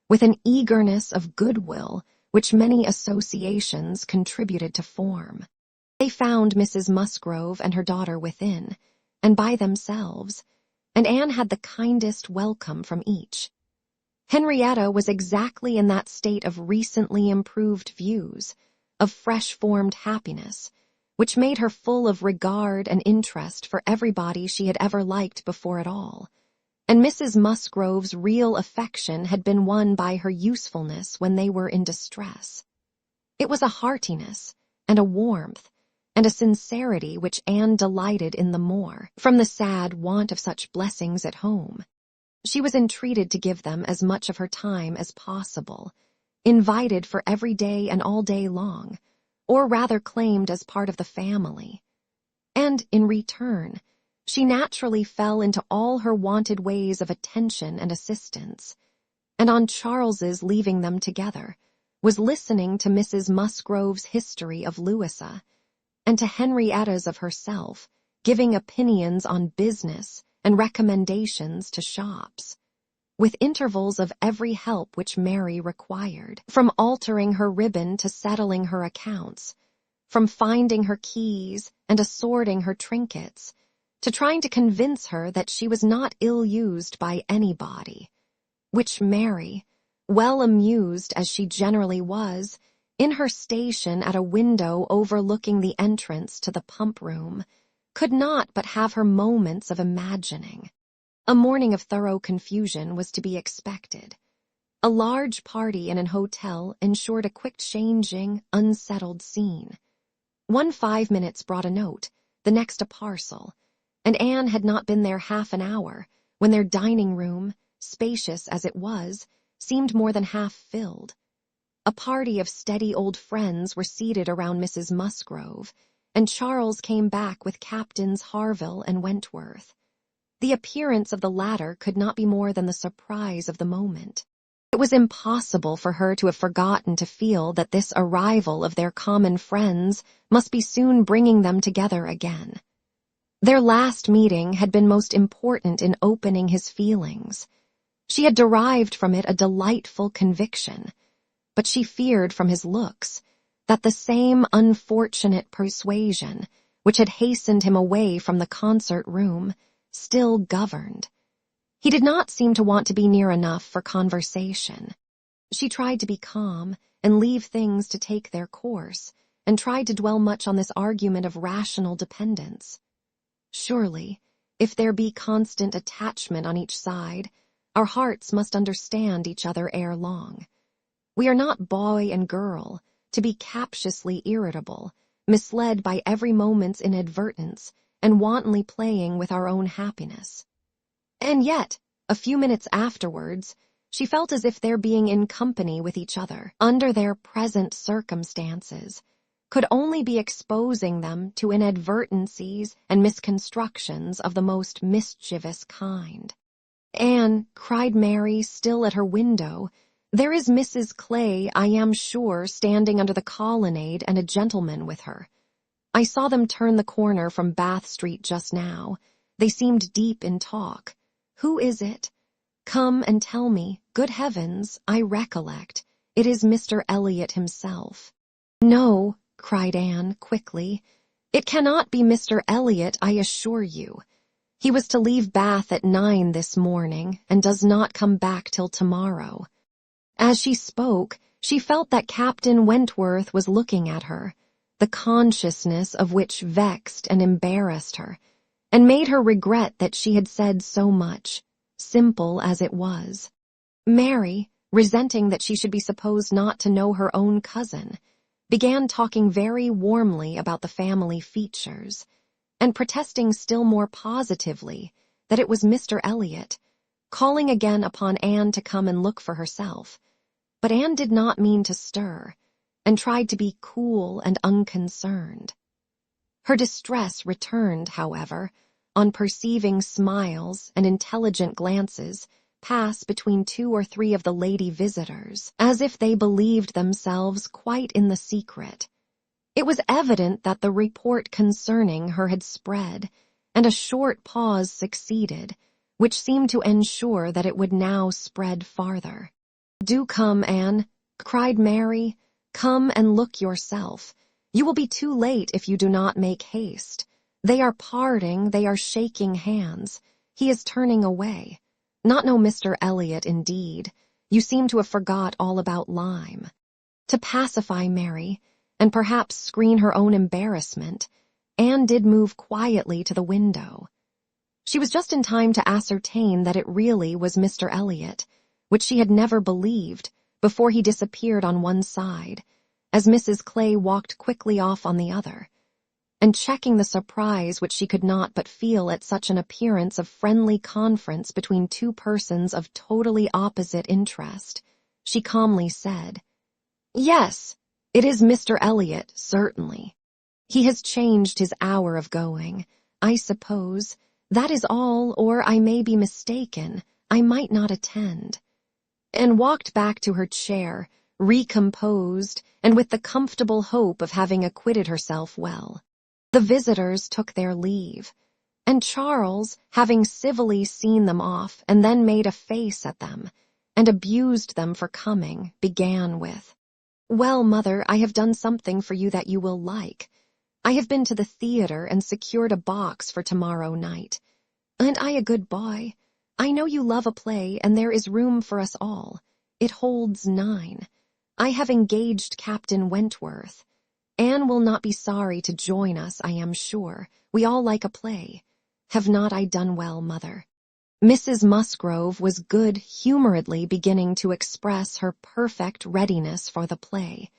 with an eagerness of goodwill which many associations contributed to form. They found Mrs. Musgrove and her daughter within, and by themselves, and Anne had the kindest welcome from each. Henrietta was exactly in that state of recently improved views, of fresh-formed happiness, which made her full of regard and interest for everybody she had ever liked before it all, and Mrs. Musgrove's real affection had been won by her usefulness when they were in distress. It was a heartiness and a warmth and a sincerity which Anne delighted in the more, from the sad want of such blessings at home. She was entreated to give them as much of her time as possible, invited for every day and all day long, or rather claimed as part of the family. And, in return, she naturally fell into all her wonted ways of attention and assistance, and on Charles's leaving them together, was listening to Mrs. Musgrove's history of Louisa, and to Henrietta's of herself, giving opinions on business and recommendations to shops, with intervals of every help which Mary required, from altering her ribbon to settling her accounts, from finding her keys and assorting her trinkets, to trying to convince her that she was not ill-used by anybody, which Mary, well amused as she generally was, in her station at a window overlooking the entrance to the pump-room, could not but have her moments of imagining. A morning of thorough confusion was to be expected. A large party in an hotel ensured a quick-changing, unsettled scene. 5 minutes brought a note, the next a parcel, and Anne had not been there half an hour when their dining-room, spacious as it was, seemed more than half filled. A party of steady old friends were seated around Mrs. Musgrove, and Charles came back with Captains Harville and Wentworth. The appearance of the latter could not be more than the surprise of the moment. It was impossible for her to have forgotten to feel that this arrival of their common friends must be soon bringing them together again. Their last meeting had been most important in opening his feelings. She had derived from it a delightful conviction, but she feared from his looks that the same unfortunate persuasion which had hastened him away from the concert room still governed. He did not seem to want to be near enough for conversation. She tried to be calm and leave things to take their course, and tried to dwell much on this argument of rational dependence. Surely, if there be constant attachment on each side, our hearts must understand each other ere long. We are not boy and girl, to be captiously irritable, misled by every moment's inadvertence, and wantonly playing with our own happiness. And yet, a few minutes afterwards, she felt as if their being in company with each other, under their present circumstances, could only be exposing them to inadvertencies and misconstructions of the most mischievous kind. "Anne," cried Mary, still at her window, "there is Mrs. Clay, I am sure, standing under the colonnade, and a gentleman with her. I saw them turn the corner from Bath Street just now. They seemed deep in talk. Who is it? Come and tell me. Good heavens, I recollect. It is Mr. Elliot himself." "No," cried Anne, quickly. "It cannot be Mr. Elliot, I assure you. He was to leave Bath at 9 this morning and does not come back till tomorrow." As she spoke, she felt that Captain Wentworth was looking at her, the consciousness of which vexed and embarrassed her, and made her regret that she had said so much, simple as it was. Mary, resenting that she should be supposed not to know her own cousin, began talking very warmly about the family features, and protesting still more positively that it was Mr. Elliot, calling again upon Anne to come and look for herself. But Anne did not mean to stir, and tried to be cool and unconcerned. Her distress returned, however, on perceiving smiles and intelligent glances pass between 2 or 3 of the lady visitors, as if they believed themselves quite in the secret. It was evident that the report concerning her had spread, and a short pause succeeded, which seemed to ensure that it would now spread farther. "Do come, Anne," cried Mary. "Come and look yourself. You will be too late if you do not make haste. They are parting, they are shaking hands. He is turning away. Not know Mr. Elliot, indeed. You seem to have forgot all about Lyme." To pacify Mary, and perhaps screen her own embarrassment, Anne did move quietly to the window. She was just in time to ascertain that it really was Mr. Elliot, which she had never believed, before he disappeared on one side, as Mrs. Clay walked quickly off on the other. And checking the surprise which she could not but feel at such an appearance of friendly conference between 2 persons of totally opposite interest, she calmly said, "Yes, it is Mr. Elliot, certainly. He has changed his hour of going, I suppose. That is all, or I may be mistaken. I might not attend." And walked back to her chair, recomposed, and with the comfortable hope of having acquitted herself well. The visitors took their leave, and Charles, having civilly seen them off and then made a face at them, and abused them for coming, began with, "Well, Mother, I have done something for you that you will like. I have been to the theater and secured a box for tomorrow night. And I a good boy. I know you love a play, and there is room for us all. It holds 9. I have engaged Captain Wentworth. Anne will not be sorry to join us, I am sure. We all like a play. Have not I done well, Mother?" Mrs. Musgrove was good-humoredly beginning to express her perfect readiness for the play,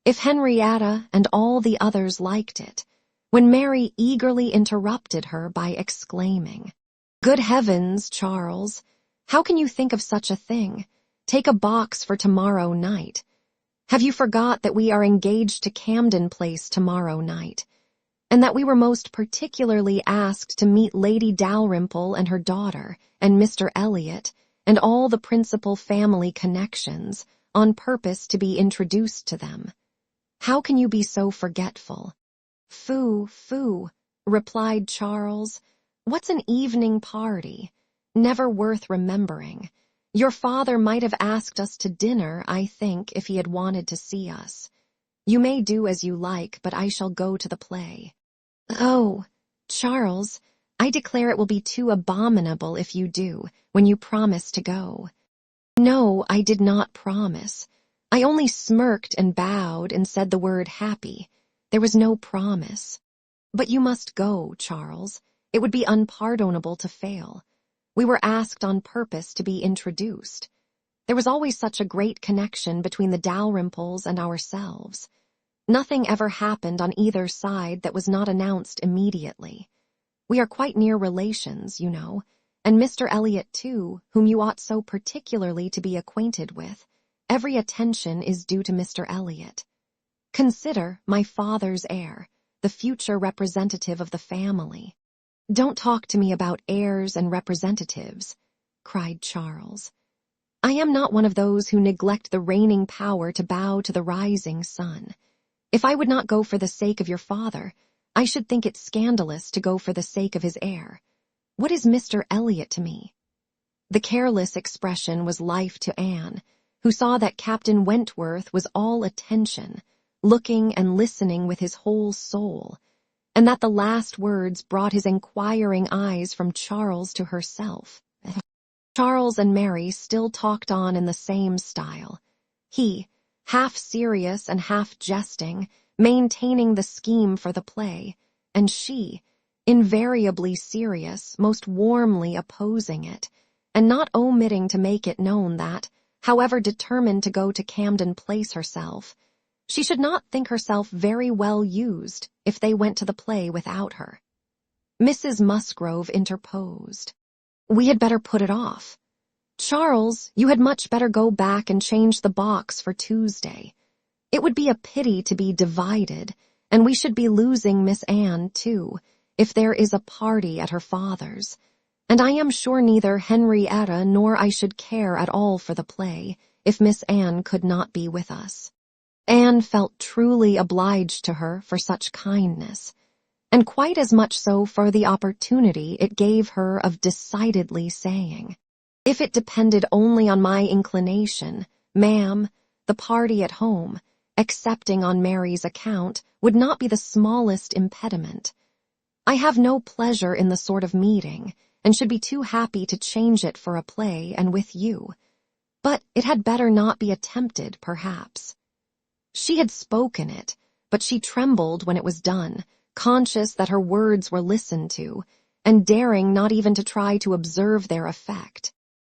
if Henrietta and all the others liked it, when Mary eagerly interrupted her by exclaiming, "Good heavens, Charles! How can you think of such a thing? Take a box for tomorrow night. Have you forgot that we are engaged to Camden Place tomorrow night, and that we were most particularly asked to meet Lady Dalrymple and her daughter, and Mr. Elliot, and all the principal family connections, on purpose to be introduced to them? How can you be so forgetful?" "Phoo, phoo," replied Charles. "What's an evening party? Never worth remembering. Your father might have asked us to dinner, I think, if he had wanted to see us. You may do as you like, but I shall go to the play." "Oh, Charles, I declare it will be too abominable if you do, when you promise to go." "No, I did not promise. I only smirked and bowed and said the word happy. There was no promise. But you must go, Charles. It would be unpardonable to fail. We were asked on purpose to be introduced. There was always such a great connection between the Dalrymples and ourselves. Nothing ever happened on either side that was not announced immediately. We are quite near relations, you know, and Mr. Elliot, too, whom you ought so particularly to be acquainted with. Every attention is due to Mr. Elliot. Consider my father's heir, the future representative of the family." "Don't talk to me about heirs and representatives," cried Charles. "I am not one of those who neglect the reigning power to bow to the rising sun. If I would not go for the sake of your father, I should think it scandalous to go for the sake of his heir. What is Mr. Elliot to me?" The careless expression was life to Anne, who saw that Captain Wentworth was all attention, looking and listening with his whole soul, and that the last words brought his inquiring eyes from Charles to herself. Charles and Mary still talked on in the same style. He, half serious and half jesting, maintaining the scheme for the play, and she, invariably serious, most warmly opposing it, and not omitting to make it known that, however determined to go to Camden Place herself, she should not think herself very well used if they went to the play without her. Mrs. Musgrove interposed. "We had better put it off. Charles, you had much better go back and change the box for Tuesday. It would be a pity to be divided, and we should be losing Miss Anne, too, if there is a party at her father's. And I am sure neither Henrietta nor I should care at all for the play, if Miss Anne could not be with us." Anne felt truly obliged to her for such kindness, and quite as much so for the opportunity it gave her of decidedly saying, "If it depended only on my inclination, ma'am, the party at home, excepting on Mary's account, would not be the smallest impediment. I have no pleasure in the sort of meeting, and should be too happy to change it for a play and with you. But it had better not be attempted, perhaps." She had spoken it, but she trembled when it was done, conscious that her words were listened to, and daring not even to try to observe their effect.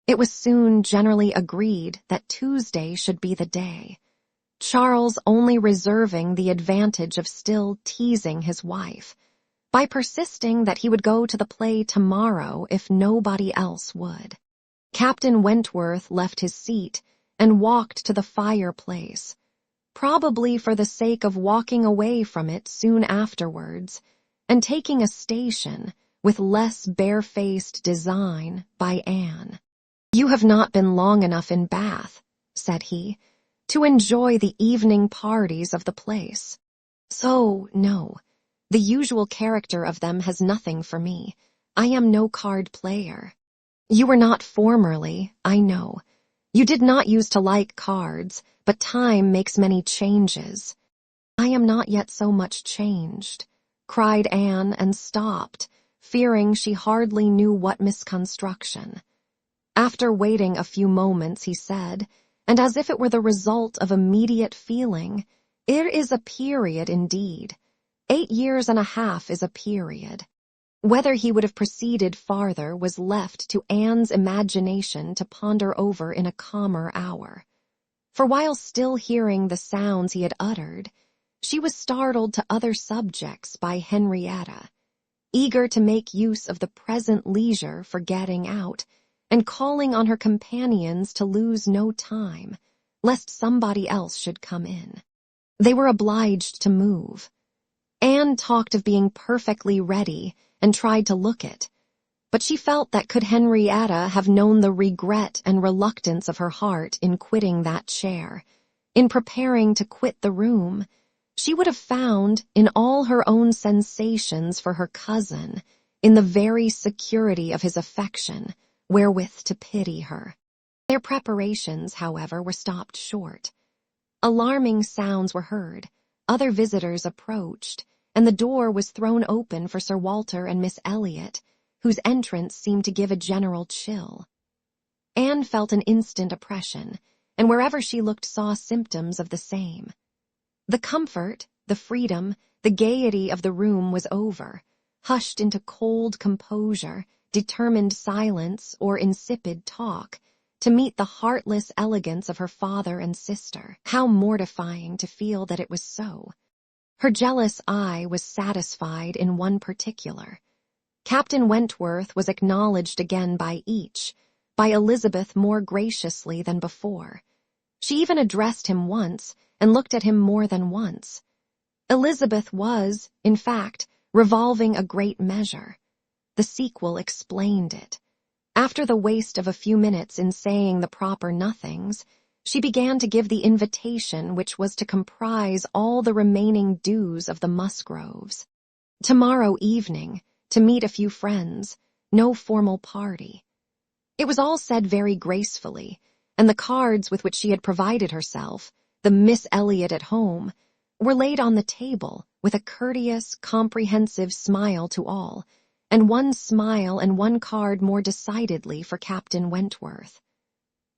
It was soon generally agreed that Tuesday should be the day, Charles only reserving the advantage of still teasing his wife, by persisting that he would go to the play tomorrow if nobody else would. Captain Wentworth left his seat and walked to the fireplace, probably for the sake of walking away from it soon afterwards, and taking a station, with less barefaced design, by Anne. "You have not been long enough in Bath," said he, "to enjoy the evening parties of the place. So, no, the usual character of them has nothing for me. I am no card player. You were not formerly, I know. You did not use to like cards, but time makes many changes." "I am not yet so much changed," cried Anne, and stopped, fearing she hardly knew what misconstruction. After waiting a few moments, he said, and as if it were the result of immediate feeling, "It is a period indeed. 8 years and a half is a period." Whether he would have proceeded farther was left to Anne's imagination to ponder over in a calmer hour. For while still hearing the sounds he had uttered, she was startled to other subjects by Henrietta, eager to make use of the present leisure for getting out, and calling on her companions to lose no time, lest somebody else should come in. They were obliged to move. Anne talked of being perfectly ready, and tried to look it, but she felt that could Henrietta have known the regret and reluctance of her heart in quitting that chair, in preparing to quit the room, she would have found, in all her own sensations for her cousin, in the very security of his affection, wherewith to pity her. Their preparations, however, were stopped short. Alarming sounds were heard, other visitors approached, and the door was thrown open for Sir Walter and Miss Elliot, whose entrance seemed to give a general chill. Anne felt an instant oppression, and wherever she looked saw symptoms of the same. The comfort, the freedom, the gaiety of the room was over, hushed into cold composure, determined silence, or insipid talk, to meet the heartless elegance of her father and sister. How mortifying to feel that it was so! Her jealous eye was satisfied in one particular. Captain Wentworth was acknowledged again by each, by Elizabeth more graciously than before. She even addressed him once, and looked at him more than once. Elizabeth was, in fact, revolving a great measure. The sequel explained it. After the waste of a few minutes in saying the proper nothings, she began to give the invitation which was to comprise all the remaining dues of the Musgroves. Tomorrow evening, to meet a few friends, no formal party. It was all said very gracefully, and the cards with which she had provided herself, the Miss Elliot at home, were laid on the table with a courteous, comprehensive smile to all, and one smile and one card more decidedly for Captain Wentworth.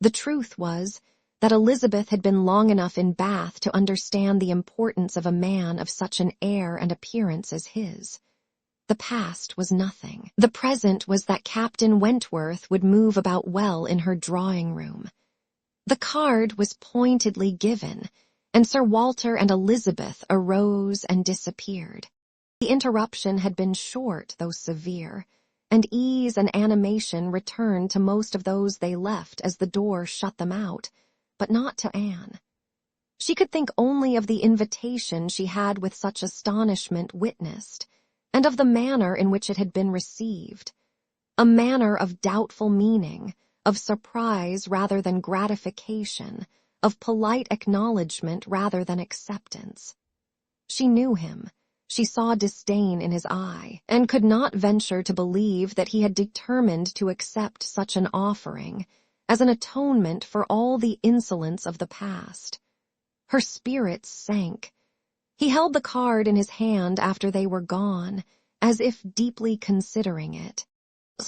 The truth was that Elizabeth had been long enough in Bath to understand the importance of a man of such an air and appearance as his. The past was nothing. The present was that Captain Wentworth would move about well in her drawing-room. The card was pointedly given, and Sir Walter and Elizabeth arose and disappeared. The interruption had been short, though severe, and ease and animation returned to most of those they left as the door shut them out, but not to Anne. She could think only of the invitation she had with such astonishment witnessed, and of the manner in which it had been received, a manner of doubtful meaning, of surprise rather than gratification, of polite acknowledgment rather than acceptance. She knew him. She saw disdain in his eye, and could not venture to believe that he had determined to accept such an offering as an atonement for all the insolence of the past. Her spirits sank. He held the card in his hand after they were gone, as if deeply considering it.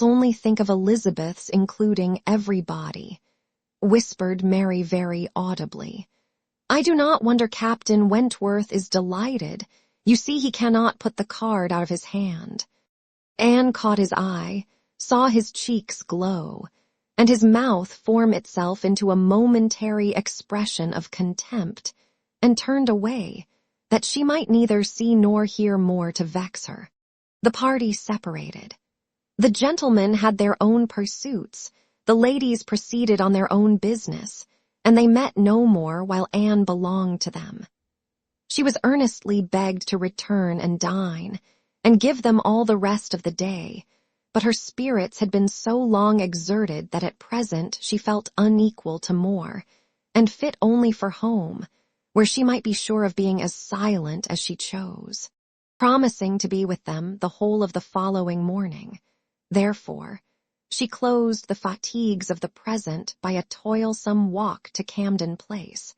"Only think of Elizabeth's including everybody," whispered Mary very audibly. "I do not wonder Captain Wentworth is delighted. You see he cannot put the card out of his hand." Anne caught his eye, saw his cheeks glow, and his mouth form itself into a momentary expression of contempt, and turned away, that she might neither see nor hear more to vex her. The party separated. The gentlemen had their own pursuits, the ladies proceeded on their own business, and they met no more while Anne belonged to them. She was earnestly begged to return and dine, and give them all the rest of the day, but her spirits had been so long exerted that at present she felt unequal to more, and fit only for home, where she might be sure of being as silent as she chose, promising to be with them the whole of the following morning. Therefore, she closed the fatigues of the present by a toilsome walk to Camden Place,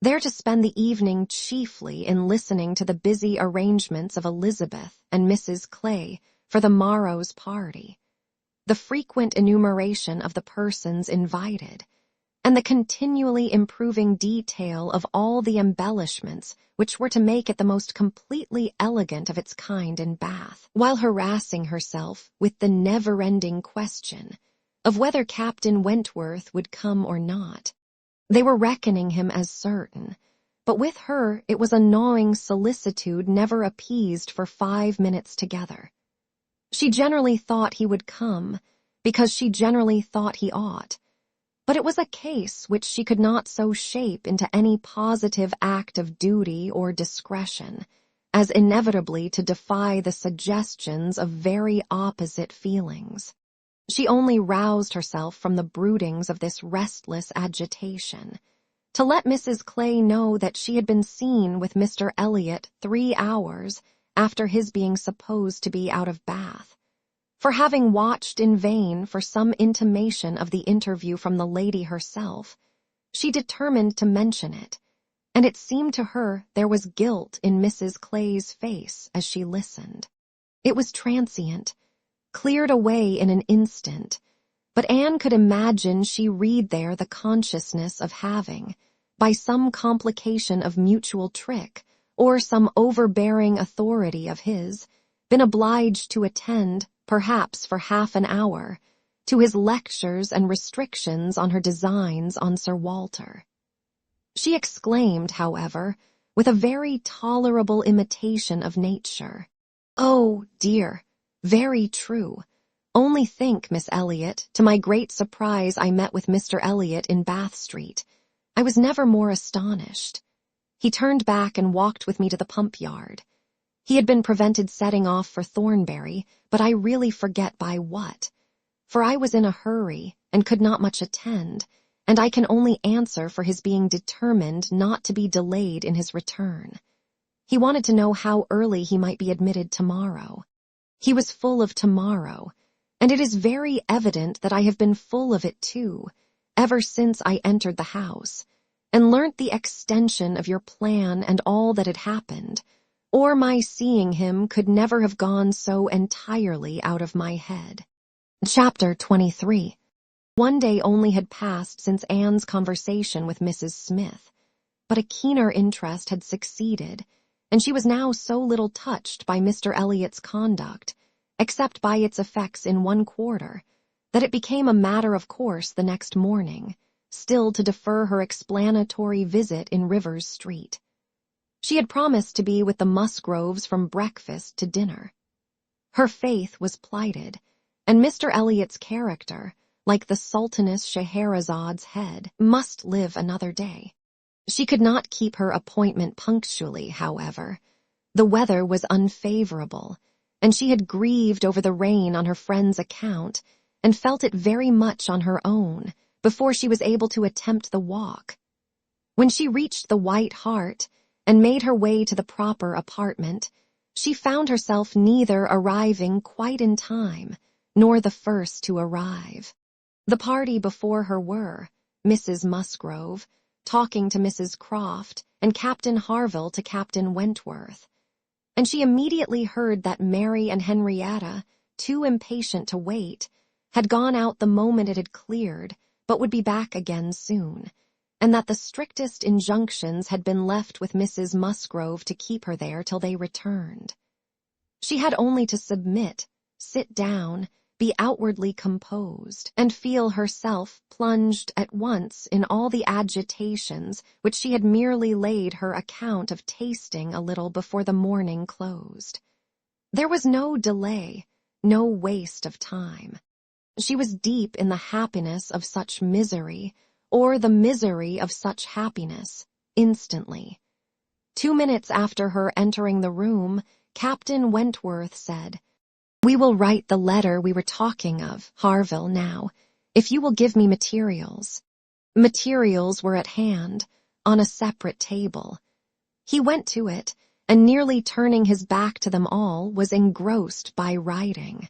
there to spend the evening chiefly in listening to the busy arrangements of Elizabeth and Mrs. Clay for the morrow's party, the frequent enumeration of the persons invited, and the continually improving detail of all the embellishments which were to make it the most completely elegant of its kind in Bath, while harassing herself with the never-ending question of whether Captain Wentworth would come or not. They were reckoning him as certain, but with her it was a gnawing solicitude never appeased for 5 minutes together. She generally thought he would come, because she generally thought he ought, but it was a case which she could not so shape into any positive act of duty or discretion, as inevitably to defy the suggestions of very opposite feelings. She only roused herself from the broodings of this restless agitation, to let Mrs. Clay know that she had been seen with Mr. Elliot 3 hours after his being supposed to be out of Bath. For having watched in vain for some intimation of the interview from the lady herself, she determined to mention it, and it seemed to her there was guilt in Mrs. Clay's face as she listened. It was transient, cleared away in an instant, but Anne could imagine she read there the consciousness of having, by some complication of mutual trick, or some overbearing authority of his, been obliged to attend, perhaps for half an hour, to his lectures and restrictions on her designs on Sir Walter. She exclaimed, however, with a very tolerable imitation of nature, "Oh, dear, very true. Only think, Miss Elliot, to my great surprise I met with Mr. Elliot in Bath Street. I was never more astonished. He turned back and walked with me to the pump yard. He had been prevented setting off for Thornbury, but I really forget by what, for I was in a hurry and could not much attend, and I can only answer for his being determined not to be delayed in his return. He wanted to know how early he might be admitted tomorrow. He was full of tomorrow, and it is very evident that I have been full of it too, ever since I entered the house, and learnt the extension of your plan and all that had happened, or my seeing him could never have gone so entirely out of my head. Chapter 23. One day only had passed since Anne's conversation with Mrs. Smith, but a keener interest had succeeded, and she was now so little touched by Mr. Elliot's conduct, except by its effects in one quarter, that it became a matter of course the next morning, still to defer her explanatory visit in Rivers Street. She had promised to be with the Musgroves from breakfast to dinner. Her faith was plighted, and Mr. Elliot's character, like the Sultaness Scheherazade's head, must live another day. She could not keep her appointment punctually, however. The weather was unfavorable, and she had grieved over the rain on her friend's account, and felt it very much on her own, before she was able to attempt the walk. When she reached the White Hart, and made her way to the proper apartment, she found herself neither arriving quite in time, nor the first to arrive. The party before her were Mrs. Musgrove, talking to Mrs. Croft, and Captain Harville to Captain Wentworth, and she immediately heard that Mary and Henrietta, too impatient to wait, had gone out the moment it had cleared, but would be back again soon, and that the strictest injunctions had been left with Mrs. Musgrove to keep her there till they returned. She had only to submit, sit down, be outwardly composed, and feel herself plunged at once in all the agitations which she had merely laid her account of tasting a little before the morning closed. There was no delay, no waste of time. She was deep in the happiness of such misery, or the misery of such happiness, instantly. 2 minutes after her entering the room, Captain Wentworth said, "We will write the letter we were talking of, Harville, now, if you will give me materials." Materials were at hand, on a separate table. He went to it, and nearly turning his back to them all, was engrossed by writing.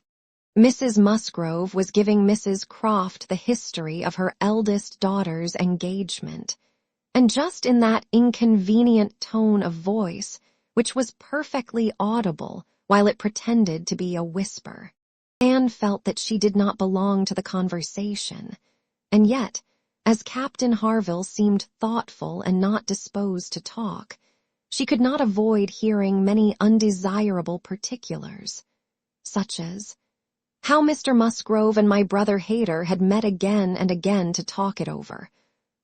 Mrs. Musgrove was giving Mrs. Croft the history of her eldest daughter's engagement, and just in that inconvenient tone of voice which was perfectly audible while it pretended to be a whisper. Anne felt that she did not belong to the conversation, and yet, as Captain Harville seemed thoughtful and not disposed to talk, she could not avoid hearing many undesirable particulars, such as how Mr. Musgrove and my brother Hayter had met again and again to talk it over,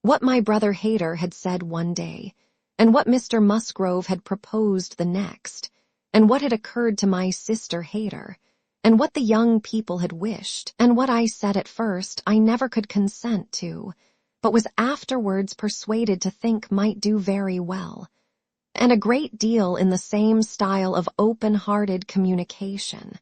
what my brother Hayter had said one day, and what Mr. Musgrove had proposed the next, and what had occurred to my sister Hayter, and what the young people had wished, and what I said at first I never could consent to, but was afterwards persuaded to think might do very well, and a great deal in the same style of open-hearted communication.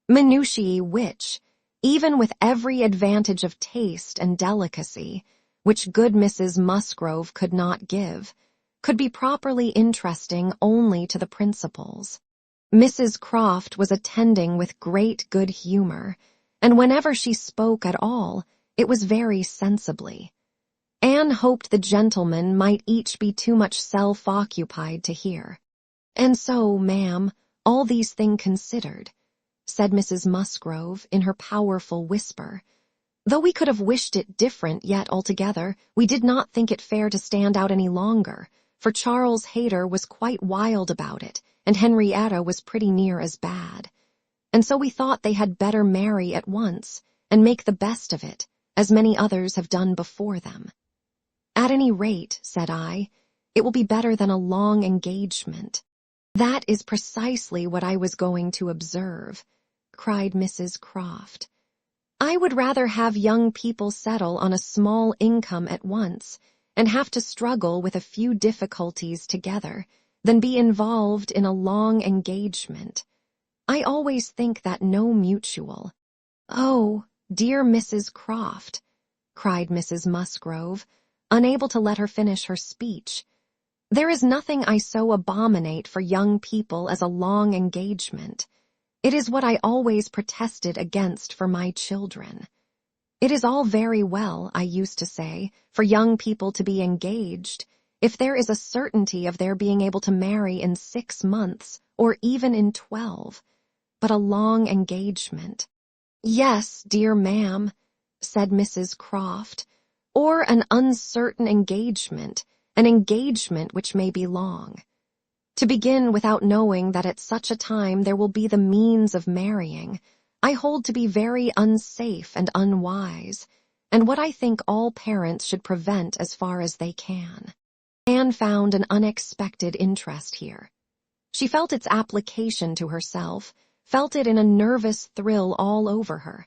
Minutiae which, even with every advantage of taste and delicacy, which good Mrs. Musgrove could not give, could be properly interesting only to the principals. Mrs. Croft was attending with great good humor, and whenever she spoke at all, it was very sensibly. Anne hoped the gentlemen might each be too much self-occupied to hear. "And so, ma'am, all these things considered," said Mrs. Musgrove in her powerful whisper, "though we could have wished it different, yet altogether we did not think it fair to stand out any longer, for Charles Hayter was quite wild about it, and Henrietta was pretty near as bad. And so we thought they had better marry at once, and make the best of it, as many others have done before them. At any rate, said I, it will be better than a long engagement." "That is precisely what I was going to observe," cried Mrs. Croft. "I would rather have young people settle on a small income at once, and have to struggle with a few difficulties together, than be involved in a long engagement. I always think that no mutual—" "Oh, dear Mrs. Croft," cried Mrs. Musgrove, unable to let her finish her speech, "there is nothing I so abominate for young people as a long engagement. It is what I always protested against for my children. It is all very well, I used to say, for young people to be engaged, if there is a certainty of their being able to marry in 6 months, or even in 12, but a long engagement. Yes, dear ma'am, said Mrs. Croft, or an uncertain engagement, an engagement which may be long. To begin without knowing that at such a time there will be the means of marrying, I hold to be very unsafe and unwise, and what I think all parents should prevent as far as they can. Anne found an unexpected interest here. She felt its application to herself, felt it in a nervous thrill all over her,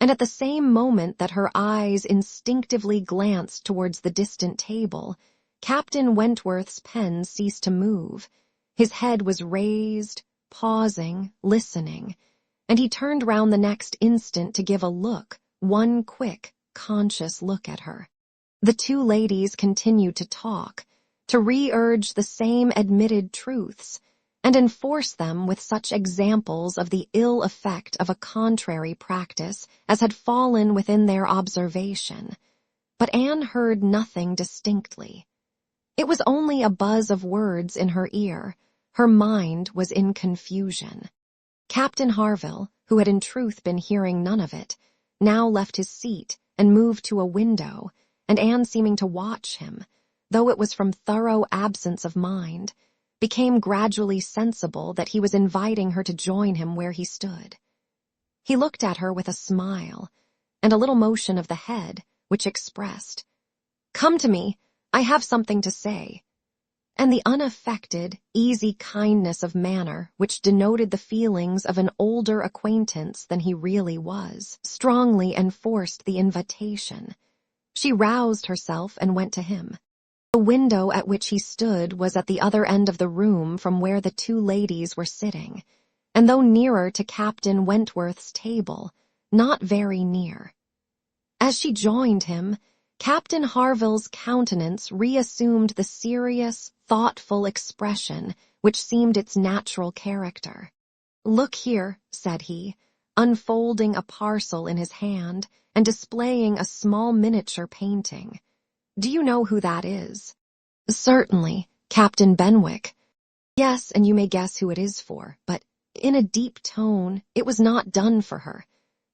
and at the same moment that her eyes instinctively glanced towards the distant table, Captain Wentworth's pen ceased to move. His head was raised, pausing, listening, and he turned round the next instant to give a look, one quick, conscious look at her. The two ladies continued to talk, to re-urge the same admitted truths, and enforce them with such examples of the ill effect of a contrary practice as had fallen within their observation. But Anne heard nothing distinctly. It was only a buzz of words in her ear. Her mind was in confusion. Captain Harville, who had in truth been hearing none of it, now left his seat and moved to a window, and Anne, seeming to watch him, though it was from thorough absence of mind, became gradually sensible that he was inviting her to join him where he stood. He looked at her with a smile, and a little motion of the head, which expressed, "Come to me, I have something to say," and the unaffected, easy kindness of manner which denoted the feelings of an older acquaintance than he really was, strongly enforced the invitation. She roused herself and went to him. The window at which he stood was at the other end of the room from where the two ladies were sitting, and though nearer to Captain Wentworth's table, not very near. As she joined him, Captain Harville's countenance reassumed the serious, thoughtful expression which seemed its natural character. "Look here," said he, unfolding a parcel in his hand and displaying a small miniature painting. "Do you know who that is?" "Certainly, Captain Benwick." "Yes, and you may guess who it is for, but," in a deep tone, "it was not done for her.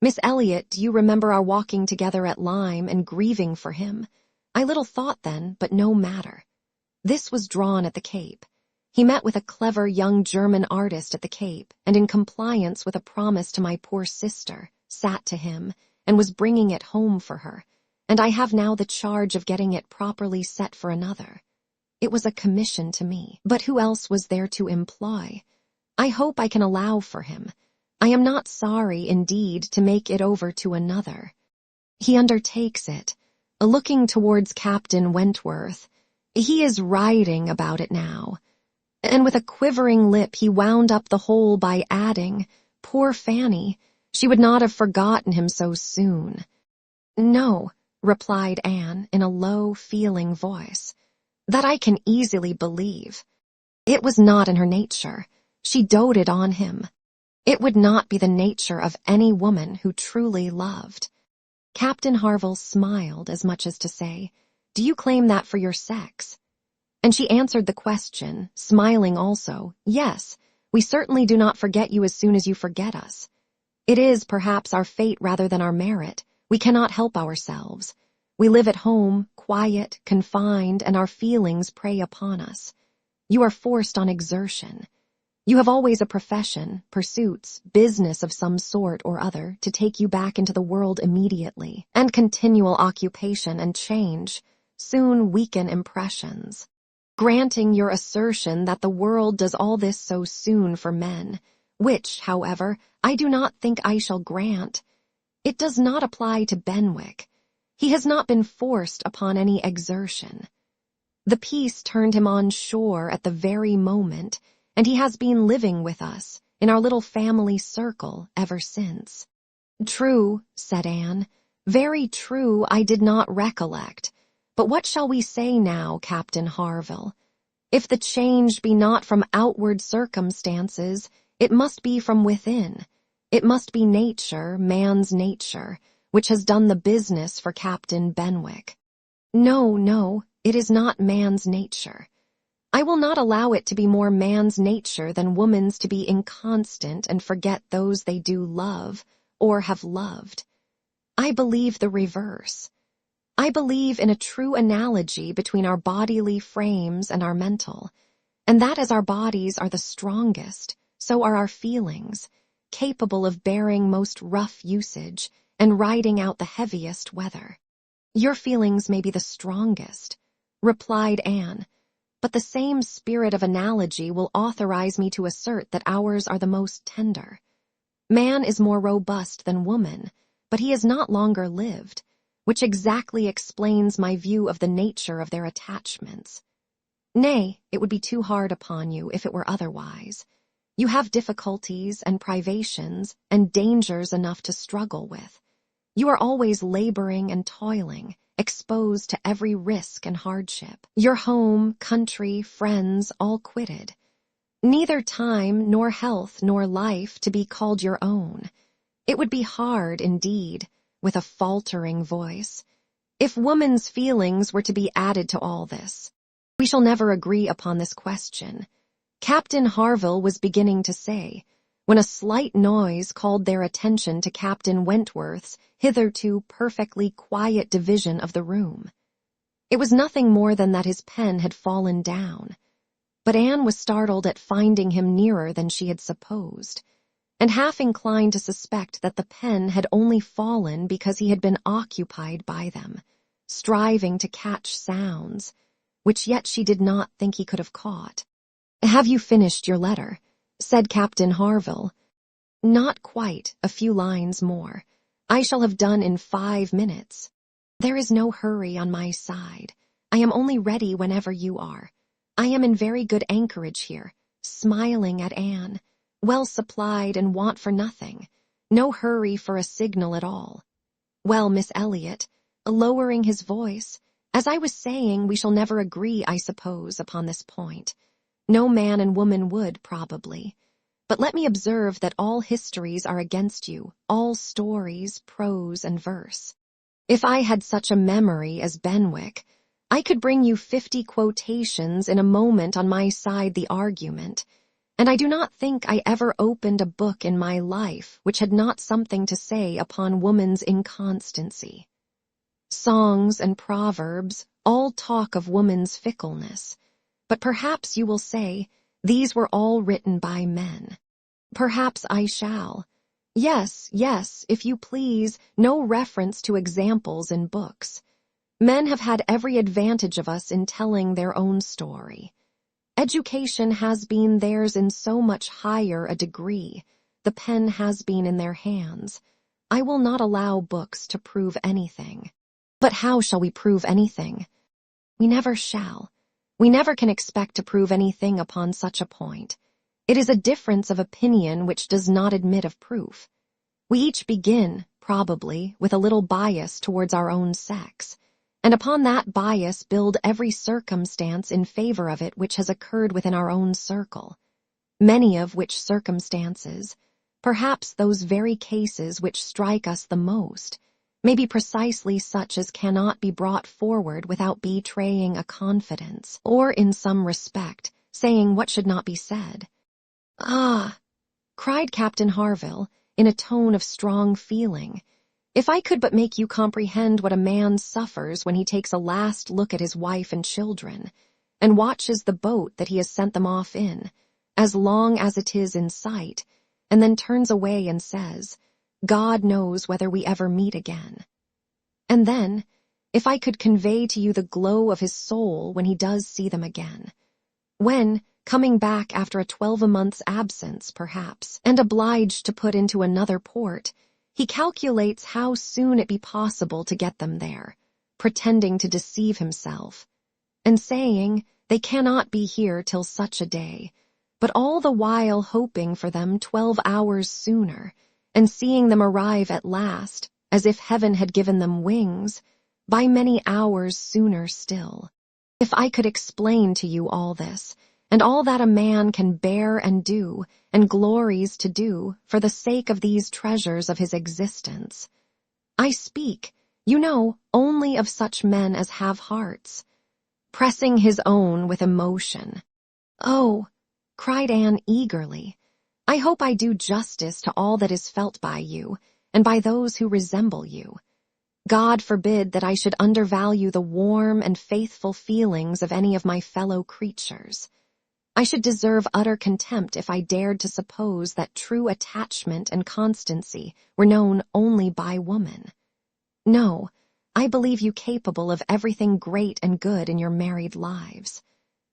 Miss Elliot, do you remember our walking together at Lyme and grieving for him? I little thought then, but no matter. This was drawn at the Cape. He met with a clever young German artist at the Cape, and in compliance with a promise to my poor sister, sat to him, and was bringing it home for her, and I have now the charge of getting it properly set for another. It was a commission to me, but who else was there to employ? I hope I can allow for him. I am not sorry, indeed, to make it over to another. He undertakes it, looking towards Captain Wentworth. He is writing about it now." And with a quivering lip he wound up the whole by adding, "Poor Fanny, she would not have forgotten him so soon." "No," replied Anne in a low, feeling voice, "that I can easily believe. It was not in her nature. She doted on him. It would not be the nature of any woman who truly loved." Captain Harville smiled as much as to say, "Do you claim that for your sex?" And she answered the question, smiling also, "Yes, we certainly do not forget you as soon as you forget us. It is, perhaps, our fate rather than our merit. We cannot help ourselves. We live at home, quiet, confined, and our feelings prey upon us. You are forced on exertion. You have always a profession, pursuits, business of some sort or other to take you back into the world immediately, and continual occupation and change soon weaken impressions. Granting your assertion that the world does all this so soon for men, which, however, I do not think I shall grant, it does not apply to Benwick. He has not been forced upon any exertion. The peace turned him on shore at the very moment, and he has been living with us, in our little family circle, ever since." "True," said Anne, "very true, I did not recollect. But what shall we say now, Captain Harville? If the change be not from outward circumstances, it must be from within. It must be nature, man's nature, which has done the business for Captain Benwick. No, no, it is not man's nature. I will not allow it to be more man's nature than woman's to be inconstant and forget those they do love or have loved. I believe the reverse. I believe in a true analogy between our bodily frames and our mental, and that as our bodies are the strongest, so are our feelings, capable of bearing most rough usage and riding out the heaviest weather. Your feelings may be the strongest, replied Anne, but the same spirit of analogy will authorize me to assert that ours are the most tender. Man is more robust than woman, but he has not longer lived, which exactly explains my view of the nature of their attachments. Nay, it would be too hard upon you if it were otherwise. You have difficulties and privations and dangers enough to struggle with. You are always laboring and toiling, exposed to every risk and hardship. Your home, country, friends, all quitted. Neither time, nor health, nor life to be called your own. It would be hard, indeed, with a faltering voice, if woman's feelings were to be added to all this. We shall never agree upon this question. Captain Harville was beginning to say, when a slight noise called their attention to Captain Wentworth's hitherto perfectly quiet division of the room. It was nothing more than that his pen had fallen down, but Anne was startled at finding him nearer than she had supposed, and half inclined to suspect that the pen had only fallen because he had been occupied by them, striving to catch sounds, which yet she did not think he could have caught. "Have you finished your letter?" said Captain Harville. "Not quite, a few lines more. I shall have done in 5 minutes. There is no hurry on my side. I am only ready whenever you are. I am in very good anchorage here, smiling at Anne, well supplied and want for nothing. No hurry for a signal at all. Well, Miss Elliot," lowering his voice, "as I was saying, we shall never agree, I suppose, upon this point. No man and woman would, probably. But let me observe that all histories are against you, all stories, prose, and verse. If I had such a memory as Benwick, I could bring you 50 quotations in a moment on my side the argument, and I do not think I ever opened a book in my life which had not something to say upon woman's inconstancy. Songs and proverbs all talk of woman's fickleness, but perhaps you will say, these were all written by men. Perhaps I shall. Yes, yes, if you please, no reference to examples in books. Men have had every advantage of us in telling their own story. Education has been theirs in so much higher a degree. The pen has been in their hands. I will not allow books to prove anything. But how shall we prove anything? We never shall. We never can expect to prove anything upon such a point. It is a difference of opinion which does not admit of proof. We each begin, probably, with a little bias towards our own sex, and upon that bias build every circumstance in favor of it which has occurred within our own circle, many of which circumstances, perhaps those very cases which strike us the most, may be precisely such as cannot be brought forward without betraying a confidence, or in some respect, saying what should not be said. "Ah," cried Captain Harville, in a tone of strong feeling, "if I could but make you comprehend what a man suffers when he takes a last look at his wife and children, and watches the boat that he has sent them off in, as long as it is in sight, and then turns away and says, 'God knows whether we ever meet again.' And then, if I could convey to you the glow of his soul when he does see them again, when, coming back after a 12-month's absence, perhaps, and obliged to put into another port, he calculates how soon it be possible to get them there, pretending to deceive himself, and saying they cannot be here till such a day, but all the while hoping for them 12 hours sooner, and seeing them arrive at last, as if heaven had given them wings, by many hours sooner still. If I could explain to you all this, and all that a man can bear and do, and glories to do, for the sake of these treasures of his existence, I speak, you know, only of such men as have hearts. Pressing his own with emotion. Oh, cried Anne eagerly, I hope I do justice to all that is felt by you, and by those who resemble you. God forbid that I should undervalue the warm and faithful feelings of any of my fellow creatures. I should deserve utter contempt if I dared to suppose that true attachment and constancy were known only by woman. No, I believe you capable of everything great and good in your married lives.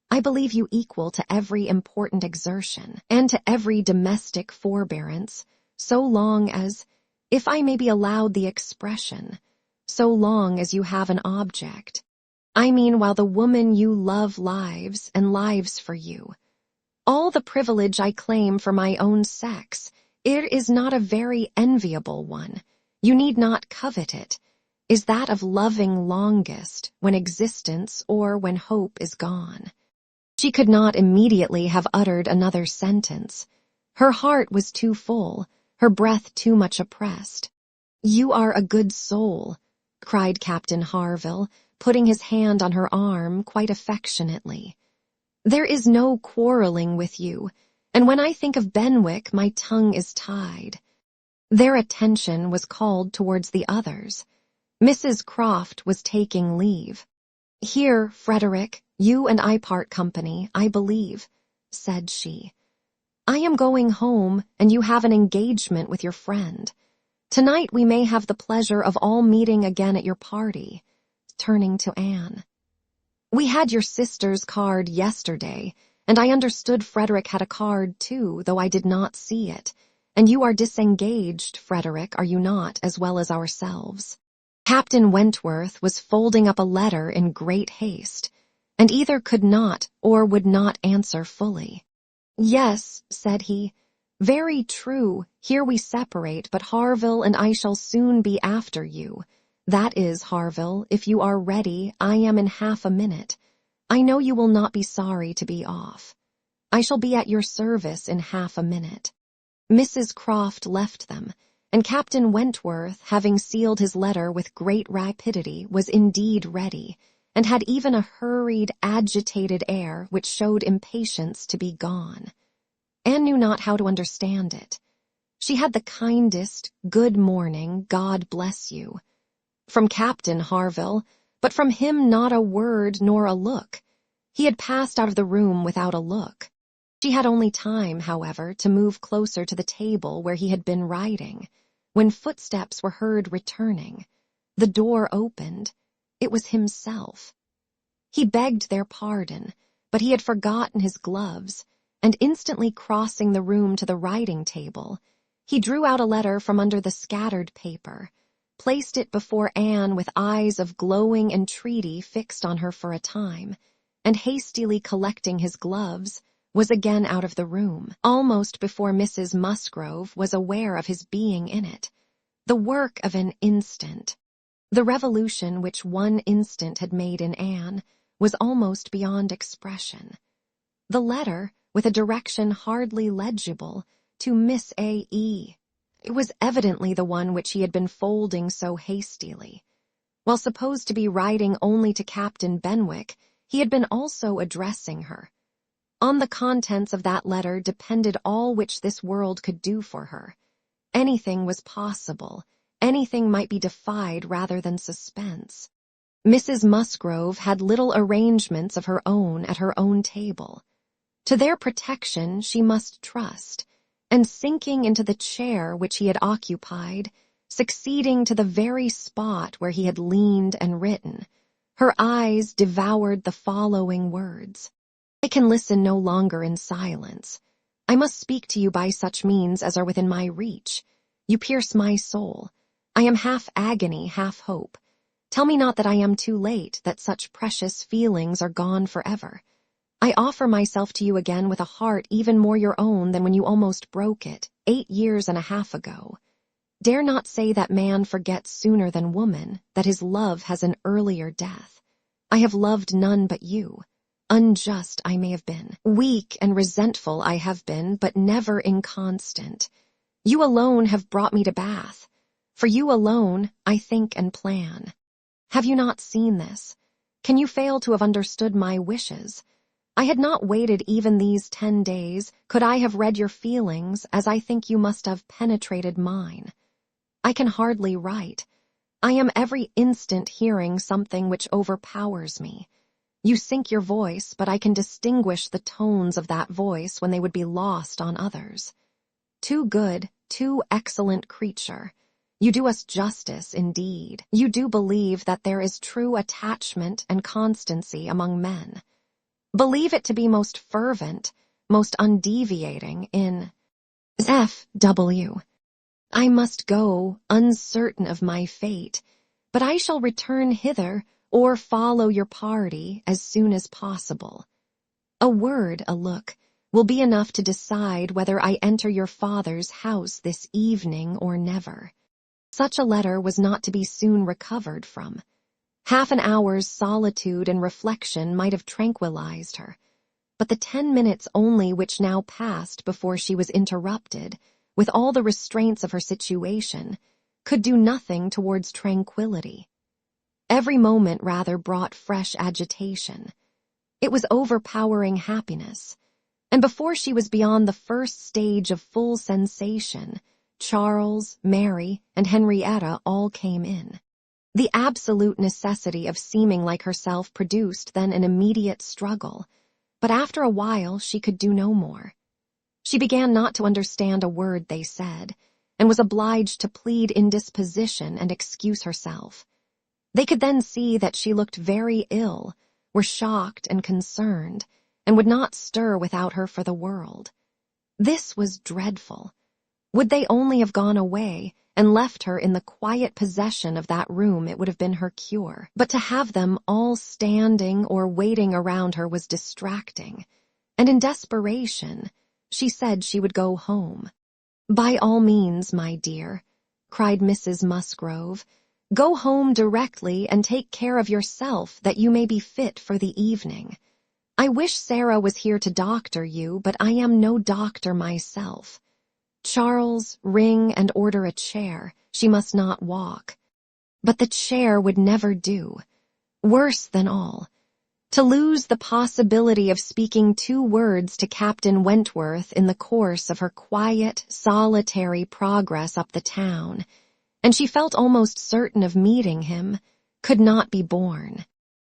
I believe you equal to every important exertion, and to every domestic forbearance, so long as, if I may be allowed the expression, so long as you have an object. I mean while the woman you love lives and lives for you. All the privilege I claim for my own sex, it is not a very enviable one, you need not covet it, is that of loving longest when existence or when hope is gone. She could not immediately have uttered another sentence. Her heart was too full, her breath too much oppressed. You are a good soul, cried Captain Harville, putting his hand on her arm quite affectionately. There is no quarreling with you, and when I think of Benwick my tongue is tied. Their attention was called towards the others. Mrs. Croft was taking leave. Here, Frederick, you and I part company, I believe, said she. I am going home, and you have an engagement with your friend. Tonight we may have the pleasure of all meeting again at your party, turning to Anne. We had your sister's card yesterday, and I understood Frederick had a card too, though I did not see it. And you are disengaged, Frederick, are you not, as well as ourselves? Captain Wentworth was folding up a letter in great haste, and either could not or would not answer fully. Yes, said he, very true, here we separate, but Harville and I shall soon be after you. That is, Harville, if you are ready, I am in half a minute. I know you will not be sorry to be off. I shall be at your service in half a minute. Mrs. Croft left them, and Captain Wentworth, having sealed his letter with great rapidity, was indeed ready, and had even a hurried, agitated air which showed impatience to be gone. Anne knew not how to understand it. She had the kindest, good morning, God bless you, from Captain Harville, but from him not a word nor a look. He had passed out of the room without a look. She had only time, however, to move closer to the table where he had been writing, when footsteps were heard returning. The door opened. It was himself. He begged their pardon, but he had forgotten his gloves, and instantly crossing the room to the writing table, he drew out a letter from under the scattered paper, placed it before Anne with eyes of glowing entreaty fixed on her for a time, and hastily collecting his gloves, was again out of the room, almost before Mrs. Musgrove was aware of his being in it. The work of an instant. The revolution which one instant had made in Anne was almost beyond expression. The letter, with a direction hardly legible, to Miss A.E. It was evidently the one which he had been folding so hastily. While supposed to be writing only to Captain Benwick, he had been also addressing her. On the contents of that letter depended all which this world could do for her. Anything was possible, anything might be defied rather than suspense. Mrs. Musgrove had little arrangements of her own at her own table. To their protection she must trust, and sinking into the chair which he had occupied, succeeding to the very spot where he had leaned and written, her eyes devoured the following words. I can listen no longer in silence. I must speak to you by such means as are within my reach. You pierce my soul. I am half agony, half hope. Tell me not that I am too late, that such precious feelings are gone forever. I offer myself to you again with a heart even more your own than when you almost broke it, 8 years and a half ago. Dare not say that man forgets sooner than woman, that his love has an earlier death. I have loved none but you. Unjust I may have been, weak and resentful I have been, but never inconstant. You alone have brought me to Bath. For you alone, I think and plan. Have you not seen this? Can you fail to have understood my wishes? I had not waited even these 10 days, could I have read your feelings as I think you must have penetrated mine. I can hardly write. I am every instant hearing something which overpowers me. You sink your voice, but I can distinguish the tones of that voice when they would be lost on others. Too good, too excellent creature. You do us justice indeed. You do believe that there is true attachment and constancy among men. Believe it to be most fervent, most undeviating in F.W. I must go, uncertain of my fate, but I shall return hither or follow your party as soon as possible. A word, a look, will be enough to decide whether I enter your father's house this evening or never. Such a letter was not to be soon recovered from. Half an hour's solitude and reflection might have tranquilized her, but the 10 minutes only which now passed before she was interrupted, with all the restraints of her situation, could do nothing towards tranquillity. Every moment rather brought fresh agitation. It was overpowering happiness, and before she was beyond the first stage of full sensation, Charles, Mary, and Henrietta all came in. The absolute necessity of seeming like herself produced then an immediate struggle, but after a while she could do no more. She began not to understand a word they said, and was obliged to plead indisposition and excuse herself. They could then see that she looked very ill, were shocked and concerned, and would not stir without her for the world. This was dreadful. Would they only have gone away and left her in the quiet possession of that room, it would have been her cure. But to have them all standing or waiting around her was distracting, and in desperation, she said she would go home. "By all means, my dear," cried Mrs. Musgrove, "go home directly and take care of yourself that you may be fit for the evening. I wish Sarah was here to doctor you, but I am no doctor myself. Charles, ring and order a chair. She must not walk." But the chair would never do. Worse than all, to lose the possibility of speaking 2 words to Captain Wentworth in the course of her quiet, solitary progress up the town, and she felt almost certain of meeting him, could not be borne.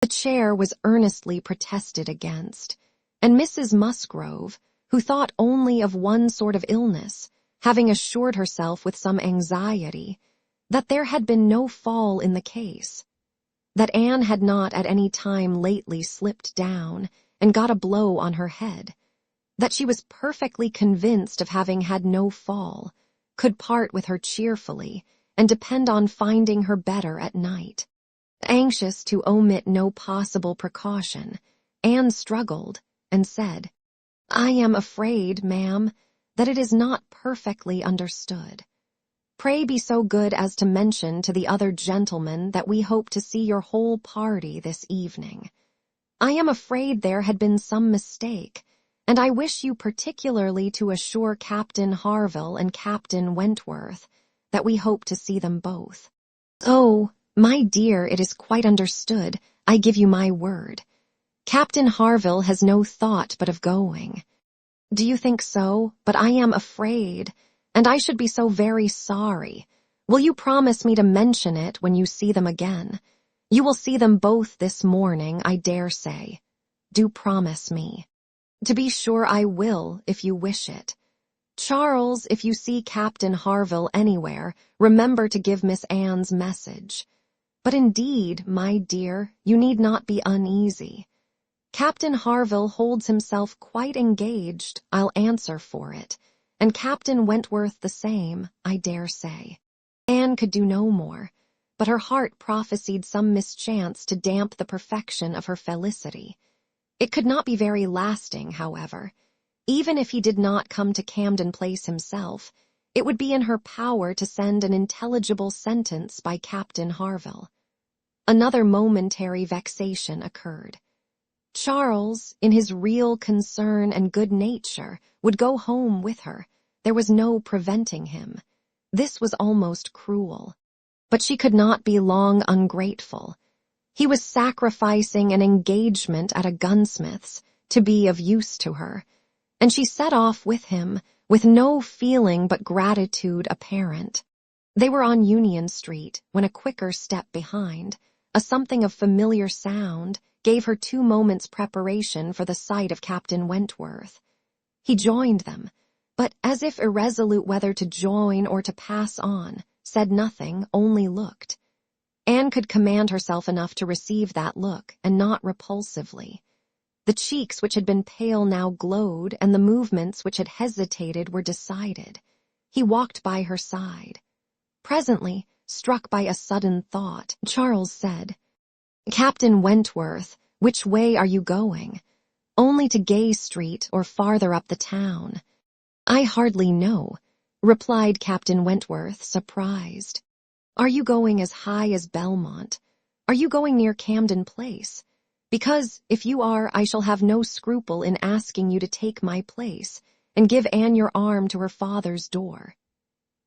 The chair was earnestly protested against, and Mrs. Musgrove, who thought only of one sort of illness, having assured herself with some anxiety that there had been no fall in the case, that Anne had not at any time lately slipped down and got a blow on her head, that she was perfectly convinced of having had no fall, could part with her cheerfully, and depend on finding her better at night. Anxious to omit no possible precaution, Anne struggled and said, "I am afraid, ma'am, that it is not perfectly understood. Pray be so good as to mention to the other gentlemen that we hope to see your whole party this evening. I am afraid there had been some mistake, and I wish you particularly to assure Captain Harville and Captain Wentworth that we hope to see them both." "Oh, my dear, it is quite understood, I give you my word. Captain Harville has no thought but of going." "Do you think so? But I am afraid, and I should be so very sorry. Will you promise me to mention it when you see them again? You will see them both this morning, I dare say. Do promise me." "To be sure I will, if you wish it. Charles, if you see Captain Harville anywhere, remember to give Miss Anne's message. But indeed, my dear, you need not be uneasy. Captain Harville holds himself quite engaged, I'll answer for it, and Captain Wentworth the same, I dare say." Anne could do no more, but her heart prophesied some mischance to damp the perfection of her felicity. It could not be very lasting, however. Even if he did not come to Camden Place himself, it would be in her power to send an intelligible sentence by Captain Harville. Another momentary vexation occurred. Charles, in his real concern and good nature, would go home with her. There was no preventing him. This was almost cruel. But she could not be long ungrateful. He was sacrificing an engagement at a gunsmith's to be of use to her, and she set off with him with no feeling but gratitude apparent. They were on Union Street when a quicker step behind, a something of familiar sound, gave her 2 moments' preparation for the sight of Captain Wentworth. He joined them, but as if irresolute whether to join or to pass on, said nothing, only looked. Anne could command herself enough to receive that look, and not repulsively. The cheeks which had been pale now glowed, and the movements which had hesitated were decided. He walked by her side. Presently, struck by a sudden thought, Charles said, "Captain Wentworth, which way are you going? Only to Gay Street or farther up the town?" "I hardly know," replied Captain Wentworth, surprised. "Are you going as high as Belmont? Are you going near Camden Place? Because, if you are, I shall have no scruple in asking you to take my place, and give Anne your arm to her father's door.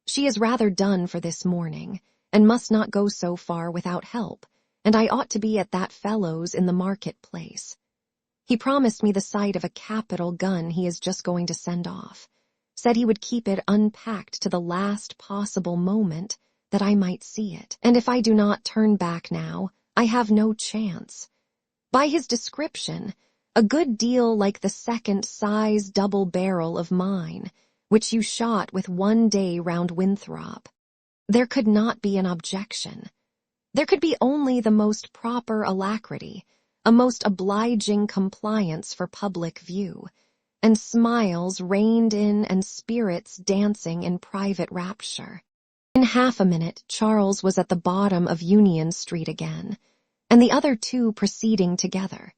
She is rather done for this morning, and must not go so far without help, and I ought to be at that fellow's in the market-place. He promised me the sight of a capital gun he is just going to send off. Said he would keep it unpacked to the last possible moment, that I might see it, and if I do not turn back now, I have no chance. By his description, a good deal like the second size double barrel of mine, which you shot with 1 day round Winthrop. There could not be an objection. There could be only the most proper alacrity, a most obliging compliance for public view, and smiles reined in and spirits dancing in private rapture. In half a minute, Charles was at the bottom of Union Street again, and the other 2 proceeding together.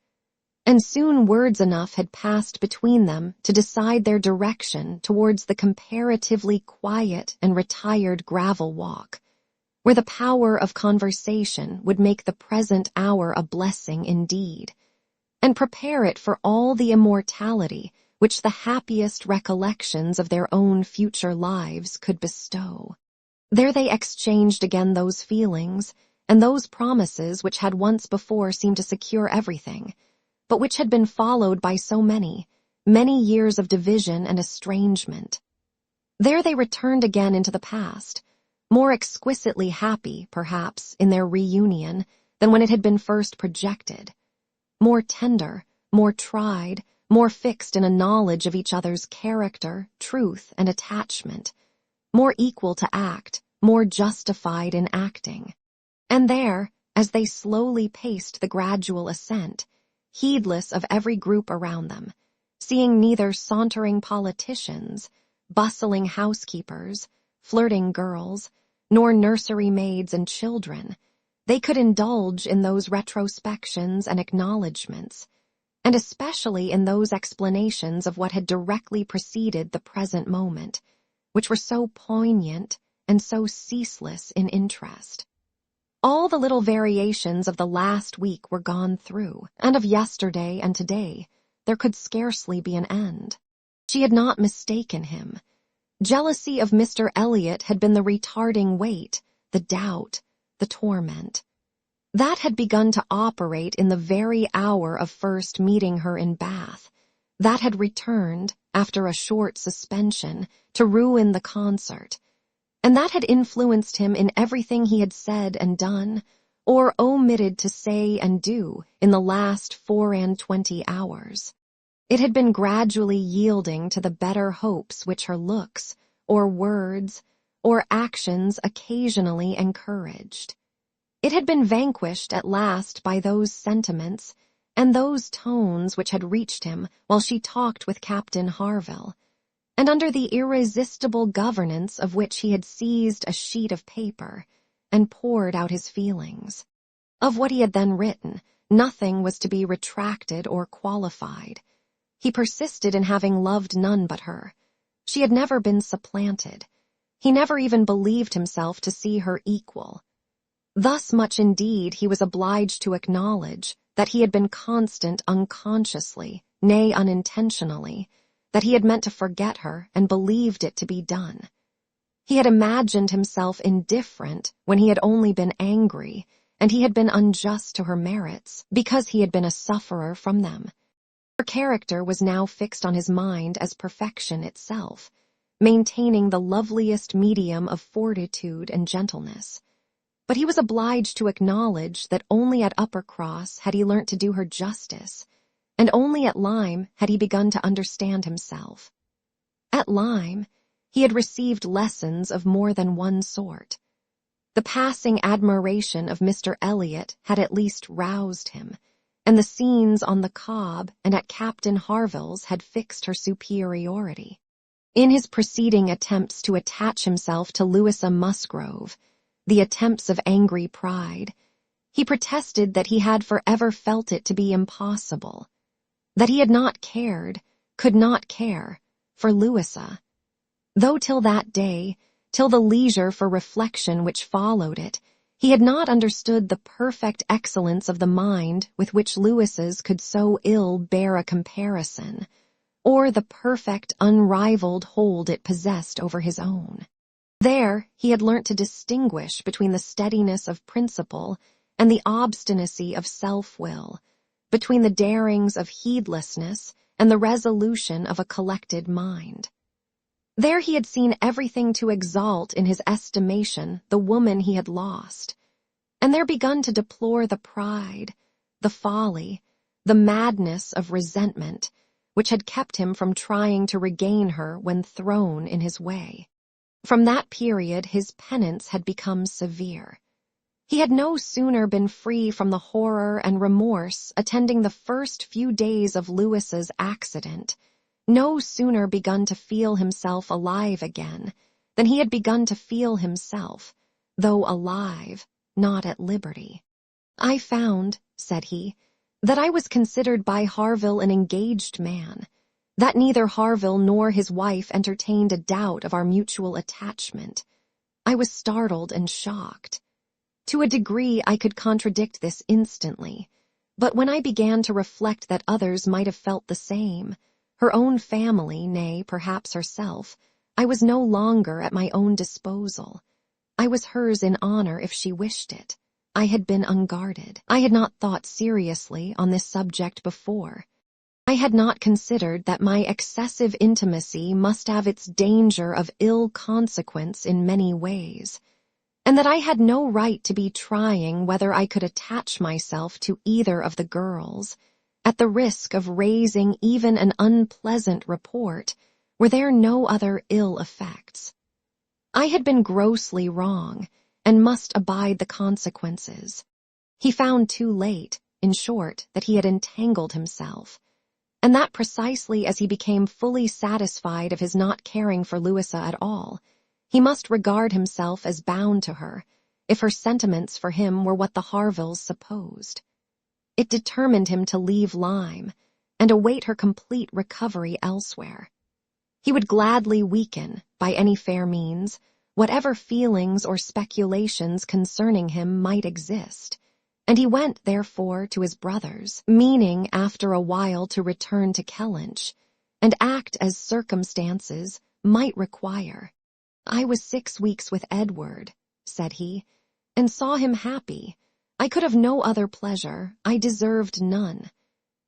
And soon words enough had passed between them to decide their direction towards the comparatively quiet and retired gravel walk, where the power of conversation would make the present hour a blessing indeed, and prepare it for all the immortality which the happiest recollections of their own future lives could bestow. There they exchanged again those feelings and those promises which had once before seemed to secure everything, but which had been followed by so many, many years of division and estrangement. There they returned again into the past, more exquisitely happy, perhaps, in their reunion than when it had been first projected, more tender, more tried, more fixed in a knowledge of each other's character, truth, and attachment, more equal to act, more justified in acting. And there, as they slowly paced the gradual ascent, heedless of every group around them, seeing neither sauntering politicians, bustling housekeepers, flirting girls, nor nursery maids and children, they could indulge in those retrospections and acknowledgments, and especially in those explanations of what had directly preceded the present moment, which were so poignant and so ceaseless in interest. All the little variations of the last week were gone through, and of yesterday and today there could scarcely be an end. She had not mistaken him. Jealousy of Mr. Elliot had been the retarding weight, the doubt, the torment. That had begun to operate in the very hour of first meeting her in Bath. That had returned, after a short suspension, to ruin the concert. And that had influenced him in everything he had said and done, or omitted to say and do in the last 24 hours. It had been gradually yielding to the better hopes which her looks, or words, or actions occasionally encouraged. It had been vanquished at last by those sentiments and those tones which had reached him while she talked with Captain Harville, and under the irresistible governance of which he had seized a sheet of paper and poured out his feelings. Of what he had then written, nothing was to be retracted or qualified. He persisted in having loved none but her. She had never been supplanted. He never even believed himself to see her equal. Thus much indeed he was obliged to acknowledge that he had been constant unconsciously, nay unintentionally, that he had meant to forget her and believed it to be done. He had imagined himself indifferent when he had only been angry, and he had been unjust to her merits because he had been a sufferer from them. Her character was now fixed on his mind as perfection itself, maintaining the loveliest medium of fortitude and gentleness. But he was obliged to acknowledge that only at Uppercross had he learnt to do her justice, and only at Lyme had he begun to understand himself. At Lyme, he had received lessons of more than one sort. The passing admiration of Mr. Elliot had at least roused him, and the scenes on the Cobb and at Captain Harville's had fixed her superiority. In his preceding attempts to attach himself to Louisa Musgrove, the attempts of angry pride, he protested that he had forever felt it to be impossible, that he had not cared, could not care, for Louisa, though till that day, till the leisure for reflection which followed it, he had not understood the perfect excellence of the mind with which Louisa's could so ill bear a comparison, or the perfect, unrivaled hold it possessed over his own. There he had learnt to distinguish between the steadiness of principle and the obstinacy of self-will, between the darings of heedlessness and the resolution of a collected mind. There he had seen everything to exalt in his estimation the woman he had lost, and there begun to deplore the pride, the folly, the madness of resentment, which had kept him from trying to regain her when thrown in his way. From that period his penance had become severe. He had no sooner been free from the horror and remorse attending the first few days of Louisa's accident, no sooner begun to feel himself alive again, than he had begun to feel himself, though alive, not at liberty. "I found," said he, "that I was considered by Harville an engaged man, that neither Harville nor his wife entertained a doubt of our mutual attachment. I was startled and shocked. To a degree I could contradict this instantly, but when I began to reflect that others might have felt the same, her own family, nay, perhaps herself, I was no longer at my own disposal. I was hers in honor if she wished it. I had been unguarded. I had not thought seriously on this subject before. I had not considered that my excessive intimacy must have its danger of ill consequence in many ways, and that I had no right to be trying whether I could attach myself to either of the girls, at the risk of raising even an unpleasant report, were there no other ill effects. I had been grossly wrong, and must abide the consequences. He found too late, in short, that he had entangled himself, and that precisely as he became fully satisfied of his not caring for Louisa at all, he must regard himself as bound to her, if her sentiments for him were what the Harvilles supposed. It determined him to leave Lyme, and await her complete recovery elsewhere. He would gladly weaken, by any fair means, whatever feelings or speculations concerning him might exist, and he went, therefore, to his brother's, meaning after a while to return to Kellynch, and act as circumstances might require. "I was 6 weeks with Edward," said he, "and saw him happy. I could have no other pleasure, I deserved none.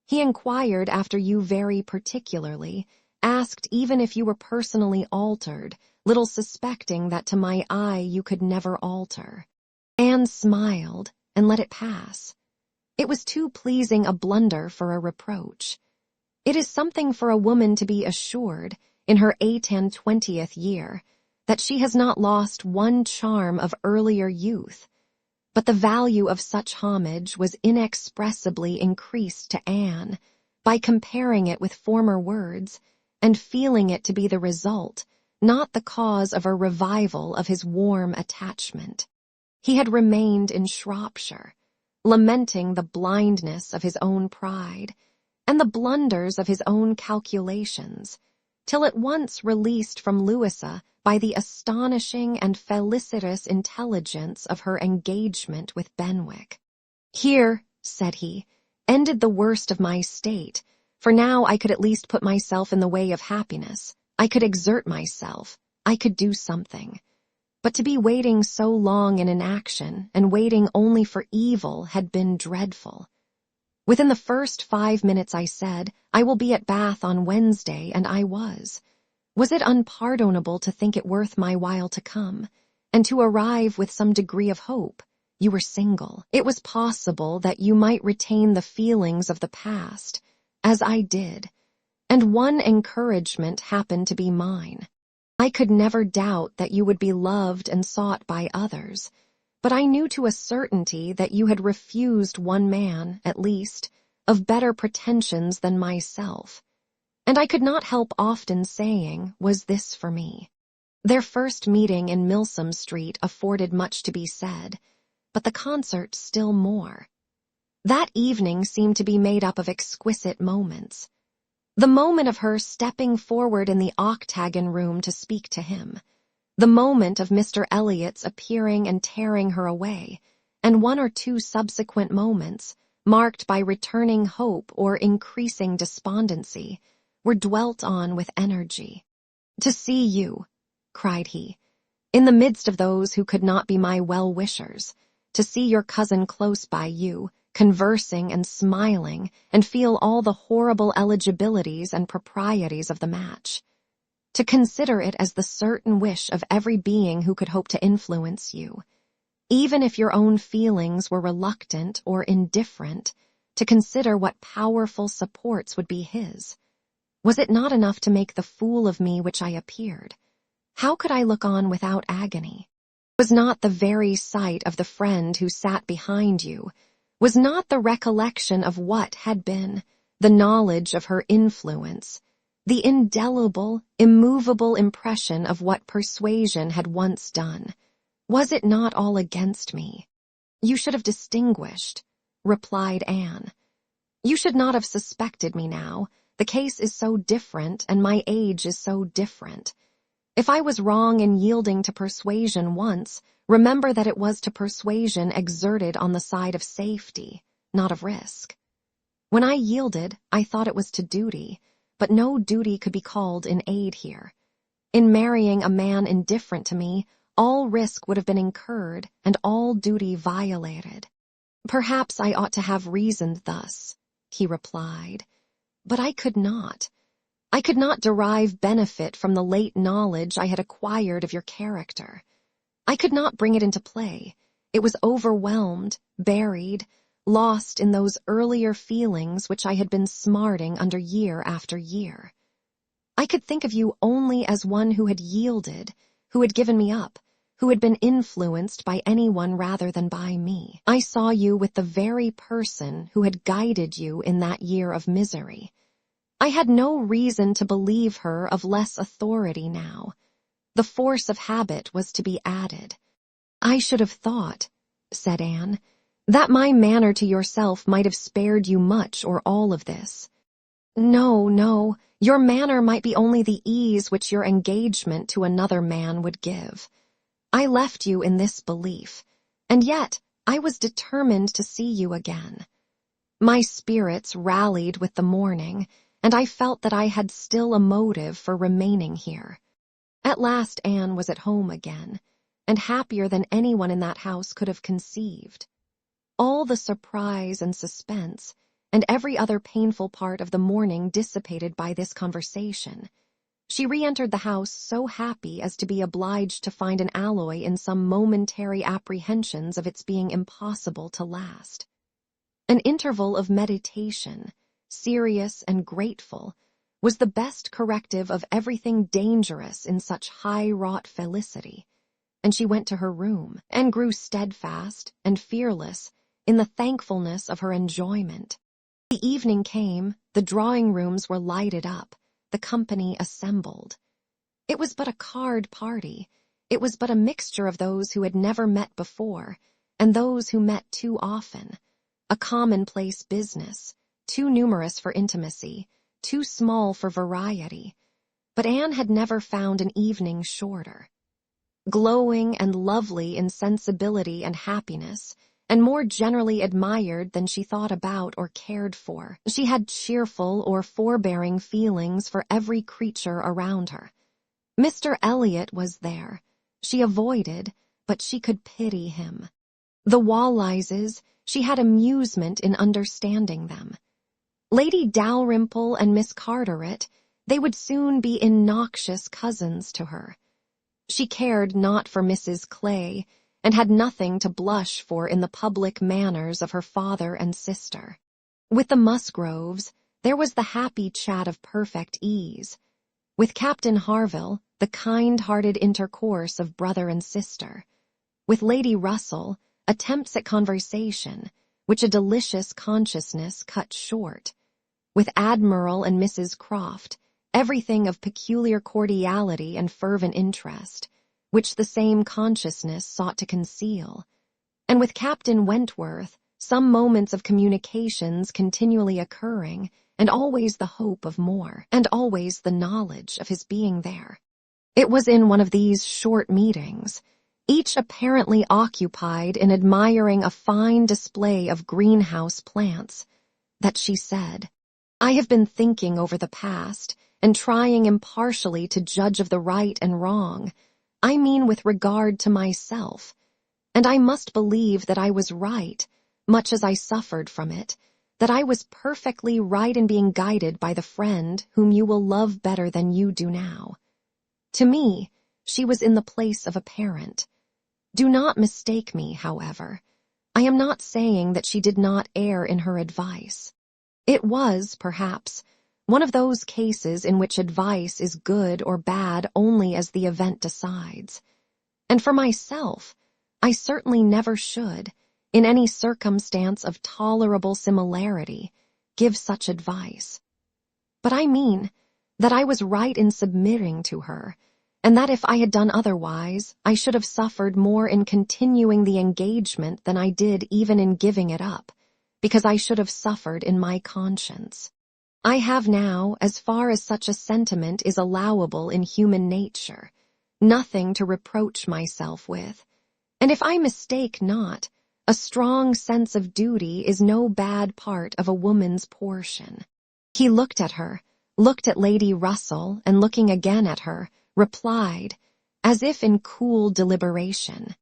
He inquired after you very particularly, asked even if you were personally altered, little suspecting that to my eye you could never alter." Anne smiled, and let it pass. It was too pleasing a blunder for a reproach. It is something for a woman to be assured, in her 8 and 20th year, that she has not lost one charm of earlier youth, but the value of such homage was inexpressibly increased to Anne by comparing it with former words, and feeling it to be the result, not the cause of a revival of his warm attachment. He had remained in Shropshire, lamenting the blindness of his own pride, and the blunders of his own calculations, till at once released from Louisa by the astonishing and felicitous intelligence of her engagement with Benwick. "Here," said he, "ended the worst of my state, for now I could at least put myself in the way of happiness. I could exert myself. I could do something. But to be waiting so long in inaction and waiting only for evil had been dreadful. Within the first 5 minutes I said, "I will be at Bath on Wednesday," and I was. Was it unpardonable to think it worth my while to come, and to arrive with some degree of hope? You were single. It was possible that you might retain the feelings of the past, as I did, and one encouragement happened to be mine. I could never doubt that you would be loved and sought by others, but I knew to a certainty that you had refused one man, at least, of better pretensions than myself, and I could not help often saying, "Was this for me?" Their first meeting in Milsom Street afforded much to be said, but the concert still more. That evening seemed to be made up of exquisite moments. The moment of her stepping forward in the octagon room to speak to him, the moment of Mr. Elliot's appearing and tearing her away, and 1 or 2 subsequent moments, marked by returning hope or increasing despondency, were dwelt on with energy. "To see you," cried he, "in the midst of those who could not be my well-wishers, to see your cousin close by you, conversing and smiling, and feel all the horrible eligibilities and proprieties of the match. To consider it as the certain wish of every being who could hope to influence you, even if your own feelings were reluctant or indifferent, to consider what powerful supports would be his. Was it not enough to make the fool of me which I appeared? How could I look on without agony? Was not the very sight of the friend who sat behind you, was not the recollection of what had been, the knowledge of her influence, the indelible, immovable impression of what Persuasion had once done, was it not all against me? You should have distinguished," replied Anne. "You should not have suspected me now. The case is so different, and my age is so different. If I was wrong in yielding to persuasion once, remember that it was to persuasion exerted on the side of safety, not of risk. When I yielded, I thought it was to duty, but no duty could be called in aid here. In marrying a man indifferent to me, all risk would have been incurred and all duty violated. Perhaps I ought to have reasoned thus," he replied, "but I could not. I could not derive benefit from the late knowledge I had acquired of your character. I could not bring it into play. It was overwhelmed, buried, lost in those earlier feelings which I had been smarting under year after year. I could think of you only as one who had yielded, who had given me up, who had been influenced by anyone rather than by me. I saw you with the very person who had guided you in that year of misery. I had no reason to believe her of less authority now. The force of habit was to be added. I should have thought," said Anne, "that my manner to yourself might have spared you much or all of this. No, no, your manner might be only the ease which your engagement to another man would give. I left you in this belief, and yet I was determined to see you again. My spirits rallied with the morning, and I felt that I had still a motive for remaining here. At last Anne was at home again, and happier than anyone in that house could have conceived. All the surprise and suspense, and every other painful part of the morning dissipated by this conversation. She re-entered the house so happy as to be obliged to find an alloy in some momentary apprehensions of its being impossible to last. An interval of meditation, serious and grateful, was the best corrective of everything dangerous in such high-wrought felicity, and she went to her room, and grew steadfast and fearless in the thankfulness of her enjoyment. The evening came, the drawing-rooms were lighted up, the company assembled. It was but a card party, it was but a mixture of those who had never met before, and those who met too often, a commonplace business, too numerous for intimacy, too small for variety, but Anne had never found an evening shorter. Glowing and lovely in sensibility and happiness, and more generally admired than she thought about or cared for, she had cheerful or forbearing feelings for every creature around her. Mr. Elliot was there. She avoided, but she could pity him. The Wallises, she had amusement in understanding them. Lady Dalrymple and Miss Carteret, they would soon be innoxious cousins to her. She cared not for Mrs. Clay, and had nothing to blush for in the public manners of her father and sister. With the Musgroves, there was the happy chat of perfect ease. With Captain Harville, the kind-hearted intercourse of brother and sister. With Lady Russell, attempts at conversation, which a delicious consciousness cut short. With Admiral and Mrs. Croft, everything of peculiar cordiality and fervent interest, which the same consciousness sought to conceal. And with Captain Wentworth, some moments of communications continually occurring, and always the hope of more, and always the knowledge of his being there. It was in one of these short meetings, each apparently occupied in admiring a fine display of greenhouse plants, that she said, "I have been thinking over the past, and trying impartially to judge of the right and wrong, I mean with regard to myself, and I must believe that I was right, much as I suffered from it, that I was perfectly right in being guided by the friend whom you will love better than you do now." To me, she was in the place of a parent. Do not mistake me, however. I am not saying that she did not err in her advice. It was, perhaps, one of those cases in which advice is good or bad only as the event decides. And for myself, I certainly never should, in any circumstance of tolerable similarity, give such advice. But I mean that I was right in submitting to her, and that if I had done otherwise, I should have suffered more in continuing the engagement than I did even in giving it up, because I should have suffered in my conscience. I have now, as far as such a sentiment is allowable in human nature, nothing to reproach myself with, and if I mistake not, a strong sense of duty is no bad part of a woman's portion. He looked at her, looked at Lady Russell, and looking again at her, replied, as if in cool deliberation,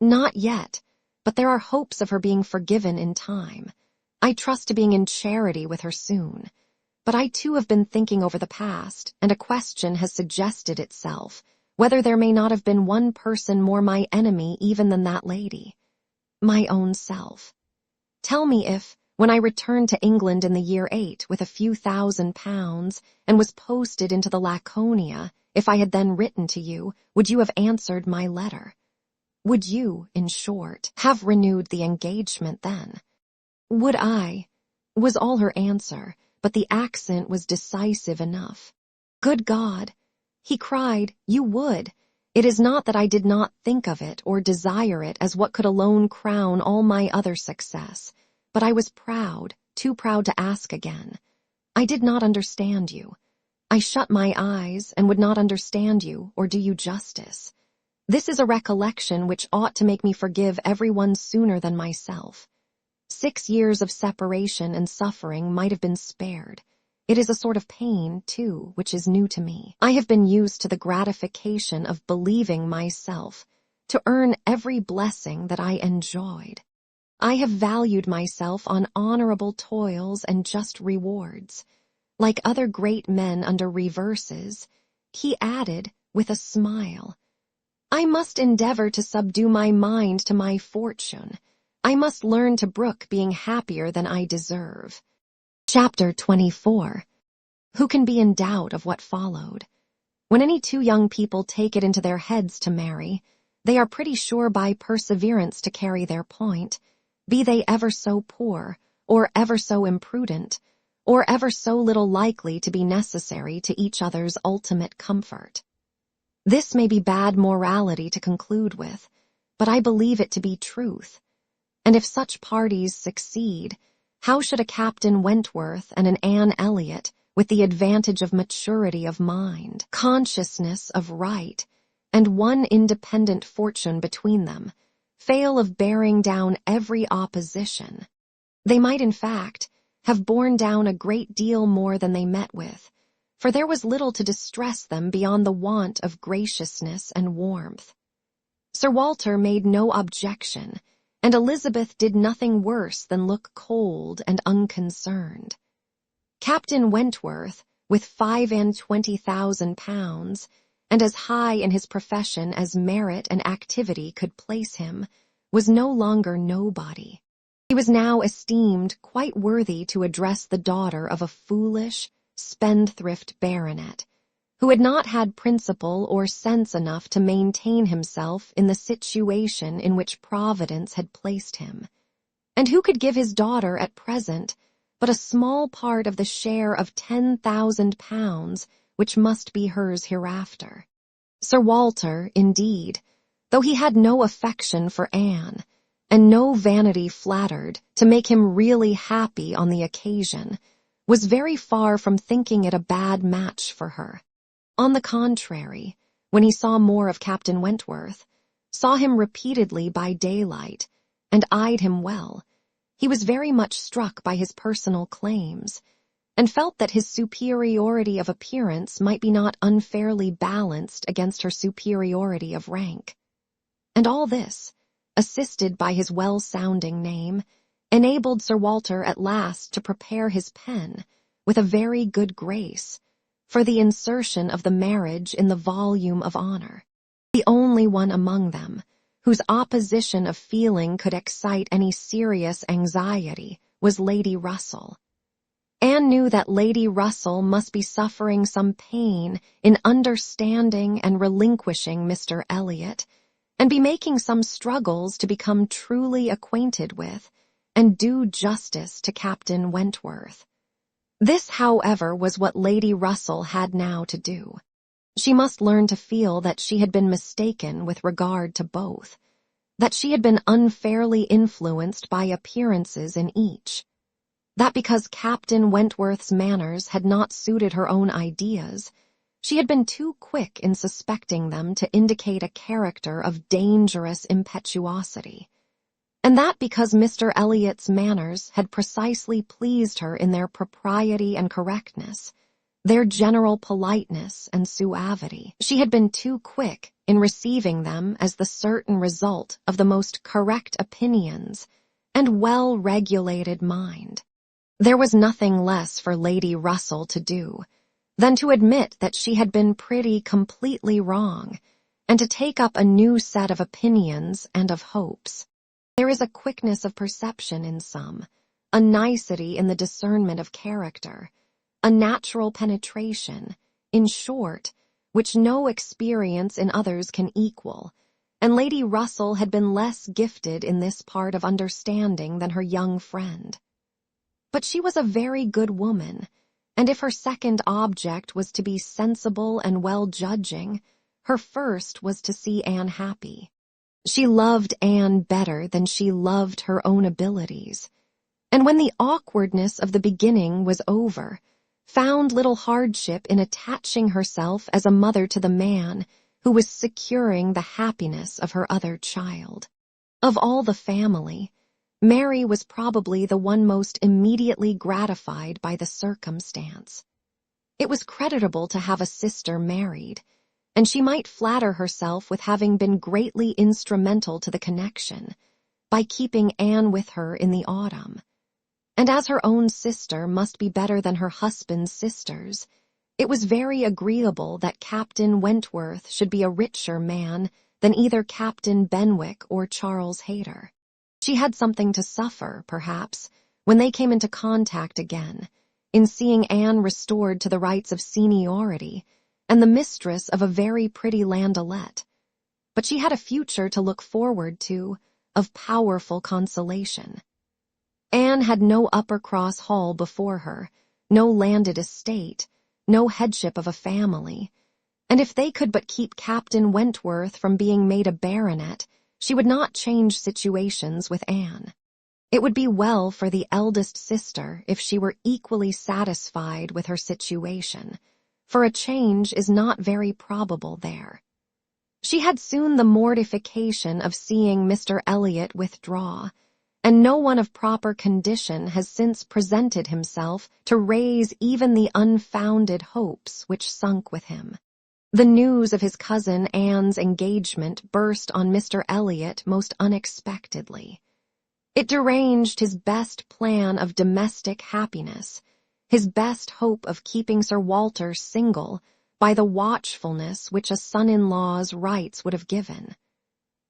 "Not yet, but there are hopes of her being forgiven in time. I trust to being in charity with her soon. But I too have been thinking over the past, and a question has suggested itself, whether there may not have been one person more my enemy even than that lady. My own self. Tell me if, when I returned to England in the year 8 with a few £1,000 and was posted into the Laconia, if I had then written to you, would you have answered my letter? Would you, in short, have renewed the engagement then? Would I? Was all her answer, but the accent was decisive enough. Good God! He cried, you would. It is not that I did not think of it or desire it as what could alone crown all my other success, but I was proud, too proud to ask again. I did not understand you. I shut my eyes and would not understand you or do you justice. This is a recollection which ought to make me forgive everyone sooner than myself. 6 years of separation and suffering might have been spared. It is a sort of pain, too, which is new to me. I have been used to the gratification of believing myself, to earn every blessing that I enjoyed. I have valued myself on honorable toils and just rewards. Like other great men under reverses, he added, with a smile, I must endeavor to subdue my mind to my fortune. I must learn to brook being happier than I deserve. Chapter 24. Who can be in doubt of what followed? When any two young people take it into their heads to marry, they are pretty sure by perseverance to carry their point, be they ever so poor, or ever so imprudent, or ever so little likely to be necessary to each other's ultimate comfort. This may be bad morality to conclude with, but I believe it to be truth. And if such parties succeed, how should a Captain Wentworth and an Anne Elliot, with the advantage of maturity of mind, consciousness of right, and one independent fortune between them, fail of bearing down every opposition? They might, in fact, have borne down a great deal more than they met with, for there was little to distress them beyond the want of graciousness and warmth. Sir Walter made no objection, and Elizabeth did nothing worse than look cold and unconcerned. Captain Wentworth, with £25,000, and as high in his profession as merit and activity could place him, was no longer nobody. He was now esteemed quite worthy to address the daughter of a foolish, spendthrift baronet, who had not had principle or sense enough to maintain himself in the situation in which Providence had placed him, and who could give his daughter at present but a small part of the share of £10,000 which must be hers hereafter. Sir Walter, indeed, though he had no affection for Anne, and no vanity flattered to make him really happy on the occasion, was very far from thinking it a bad match for her. On the contrary, when he saw more of Captain Wentworth, saw him repeatedly by daylight, and eyed him well, he was very much struck by his personal claims, and felt that his superiority of appearance might be not unfairly balanced against her superiority of rank. And all this, assisted by his well-sounding name, enabled Sir Walter at last to prepare his pen, with a very good grace, for the insertion of the marriage in the volume of honor. The only one among them whose opposition of feeling could excite any serious anxiety was Lady Russell. Anne knew that Lady Russell must be suffering some pain in understanding and relinquishing Mr. Elliot, and be making some struggles to become truly acquainted with and do justice to Captain Wentworth. This, however, was what Lady Russell had now to do. She must learn to feel that she had been mistaken with regard to both, that she had been unfairly influenced by appearances in each, that because Captain Wentworth's manners had not suited her own ideas, she had been too quick in suspecting them to indicate a character of dangerous impetuosity, and that because Mr. Elliot's manners had precisely pleased her in their propriety and correctness, their general politeness and suavity, she had been too quick in receiving them as the certain result of the most correct opinions and well-regulated mind. There was nothing less for Lady Russell to do than to admit that she had been pretty completely wrong, and to take up a new set of opinions and of hopes. There is a quickness of perception in some, a nicety in the discernment of character, a natural penetration, in short, which no experience in others can equal, and Lady Russell had been less gifted in this part of understanding than her young friend. But she was a very good woman, and if her second object was to be sensible and well-judging, her first was to see Anne happy. She loved Anne better than she loved her own abilities, and when the awkwardness of the beginning was over, found little hardship in attaching herself as a mother to the man who was securing the happiness of her other child. Of all the family, Mary was probably the one most immediately gratified by the circumstance. It was creditable to have a sister married, and she might flatter herself with having been greatly instrumental to the connection, by keeping Anne with her in the autumn. And as her own sister must be better than her husband's sisters, it was very agreeable that Captain Wentworth should be a richer man than either Captain Benwick or Charles Hayter. She had something to suffer, perhaps, when they came into contact again, in seeing Anne restored to the rights of seniority, and the mistress of a very pretty landaulette. But she had a future to look forward to, of powerful consolation. Anne had no Uppercross Hall before her, no landed estate, no headship of a family, and if they could but keep Captain Wentworth from being made a baronet, she would not change situations with Anne. It would be well for the eldest sister if she were equally satisfied with her situation, for a change is not very probable there. She had soon the mortification of seeing Mr. Elliot withdraw, and no one of proper condition has since presented himself to raise even the unfounded hopes which sunk with him. The news of his cousin Anne's engagement burst on Mr. Elliot most unexpectedly. It deranged his best plan of domestic happiness, his best hope of keeping Sir Walter single by the watchfulness which a son-in-law's rights would have given.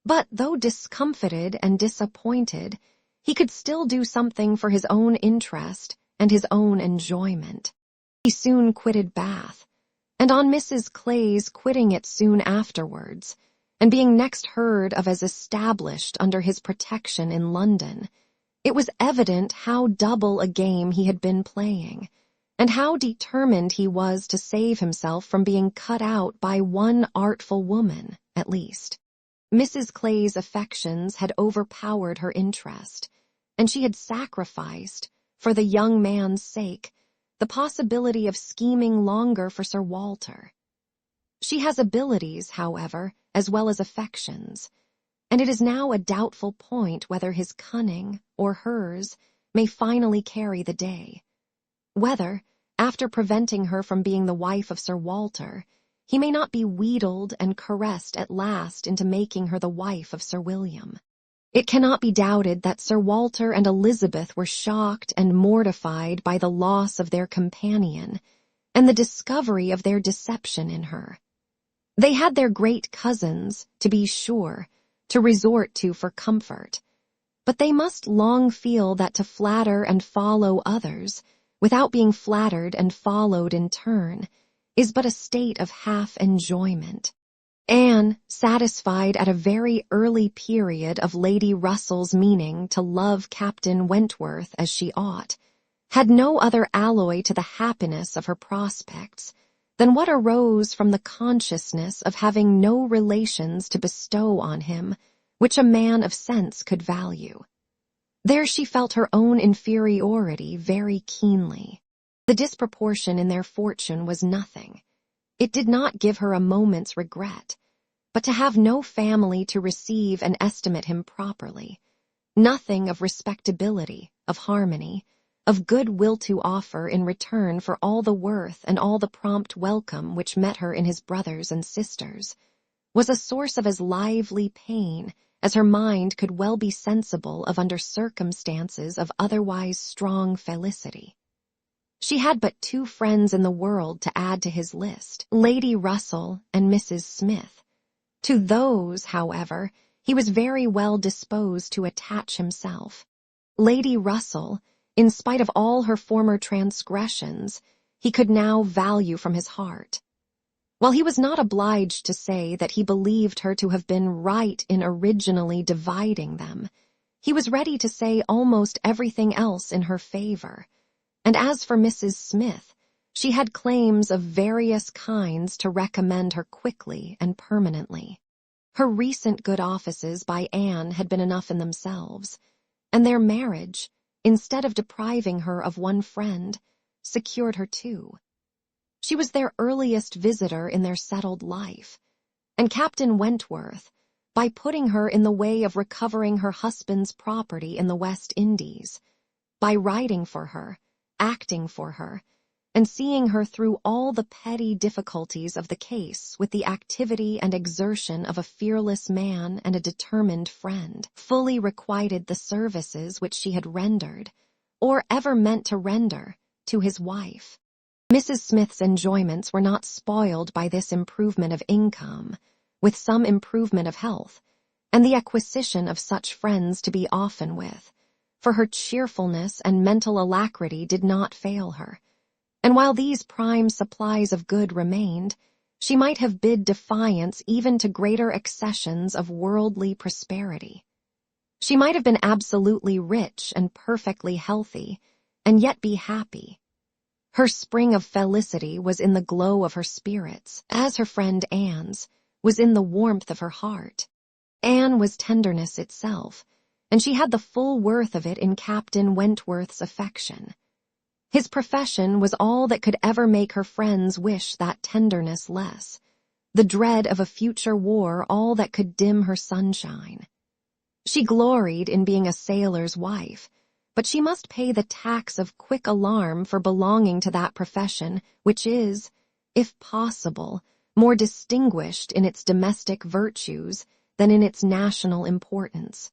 But though discomfited and disappointed, he could still do something for his own interest and his own enjoyment. He soon quitted Bath, and on Mrs. Clay's quitting it soon afterwards, and being next heard of as established under his protection in London, it was evident how double a game he had been playing, and how determined he was to save himself from being cut out by one artful woman, at least. Mrs. Clay's affections had overpowered her interest, and she had sacrificed, for the young man's sake, the possibility of scheming longer for Sir Walter. She has abilities, however, as well as affections, and it is now a doubtful point whether his cunning, or hers, may finally carry the day. Whether, after preventing her from being the wife of Sir Walter, he may not be wheedled and caressed at last into making her the wife of Sir William. It cannot be doubted that Sir Walter and Elizabeth were shocked and mortified by the loss of their companion and the discovery of their deception in her. They had their great cousins, to be sure, to resort to for comfort, but they must long feel that to flatter and follow others, without being flattered and followed in turn, is but a state of half-enjoyment. Anne, satisfied at a very early period of Lady Russell's meaning to love Captain Wentworth as she ought, had no other alloy to the happiness of her prospects than what arose from the consciousness of having no relations to bestow on him which a man of sense could value. There she felt her own inferiority very keenly. The disproportion in their fortune was nothing. It did not give her a moment's regret, but to have no family to receive and estimate him properly, nothing of respectability, of harmony, of good will to offer in return for all the worth and all the prompt welcome which met her in his brothers and sisters, was a source of as lively pain as her mind could well be sensible of under circumstances of otherwise strong felicity. She had but two friends in the world to add to his list, Lady Russell and Mrs. Smith. To those, however, he was very well disposed to attach himself. Lady Russell, in spite of all her former transgressions, he could now value from his heart. While he was not obliged to say that he believed her to have been right in originally dividing them, he was ready to say almost everything else in her favor. And as for Mrs. Smith, she had claims of various kinds to recommend her quickly and permanently. Her recent good offices by Anne had been enough in themselves, and their marriage, instead of depriving her of one friend, secured her two. She was their earliest visitor in their settled life, and Captain Wentworth, by putting her in the way of recovering her husband's property in the West Indies, by writing for her, acting for her, and seeing her through all the petty difficulties of the case with the activity and exertion of a fearless man and a determined friend, fully requited the services which she had rendered, or ever meant to render, to his wife. Mrs. Smith's enjoyments were not spoiled by this improvement of income, with some improvement of health, and the acquisition of such friends to be often with, for her cheerfulness and mental alacrity did not fail her, and while these prime supplies of good remained, she might have bid defiance even to greater accessions of worldly prosperity. She might have been absolutely rich and perfectly healthy, and yet be happy. Her spring of felicity was in the glow of her spirits, as her friend Anne's was in the warmth of her heart. Anne was tenderness itself, and she had the full worth of it in Captain Wentworth's affection. His profession was all that could ever make her friends wish that tenderness less, the dread of a future war all that could dim her sunshine. She gloried in being a sailor's wife, but she must pay the tax of quick alarm for belonging to that profession, which is, if possible, more distinguished in its domestic virtues than in its national importance.